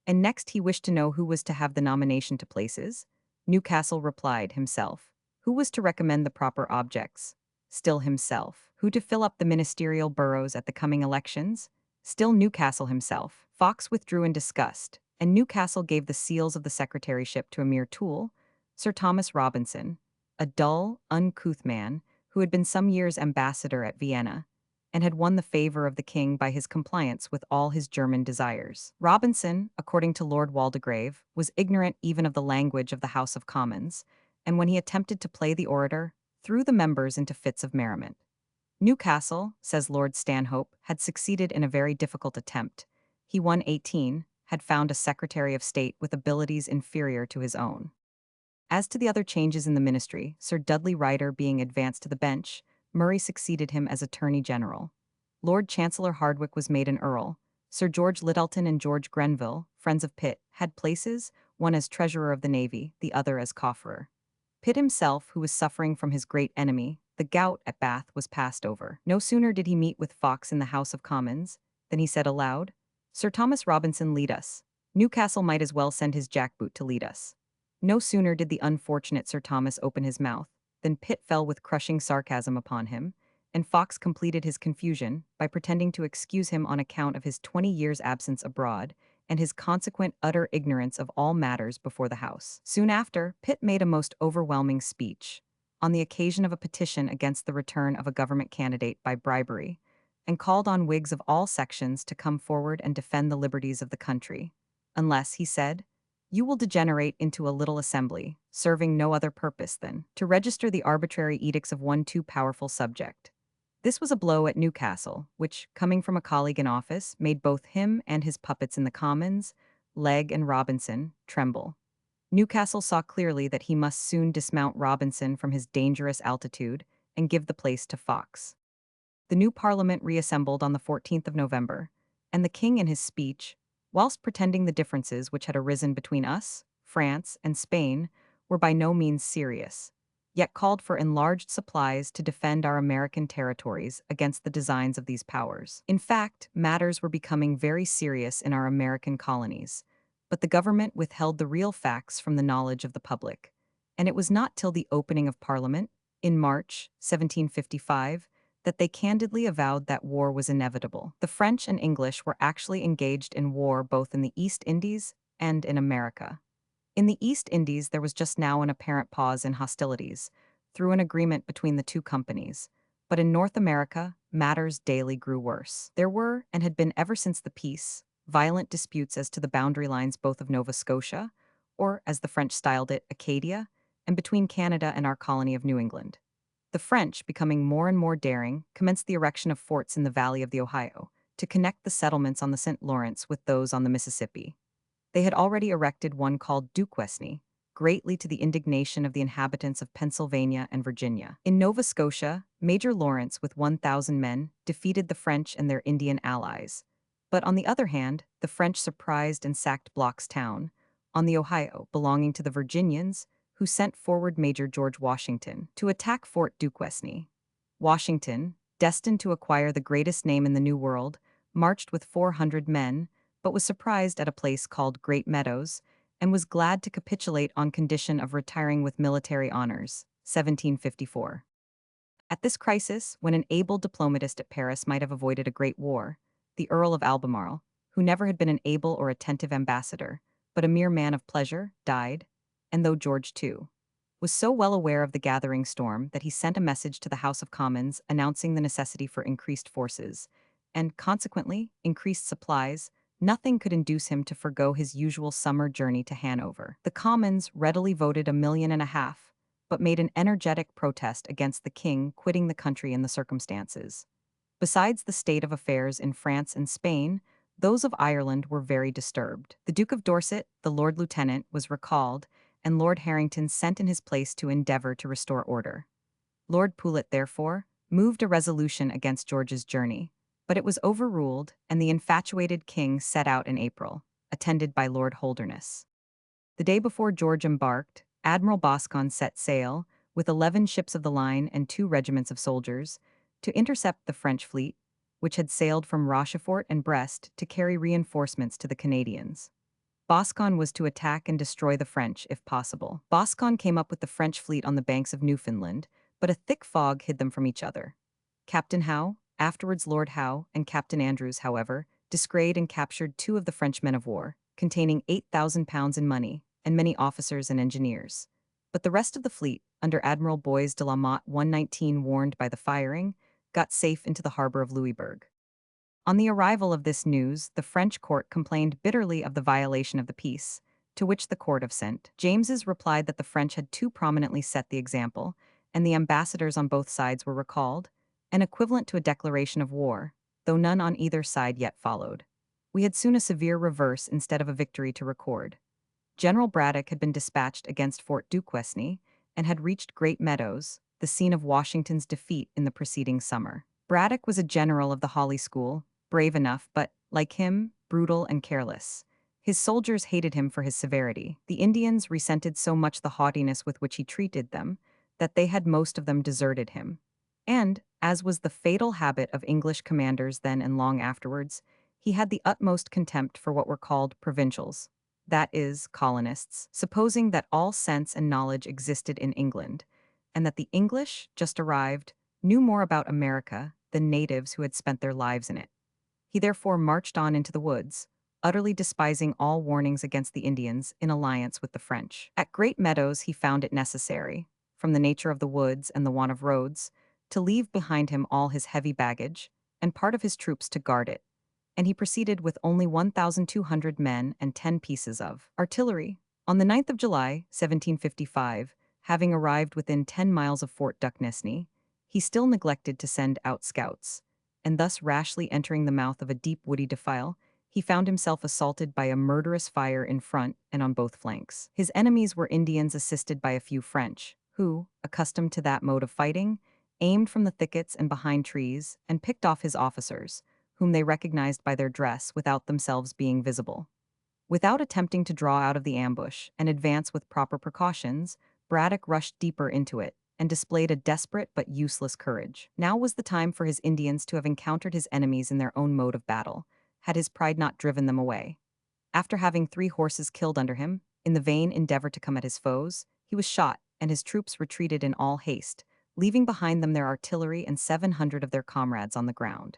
And next he wished to know who was to have the nomination to places. Newcastle replied himself. Who was to recommend the proper objects? Still himself. Who to fill up the ministerial boroughs at the coming elections? Still Newcastle himself. Fox withdrew in disgust, and Newcastle gave the seals of the secretaryship to a mere tool, Sir Thomas Robinson, a dull, uncouth man who had been some years ambassador at Vienna, and had won the favor of the king by his compliance with all his German desires. Robinson, according to Lord Waldegrave, was ignorant even of the language of the House of Commons, and when he attempted to play the orator, threw the members into fits of merriment. Newcastle, says Lord Stanhope, had succeeded in a very difficult attempt. He won 18, had found a Secretary of State with abilities inferior to his own. As to the other changes in the ministry, Sir Dudley Ryder being advanced to the bench, Murray succeeded him as Attorney General. Lord Chancellor Hardwicke was made an Earl. Sir George Littleton and George Grenville, friends of Pitt, had places, one as Treasurer of the Navy, the other as Cofferer. Pitt himself, who was suffering from his great enemy, the gout, at Bath, was passed over. No sooner did he meet with Fox in the House of Commons than he said aloud, "Sir Thomas Robinson, lead us. Newcastle might as well send his jackboot to lead us." No sooner did the unfortunate Sir Thomas open his mouth than Pitt fell with crushing sarcasm upon him, and Fox completed his confusion by pretending to excuse him on account of his 20 years' absence abroad and his consequent utter ignorance of all matters before the House. Soon after, Pitt made a most overwhelming speech on the occasion of a petition against the return of a government candidate by bribery, and called on Whigs of all sections to come forward and defend the liberties of the country, unless, he said, you will degenerate into a little assembly, serving no other purpose than to register the arbitrary edicts of one too powerful subject. This was a blow at Newcastle, which, coming from a colleague in office, made both him and his puppets in the Commons, Legge and Robinson, tremble. Newcastle saw clearly that he must soon dismount Robinson from his dangerous altitude and give the place to Fox. The new Parliament reassembled on the 14th of November, and the king in his speech, whilst pretending the differences which had arisen between us, France, and Spain were by no means serious, yet called for enlarged supplies to defend our American territories against the designs of these powers. In fact, matters were becoming very serious in our American colonies, but the government withheld the real facts from the knowledge of the public, and it was not till the opening of Parliament, in March 1755, that they candidly avowed that war was inevitable. The French and English were actually engaged in war both in the East Indies and in America. In the East Indies, there was just now an apparent pause in hostilities, through an agreement between the two companies. But in North America, matters daily grew worse. There were, and had been ever since the peace, violent disputes as to the boundary lines both of Nova Scotia, or as the French styled it, Acadia, and between Canada and our colony of New England. The French, becoming more and more daring, commenced the erection of forts in the valley of the Ohio to connect the settlements on the St. Lawrence with those on the Mississippi. They had already erected one called Duquesne, greatly to the indignation of the inhabitants of Pennsylvania and Virginia. In Nova Scotia, Major Lawrence, with 1,000 men, defeated the French and their Indian allies. But on the other hand, the French surprised and sacked Blockstown, on the Ohio, belonging to the Virginians, who sent forward Major George Washington to attack Fort Duquesne. Washington, destined to acquire the greatest name in the New World, marched with 400 men, but was surprised at a place called Great Meadows, and was glad to capitulate on condition of retiring with military honors. 1754. At this crisis, when an able diplomatist at Paris might have avoided a great war, the Earl of Albemarle, who never had been an able or attentive ambassador, but a mere man of pleasure, died, and though George, too, was so well aware of the gathering storm that he sent a message to the House of Commons announcing the necessity for increased forces, and, consequently, increased supplies. Nothing could induce him to forego his usual summer journey to Hanover. The Commons readily voted 1.5 million, but made an energetic protest against the king quitting the country in the circumstances. Besides the state of affairs in France and Spain, those of Ireland were very disturbed. The Duke of Dorset, the Lord Lieutenant, was recalled, and Lord Harrington sent in his place to endeavour to restore order. Lord Poulet, therefore, moved a resolution against George's journey, but it was overruled, and the infatuated king set out in April, attended by Lord Holderness. The day before George embarked, Admiral Boscawen set sail, with 11 ships of the line and 2 regiments of soldiers, to intercept the French fleet, which had sailed from Rochefort and Brest to carry reinforcements to the Canadians. Boscawen was to attack and destroy the French, if possible. Boscawen came up with the French fleet on the banks of Newfoundland, but a thick fog hid them from each other. Captain Howe, afterwards Lord Howe, and Captain Andrews, however, descried and captured 2 of the French men of war, containing £8,000 in money, and many officers and engineers. But the rest of the fleet, under Admiral Boys de la Motte 119, warned by the firing, got safe into the harbor of Louisbourg. On the arrival of this news, the French court complained bitterly of the violation of the peace, to which the court of St. James's replied that the French had too prominently set the example, and the ambassadors on both sides were recalled, an equivalent to a declaration of war, though none on either side yet followed. We had soon a severe reverse instead of a victory to record. General Braddock had been dispatched against Fort Duquesne, and had reached Great Meadows, the scene of Washington's defeat in the preceding summer. Braddock was a general of the Hawley School, brave enough, but, like him, brutal and careless. His soldiers hated him for his severity. The Indians resented so much the haughtiness with which he treated them, that they had most of them deserted him. And, as was the fatal habit of English commanders then and long afterwards, he had the utmost contempt for what were called provincials, that is, colonists, supposing that all sense and knowledge existed in England, and that the English, just arrived, knew more about America than natives who had spent their lives in it. He therefore marched on into the woods, utterly despising all warnings against the Indians in alliance with the French. At Great Meadows he found it necessary, from the nature of the woods and the want of roads, to leave behind him all his heavy baggage, and part of his troops to guard it, and he proceeded with only 1,200 men and 10 pieces of artillery. On the 9th of July, 1755, having arrived within 10 miles of Fort Duquesne, he still neglected to send out scouts, and thus rashly entering the mouth of a deep woody defile, he found himself assaulted by a murderous fire in front and on both flanks. His enemies were Indians assisted by a few French, who, accustomed to that mode of fighting, aimed from the thickets and behind trees, and picked off his officers, whom they recognized by their dress without themselves being visible. Without attempting to draw out of the ambush and advance with proper precautions, Braddock rushed deeper into it, and displayed a desperate but useless courage. Now was the time for his Indians to have encountered his enemies in their own mode of battle, had his pride not driven them away. After having 3 horses killed under him, in the vain endeavor to come at his foes, he was shot, and his troops retreated in all haste, leaving behind them their artillery and 700 of their comrades on the ground.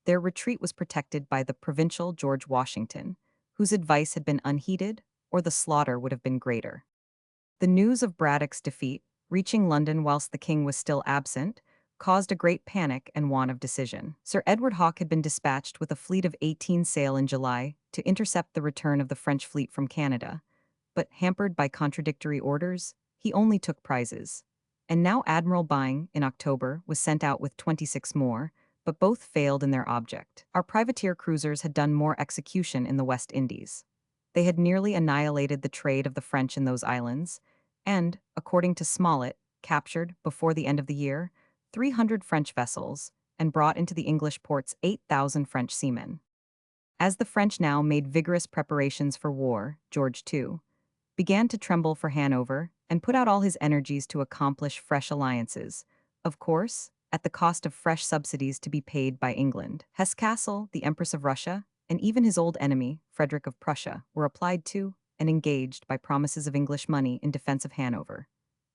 Their retreat was protected by the provincial George Washington, whose advice had been unheeded, or the slaughter would have been greater. The news of Braddock's defeat, reaching London whilst the king was still absent, caused a great panic and want of decision. Sir Edward Hawke had been dispatched with a fleet of 18 sail in July to intercept the return of the French fleet from Canada, but hampered by contradictory orders, he only took prizes. And now Admiral Byng, in October, was sent out with 26 more, but both failed in their object. Our privateer cruisers had done more execution in the West Indies. They had nearly annihilated the trade of the French in those islands, and, according to Smollett, captured, before the end of the year, 300 French vessels, and brought into the English ports 8,000 French seamen. As the French now made vigorous preparations for war, George II began to tremble for Hanover and put out all his energies to accomplish fresh alliances, of course, at the cost of fresh subsidies to be paid by England. Cassell, the Empress of Russia, and even his old enemy, Frederick of Prussia, were applied to and engaged by promises of English money in defense of Hanover.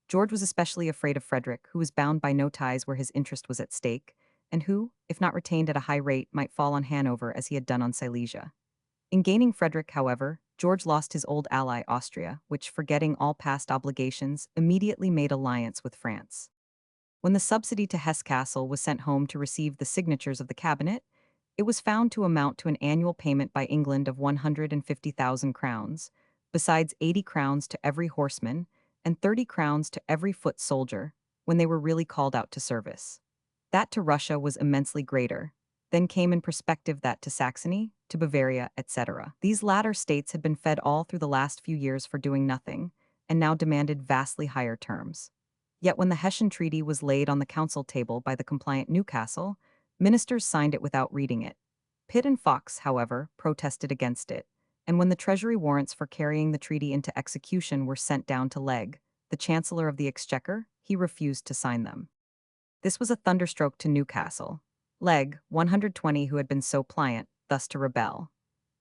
George was especially afraid of Frederick, who was bound by no ties where his interest was at stake, and who, if not retained at a high rate, might fall on Hanover as he had done on Silesia. In gaining Frederick, however, George lost his old ally Austria, which, forgetting all past obligations, immediately made alliance with France. When the subsidy to Hesse-Cassel was sent home to receive the signatures of the cabinet, it was found to amount to an annual payment by England of 150,000 crowns, besides 80 crowns to every horseman and 30 crowns to every foot soldier when they were really called out to service. That to Russia was immensely greater. Then came in perspective that to Saxony, to Bavaria, etc. These latter states had been fed all through the last few years for doing nothing, and now demanded vastly higher terms. Yet when the Hessian Treaty was laid on the council table by the compliant Newcastle, ministers signed it without reading it. Pitt and Fox, however, protested against it, and when the Treasury warrants for carrying the treaty into execution were sent down to Legge, the Chancellor of the Exchequer, he refused to sign them. This was a thunderstroke to Newcastle. Legge, 120 who had been so pliant, thus to rebel.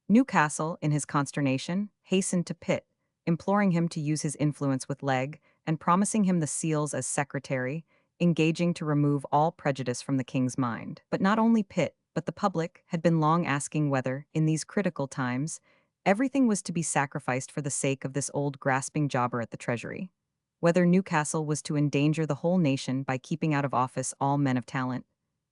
Newcastle, in his consternation, hastened to Pitt, imploring him to use his influence with Legge and promising him the seals as secretary, engaging to remove all prejudice from the king's mind. But not only Pitt, but the public had been long asking whether, in these critical times, everything was to be sacrificed for the sake of this old grasping jobber at the Treasury. Whether Newcastle was to endanger the whole nation by keeping out of office all men of talent.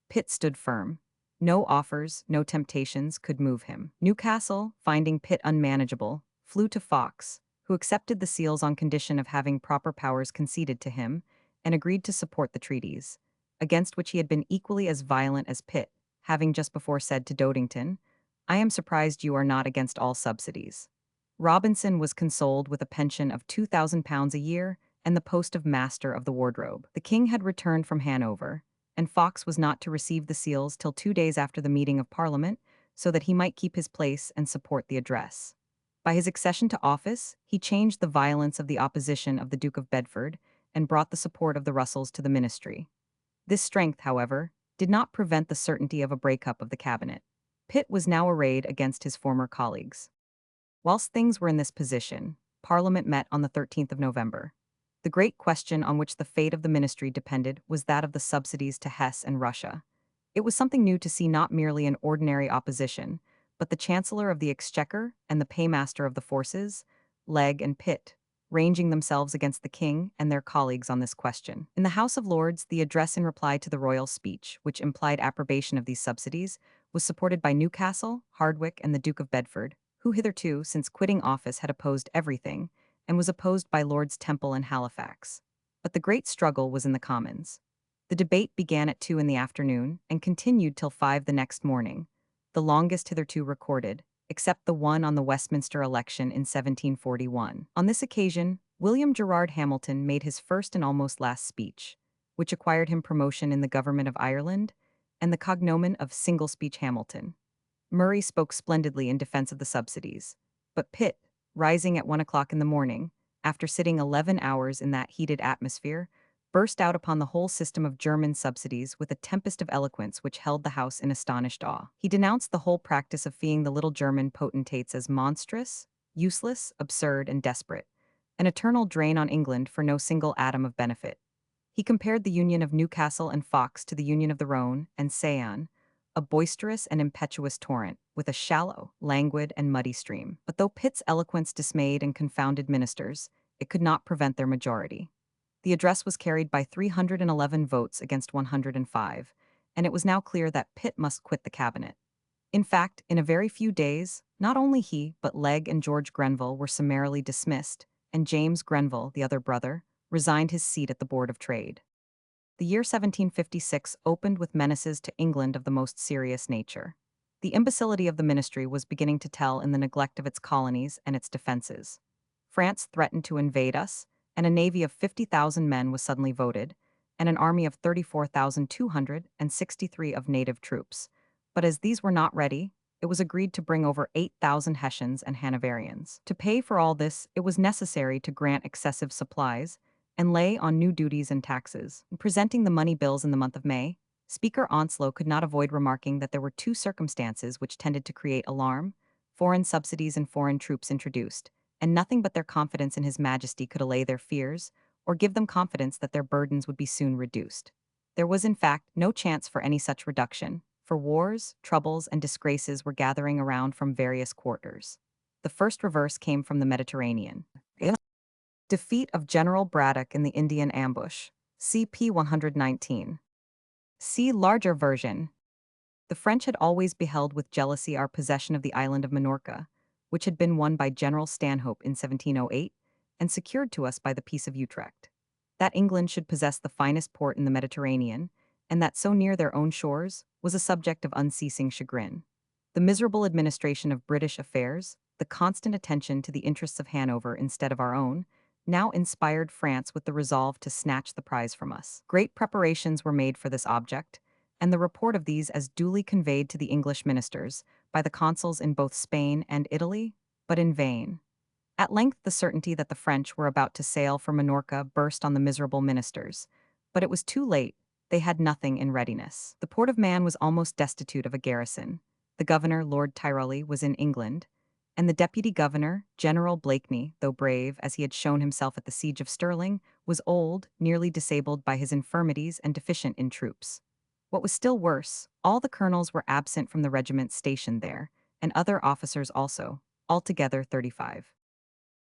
Pitt stood firm. No offers, no temptations could move him. Newcastle, finding Pitt unmanageable, flew to Fox, who accepted the seals on condition of having proper powers conceded to him, and agreed to support the treaties, against which he had been equally as violent as Pitt, having just before said to Dodington, "I am surprised you are not against all subsidies." Robinson was consoled with a pension of £2,000 a year and the post of Master of the Wardrobe. The king had returned from Hanover, and Fox was not to receive the seals till 2 days after the meeting of Parliament, so that he might keep his place and support the address. By his accession to office, he changed the violence of the opposition of the Duke of Bedford and brought the support of the Russells to the ministry. This strength, however, did not prevent the certainty of a breakup of the cabinet. Pitt was now arrayed against his former colleagues. Whilst things were in this position, Parliament met on the 13th of November. The great question on which the fate of the ministry depended was that of the subsidies to Hesse and Russia. It was something new to see not merely an ordinary opposition, but the Chancellor of the Exchequer and the Paymaster of the Forces, Legge and Pitt, ranging themselves against the king and their colleagues on this question. In the House of Lords, the address in reply to the royal speech, which implied approbation of these subsidies, was supported by Newcastle, Hardwicke, and the Duke of Bedford, who hitherto, since quitting office, had opposed everything, and was opposed by Lords Temple and Halifax. But the great struggle was in the Commons. The debate began at 2 in the afternoon and continued till 5 the next morning, the longest hitherto recorded, except the one on the Westminster election in 1741. On this occasion, William Gerard Hamilton made his first and almost last speech, which acquired him promotion in the government of Ireland and the cognomen of Single Speech Hamilton. Murray spoke splendidly in defense of the subsidies, but Pitt, rising at 1 o'clock in the morning, after sitting 11 hours in that heated atmosphere, burst out upon the whole system of German subsidies with a tempest of eloquence which held the House in astonished awe. He denounced the whole practice of feeing the little German potentates as monstrous, useless, absurd, and desperate, an eternal drain on England for no single atom of benefit. He compared the union of Newcastle and Fox to the union of the Rhone and Seine, a boisterous and impetuous torrent, with a shallow, languid, and muddy stream. But though Pitt's eloquence dismayed and confounded ministers, it could not prevent their majority. The address was carried by 311 votes against 105, and it was now clear that Pitt must quit the cabinet. In fact, in a very few days, not only he, but Legge and George Grenville were summarily dismissed, and James Grenville, the other brother, resigned his seat at the Board of Trade. The year 1756 opened with menaces to England of the most serious nature. The imbecility of the ministry was beginning to tell in the neglect of its colonies and its defenses. France threatened to invade us, and a navy of 50,000 men was suddenly voted, and an army of 34,263 of native troops. But as these were not ready, it was agreed to bring over 8,000 Hessians and Hanoverians. To pay for all this, it was necessary to grant excessive supplies and lay on new duties and taxes. In presenting the money bills in the month of May, Speaker Onslow could not avoid remarking that there were two circumstances which tended to create alarm: foreign subsidies and foreign troops introduced, and nothing but their confidence in His Majesty could allay their fears, or give them confidence that their burdens would be soon reduced. There was in fact no chance for any such reduction, for wars, troubles, and disgraces were gathering around from various quarters. The first reverse came from the Mediterranean. Defeat of General Braddock in the Indian ambush. CP 119. See larger version. The French had always beheld with jealousy our possession of the island of Minorca, which had been won by General Stanhope in 1708 and secured to us by the Peace of Utrecht. That England should possess the finest port in the Mediterranean, and that so near their own shores, was a subject of unceasing chagrin. The miserable administration of British affairs, the constant attention to the interests of Hanover instead of our own, now inspired France with the resolve to snatch the prize from us. Great preparations were made for this object, and the report of these as duly conveyed to the English ministers by the consuls in both Spain and Italy, but in vain. At length the certainty that the French were about to sail for Minorca burst on the miserable ministers, but it was too late. They had nothing in readiness. The port of Man was almost destitute of a garrison. The governor, Lord Tyrolli, was in England, and the deputy governor, General Blakeney, though brave as he had shown himself at the siege of Stirling, was old, nearly disabled by his infirmities, and deficient in troops. What was still worse, all the colonels were absent from the regiments stationed there, and other officers also, altogether 35.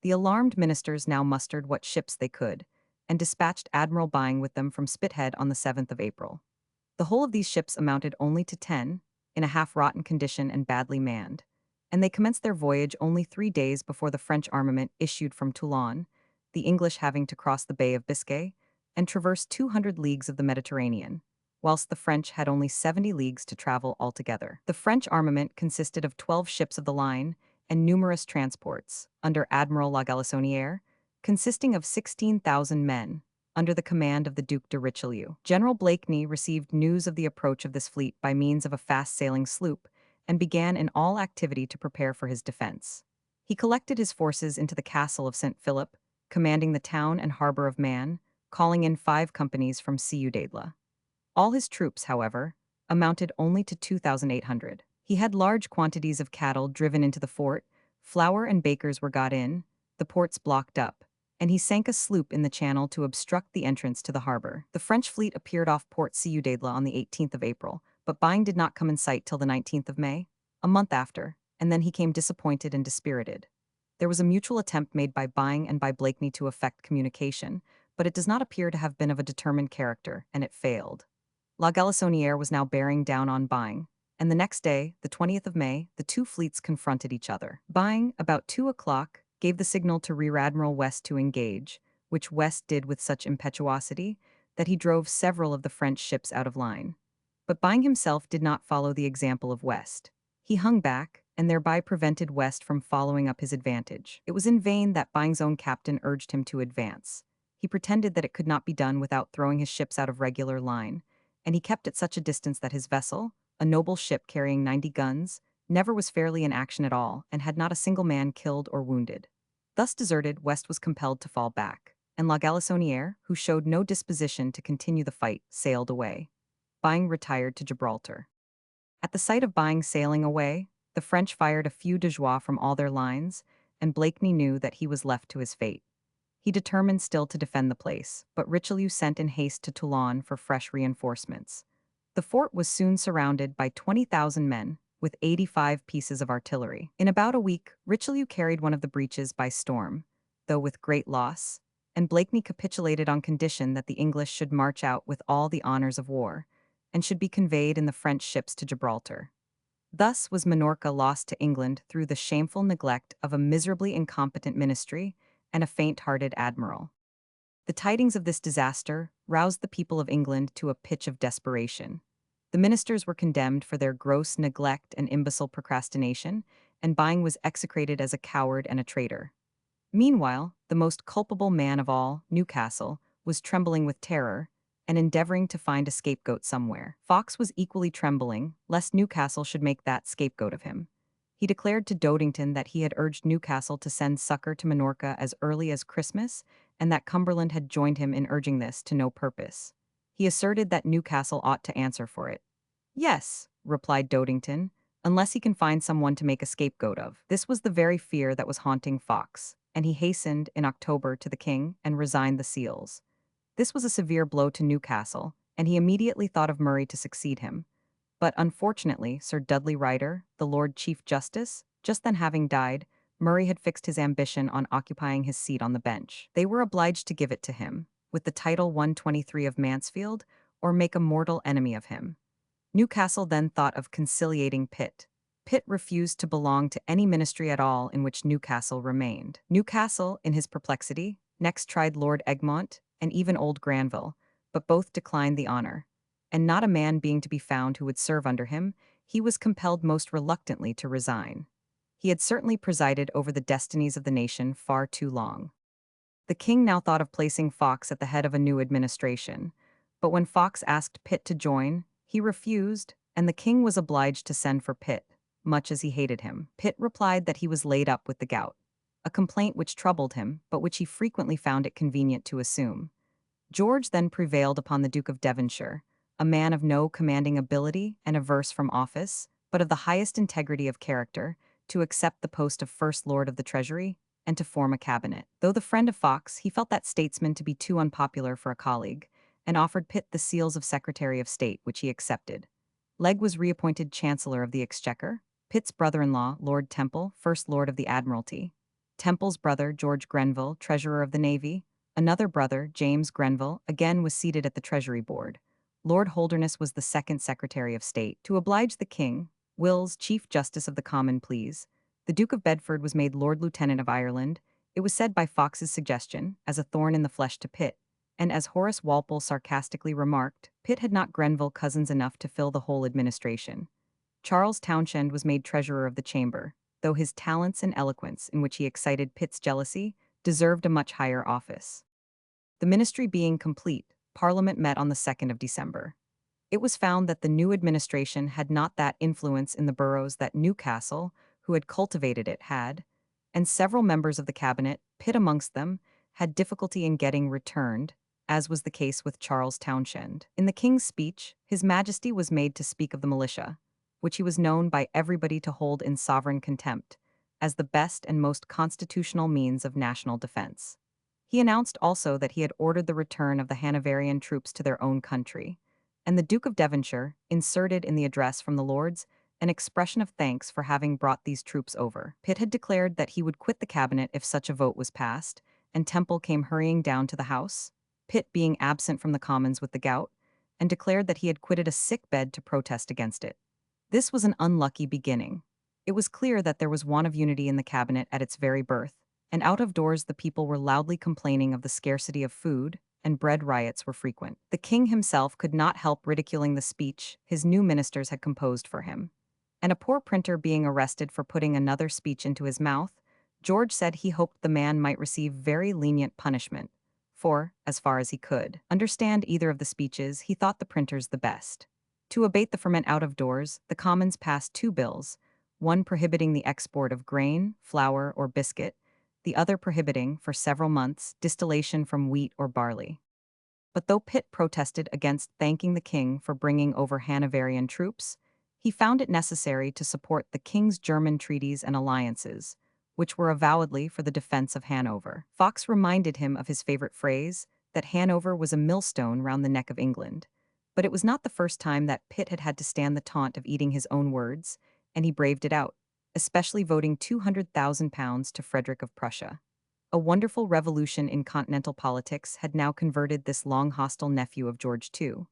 The alarmed ministers now mustered what ships they could, and dispatched Admiral Byng with them from Spithead on the 7th of April. The whole of these ships amounted only to 10, in a half-rotten condition and badly manned, and they commenced their voyage only 3 days before the French armament issued from Toulon, the English having to cross the Bay of Biscay and traverse 200 leagues of the Mediterranean, whilst the French had only 70 leagues to travel altogether. The French armament consisted of 12 ships of the line and numerous transports, under Admiral La Galissonière, consisting of 16,000 men, under the command of the Duc de Richelieu. General Blakeney received news of the approach of this fleet by means of a fast-sailing sloop, and began in all activity to prepare for his defense. He collected his forces into the castle of St. Philip, commanding the town and harbor of Man, calling in 5 companies from Ciudadela. All his troops, however, amounted only to 2,800. He had large quantities of cattle driven into the fort, flour and bakers were got in, the ports blocked up, and he sank a sloop in the channel to obstruct the entrance to the harbor. The French fleet appeared off Port Ciudadela on the 18th of April, but Byng did not come in sight till the 19th of May, a month after, and then he came disappointed and dispirited. There was a mutual attempt made by Byng and by Blakeney to effect communication, but it does not appear to have been of a determined character, and it failed. La Galissonière was now bearing down on Byng, and the next day, the 20th of May, the two fleets confronted each other. Byng, about 2 o'clock, gave the signal to Rear Admiral West to engage, which West did with such impetuosity that he drove several of the French ships out of line. But Byng himself did not follow the example of West. He hung back, and thereby prevented West from following up his advantage. It was in vain that Byng's own captain urged him to advance. He pretended that it could not be done without throwing his ships out of regular line, and he kept at such a distance that his vessel, a noble ship carrying 90 guns, never was fairly in action at all, and had not a single man killed or wounded. Thus deserted, West was compelled to fall back, and La Galissonière, who showed no disposition to continue the fight, sailed away. Byng retired to Gibraltar. At the sight of Byng sailing away, the French fired a feu de joie from all their lines, and Blakeney knew that he was left to his fate. He determined still to defend the place, but Richelieu sent in haste to Toulon for fresh reinforcements. The fort was soon surrounded by 20,000 men, with 85 pieces of artillery. In about a week, Richelieu carried one of the breaches by storm, though with great loss, and Blakeney capitulated on condition that the English should march out with all the honors of war, and should be conveyed in the French ships to Gibraltar. Thus was Minorca lost to England through the shameful neglect of a miserably incompetent ministry and a faint-hearted admiral. The tidings of this disaster roused the people of England to a pitch of desperation. The ministers were condemned for their gross neglect and imbecile procrastination, and Byng was execrated as a coward and a traitor. Meanwhile, the most culpable man of all, Newcastle, was trembling with terror and endeavoring to find a scapegoat somewhere. Fox was equally trembling, lest Newcastle should make that scapegoat of him. He declared to Dodington that he had urged Newcastle to send succor to Minorca as early as Christmas, and that Cumberland had joined him in urging this to no purpose. He asserted that Newcastle ought to answer for it. "Yes," replied Dodington, "unless he can find someone to make a scapegoat of." This was the very fear that was haunting Fox, and he hastened in October to the king and resigned the seals. This was a severe blow to Newcastle, and he immediately thought of Murray to succeed him. But unfortunately, Sir Dudley Ryder, the Lord Chief Justice, just then having died, Murray had fixed his ambition on occupying his seat on the bench. They were obliged to give it to him, with the title 123 of Mansfield, or make a mortal enemy of him. Newcastle then thought of conciliating Pitt. Pitt refused to belong to any ministry at all in which Newcastle remained. Newcastle, in his perplexity, next tried Lord Egmont and even old Granville, but both declined the honor. And not a man being to be found who would serve under him, he was compelled most reluctantly to resign. He had certainly presided over the destinies of the nation far too long. The king now thought of placing Fox at the head of a new administration, but when Fox asked Pitt to join, he refused, and the king was obliged to send for Pitt, much as he hated him. Pitt replied that he was laid up with the gout, a complaint which troubled him, but which he frequently found it convenient to assume. George then prevailed upon the Duke of Devonshire, a man of no commanding ability and averse from office, but of the highest integrity of character, to accept the post of First Lord of the Treasury and to form a cabinet. Though the friend of Fox, he felt that statesman to be too unpopular for a colleague, and offered Pitt the seals of Secretary of State, which he accepted. Legge was reappointed Chancellor of the Exchequer, Pitt's brother-in-law, Lord Temple, First Lord of the Admiralty, Temple's brother, George Grenville, Treasurer of the Navy, another brother, James Grenville, again was seated at the Treasury Board. Lord Holderness was the second Secretary of State. To oblige the king, Wills, Chief Justice of the Common Pleas, the Duke of Bedford was made Lord Lieutenant of Ireland, it was said by Fox's suggestion, as a thorn in the flesh to Pitt, and as Horace Walpole sarcastically remarked, Pitt had not Grenville cousins enough to fill the whole administration. Charles Townshend was made Treasurer of the Chamber, though his talents and eloquence, in which he excited Pitt's jealousy, deserved a much higher office. The ministry being complete, Parliament met on the 2nd of December. It was found that the new administration had not that influence in the boroughs that Newcastle, who had cultivated it, had, and several members of the cabinet, Pitt amongst them, had difficulty in getting returned, as was the case with Charles Townshend. In the king's speech, His Majesty was made to speak of the militia, which he was known by everybody to hold in sovereign contempt, as the best and most constitutional means of national defense. He announced also that he had ordered the return of the Hanoverian troops to their own country, and the Duke of Devonshire inserted in the address from the Lords an expression of thanks for having brought these troops over. Pitt had declared that he would quit the cabinet if such a vote was passed, and Temple came hurrying down to the House, Pitt being absent from the Commons with the gout, and declared that he had quitted a sick bed to protest against it. This was an unlucky beginning. It was clear that there was want of unity in the cabinet at its very birth, and out of doors the people were loudly complaining of the scarcity of food, and bread riots were frequent. The king himself could not help ridiculing the speech his new ministers had composed for him. And a poor printer being arrested for putting another speech into his mouth, George said he hoped the man might receive very lenient punishment, for, as far as he could understand either of the speeches, he thought the printer's the best. To abate the ferment out of doors, the Commons passed 2 bills, one prohibiting the export of grain, flour, or biscuit, the other prohibiting, for several months, distillation from wheat or barley. But though Pitt protested against thanking the king for bringing over Hanoverian troops, he found it necessary to support the king's German treaties and alliances, which were avowedly for the defense of Hanover. Fox reminded him of his favorite phrase, that Hanover was a millstone round the neck of England. But it was not the first time that Pitt had to stand the taunt of eating his own words, and he braved it out, especially voting £200,000 to Frederick of Prussia. A wonderful revolution in continental politics had now converted this long hostile nephew of George II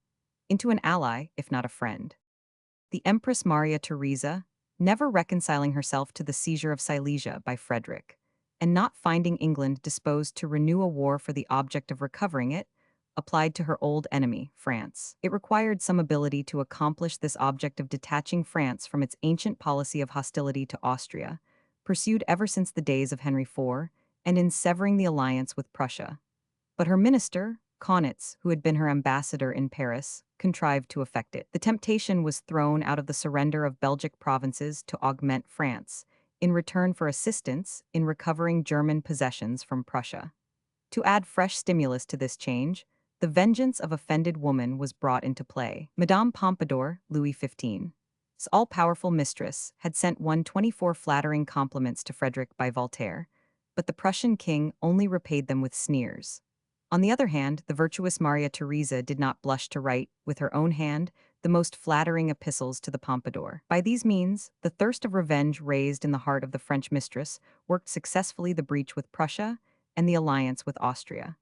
into an ally, if not a friend. The Empress Maria Theresa, never reconciling herself to the seizure of Silesia by Frederick, and not finding England disposed to renew a war for the object of recovering it, applied to her old enemy, France. It required some ability to accomplish this object of detaching France from its ancient policy of hostility to Austria, pursued ever since the days of Henry IV, and in severing the alliance with Prussia. But her minister, Kaunitz, who had been her ambassador in Paris, contrived to effect it. The temptation was thrown out of the surrender of Belgic provinces to augment France, in return for assistance in recovering German possessions from Prussia. To add fresh stimulus to this change, the vengeance of offended woman was brought into play. Madame Pompadour, Louis XV's all-powerful mistress, had sent 124 flattering compliments to Frederick by Voltaire, but the Prussian king only repaid them with sneers. On the other hand, the virtuous Maria Theresa did not blush to write, with her own hand, the most flattering epistles to the Pompadour. By these means, the thirst of revenge raised in the heart of the French mistress worked successfully the breach with Prussia and the alliance with Austria.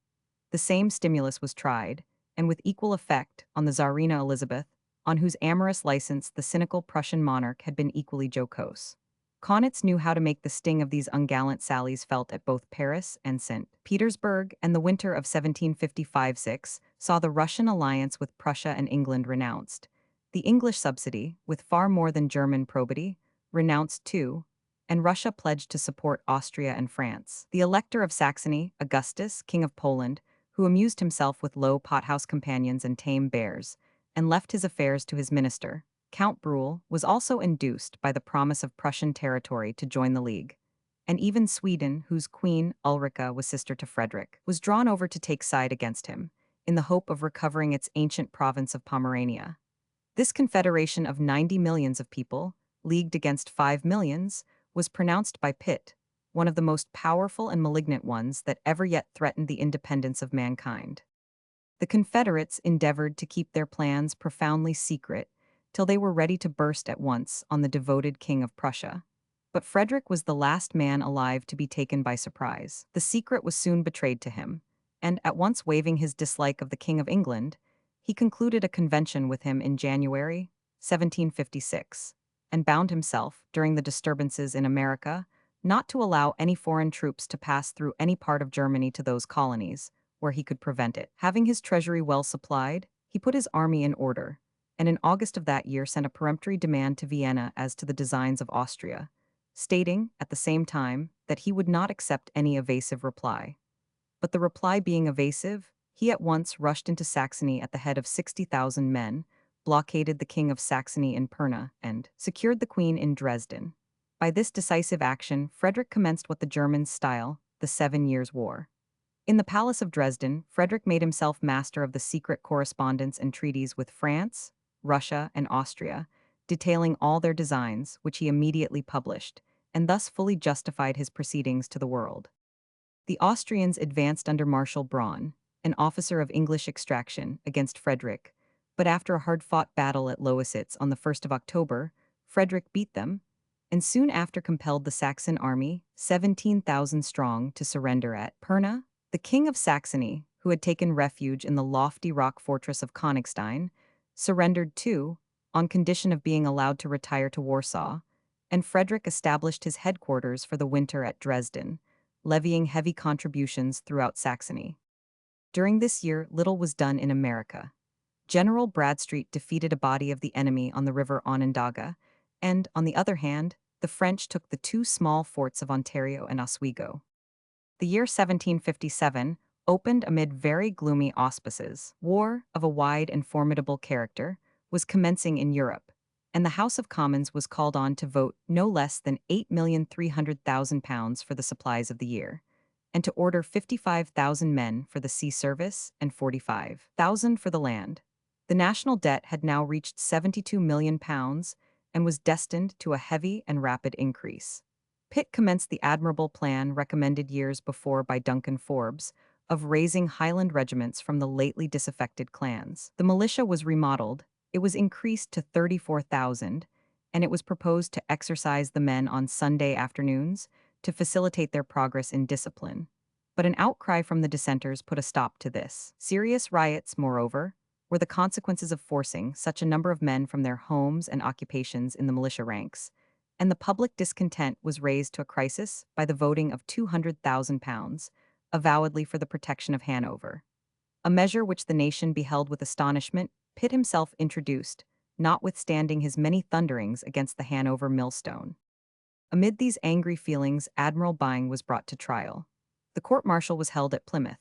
The same stimulus was tried, and with equal effect, on the Tsarina Elizabeth, on whose amorous license the cynical Prussian monarch had been equally jocose. Kaunitz knew how to make the sting of these ungallant sallies felt at both Paris and St. Petersburg, and the winter of 1755-6 saw the Russian alliance with Prussia and England renounced. The English subsidy, with far more than German probity, renounced too, and Russia pledged to support Austria and France. The Elector of Saxony, Augustus, King of Poland, who amused himself with low pothouse companions and tame bears, and left his affairs to his minister, Count Bruhl, was also induced by the promise of Prussian territory to join the League, and even Sweden, whose queen, Ulrica, was sister to Frederick, was drawn over to take side against him, in the hope of recovering its ancient province of Pomerania. This confederation of 90 millions of people, leagued against 5 millions, was pronounced by Pitt one of the most powerful and malignant ones that ever yet threatened the independence of mankind. The Confederates endeavored to keep their plans profoundly secret till they were ready to burst at once on the devoted King of Prussia. But Frederick was the last man alive to be taken by surprise. The secret was soon betrayed to him, and at once waiving his dislike of the King of England, he concluded a convention with him in January 1756, and bound himself, during the disturbances in America, not to allow any foreign troops to pass through any part of Germany to those colonies, where he could prevent it. Having his treasury well supplied, he put his army in order, and in August of that year sent a peremptory demand to Vienna as to the designs of Austria, stating, at the same time, that he would not accept any evasive reply. But the reply being evasive, he at once rushed into Saxony at the head of 60,000 men, blockaded the King of Saxony in Pirna, and secured the Queen in Dresden. By this decisive action, Frederick commenced what the Germans style the 7 Years' War. In the Palace of Dresden, Frederick made himself master of the secret correspondence and treaties with France, Russia, and Austria, detailing all their designs, which he immediately published, and thus fully justified his proceedings to the world. The Austrians advanced under Marshal Braun, an officer of English extraction, against Frederick, but after a hard-fought battle at Loisitz on the 1st of October, Frederick beat them, and soon after compelled the Saxon army, 17,000 strong, to surrender at Pirna. The King of Saxony, who had taken refuge in the lofty rock fortress of Königstein, surrendered too, on condition of being allowed to retire to Warsaw, and Frederick established his headquarters for the winter at Dresden, levying heavy contributions throughout Saxony. During this year, little was done in America. General Bradstreet defeated a body of the enemy on the river Onondaga, and, on the other hand, the French took the 2 small forts of Ontario and Oswego. The year 1757 opened amid very gloomy auspices. War, of a wide and formidable character, was commencing in Europe, and the House of Commons was called on to vote no less than £8,300,000 for the supplies of the year, and to order 55,000 men for the sea service and 45,000 for the land. The national debt had now reached £72 million and was destined to a heavy and rapid increase. Pitt commenced the admirable plan recommended years before by Duncan Forbes of raising Highland regiments from the lately disaffected clans. The militia was remodeled, it was increased to 34,000, and it was proposed to exercise the men on Sunday afternoons to facilitate their progress in discipline. But an outcry from the dissenters put a stop to this. Serious riots, moreover, were the consequences of forcing such a number of men from their homes and occupations in the militia ranks, and the public discontent was raised to a crisis by the voting of £200,000, avowedly for the protection of Hanover. A measure which the nation beheld with astonishment, Pitt himself introduced, notwithstanding his many thunderings against the Hanover millstone. Amid these angry feelings, Admiral Byng was brought to trial. The court-martial was held at Plymouth.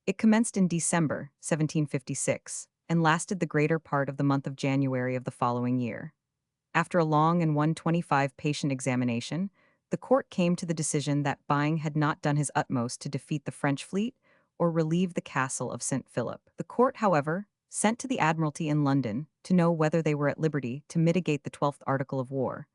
It commenced in December 1756 and lasted the greater part of the month of January of the following year. After a long and 125-patient examination, the court came to the decision that Byng had not done his utmost to defeat the French fleet or relieve the castle of St. Philip. The court, however, sent to the Admiralty in London to know whether they were at liberty to mitigate the 12th Article of War,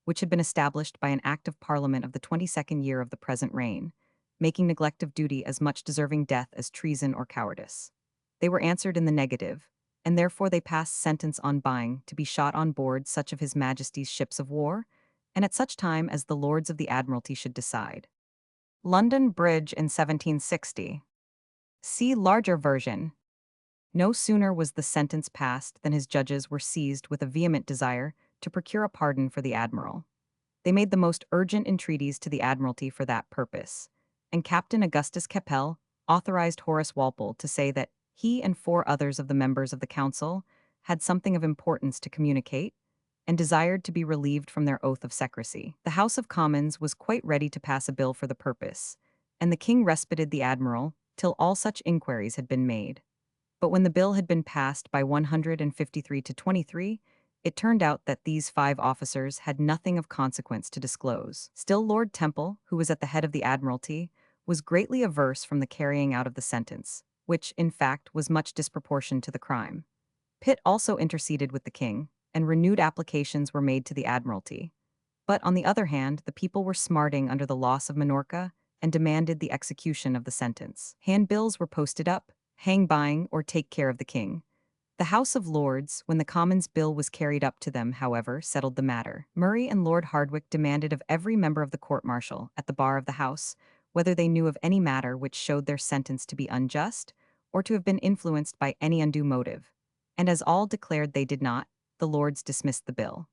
which had been established by an Act of Parliament of the 22nd year of the present reign, making neglect of duty as much deserving death as treason or cowardice. They were answered in the negative, and therefore they passed sentence on Byng to be shot on board such of His Majesty's ships of war, and at such time as the Lords of the Admiralty should decide. London Bridge in 1760. See larger version. No sooner was the sentence passed than his judges were seized with a vehement desire to procure a pardon for the admiral. They made the most urgent entreaties to the Admiralty for that purpose, and Captain Augustus Cassell authorized Horace Walpole to say that he and 4 others of the members of the council had something of importance to communicate, and desired to be relieved from their oath of secrecy. The House of Commons was quite ready to pass a bill for the purpose, and the king respited the admiral till all such inquiries had been made. But when the bill had been passed by 153 to 23, it turned out that these 5 officers had nothing of consequence to disclose. Still Lord Temple, who was at the head of the Admiralty, was greatly averse from the carrying out of the sentence, which, in fact, was much disproportioned to the crime. Pitt also interceded with the king, and renewed applications were made to the Admiralty. But, on the other hand, the people were smarting under the loss of Minorca and demanded the execution of the sentence. Handbills were posted up, hang Byng or take care of the king. The House of Lords, when the Commons Bill was carried up to them, however, settled the matter. Murray and Lord Hardwicke demanded of every member of the court-martial at the bar of the House whether they knew of any matter which showed their sentence to be unjust or to have been influenced by any undue motive, and as all declared they did not, the Lords dismissed the bill.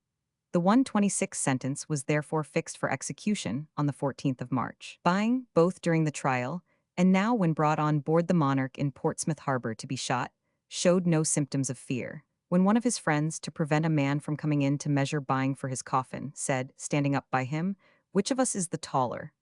The 126th sentence was therefore fixed for execution on the 14th of March. Byng, both during the trial and now when brought on board the Monarch in Portsmouth Harbor to be shot, showed no symptoms of fear. When one of his friends, to prevent a man from coming in to measure Byng for his coffin, said, standing up by him, "Which of us is the taller?"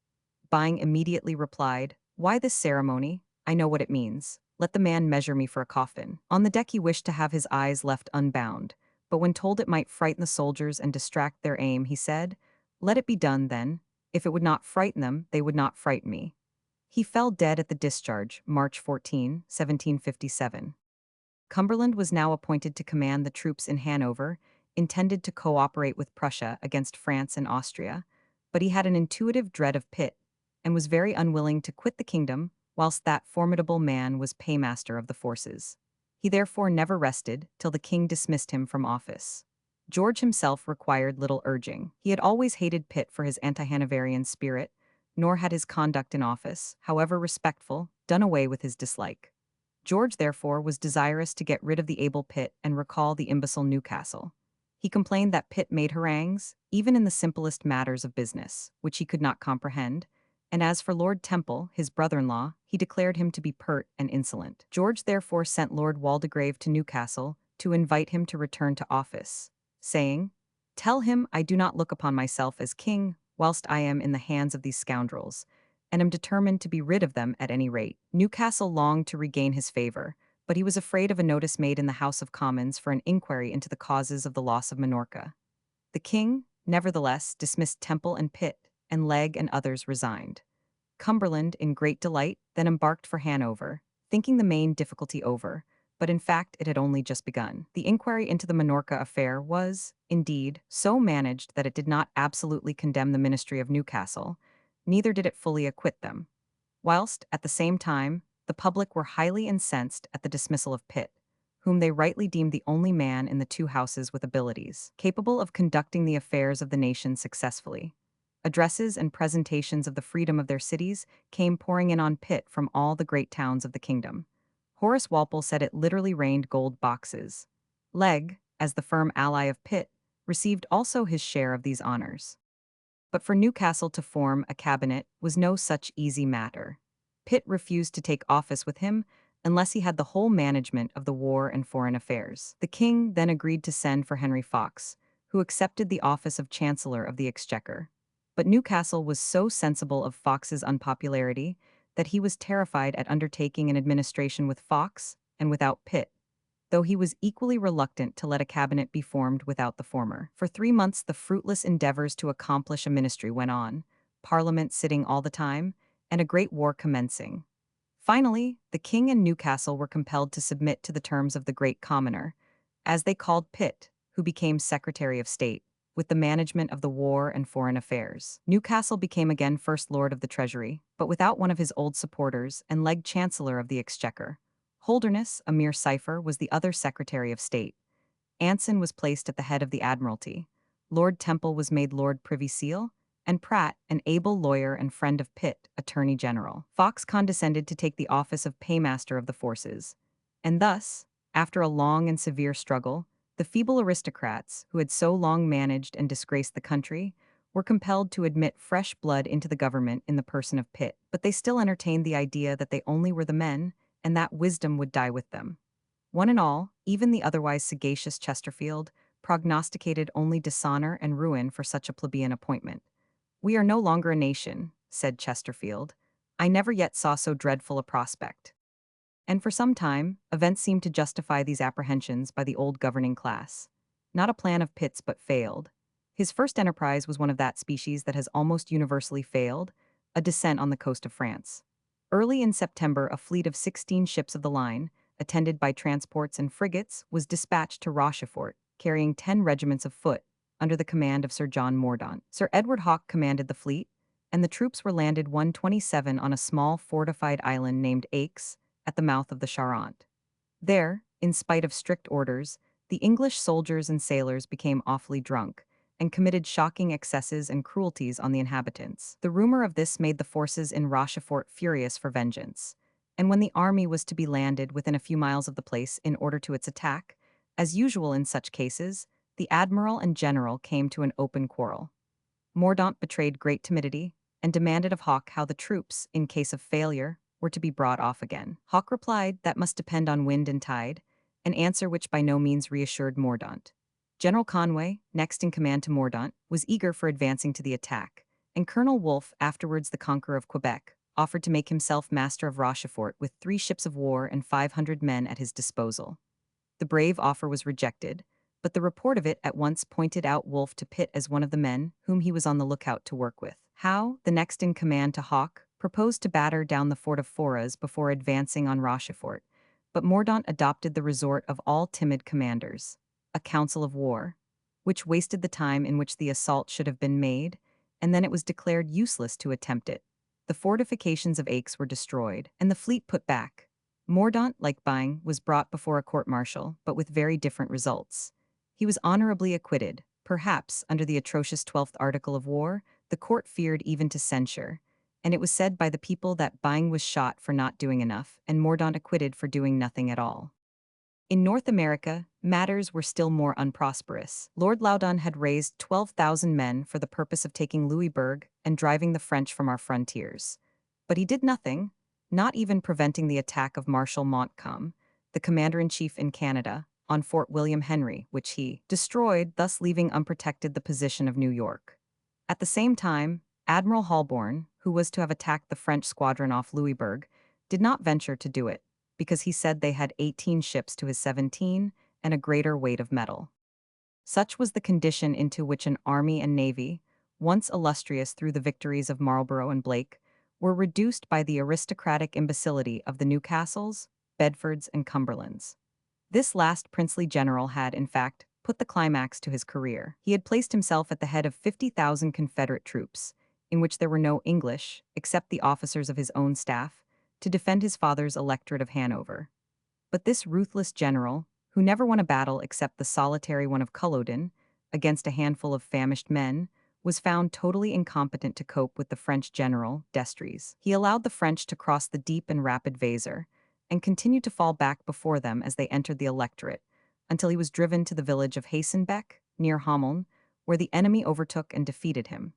Byng immediately replied, "Why this ceremony? I know what it means. Let the man measure me for a coffin." On the deck he wished to have his eyes left unbound, but when told it might frighten the soldiers and distract their aim, he said, "Let it be done, then. If it would not frighten them, they would not frighten me." He fell dead at the discharge, March 14, 1757. Cumberland was now appointed to command the troops in Hanover, intended to cooperate with Prussia against France and Austria, but he had an intuitive dread of Pitt, and was very unwilling to quit the kingdom whilst that formidable man was paymaster of the forces. He therefore never rested till the king dismissed him from office. George himself required little urging. He had always hated Pitt for his anti-Hanoverian spirit, nor had his conduct in office, however respectful, done away with his dislike. George, therefore, was desirous to get rid of the able Pitt and recall the imbecile Newcastle. He complained that Pitt made harangues, even in the simplest matters of business, which he could not comprehend, and as for Lord Temple, his brother-in-law, he declared him to be pert and insolent. George therefore sent Lord Waldegrave to Newcastle to invite him to return to office, saying, "Tell him I do not look upon myself as king whilst I am in the hands of these scoundrels, and am determined to be rid of them at any rate." Newcastle longed to regain his favor, but he was afraid of a notice made in the House of Commons for an inquiry into the causes of the loss of Minorca. The king, nevertheless, dismissed Temple and Pitt, and Legge and others resigned. Cumberland, in great delight, then embarked for Hanover, thinking the main difficulty over, but in fact it had only just begun. The inquiry into the Minorca affair was, indeed, so managed that it did not absolutely condemn the ministry of Newcastle, neither did it fully acquit them. Whilst, at the same time, the public were highly incensed at the dismissal of Pitt, whom they rightly deemed the only man in the two houses with abilities, capable of conducting the affairs of the nation successfully. Addresses and presentations of the freedom of their cities came pouring in on Pitt from all the great towns of the kingdom. Horace Walpole said it literally rained gold boxes. Legge, as the firm ally of Pitt, received also his share of these honors. But for Newcastle to form a cabinet was no such easy matter. Pitt refused to take office with him unless he had the whole management of the war and foreign affairs. The king then agreed to send for Henry Fox, who accepted the office of Chancellor of the Exchequer. But Newcastle was so sensible of Fox's unpopularity that he was terrified at undertaking an administration with Fox and without Pitt, though he was equally reluctant to let a cabinet be formed without the former. For 3 months the fruitless endeavors to accomplish a ministry went on, Parliament sitting all the time, and a great war commencing. Finally, the king and Newcastle were compelled to submit to the terms of the great commoner, as they called Pitt, who became Secretary of State, with the management of the war and foreign affairs. Newcastle became again First Lord of the Treasury, but without one of his old supporters, and Legge Chancellor of the Exchequer. Holderness, a mere cipher, was the other Secretary of State. Anson was placed at the head of the Admiralty. Lord Temple was made Lord Privy Seal, and Pratt, an able lawyer and friend of Pitt, Attorney General. Fox condescended to take the office of Paymaster of the Forces. And thus, after a long and severe struggle, the feeble aristocrats, who had so long managed and disgraced the country, were compelled to admit fresh blood into the government in the person of Pitt. But they still entertained the idea that they only were the men, and that wisdom would die with them. One and all, even the otherwise sagacious Chesterfield, prognosticated only dishonor and ruin for such a plebeian appointment. "We are no longer a nation," said Chesterfield. "I never yet saw so dreadful a prospect." And for some time, events seemed to justify these apprehensions by the old governing class. Not a plan of Pitt's but failed. His first enterprise was one of that species that has almost universally failed, a descent on the coast of France. Early in September, a fleet of 16 ships of the line, attended by transports and frigates, was dispatched to Rochefort, carrying 10 regiments of foot, under the command of Sir John Mordaunt. Sir Edward Hawke commanded the fleet, and the troops were landed 127 on a small fortified island named Aix, at the mouth of the Charente. There, in spite of strict orders, the English soldiers and sailors became awfully drunk, and committed shocking excesses and cruelties on the inhabitants. The rumor of this made the forces in Rochefort furious for vengeance, and when the army was to be landed within a few miles of the place in order to its attack, as usual in such cases, the admiral and general came to an open quarrel. Mordaunt betrayed great timidity, and demanded of Hawke how the troops, in case of failure, were to be brought off again. Hawke replied that must depend on wind and tide, an answer which by no means reassured Mordaunt. General Conway, next in command to Mordaunt, was eager for advancing to the attack, and Colonel Wolfe, afterwards the conqueror of Quebec, offered to make himself master of Rochefort with 3 ships of war and 500 men at his disposal. The brave offer was rejected, but the report of it at once pointed out Wolfe to Pitt as one of the men whom he was on the lookout to work with. Howe, the next in command to Hawke, proposed to batter down the fort of Forres before advancing on Rochefort, but Mordaunt adopted the resort of all timid commanders, a council of war, which wasted the time in which the assault should have been made, and then it was declared useless to attempt it. The fortifications of Aix were destroyed, and the fleet put back. Mordaunt, like Byng, was brought before a court-martial, but with very different results. He was honorably acquitted. Perhaps, under the atrocious 12th article of war, the court feared even to censure, and it was said by the people that Byng was shot for not doing enough, and Mordaunt acquitted for doing nothing at all. In North America, matters were still more unprosperous. Lord Loudon had raised 12,000 men for the purpose of taking Louisbourg and driving the French from our frontiers. But he did nothing, not even preventing the attack of Marshal Montcalm, the commander-in-chief in Canada, on Fort William Henry, which he destroyed, thus leaving unprotected the position of New York. At the same time, Admiral Holborn, who was to have attacked the French squadron off Louisbourg, did not venture to do it, because he said they had 18 ships to his 17 and a greater weight of metal. Such was the condition into which an army and navy, once illustrious through the victories of Marlborough and Blake, were reduced by the aristocratic imbecility of the Newcastles, Bedfords, and Cumberlands. This last princely general had, in fact, put the climax to his career. He had placed himself at the head of 50,000 Confederate troops, in which there were no English, except the officers of his own staff, to defend his father's electorate of Hanover. But this ruthless general, who never won a battle except the solitary one of Culloden, against a handful of famished men, was found totally incompetent to cope with the French general, D'Estrées. He allowed the French to cross the deep and rapid Weser, and continued to fall back before them as they entered the electorate, until he was driven to the village of Hasenbeck, near Hameln, where the enemy overtook and defeated him.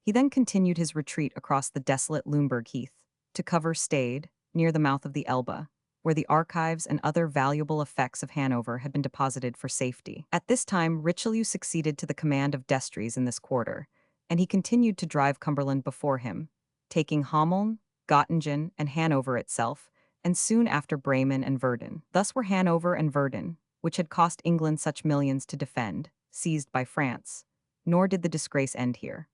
He then continued his retreat across the desolate Lumberg Heath, to cover Stade, near the mouth of the Elbe, where the archives and other valuable effects of Hanover had been deposited for safety. At this time, Richelieu succeeded to the command of D'Estrées in this quarter, and he continued to drive Cumberland before him, taking Hameln, Göttingen, and Hanover itself, and soon after Bremen and Verdun. Thus were Hanover and Verdun, which had cost England such millions to defend, seized by France. Nor did the disgrace end here.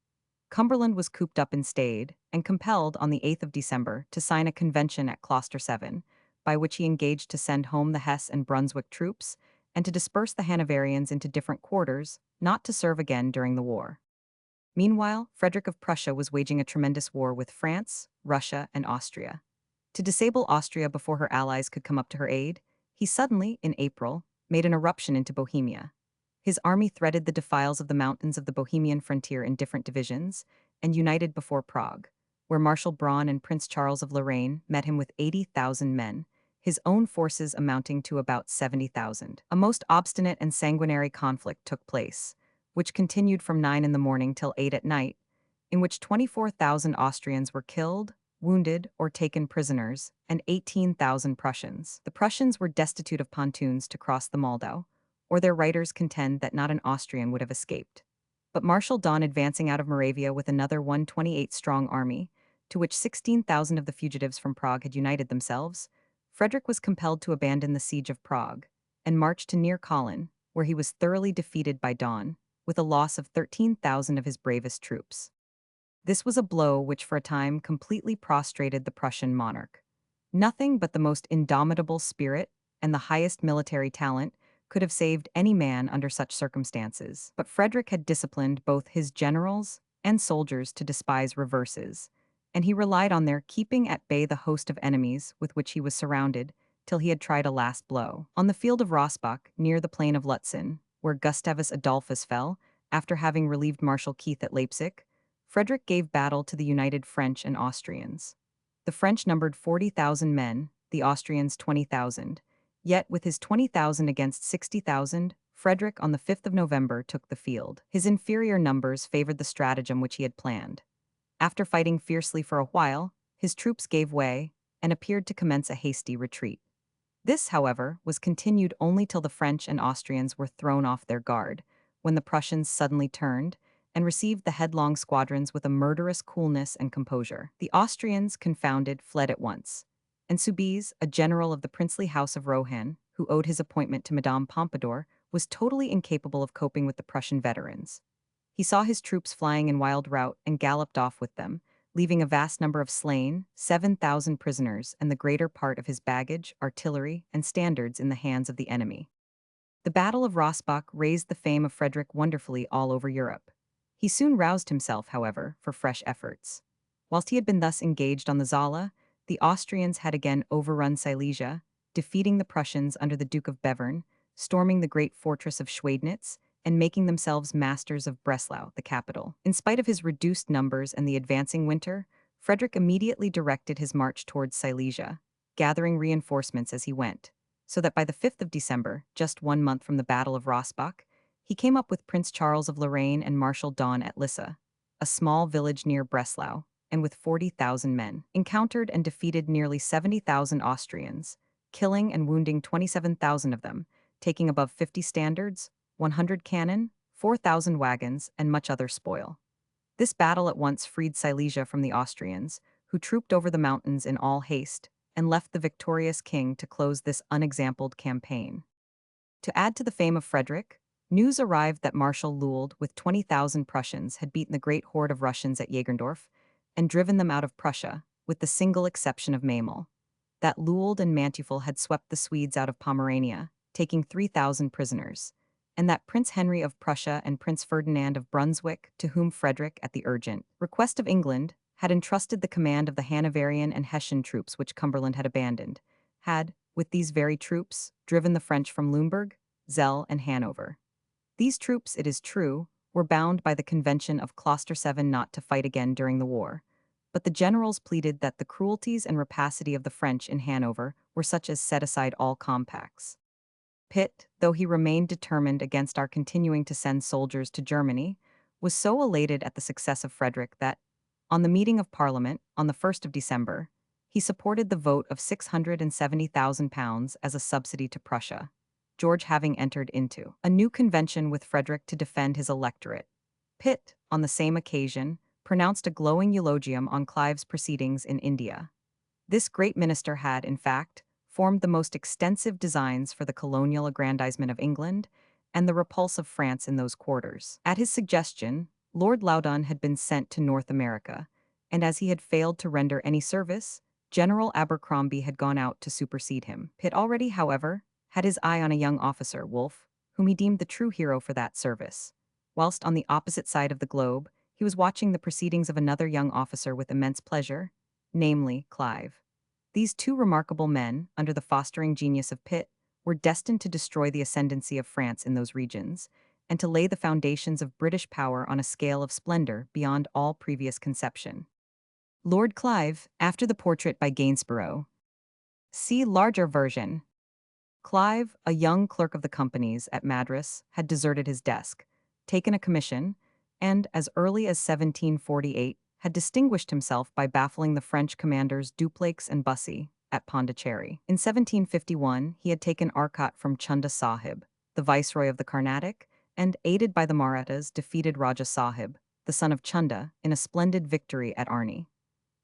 Cumberland was cooped up in Stade, and compelled on the 8th of December to sign a convention at Closter 7, by which he engaged to send home the Hesse and Brunswick troops, and to disperse the Hanoverians into different quarters, not to serve again during the war. Meanwhile, Frederick of Prussia was waging a tremendous war with France, Russia, and Austria. To disable Austria before her allies could come up to her aid, he suddenly, in April, made an eruption into Bohemia. His army threaded the defiles of the mountains of the Bohemian frontier in different divisions, and united before Prague, where Marshal Braun and Prince Charles of Lorraine met him with 80,000 men, his own forces amounting to about 70,000. A most obstinate and sanguinary conflict took place, which continued from 9 in the morning till 8 at night, in which 24,000 Austrians were killed, wounded, or taken prisoners, and 18,000 Prussians. The Prussians were destitute of pontoons to cross the Moldau, or their writers contend that not an Austrian would have escaped. But Marshal Daun, advancing out of Moravia with another 128-strong army, to which 16,000 of the fugitives from Prague had united themselves, Frederick was compelled to abandon the siege of Prague, and marched to near Kolin, where he was thoroughly defeated by Daun, with a loss of 13,000 of his bravest troops. This was a blow which for a time completely prostrated the Prussian monarch. Nothing but the most indomitable spirit and the highest military talent could have saved any man under such circumstances. But Frederick had disciplined both his generals and soldiers to despise reverses, and he relied on their keeping at bay the host of enemies with which he was surrounded till he had tried a last blow. On the field of Rossbach, near the plain of Lutzen, where Gustavus Adolphus fell, after having relieved Marshal Keith at Leipzig, Frederick gave battle to the united French and Austrians. The French numbered 40,000 men, the Austrians 20,000. Yet, with his 20,000 against 60,000, Frederick on the 5th of November took the field. His inferior numbers favored the stratagem which he had planned. After fighting fiercely for a while, his troops gave way and appeared to commence a hasty retreat. This, however, was continued only till the French and Austrians were thrown off their guard, when the Prussians suddenly turned and received the headlong squadrons with a murderous coolness and composure. The Austrians, confounded, fled at once, and Soubise, a general of the princely house of Rohan, who owed his appointment to Madame Pompadour, was totally incapable of coping with the Prussian veterans. He saw his troops flying in wild rout and galloped off with them, leaving a vast number of slain, 7,000 prisoners, and the greater part of his baggage, artillery, and standards in the hands of the enemy. The Battle of Rossbach raised the fame of Frederick wonderfully all over Europe. He soon roused himself, however, for fresh efforts. Whilst he had been thus engaged on the Zala, the Austrians had again overrun Silesia, defeating the Prussians under the Duke of Bevern, storming the great fortress of Schweidnitz, and making themselves masters of Breslau, the capital. In spite of his reduced numbers and the advancing winter, Frederick immediately directed his march towards Silesia, gathering reinforcements as he went, so that by the 5th of December, just 1 month from the Battle of Rossbach, he came up with Prince Charles of Lorraine and Marshal Daun at Lissa, a small village near Breslau, and with 40,000 men, encountered and defeated nearly 70,000 Austrians, killing and wounding 27,000 of them, taking above 50 standards, 100 cannon, 4,000 wagons, and much other spoil. This battle at once freed Silesia from the Austrians, who trooped over the mountains in all haste, and left the victorious king to close this unexampled campaign. To add to the fame of Frederick, news arrived that Marshal Luld with 20,000 Prussians had beaten the great horde of Russians at Jägerndorf and driven them out of Prussia, with the single exception of Memel. That Luld and Manteuffel had swept the Swedes out of Pomerania, taking 3,000 prisoners, and that Prince Henry of Prussia and Prince Ferdinand of Brunswick, to whom Frederick, at the urgent request of England, had entrusted the command of the Hanoverian and Hessian troops which Cumberland had abandoned, had, with these very troops, driven the French from Limburg, Zell, and Hanover. These troops, it is true, were bound by the Convention of Closter 7 not to fight again during the war, but the generals pleaded that the cruelties and rapacity of the French in Hanover were such as set aside all compacts. Pitt, though he remained determined against our continuing to send soldiers to Germany, was so elated at the success of Frederick that, on the meeting of Parliament, on the 1st of December, he supported the vote of £670,000 as a subsidy to Prussia, George having entered into a new convention with Frederick to defend his electorate. Pitt, on the same occasion, pronounced a glowing eulogium on Clive's proceedings in India. This great minister had, in fact, formed the most extensive designs for the colonial aggrandizement of England and the repulse of France in those quarters. At his suggestion, Lord Loudon had been sent to North America, and as he had failed to render any service, General Abercrombie had gone out to supersede him. Pitt already, however, had his eye on a young officer, Wolfe, whom he deemed the true hero for that service. Whilst on the opposite side of the globe, he was watching the proceedings of another young officer with immense pleasure, namely Clive. These two remarkable men, under the fostering genius of Pitt, were destined to destroy the ascendancy of France in those regions, and to lay the foundations of British power on a scale of splendor beyond all previous conception. Lord Clive, after the portrait by Gainsborough. See larger version. Clive, a young clerk of the company's at Madras, had deserted his desk, taken a commission, and, as early as 1748, had distinguished himself by baffling the French commanders Dupleix and Bussy at Pondicherry. In 1751, he had taken Arcot from Chunda Sahib, the viceroy of the Carnatic, and, aided by the Marathas, defeated Raja Sahib, the son of Chunda, in a splendid victory at Arni.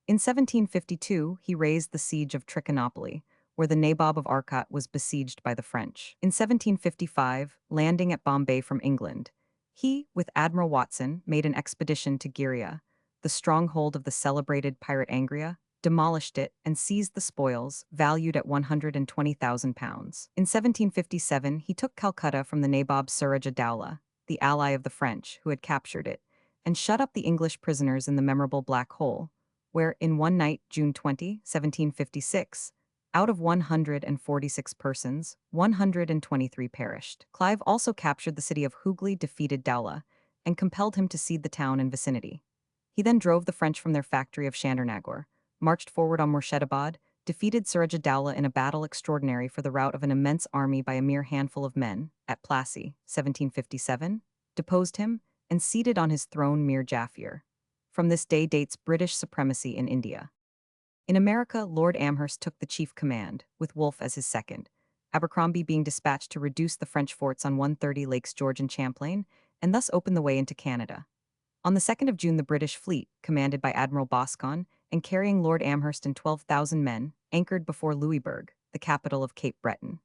In 1752, he raised the siege of Trichinopoly, where the Nabob of Arcot was besieged by the French. In 1755, landing at Bombay from England, he, with Admiral Watson, made an expedition to Giria, the stronghold of the celebrated pirate Angria, demolished it, and seized the spoils, valued at £120,000. In 1757, he took Calcutta from the Nabob Suraj Dowlah, the ally of the French, who had captured it, and shut up the English prisoners in the memorable Black Hole, where, in one night, June 20, 1756, out of 146 persons, 123 perished. Clive also captured the city of Hooghly, defeated Dowlah, and compelled him to cede the town and vicinity. He then drove the French from their factory of Chandernagore, marched forward on Murshidabad, defeated Suraj Dowlah in a battle extraordinary for the rout of an immense army by a mere handful of men, at Plassey, 1757, deposed him, and seated on his throne Mir Jaffier. From this day dates British supremacy in India. In America, Lord Amherst took the chief command, with Wolfe as his second, Abercrombie being dispatched to reduce the French forts on 130 Lakes George and Champlain, and thus open the way into Canada. On the 2nd of June, the British fleet, commanded by Admiral Boscawen, and carrying Lord Amherst and 12,000 men, anchored before Louisbourg, the capital of Cape Breton.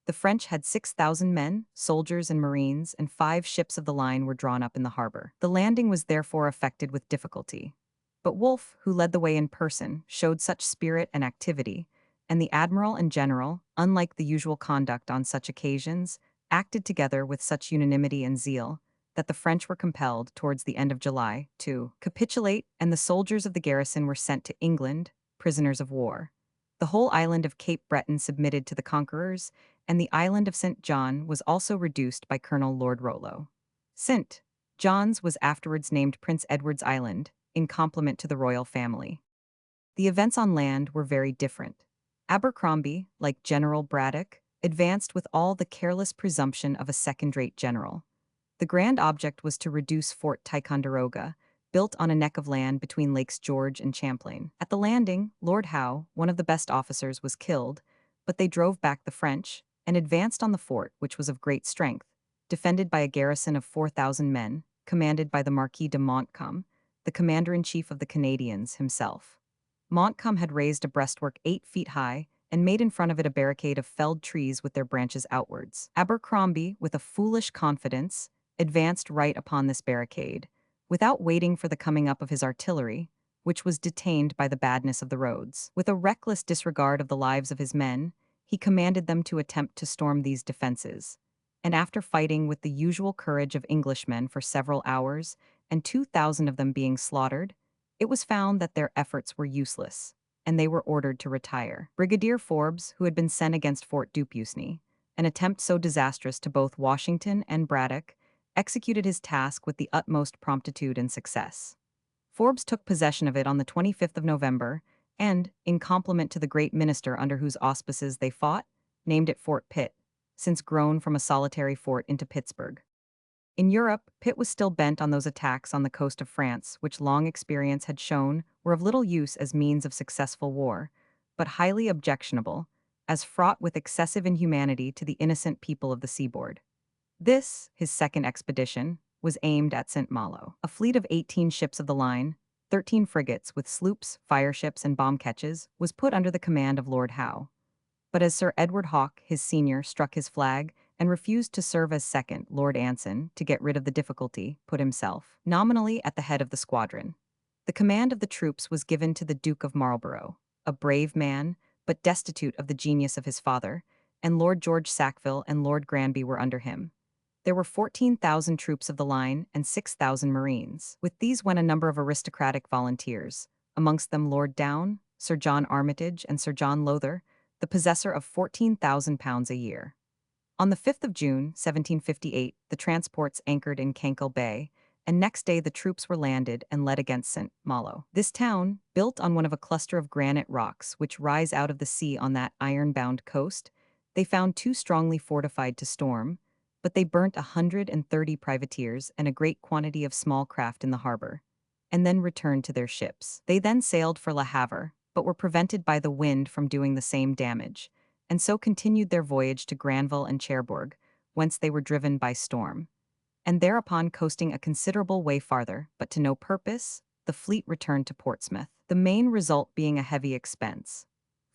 The French had 6,000 men, soldiers and marines, and 5 ships of the line were drawn up in the harbor. The landing was therefore effected with difficulty. But Wolfe, who led the way in person, showed such spirit and activity, and the admiral and general, unlike the usual conduct on such occasions, acted together with such unanimity and zeal, that the French were compelled, towards the end of July, to capitulate, and the soldiers of the garrison were sent to England, prisoners of war. The whole island of Cape Breton submitted to the conquerors, and the island of St. John was also reduced by Colonel Lord Rollo. St. John's was afterwards named Prince Edward's Island, in compliment to the royal family. The events on land were very different. Abercrombie, like General Braddock, advanced with all the careless presumption of a second-rate general. The grand object was to reduce Fort Ticonderoga, built on a neck of land between Lakes George and Champlain. At the landing, Lord Howe, one of the best officers, was killed, but they drove back the French and advanced on the fort, which was of great strength, defended by a garrison of 4,000 men, commanded by the Marquis de Montcalm, the commander-in-chief of the Canadians, himself. Montcalm had raised a breastwork 8 feet high and made in front of it a barricade of felled trees with their branches outwards. Abercrombie, with a foolish confidence, advanced right upon this barricade, without waiting for the coming up of his artillery, which was detained by the badness of the roads. With a reckless disregard of the lives of his men, he commanded them to attempt to storm these defenses. And after fighting with the usual courage of Englishmen for several hours, and 2,000 of them being slaughtered, it was found that their efforts were useless, and they were ordered to retire. Brigadier Forbes, who had been sent against Fort Duquesne, an attempt so disastrous to both Washington and Braddock, executed his task with the utmost promptitude and success. Forbes took possession of it on the 25th of November, and, in compliment to the great minister under whose auspices they fought, named it Fort Pitt, since grown from a solitary fort into Pittsburgh. In Europe, Pitt was still bent on those attacks on the coast of France, which long experience had shown were of little use as means of successful war, but highly objectionable, as fraught with excessive inhumanity to the innocent people of the seaboard. This, his second expedition, was aimed at St. Malo. A fleet of 18 ships of the line, 13 frigates with sloops, fireships, and bomb ketches, was put under the command of Lord Howe. But as Sir Edward Hawke, his senior, struck his flag and refused to serve as second, Lord Anson, to get rid of the difficulty, put himself, nominally, at the head of the squadron. The command of the troops was given to the Duke of Marlborough, a brave man, but destitute of the genius of his father, and Lord George Sackville and Lord Granby were under him. There were 14,000 troops of the line and 6,000 marines. With these went a number of aristocratic volunteers, amongst them Lord Downe, Sir John Armitage, and Sir John Lowther, the possessor of £14,000 a year. On the 5th of June, 1758, the transports anchored in Cankle Bay, and next day the troops were landed and led against St. Malo. This town, built on one of a cluster of granite rocks which rise out of the sea on that iron-bound coast, they found too strongly fortified to storm, but they burnt 130 privateers and a great quantity of small craft in the harbor, and then returned to their ships. They then sailed for Le Havre, but were prevented by the wind from doing the same damage, and so continued their voyage to Granville and Cherbourg, whence they were driven by storm. And thereupon coasting a considerable way farther, but to no purpose, the fleet returned to Portsmouth, the main result being a heavy expense.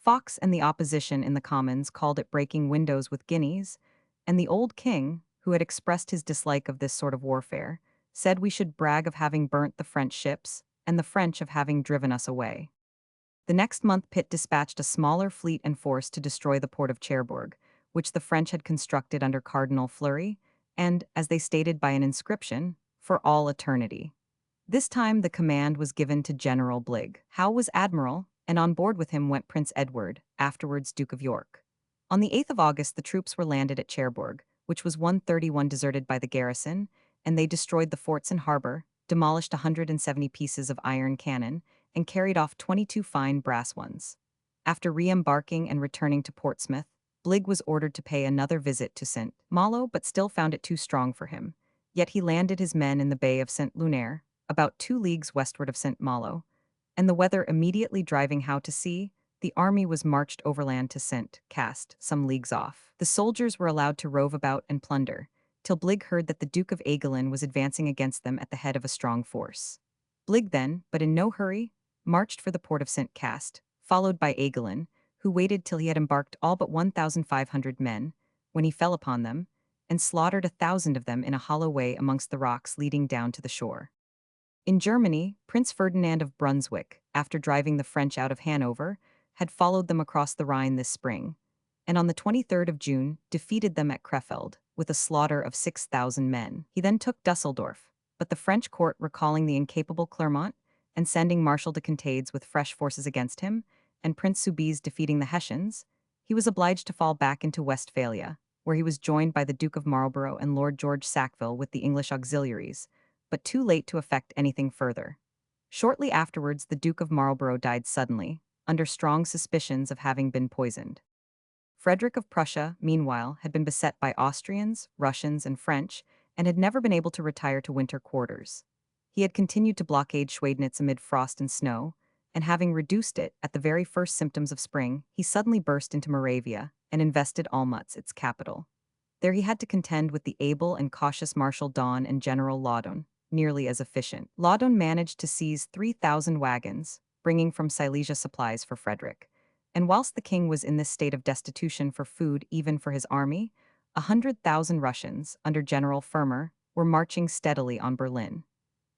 Fox and the opposition in the Commons called it breaking windows with guineas, and the old king, who had expressed his dislike of this sort of warfare, said we should brag of having burnt the French ships, and the French of having driven us away. The next month Pitt dispatched a smaller fleet and force to destroy the port of Cherbourg, which the French had constructed under Cardinal Fleury, and, as they stated by an inscription, for all eternity. This time the command was given to General Bligh. Howe was admiral, and on board with him went Prince Edward, afterwards Duke of York. On the 8th of August the troops were landed at Cherbourg, which was 131 deserted by the garrison, and they destroyed the forts and harbor, demolished 170 pieces of iron cannon, and carried off 22 fine brass ones. After re-embarking and returning to Portsmouth, Bligh was ordered to pay another visit to St. Malo, but still found it too strong for him. Yet he landed his men in the Bay of St. Lunaire, about 2 leagues westward of St. Malo, and the weather immediately driving Howe to sea, the army was marched overland to St. Cast, some leagues off. The soldiers were allowed to rove about and plunder, till Bligh heard that the Duke of Aiguillon was advancing against them at the head of a strong force. Bligh then, but in no hurry, marched for the port of St. Cast, followed by Aiguillon, who waited till he had embarked all but 1,500 men, when he fell upon them, and slaughtered 1,000 of them in a hollow way amongst the rocks leading down to the shore. In Germany, Prince Ferdinand of Brunswick, after driving the French out of Hanover, had followed them across the Rhine this spring, and on the 23rd of June defeated them at Krefeld, with a slaughter of 6,000 men. He then took Dusseldorf, but the French court recalling the incapable Clermont, and sending Marshal de Contades with fresh forces against him, and Prince Soubise defeating the Hessians, he was obliged to fall back into Westphalia, where he was joined by the Duke of Marlborough and Lord George Sackville with the English auxiliaries, but too late to effect anything further. Shortly afterwards the Duke of Marlborough died suddenly, under strong suspicions of having been poisoned. Frederick of Prussia, meanwhile, had been beset by Austrians, Russians, and French, and had never been able to retire to winter quarters. He had continued to blockade Schweidnitz amid frost and snow, and having reduced it at the very first symptoms of spring, he suddenly burst into Moravia and invested Olmütz, its capital. There he had to contend with the able and cautious Marshal Daun and General Laudon, nearly as efficient. Laudon managed to seize 3,000 wagons, bringing from Silesia supplies for Frederick. And whilst the king was in this state of destitution for food even for his army, 100,000 Russians, under General Firmer, were marching steadily on Berlin.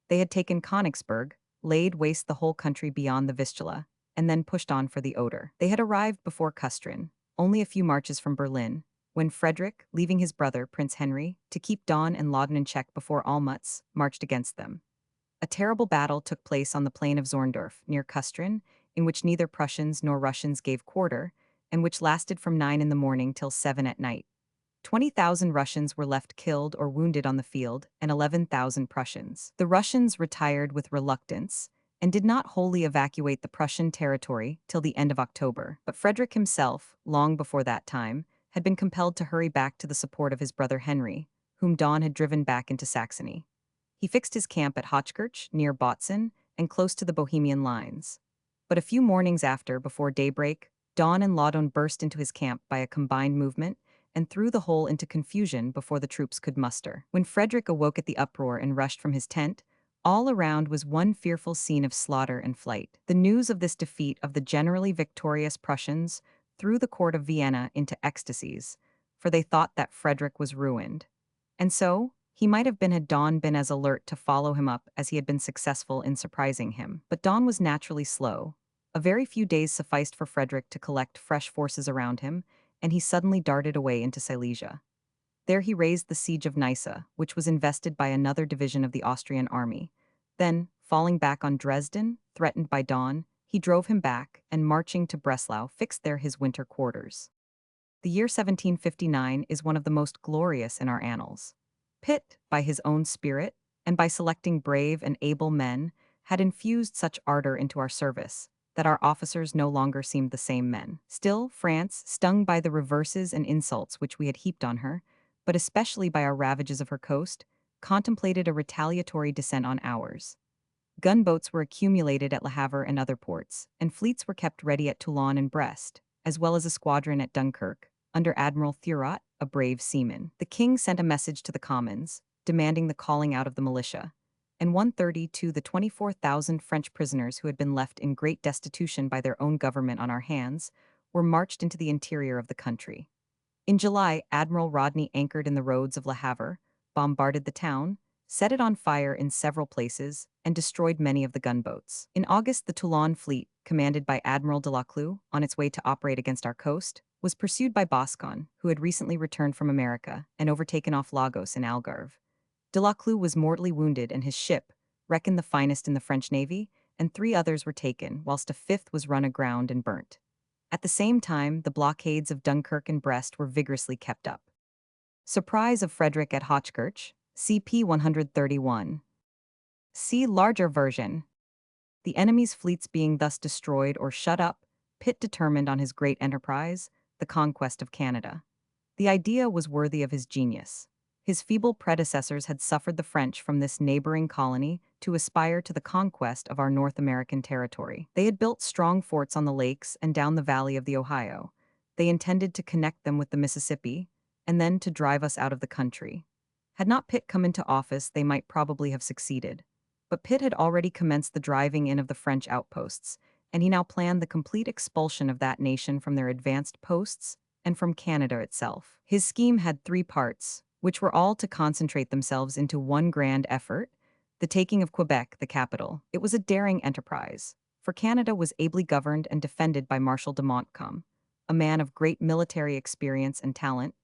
They had taken Königsberg, laid waste the whole country beyond the Vistula, and then pushed on for the Oder. They had arrived before Custrin, only a few marches from Berlin, when Frederick, leaving his brother, Prince Henry, to keep Daun and Laudon in check before Olmütz, marched against them. A terrible battle took place on the plain of Zorndorf, near Kustrin, in which neither Prussians nor Russians gave quarter, and which lasted from 9 in the morning till 7 at night. 20,000 Russians were left killed or wounded on the field, and 11,000 Prussians. The Russians retired with reluctance and did not wholly evacuate the Prussian territory till the end of October. But Frederick himself, long before that time, had been compelled to hurry back to the support of his brother Henry, whom Daun had driven back into Saxony. He fixed his camp at Hochkirch, near Botzen, and close to the Bohemian lines. But a few mornings after, before daybreak, Daun and Laudon burst into his camp by a combined movement and threw the whole into confusion before the troops could muster. When Frederick awoke at the uproar and rushed from his tent, all around was one fearful scene of slaughter and flight. The news of this defeat of the generally victorious Prussians threw the court of Vienna into ecstasies, for they thought that Frederick was ruined. And so, he might have been had Daun been as alert to follow him up as he had been successful in surprising him. But Daun was naturally slow. A very few days sufficed for Frederick to collect fresh forces around him, and he suddenly darted away into Silesia. There he raised the siege of Nysa, which was invested by another division of the Austrian army. Then, falling back on Dresden, threatened by Daun, he drove him back, and marching to Breslau, fixed there his winter quarters. The year 1759 is one of the most glorious in our annals. Pitt, by his own spirit, and by selecting brave and able men, had infused such ardor into our service that our officers no longer seemed the same men. Still, France, stung by the reverses and insults which we had heaped on her, but especially by our ravages of her coast, contemplated a retaliatory descent on ours. Gunboats were accumulated at Le Havre and other ports, and fleets were kept ready at Toulon and Brest, as well as a squadron at Dunkirk, under Admiral Thurot, a brave seaman. The king sent a message to the Commons, demanding the calling out of the militia, and 132 the 24,000 French prisoners who had been left in great destitution by their own government on our hands were marched into the interior of the country. In July, Admiral Rodney anchored in the roads of Le Havre, bombarded the town, set it on fire in several places, and destroyed many of the gunboats. In August, the Toulon fleet, commanded by Admiral de Laclue, on its way to operate against our coast, was pursued by Boscan, who had recently returned from America and overtaken off Lagos in Algarve. De Laclue was mortally wounded, and his ship, reckoned the finest in the French navy, and 3 others were taken, whilst a 5th was run aground and burnt. At the same time, the blockades of Dunkirk and Brest were vigorously kept up. Surprise of Frederick at Hochkirch, CP 131. See larger version. The enemy's fleets being thus destroyed or shut up, Pitt determined on his great enterprise, the conquest of Canada. The idea was worthy of his genius. His feeble predecessors had suffered the French from this neighboring colony to aspire to the conquest of our North American territory. They had built strong forts on the lakes and down the valley of the Ohio. They intended to connect them with the Mississippi, and then to drive us out of the country. Had not Pitt come into office, they might probably have succeeded. But Pitt had already commenced the driving in of the French outposts, and he now planned the complete expulsion of that nation from their advanced posts and from Canada itself. His scheme had 3 parts, which were all to concentrate themselves into one grand effort, the taking of Quebec, the capital. It was a daring enterprise, for Canada was ably governed and defended by Marshal de Montcalm, a man of great military experience and talent,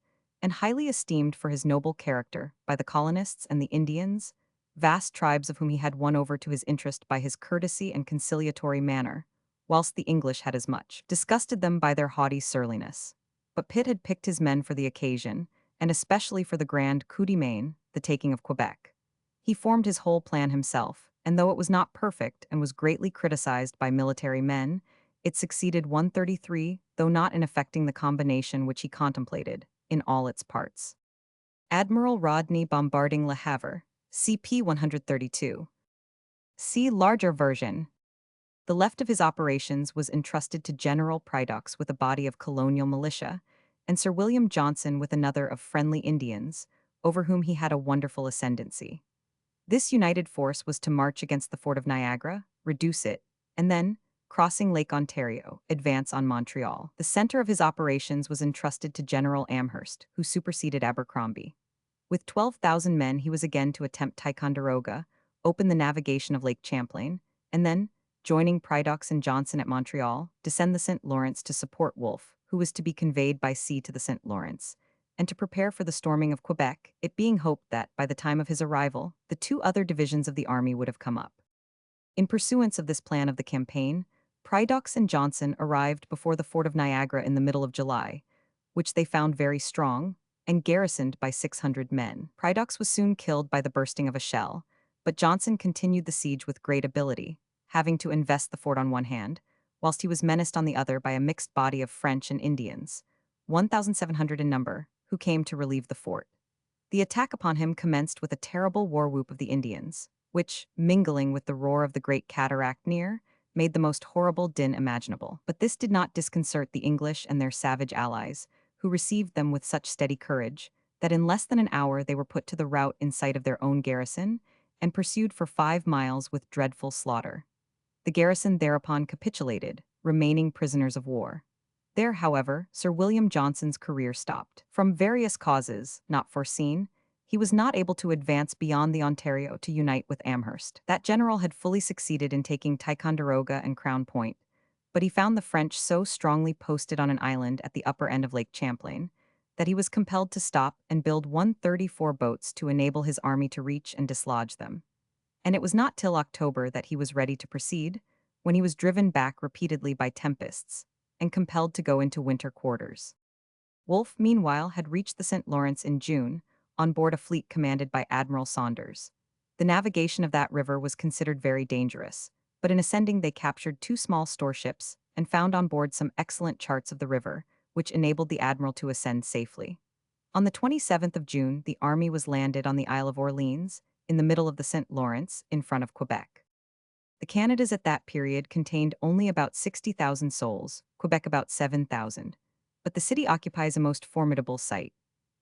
and highly esteemed for his noble character by the colonists and the Indians, vast tribes of whom he had won over to his interest by his courtesy and conciliatory manner, whilst the English had as much disgusted them by their haughty surliness. But Pitt had picked his men for the occasion, and especially for the grand coup de main, the taking of Quebec. He formed his whole plan himself, and though it was not perfect and was greatly criticized by military men, it succeeded 133, though not in effecting the combination which he contemplated, in all its parts. Admiral Rodney bombarding Le Havre, CP 132. See larger version. The left of his operations was entrusted to General Prydox with a body of colonial militia, and Sir William Johnson with another of friendly Indians, over whom he had a wonderful ascendancy. This united force was to march against the fort of Niagara, reduce it, and then, crossing Lake Ontario, advance on Montreal. The center of his operations was entrusted to General Amherst, who superseded Abercrombie. With 12,000 men, he was again to attempt Ticonderoga, open the navigation of Lake Champlain, and then, joining Prydox and Johnson at Montreal, descend the St. Lawrence to support Wolfe, who was to be conveyed by sea to the St. Lawrence, and to prepare for the storming of Quebec, it being hoped that, by the time of his arrival, the two other divisions of the army would have come up. In pursuance of this plan of the campaign, Prydox and Johnson arrived before the fort of Niagara in the middle of July, which they found very strong, and garrisoned by 600 men. Prydox was soon killed by the bursting of a shell, but Johnson continued the siege with great ability, having to invest the fort on one hand, whilst he was menaced on the other by a mixed body of French and Indians, 1,700 in number, who came to relieve the fort. The attack upon him commenced with a terrible war whoop of the Indians, which, mingling with the roar of the great cataract near, made the most horrible din imaginable. But this did not disconcert the English and their savage allies, who received them with such steady courage, that in less than an hour they were put to the rout in sight of their own garrison, and pursued for 5 miles with dreadful slaughter. The garrison thereupon capitulated, remaining prisoners of war. There, however, Sir William Johnson's career stopped. From various causes, not foreseen, he was not able to advance beyond the Ontario to unite with Amherst. That general had fully succeeded in taking Ticonderoga and Crown Point, but he found the French so strongly posted on an island at the upper end of Lake Champlain that he was compelled to stop and build 134 boats to enable his army to reach and dislodge them. And it was not till October that he was ready to proceed, when he was driven back repeatedly by tempests and compelled to go into winter quarters. Wolfe, meanwhile, had reached the St. Lawrence in June, on board a fleet commanded by Admiral Saunders. The navigation of that river was considered very dangerous, but in ascending they captured 2 small storeships and found on board some excellent charts of the river, which enabled the admiral to ascend safely. On the 27th of June, the army was landed on the Isle of Orleans, in the middle of the St. Lawrence, in front of Quebec. The Canadas at that period contained only about 60,000 souls, Quebec about 7,000. But the city occupies a most formidable site.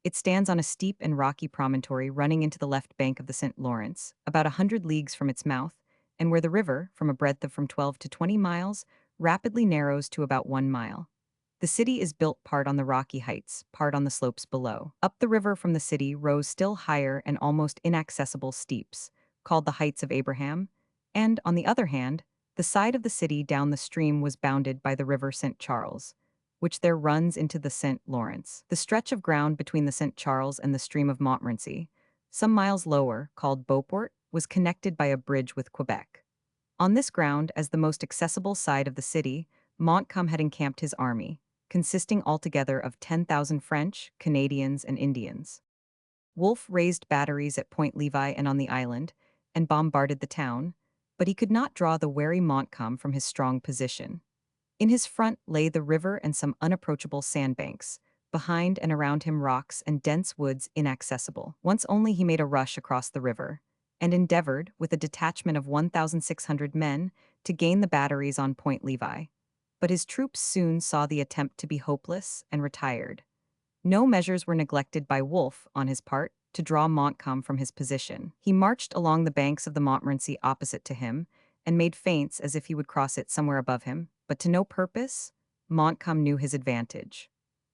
It stands on a steep and rocky promontory running into the left bank of the St. Lawrence, about 100 leagues from its mouth, and where the river, from a breadth of from 12 to 20 miles, rapidly narrows to about 1 mile. The city is built part on the rocky heights, part on the slopes below. Up the river from the city rose still higher and almost inaccessible steeps, called the Heights of Abraham, and, on the other hand, the side of the city down the stream was bounded by the river St. Charles, which there runs into the St. Lawrence. The stretch of ground between the St. Charles and the stream of Montmorency, some miles lower, called Beauport, was connected by a bridge with Quebec. On this ground, as the most accessible side of the city, Montcalm had encamped his army, consisting altogether of 10,000 French, Canadians, and Indians. Wolfe raised batteries at Point Levi and on the island, and bombarded the town, but he could not draw the wary Montcalm from his strong position. In his front lay the river and some unapproachable sandbanks, behind and around him rocks and dense woods inaccessible. Once only he made a rush across the river, and endeavored, with a detachment of 1,600 men, to gain the batteries on Point Levi. But his troops soon saw the attempt to be hopeless and retired. No measures were neglected by Wolfe, on his part, to draw Montcalm from his position. He marched along the banks of the Montmorency opposite to him, and made feints as if he would cross it somewhere above him, but to no purpose. Montcalm knew his advantage.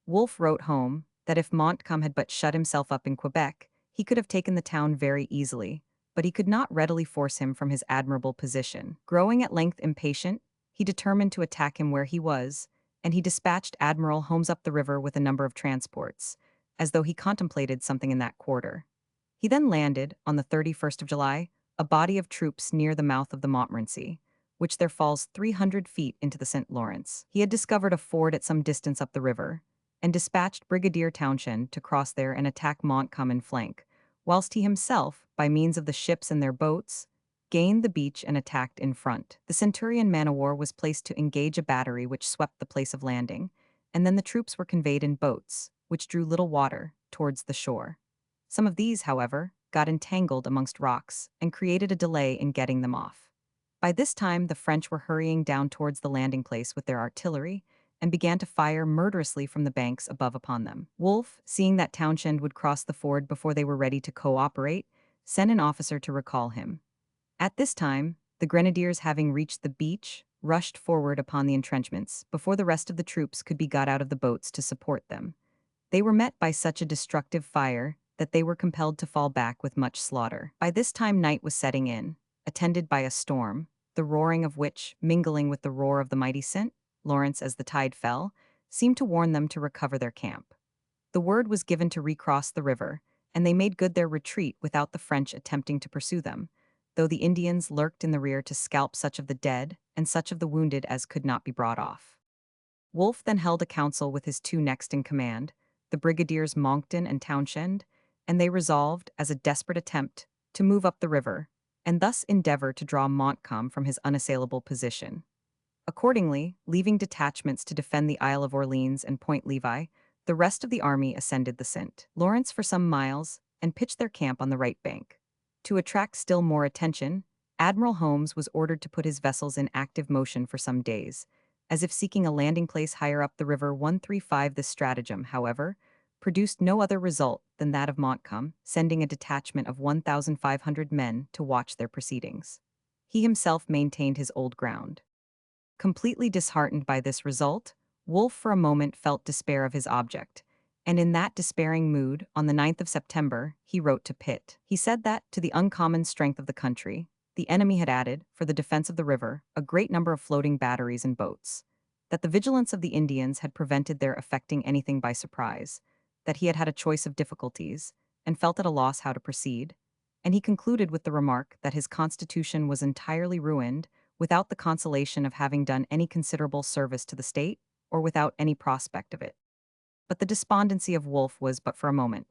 Wolfe wrote home that if Montcalm had but shut himself up in Quebec, he could have taken the town very easily, but he could not readily force him from his admirable position. Growing at length impatient, he determined to attack him where he was, and he dispatched Admiral Holmes up the river with a number of transports, as though he contemplated something in that quarter. He then landed, on the 31st of July, a body of troops near the mouth of the Montmorency, which there falls 300 feet into the St. Lawrence. He had discovered a ford at some distance up the river, and dispatched Brigadier Townshend to cross there and attack Montcalm in flank, whilst he himself, by means of the ships and their boats, gained the beach and attacked in front. The Centurion man-o'-war was placed to engage a battery which swept the place of landing, and then the troops were conveyed in boats, which drew little water, towards the shore. Some of these, however, got entangled amongst rocks and created a delay in getting them off. By this time, the French were hurrying down towards the landing place with their artillery and began to fire murderously from the banks above upon them. Wolfe, seeing that Townshend would cross the ford before they were ready to cooperate, sent an officer to recall him. At this time, the grenadiers, having reached the beach, rushed forward upon the entrenchments before the rest of the troops could be got out of the boats to support them. They were met by such a destructive fire that they were compelled to fall back with much slaughter. By this time night was setting in, attended by a storm, the roaring of which, mingling with the roar of the mighty St. Lawrence as the tide fell, seemed to warn them to recover their camp. The word was given to recross the river, and they made good their retreat without the French attempting to pursue them, though the Indians lurked in the rear to scalp such of the dead and such of the wounded as could not be brought off. Wolfe then held a council with his two next in command, the brigadiers Monckton and Townshend, and they resolved, as a desperate attempt, to move up the river, and thus endeavor to draw Montcalm from his unassailable position. Accordingly, leaving detachments to defend the Isle of Orleans and Point Levi, the rest of the army ascended the St. Lawrence for some miles and pitched their camp on the right bank. To attract still more attention, Admiral Holmes was ordered to put his vessels in active motion for some days, as if seeking a landing place higher up the river 135. This stratagem, however, produced no other result than that of Montcalm sending a detachment of 1,500 men to watch their proceedings. He himself maintained his old ground. Completely disheartened by this result, Wolfe for a moment felt despair of his object, and in that despairing mood, on the 9th of September, he wrote to Pitt. He said that, to the uncommon strength of the country, the enemy had added, for the defense of the river, a great number of floating batteries and boats, that the vigilance of the Indians had prevented their effecting anything by surprise, that he had had a choice of difficulties, and felt at a loss how to proceed, and he concluded with the remark that his constitution was entirely ruined without the consolation of having done any considerable service to the state, or without any prospect of it. But the despondency of Wolfe was but for a moment.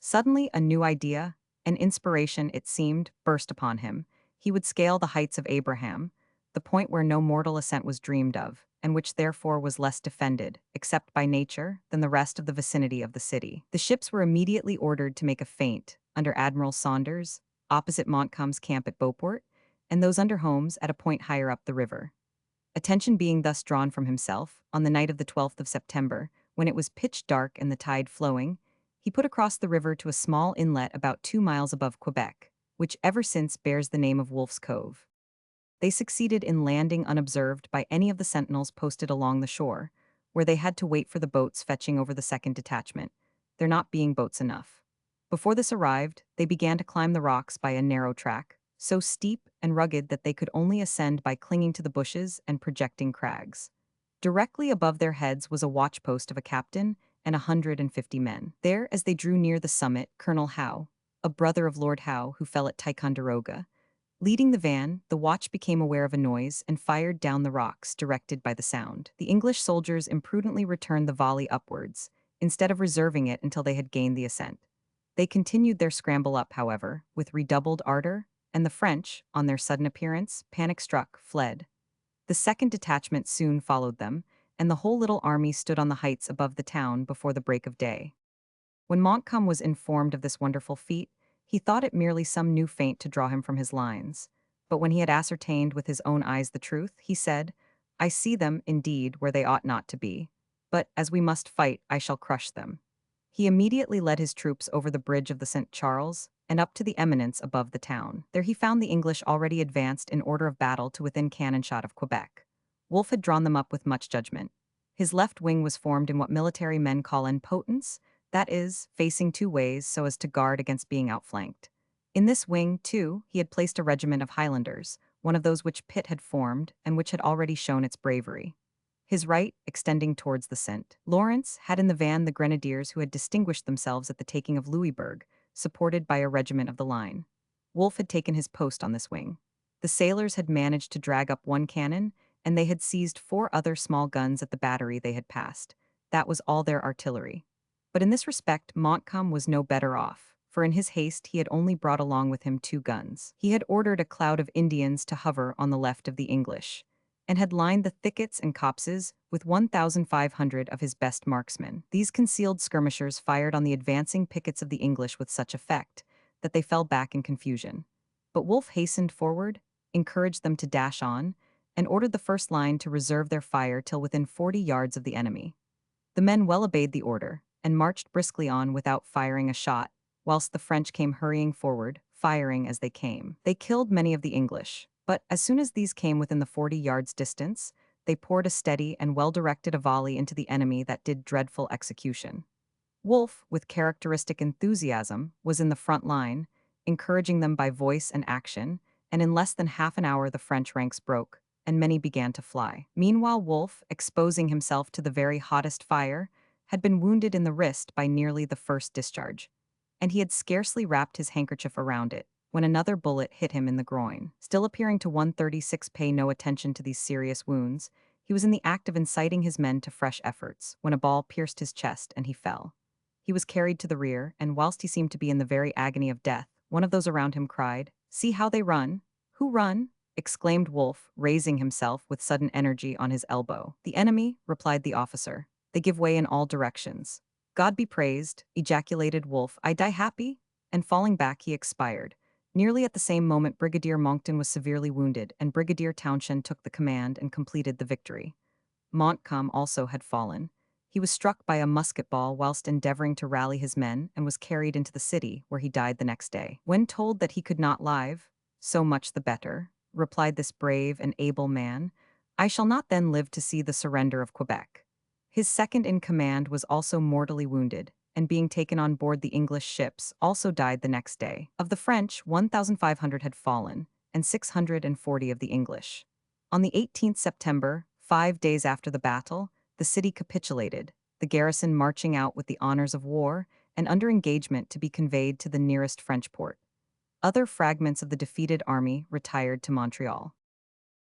Suddenly a new idea, an inspiration, it seemed, burst upon him. He would scale the heights of Abraham, the point where no mortal ascent was dreamed of, and which therefore was less defended, except by nature, than the rest of the vicinity of the city. The ships were immediately ordered to make a feint, under Admiral Saunders, opposite Montcalm's camp at Beauport, and those under Holmes at a point higher up the river. Attention being thus drawn from himself, on the night of the 12th of September, when it was pitch dark and the tide flowing, he put across the river to a small inlet about 2 miles above Quebec, which ever since bears the name of Wolfe's Cove. They succeeded in landing unobserved by any of the sentinels posted along the shore, where they had to wait for the boats fetching over the second detachment, there not being boats enough. Before this arrived, they began to climb the rocks by a narrow track, so steep and rugged that they could only ascend by clinging to the bushes and projecting crags. Directly above their heads was a watchpost of a captain and 150 men. There, as they drew near the summit, Colonel Howe, a brother of Lord Howe who fell at Ticonderoga, leading the van, the watch became aware of a noise and fired down the rocks, directed by the sound. The English soldiers imprudently returned the volley upwards, instead of reserving it until they had gained the ascent. They continued their scramble up, however, with redoubled ardor, and the French, on their sudden appearance, panic-struck, fled. The second detachment soon followed them, and the whole little army stood on the heights above the town before the break of day. When Montcalm was informed of this wonderful feat, he thought it merely some new feint to draw him from his lines. But when he had ascertained with his own eyes the truth, he said, "I see them, indeed, where they ought not to be. But, as we must fight, I shall crush them." He immediately led his troops over the bridge of the St. Charles and up to the eminence above the town. There he found the English already advanced in order of battle to within cannon shot of Quebec. Wolfe had drawn them up with much judgment. His left wing was formed in what military men call en potence, that is, facing two ways so as to guard against being outflanked. In this wing, too, he had placed a regiment of Highlanders, one of those which Pitt had formed and which had already shown its bravery. His right, extending towards the St. Lawrence, had in the van the grenadiers who had distinguished themselves at the taking of Louisbourg, supported by a regiment of the line. Wolfe had taken his post on this wing. The sailors had managed to drag up one cannon, and they had seized 4 other small guns at the battery they had passed. That was all their artillery. But in this respect, Montcalm was no better off, for in his haste he had only brought along with him 2 guns. He had ordered a cloud of Indians to hover on the left of the English, and had lined the thickets and copses with 1,500 of his best marksmen. These concealed skirmishers fired on the advancing pickets of the English with such effect that they fell back in confusion. But Wolfe hastened forward, encouraged them to dash on, and ordered the first line to reserve their fire till within 40 yards of the enemy. The men well obeyed the order, and marched briskly on without firing a shot, whilst the French came hurrying forward, firing as they came. They killed many of the English, but as soon as these came within the 40 yards distance, they poured a steady and well-directed a volley into the enemy that did dreadful execution. Wolfe, with characteristic enthusiasm, was in the front line, encouraging them by voice and action, and in less than half an hour the French ranks broke, and many began to fly. Meanwhile, Wolfe, exposing himself to the very hottest fire, had been wounded in the wrist by nearly the first discharge, and he had scarcely wrapped his handkerchief around it when another bullet hit him in the groin. Still appearing to 136 pay no attention to these serious wounds, he was in the act of inciting his men to fresh efforts when a ball pierced his chest and he fell. He was carried to the rear, and whilst he seemed to be in the very agony of death, one of those around him cried, "See how they run!" "Who run?" exclaimed Wolfe, raising himself with sudden energy on his elbow. "The enemy," replied the officer. "They give way in all directions." "God be praised," ejaculated Wolfe. "I die happy?" And falling back, he expired. Nearly at the same moment, Brigadier Monckton was severely wounded, and Brigadier Townshend took the command and completed the victory. Montcalm also had fallen. He was struck by a musket ball whilst endeavoring to rally his men and was carried into the city, where he died the next day. When told that he could not live, "So much the better," replied this brave and able man. "I shall not then live to see the surrender of Quebec." His second in command was also mortally wounded, and being taken on board the English ships, also died the next day. Of the French, 1,500 had fallen, and 640 of the English. On the 18th September, 5 days after the battle, the city capitulated, the garrison marching out with the honors of war and under engagement to be conveyed to the nearest French port. Other fragments of the defeated army retired to Montreal.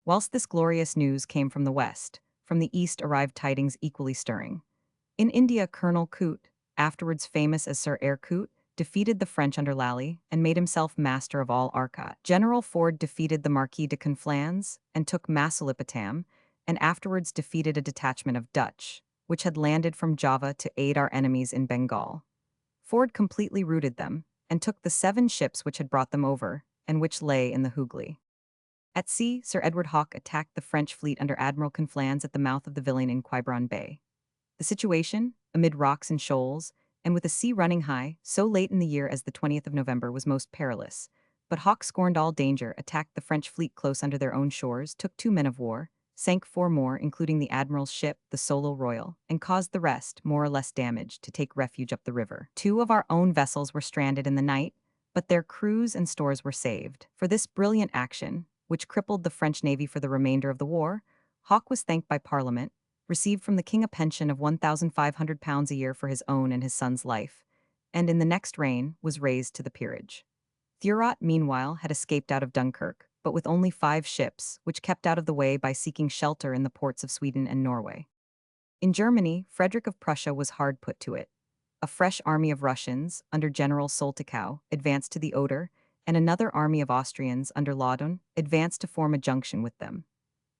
Whilst this glorious news came from the west, from the east arrived tidings equally stirring. In India, Colonel Coote, afterwards famous as Sir Eyre Coote, defeated the French under Lally and made himself master of all Arcot. General Ford defeated the Marquis de Conflans and took Masulipatam, and afterwards defeated a detachment of Dutch, which had landed from Java to aid our enemies in Bengal. Ford completely routed them, and took the 7 ships which had brought them over, and which lay in the Hooghly. At sea, Sir Edward Hawke attacked the French fleet under Admiral Conflans at the mouth of the Vilaine in Quiberon Bay. The situation, amid rocks and shoals, and with the sea running high, so late in the year as the 20th of November, was most perilous. But Hawke scorned all danger, attacked the French fleet close under their own shores, took 2 men of war, sank 4 more, including the Admiral's ship, the Solo Royal, and caused the rest, more or less damaged, to take refuge up the river. 2 of our own vessels were stranded in the night, but their crews and stores were saved. For this brilliant action, which crippled the French navy for the remainder of the war, Hawke was thanked by Parliament, received from the king a pension of £1,500 a year for his own and his son's life, and in the next reign was raised to the peerage. Thurot, meanwhile, had escaped out of Dunkirk, but with only 5 ships, which kept out of the way by seeking shelter in the ports of Sweden and Norway. In Germany, Frederick of Prussia was hard put to it. A fresh army of Russians, under General Soltikow, advanced to the Oder, and another army of Austrians, under Laudon, advanced to form a junction with them.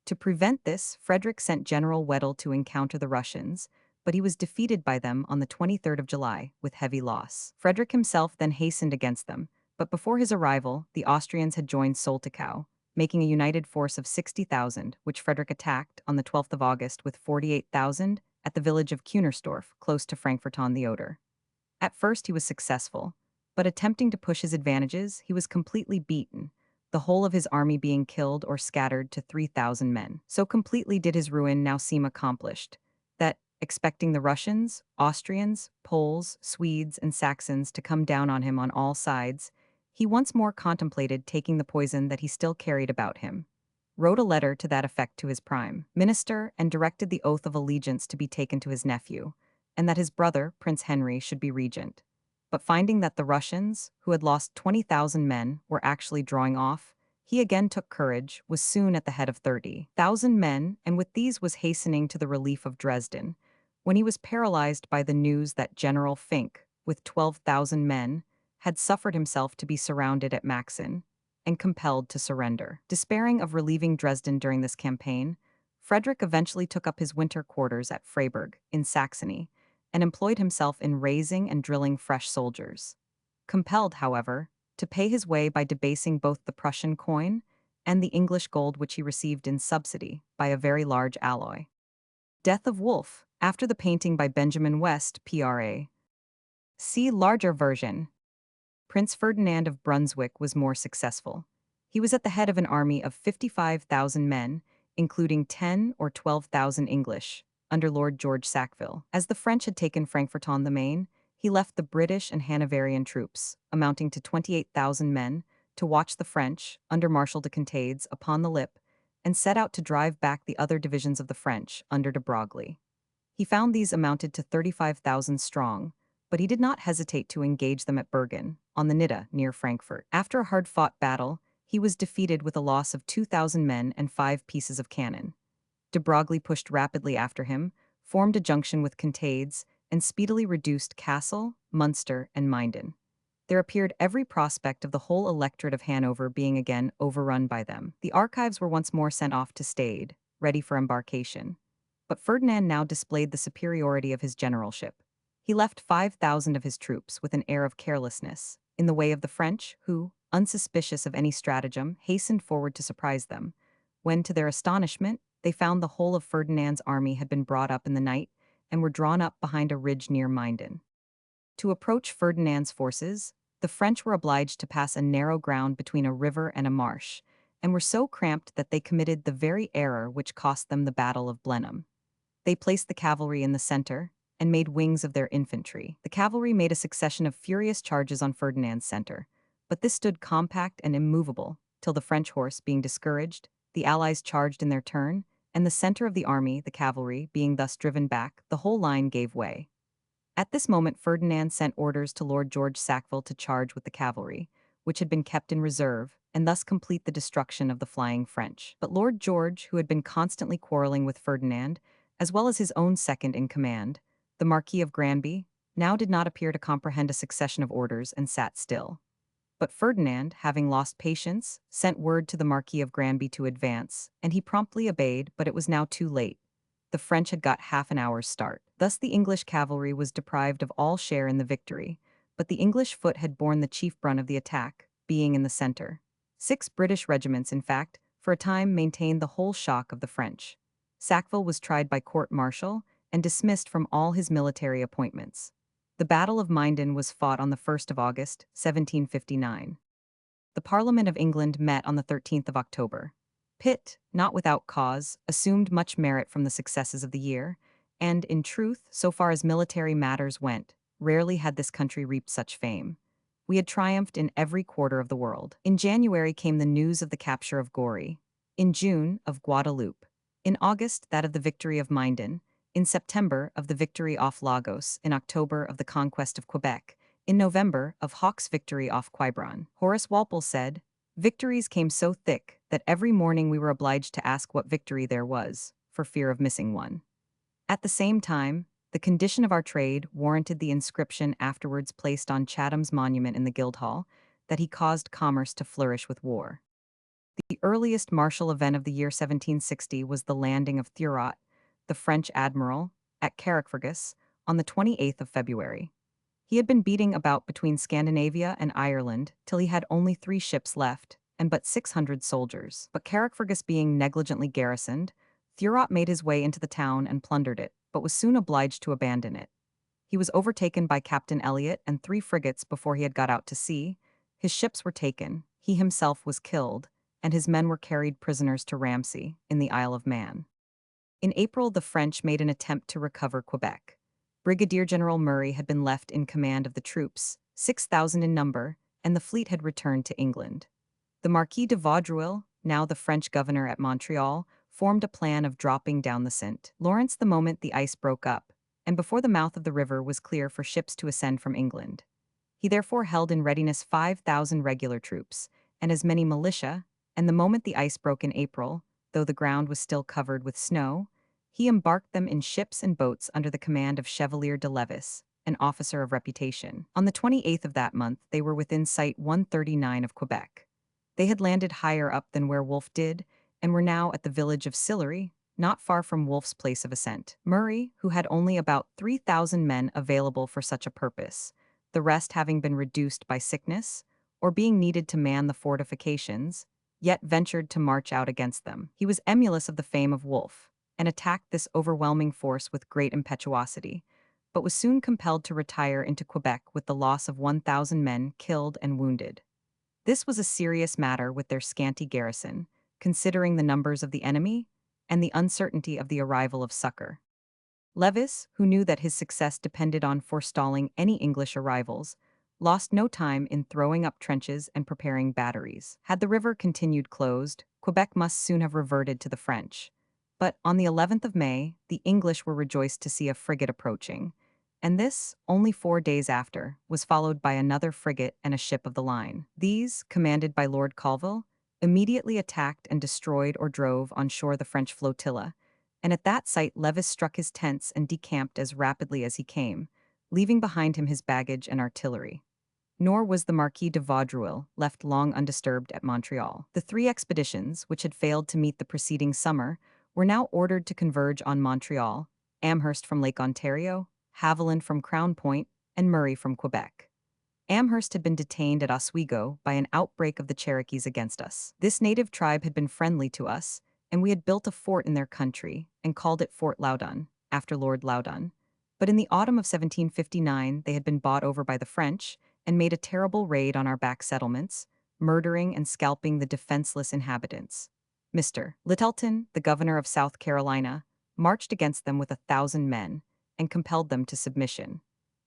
To prevent this, Frederick sent General Wedel to encounter the Russians, but he was defeated by them on the 23rd of July, with heavy loss. Frederick himself then hastened against them, but before his arrival, the Austrians had joined Soltikow, making a united force of 60,000, which Frederick attacked on the 12th of August with 48,000 at the village of Kunersdorf, close to Frankfurt on the Oder. At first he was successful, but attempting to push his advantages, he was completely beaten, the whole of his army being killed or scattered to 3,000 men. So completely did his ruin now seem accomplished, that, expecting the Russians, Austrians, Poles, Swedes, and Saxons to come down on him on all sides, he once more contemplated taking the poison that he still carried about him, wrote a letter to that effect to his prime minister, and directed the oath of allegiance to be taken to his nephew, and that his brother, Prince Henry, should be regent. But finding that the Russians, who had lost 20,000 men, were actually drawing off, he again took courage, was soon at the head of 30,000 men, and with these was hastening to the relief of Dresden, when he was paralyzed by the news that General Fink, with 12,000 men, had suffered himself to be surrounded at Maxen, and compelled to surrender. Despairing of relieving Dresden during this campaign, Frederick eventually took up his winter quarters at Freiburg, in Saxony, and employed himself in raising and drilling fresh soldiers. Compelled, however, to pay his way by debasing both the Prussian coin and the English gold which he received in subsidy by a very large alloy. Death of Wolfe, after the painting by Benjamin West, P.R.A. See larger version. Prince Ferdinand of Brunswick was more successful. He was at the head of an army of 55,000 men, including 10 or 12,000 English, under Lord George Sackville. As the French had taken Frankfurt on the Main, he left the British and Hanoverian troops, amounting to 28,000 men, to watch the French, under Marshal de Contades, upon the Lip, and set out to drive back the other divisions of the French under de Broglie. He found these amounted to 35,000 strong, but he did not hesitate to engage them at Bergen, on the Nidda near Frankfurt. After a hard-fought battle, he was defeated with a loss of 2,000 men and 5 pieces of cannon. De Broglie pushed rapidly after him, formed a junction with Contades, and speedily reduced Cassell, Munster, and Minden. There appeared every prospect of the whole electorate of Hanover being again overrun by them. The archives were once more sent off to Stade, ready for embarkation. But Ferdinand now displayed the superiority of his generalship. He left 5,000 of his troops with an air of carelessness, in the way of the French, who, unsuspicious of any stratagem, hastened forward to surprise them, when, to their astonishment, they found the whole of Ferdinand's army had been brought up in the night and were drawn up behind a ridge near Minden. To approach Ferdinand's forces, the French were obliged to pass a narrow ground between a river and a marsh, and were so cramped that they committed the very error which cost them the Battle of Blenheim. They placed the cavalry in the center and made wings of their infantry. The cavalry made a succession of furious charges on Ferdinand's center, but this stood compact and immovable, till the French horse, being discouraged, the allies charged in their turn, and the center of the army, the cavalry, being thus driven back, the whole line gave way. At this moment Ferdinand sent orders to Lord George Sackville to charge with the cavalry, which had been kept in reserve, and thus complete the destruction of the flying French. But Lord George, who had been constantly quarreling with Ferdinand, as well as his own second in command, the Marquis of Granby, now did not appear to comprehend a succession of orders and sat still. But Ferdinand, having lost patience, sent word to the Marquis of Granby to advance, and he promptly obeyed, but it was now too late. The French had got half an hour's start. Thus the English cavalry was deprived of all share in the victory, but the English foot had borne the chief brunt of the attack, being in the center. 6 British regiments, in fact, for a time maintained the whole shock of the French. Sackville was tried by court-martial and dismissed from all his military appointments. The Battle of Minden was fought on the 1st of August, 1759. The Parliament of England met on the 13th of October. Pitt, not without cause, assumed much merit from the successes of the year, and, in truth, so far as military matters went, rarely had this country reaped such fame. We had triumphed in every quarter of the world. In January came the news of the capture of Goree. In June, of Guadeloupe. In August, that of the victory of Minden. In September, of the victory off Lagos. In October, of the conquest of Quebec. In November, of Hawke's victory off Quiberon. Horace Walpole said, "Victories came so thick that every morning we were obliged to ask what victory there was, for fear of missing one." At the same time, the condition of our trade warranted the inscription afterwards placed on Chatham's monument in the Guildhall, that he caused commerce to flourish with war. The earliest martial event of the year 1760 was the landing of Thurot, the French admiral, at Carrickfergus, on the 28th of February. He had been beating about between Scandinavia and Ireland till he had only 3 ships left, and but 600 soldiers. But Carrickfergus being negligently garrisoned, Thurot made his way into the town and plundered it, but was soon obliged to abandon it. He was overtaken by Captain Elliot and 3 frigates before he had got out to sea. His ships were taken, he himself was killed, and his men were carried prisoners to Ramsey, in the Isle of Man. In April, the French made an attempt to recover Quebec. Brigadier General Murray had been left in command of the troops, 6,000 in number, and the fleet had returned to England. The Marquis de Vaudreuil, now the French governor at Montreal, formed a plan of dropping down the St. Lawrence the moment the ice broke up, and before the mouth of the river was clear for ships to ascend from England. He therefore held in readiness 5,000 regular troops, and as many militia, and the moment the ice broke in April, though the ground was still covered with snow, he embarked them in ships and boats under the command of Chevalier de Levis, an officer of reputation. On the 28th of that month they were within sight 139 of Quebec. They had landed higher up than where Wolfe did, and were now at the village of Sillery, not far from Wolfe's place of ascent. Murray, who had only about 3,000 men available for such a purpose, the rest having been reduced by sickness, or being needed to man the fortifications, yet ventured to march out against them. He was emulous of the fame of Wolfe, and attacked this overwhelming force with great impetuosity, but was soon compelled to retire into Quebec with the loss of 1,000 men killed and wounded. This was a serious matter with their scanty garrison, considering the numbers of the enemy and the uncertainty of the arrival of succor. Levis, who knew that his success depended on forestalling any English arrivals, lost no time in throwing up trenches and preparing batteries. Had the river continued closed, Quebec must soon have reverted to the French. But on the 11th of May, the English were rejoiced to see a frigate approaching, and this, only 4 days after, was followed by another frigate and a ship of the line. These, commanded by Lord Colville, immediately attacked and destroyed or drove on shore the French flotilla, and at that sight Levis struck his tents and decamped as rapidly as he came, leaving behind him his baggage and artillery. Nor was the Marquis de Vaudreuil left long undisturbed at Montreal. The three expeditions, which had failed to meet the preceding summer, were now ordered to converge on Montreal, Amherst from Lake Ontario, Haviland from Crown Point, and Murray from Quebec. Amherst had been detained at Oswego by an outbreak of the Cherokees against us. This native tribe had been friendly to us, and we had built a fort in their country and called it Fort Loudon, after Lord Loudon. But in the autumn of 1759, they had been bought over by the French and made a terrible raid on our back settlements, murdering and scalping the defenseless inhabitants. Mr. Littleton, the governor of South Carolina, marched against them with 1,000 men and compelled them to submission.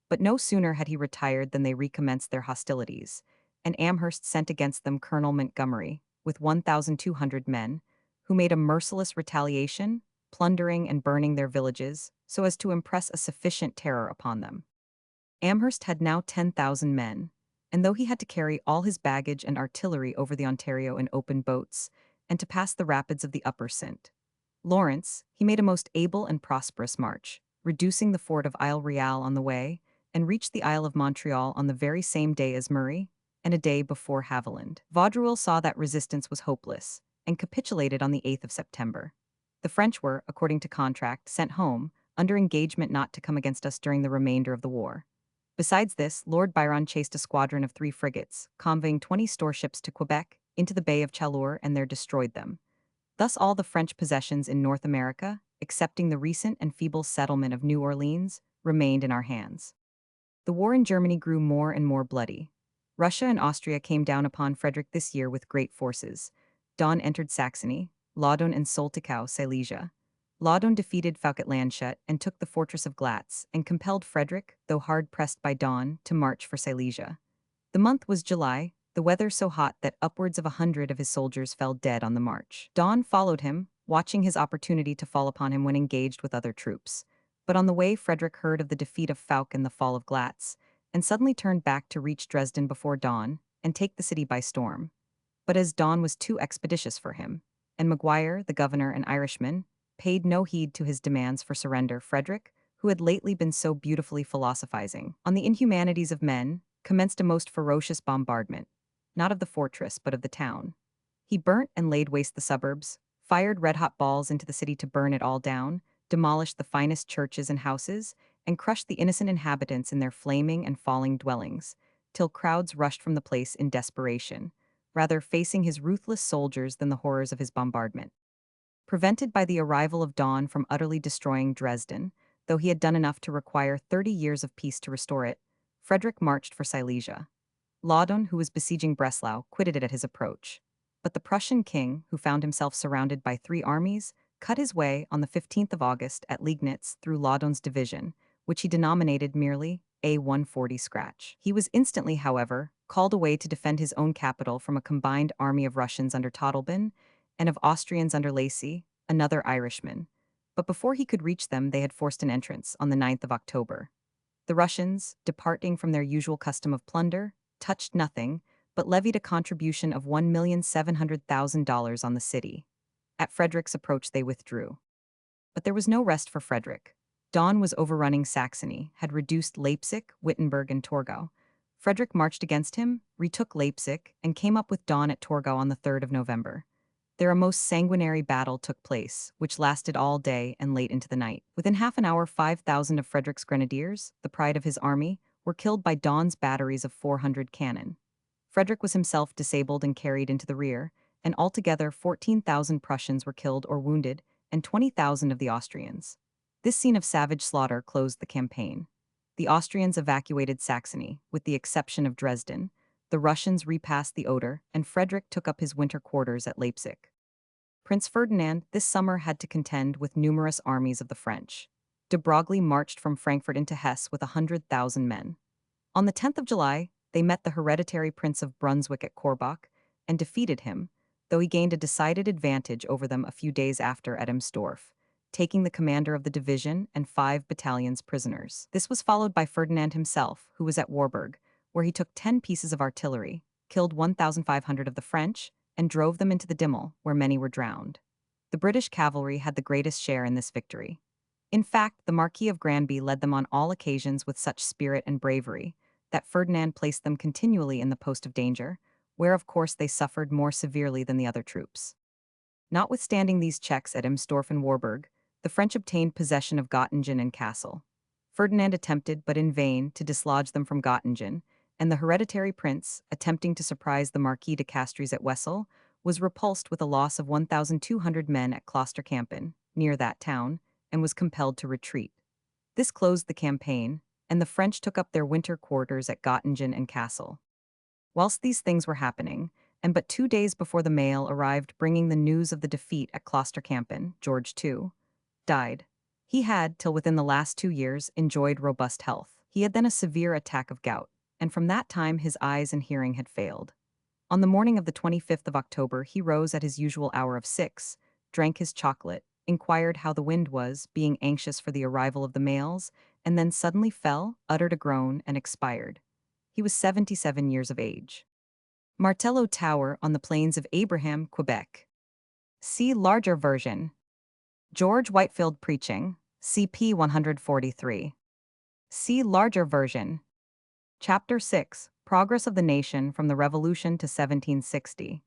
But no sooner had he retired than they recommenced their hostilities, and Amherst sent against them Colonel Montgomery, with 1,200 men, who made a merciless retaliation, plundering and burning their villages, so as to impress a sufficient terror upon them. Amherst had now 10,000 men, and though he had to carry all his baggage and artillery over the Ontario in open boats, and to pass the rapids of the Upper St. Lawrence, he made a most able and prosperous march, reducing the fort of Isle Royale on the way, and reached the Isle of Montreal on the very same day as Murray, and a day before Haviland. Vaudreuil saw that resistance was hopeless, and capitulated on the 8th of September. The French were, according to contract, sent home, under engagement not to come against us during the remainder of the war. Besides this, Lord Byron chased a squadron of 3 frigates, conveying 20 storeships to Quebec, into the Bay of Chaleur, and there destroyed them. Thus all the French possessions in North America, excepting the recent and feeble settlement of New Orleans, remained in our hands. The war in Germany grew more and more bloody. Russia and Austria came down upon Frederick this year with great forces. Daun entered Saxony, Laudon and Soltikow Silesia. Laudon defeated Fouquet-Lanchette and took the fortress of Glatz, and compelled Frederick, though hard-pressed by Daun, to march for Silesia. The month was July, the weather so hot that upwards of 100 of his soldiers fell dead on the march. Daun followed him, watching his opportunity to fall upon him when engaged with other troops. But on the way Frederick heard of the defeat of Fouque and the fall of Glatz, and suddenly turned back to reach Dresden before dawn, and take the city by storm. But as Daun was too expeditious for him, and Maguire, the governor and Irishman, paid no heed to his demands for surrender, Frederick, who had lately been so beautifully philosophizing on the inhumanities of men, commenced a most ferocious bombardment, not of the fortress but of the town. He burnt and laid waste the suburbs, fired red-hot balls into the city to burn it all down, demolished the finest churches and houses, and crushed the innocent inhabitants in their flaming and falling dwellings, till crowds rushed from the place in desperation, rather facing his ruthless soldiers than the horrors of his bombardment. Prevented by the arrival of Daun from utterly destroying Dresden, though he had done enough to require 30 years of peace to restore it, Frederick marched for Silesia. Laudon, who was besieging Breslau, quitted it at his approach. But the Prussian king, who found himself surrounded by 3 armies, cut his way on the 15th of August at Liegnitz through Laudon's division, which he denominated merely A-140 Scratch. He was instantly, however, called away to defend his own capital from a combined army of Russians under Todleben and of Austrians under Lacy, another Irishman. But before he could reach them, they had forced an entrance on the 9th of October. The Russians, departing from their usual custom of plunder, touched nothing, but levied a contribution of $1,700,000 on the city. At Frederick's approach they withdrew. But there was no rest for Frederick. Daun was overrunning Saxony, had reduced Leipzig, Wittenberg, and Torgau. Frederick marched against him, retook Leipzig, and came up with Daun at Torgau on the 3rd of November. There a most sanguinary battle took place, which lasted all day and late into the night. Within half an hour 5,000 of Frederick's grenadiers, the pride of his army, were killed by Daun's batteries of 400 cannon. Frederick was himself disabled and carried into the rear, and altogether 14,000 Prussians were killed or wounded, and 20,000 of the Austrians. This scene of savage slaughter closed the campaign. The Austrians evacuated Saxony, with the exception of Dresden. The Russians repassed the Oder, and Frederick took up his winter quarters at Leipzig. Prince Ferdinand this summer had to contend with numerous armies of the French. De Broglie marched from Frankfurt into Hesse with 100,000 men. On the 10th of July, they met the hereditary Prince of Brunswick at Korbach and defeated him, though he gained a decided advantage over them a few days after at Emsdorf, taking the commander of the division and 5 battalions prisoners. This was followed by Ferdinand himself, who was at Warburg, where he took 10 pieces of artillery, killed 1,500 of the French, and drove them into the Dimmel, where many were drowned. The British cavalry had the greatest share in this victory. In fact, the Marquis of Granby led them on all occasions with such spirit and bravery that Ferdinand placed them continually in the post of danger, where of course they suffered more severely than the other troops. Notwithstanding these checks at Emsdorf and Warburg, the French obtained possession of Gottingen and Cassell. Ferdinand attempted, but in vain, to dislodge them from Gottingen, and the hereditary prince, attempting to surprise the Marquis de Castries at Wessel, was repulsed with a loss of 1,200 men at Klosterkampen, near that town, and was compelled to retreat. This closed the campaign, and the French took up their winter quarters at Gottingen and Cassell. Whilst these things were happening, and but 2 days before the mail arrived bringing the news of the defeat at Klosterkampen, George II died. He had, till within the last 2 years, enjoyed robust health. He had then a severe attack of gout, and from that time his eyes and hearing had failed. On the morning of the 25th of October he rose at his usual hour of 6, drank his chocolate, inquired how the wind was, being anxious for the arrival of the mails, and then suddenly fell, uttered a groan, and expired. He was 77 years of age. Martello Tower on the Plains of Abraham, Quebec. See larger version. George Whitefield preaching, CP 143. See larger version. Chapter 6, Progress of the Nation from the Revolution to 1760.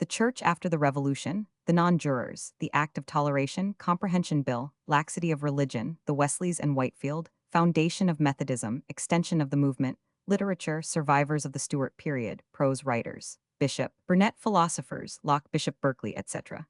The Church after the Revolution, the Non-Jurors, the Act of Toleration, Comprehension Bill, Laxity of Religion, the Wesleys and Whitefield, Foundation of Methodism, Extension of the Movement, Literature, Survivors of the Stuart Period, Prose Writers, Bishop, Burnet Philosophers, Locke, Bishop Berkeley, etc.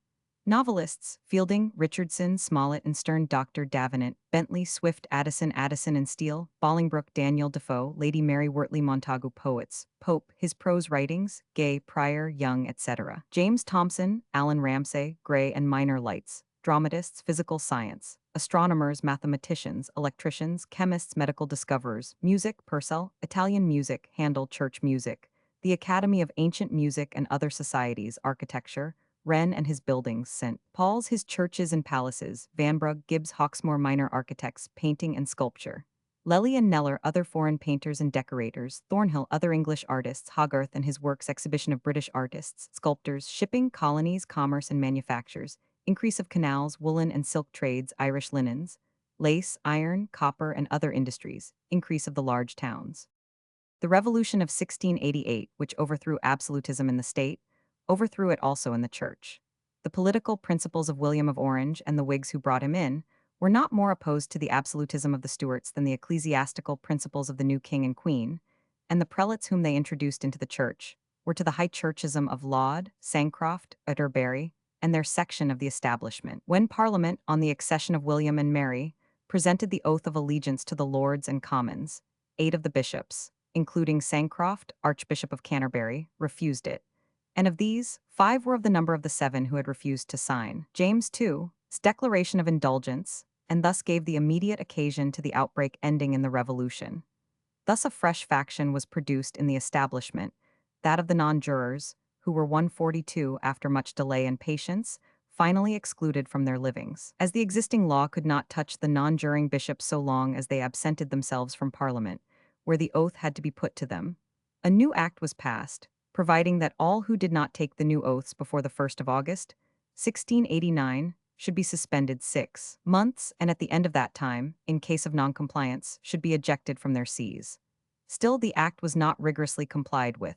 Novelists, Fielding, Richardson, Smollett and Sterne, Dr. Davenant, Bentley, Swift, Addison and Steele, Bolingbroke, Daniel Defoe, Lady Mary Wortley Montagu. Poets, Pope, his prose writings, Gay, Prior, Young, etc. James Thomson, Alan Ramsay, Gray and Minor Lights, dramatists, physical science, astronomers, mathematicians, electricians, chemists, medical discoverers, music, Purcell, Italian music, Handel, church music, the Academy of Ancient Music and other societies, architecture, Wren and his buildings, St. Paul's, his churches and palaces, Vanbrugh, Gibbs, Hawksmoor, minor architects, painting and sculpture, Lely and Kneller, other foreign painters and decorators, Thornhill, other English artists, Hogarth and his works, exhibition of British artists, sculptors, shipping, colonies, commerce and manufactures, increase of canals, woolen and silk trades, Irish linens, lace, iron, copper and other industries, increase of the large towns. The Revolution of 1688, which overthrew absolutism in the state, overthrew it also in the church. The political principles of William of Orange and the Whigs who brought him in were not more opposed to the absolutism of the Stuarts than the ecclesiastical principles of the new king and queen, and the prelates whom they introduced into the church were to the high churchism of Laud, Sancroft, Atterbury, and their section of the establishment. When Parliament, on the accession of William and Mary, presented the oath of allegiance to the Lords and Commons, 8 of the bishops, including Sancroft, Archbishop of Canterbury, refused it, and of these, 5 were of the number of the 7 who had refused to sign. James II's declaration of indulgence, and thus gave the immediate occasion to the outbreak ending in the Revolution. Thus a fresh faction was produced in the establishment, that of the non-jurors, who were 142 after much delay and patience, finally excluded from their livings. As the existing law could not touch the non-juring bishops so long as they absented themselves from Parliament, where the oath had to be put to them, a new act was passed, providing that all who did not take the new oaths before the 1st of August, 1689, should be suspended 6 months, and at the end of that time, in case of noncompliance, should be ejected from their sees. Still, the act was not rigorously complied with.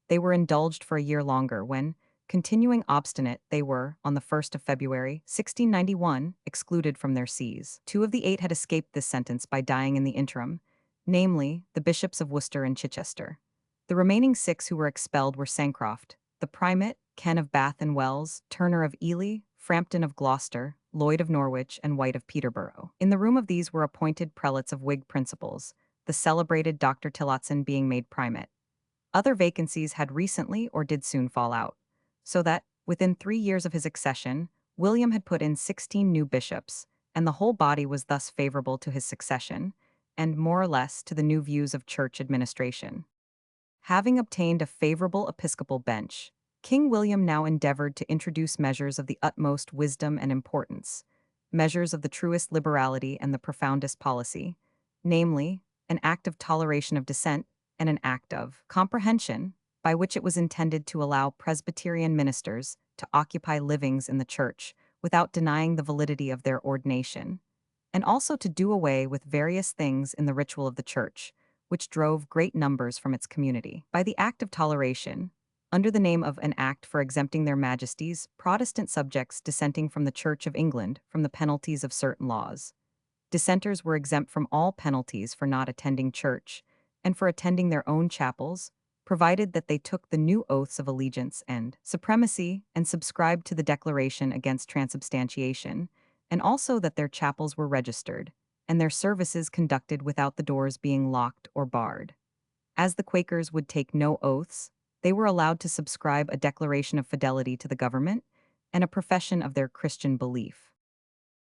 They were indulged for a year longer when, continuing obstinate, they were, on the 1st of February, 1691, excluded from their sees. 2 of the 8 had escaped this sentence by dying in the interim, namely, the bishops of Worcester and Chichester. The remaining 6 who were expelled were Sancroft, the primate, Ken of Bath and Wells, Turner of Ely, Frampton of Gloucester, Lloyd of Norwich, and White of Peterborough. In the room of these were appointed prelates of Whig principles, the celebrated Dr. Tillotson being made primate. Other vacancies had recently or did soon fall out, so that, within 3 years of his accession, William had put in 16 new bishops, and the whole body was thus favorable to his succession, and more or less to the new views of church administration. Having obtained a favorable episcopal bench, King William now endeavored to introduce measures of the utmost wisdom and importance, measures of the truest liberality and the profoundest policy, namely, an act of toleration of dissent and an act of comprehension, by which it was intended to allow Presbyterian ministers to occupy livings in the church without denying the validity of their ordination, and also to do away with various things in the ritual of the church, which drove great numbers from its community. By the Act of Toleration, under the name of an Act for exempting their majesties, Protestant subjects dissenting from the Church of England from the penalties of certain laws. Dissenters were exempt from all penalties for not attending church and for attending their own chapels, provided that they took the new oaths of allegiance and supremacy and subscribed to the Declaration against Transubstantiation, and also that their chapels were registered and their services conducted without the doors being locked or barred. As the Quakers would take no oaths, they were allowed to subscribe a declaration of fidelity to the government and a profession of their Christian belief.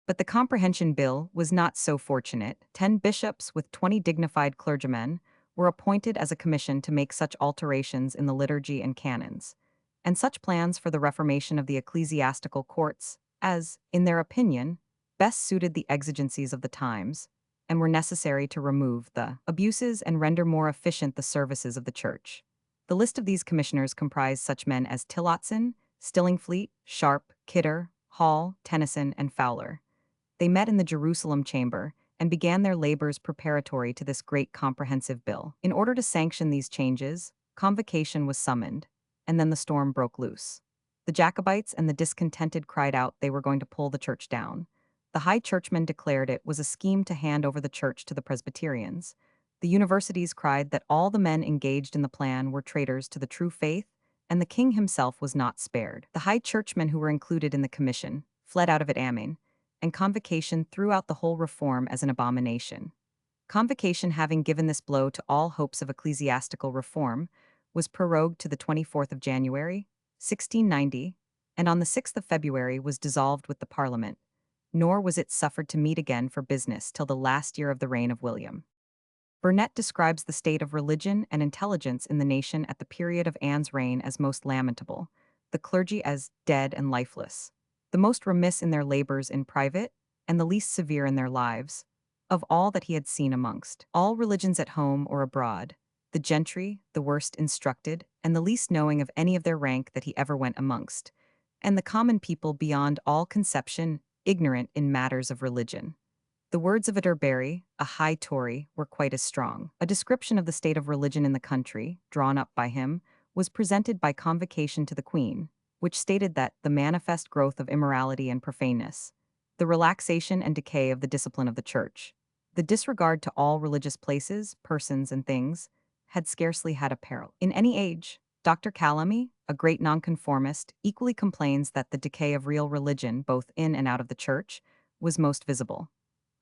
But the Comprehension Bill was not so fortunate. 10 bishops with 20 dignified clergymen were appointed as a commission to make such alterations in the liturgy and canons, and such plans for the reformation of the ecclesiastical courts as, in their opinion, best suited the exigencies of the times, and were necessary to remove the abuses and render more efficient the services of the Church. The list of these commissioners comprised such men as Tillotson, Stillingfleet, Sharp, Kidder, Hall, Tennyson, and Fowler. They met in the Jerusalem chamber and began their labors preparatory to this great comprehensive bill. In order to sanction these changes, convocation was summoned, and then the storm broke loose. The Jacobites and the discontented cried out they were going to pull the church down. The high churchmen declared it was a scheme to hand over the church to the Presbyterians. The universities cried that all the men engaged in the plan were traitors to the true faith, and the king himself was not spared. The high churchmen who were included in the commission fled out of it Amen, and convocation threw out the whole reform as an abomination. Convocation, having given this blow to all hopes of ecclesiastical reform, was prorogued to the 24th of January, 1690, and on the 6th of February was dissolved with the Parliament, nor was it suffered to meet again for business till the last year of the reign of William. Burnet describes the state of religion and intelligence in the nation at the period of Anne's reign as most lamentable, the clergy as dead and lifeless, the most remiss in their labors in private, and the least severe in their lives, of all that he had seen amongst all religions at home or abroad, the gentry, the worst instructed, and the least knowing of any of their rank that he ever went amongst, and the common people beyond all conception, ignorant in matters of religion. The words of Atterbury, a high Tory, were quite as strong. A description of the state of religion in the country, drawn up by him, was presented by convocation to the Queen, which stated that the manifest growth of immorality and profaneness, the relaxation and decay of the discipline of the Church, the disregard to all religious places, persons, and things, had scarcely had a parallel. In any age, Dr. Calamy, a great nonconformist, equally complains that the decay of real religion, both in and out of the Church, was most visible.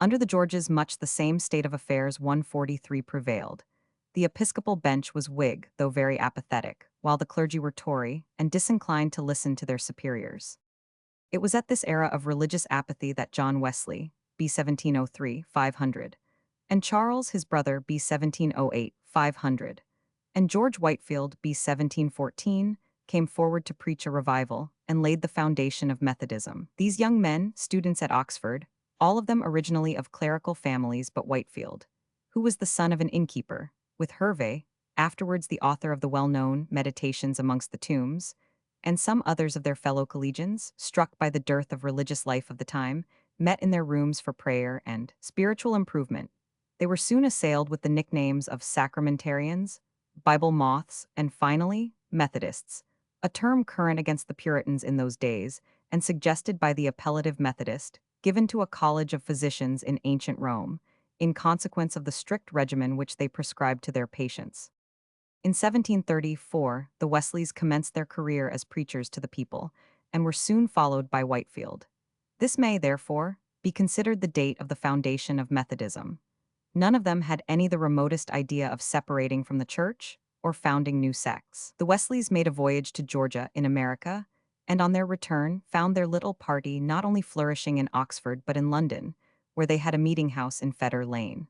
Under the Georges much the same state of affairs 143 prevailed. The episcopal bench was Whig, though very apathetic, while the clergy were Tory and disinclined to listen to their superiors. It was at this era of religious apathy that John Wesley, B. 1703, 500, and Charles, his brother, B. 1708, 500, and George Whitefield, B. 1714, came forward to preach a revival and laid the foundation of Methodism. These young men, students at Oxford, all of them originally of clerical families but Whitefield, who was the son of an innkeeper, with Hervey, afterwards the author of the well-known Meditations Amongst the Tombs, and some others of their fellow collegians, struck by the dearth of religious life of the time, met in their rooms for prayer and spiritual improvement. They were soon assailed with the nicknames of sacramentarians, Bible moths, and finally, Methodists, a term current against the Puritans in those days and suggested by the appellative Methodist, given to a college of physicians in ancient Rome, in consequence of the strict regimen which they prescribed to their patients. In 1734, the Wesleys commenced their career as preachers to the people, and were soon followed by Whitefield. This may, therefore, be considered the date of the foundation of Methodism. None of them had any the remotest idea of separating from the Church or founding new sects. The Wesleys made a voyage to Georgia in America, and on their return found their little party not only flourishing in Oxford but in London, where they had a meeting-house in Fetter Lane.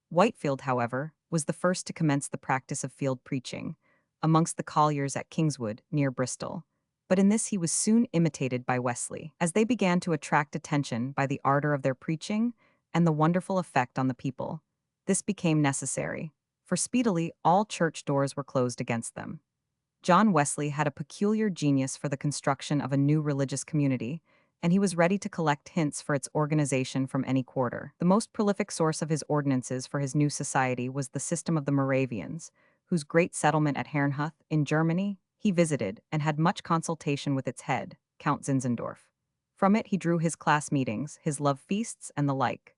Whitefield, however, was the first to commence the practice of field preaching, amongst the colliers at Kingswood, near Bristol. But in this he was soon imitated by Wesley, as they began to attract attention by the ardor of their preaching and the wonderful effect on the people. This became necessary, for speedily all church doors were closed against them. John Wesley had a peculiar genius for the construction of a new religious community, and he was ready to collect hints for its organization from any quarter. The most prolific source of his ordinances for his new society was the system of the Moravians, whose great settlement at Herrnhut, in Germany, he visited and had much consultation with its head, Count Zinzendorf. From it he drew his class meetings, his love feasts, and the like.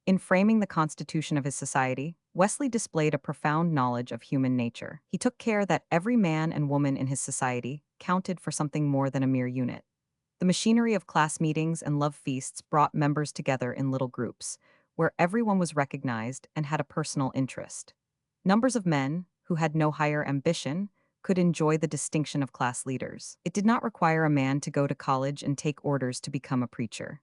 In framing the constitution of his society, Wesley displayed a profound knowledge of human nature. He took care that every man and woman in his society counted for something more than a mere unit. The machinery of class meetings and love feasts brought members together in little groups, where everyone was recognized and had a personal interest. Numbers of men, who had no higher ambition, could enjoy the distinction of class leaders. It did not require a man to go to college and take orders to become a preacher.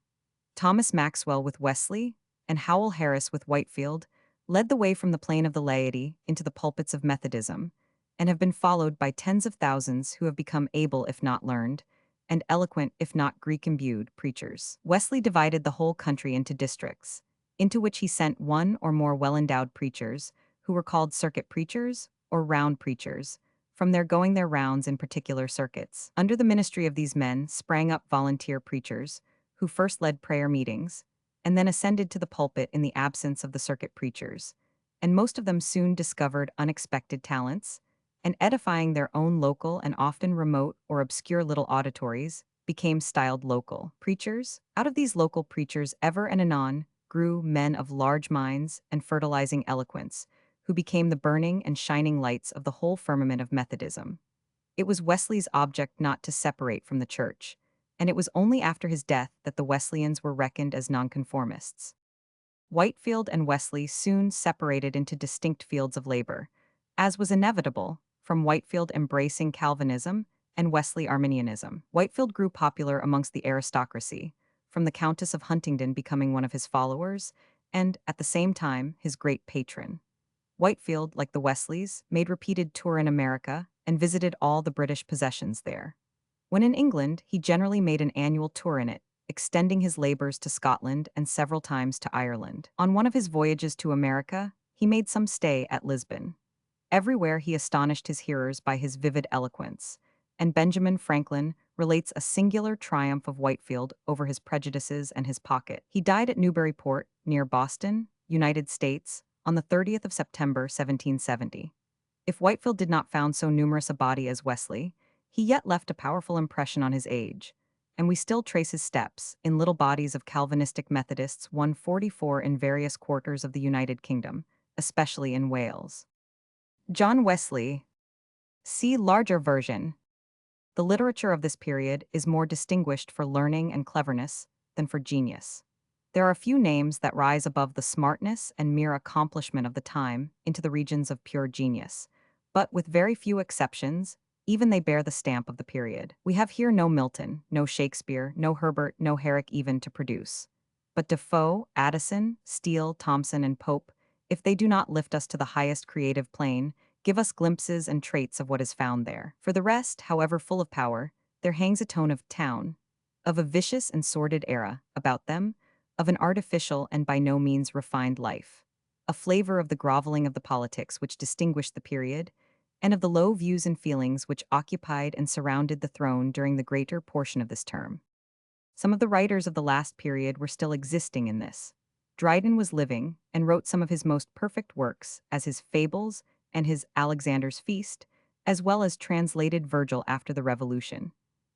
Thomas Maxwell with Wesley, and Howell Harris with Whitefield, led the way from the plane of the laity into the pulpits of Methodism, and have been followed by tens of thousands who have become able if not learned, and eloquent if not Greek-imbued preachers. Wesley divided the whole country into districts, into which he sent one or more well-endowed preachers, who were called circuit preachers or round preachers, from their going their rounds in particular circuits. Under the ministry of these men sprang up volunteer preachers, who first led prayer meetings, and then ascended to the pulpit in the absence of the circuit preachers, and most of them soon discovered unexpected talents, and edifying their own local and often remote or obscure little auditories, became styled local preachers. Out of these local preachers ever and anon grew men of large minds and fertilizing eloquence, who became the burning and shining lights of the whole firmament of Methodism. It was Wesley's object not to separate from the church, and it was only after his death that the Wesleyans were reckoned as nonconformists. Whitefield and Wesley soon separated into distinct fields of labor, as was inevitable, from Whitefield embracing Calvinism and Wesley Arminianism. Whitefield grew popular amongst the aristocracy, from the Countess of Huntingdon becoming one of his followers, and, at the same time, his great patron. Whitefield, like the Wesleys, made repeated tour in America and visited all the British possessions there. When in England, he generally made an annual tour in it, extending his labors to Scotland and several times to Ireland. On one of his voyages to America, he made some stay at Lisbon. Everywhere he astonished his hearers by his vivid eloquence, and Benjamin Franklin relates a singular triumph of Whitefield over his prejudices and his pocket. He died at Newburyport, near Boston, United States, on the 30th of September, 1770. If Whitefield did not found so numerous a body as Wesley, he yet left a powerful impression on his age, and we still trace his steps in little bodies of Calvinistic Methodists 144 in various quarters of the United Kingdom, especially in Wales. John Wesley. See larger version. The literature of this period is more distinguished for learning and cleverness than for genius. There are few names that rise above the smartness and mere accomplishment of the time into the regions of pure genius, but with very few exceptions, even they bear the stamp of the period. We have here no Milton, no Shakespeare, no Herbert, no Herrick even to produce. But Defoe, Addison, Steele, Thomson, and Pope, if they do not lift us to the highest creative plane, give us glimpses and traits of what is found there. For the rest, however full of power, there hangs a tone of town, of a vicious and sordid era, about them, of an artificial and by no means refined life, a flavor of the groveling of the politics which distinguished the period, and of the low views and feelings which occupied and surrounded the throne during the greater portion of this term. Some of the writers of the last period were still existing in this. Dryden was living, and wrote some of his most perfect works, as his Fables and his Alexander's Feast, as well as translated Virgil after the Revolution.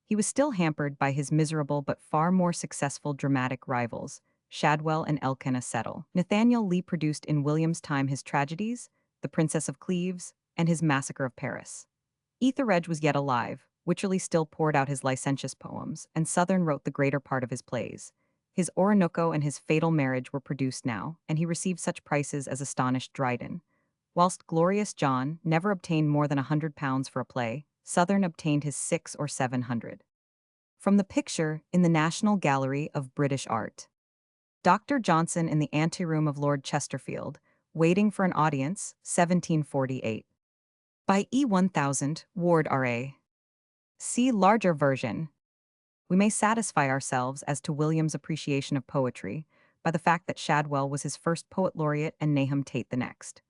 He was still hampered by his miserable but far more successful dramatic rivals, Shadwell and Elkanah Settle. Nathaniel Lee produced in William's time his tragedies, The Princess of Cleves, and his Massacre of Paris. Etheredge was yet alive, Wycherley still poured out his licentious poems, and Southern wrote the greater part of his plays. His Orinoco and his Fatal Marriage were produced now, and he received such prices as astonished Dryden. Whilst Glorious John never obtained more than £100 for a play, Southern obtained his 600 or 700. From the picture in the National Gallery of British Art. Dr. Johnson in the anteroom of Lord Chesterfield, waiting for an audience, 1748. By E1000, Ward R.A. See larger version. We may satisfy ourselves as to William's appreciation of poetry by the fact that Shadwell was his first poet laureate and Nahum Tate the next.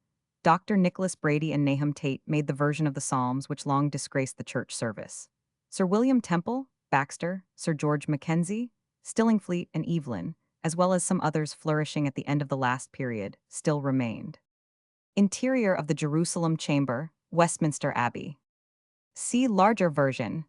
Dr. Nicholas Brady and Nahum Tate made the version of the Psalms which long disgraced the church service. Sir William Temple, Baxter, Sir George Mackenzie, Stillingfleet, and Evelyn, as well as some others flourishing at the end of the last period, still remained. Interior of the Jerusalem Chamber, Westminster Abbey. See larger version.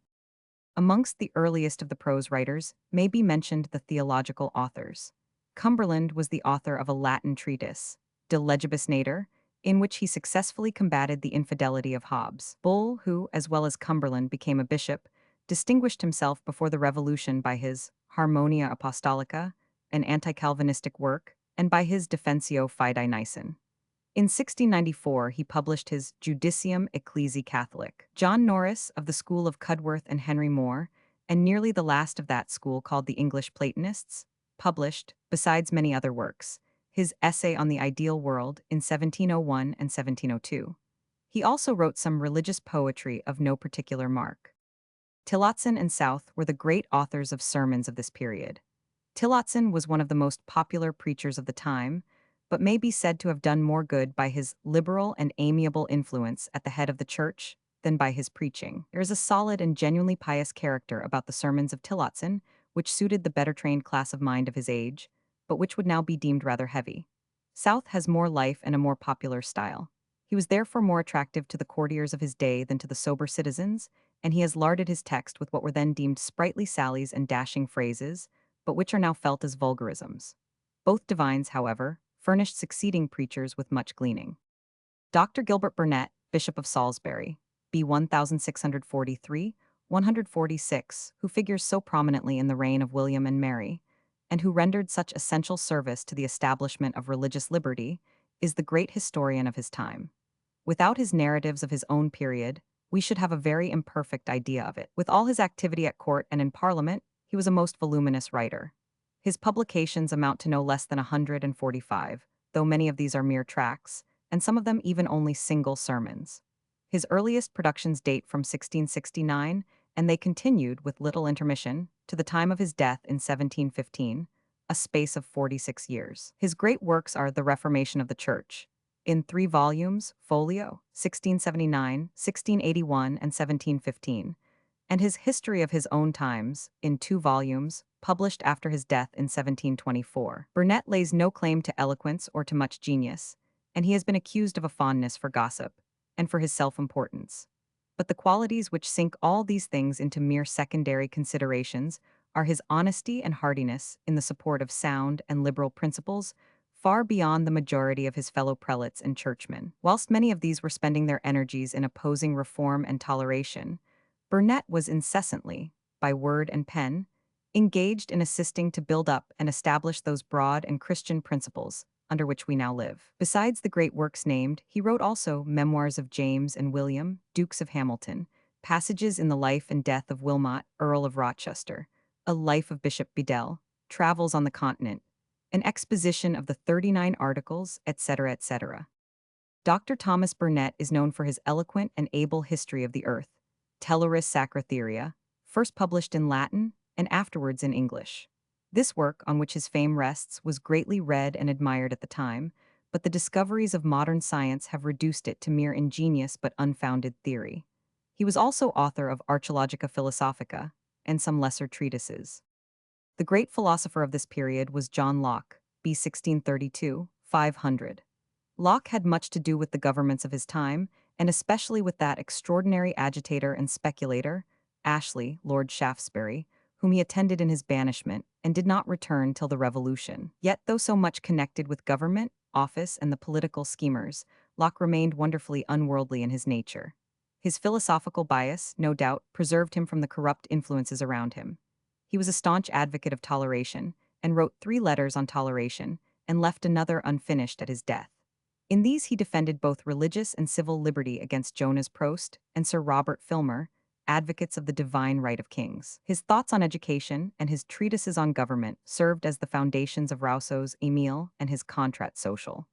Amongst the earliest of the prose writers may be mentioned the theological authors. Cumberland was the author of a Latin treatise, De Legibus Natur, in which he successfully combated the infidelity of Hobbes. Bull, who, as well as Cumberland, became a bishop, distinguished himself before the Revolution by his Harmonia Apostolica, an anti-Calvinistic work, and by his Defensio Fidei Nicen. In 1694, he published his Judicium Ecclesi Catholic. John Norris, of the school of Cudworth and Henry More, and nearly the last of that school called the English Platonists, published, besides many other works, his Essay on the Ideal World in 1701 and 1702. He also wrote some religious poetry of no particular mark. Tillotson and South were the great authors of sermons of this period. Tillotson was one of the most popular preachers of the time, but may be said to have done more good by his liberal and amiable influence at the head of the church than by his preaching. There is a solid and genuinely pious character about the sermons of Tillotson, which suited the better trained class of mind of his age, but which would now be deemed rather heavy. South has more life and a more popular style. He was therefore more attractive to the courtiers of his day than to the sober citizens, and he has larded his text with what were then deemed sprightly sallies and dashing phrases, but which are now felt as vulgarisms. Both divines, however, furnished succeeding preachers with much gleaning. Dr. Gilbert Burnet, Bishop of Salisbury, B. 1643, 146, who figures so prominently in the reign of William and Mary, and who rendered such essential service to the establishment of religious liberty, is the great historian of his time. Without his narratives of his own period, we should have a very imperfect idea of it. With all his activity at court and in Parliament, he was a most voluminous writer. His publications amount to no less than 145, though many of these are mere tracts, and some of them even only single sermons. His earliest productions date from 1669, and they continued, with little intermission, to the time of his death in 1715, a space of 46 years. His great works are The Reformation of the Church, in 3 volumes, folio, 1679, 1681, and 1715, and his History of His Own Times, in 2 volumes, published after his death in 1724. Burnet lays no claim to eloquence or to much genius, and he has been accused of a fondness for gossip, and for his self-importance. But the qualities which sink all these things into mere secondary considerations are his honesty and heartiness in the support of sound and liberal principles, far beyond the majority of his fellow prelates and churchmen. Whilst many of these were spending their energies in opposing reform and toleration, Burnet was incessantly, by word and pen, engaged in assisting to build up and establish those broad and Christian principles under which we now live. Besides the great works named, he wrote also Memoirs of James and William, Dukes of Hamilton, passages in the life and death of Wilmot, Earl of Rochester, a life of Bishop Bedell, travels on the continent, an exposition of the 39 Articles, etc., etc. Dr. Thomas Burnet is known for his eloquent and able history of the earth, Telluris Sacra Theoria, first published in Latin and afterwards in English. This work, on which his fame rests, was greatly read and admired at the time, but the discoveries of modern science have reduced it to mere ingenious but unfounded theory. He was also author of Archeologica Philosophica and some lesser treatises. The great philosopher of this period was John Locke, b. 1632, 500. Locke had much to do with the governments of his time, and especially with that extraordinary agitator and speculator, Ashley, Lord Shaftesbury, whom he attended in his banishment, and did not return till the Revolution. Yet, though so much connected with government, office, and the political schemers, Locke remained wonderfully unworldly in his nature. His philosophical bias, no doubt, preserved him from the corrupt influences around him. He was a staunch advocate of toleration, and wrote 3 letters on toleration, and left another unfinished at his death. In these he defended both religious and civil liberty against Jonas Prost and Sir Robert Filmer, advocates of the divine right of kings. His thoughts on education and his treatises on government served as the foundations of Rousseau's Emile and his Contrat Social.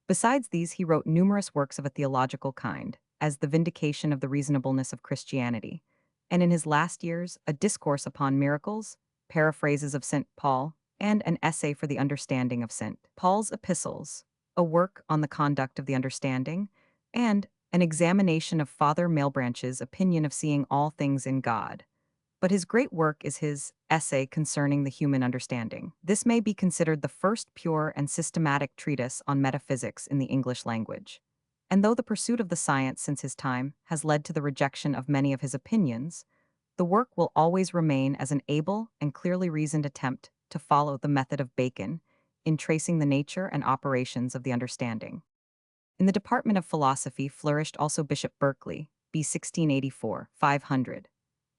Besides these, he wrote numerous works of a theological kind, as The Vindication of the Reasonableness of Christianity, and in his last years, A Discourse upon Miracles, Paraphrases of St. Paul, and an essay for the understanding of St. Paul's epistles, a work on the conduct of the understanding, and an examination of Father Malebranche's opinion of seeing all things in God. But his great work is his essay concerning the human understanding. This may be considered the first pure and systematic treatise on metaphysics in the English language. And though the pursuit of the science since his time has led to the rejection of many of his opinions, the work will always remain as an able and clearly reasoned attempt to follow the method of Bacon in tracing the nature and operations of the understanding. In the department of philosophy flourished also Bishop Berkeley, b. 1684, 500,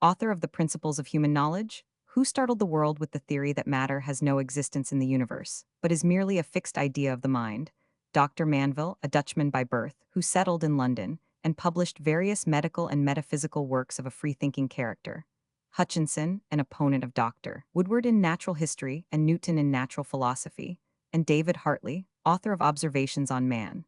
author of The Principles of Human Knowledge, who startled the world with the theory that matter has no existence in the universe, but is merely a fixed idea of the mind. Dr. Manville, a Dutchman by birth, who settled in London and published various medical and metaphysical works of a free-thinking character. Hutchinson, an opponent of Dr. Woodward in natural history and Newton in natural philosophy, and David Hartley, author of Observations on Man.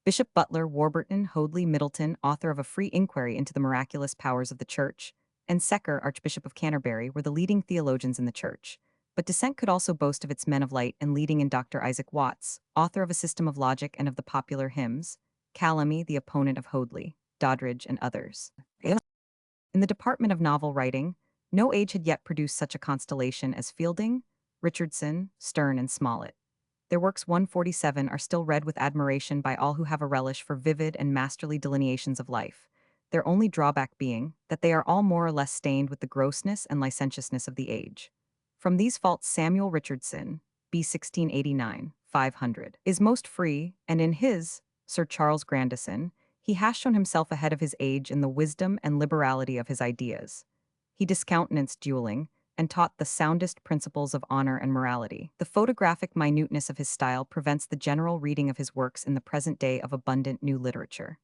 Bishop Butler, Warburton, Hoadley, Middleton, author of A Free Inquiry into the Miraculous Powers of the Church, and Secker, Archbishop of Canterbury, were the leading theologians in the Church. But dissent could also boast of its men of light and leading in Dr. Isaac Watts, author of A System of Logic and of the Popular Hymns, Calamy, the opponent of Hoadley, Doddridge, and others. In the department of novel writing, no age had yet produced such a constellation as Fielding, Richardson, Sterne, and Smollett. Their works 147 are still read with admiration by all who have a relish for vivid and masterly delineations of life, their only drawback being that they are all more or less stained with the grossness and licentiousness of the age. From these faults Samuel Richardson, b. 1689, 500, is most free, and in his Sir Charles Grandison, he has shown himself ahead of his age in the wisdom and liberality of his ideas. He discountenanced dueling, and taught the soundest principles of honor and morality. The photographic minuteness of his style prevents the general reading of his works in the present day of abundant new literature.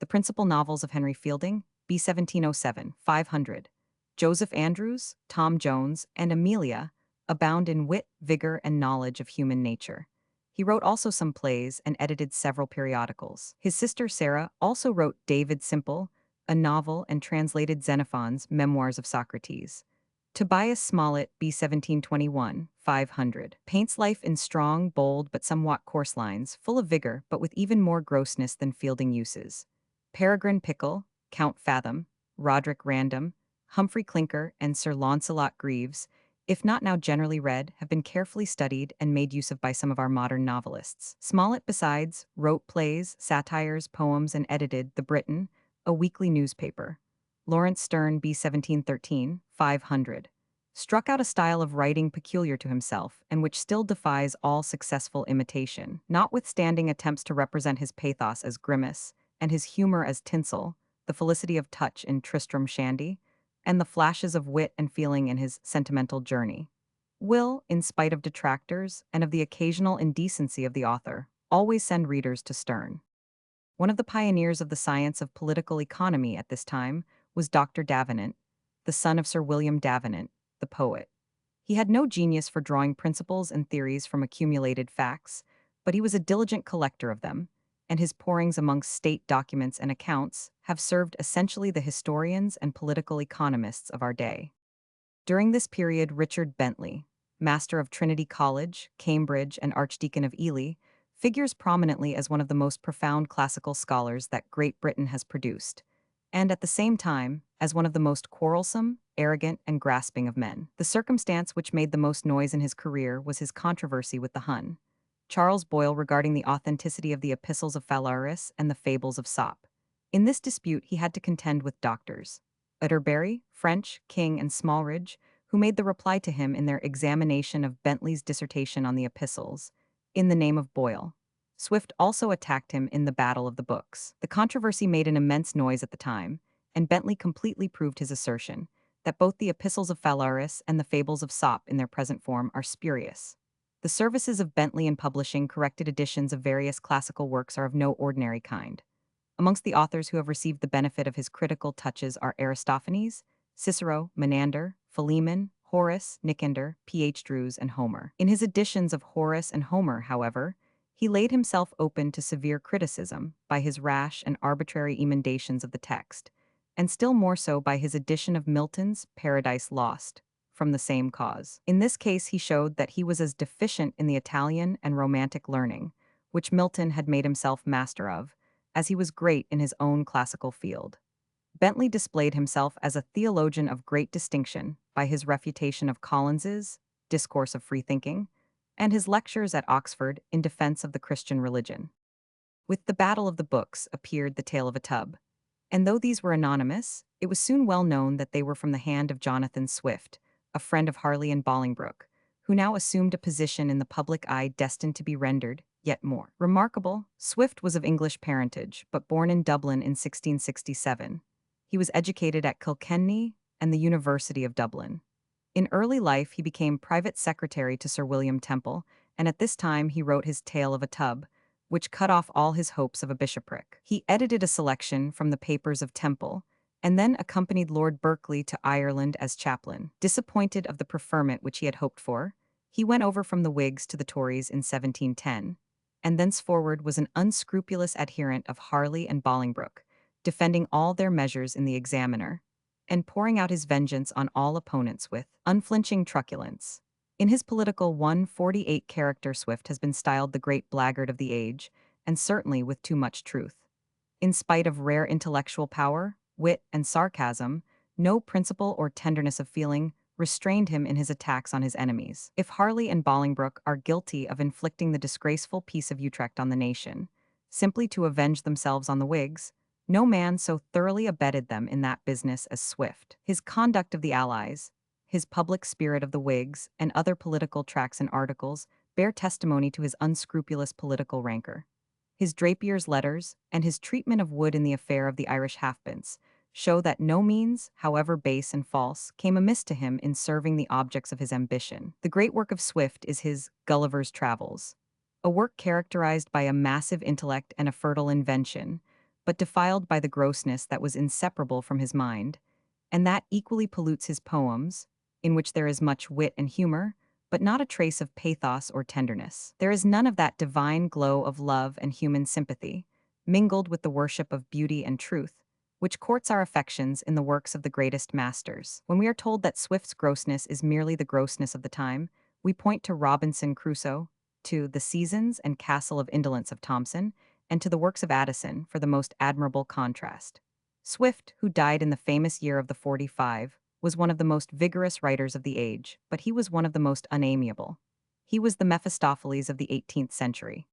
The principal novels of Henry Fielding, b. 1707, 500, Joseph Andrews, Tom Jones, and Amelia, abound in wit, vigor, and knowledge of human nature. He wrote also some plays and edited several periodicals. His sister Sarah also wrote David Simple, a novel, and translated Xenophon's Memoirs of Socrates. Tobias Smollett, b. 1721, 500, paints life in strong, bold, but somewhat coarse lines, full of vigor, but with even more grossness than Fielding uses. Peregrine Pickle, Count Fathom, Roderick Random, Humphrey Clinker, and Sir Launcelot Greaves, if not now generally read, have been carefully studied and made use of by some of our modern novelists. Smollett, besides, wrote plays, satires, poems, and edited The Briton, a weekly newspaper. Lawrence Sterne, b. 1713, 500, struck out a style of writing peculiar to himself and which still defies all successful imitation, notwithstanding attempts to represent his pathos as grimace and his humor as tinsel, the felicity of touch in Tristram Shandy, and the flashes of wit and feeling in his Sentimental Journey, will, in spite of detractors and of the occasional indecency of the author, always send readers to Sterne. One of the pioneers of the science of political economy at this time was Dr. Davenant, the son of Sir William Davenant, the poet. He had no genius for drawing principles and theories from accumulated facts, but he was a diligent collector of them, and his pourings amongst state documents and accounts have served essentially the historians and political economists of our day. During this period, Richard Bentley, master of Trinity College, Cambridge, and Archdeacon of Ely, figures prominently as one of the most profound classical scholars that Great Britain has produced, and at the same time, as one of the most quarrelsome, arrogant, and grasping of men. The circumstance which made the most noise in his career was his controversy with the Hun, Charles Boyle, regarding the authenticity of the epistles of Phalaris and the fables of Sop. In this dispute he had to contend with doctors, Atterbury, French, King, and Smallridge, who made the reply to him in their examination of Bentley's dissertation on the epistles, in the name of Boyle. Swift also attacked him in the Battle of the Books. The controversy made an immense noise at the time, and Bentley completely proved his assertion that both the epistles of Phalaris and the fables of Sop in their present form are spurious. The services of Bentley in publishing corrected editions of various classical works are of no ordinary kind. Amongst the authors who have received the benefit of his critical touches are Aristophanes, Cicero, Menander, Philemon, Horace, Nicander, P.H. Drews, and Homer. In his editions of Horace and Homer, however, He laid himself open to severe criticism by his rash and arbitrary emendations of the text, and still more so by his edition of Milton's Paradise Lost, from the same cause. In this case, he showed that he was as deficient in the Italian and Romantic learning, which Milton had made himself master of, as he was great in his own classical field. Bentley displayed himself as a theologian of great distinction by his refutation of Collins's Discourse of Freethinking and his lectures at Oxford in defense of the Christian religion. With the Battle of the Books appeared The Tale of a Tub, and though these were anonymous, it was soon well known that they were from the hand of Jonathan Swift, a friend of Harley and Bolingbroke, who now assumed a position in the public eye destined to be rendered yet more remarkable. Swift was of English parentage, but born in Dublin in 1667. He was educated at Kilkenny and the University of Dublin. In early life, he became private secretary to Sir William Temple, and at this time he wrote his Tale of a Tub, which cut off all his hopes of a bishopric. He edited a selection from the papers of Temple, and then accompanied Lord Berkeley to Ireland as chaplain. Disappointed of the preferment which he had hoped for, he went over from the Whigs to the Tories in 1710, and thenceforward was an unscrupulous adherent of Harley and Bolingbroke, defending all their measures in the Examiner, and pouring out his vengeance on all opponents with unflinching truculence. In his political 148 character, Swift has been styled the great blackguard of the age, and certainly with too much truth. In spite of rare intellectual power, wit, and sarcasm, no principle or tenderness of feeling restrained him in his attacks on his enemies. If Harley and Bolingbroke are guilty of inflicting the disgraceful Peace of Utrecht on the nation, simply to avenge themselves on the Whigs, no man so thoroughly abetted them in that business as Swift. His conduct of the Allies, his public spirit of the Whigs, and other political tracts and articles bear testimony to his unscrupulous political rancor. His Drapier's letters, and his treatment of Wood in the affair of the Irish halfpence, show that no means, however base and false, came amiss to him in serving the objects of his ambition. The great work of Swift is his Gulliver's Travels, a work characterized by a massive intellect and a fertile invention, but defiled by the grossness that was inseparable from his mind, and that equally pollutes his poems, in which there is much wit and humor, but not a trace of pathos or tenderness. There is none of that divine glow of love and human sympathy, mingled with the worship of beauty and truth, which courts our affections in the works of the greatest masters. When we are told that Swift's grossness is merely the grossness of the time, we point to Robinson Crusoe, to The Seasons and Castle of Indolence of Thomson, and to the works of Addison for the most admirable contrast. Swift, who died in the famous year of the 45, was one of the most vigorous writers of the age, but he was one of the most unamiable. He was the Mephistopheles of the 18th century.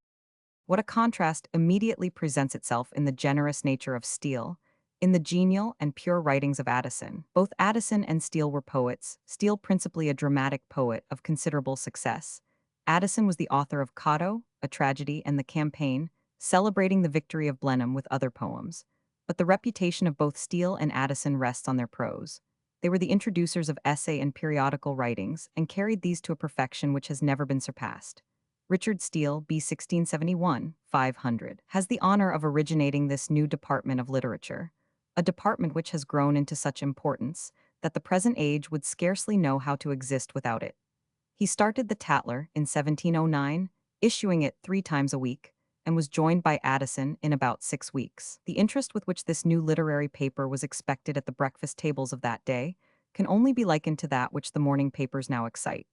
What a contrast immediately presents itself in the generous nature of Steele, in the genial and pure writings of Addison. Both Addison and Steele were poets, Steele principally a dramatic poet of considerable success. Addison was the author of Cato, a tragedy, and The Campaign, celebrating the victory of Blenheim with other poems. But the reputation of both Steele and Addison rests on their prose. They were the introducers of essay and periodical writings, and carried these to a perfection which has never been surpassed. Richard Steele, b. 1671, 500, has the honor of originating this new department of literature, a department which has grown into such importance that the present age would scarcely know how to exist without it. He started the Tatler in 1709, issuing it 3 times a week, and was joined by Addison in about 6 weeks. The interest with which this new literary paper was expected at the breakfast tables of that day can only be likened to that which the morning papers now excite.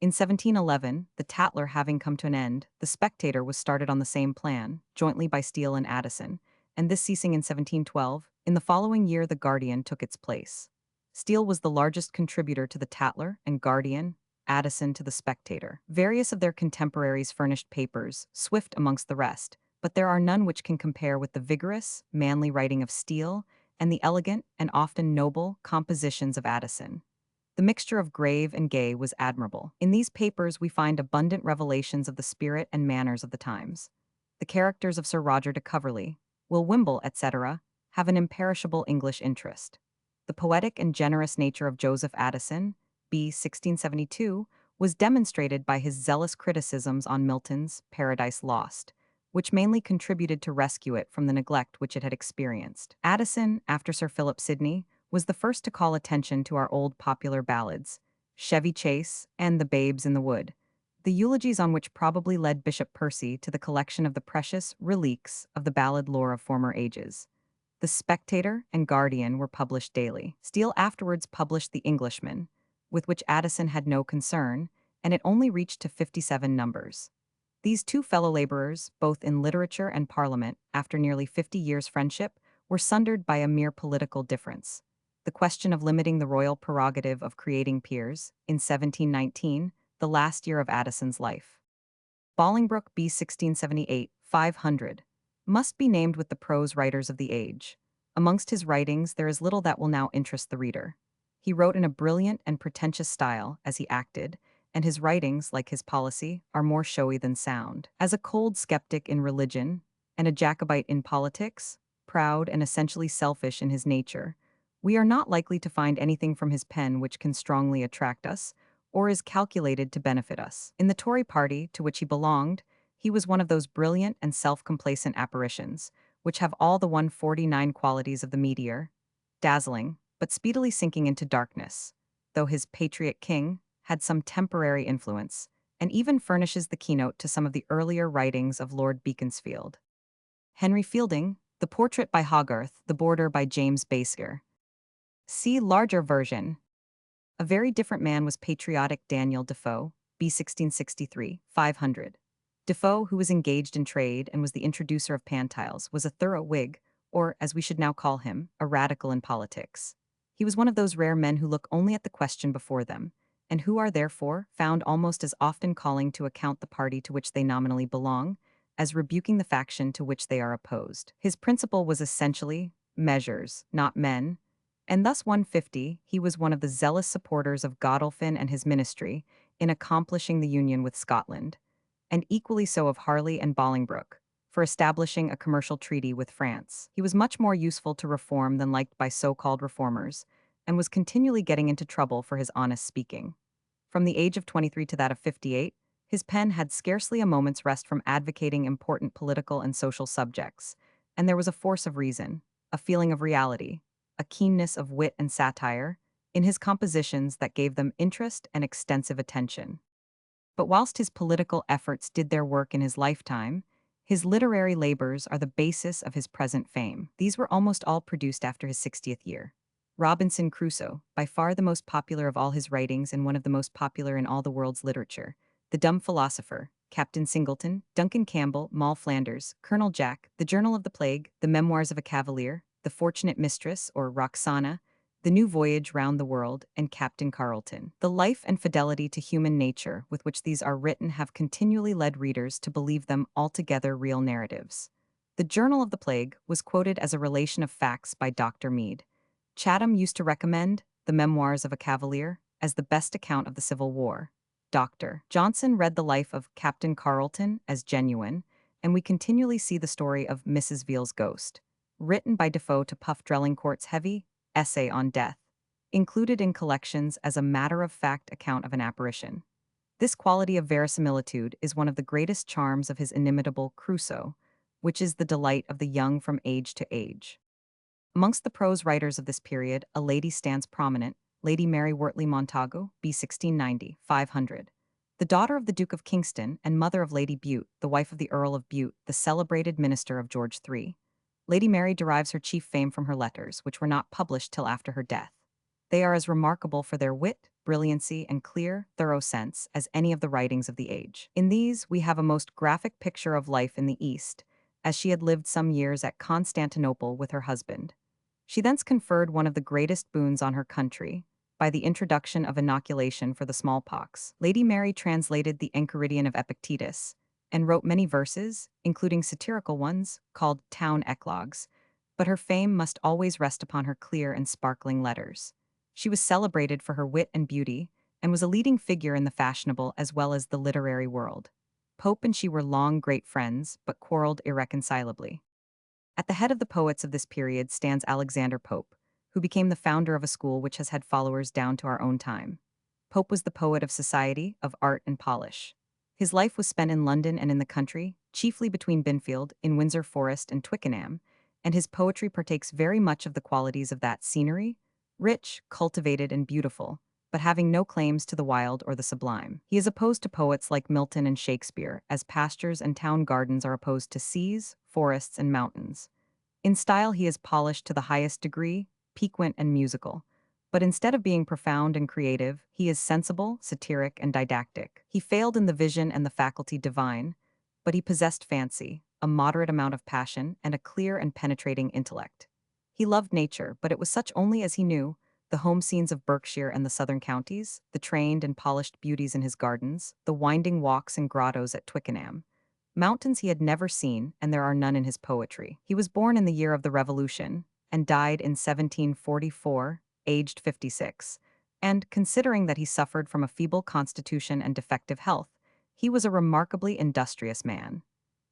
In 1711, the Tatler having come to an end, the Spectator was started on the same plan, jointly by Steele and Addison, and this ceasing in 1712, in the following year the Guardian took its place. Steele was the largest contributor to the Tatler and Guardian, Addison to the Spectator. Various of their contemporaries furnished papers, Swift amongst the rest, but there are none which can compare with the vigorous, manly writing of Steele and the elegant and often noble compositions of Addison. The mixture of grave and gay was admirable. In these papers we find abundant revelations of the spirit and manners of the times. The characters of Sir Roger de Coverley, Will Wimble, etc., have an imperishable English interest. The poetic and generous nature of Joseph Addison, b. 1672, was demonstrated by his zealous criticisms on Milton's Paradise Lost, which mainly contributed to rescue it from the neglect which it had experienced. Addison, after Sir Philip Sidney, was the first to call attention to our old popular ballads, Chevy Chase and The Babes in the Wood. the eulogies on which probably led Bishop Percy to the collection of the precious reliques of the ballad lore of former ages. The Spectator and Guardian were published daily. Steele afterwards published The Englishman, with which Addison had no concern, and it only reached to 57 numbers. These two fellow laborers, both in literature and parliament, after nearly 50 years' friendship, were sundered by a mere political difference. The question of limiting the royal prerogative of creating peers, in 1719, the last year of Addison's life. Bolingbroke b. 1678, 500, must be named with the prose writers of the age. Amongst his writings there is little that will now interest the reader. He wrote in a brilliant and pretentious style, as he acted, and his writings, like his policy, are more showy than sound. As a cold skeptic in religion, and a Jacobite in politics, proud and essentially selfish in his nature, we are not likely to find anything from his pen which can strongly attract us, or is calculated to benefit us. In the Tory party, to which he belonged, he was one of those brilliant and self-complacent apparitions, which have all the 149 qualities of the meteor, dazzling, but speedily sinking into darkness, though his patriot king had some temporary influence, and even furnishes the keynote to some of the earlier writings of Lord Beaconsfield. Henry Fielding, The Portrait by Hogarth, The Border by James Basker. See larger version. A very different man was patriotic Daniel Defoe, b. 1663, 500. Defoe, who was engaged in trade and was the introducer of pantiles, was a thorough Whig, or, as we should now call him, a radical in politics. He was one of those rare men who look only at the question before them, and who are therefore found almost as often calling to account the party to which they nominally belong, as rebuking the faction to which they are opposed. His principle was essentially measures, not men, and thus 150, he was one of the zealous supporters of Godolphin and his ministry in accomplishing the union with Scotland, and equally so of Harley and Bolingbroke, for establishing a commercial treaty with France. He was much more useful to reform than liked by so-called reformers, and was continually getting into trouble for his honest speaking. From the age of 23 to that of 58, his pen had scarcely a moment's rest from advocating important political and social subjects, and there was a force of reason, a feeling of reality, a keenness of wit and satire, in his compositions that gave them interest and extensive attention. But whilst his political efforts did their work in his lifetime, his literary labors are the basis of his present fame. These were almost all produced after his 60th year. Robinson Crusoe, by far the most popular of all his writings and one of the most popular in all the world's literature. The Dumb Philosopher, Captain Singleton, Duncan Campbell, Moll Flanders, Colonel Jack, The Journal of the Plague, The Memoirs of a Cavalier, The Fortunate Mistress, or Roxana, The New Voyage Round the World, and Captain Carleton. The life and fidelity to human nature with which these are written have continually led readers to believe them altogether real narratives. The Journal of the Plague was quoted as a relation of facts by Dr. Mead. Chatham used to recommend The Memoirs of a Cavalier as the best account of the Civil War. Dr. Johnson read the life of Captain Carleton as genuine, and we continually see the story of Mrs. Veal's Ghost, written by Defoe to Puff Drelingcourt's heavy essay on death, included in collections as a matter-of-fact account of an apparition. This quality of verisimilitude is one of the greatest charms of his inimitable Crusoe, which is the delight of the young from age to age. Amongst the prose writers of this period, a lady stands prominent, Lady Mary Wortley Montagu, b. 1690, 500. The daughter of the Duke of Kingston and mother of Lady Bute, the wife of the Earl of Bute, the celebrated minister of George III. Lady Mary derives her chief fame from her letters, which were not published till after her death. They are as remarkable for their wit, brilliancy, and clear, thorough sense as any of the writings of the age. In these, we have a most graphic picture of life in the East, as she had lived some years at Constantinople with her husband. She thence conferred one of the greatest boons on her country, by the introduction of inoculation for the smallpox. Lady Mary translated the Enchiridion of Epictetus, and wrote many verses, including satirical ones, called town eclogues, but her fame must always rest upon her clear and sparkling letters. She was celebrated for her wit and beauty, and was a leading figure in the fashionable as well as the literary world. Pope and she were long great friends, but quarreled irreconcilably. At the head of the poets of this period stands Alexander Pope, who became the founder of a school which has had followers down to our own time. Pope was the poet of society, of art and polish. His life was spent in London and in the country, chiefly between Binfield, in Windsor Forest and Twickenham, and his poetry partakes very much of the qualities of that scenery, rich, cultivated, and beautiful, but having no claims to the wild or the sublime. He is opposed to poets like Milton and Shakespeare, as pastures and town gardens are opposed to seas, forests, and mountains. In style, he is polished to the highest degree, piquant and musical. But instead of being profound and creative, he is sensible, satiric, and didactic. He failed in the vision and the faculty divine, but he possessed fancy, a moderate amount of passion, and a clear and penetrating intellect. He loved nature, but it was such only as he knew, the home scenes of Berkshire and the southern counties, the trained and polished beauties in his gardens, the winding walks and grottos at Twickenham. Mountains he had never seen, and there are none in his poetry. He was born in the year of the Revolution, and died in 1744, aged 56. And, considering that he suffered from a feeble constitution and defective health, he was a remarkably industrious man.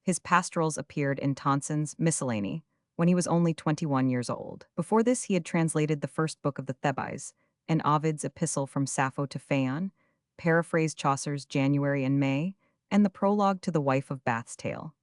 His pastorals appeared in Tonson's Miscellany when he was only 21 years old. Before this, he had translated the first book of the Thebais, and Ovid's Epistle from Sappho to Phaon, paraphrased Chaucer's January and May, and the prologue to The Wife of Bath's Tale.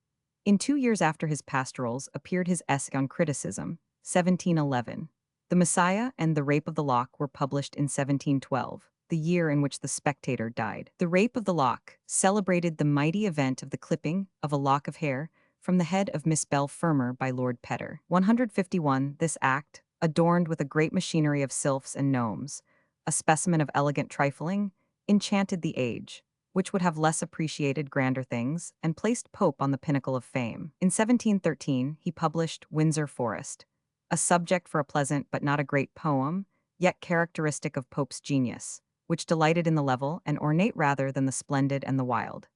In 2 years after his pastorals appeared his essay on criticism, 1711. The Messiah and The Rape of the Lock were published in 1712, the year in which the Spectator died. The Rape of the Lock celebrated the mighty event of the clipping of a lock of hair from the head of Miss Belle Fermor by Lord Petter. 151. This act, adorned with a great machinery of sylphs and gnomes, a specimen of elegant trifling, enchanted the age, which would have less appreciated grander things, and placed Pope on the pinnacle of fame. In 1713, he published Windsor Forest, a subject for a pleasant but not a great poem, yet characteristic of Pope's genius, which delighted in the level and ornate rather than the splendid and the wild.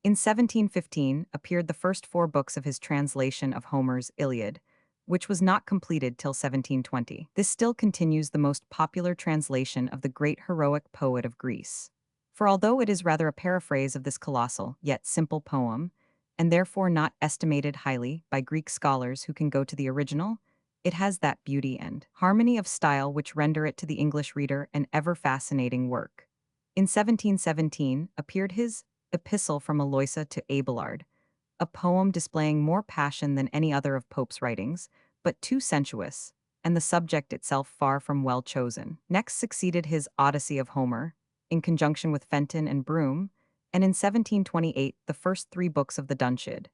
In 1715 appeared the first 4 books of his translation of Homer's Iliad, which was not completed till 1720. This still continues the most popular translation of the great heroic poet of Greece. For although it is rather a paraphrase of this colossal, yet simple poem, and therefore not estimated highly by Greek scholars who can go to the original, it has that beauty and harmony of style which render it to the English reader an ever-fascinating work. In 1717 appeared his Epistle from Aloysia to Abelard, a poem displaying more passion than any other of Pope's writings, but too sensuous, and the subject itself far from well chosen. Next succeeded his Odyssey of Homer, in conjunction with Fenton and Broome, and in 1728 the first 3 books of the Dunciad,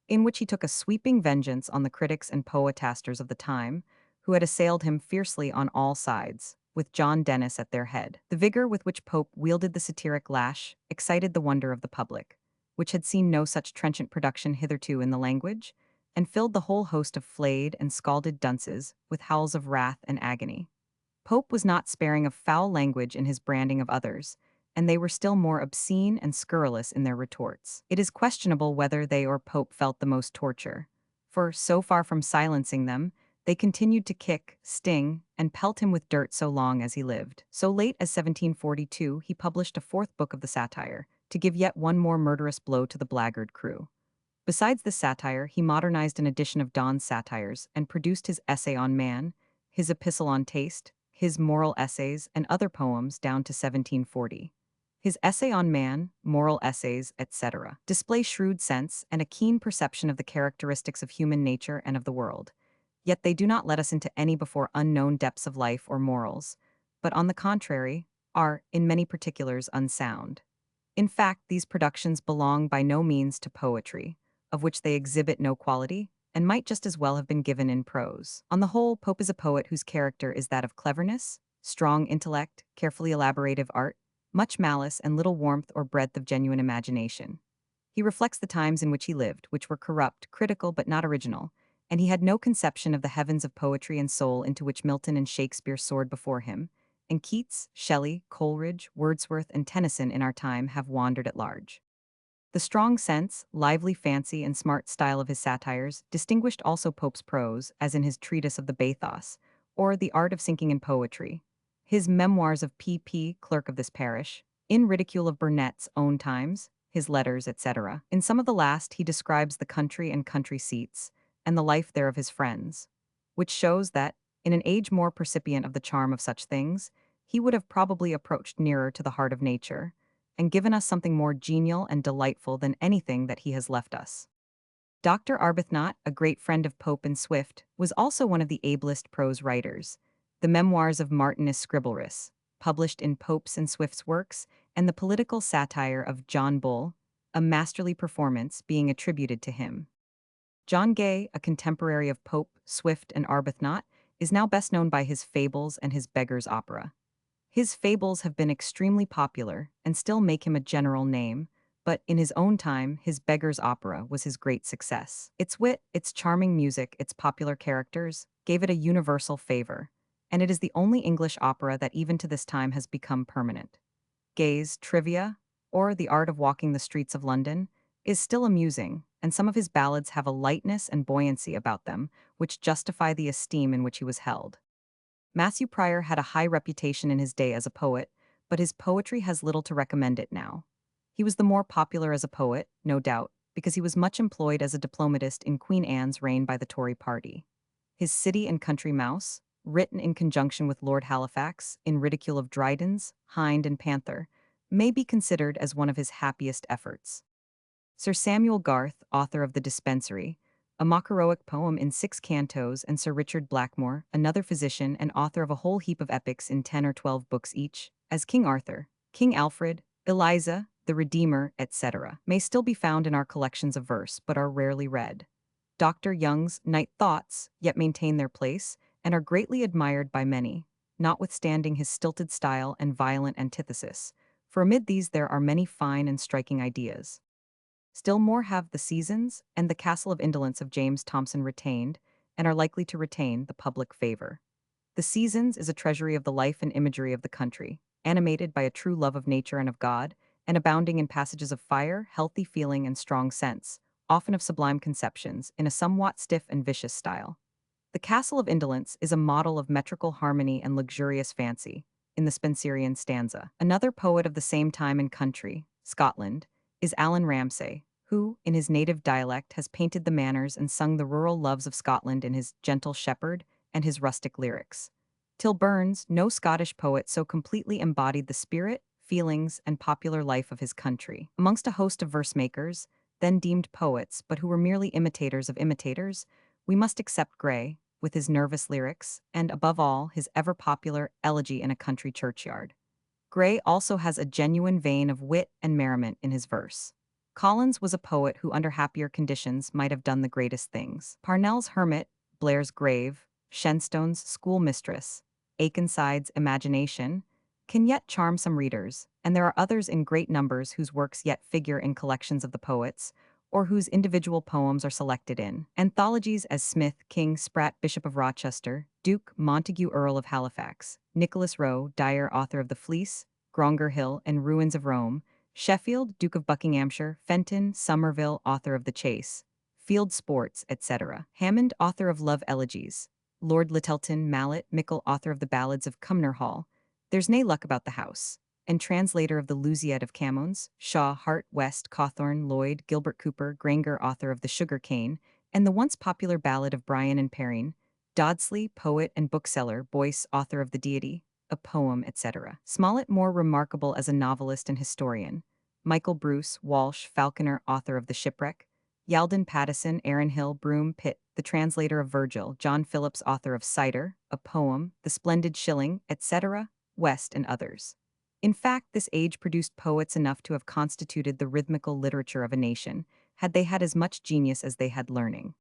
in which he took a sweeping vengeance on the critics and poetasters of the time, who had assailed him fiercely on all sides, with John Dennis at their head. The vigor with which Pope wielded the satiric lash excited the wonder of the public, which had seen no such trenchant production hitherto in the language, and filled the whole host of flayed and scalded dunces with howls of wrath and agony. Pope was not sparing of foul language in his branding of others, and they were still more obscene and scurrilous in their retorts. It is questionable whether they or Pope felt the most torture, for, so far from silencing them, they continued to kick, sting, and pelt him with dirt so long as he lived. So late as 1742, he published a 4th book of the satire, to give yet one more murderous blow to the blackguard crew. Besides this satire, he modernized an edition of Donne's satires and produced his Essay on Man, his Epistle on Taste, his Moral Essays, and other poems down to 1740. His Essay on Man, Moral Essays, etc., display shrewd sense and a keen perception of the characteristics of human nature and of the world. Yet they do not let us into any before unknown depths of life or morals, but on the contrary, are, in many particulars, unsound. In fact, these productions belong by no means to poetry, of which they exhibit no quality, and might just as well have been given in prose. On the whole, Pope is a poet whose character is that of cleverness, strong intellect, carefully elaborative art, much malice, and little warmth or breadth of genuine imagination. He reflects the times in which he lived, which were corrupt, critical, but not original, and he had no conception of the heavens of poetry and soul into which Milton and Shakespeare soared before him, and Keats, Shelley, Coleridge, Wordsworth, and Tennyson in our time have wandered at large. The strong sense, lively fancy, and smart style of his satires distinguished also Pope's prose, as in his treatise of the Bathos, or The Art of Sinking in Poetry, his Memoirs of P.P., clerk of this parish, in ridicule of Burnet's own times, his letters, etc. In some of the last he describes the country and country seats, and the life there of his friends, which shows that, in an age more percipient of the charm of such things, he would have probably approached nearer to the heart of nature, and given us something more genial and delightful than anything that he has left us. Dr. Arbuthnot, a great friend of Pope and Swift, was also one of the ablest prose writers. The Memoirs of Martinus Scriblerus, published in Pope's and Swift's works, and the political satire of John Bull, a masterly performance being attributed to him. John Gay, a contemporary of Pope, Swift, and Arbuthnot, is now best known by his fables and his Beggar's Opera. His fables have been extremely popular and still make him a general name, but in his own time, his Beggar's Opera was his great success. Its wit, its charming music, its popular characters gave it a universal favor, and it is the only English opera that even to this time has become permanent. Gay's Trivia, or The Art of Walking the Streets of London, is still amusing, and some of his ballads have a lightness and buoyancy about them which justify the esteem in which he was held. Matthew Prior had a high reputation in his day as a poet, but his poetry has little to recommend it now. He was the more popular as a poet, no doubt, because he was much employed as a diplomatist in Queen Anne's reign by the Tory party. His City and Country Mouse, written in conjunction with Lord Halifax, in ridicule of Dryden's, Hind, and Panther, may be considered as one of his happiest efforts. Sir Samuel Garth, author of The Dispensary, a mock heroic poem in 6 cantos, and Sir Richard Blackmore, another physician and author of a whole heap of epics in 10 or 12 books each, as King Arthur, King Alfred, Eliza, the Redeemer, etc., may still be found in our collections of verse but are rarely read. Dr. Young's Night Thoughts yet maintain their place and are greatly admired by many, notwithstanding his stilted style and violent antithesis, for amid these there are many fine and striking ideas. Still more have The Seasons and The Castle of Indolence of James Thomson retained, and are likely to retain, the public favor. The Seasons is a treasury of the life and imagery of the country, animated by a true love of nature and of God, and abounding in passages of fire, healthy feeling, and strong sense, often of sublime conceptions, in a somewhat stiff and vicious style. The Castle of Indolence is a model of metrical harmony and luxurious fancy, in the Spenserian stanza. Another poet of the same time and country, Scotland, is Alan Ramsay, who, in his native dialect, has painted the manners and sung the rural loves of Scotland in his Gentle Shepherd and his rustic lyrics. Till Burns, no Scottish poet so completely embodied the spirit, feelings, and popular life of his country. Amongst a host of verse-makers, then deemed poets, but who were merely imitators of imitators, we must accept Gray, with his nervous lyrics, and, above all, his ever-popular Elegy in a Country Churchyard. Gray also has a genuine vein of wit and merriment in his verse. Collins was a poet who under happier conditions might have done the greatest things. Parnell's Hermit, Blair's Grave, Shenstone's Schoolmistress, Akenside's Imagination, can yet charm some readers, and there are others in great numbers whose works yet figure in collections of the poets, or whose individual poems are selected in anthologies as Smith, King, Spratt, Bishop of Rochester, Duke, Montague, Earl of Halifax, Nicholas Rowe, Dyer, author of The Fleece, Gronger Hill, and Ruins of Rome, Sheffield, Duke of Buckinghamshire, Fenton, Somerville, author of The Chase, Field Sports, etc., Hammond, author of Love Elegies, Lord Lyttelton, Mallet, Mickle, author of the Ballads of Cumnor Hall, There's Nae Luck About the House, and translator of the Lusiad of Camoens, Shaw, Hart, West, Cawthorne, Lloyd, Gilbert Cooper, Granger, author of The Sugar Cane, and the once popular Ballad of Brian and Perrine, Dodsley, poet and bookseller, Boyce, author of The Deity, a poem, etc. Smollett, more remarkable as a novelist and historian, Michael Bruce, Walsh, Falconer, author of The Shipwreck, Yalden Pattison, Aaron Hill, Broom, Pitt, the translator of Virgil, John Phillips, author of Cider, a poem, The Splendid Shilling, etc., West, and others. In fact, this age produced poets enough to have constituted the rhythmical literature of a nation, had they had as much genius as they had learning.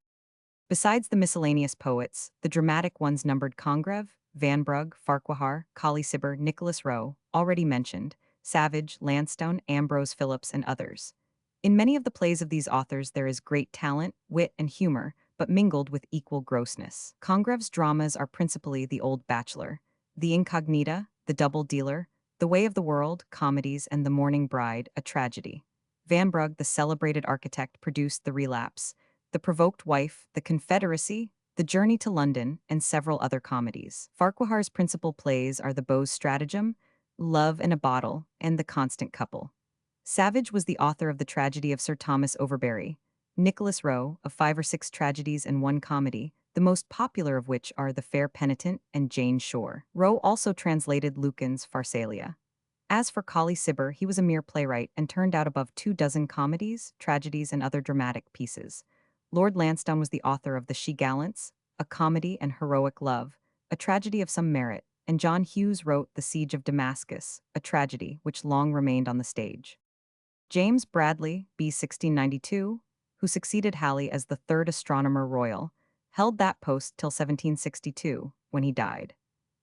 Besides the miscellaneous poets, the dramatic ones numbered Congreve, Vanbrugh, Farquhar, Colley Cibber, Nicholas Rowe, already mentioned, Savage, Lansdowne, Ambrose Phillips, and others. In many of the plays of these authors there is great talent, wit, and humor, but mingled with equal grossness. Congreve's dramas are principally The Old Bachelor, The Incognita, The Double Dealer, The Way of the World, comedies, and The Mourning Bride, a tragedy. Vanbrugh, the celebrated architect, produced The Relapse, The Provoked Wife, The Confederacy, The Journey to London, and several other comedies. Farquhar's principal plays are The Beau's Stratagem, Love in a Bottle, and The Constant Couple. Savage was the author of the tragedy of Sir Thomas Overbury. Nicholas Rowe, of 5 or 6 tragedies and 1 comedy, the most popular of which are The Fair Penitent and Jane Shore. Rowe also translated Lucan's Pharsalia. As for Colley Cibber, he was a mere playwright and turned out above 24 comedies, tragedies, and other dramatic pieces. Lord Lansdowne was the author of The She Gallants, a comedy and heroic love, a tragedy of some merit, and John Hughes wrote The Siege of Damascus, a tragedy which long remained on the stage. James Bradley, b. 1692, who succeeded Halley as the third Astronomer Royal, held that post till 1762, when he died.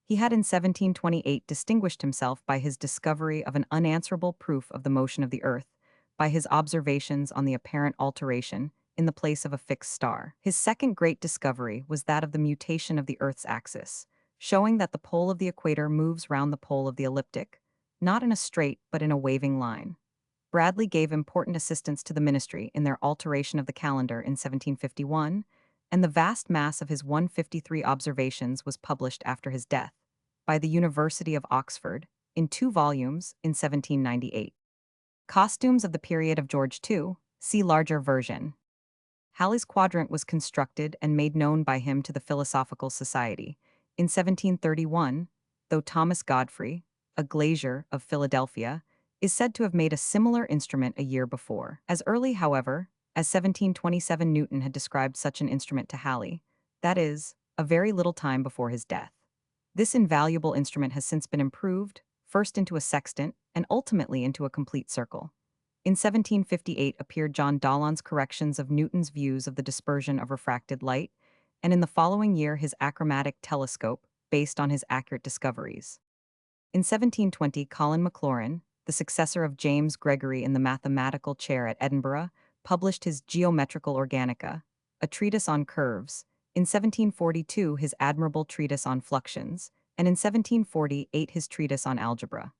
He had in 1728 distinguished himself by his discovery of an unanswerable proof of the motion of the Earth, by his observations on the apparent alteration in the place of a fixed star. His second great discovery was that of the mutation of the Earth's axis, showing that the pole of the equator moves round the pole of the ecliptic, not in a straight but in a waving line. Bradley gave important assistance to the ministry in their alteration of the calendar in 1751, and the vast mass of his 153 observations was published after his death by the University of Oxford in 2 volumes in 1798. Costumes of the period of George II, see larger version. Halley's quadrant was constructed and made known by him to the Philosophical Society in 1731, though Thomas Godfrey, a glazier of Philadelphia, is said to have made a similar instrument a year before. As early, however, as 1727 Newton had described such an instrument to Halley, that is, a very little time before his death. This invaluable instrument has since been improved, first into a sextant and ultimately into a complete circle. In 1758 appeared John Dollond's corrections of Newton's views of the dispersion of refracted light, and in the following year his achromatic telescope, based on his accurate discoveries. In 1720, Colin Maclaurin, the successor of James Gregory in the mathematical chair at Edinburgh, published his Geometrical Organica, a treatise on curves, in 1742 his admirable treatise on fluxions, and in 1748 his treatise on algebra.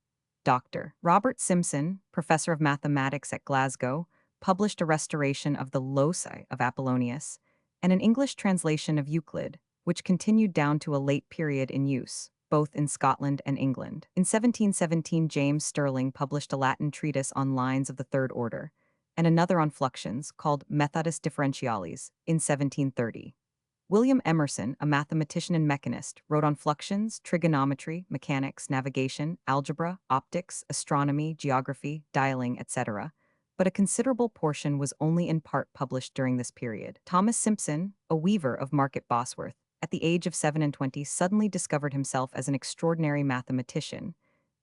Dr. Robert Simpson, professor of mathematics at Glasgow, published a restoration of the loci of Apollonius, and an English translation of Euclid, which continued down to a late period in use, both in Scotland and England. In 1717 James Stirling published a Latin treatise on lines of the third order, and another on fluxions, called Methodus Differentialis, in 1730. William Emerson, a mathematician and mechanist, wrote on fluxions, trigonometry, mechanics, navigation, algebra, optics, astronomy, geography, dialing, etc., but a considerable portion was only in part published during this period. Thomas Simpson, a weaver of Market Bosworth, at the age of 27 suddenly discovered himself as an extraordinary mathematician,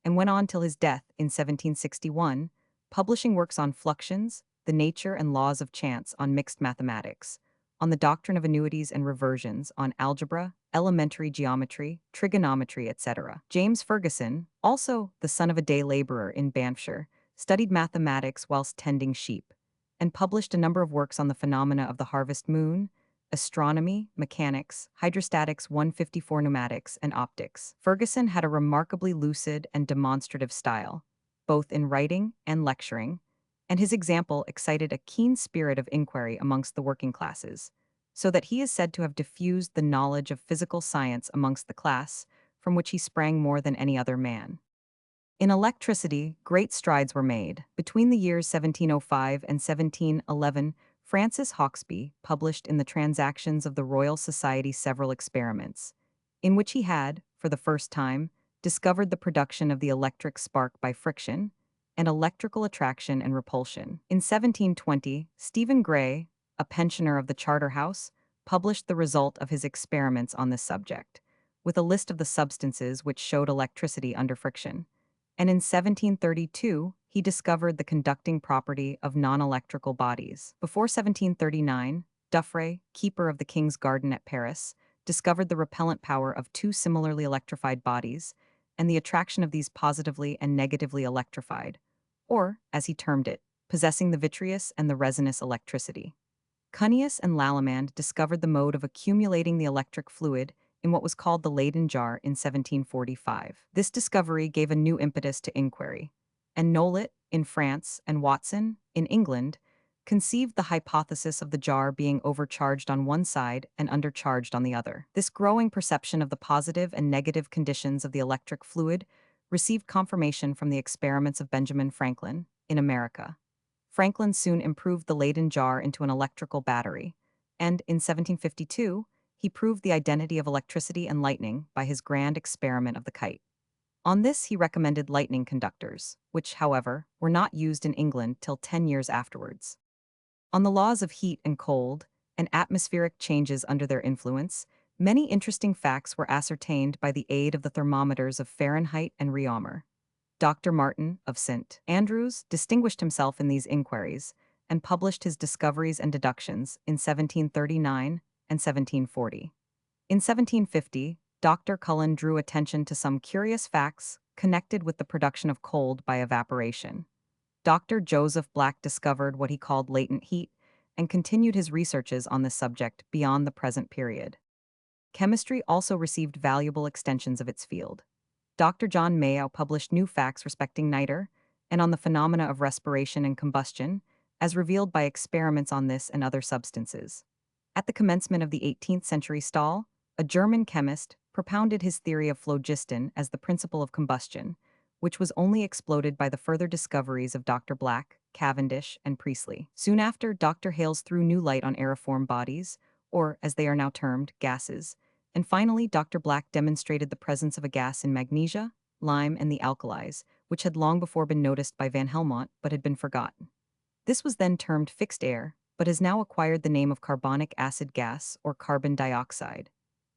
and went on till his death in 1761, publishing works on fluxions, the nature and laws of chance on mixed mathematics, on the doctrine of annuities and reversions, on algebra, elementary geometry, trigonometry, etc. James Ferguson, also the son of a day laborer in Banffshire, studied mathematics whilst tending sheep, and published a number of works on the phenomena of the harvest moon, astronomy, mechanics, hydrostatics 154 pneumatics, and optics. Ferguson had a remarkably lucid and demonstrative style, both in writing and lecturing, and his example excited a keen spirit of inquiry amongst the working classes, so that he is said to have diffused the knowledge of physical science amongst the class, from which he sprang more than any other man. In electricity, great strides were made. Between the years 1705 and 1711, Francis Hauksbee published in the Transactions of the Royal Society several experiments, in which he had, for the first time, discovered the production of the electric spark by friction, and electrical attraction and repulsion. In 1720, Stephen Gray, a pensioner of the Charterhouse, published the result of his experiments on this subject, with a list of the substances which showed electricity under friction. And in 1732, he discovered the conducting property of non-electrical bodies. Before 1739, Duffray, keeper of the King's Garden at Paris, discovered the repellent power of 2 similarly electrified bodies, and the attraction of these positively and negatively electrified, or, as he termed it, possessing the vitreous and the resinous electricity. Cuneus and Lallemande discovered the mode of accumulating the electric fluid in what was called the Leyden jar in 1745. This discovery gave a new impetus to inquiry, and Nollet, in France, and Watson, in England, conceived the hypothesis of the jar being overcharged on one side and undercharged on the other. This growing perception of the positive and negative conditions of the electric fluid received confirmation from the experiments of Benjamin Franklin, in America. Franklin soon improved the Leyden jar into an electrical battery, and in 1752, he proved the identity of electricity and lightning by his grand experiment of the kite. On this he recommended lightning conductors, which, however, were not used in England till 10 years afterwards. On the laws of heat and cold, and atmospheric changes under their influence, Many interesting facts were ascertained by the aid of the thermometers of Fahrenheit and Réaumur. Dr. Martin of St. Andrews distinguished himself in these inquiries and published his discoveries and deductions in 1739 and 1740. In 1750, Dr. Cullen drew attention to some curious facts connected with the production of cold by evaporation. Dr. Joseph Black discovered what he called latent heat and continued his researches on this subject beyond the present period. Chemistry also received valuable extensions of its field. Dr. John Mayow published new facts respecting niter and on the phenomena of respiration and combustion, as revealed by experiments on this and other substances. At the commencement of the 18th century, Stahl, a German chemist, propounded his theory of phlogiston as the principle of combustion, which was only exploded by the further discoveries of Dr. Black, Cavendish, and Priestley. Soon after, Dr. Hales threw new light on aeriform bodies, or, as they are now termed, gases, and finally, Dr. Black demonstrated the presence of a gas in magnesia, lime, and the alkalis, which had long before been noticed by Van Helmont but had been forgotten. This was then termed fixed air, but has now acquired the name of carbonic acid gas or carbon dioxide.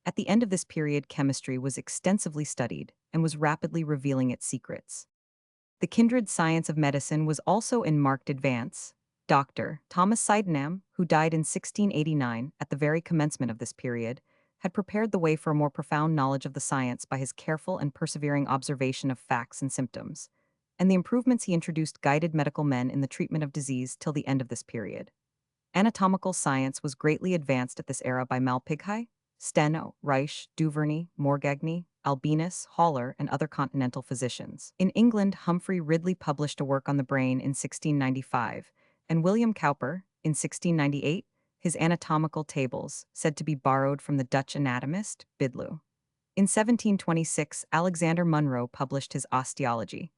At the end of this period, chemistry was extensively studied and was rapidly revealing its secrets. The kindred science of medicine was also in marked advance. Dr. Thomas Sydenham, who died in 1689 at the very commencement of this period, had prepared the way for a more profound knowledge of the science by his careful and persevering observation of facts and symptoms, and the improvements he introduced guided medical men in the treatment of disease till the end of this period. Anatomical science was greatly advanced at this era by Malpighi, Steno, Reich, Duvernay, Morgagni, Albinus, Haller, and other continental physicians. In England, Humphrey Ridley published a work on the brain in 1695, and William Cowper, in 1698, his anatomical tables, said to be borrowed from the Dutch anatomist, Bidloo. In 1726, Alexander Munro published his Osteology.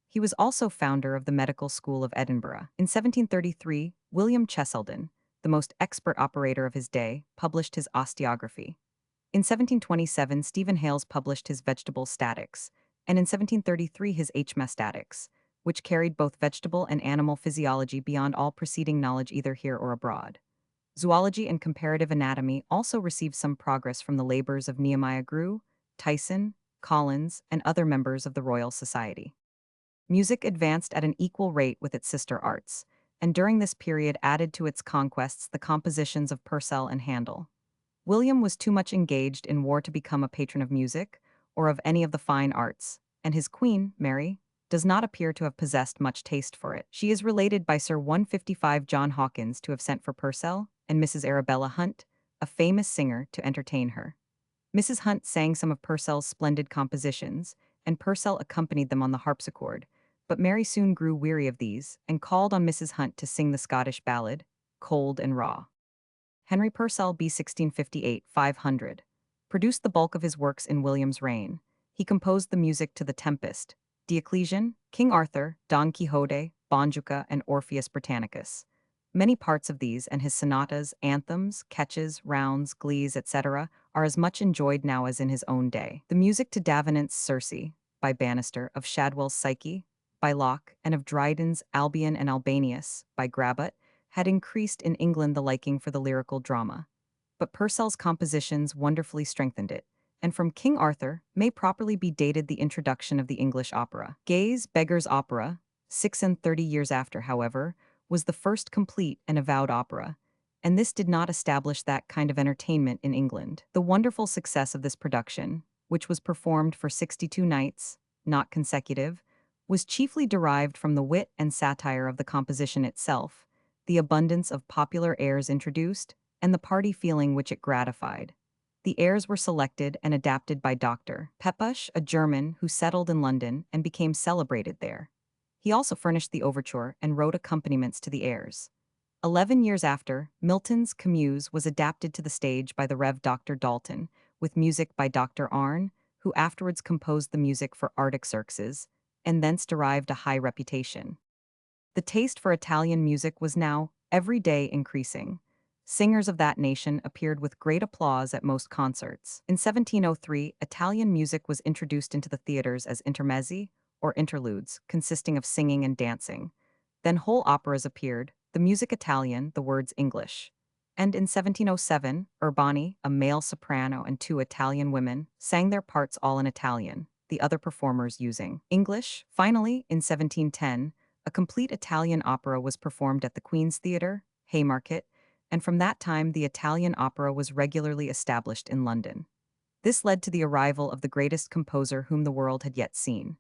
He was also founder of the Medical School of Edinburgh. In 1733, William Cheselden, the most expert operator of his day, published his Osteography. In 1727, Stephen Hales published his Vegetable Statics, and in 1733 his Hemastatics, which carried both vegetable and animal physiology beyond all preceding knowledge either here or abroad. Zoology and comparative anatomy also received some progress from the labors of Nehemiah Grew, Tyson, Collins, and other members of the Royal Society. Music advanced at an equal rate with its sister arts, and during this period added to its conquests the compositions of Purcell and Handel. William was too much engaged in war to become a patron of music, or of any of the fine arts, and his queen, Mary, does not appear to have possessed much taste for it. She is related by Sir 155 John Hawkins to have sent for Purcell and Mrs. Arabella Hunt, a famous singer, to entertain her. Mrs. Hunt sang some of Purcell's splendid compositions, and Purcell accompanied them on the harpsichord, but Mary soon grew weary of these and called on Mrs. Hunt to sing the Scottish ballad, Cold and Raw. Henry Purcell, b. 1658-500, produced the bulk of his works in William's reign. He composed the music to The Tempest, Diocletian, King Arthur, Don Quixote, Bonjuca, and Orpheus Britannicus. Many parts of these and his sonatas, anthems, catches, rounds, glees, etc., are as much enjoyed now as in his own day. The music to Davenant's Circe, by Bannister, of Shadwell's Psyche, by Locke, and of Dryden's Albion and Albanius, by Grabat, had increased in England the liking for the lyrical drama. But Purcell's compositions wonderfully strengthened it, and from King Arthur may properly be dated the introduction of the English opera. Gay's Beggar's Opera, 36 years after, however, was the first complete and avowed opera, and this did not establish that kind of entertainment in England. The wonderful success of this production, which was performed for 62 nights, not consecutive, was chiefly derived from the wit and satire of the composition itself, the abundance of popular airs introduced, and the party feeling which it gratified. The airs were selected and adapted by Dr. Pepusch, a German who settled in London and became celebrated there. He also furnished the overture and wrote accompaniments to the airs. 11 years after, Milton's Camus was adapted to the stage by the Rev. Dr. Dalton, with music by Dr. Arne, who afterwards composed the music for Artaxerxes, and thence derived a high reputation. The taste for Italian music was now, every day, increasing. Singers of that nation appeared with great applause at most concerts. In 1703, Italian music was introduced into the theaters as intermezzi, or interludes, consisting of singing and dancing. Then whole operas appeared, the music Italian, the words English. And in 1707, Urbani, a male soprano and two Italian women, sang their parts all in Italian, the other performers using English. Finally, in 1710, a complete Italian opera was performed at the Queen's Theatre, Haymarket, and from that time the Italian opera was regularly established in London. This led to the arrival of the greatest composer whom the world had yet seen.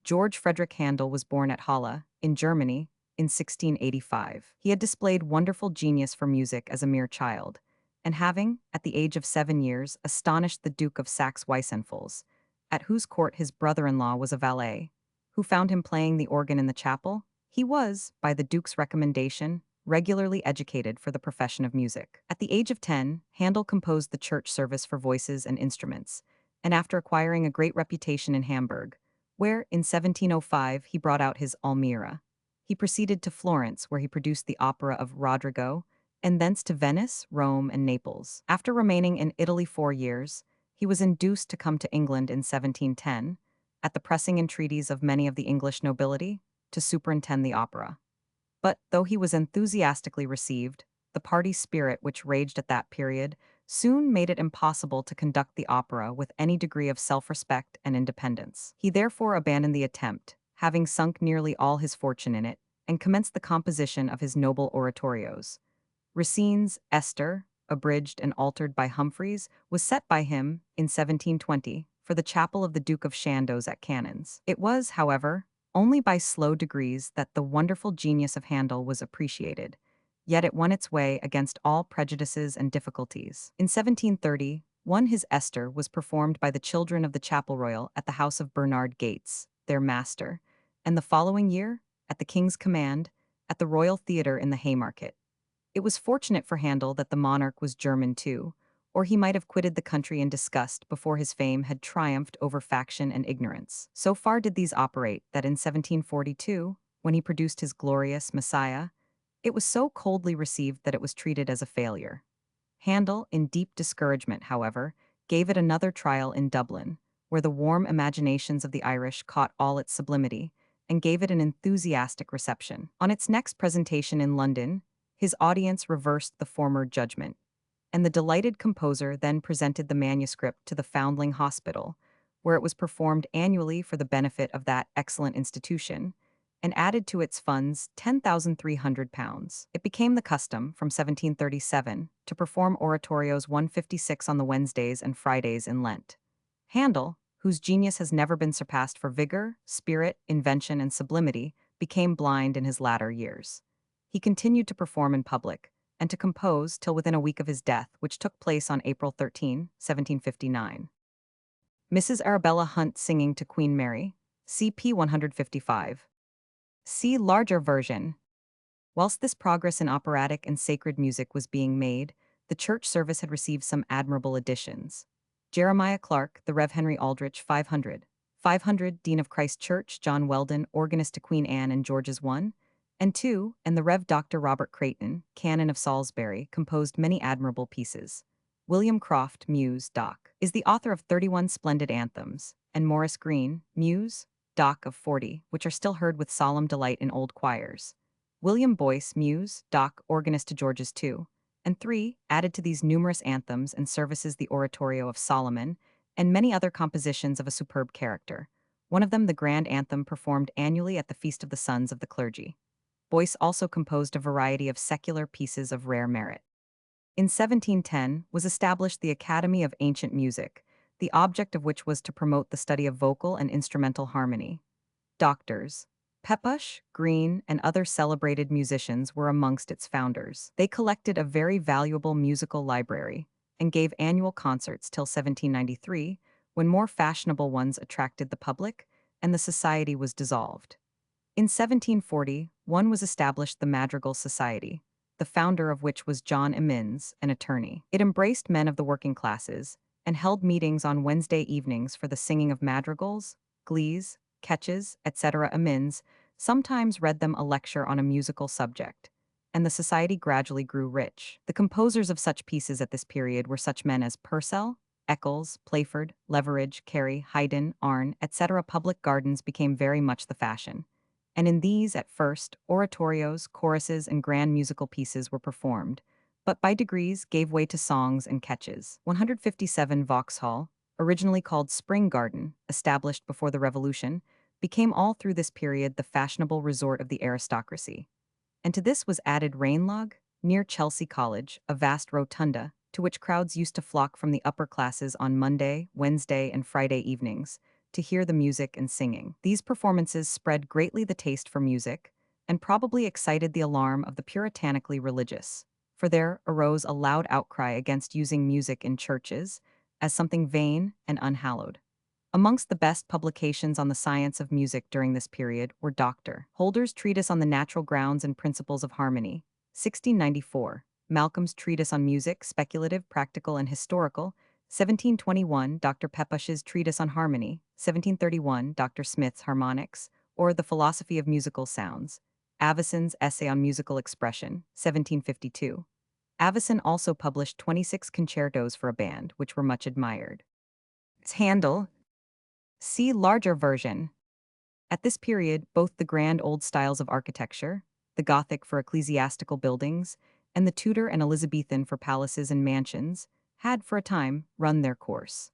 George Frederick Handel was born at Halle, in Germany, in 1685. He had displayed wonderful genius for music as a mere child, and having, at the age of 7 years, astonished the Duke of Saxe-Weissenfels, at whose court his brother-in-law was a valet, who found him playing the organ in the chapel, he was, by the Duke's recommendation, regularly educated for the profession of music. At the age of 10, Handel composed the church service for voices and instruments, and after acquiring a great reputation in Hamburg, where, in 1705, he brought out his Almira, he proceeded to Florence, where he produced the opera of Rodrigo, and thence to Venice, Rome, and Naples. After remaining in Italy 4 years, he was induced to come to England in 1710, at the pressing entreaties of many of the English nobility, to superintend the opera. But, though he was enthusiastically received, the party spirit which raged at that period soon made it impossible to conduct the opera with any degree of self-respect and independence. He therefore abandoned the attempt, having sunk nearly all his fortune in it, and commenced the composition of his noble oratorios. Racine's Esther, abridged and altered by Humphreys, was set by him, in 1720, for the chapel of the Duke of Chandos at Cannons. It was, however, only by slow degrees that the wonderful genius of Handel was appreciated, yet it won its way against all prejudices and difficulties. In 1730, his Esther was performed by the children of the Chapel Royal at the house of Bernard Gates, their master, and the following year, at the King's command, at the Royal Theatre in the Haymarket. It was fortunate for Handel that the monarch was German too, or he might have quitted the country in disgust before his fame had triumphed over faction and ignorance. So far did these operate that in 1742, when he produced his glorious Messiah, it was so coldly received that it was treated as a failure. Handel, in deep discouragement, however, gave it another trial in Dublin, where the warm imaginations of the Irish caught all its sublimity, and gave it an enthusiastic reception. On its next presentation in London, his audience reversed the former judgment, and the delighted composer then presented the manuscript to the Foundling Hospital, where it was performed annually for the benefit of that excellent institution, and added to its funds £10,300. It became the custom, from 1737, to perform oratorios 156 on the Wednesdays and Fridays in Lent. Handel, whose genius has never been surpassed for vigor, spirit, invention, and sublimity, became blind in his latter years. He continued to perform in public, and to compose till within a week of his death, which took place on April 13, 1759. Mrs. Arabella Hunt singing to Queen Mary, CP 155. See larger version. Whilst this progress in operatic and sacred music was being made, the church service had received some admirable additions. Jeremiah Clark, the Rev. Henry Aldrich, 500. 500, Dean of Christ Church, John Weldon, organist to Queen Anne and George's 1 and 2, and the Rev. Dr. Robert Creighton, canon of Salisbury, composed many admirable pieces. William Croft, Muse, Doc, is the author of 31 splendid anthems, and Morris Green, Muse, Doc, of 40, which are still heard with solemn delight in old choirs. William Boyce, Muse, Doc, organist to George's 2 and 3, added to these numerous anthems and services the oratorio of Solomon, and many other compositions of a superb character, one of them the grand anthem performed annually at the Feast of the Sons of the Clergy. Boyce also composed a variety of secular pieces of rare merit. In 1710 was established the Academy of Ancient Music, the object of which was to promote the study of vocal and instrumental harmony. Doctors Pepusch, Green, and other celebrated musicians were amongst its founders. They collected a very valuable musical library and gave annual concerts till 1793, when more fashionable ones attracted the public, and the society was dissolved. In 1740, one was established the Madrigal Society, the founder of which was John Emmons, an attorney. It embraced men of the working classes and held meetings on Wednesday evenings for the singing of madrigals, glees, catches, etc. Emmons sometimes read them a lecture on a musical subject, and the society gradually grew rich. The composers of such pieces at this period were such men as Purcell, Eccles, Playford, Leveridge, Carey, Haydn, Arne, etc. Public gardens became very much the fashion, and in these, at first, oratorios, choruses, and grand musical pieces were performed, but by degrees gave way to songs and catches. 157 Vauxhall, originally called Spring Garden, established before the Revolution, became all through this period the fashionable resort of the aristocracy. And to this was added Ranelagh, near Chelsea College, a vast rotunda, to which crowds used to flock from the upper classes on Monday, Wednesday, and Friday evenings, to hear the music and singing. These performances spread greatly the taste for music, and probably excited the alarm of the puritanically religious, for there arose a loud outcry against using music in churches, as something vain and unhallowed. Amongst the best publications on the science of music during this period were Dr. Holder's Treatise on the Natural Grounds and Principles of Harmony, 1694, Malcolm's Treatise on Music, Speculative, Practical, and Historical, 1721, Dr. Pepusch's Treatise on Harmony, 1731, Dr. Smith's Harmonics, or The Philosophy of Musical Sounds, Avison's Essay on Musical Expression, 1752. Avison also published 26 concertos for a band, which were much admired. Its Handel, see larger version. At this period, both the grand old styles of architecture, the Gothic for ecclesiastical buildings, and the Tudor and Elizabethan for palaces and mansions, had for a time run their course.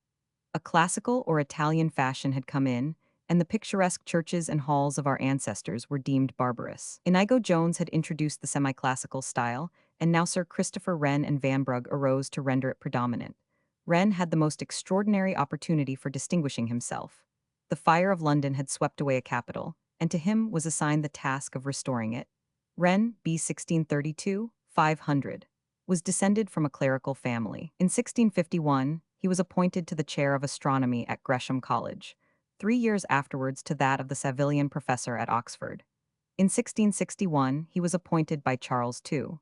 A classical or Italian fashion had come in, and the picturesque churches and halls of our ancestors were deemed barbarous. Inigo Jones had introduced the semi-classical style, and now Sir Christopher Wren and Vanbrugh arose to render it predominant. Wren had the most extraordinary opportunity for distinguishing himself. The fire of London had swept away a capital, and to him was assigned the task of restoring it. Wren, b. 1632, 500, was descended from a clerical family. In 1651, he was appointed to the chair of astronomy at Gresham College, 3 years afterwards to that of the Savilian professor at Oxford. In 1661, he was appointed by Charles II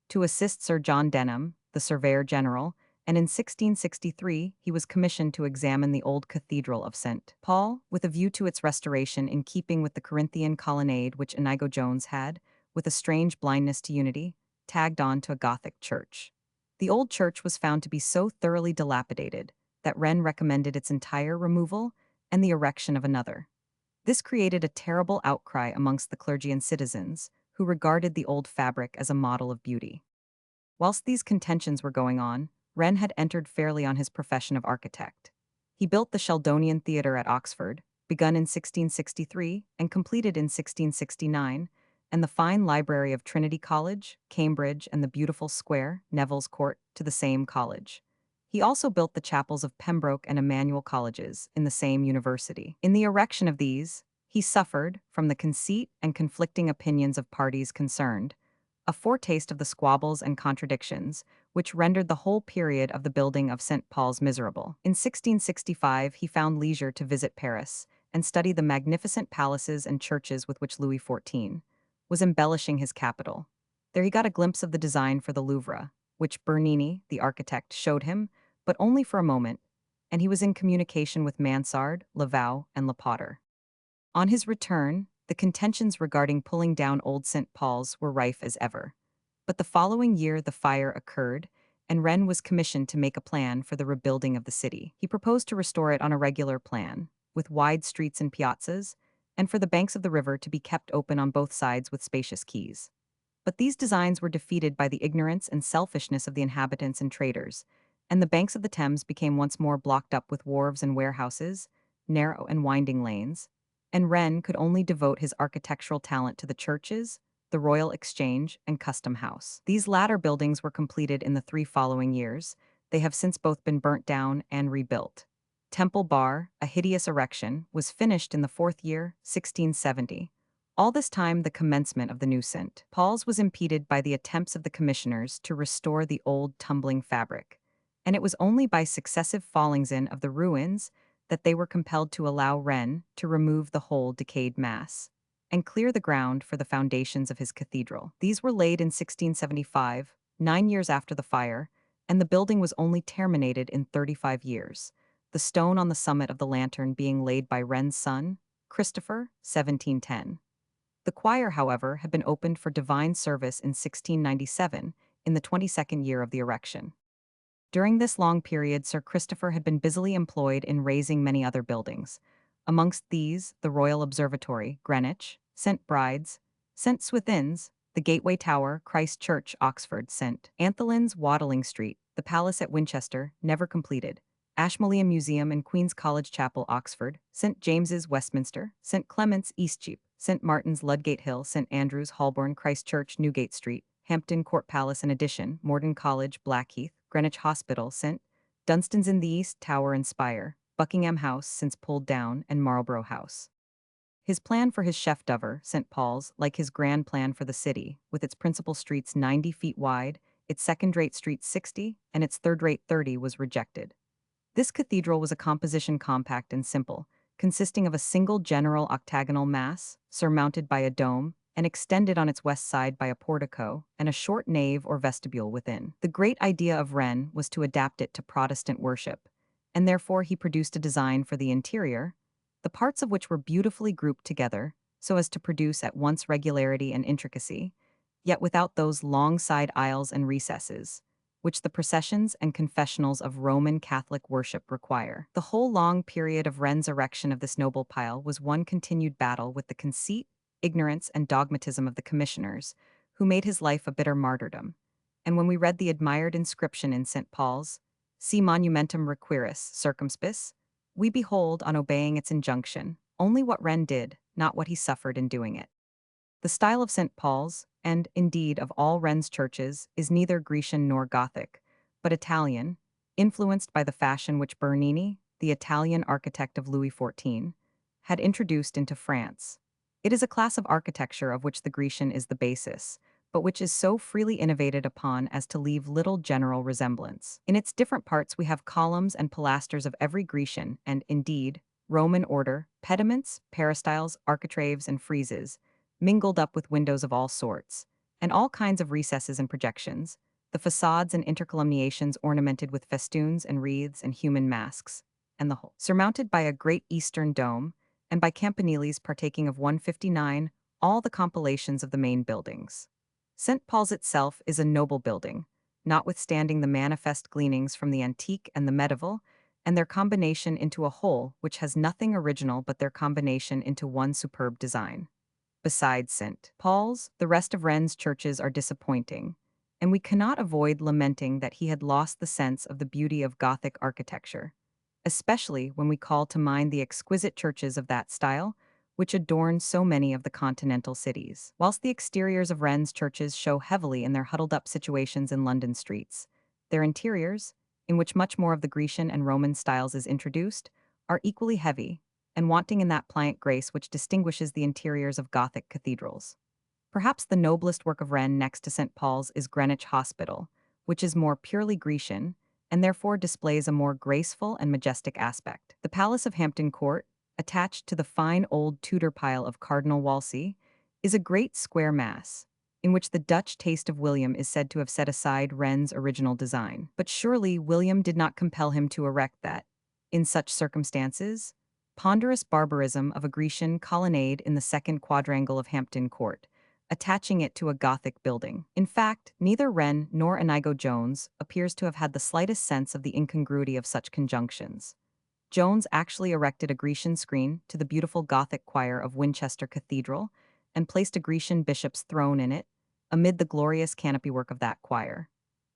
to assist Sir John Denham, the Surveyor General, and in 1663 he was commissioned to examine the old Cathedral of St. Paul, with a view to its restoration in keeping with the Corinthian colonnade which Inigo Jones had, with a strange blindness to unity, tagged on to a Gothic church. The old church was found to be so thoroughly dilapidated that Wren recommended its entire removal and the erection of another. This created a terrible outcry amongst the clergy and citizens, who regarded the old fabric as a model of beauty. Whilst these contentions were going on, Wren had entered fairly on his profession of architect. He built the Sheldonian Theatre at Oxford, begun in 1663 and completed in 1669, and the fine library of Trinity College, Cambridge, and the beautiful square, Neville's Court, to the same college. He also built the chapels of Pembroke and Emmanuel Colleges in the same university. In the erection of these, he suffered from the conceit and conflicting opinions of parties concerned, a foretaste of the squabbles and contradictions, which rendered the whole period of the building of St. Paul's miserable. In 1665, he found leisure to visit Paris and study the magnificent palaces and churches with which Louis XIV was embellishing his capital. There he got a glimpse of the design for the Louvre, which Bernini, the architect, showed him, but only for a moment, and he was in communication with Mansard, Laveau, and Le Potter. On his return, the contentions regarding pulling down old St. Paul's were rife as ever. But the following year the fire occurred, and Wren was commissioned to make a plan for the rebuilding of the city. He proposed to restore it on a regular plan, with wide streets and piazzas, and for the banks of the river to be kept open on both sides with spacious quays. But these designs were defeated by the ignorance and selfishness of the inhabitants and traders, and the banks of the Thames became once more blocked up with wharves and warehouses, narrow and winding lanes, and Wren could only devote his architectural talent to the churches, the Royal Exchange, and Custom House. These latter buildings were completed in the 3 following years. They have since both been burnt down and rebuilt. Temple Bar, a hideous erection, was finished in the 4th year, 1670. All this time the commencement of the new St. Paul's was impeded by the attempts of the commissioners to restore the old tumbling fabric, and it was only by successive fallings in of the ruins that they were compelled to allow Wren to remove the whole decayed mass and clear the ground for the foundations of his cathedral. These were laid in 1675, 9 years after the fire, and the building was only terminated in 35 years, the stone on the summit of the lantern being laid by Wren's son, Christopher, 1710. The choir, however, had been opened for divine service in 1697, in the 22nd year of the erection. During this long period, Sir Christopher had been busily employed in raising many other buildings. Amongst these, the Royal Observatory, Greenwich, St. Bride's, St. Swithin's, the the Gateway Tower, Christ Church, Oxford, St. Anthelyn's, Waddling Street, the Palace at Winchester, never completed, Ashmolean Museum and Queen's College Chapel, Oxford, St. James's, Westminster, St. Clement's, Eastcheap, St. Martin's, Ludgate Hill, St. Andrew's, Holborn, Christ Church, Newgate Street, Hampton Court Palace and Addition, Morden College, Blackheath, Greenwich Hospital, St. Dunstan's in the East, Tower and Spire, Buckingham House, since pulled down, and Marlborough House. His plan for his chef d'oeuvre, St. Paul's, like his grand plan for the city, with its principal streets 90 feet wide, its second-rate streets 60, and its third-rate 30, was rejected. This cathedral was a composition compact and simple, consisting of a single general octagonal mass, surmounted by a dome, and extended on its west side by a portico, and a short nave or vestibule within. The great idea of Wren was to adapt it to Protestant worship, and therefore he produced a design for the interior, the parts of which were beautifully grouped together, so as to produce at once regularity and intricacy, yet without those long side aisles and recesses, which the processions and confessionals of Roman Catholic worship require. The whole long period of Wren's erection of this noble pile was one continued battle with the conceit, ignorance, and dogmatism of the commissioners, who made his life a bitter martyrdom. And when we read the admired inscription in St. Paul's, Si monumentum requiris circumspis, we behold, on obeying its injunction, only what Wren did, not what he suffered in doing it. The style of St. Paul's, and, indeed, of all Wren's churches, is neither Grecian nor Gothic, but Italian, influenced by the fashion which Bernini, the Italian architect of Louis XIV, had introduced into France. It is a class of architecture of which the Grecian is the basis, but which is so freely innovated upon as to leave little general resemblance. In its different parts we have columns and pilasters of every Grecian and, indeed, Roman order, pediments, peristyles, architraves, and friezes, mingled up with windows of all sorts, and all kinds of recesses and projections, the facades and intercolumniations ornamented with festoons and wreaths and human masks, and the whole surmounted by a great eastern dome, and by campaniles partaking of 159, all the compilations of the main buildings. St. Paul's itself is a noble building, notwithstanding the manifest gleanings from the antique and the medieval, and their combination into a whole which has nothing original but their combination into one superb design. Besides St. Paul's, the rest of Wren's churches are disappointing, and we cannot avoid lamenting that he had lost the sense of the beauty of Gothic architecture, especially when we call to mind the exquisite churches of that style, which adorn so many of the continental cities. Whilst the exteriors of Wren's churches show heavily in their huddled-up situations in London streets, their interiors, in which much more of the Grecian and Roman styles is introduced, are equally heavy, and wanting in that pliant grace which distinguishes the interiors of Gothic cathedrals. Perhaps the noblest work of Wren next to St. Paul's is Greenwich Hospital, which is more purely Grecian, and therefore displays a more graceful and majestic aspect. The Palace of Hampton Court, attached to the fine old Tudor pile of Cardinal Wolsey, is a great square mass, in which the Dutch taste of William is said to have set aside Wren's original design. But surely William did not compel him to erect that, in such circumstances, ponderous barbarism of a Grecian colonnade in the second quadrangle of Hampton Court, attaching it to a Gothic building. In fact, neither Wren nor Inigo Jones appears to have had the slightest sense of the incongruity of such conjunctions. Jones actually erected a Grecian screen to the beautiful Gothic choir of Winchester Cathedral and placed a Grecian bishop's throne in it, amid the glorious canopy work of that choir.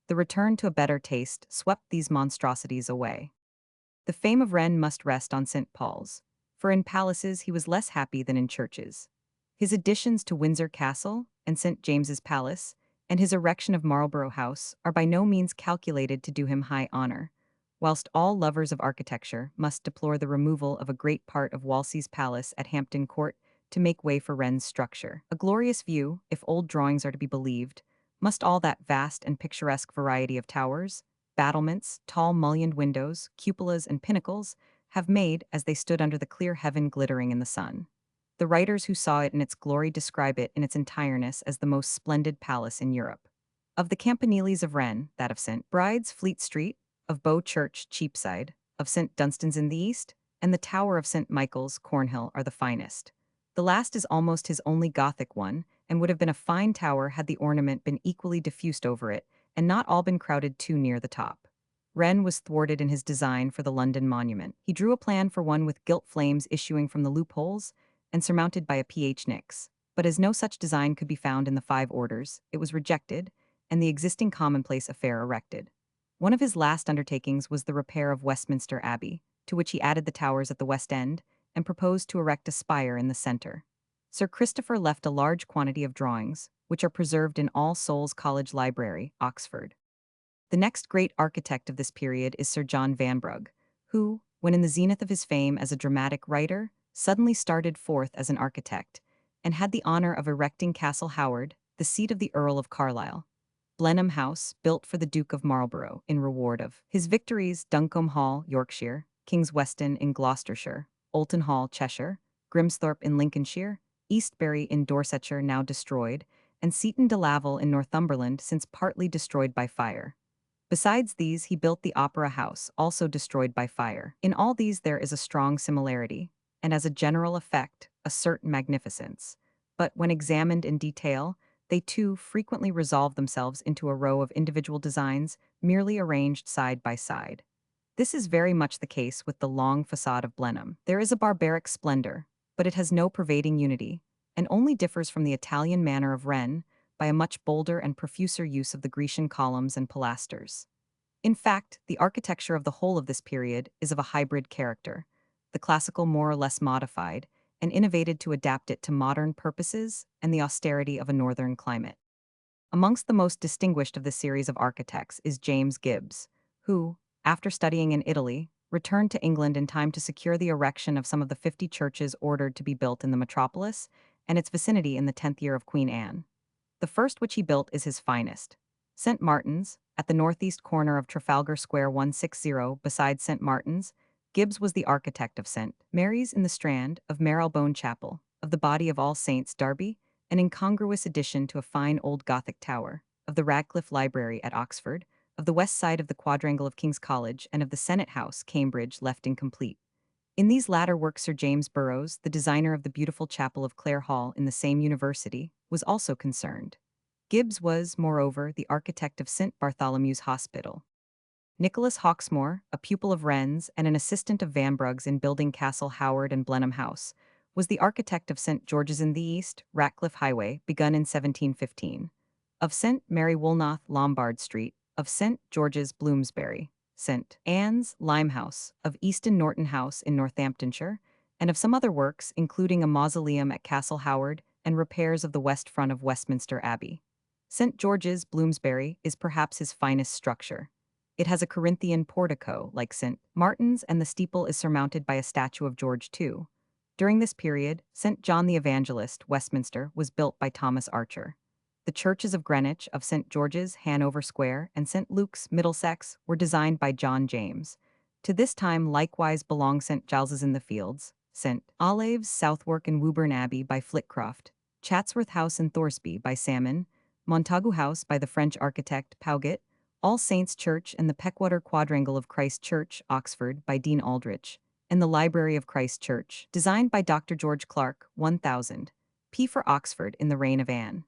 The return to a better taste swept these monstrosities away. The fame of Wren must rest on St. Paul's, for in palaces he was less happy than in churches. His additions to Windsor Castle and St. James's Palace, and his erection of Marlborough House are by no means calculated to do him high honor, whilst all lovers of architecture must deplore the removal of a great part of Wolsey's palace at Hampton Court to make way for Wren's structure. A glorious view, if old drawings are to be believed, must all that vast and picturesque variety of towers, battlements, tall mullioned windows, cupolas, and pinnacles have made as they stood under the clear heaven glittering in the sun. The writers who saw it in its glory describe it in its entireness as the most splendid palace in Europe. Of the campaniles of Wren, that of St. Bride's, Fleet Street, of Bow Church, Cheapside, of St. Dunstan's in the east, and the Tower of St. Michael's, Cornhill, are the finest. The last is almost his only Gothic one, and would have been a fine tower had the ornament been equally diffused over it, and not all been crowded too near the top. Wren was thwarted in his design for the London Monument. He drew a plan for one with gilt flames issuing from the loopholes, and surmounted by a ph. Nix. But as no such design could be found in the five orders, it was rejected, and the existing commonplace affair erected. One of his last undertakings was the repair of Westminster Abbey, to which he added the towers at the west end, and proposed to erect a spire in the centre. Sir Christopher left a large quantity of drawings, which are preserved in All Souls College Library, Oxford. The next great architect of this period is Sir John Vanbrugh, who, when in the zenith of his fame as a dramatic writer, suddenly started forth as an architect, and had the honor of erecting Castle Howard, the seat of the Earl of Carlisle. Blenheim House, built for the Duke of Marlborough in reward of his victories, Duncombe Hall, Yorkshire, King's Weston in Gloucestershire, Olton Hall, Cheshire, Grimsthorpe in Lincolnshire, Eastbury in Dorsetshire now destroyed, and Seaton de Laval in Northumberland since partly destroyed by fire. Besides these, he built the Opera House, also destroyed by fire. In all these there is a strong similarity, and as a general effect, a certain magnificence. But when examined in detail, they too frequently resolve themselves into a row of individual designs merely arranged side by side. This is very much the case with the long facade of Blenheim. There is a barbaric splendor, but it has no pervading unity, and only differs from the Italian manner of Rennes by a much bolder and profuser use of the Grecian columns and pilasters. In fact, the architecture of the whole of this period is of a hybrid character, the classical more or less modified, and innovated to adapt it to modern purposes and the austerity of a northern climate. Amongst the most distinguished of the series of architects is James Gibbs, who, after studying in Italy, returned to England in time to secure the erection of some of the 50 churches ordered to be built in the metropolis and its vicinity in the 10th year of Queen Anne. The first which he built is his finest. St. Martin's, at the northeast corner of Trafalgar Square 160 beside St. Martin's, Gibbs was the architect of St. Mary's in the Strand, of Marylebone Chapel, of the Body of All Saints, Derby, an incongruous addition to a fine old Gothic tower, of the Radcliffe Library at Oxford, of the west side of the quadrangle of King's College, and of the Senate House, Cambridge, left incomplete. In these latter works Sir James Burrows, the designer of the beautiful chapel of Clare Hall in the same university, was also concerned. Gibbs was, moreover, the architect of St. Bartholomew's Hospital. Nicholas Hawksmoor, a pupil of Wren's and an assistant of Vanbrugh's in building Castle Howard and Blenheim House, was the architect of St. George's in the East, Ratcliffe Highway, begun in 1715, of St. Mary Woolnoth, Lombard Street, of St. George's, Bloomsbury, St. Anne's, Limehouse, of Easton Norton House in Northamptonshire, and of some other works, including a mausoleum at Castle Howard and repairs of the west front of Westminster Abbey. St. George's, Bloomsbury, is perhaps his finest structure. It has a Corinthian portico, like St. Martin's, and the steeple is surmounted by a statue of George II. During this period, St. John the Evangelist, Westminster, was built by Thomas Archer. The churches of Greenwich, of St. George's, Hanover Square, and St. Luke's, Middlesex, were designed by John James. To this time likewise belong St. Giles's in the Fields, St. Olave's, Southwark and Woburn Abbey by Flitcroft, Chatsworth House in Thoresby by Salmon, Montagu House by the French architect Pauget, All Saints' Church and the Peckwater Quadrangle of Christ Church, Oxford, by Dean Aldrich, and the Library of Christ Church, designed by Dr. George Clark, 1000, P for Oxford in the reign of Anne.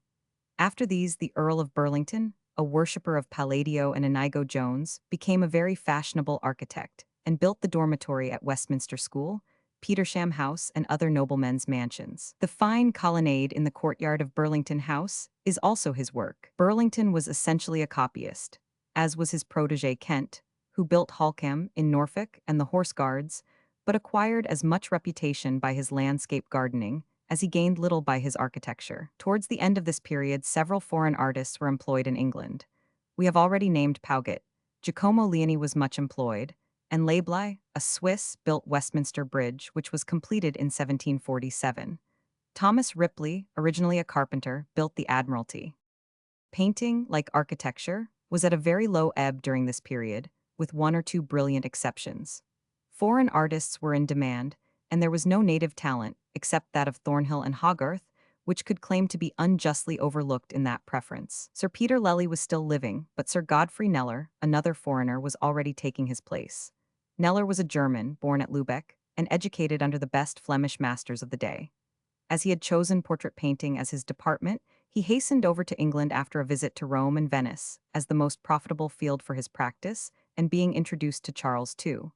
After these, the Earl of Burlington, a worshipper of Palladio and Inigo Jones, became a very fashionable architect and built the dormitory at Westminster School, Petersham House, and other noblemen's mansions. The fine colonnade in the courtyard of Burlington House is also his work. Burlington was essentially a copyist, as was his protégé Kent, who built Holkham in Norfolk and the Horse Guards, but acquired as much reputation by his landscape gardening as he gained little by his architecture. Towards the end of this period, several foreign artists were employed in England. We have already named Pauget. Giacomo Leoni was much employed, and Lablai, a Swiss, built Westminster Bridge, which was completed in 1747. Thomas Ripley, originally a carpenter, built the Admiralty. Painting, like architecture, was at a very low ebb during this period, with one or two brilliant exceptions. Foreign artists were in demand, and there was no native talent, except that of Thornhill and Hogarth, which could claim to be unjustly overlooked in that preference. Sir Peter Lely was still living, but Sir Godfrey Kneller, another foreigner, was already taking his place. Kneller was a German, born at Lubeck, and educated under the best Flemish masters of the day. As he had chosen portrait painting as his department, he hastened over to England after a visit to Rome and Venice, as the most profitable field for his practice, and being introduced to Charles II.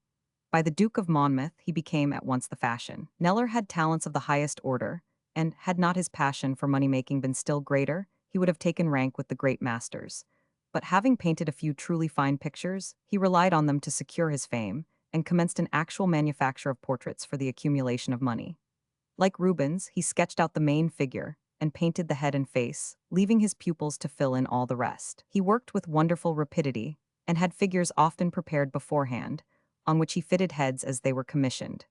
By the Duke of Monmouth, he became at once the fashion. Kneller had talents of the highest order, and had not his passion for money-making been still greater, he would have taken rank with the great masters. But having painted a few truly fine pictures, he relied on them to secure his fame, and commenced an actual manufacture of portraits for the accumulation of money. Like Rubens, he sketched out the main figure and painted the head and face, leaving his pupils to fill in all the rest. He worked with wonderful rapidity and had figures often prepared beforehand, on which he fitted heads as they were commissioned.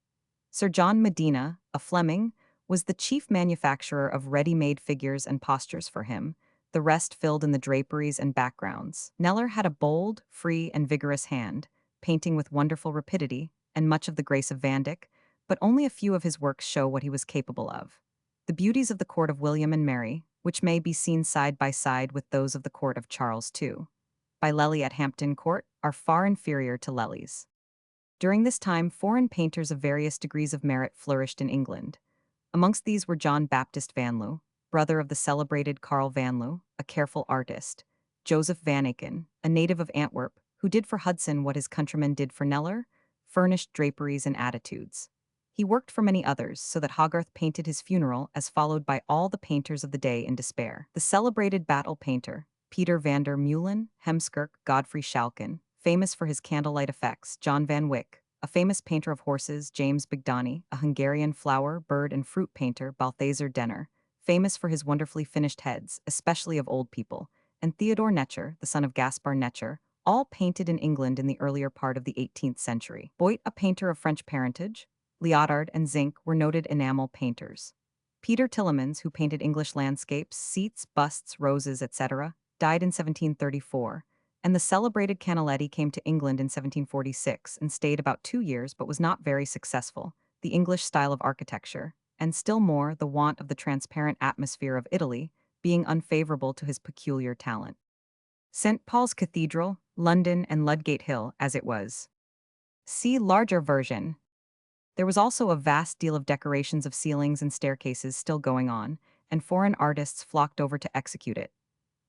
Sir John Medina, a Fleming, was the chief manufacturer of ready-made figures and postures for him, the rest filled in the draperies and backgrounds. Kneller had a bold, free, and vigorous hand, painting with wonderful rapidity and much of the grace of Van Dyck, but only a few of his works show what he was capable of. The beauties of the court of William and Mary, which may be seen side by side with those of the court of Charles II, by Lely at Hampton Court, are far inferior to Lely's. During this time, foreign painters of various degrees of merit flourished in England. Amongst these were John Baptist Vanloo, brother of the celebrated Carl Vanloo, a careful artist; Joseph Van Aken, a native of Antwerp, who did for Hudson what his countrymen did for Kneller, furnished draperies and attitudes. He worked for many others, so that Hogarth painted his funeral as followed by all the painters of the day in despair. The celebrated battle painter, Peter van der Meulen, Hemskirk, Godfrey Schalken, famous for his candlelight effects; John Van Wyck, a famous painter of horses; James Bigdani, a Hungarian flower, bird, and fruit painter; Balthazar Denner, famous for his wonderfully finished heads, especially of old people; and Theodore Necher, the son of Gaspar Necher, all painted in England in the earlier part of the 18th century. Boit, a painter of French parentage; Lyotard and Zinck were noted enamel painters. Peter Tillemans, who painted English landscapes, seats, busts, roses, etc., died in 1734, and the celebrated Canaletto came to England in 1746 and stayed about 2 years but was not very successful. The English style of architecture, and still more the want of the transparent atmosphere of Italy, being unfavorable to his peculiar talent. St. Paul's Cathedral, London, and Ludgate Hill, as it was. See larger version. There was also a vast deal of decorations of ceilings and staircases still going on, and foreign artists flocked over to execute it.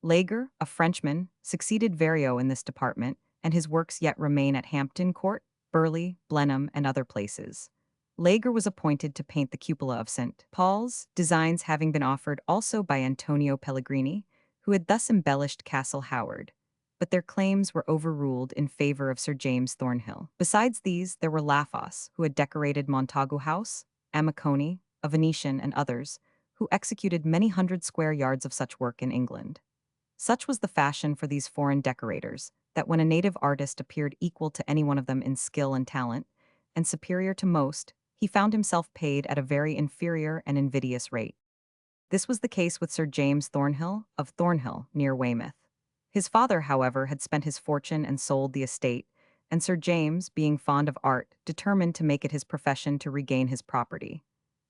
Lager, a Frenchman, succeeded Verriot in this department, and his works yet remain at Hampton Court, Burley, Blenheim, and other places. Lager was appointed to paint the cupola of St. Paul's, designs having been offered also by Antonio Pellegrini, who had thus embellished Cassell Howard, but their claims were overruled in favor of Sir James Thornhill. Besides these, there were Lafosse, who had decorated Montagu House; Amiconi, a Venetian, and others, who executed many hundred square yards of such work in England. Such was the fashion for these foreign decorators, that when a native artist appeared equal to any one of them in skill and talent, and superior to most, he found himself paid at a very inferior and invidious rate. This was the case with Sir James Thornhill, of Thornhill, near Weymouth. His father, however, had spent his fortune and sold the estate, and Sir James, being fond of art, determined to make it his profession to regain his property.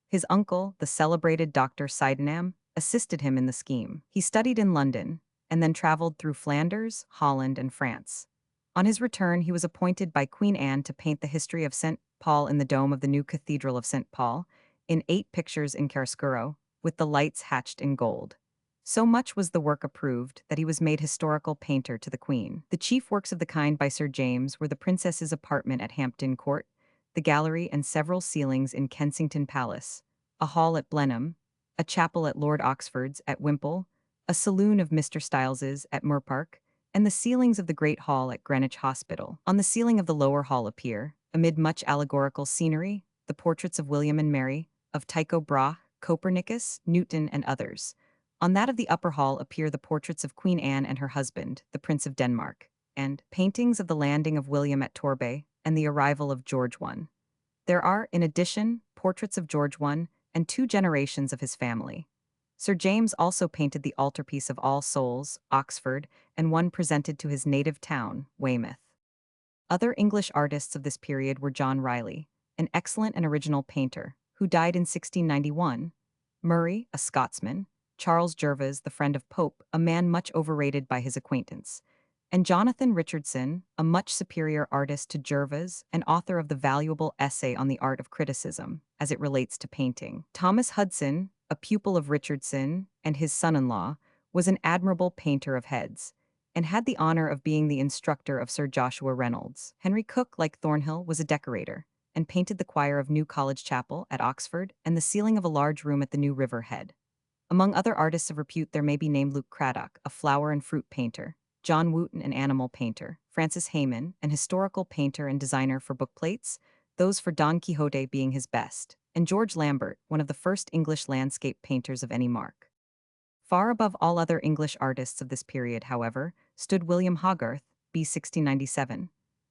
His uncle, the celebrated Dr. Sydenham, assisted him in the scheme. He studied in London, and then traveled through Flanders, Holland, and France. On his return, he was appointed by Queen Anne to paint the history of St. Paul in the dome of the new Cathedral of St. Paul, in 8 pictures in chiaroscuro, with the lights hatched in gold. So much was the work approved that he was made historical painter to the Queen. The chief works of the kind by Sir James were the Princess's apartment at Hampton Court, the gallery and several ceilings in Kensington Palace, a hall at Blenheim, a chapel at Lord Oxford's at Wimpole, a saloon of Mr. Styles's at Moorpark, and the ceilings of the Great Hall at Greenwich Hospital. On the ceiling of the lower hall appear, amid much allegorical scenery, the portraits of William and Mary, of Tycho Brahe, Copernicus, Newton, and others. On that of the upper hall appear the portraits of Queen Anne and her husband, the Prince of Denmark, and paintings of the landing of William at Torbay and the arrival of George I. There are, in addition, portraits of George I and 2 generations of his family. Sir James also painted the altarpiece of All Souls, Oxford, and one presented to his native town, Weymouth. Other English artists of this period were John Riley, an excellent and original painter, who died in 1691, Murray, a Scotsman, Charles Jervas, the friend of Pope, a man much overrated by his acquaintance, and Jonathan Richardson, a much superior artist to Jervas and author of the valuable essay on the art of criticism, as it relates to painting. Thomas Hudson, a pupil of Richardson and his son-in-law, was an admirable painter of heads, and had the honor of being the instructor of Sir Joshua Reynolds. Henry Cook, like Thornhill, was a decorator, and painted the choir of New College Chapel at Oxford and the ceiling of a large room at the New River Head. Among other artists of repute there may be named Luke Craddock, a flower and fruit painter, John Wooten, an animal painter, Francis Hayman, an historical painter and designer for bookplates, those for Don Quixote being his best, and George Lambert, one of the first English landscape painters of any mark. Far above all other English artists of this period, however, stood William Hogarth, b. 1697.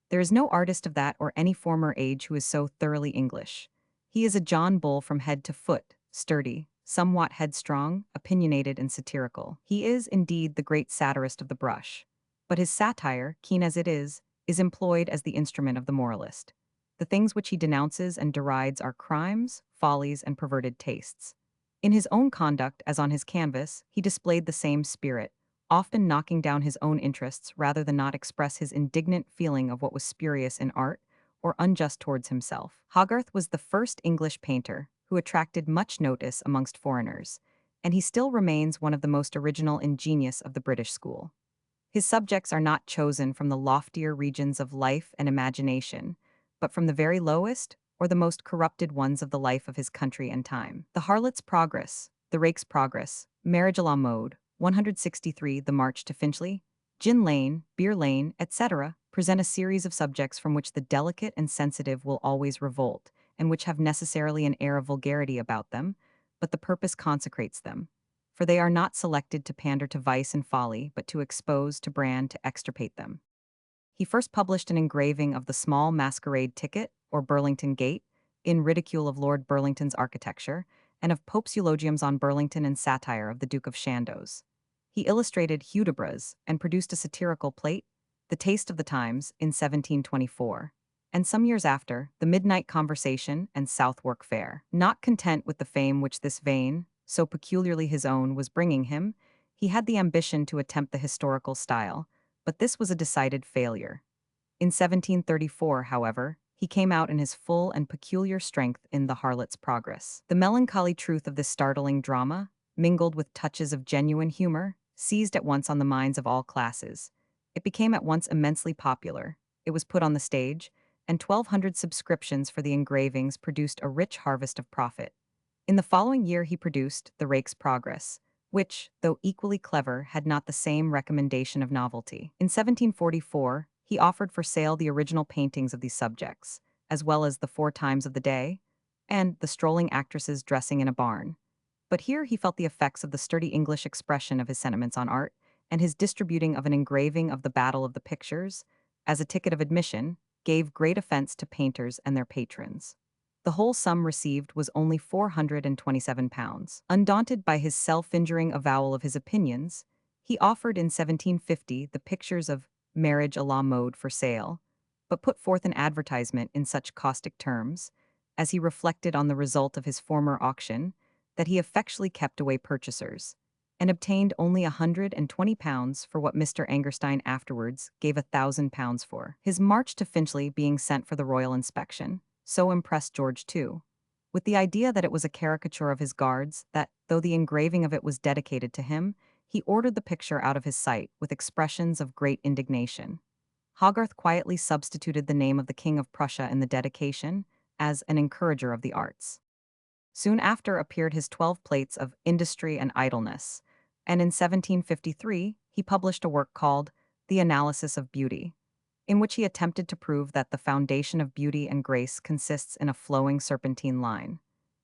There is no artist of that or any former age who is so thoroughly English. He is a John Bull from head to foot, sturdy, somewhat headstrong, opinionated, and satirical. He is, indeed, the great satirist of the brush. But his satire, keen as it is employed as the instrument of the moralist. The things which he denounces and derides are crimes, follies, and perverted tastes. In his own conduct, as on his canvas, he displayed the same spirit, often knocking down his own interests rather than not express his indignant feeling of what was spurious in art or unjust towards himself. Hogarth was the first English painter who attracted much notice amongst foreigners, and he still remains one of the most original and genius of the British school. His subjects are not chosen from the loftier regions of life and imagination, but from the very lowest or the most corrupted ones of the life of his country and time. The Harlot's Progress, The Rake's Progress, Marriage a la Mode, 163, The March to Finchley, Gin Lane, Beer Lane, etc., present a series of subjects from which the delicate and sensitive will always revolt, and which have necessarily an air of vulgarity about them, but the purpose consecrates them. For they are not selected to pander to vice and folly, but to expose, to brand, to extirpate them. He first published an engraving of the small masquerade ticket, or Burlington Gate, in ridicule of Lord Burlington's architecture, and of Pope's eulogiums on Burlington and satire of the Duke of Chandos. He illustrated Hudibras and produced a satirical plate, The Taste of the Times, in 1724. And some years after, The Midnight Conversation and Southwark Fair. Not content with the fame which this vein, so peculiarly his own, was bringing him, he had the ambition to attempt the historical style, but this was a decided failure. In 1734, however, he came out in his full and peculiar strength in The Harlot's Progress. The melancholy truth of this startling drama, mingled with touches of genuine humor, seized at once on the minds of all classes. It became at once immensely popular. It was put on the stage, and 1,200 subscriptions for the engravings produced a rich harvest of profit. In the following year he produced The Rake's Progress, which, though equally clever, had not the same recommendation of novelty. In 1744, he offered for sale the original paintings of these subjects, as well as The Four Times of the Day, and The Strolling Actresses Dressing in a Barn. But here he felt the effects of the sturdy English expression of his sentiments on art, and his distributing of an engraving of the Battle of the Pictures, as a ticket of admission, gave great offense to painters and their patrons. The whole sum received was only £427. Undaunted by his self-injuring avowal of his opinions, he offered in 1750 the pictures of Marriage a la Mode for sale, but put forth an advertisement in such caustic terms, as he reflected on the result of his former auction, that he effectually kept away purchasers, and obtained only £120 for what Mr. Angerstein afterwards gave £1,000 for. His March to Finchley being sent for the royal inspection, so impressed George too, with the idea that it was a caricature of his guards, that, though the engraving of it was dedicated to him, he ordered the picture out of his sight with expressions of great indignation. Hogarth quietly substituted the name of the King of Prussia in the dedication, as an encourager of the arts. Soon after appeared his 12 plates of Industry and Idleness, and in 1753 he published a work called The Analysis of Beauty, in which he attempted to prove that the foundation of beauty and grace consists in a flowing serpentine line.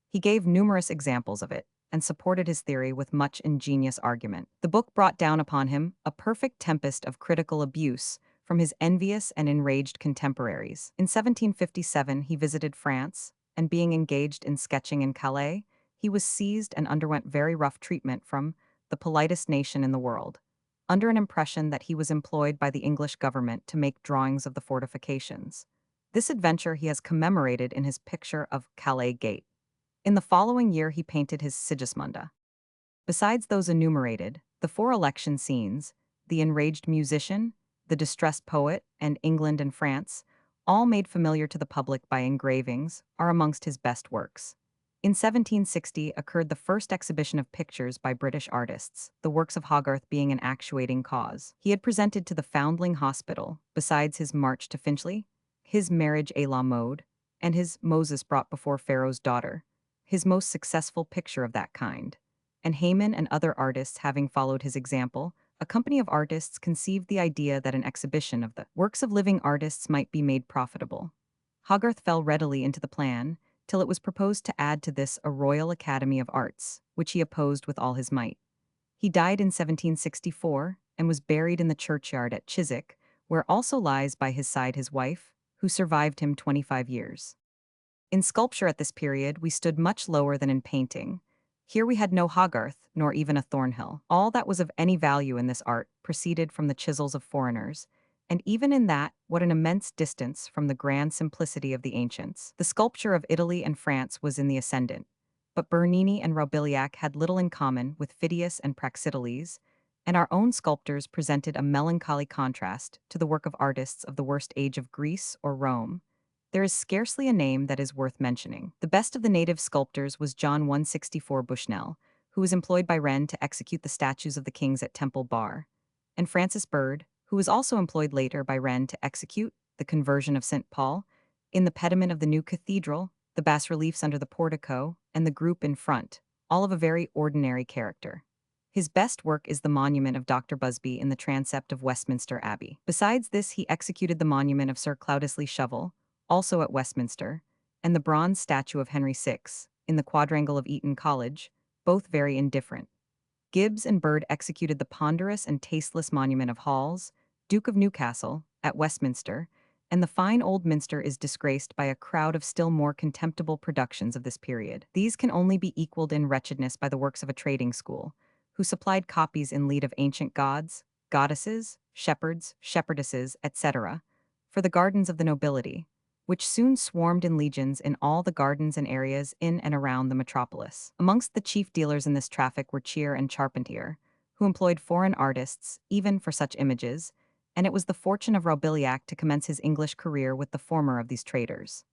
He gave numerous examples of it, and supported his theory with much ingenious argument. The book brought down upon him a perfect tempest of critical abuse from his envious and enraged contemporaries. In 1757 he visited France, and being engaged in sketching in Calais, he was seized and underwent very rough treatment from the politest nation in the world, under an impression that he was employed by the English government to make drawings of the fortifications. This adventure he has commemorated in his picture of Calais Gate. In the following year he painted his Sigismunda. Besides those enumerated, the 4 election scenes, the enraged musician, the distressed poet, and England and France, all made familiar to the public by engravings, are amongst his best works. In 1760 occurred the first exhibition of pictures by British artists, the works of Hogarth being an actuating cause. He had presented to the Foundling Hospital, besides his March to Finchley, his Marriage a la Mode, and his Moses brought before Pharaoh's daughter, his most successful picture of that kind. And Haman and other artists having followed his example, a company of artists conceived the idea that an exhibition of the works of living artists might be made profitable. Hogarth fell readily into the plan, till it was proposed to add to this a Royal Academy of Arts, which he opposed with all his might. He died in 1764 and was buried in the churchyard at Chiswick, where also lies by his side his wife, who survived him 25 years. In sculpture at this period, we stood much lower than in painting. Here we had no Hogarth, nor even a Thornhill. All that was of any value in this art proceeded from the chisels of foreigners, and even in that, what an immense distance from the grand simplicity of the ancients. The sculpture of Italy and France was in the ascendant, but Bernini and Roubiliac had little in common with Phidias and Praxiteles, and our own sculptors presented a melancholy contrast to the work of artists of the worst age of Greece or Rome. There is scarcely a name that is worth mentioning. The best of the native sculptors was John 164 Bushnell, who was employed by Wren to execute the statues of the kings at Temple Bar, and Francis Bird, who was also employed later by Wren to execute the conversion of St. Paul, in the pediment of the new cathedral, the bas-reliefs under the portico, and the group in front, all of a very ordinary character. His best work is the monument of Dr. Busby in the transept of Westminster Abbey. Besides this, he executed the monument of Sir Cloudesley Shovel, also at Westminster, and the bronze statue of Henry VI, in the quadrangle of Eton College, both very indifferent. Gibbs and Bird executed the ponderous and tasteless monument of Hall's, Duke of Newcastle, at Westminster, and the fine old minster is disgraced by a crowd of still more contemptible productions of this period. These can only be equaled in wretchedness by the works of a trading school, who supplied copies in lead of ancient gods, goddesses, shepherds, shepherdesses, etc., for the gardens of the nobility, which soon swarmed in legions in all the gardens and areas in and around the metropolis. Amongst the chief dealers in this traffic were Cheer and Charpentier, who employed foreign artists, even for such images, and it was the fortune of Roubiliac to commence his English career with the former of these traders.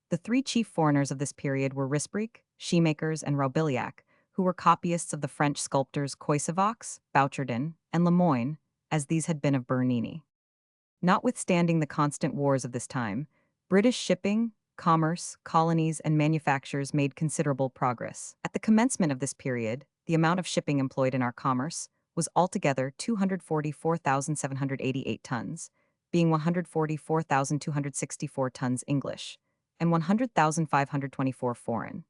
The three chief foreigners of this period were Risbrick, Shoemakers, and Roubiliac, who were copyists of the French sculptors Coysevox, Bouchardon, and Lemoyne, as these had been of Bernini. Notwithstanding the constant wars of this time, British shipping, commerce, colonies, and manufactures made considerable progress. At the commencement of this period, the amount of shipping employed in our commerce was altogether 244,788 tons, being 144,264 tons English, and 100,524 foreign.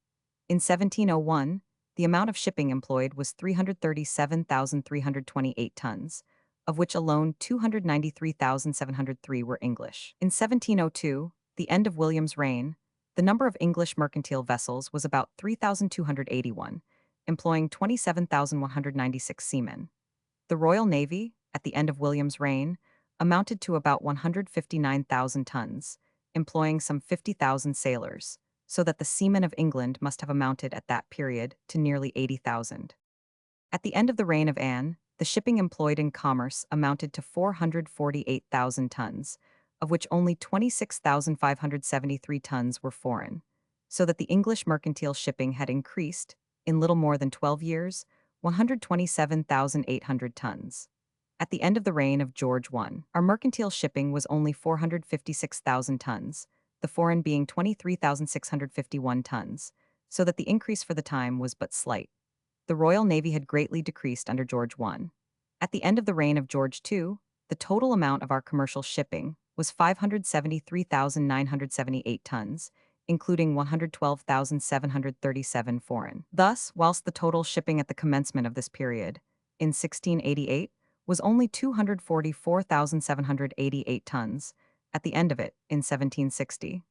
In 1701, the amount of shipping employed was 337,328 tons, of which alone 293,703 were English. In 1702, the end of William's reign, the number of English mercantile vessels was about 3,281, employing 27,196 seamen. The Royal Navy, at the end of William's reign, amounted to about 159,000 tons, employing some 50,000 sailors, so that the seamen of England must have amounted at that period to nearly 80,000. At the end of the reign of Anne, the shipping employed in commerce amounted to 448,000 tons, of which only 26,573 tons were foreign, so that the English mercantile shipping had increased, in little more than 12 years, 127,800 tons. At the end of the reign of George I, our mercantile shipping was only 456,000 tons, the foreign being 23,651 tons, so that the increase for the time was but slight. The Royal Navy had greatly decreased under George I. At the end of the reign of George II, the total amount of our commercial shipping was 573,978 tons, including 112,737 foreign. Thus, whilst the total shipping at the commencement of this period, in 1688, was only 244,788 tons, at the end of it, in 1760,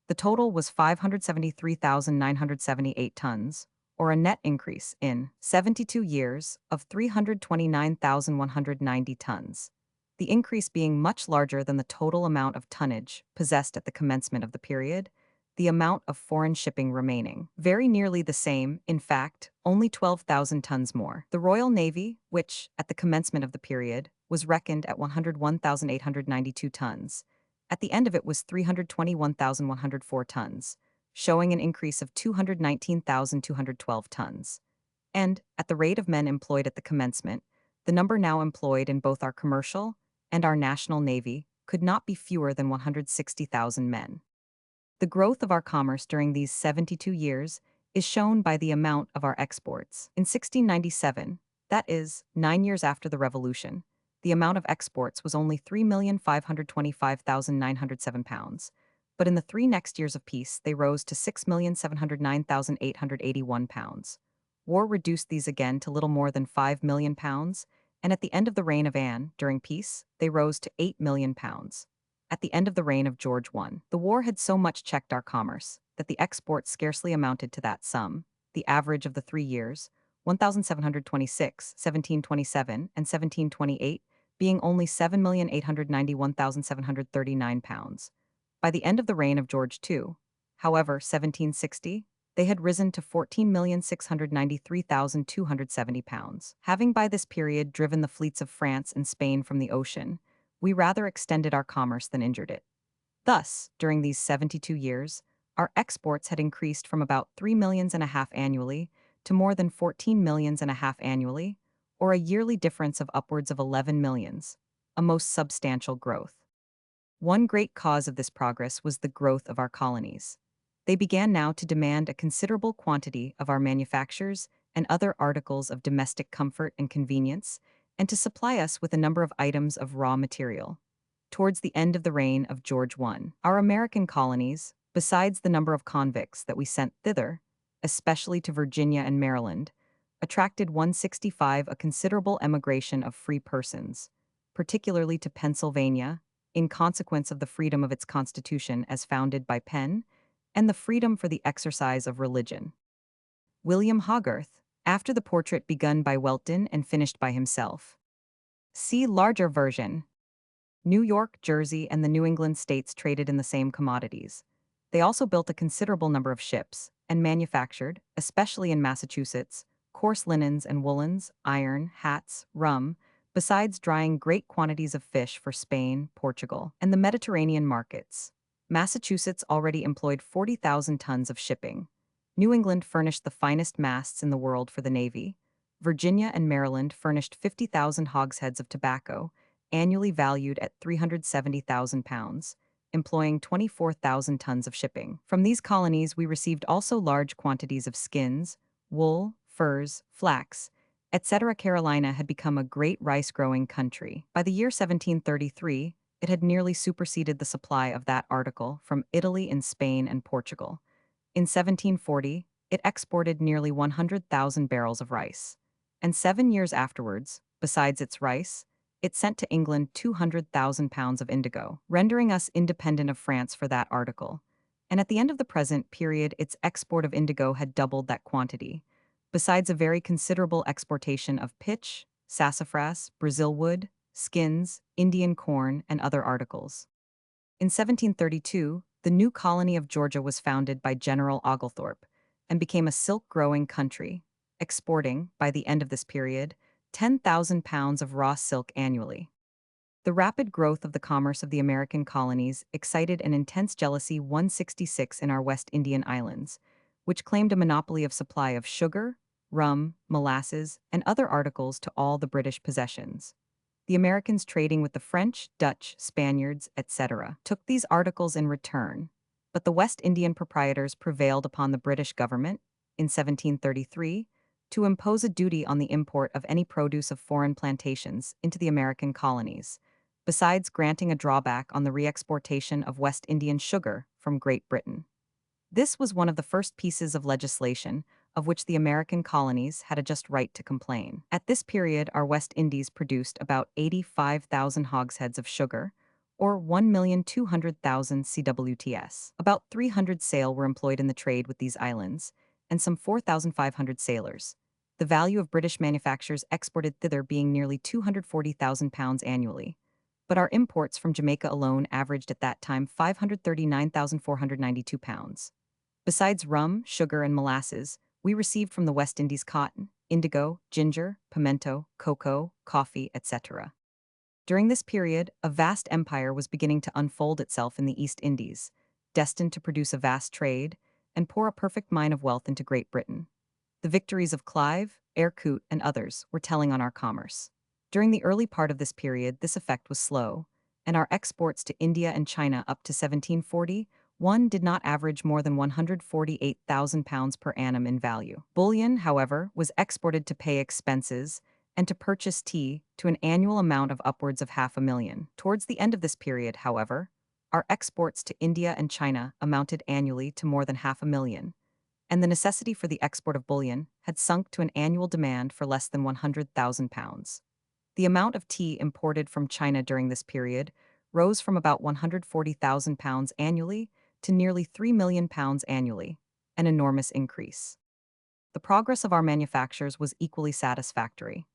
the total was 573,978 tons, or a net increase in 72 years of 329,190 tons, the increase being much larger than the total amount of tonnage possessed at the commencement of the period, the amount of foreign shipping remaining very nearly the same, in fact, only 12,000 tons more. The Royal Navy, which, at the commencement of the period, was reckoned at 101,892 tons, at the end of it was 321,104 tons, showing an increase of 219,212 tons. And, at the rate of men employed at the commencement, the number now employed in both our commercial and our national navy could not be fewer than 160,000 men. The growth of our commerce during these 72 years is shown by the amount of our exports. In 1697, that is, 9 years after the Revolution, the amount of exports was only 3,525,907 pounds, but in the three next years of peace they rose to 6,709,881 pounds. War reduced these again to little more than 5 million pounds, and at the end of the reign of Anne, during peace, they rose to 8 million pounds. At the end of the reign of George I, the war had so much checked our commerce that the exports scarcely amounted to that sum. The average of the 3 years, 1726, 1727, and 1728, being only 7,891,739 pounds. By the end of the reign of George II, however, 1760, they had risen to 14,693,270 pounds. Having by this period driven the fleets of France and Spain from the ocean, we rather extended our commerce than injured it. Thus, during these 72 years, our exports had increased from about 3,500,000 annually to more than 14,500,000 annually, or a yearly difference of upwards of 11 millions, a most substantial growth. One great cause of this progress was the growth of our colonies. They began now to demand a considerable quantity of our manufactures and other articles of domestic comfort and convenience, and to supply us with a number of items of raw material. Towards the end of the reign of George I, our American colonies, besides the number of convicts that we sent thither, especially to Virginia and Maryland, attracted 165 a considerable emigration of free persons, particularly to Pennsylvania, in consequence of the freedom of its constitution as founded by Penn, and the freedom for the exercise of religion. William Hogarth, after the portrait begun by Welton and finished by himself. See larger version. New York, Jersey, and the New England states traded in the same commodities. They also built a considerable number of ships, and manufactured, especially in Massachusetts, coarse linens and woolens, iron, hats, rum, besides drying great quantities of fish for Spain, Portugal, and the Mediterranean markets. Massachusetts already employed 40,000 tons of shipping. New England furnished the finest masts in the world for the Navy. Virginia and Maryland furnished 50,000 hogsheads of tobacco, annually valued at 370,000 pounds, employing 24,000 tons of shipping. From these colonies we received also large quantities of skins, wool, furs, flax, etc. Carolina had become a great rice-growing country. By the year 1733, it had nearly superseded the supply of that article from Italy and Spain and Portugal. In 1740, it exported nearly 100,000 barrels of rice. And 7 years afterwards, besides its rice, it sent to England 200,000 pounds of indigo, rendering us independent of France for that article. And at the end of the present period, its export of indigo had doubled that quantity, besides a very considerable exportation of pitch, sassafras, Brazil wood, skins, Indian corn, and other articles. In 1732, the new colony of Georgia was founded by General Oglethorpe and became a silk-growing country, exporting, by the end of this period, 10,000 pounds of raw silk annually. The rapid growth of the commerce of the American colonies excited an intense jealousy 166 in our West Indian islands, which claimed a monopoly of supply of sugar, rum, molasses, and other articles to all the British possessions. The Americans trading with the French, Dutch, Spaniards, etc., took these articles in return, but the West Indian proprietors prevailed upon the British government, in 1733, to impose a duty on the import of any produce of foreign plantations into the American colonies, besides granting a drawback on the re-exportation of West Indian sugar from Great Britain. This was one of the first pieces of legislation of which the American colonies had a just right to complain. At this period, our West Indies produced about 85,000 hogsheads of sugar, or 1,200,000 CWTS. About 300 sail were employed in the trade with these islands, and some 4,500 sailors. The value of British manufactures exported thither being nearly 240,000 pounds annually. But our imports from Jamaica alone averaged at that time 539,492 pounds. Besides rum, sugar, and molasses, we received from the West Indies cotton, indigo, ginger, pimento, cocoa, coffee, etc. During this period, a vast empire was beginning to unfold itself in the East Indies, destined to produce a vast trade and pour a perfect mine of wealth into Great Britain. The victories of Clive, Ercouth, and others were telling on our commerce. During the early part of this period, this effect was slow, and our exports to India and China up to 1740 one did not average more than £148,000 per annum in value. Bullion, however, was exported to pay expenses and to purchase tea to an annual amount of upwards of £500,000. Towards the end of this period, however, our exports to India and China amounted annually to more than £500,000, and the necessity for the export of bullion had sunk to an annual demand for less than £100,000. The amount of tea imported from China during this period rose from about £140,000 annually to nearly £3 million annually, an enormous increase. The progress of our manufactures was equally satisfactory.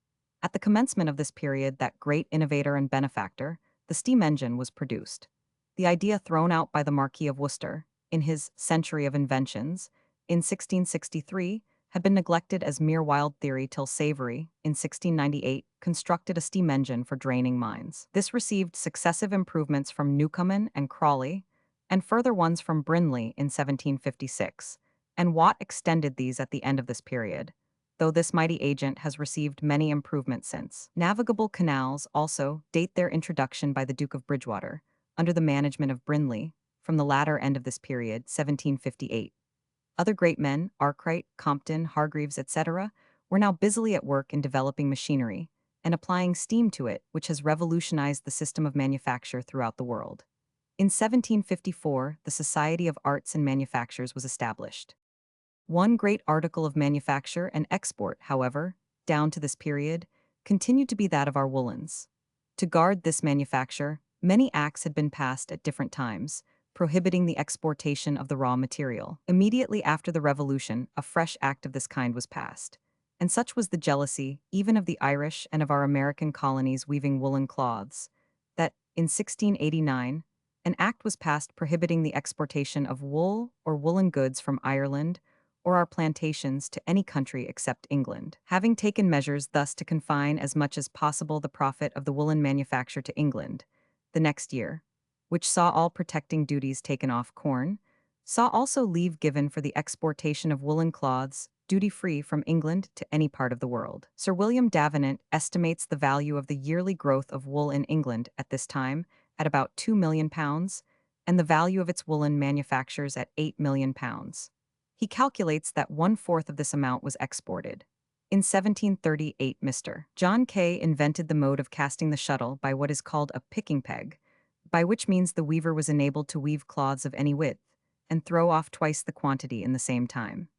At the commencement of this period, that great innovator and benefactor, the steam engine, was produced. The idea thrown out by the Marquis of Worcester, in his Century of Inventions, in 1663, had been neglected as mere wild theory till Savery, in 1698, constructed a steam engine for draining mines. This received successive improvements from Newcomen and Crawley, and further ones from Brindley in 1756, and Watt extended these at the end of this period, though this mighty agent has received many improvements since. Navigable canals also date their introduction by the Duke of Bridgewater, under the management of Brindley, from the latter end of this period, 1758. Other great men, Arkwright, Compton, Hargreaves, etc., were now busily at work in developing machinery and applying steam to it, which has revolutionized the system of manufacture throughout the world. In 1754, the Society of Arts and Manufactures was established. One great article of manufacture and export, however, down to this period, continued to be that of our woolens. To guard this manufacture, many acts had been passed at different times, prohibiting the exportation of the raw material. Immediately after the Revolution, a fresh act of this kind was passed, and such was the jealousy even of the Irish and of our American colonies weaving woolen cloths, that, in 1689, an act was passed prohibiting the exportation of wool or woolen goods from Ireland or our plantations to any country except England. Having taken measures thus to confine as much as possible the profit of the woolen manufacture to England, the next year, which saw all protecting duties taken off corn, saw also leave given for the exportation of woolen cloths, duty-free from England to any part of the world. Sir William Davenant estimates the value of the yearly growth of wool in England at this time at about £2 million, and the value of its woolen manufactures at £8 million. He calculates that 1/4 of this amount was exported. In 1738, Mr. John Kay invented the mode of casting the shuttle by what is called a picking peg, by which means the weaver was enabled to weave cloths of any width, and throw off twice the quantity in the same time.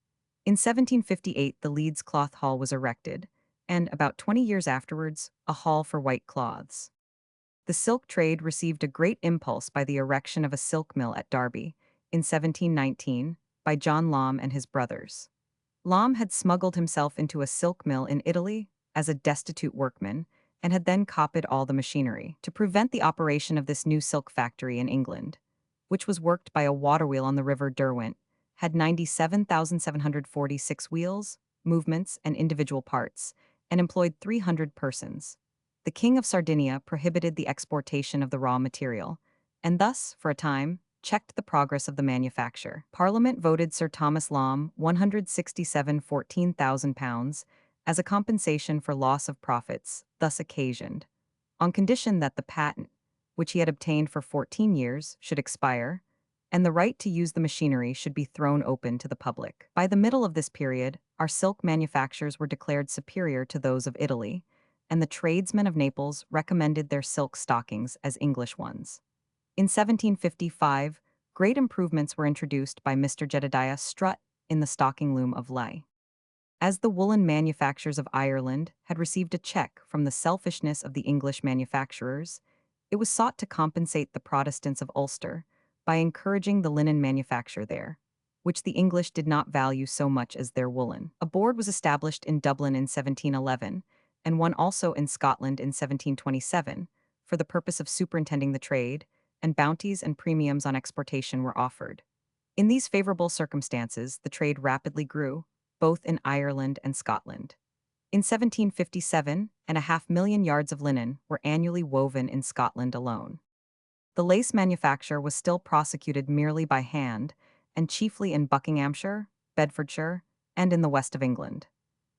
In 1758, the Leeds Cloth Hall was erected, and, about 20 years afterwards, a hall for white cloths. The silk trade received a great impulse by the erection of a silk mill at Derby, in 1719, by John Lom and his brothers. Lom had smuggled himself into a silk mill in Italy as a destitute workman, and had then copied all the machinery. To prevent the operation of this new silk factory in England, which was worked by a waterwheel on the river Derwent, had 97,746 wheels, movements, and individual parts, and employed 300 persons. The King of Sardinia prohibited the exportation of the raw material, and thus, for a time, checked the progress of the manufacture. Parliament voted Sir Thomas Lom £167,14,000 as a compensation for loss of profits thus occasioned, on condition that the patent, which he had obtained for 14 years, should expire, and the right to use the machinery should be thrown open to the public. By the middle of this period, our silk manufactures were declared superior to those of Italy, and the tradesmen of Naples recommended their silk stockings as English ones. In 1755, great improvements were introduced by Mr. Jedediah Strutt in the stocking loom of Leigh. As the woolen manufactures of Ireland had received a check from the selfishness of the English manufacturers, it was sought to compensate the Protestants of Ulster by encouraging the linen manufacture there, which the English did not value so much as their woolen. A board was established in Dublin in 1711, and one also in Scotland in 1727, for the purpose of superintending the trade, and bounties and premiums on exportation were offered. In these favorable circumstances, the trade rapidly grew, both in Ireland and Scotland. In 1757, 500,000 yards of linen were annually woven in Scotland alone. The lace manufacture was still prosecuted merely by hand, and chiefly in Buckinghamshire, Bedfordshire, and in the west of England.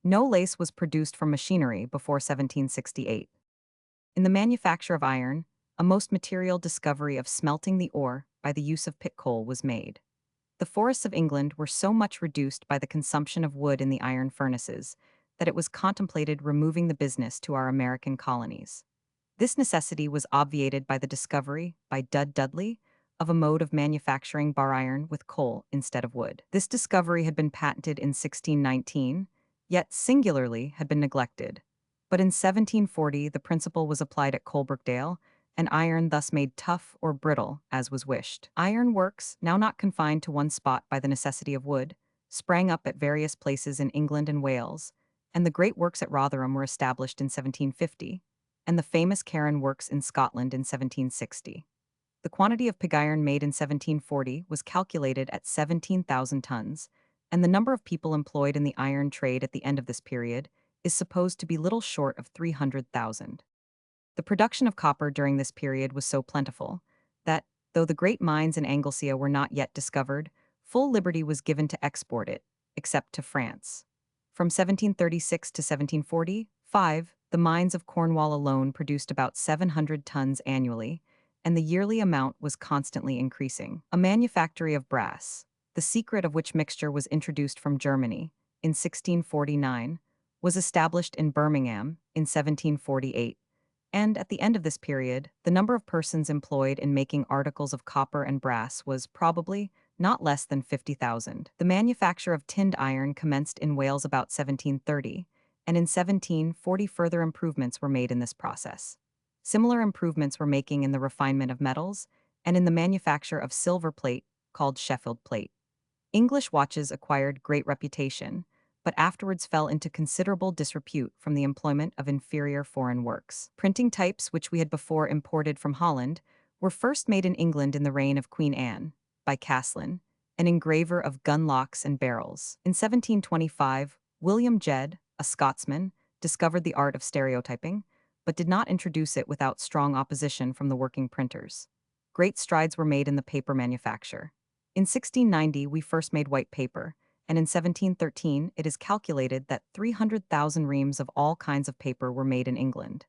No lace was produced from machinery before 1768. In the manufacture of iron, a most material discovery of smelting the ore by the use of pit coal was made. The forests of England were so much reduced by the consumption of wood in the iron furnaces that it was contemplated removing the business to our American colonies. This necessity was obviated by the discovery, by Dudley, of a mode of manufacturing bar iron with coal instead of wood. This discovery had been patented in 1619, yet singularly had been neglected. But in 1740 the principle was applied at Coalbrookdale, and iron thus made tough or brittle, as was wished. Iron works, now not confined to one spot by the necessity of wood, sprang up at various places in England and Wales, and the great works at Rotherham were established in 1750, and the famous Carron works in Scotland in 1760. The quantity of pig iron made in 1740 was calculated at 17,000 tons, and the number of people employed in the iron trade at the end of this period is supposed to be little short of 300,000. The production of copper during this period was so plentiful that, though the great mines in Anglesea were not yet discovered, full liberty was given to export it, except to France. From 1736 to 1745, the mines of Cornwall alone produced about 700 tons annually, and the yearly amount was constantly increasing. A manufactory of brass, the secret of which mixture was introduced from Germany, in 1649, was established in Birmingham in 1748, and at the end of this period, the number of persons employed in making articles of copper and brass was probably not less than 50,000. The manufacture of tinned iron commenced in Wales about 1730, and in 1740 further improvements were made in this process. Similar improvements were making in the refinement of metals and in the manufacture of silver plate, called Sheffield plate. English watches acquired great reputation, but afterwards fell into considerable disrepute from the employment of inferior foreign works. Printing types, which we had before imported from Holland, were first made in England in the reign of Queen Anne, by Cassell, an engraver of gun locks and barrels. In 1725, William Jedd, a Scotsman, discovered the art of stereotyping, but did not introduce it without strong opposition from the working printers. Great strides were made in the paper manufacture. In 1690, we first made white paper, and in 1713 it is calculated that 300,000 reams of all kinds of paper were made in England.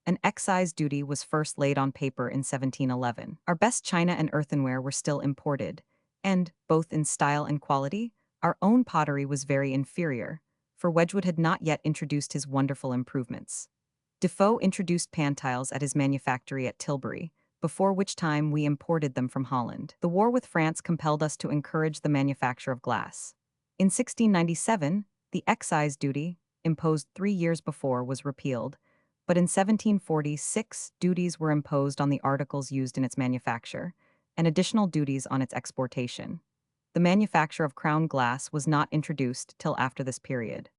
An excise duty was first laid on paper in 1711. Our best china and earthenware were still imported, and, both in style and quality, our own pottery was very inferior, for Wedgwood had not yet introduced his wonderful improvements. Defoe introduced pan tiles at his manufactory at Tilbury, before which time we imported them from Holland. The war with France compelled us to encourage the manufacture of glass. In 1697, the excise duty, imposed 3 years before, was repealed, but in 1746 duties were imposed on the articles used in its manufacture, and additional duties on its exportation. The manufacture of crown glass was not introduced till after this period.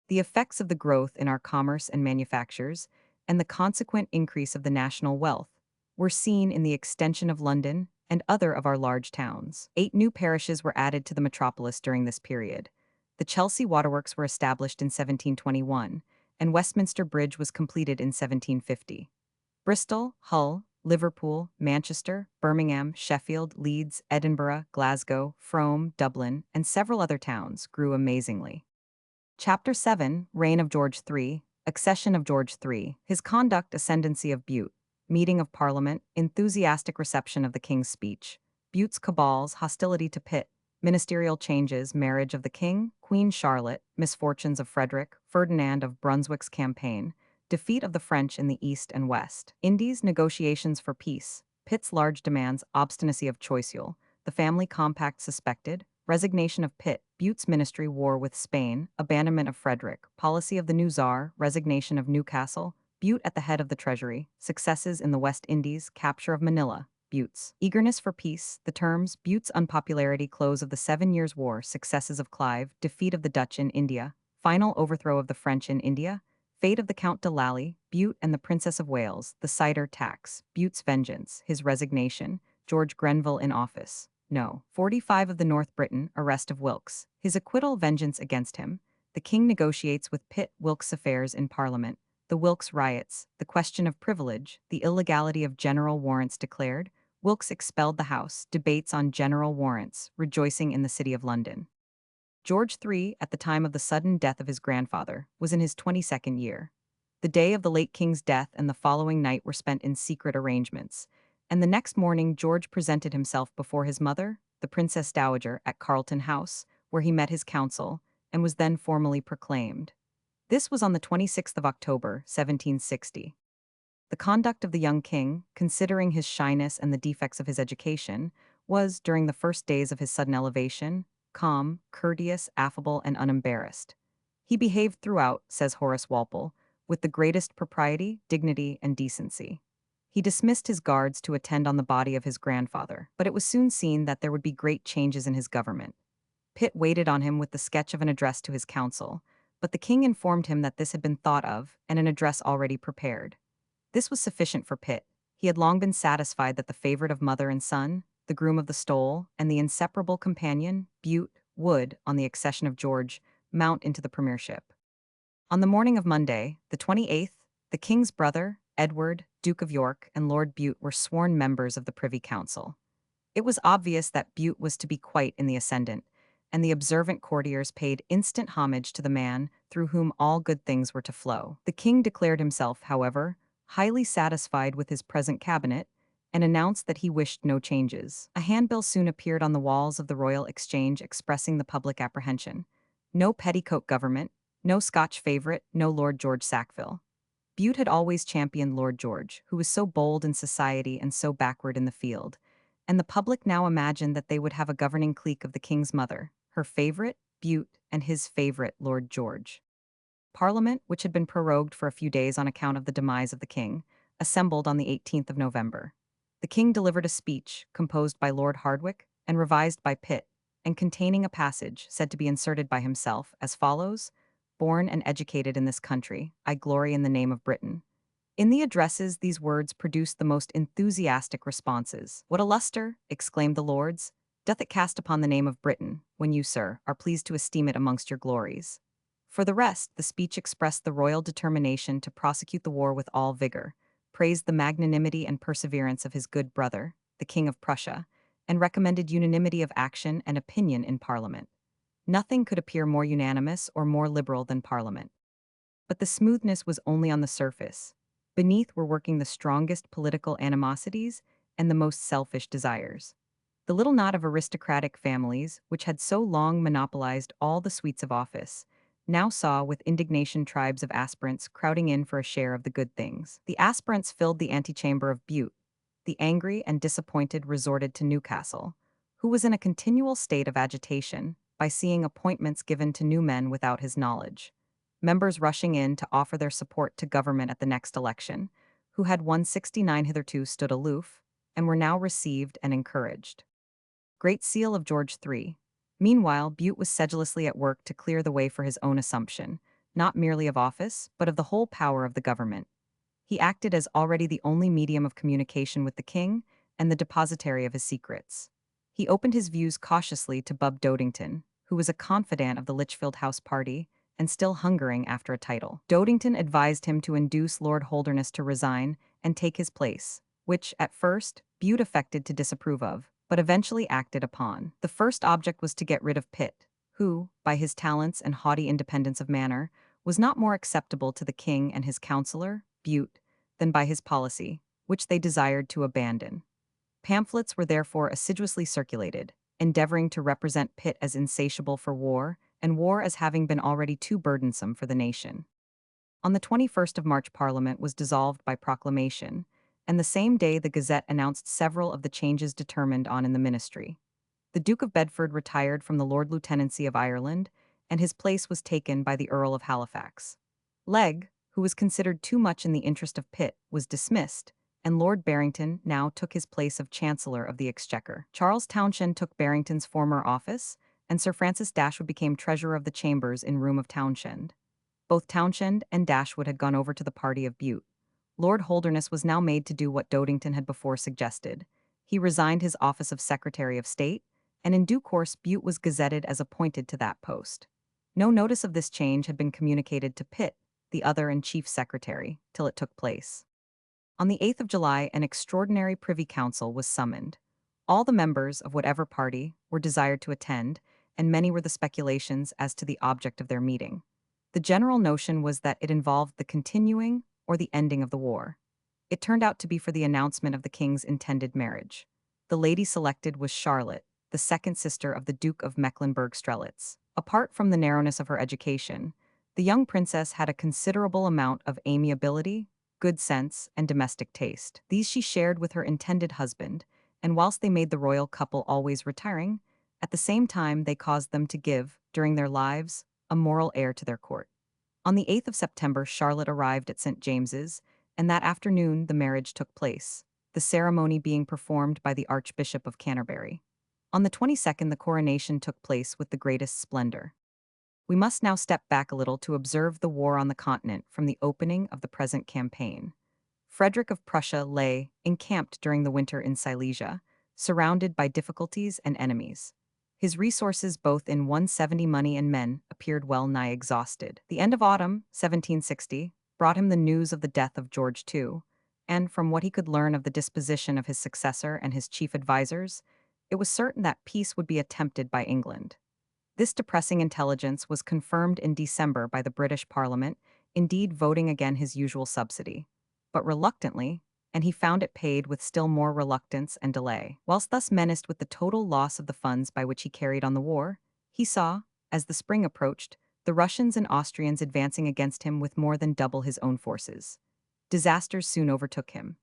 The effects of the growth in our commerce and manufactures, and the consequent increase of the national wealth, were seen in the extension of London and other of our large towns. 8 new parishes were added to the metropolis during this period. The Chelsea waterworks were established in 1721, and Westminster Bridge was completed in 1750. Bristol, Hull, Liverpool, Manchester, Birmingham, Sheffield, Leeds, Edinburgh, Glasgow, Frome, Dublin, and several other towns grew amazingly. Chapter 7, Reign of George III, Accession of George III, His Conduct, Ascendancy of Bute, Meeting of Parliament, Enthusiastic Reception of the King's Speech, Bute's Cabals, Hostility to Pitt, Ministerial Changes, Marriage of the King, Queen Charlotte, Misfortunes of Frederick, Ferdinand of Brunswick's Campaign, Defeat of the French in the East and West, Indies, Negotiations for Peace, Pitt's large demands, Obstinacy of Choiseul, the Family Compact suspected, Resignation of Pitt, Bute's ministry, war with Spain, abandonment of Frederick, policy of the new Tsar, resignation of Newcastle, Bute at the head of the treasury, successes in the West Indies, capture of Manila, Bute's eagerness for peace, the terms, Bute's unpopularity, close of the 7 Years' War, successes of Clive, defeat of the Dutch in India, final overthrow of the French in India, fate of the Count de Lally, Bute and the Princess of Wales, the cider tax, Bute's vengeance, his resignation, George Grenville in office. No. 45 of the North Britain, arrest of Wilkes, his acquittal, vengeance against him, the King negotiates with Pitt, Wilkes' affairs in Parliament, the Wilkes riots, the question of privilege, the illegality of general warrants declared, Wilkes expelled the House, debates on general warrants, rejoicing in the City of London. George III, at the time of the sudden death of his grandfather, was in his 22nd year. The day of the late king's death and the following night were spent in secret arrangements, and the next morning George presented himself before his mother, the Princess Dowager, at Carlton House, where he met his council, and was then formally proclaimed. This was on the 26th of October, 1760. The conduct of the young king, considering his shyness and the defects of his education, was, during the first days of his sudden elevation, calm, courteous, affable, and unembarrassed. He behaved throughout, says Horace Walpole, with the greatest propriety, dignity, and decency. He dismissed his guards to attend on the body of his grandfather, but it was soon seen that there would be great changes in his government. Pitt waited on him with the sketch of an address to his council, but the king informed him that this had been thought of and an address already prepared. This was sufficient for Pitt. He had long been satisfied that the favorite of mother and son, the groom of the stole, and the inseparable companion, Bute, would, on the accession of George, mount into the premiership. On the morning of Monday, the 28th, the king's brother, Edward, Duke of York, and Lord Bute were sworn members of the Privy Council. It was obvious that Bute was to be quite in the ascendant, and the observant courtiers paid instant homage to the man through whom all good things were to flow. The king declared himself, however, highly satisfied with his present cabinet, and announced that he wished no changes. A handbill soon appeared on the walls of the Royal Exchange expressing the public apprehension. No petticoat government, no Scotch favourite, no Lord George Sackville. Bute had always championed Lord George, who was so bold in society and so backward in the field, and the public now imagined that they would have a governing clique of the king's mother, her favourite, Bute, and his favourite, Lord George. Parliament, which had been prorogued for a few days on account of the demise of the king, assembled on the 18th of November. The king delivered a speech, composed by Lord Hardwicke and revised by Pitt, and containing a passage said to be inserted by himself, as follows: "Born and educated in this country, I glory in the name of Britain." In the addresses, these words produced the most enthusiastic responses. "What a lustre," exclaimed the lords, "doth it cast upon the name of Britain, when you, sir, are pleased to esteem it amongst your glories." For the rest, the speech expressed the royal determination to prosecute the war with all vigor, praised the magnanimity and perseverance of his good brother, the King of Prussia, and recommended unanimity of action and opinion in Parliament. Nothing could appear more unanimous or more liberal than Parliament. But the smoothness was only on the surface. Beneath were working the strongest political animosities and the most selfish desires. The little knot of aristocratic families, which had so long monopolized all the suites of office, now saw with indignation tribes of aspirants crowding in for a share of the good things. The aspirants filled the antechamber of Bute. The angry and disappointed resorted to Newcastle, who was in a continual state of agitation by seeing appointments given to new men without his knowledge. Members rushing in to offer their support to government at the next election, who had won 69 hitherto stood aloof, and were now received and encouraged. Great Seal of George III. Meanwhile, Bute was sedulously at work to clear the way for his own assumption, not merely of office, but of the whole power of the government. He acted as already the only medium of communication with the king and the depositary of his secrets. He opened his views cautiously to Bub Dodington, who was a confidant of the Lichfield House party and still hungering after a title. Dodington advised him to induce Lord Holderness to resign and take his place, which, at first, Bute affected to disapprove of, but eventually acted upon. The first object was to get rid of Pitt, who, by his talents and haughty independence of manner, was not more acceptable to the king and his counsellor, Bute, than by his policy, which they desired to abandon. Pamphlets were therefore assiduously circulated, endeavoring to represent Pitt as insatiable for war, and war as having been already too burdensome for the nation. On the 21st of March Parliament was dissolved by proclamation, and the same day the Gazette announced several of the changes determined on in the ministry. The Duke of Bedford retired from the Lord Lieutenancy of Ireland, and his place was taken by the Earl of Halifax. Legge, who was considered too much in the interest of Pitt, was dismissed, and Lord Barrington now took his place of Chancellor of the Exchequer. Charles Townshend took Barrington's former office, and Sir Francis Dashwood became Treasurer of the Chambers in room of Townshend. Both Townshend and Dashwood had gone over to the party of Bute. Lord Holderness was now made to do what Dodington had before suggested. He resigned his office of Secretary of State, and in due course Bute was gazetted as appointed to that post. No notice of this change had been communicated to Pitt, the other and chief secretary, till it took place. On the 8th of July, an extraordinary Privy Council was summoned. All the members of whatever party were desired to attend, and many were the speculations as to the object of their meeting. The general notion was that it involved the continuing or the ending of the war. It turned out to be for the announcement of the king's intended marriage. The lady selected was Charlotte, the second sister of the Duke of Mecklenburg-Strelitz. Apart from the narrowness of her education, the young princess had a considerable amount of amiability, good sense, and domestic taste. These she shared with her intended husband, and whilst they made the royal couple always retiring, at the same time they caused them to give, during their lives, a moral air to their court. On the 8th of September, Charlotte arrived at St. James's, and that afternoon the marriage took place, the ceremony being performed by the Archbishop of Canterbury. On the 22nd, the coronation took place with the greatest splendor. We must now step back a little to observe the war on the continent from the opening of the present campaign. Frederick of Prussia lay encamped during the winter in Silesia, surrounded by difficulties and enemies. His resources, both in 170 money and men, appeared well nigh exhausted. The end of autumn, 1760, brought him the news of the death of George II, and from what he could learn of the disposition of his successor and his chief advisers, it was certain that peace would be attempted by England. This depressing intelligence was confirmed in December by the British Parliament, indeed voting again his usual subsidy, but reluctantly, and he found it paid with still more reluctance and delay. Whilst thus menaced with the total loss of the funds by which he carried on the war, he saw, as the spring approached, the Russians and Austrians advancing against him with more than double his own forces. Disasters soon overtook him.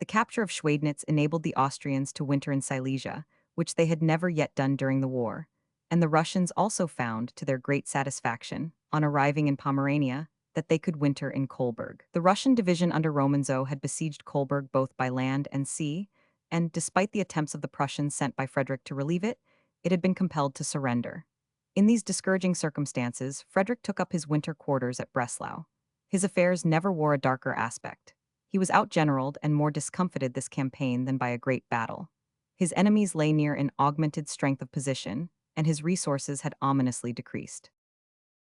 The capture of Schweidnitz enabled the Austrians to winter in Silesia, which they had never yet done during the war, and the Russians also found, to their great satisfaction, on arriving in Pomerania, that they could winter in Kolberg. The Russian division under Romanzow had besieged Kolberg both by land and sea, and, despite the attempts of the Prussians sent by Frederick to relieve it, it had been compelled to surrender. In these discouraging circumstances, Frederick took up his winter quarters at Breslau. His affairs never wore a darker aspect. He was outgeneraled and more discomfited this campaign than by a great battle. His enemies lay near in augmented strength of position, and his resources had ominously decreased.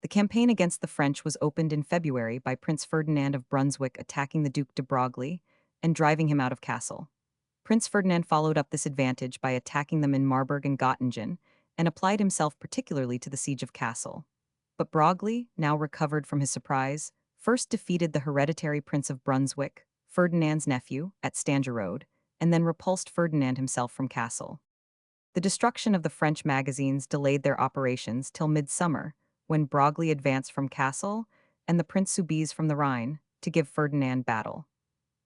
The campaign against the French was opened in February by Prince Ferdinand of Brunswick attacking the Duc de Broglie and driving him out of Cassell. Prince Ferdinand followed up this advantage by attacking them in Marburg and Göttingen, and applied himself particularly to the siege of Cassel. But Broglie, now recovered from his surprise, first defeated the hereditary Prince of Brunswick, Ferdinand's nephew, at Stangerode, and then repulsed Ferdinand himself from Cassel. The destruction of the French magazines delayed their operations till midsummer, when Broglie advanced from Cassel and the Prince Soubise from the Rhine to give Ferdinand battle.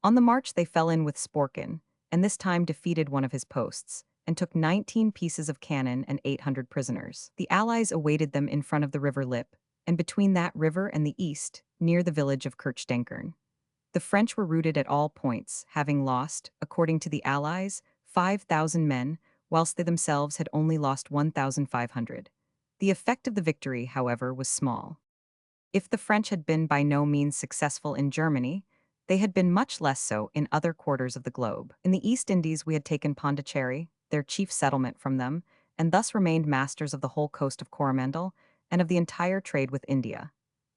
On the march they fell in with Sporkin, and this time defeated one of his posts, and took 19 pieces of cannon and 800 prisoners. The Allies awaited them in front of the river Lippe, and between that river and the east, near the village of Kirchdenkern. The French were routed at all points, having lost, according to the Allies, 5,000 men, whilst they themselves had only lost 1,500. The effect of the victory, however, was small. If the French had been by no means successful in Germany, they had been much less so in other quarters of the globe. In the East Indies we had taken Pondicherry, their chief settlement, from them, and thus remained masters of the whole coast of Coromandel and of the entire trade with India.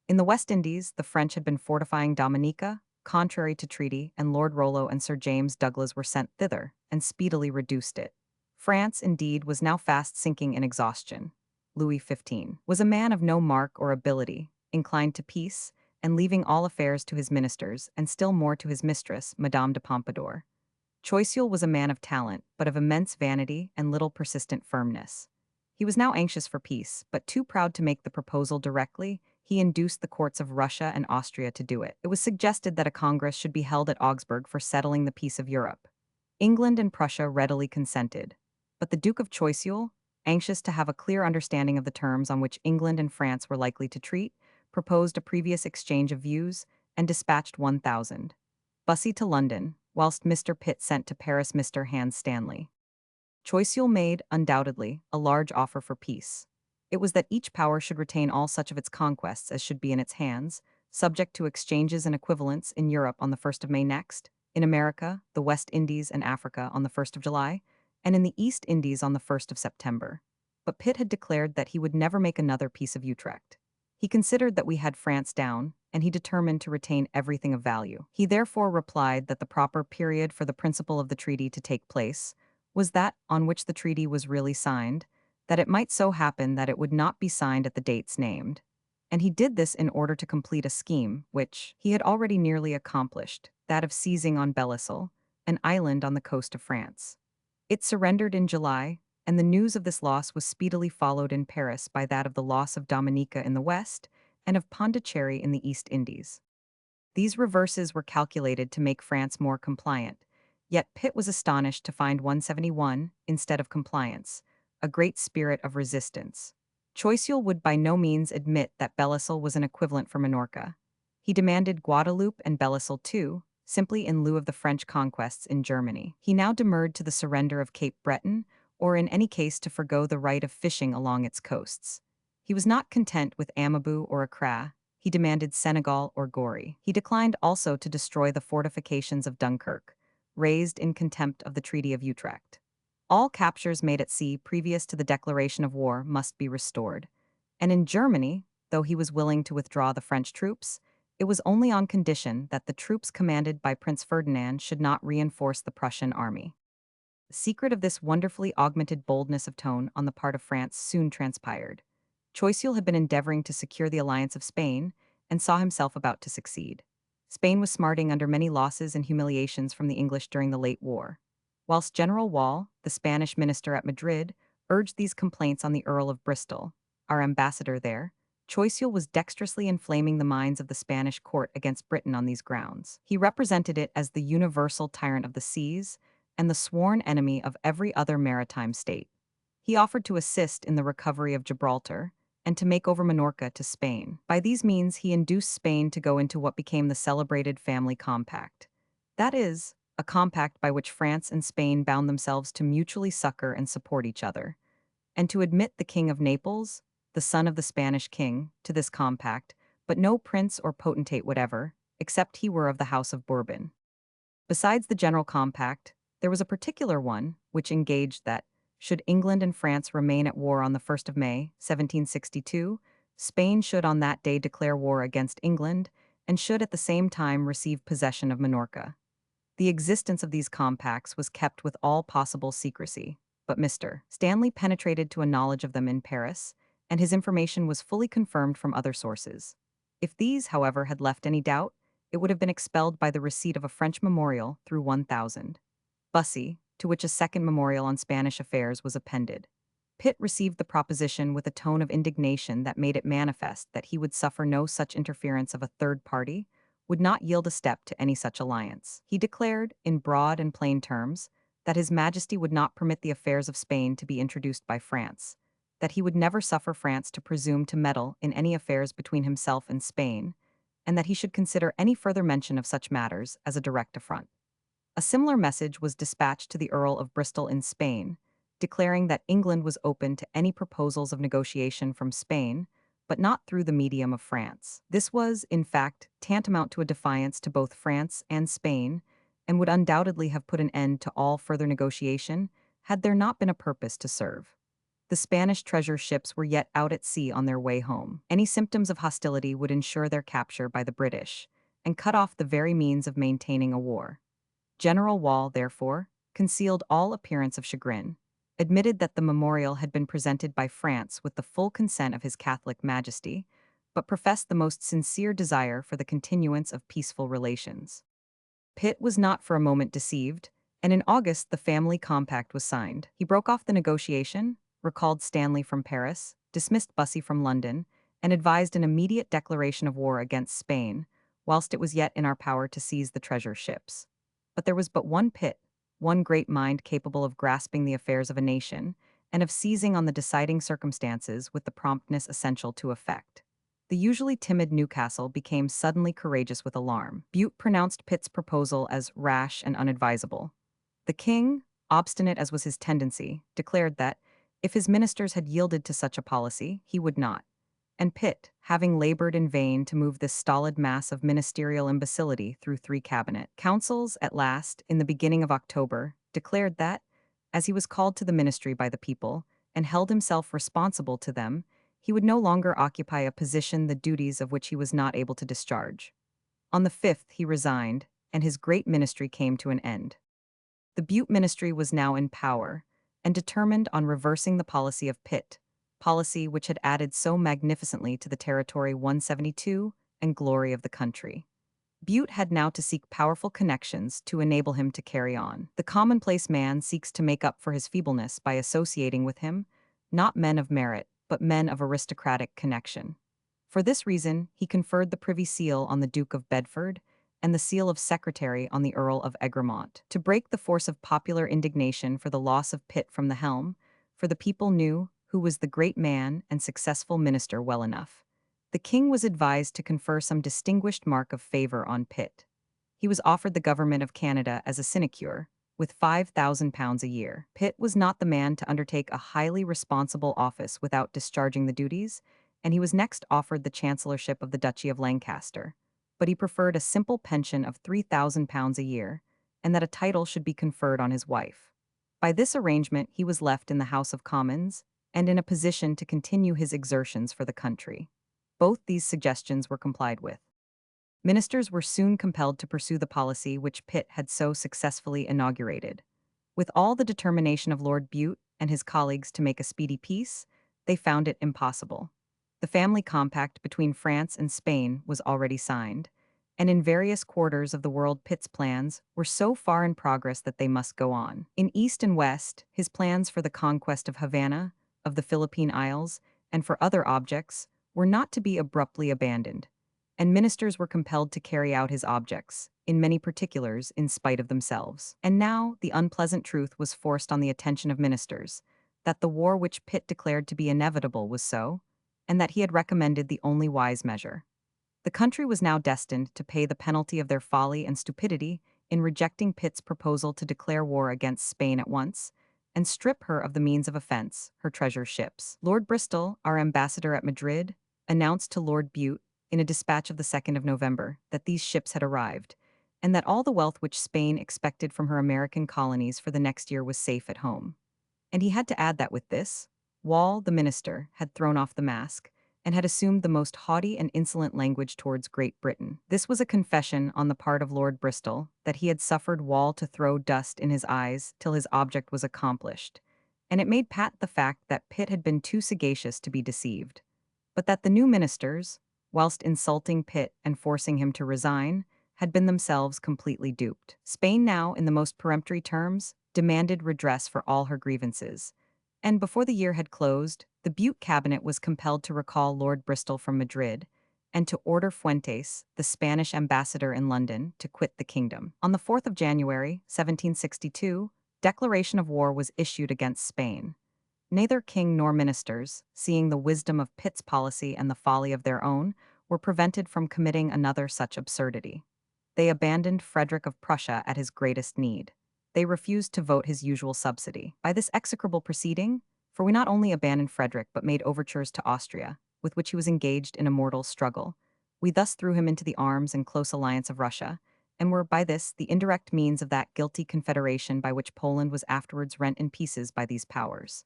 In the West Indies, the French had been fortifying Dominica, contrary to treaty, and Lord Rollo and Sir James Douglas were sent thither, and speedily reduced it. France, indeed, was now fast sinking in exhaustion. Louis XV was a man of no mark or ability, inclined to peace, and leaving all affairs to his ministers, and still more to his mistress, Madame de Pompadour. Choiseul was a man of talent, but of immense vanity and little persistent firmness. He was now anxious for peace, but too proud to make the proposal directly. He induced the courts of Russia and Austria to do it. It was suggested that a congress should be held at Augsburg for settling the peace of Europe. England and Prussia readily consented, but the Duke of Choiseul, anxious to have a clear understanding of the terms on which England and France were likely to treat, proposed a previous exchange of views and dispatched 1,000 Bussy to London, whilst Mr. Pitt sent to Paris Mr. Hans Stanley. Choiseul made, undoubtedly, a large offer for peace. It was that each power should retain all such of its conquests as should be in its hands, subject to exchanges and equivalents in Europe on the 1st of May next, in America, the West Indies and Africa on the 1st of July, and in the East Indies on the 1st of September. But Pitt had declared that he would never make another Peace of Utrecht. He considered that we had France down, and he determined to retain everything of value. He therefore replied that the proper period for the principle of the treaty to take place was that on which the treaty was really signed, that it might so happen that it would not be signed at the dates named. And he did this in order to complete a scheme which he had already nearly accomplished, that of seizing on Belleisle, an island on the coast of France. It surrendered in July, and the news of this loss was speedily followed in Paris by that of the loss of Dominica in the west and of Pondicherry in the East Indies. These reverses were calculated to make France more compliant, yet Pitt was astonished to find 171 instead of compliance, a great spirit of resistance. Choiseul would by no means admit that Belleisle was an equivalent for Minorca. He demanded Guadeloupe and Belleisle too, simply in lieu of the French conquests in Germany. He now demurred to the surrender of Cape Breton, or in any case to forgo the right of fishing along its coasts. He was not content with Amabou or Accra. He demanded Senegal or Goree. He declined also to destroy the fortifications of Dunkirk, raised in contempt of the Treaty of Utrecht. All captures made at sea previous to the declaration of war must be restored. And in Germany, though he was willing to withdraw the French troops, it was only on condition that the troops commanded by Prince Ferdinand should not reinforce the Prussian army. The secret of this wonderfully augmented boldness of tone on the part of France soon transpired. Choiseul had been endeavoring to secure the alliance of Spain, and saw himself about to succeed. Spain was smarting under many losses and humiliations from the English during the late war. Whilst General Wall, the Spanish minister at Madrid, urged these complaints on the Earl of Bristol, our ambassador there, Choiseul was dexterously inflaming the minds of the Spanish court against Britain on these grounds. He represented it as the universal tyrant of the seas and the sworn enemy of every other maritime state. He offered to assist in the recovery of Gibraltar and to make over Minorca to Spain. By these means, he induced Spain to go into what became the celebrated family compact. That is, a compact by which France and Spain bound themselves to mutually succor and support each other, and to admit the King of Naples, the son of the Spanish king, to this compact, but no prince or potentate whatever, except he were of the House of Bourbon. Besides the general compact, there was a particular one which engaged that, should England and France remain at war on the 1st of May, 1762, Spain should on that day declare war against England, and should at the same time receive possession of Minorca. The existence of these compacts was kept with all possible secrecy, but Mr. Stanley penetrated to a knowledge of them in Paris, and his information was fully confirmed from other sources. If these, however, had left any doubt, it would have been expelled by the receipt of a French memorial through 1000. Bussy, to which a second memorial on Spanish affairs was appended. Pitt received the proposition with a tone of indignation that made it manifest that he would suffer no such interference of a third party, would not yield a step to any such alliance. He declared, in broad and plain terms, that His Majesty would not permit the affairs of Spain to be introduced by France, that he would never suffer France to presume to meddle in any affairs between himself and Spain, and that he should consider any further mention of such matters as a direct affront. A similar message was dispatched to the Earl of Bristol in Spain, declaring that England was open to any proposals of negotiation from Spain, but not through the medium of France. This was, in fact, tantamount to a defiance to both France and Spain, and would undoubtedly have put an end to all further negotiation had there not been a purpose to serve. The Spanish treasure ships were yet out at sea on their way home. Any symptoms of hostility would ensure their capture by the British, and cut off the very means of maintaining a war. General Wall, therefore, concealed all appearance of chagrin, admitted that the memorial had been presented by France with the full consent of His Catholic Majesty, but professed the most sincere desire for the continuance of peaceful relations. Pitt was not for a moment deceived, and in August the family compact was signed. He broke off the negotiation, recalled Stanley from Paris, dismissed Bussy from London, and advised an immediate declaration of war against Spain, whilst it was yet in our power to seize the treasure ships. But there was but one Pitt, one great mind capable of grasping the affairs of a nation, and of seizing on the deciding circumstances with the promptness essential to effect. The usually timid Newcastle became suddenly courageous with alarm. Bute pronounced Pitt's proposal as rash and unadvisable. The king, obstinate as was his tendency, declared that, if his ministers had yielded to such a policy, he would not. And Pitt, having labored in vain to move this stolid mass of ministerial imbecility through 3 cabinet councils, at last, in the beginning of October, declared that, as he was called to the ministry by the people, and held himself responsible to them, he would no longer occupy a position the duties of which he was not able to discharge. On the 5th he resigned, and his great ministry came to an end. The Bute ministry was now in power, and determined on reversing the policy of Pitt, policy which had added so magnificently to the territory 172 and glory of the country. Bute had now to seek powerful connections to enable him to carry on. The commonplace man seeks to make up for his feebleness by associating with him, not men of merit, but men of aristocratic connection. For this reason, he conferred the Privy Seal on the Duke of Bedford and the Seal of Secretary on the Earl of Egremont. To break the force of popular indignation for the loss of Pitt from the helm, for the people knew who was the great man and successful minister well enough. The king was advised to confer some distinguished mark of favor on Pitt. He was offered the government of Canada as a sinecure, with £5,000 a year. Pitt was not the man to undertake a highly responsible office without discharging the duties, and he was next offered the chancellorship of the Duchy of Lancaster. But he preferred a simple pension of £3,000 a year, and that a title should be conferred on his wife. By this arrangement, he was left in the House of Commons, and in a position to continue his exertions for the country. Both these suggestions were complied with. Ministers were soon compelled to pursue the policy which Pitt had so successfully inaugurated. With all the determination of Lord Bute and his colleagues to make a speedy peace, they found it impossible. The family compact between France and Spain was already signed, and in various quarters of the world Pitt's plans were so far in progress that they must go on. In East and West, his plans for the conquest of Havana, of the Philippine Isles, and for other objects were not to be abruptly abandoned, and ministers were compelled to carry out his objects, in many particulars, in spite of themselves. And now the unpleasant truth was forced on the attention of ministers, that the war which Pitt declared to be inevitable was so, and that he had recommended the only wise measure. The country was now destined to pay the penalty of their folly and stupidity in rejecting Pitt's proposal to declare war against Spain at once, and strip her of the means of offense, her treasure ships. Lord Bristol, our ambassador at Madrid, announced to Lord Bute, in a dispatch of the 2nd of November, that these ships had arrived, and that all the wealth which Spain expected from her American colonies for the next year was safe at home. And he had to add that with this, Wall, the minister, had thrown off the mask, and had assumed the most haughty and insolent language towards Great Britain. This was a confession on the part of Lord Bristol that he had suffered Wall to throw dust in his eyes till his object was accomplished, and it made pat the fact that Pitt had been too sagacious to be deceived, but that the new ministers, whilst insulting Pitt and forcing him to resign, had been themselves completely duped. Spain now, in the most peremptory terms, demanded redress for all her grievances, and before the year had closed, the Bute cabinet was compelled to recall Lord Bristol from Madrid, and to order Fuentes, the Spanish ambassador in London, to quit the kingdom. On the 4th of January, 1762, declaration of war was issued against Spain. Neither king nor ministers, seeing the wisdom of Pitt's policy and the folly of their own, were prevented from committing another such absurdity. They abandoned Frederick of Prussia at his greatest need. They refused to vote his usual subsidy. By this execrable proceeding, for we not only abandoned Frederick but made overtures to Austria, with which he was engaged in a mortal struggle, we thus threw him into the arms and close alliance of Russia, and were by this the indirect means of that guilty confederation by which Poland was afterwards rent in pieces by these powers.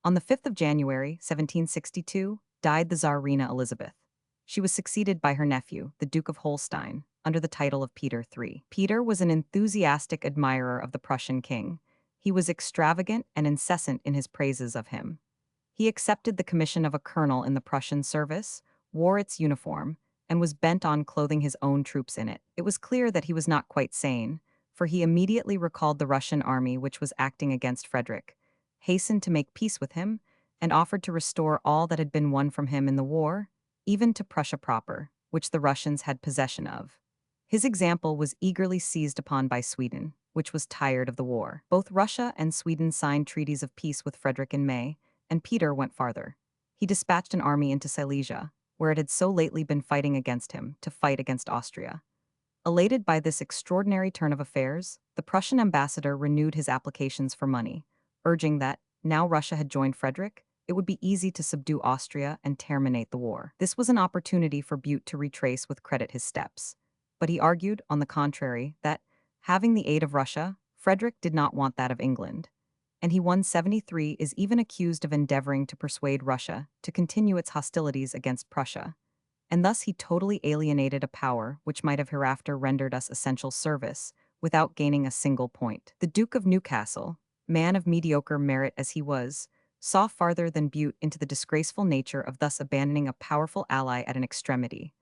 On the 5th of January, 1762, died the Tsarina Elizabeth. She was succeeded by her nephew, the Duke of Holstein, under the title of Peter III. Peter was an enthusiastic admirer of the Prussian king. He was extravagant and incessant in his praises of him. He accepted the commission of a colonel in the Prussian service, wore its uniform, and was bent on clothing his own troops in it. It was clear that he was not quite sane, for he immediately recalled the Russian army which was acting against Frederick, hastened to make peace with him, and offered to restore all that had been won from him in the war, even to Prussia proper, which the Russians had possession of. His example was eagerly seized upon by Sweden, which was tired of the war. Both Russia and Sweden signed treaties of peace with Frederick in May, and Peter went farther. He dispatched an army into Silesia, where it had so lately been fighting against him, to fight against Austria. Elated by this extraordinary turn of affairs, the Prussian ambassador renewed his applications for money, urging that, now Russia had joined Frederick, it would be easy to subdue Austria and terminate the war. This was an opportunity for Bute to retrace with credit his steps. But he argued, on the contrary, that, having the aid of Russia, Frederick did not want that of England, and he 173 is even accused of endeavoring to persuade Russia to continue its hostilities against Prussia, and thus he totally alienated a power which might have hereafter rendered us essential service, without gaining a single point. The Duke of Newcastle, man of mediocre merit as he was, saw farther than Bute into the disgraceful nature of thus abandoning a powerful ally at an extremity.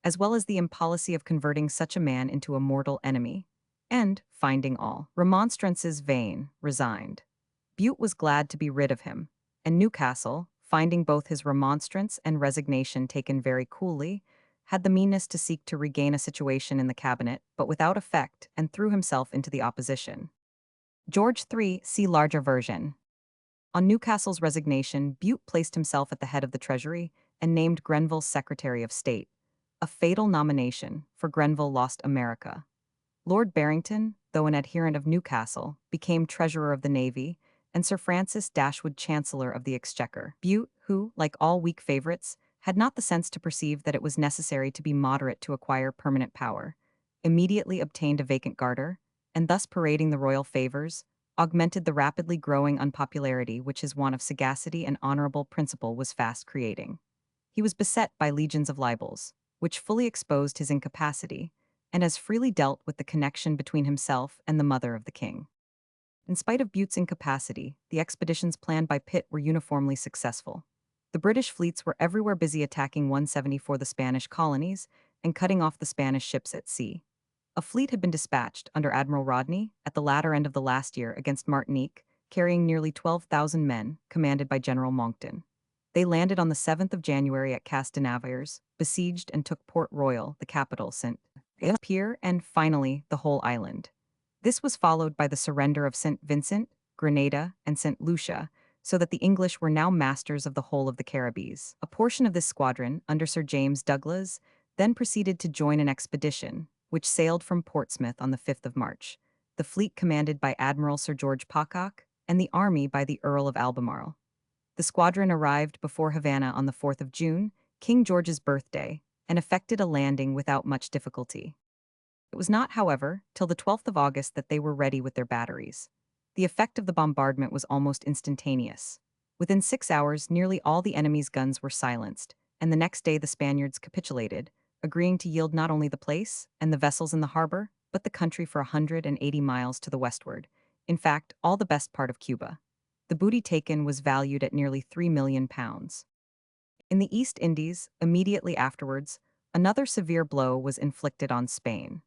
as well as the impolicy of converting such a man into a mortal enemy, and, finding all remonstrances vain, resigned. Bute was glad to be rid of him, and Newcastle, finding both his remonstrance and resignation taken very coolly, had the meanness to seek to regain a situation in the cabinet, but without effect, and threw himself into the opposition. George III, see larger version. On Newcastle's resignation, Bute placed himself at the head of the Treasury and named Grenville Secretary of State, a fatal nomination, for Grenville lost America. Lord Barrington, though an adherent of Newcastle, became Treasurer of the Navy, and Sir Francis Dashwood Chancellor of the Exchequer. Bute, who, like all weak favorites, had not the sense to perceive that it was necessary to be moderate to acquire permanent power, immediately obtained a vacant garter, and thus parading the royal favors, augmented the rapidly growing unpopularity which his want of sagacity and honorable principle was fast creating. He was beset by legions of libels, which fully exposed his incapacity, and as freely dealt with the connection between himself and the mother of the king. In spite of Bute's incapacity, the expeditions planned by Pitt were uniformly successful. The British fleets were everywhere busy attacking 174 the Spanish colonies and cutting off the Spanish ships at sea. A fleet had been dispatched under Admiral Rodney at the latter end of the last year against Martinique, carrying nearly 12,000 men, commanded by General Monckton. They landed on the 7th of January at Castelnaviers, besieged and took Port Royal, the capital, Saint-Pierre, and finally the whole island. This was followed by the surrender of St. Vincent, Grenada, and St. Lucia, so that the English were now masters of the whole of the Caribbees. A portion of this squadron, under Sir James Douglas, then proceeded to join an expedition, which sailed from Portsmouth on the 5th of March, the fleet commanded by Admiral Sir George Pocock, and the army by the Earl of Albemarle. The squadron arrived before Havana on the 4th of June, King George's birthday, and effected a landing without much difficulty. It was not, however, till the 12th of August that they were ready with their batteries. The effect of the bombardment was almost instantaneous. Within 6 hours, nearly all the enemy's guns were silenced, and the next day the Spaniards capitulated, agreeing to yield not only the place and the vessels in the harbor, but the country for 180 miles to the westward, in fact, all the best part of Cuba. The booty taken was valued at nearly £3,000,000. In the East Indies, immediately afterwards, another severe blow was inflicted on Spain.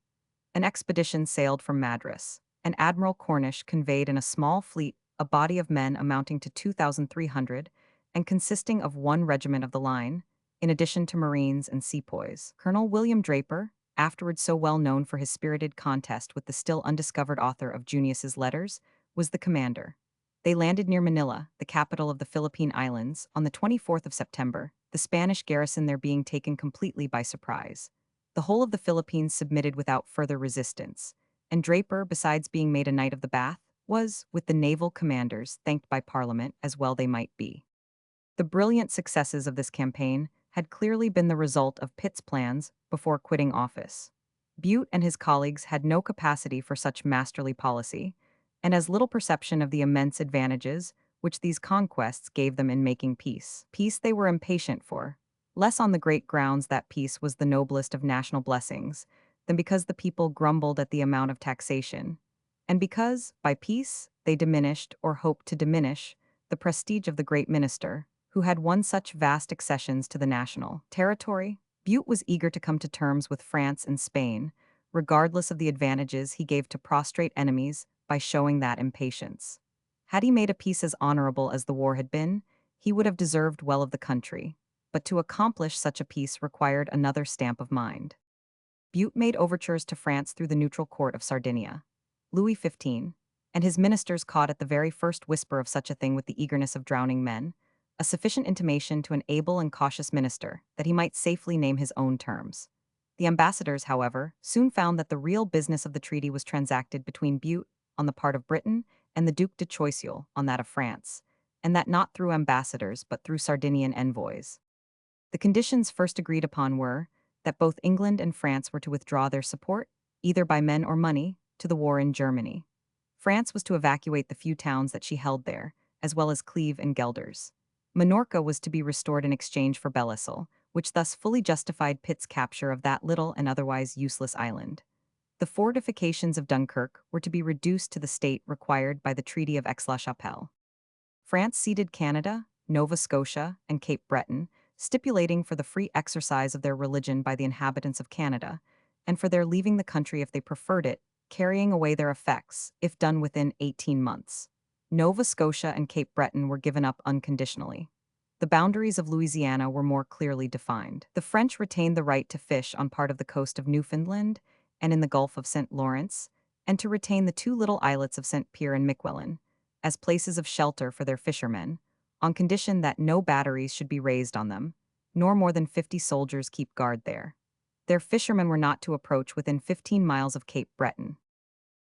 An expedition sailed from Madras, and Admiral Cornish conveyed in a small fleet a body of men amounting to 2,300 and consisting of one regiment of the line, in addition to Marines and sepoys. Colonel William Draper, afterwards so well known for his spirited contest with the still undiscovered author of Junius's letters, was the commander. They landed near Manila, the capital of the Philippine Islands, on the 24th of September, the Spanish garrison there being taken completely by surprise. The whole of the Philippines submitted without further resistance, and Draper, besides being made a Knight of the Bath, was, with the naval commanders, thanked by Parliament, as well they might be. The brilliant successes of this campaign had clearly been the result of Pitt's plans before quitting office. Bute and his colleagues had no capacity for such masterly policy, and as little perception of the immense advantages which these conquests gave them in making peace. Peace they were impatient for, less on the great grounds that peace was the noblest of national blessings, than because the people grumbled at the amount of taxation, and because, by peace, they diminished, or hoped to diminish, the prestige of the great minister, who had won such vast accessions to the national territory. Bute was eager to come to terms with France and Spain, regardless of the advantages he gave to prostrate enemies by showing that impatience. Had he made a peace as honorable as the war had been, he would have deserved well of the country, but to accomplish such a peace required another stamp of mind. Bute made overtures to France through the neutral court of Sardinia. Louis XV, and his ministers caught at the very first whisper of such a thing with the eagerness of drowning men, a sufficient intimation to an able and cautious minister that he might safely name his own terms. The ambassadors, however, soon found that the real business of the treaty was transacted between Bute, on the part of Britain, and the Duc de Choiseul, on that of France, and that not through ambassadors but through Sardinian envoys. The conditions first agreed upon were that both England and France were to withdraw their support, either by men or money, to the war in Germany. France was to evacuate the few towns that she held there, as well as Cleve and Gelders. Minorca was to be restored in exchange for Belisle, which thus fully justified Pitt's capture of that little and otherwise useless island. The fortifications of Dunkirk were to be reduced to the state required by the Treaty of Aix-la-Chapelle. France ceded Canada, Nova Scotia, and Cape Breton, stipulating for the free exercise of their religion by the inhabitants of Canada, and for their leaving the country if they preferred it, carrying away their effects, if done within 18 months. Nova Scotia and Cape Breton were given up unconditionally. The boundaries of Louisiana were more clearly defined. The French retained the right to fish on part of the coast of Newfoundland and in the Gulf of St. Lawrence, and to retain the two little islets of St. Pierre and Miquelon as places of shelter for their fishermen, on condition that no batteries should be raised on them, nor more than 50 soldiers keep guard there. Their fishermen were not to approach within 15 miles of Cape Breton.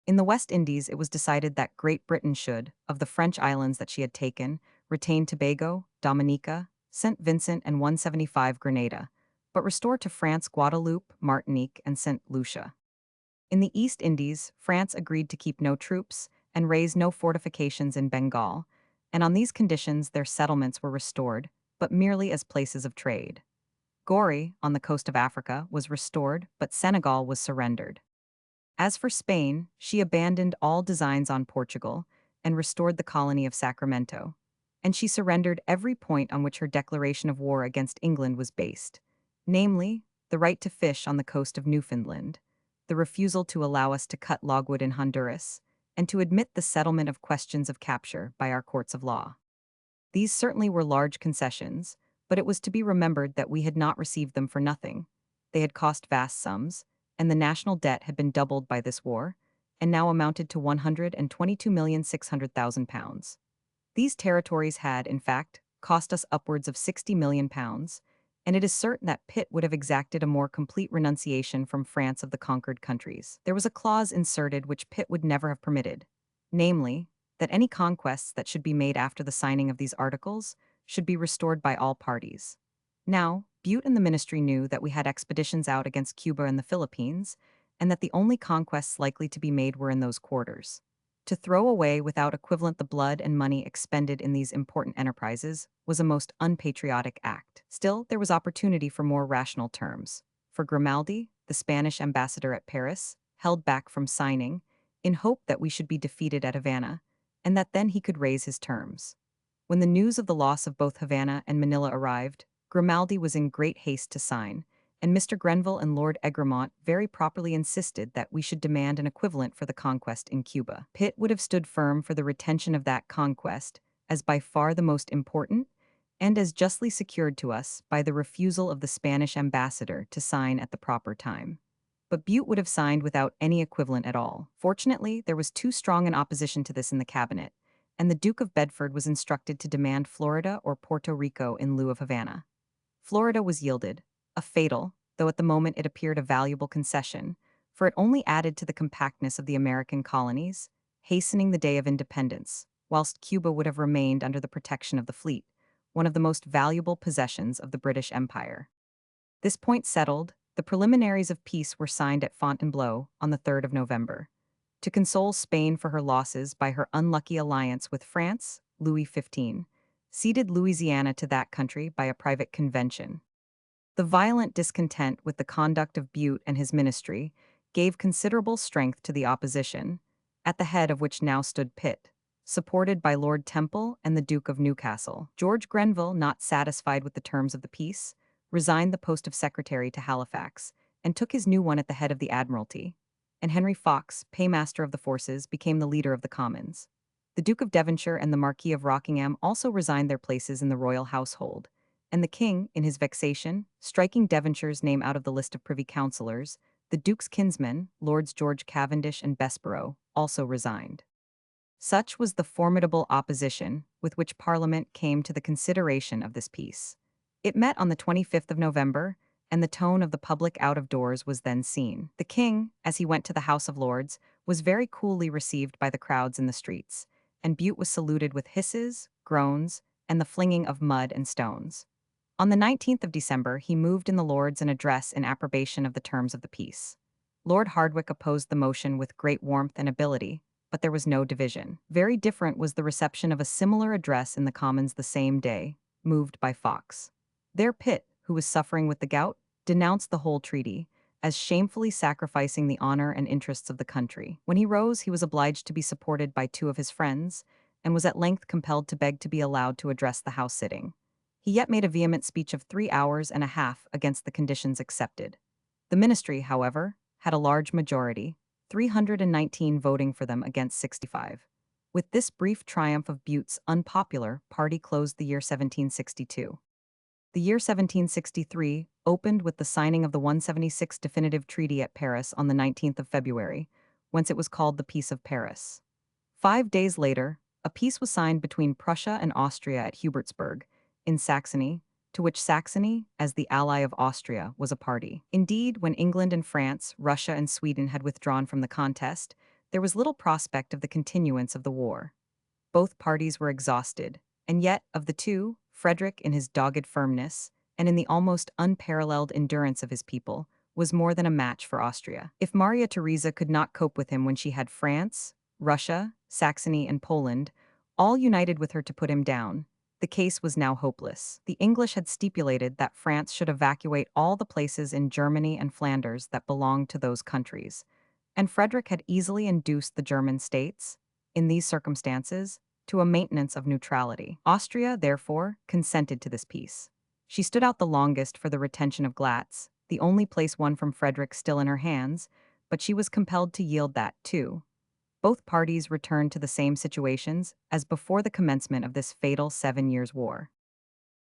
In the West Indies, it was decided that Great Britain should, of the French islands that she had taken, retain Tobago, Dominica, St. Vincent, and 175 Grenada, but restore to France Guadeloupe, Martinique, and St. Lucia. In the East Indies, France agreed to keep no troops and raise no fortifications in Bengal, and on these conditions their settlements were restored, but merely as places of trade. Gori, on the coast of Africa, was restored, but Senegal was surrendered. As for Spain, she abandoned all designs on Portugal and restored the colony of Sacramento, and she surrendered every point on which her declaration of war against England was based, namely, the right to fish on the coast of Newfoundland, the refusal to allow us to cut logwood in Honduras, and to admit the settlement of questions of capture by our courts of law. These certainly were large concessions, but it was to be remembered that we had not received them for nothing. They had cost vast sums, and the national debt had been doubled by this war, and now amounted to £122,600,000. These territories had, in fact, cost us upwards of £60 million, and it is certain that Pitt would have exacted a more complete renunciation from France of the conquered countries. There was a clause inserted which Pitt would never have permitted, namely, that any conquests that should be made after the signing of these articles should be restored by all parties. Now, Bute and the ministry knew that we had expeditions out against Cuba and the Philippines, and that the only conquests likely to be made were in those quarters. To throw away without equivalent the blood and money expended in these important enterprises was a most unpatriotic act. Still, there was opportunity for more rational terms. For Grimaldi, the Spanish ambassador at Paris, held back from signing, in hope that we should be defeated at Havana, and that then he could raise his terms. When the news of the loss of both Havana and Manila arrived, Grimaldi was in great haste to sign, and Mr. Grenville and Lord Egremont very properly insisted that we should demand an equivalent for the conquest in Cuba. Pitt would have stood firm for the retention of that conquest, as by far the most important, and as justly secured to us by the refusal of the Spanish ambassador to sign at the proper time. But Bute would have signed without any equivalent at all. Fortunately, there was too strong an opposition to this in the cabinet, and the Duke of Bedford was instructed to demand Florida or Puerto Rico in lieu of Havana. Florida was yielded, a fatal, though at the moment it appeared a valuable concession, for it only added to the compactness of the American colonies, hastening the day of independence, whilst Cuba would have remained under the protection of the fleet, one of the most valuable possessions of the British Empire. This point settled, the preliminaries of peace were signed at Fontainebleau on the 3rd of November. To console Spain for her losses by her unlucky alliance with France, Louis XV ceded Louisiana to that country by a private convention. The violent discontent with the conduct of Bute and his ministry gave considerable strength to the opposition, at the head of which now stood Pitt, supported by Lord Temple and the Duke of Newcastle. George Grenville, not satisfied with the terms of the peace, resigned the post of secretary to Halifax and took his new one at the head of the Admiralty, and Henry Fox, paymaster of the forces, became the leader of the Commons. The Duke of Devonshire and the Marquis of Rockingham also resigned their places in the royal household, and the king, in his vexation, striking Devonshire's name out of the list of privy councillors, the Duke's kinsmen, Lords George Cavendish and Bessborough, also resigned. Such was the formidable opposition with which Parliament came to the consideration of this peace. It met on the 25th of November, and the tone of the public out of doors was then seen. The king, as he went to the House of Lords, was very coolly received by the crowds in the streets, and Bute was saluted with hisses, groans, and the flinging of mud and stones. On the 19th of December, he moved in the Lords an address in approbation of the terms of the peace. Lord Hardwicke opposed the motion with great warmth and ability, but there was no division. Very different was the reception of a similar address in the Commons the same day, moved by Fox. There Pitt, who was suffering with the gout, denounced the whole treaty as shamefully sacrificing the honor and interests of the country. When he rose, he was obliged to be supported by two of his friends, and was at length compelled to beg to be allowed to address the House sitting. He yet made a vehement speech of 3 hours and a half against the conditions accepted. The ministry, however, had a large majority, 319 voting for them against 65. With this brief triumph of Bute's unpopular party closed the year 1762. The year 1763 opened with the signing of the 176 definitive treaty at Paris on the 19th of February, whence it was called the Peace of Paris. 5 days later, a peace was signed between Prussia and Austria at Hubertsburg, in Saxony, to which Saxony, as the ally of Austria, was a party. Indeed, when England and France, Russia and Sweden had withdrawn from the contest, there was little prospect of the continuance of the war. Both parties were exhausted, and yet, of the two, Frederick, in his dogged firmness, and in the almost unparalleled endurance of his people, was more than a match for Austria. If Maria Theresa could not cope with him when she had France, Russia, Saxony, and Poland, all united with her to put him down, the case was now hopeless. The English had stipulated that France should evacuate all the places in Germany and Flanders that belonged to those countries, and Frederick had easily induced the German states, in these circumstances, to a maintenance of neutrality. Austria, therefore, consented to this peace. She stood out the longest for the retention of Glatz, the only place won from Frederick still in her hands, but she was compelled to yield that, too. Both parties returned to the same situations as before the commencement of this fatal 7 Years' War.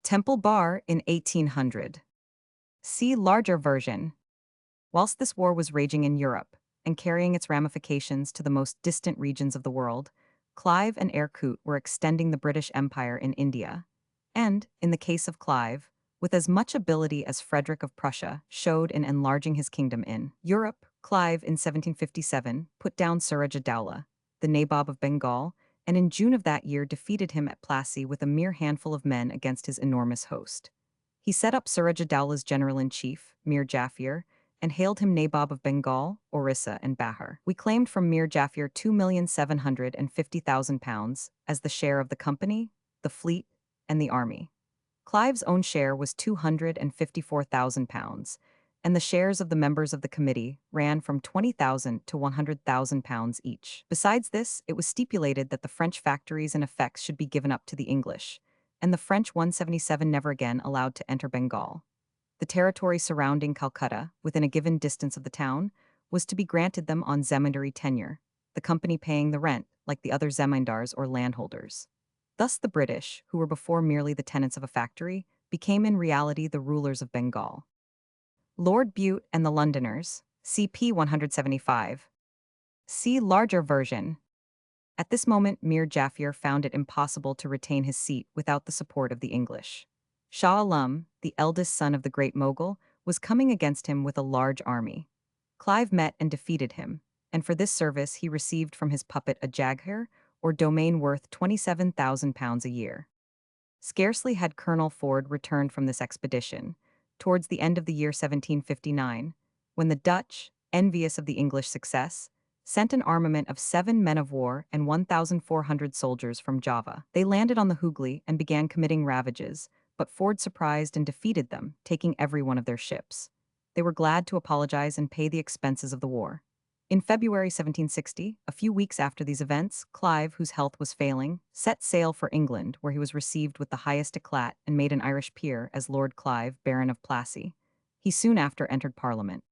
Temple Bar in 1800. See larger version. Whilst this war was raging in Europe, and carrying its ramifications to the most distant regions of the world, Clive and Ercot were extending the British Empire in India, and, in the case of Clive, with as much ability as Frederick of Prussia showed in enlarging his kingdom in Europe. Clive, in 1757, put down Suraj Dowlah, the Nabob of Bengal, and in June of that year defeated him at Plassey with a mere handful of men against his enormous host. He set up Suraj Dowlah's general-in-chief, Mir Jaffier, and hailed him Nabob of Bengal, Orissa, and Bahar. We claimed from Mir Jaffier £2,750,000 as the share of the company, the fleet, and the army. Clive's own share was £254,000, and the shares of the members of the committee ran from £20,000 to £100,000 each. Besides this, it was stipulated that the French factories and effects should be given up to the English, and the French 177 never again allowed to enter Bengal. The territory surrounding Calcutta, within a given distance of the town, was to be granted them on zemindary tenure, the company paying the rent, like the other zemindars or landholders. Thus the British, who were before merely the tenants of a factory, became in reality the rulers of Bengal. Lord Bute and the Londoners, CP 175. See larger version. At this moment Mir Jaffier found it impossible to retain his seat without the support of the English. Shah Alam, the eldest son of the great Mughal, was coming against him with a large army. Clive met and defeated him, and for this service he received from his puppet a jaghir, or domain worth £27,000 a year. Scarcely had Colonel Ford returned from this expedition, towards the end of the year 1759, when the Dutch, envious of the English success, sent an armament of 7 men of war and 1,400 soldiers from Java. They landed on the Hooghly and began committing ravages, but Ford surprised and defeated them, taking every one of their ships. They were glad to apologize and pay the expenses of the war. In February 1760, a few weeks after these events, Clive, whose health was failing, set sail for England, where he was received with the highest éclat and made an Irish peer as Lord Clive, Baron of Plassey. He soon after entered Parliament.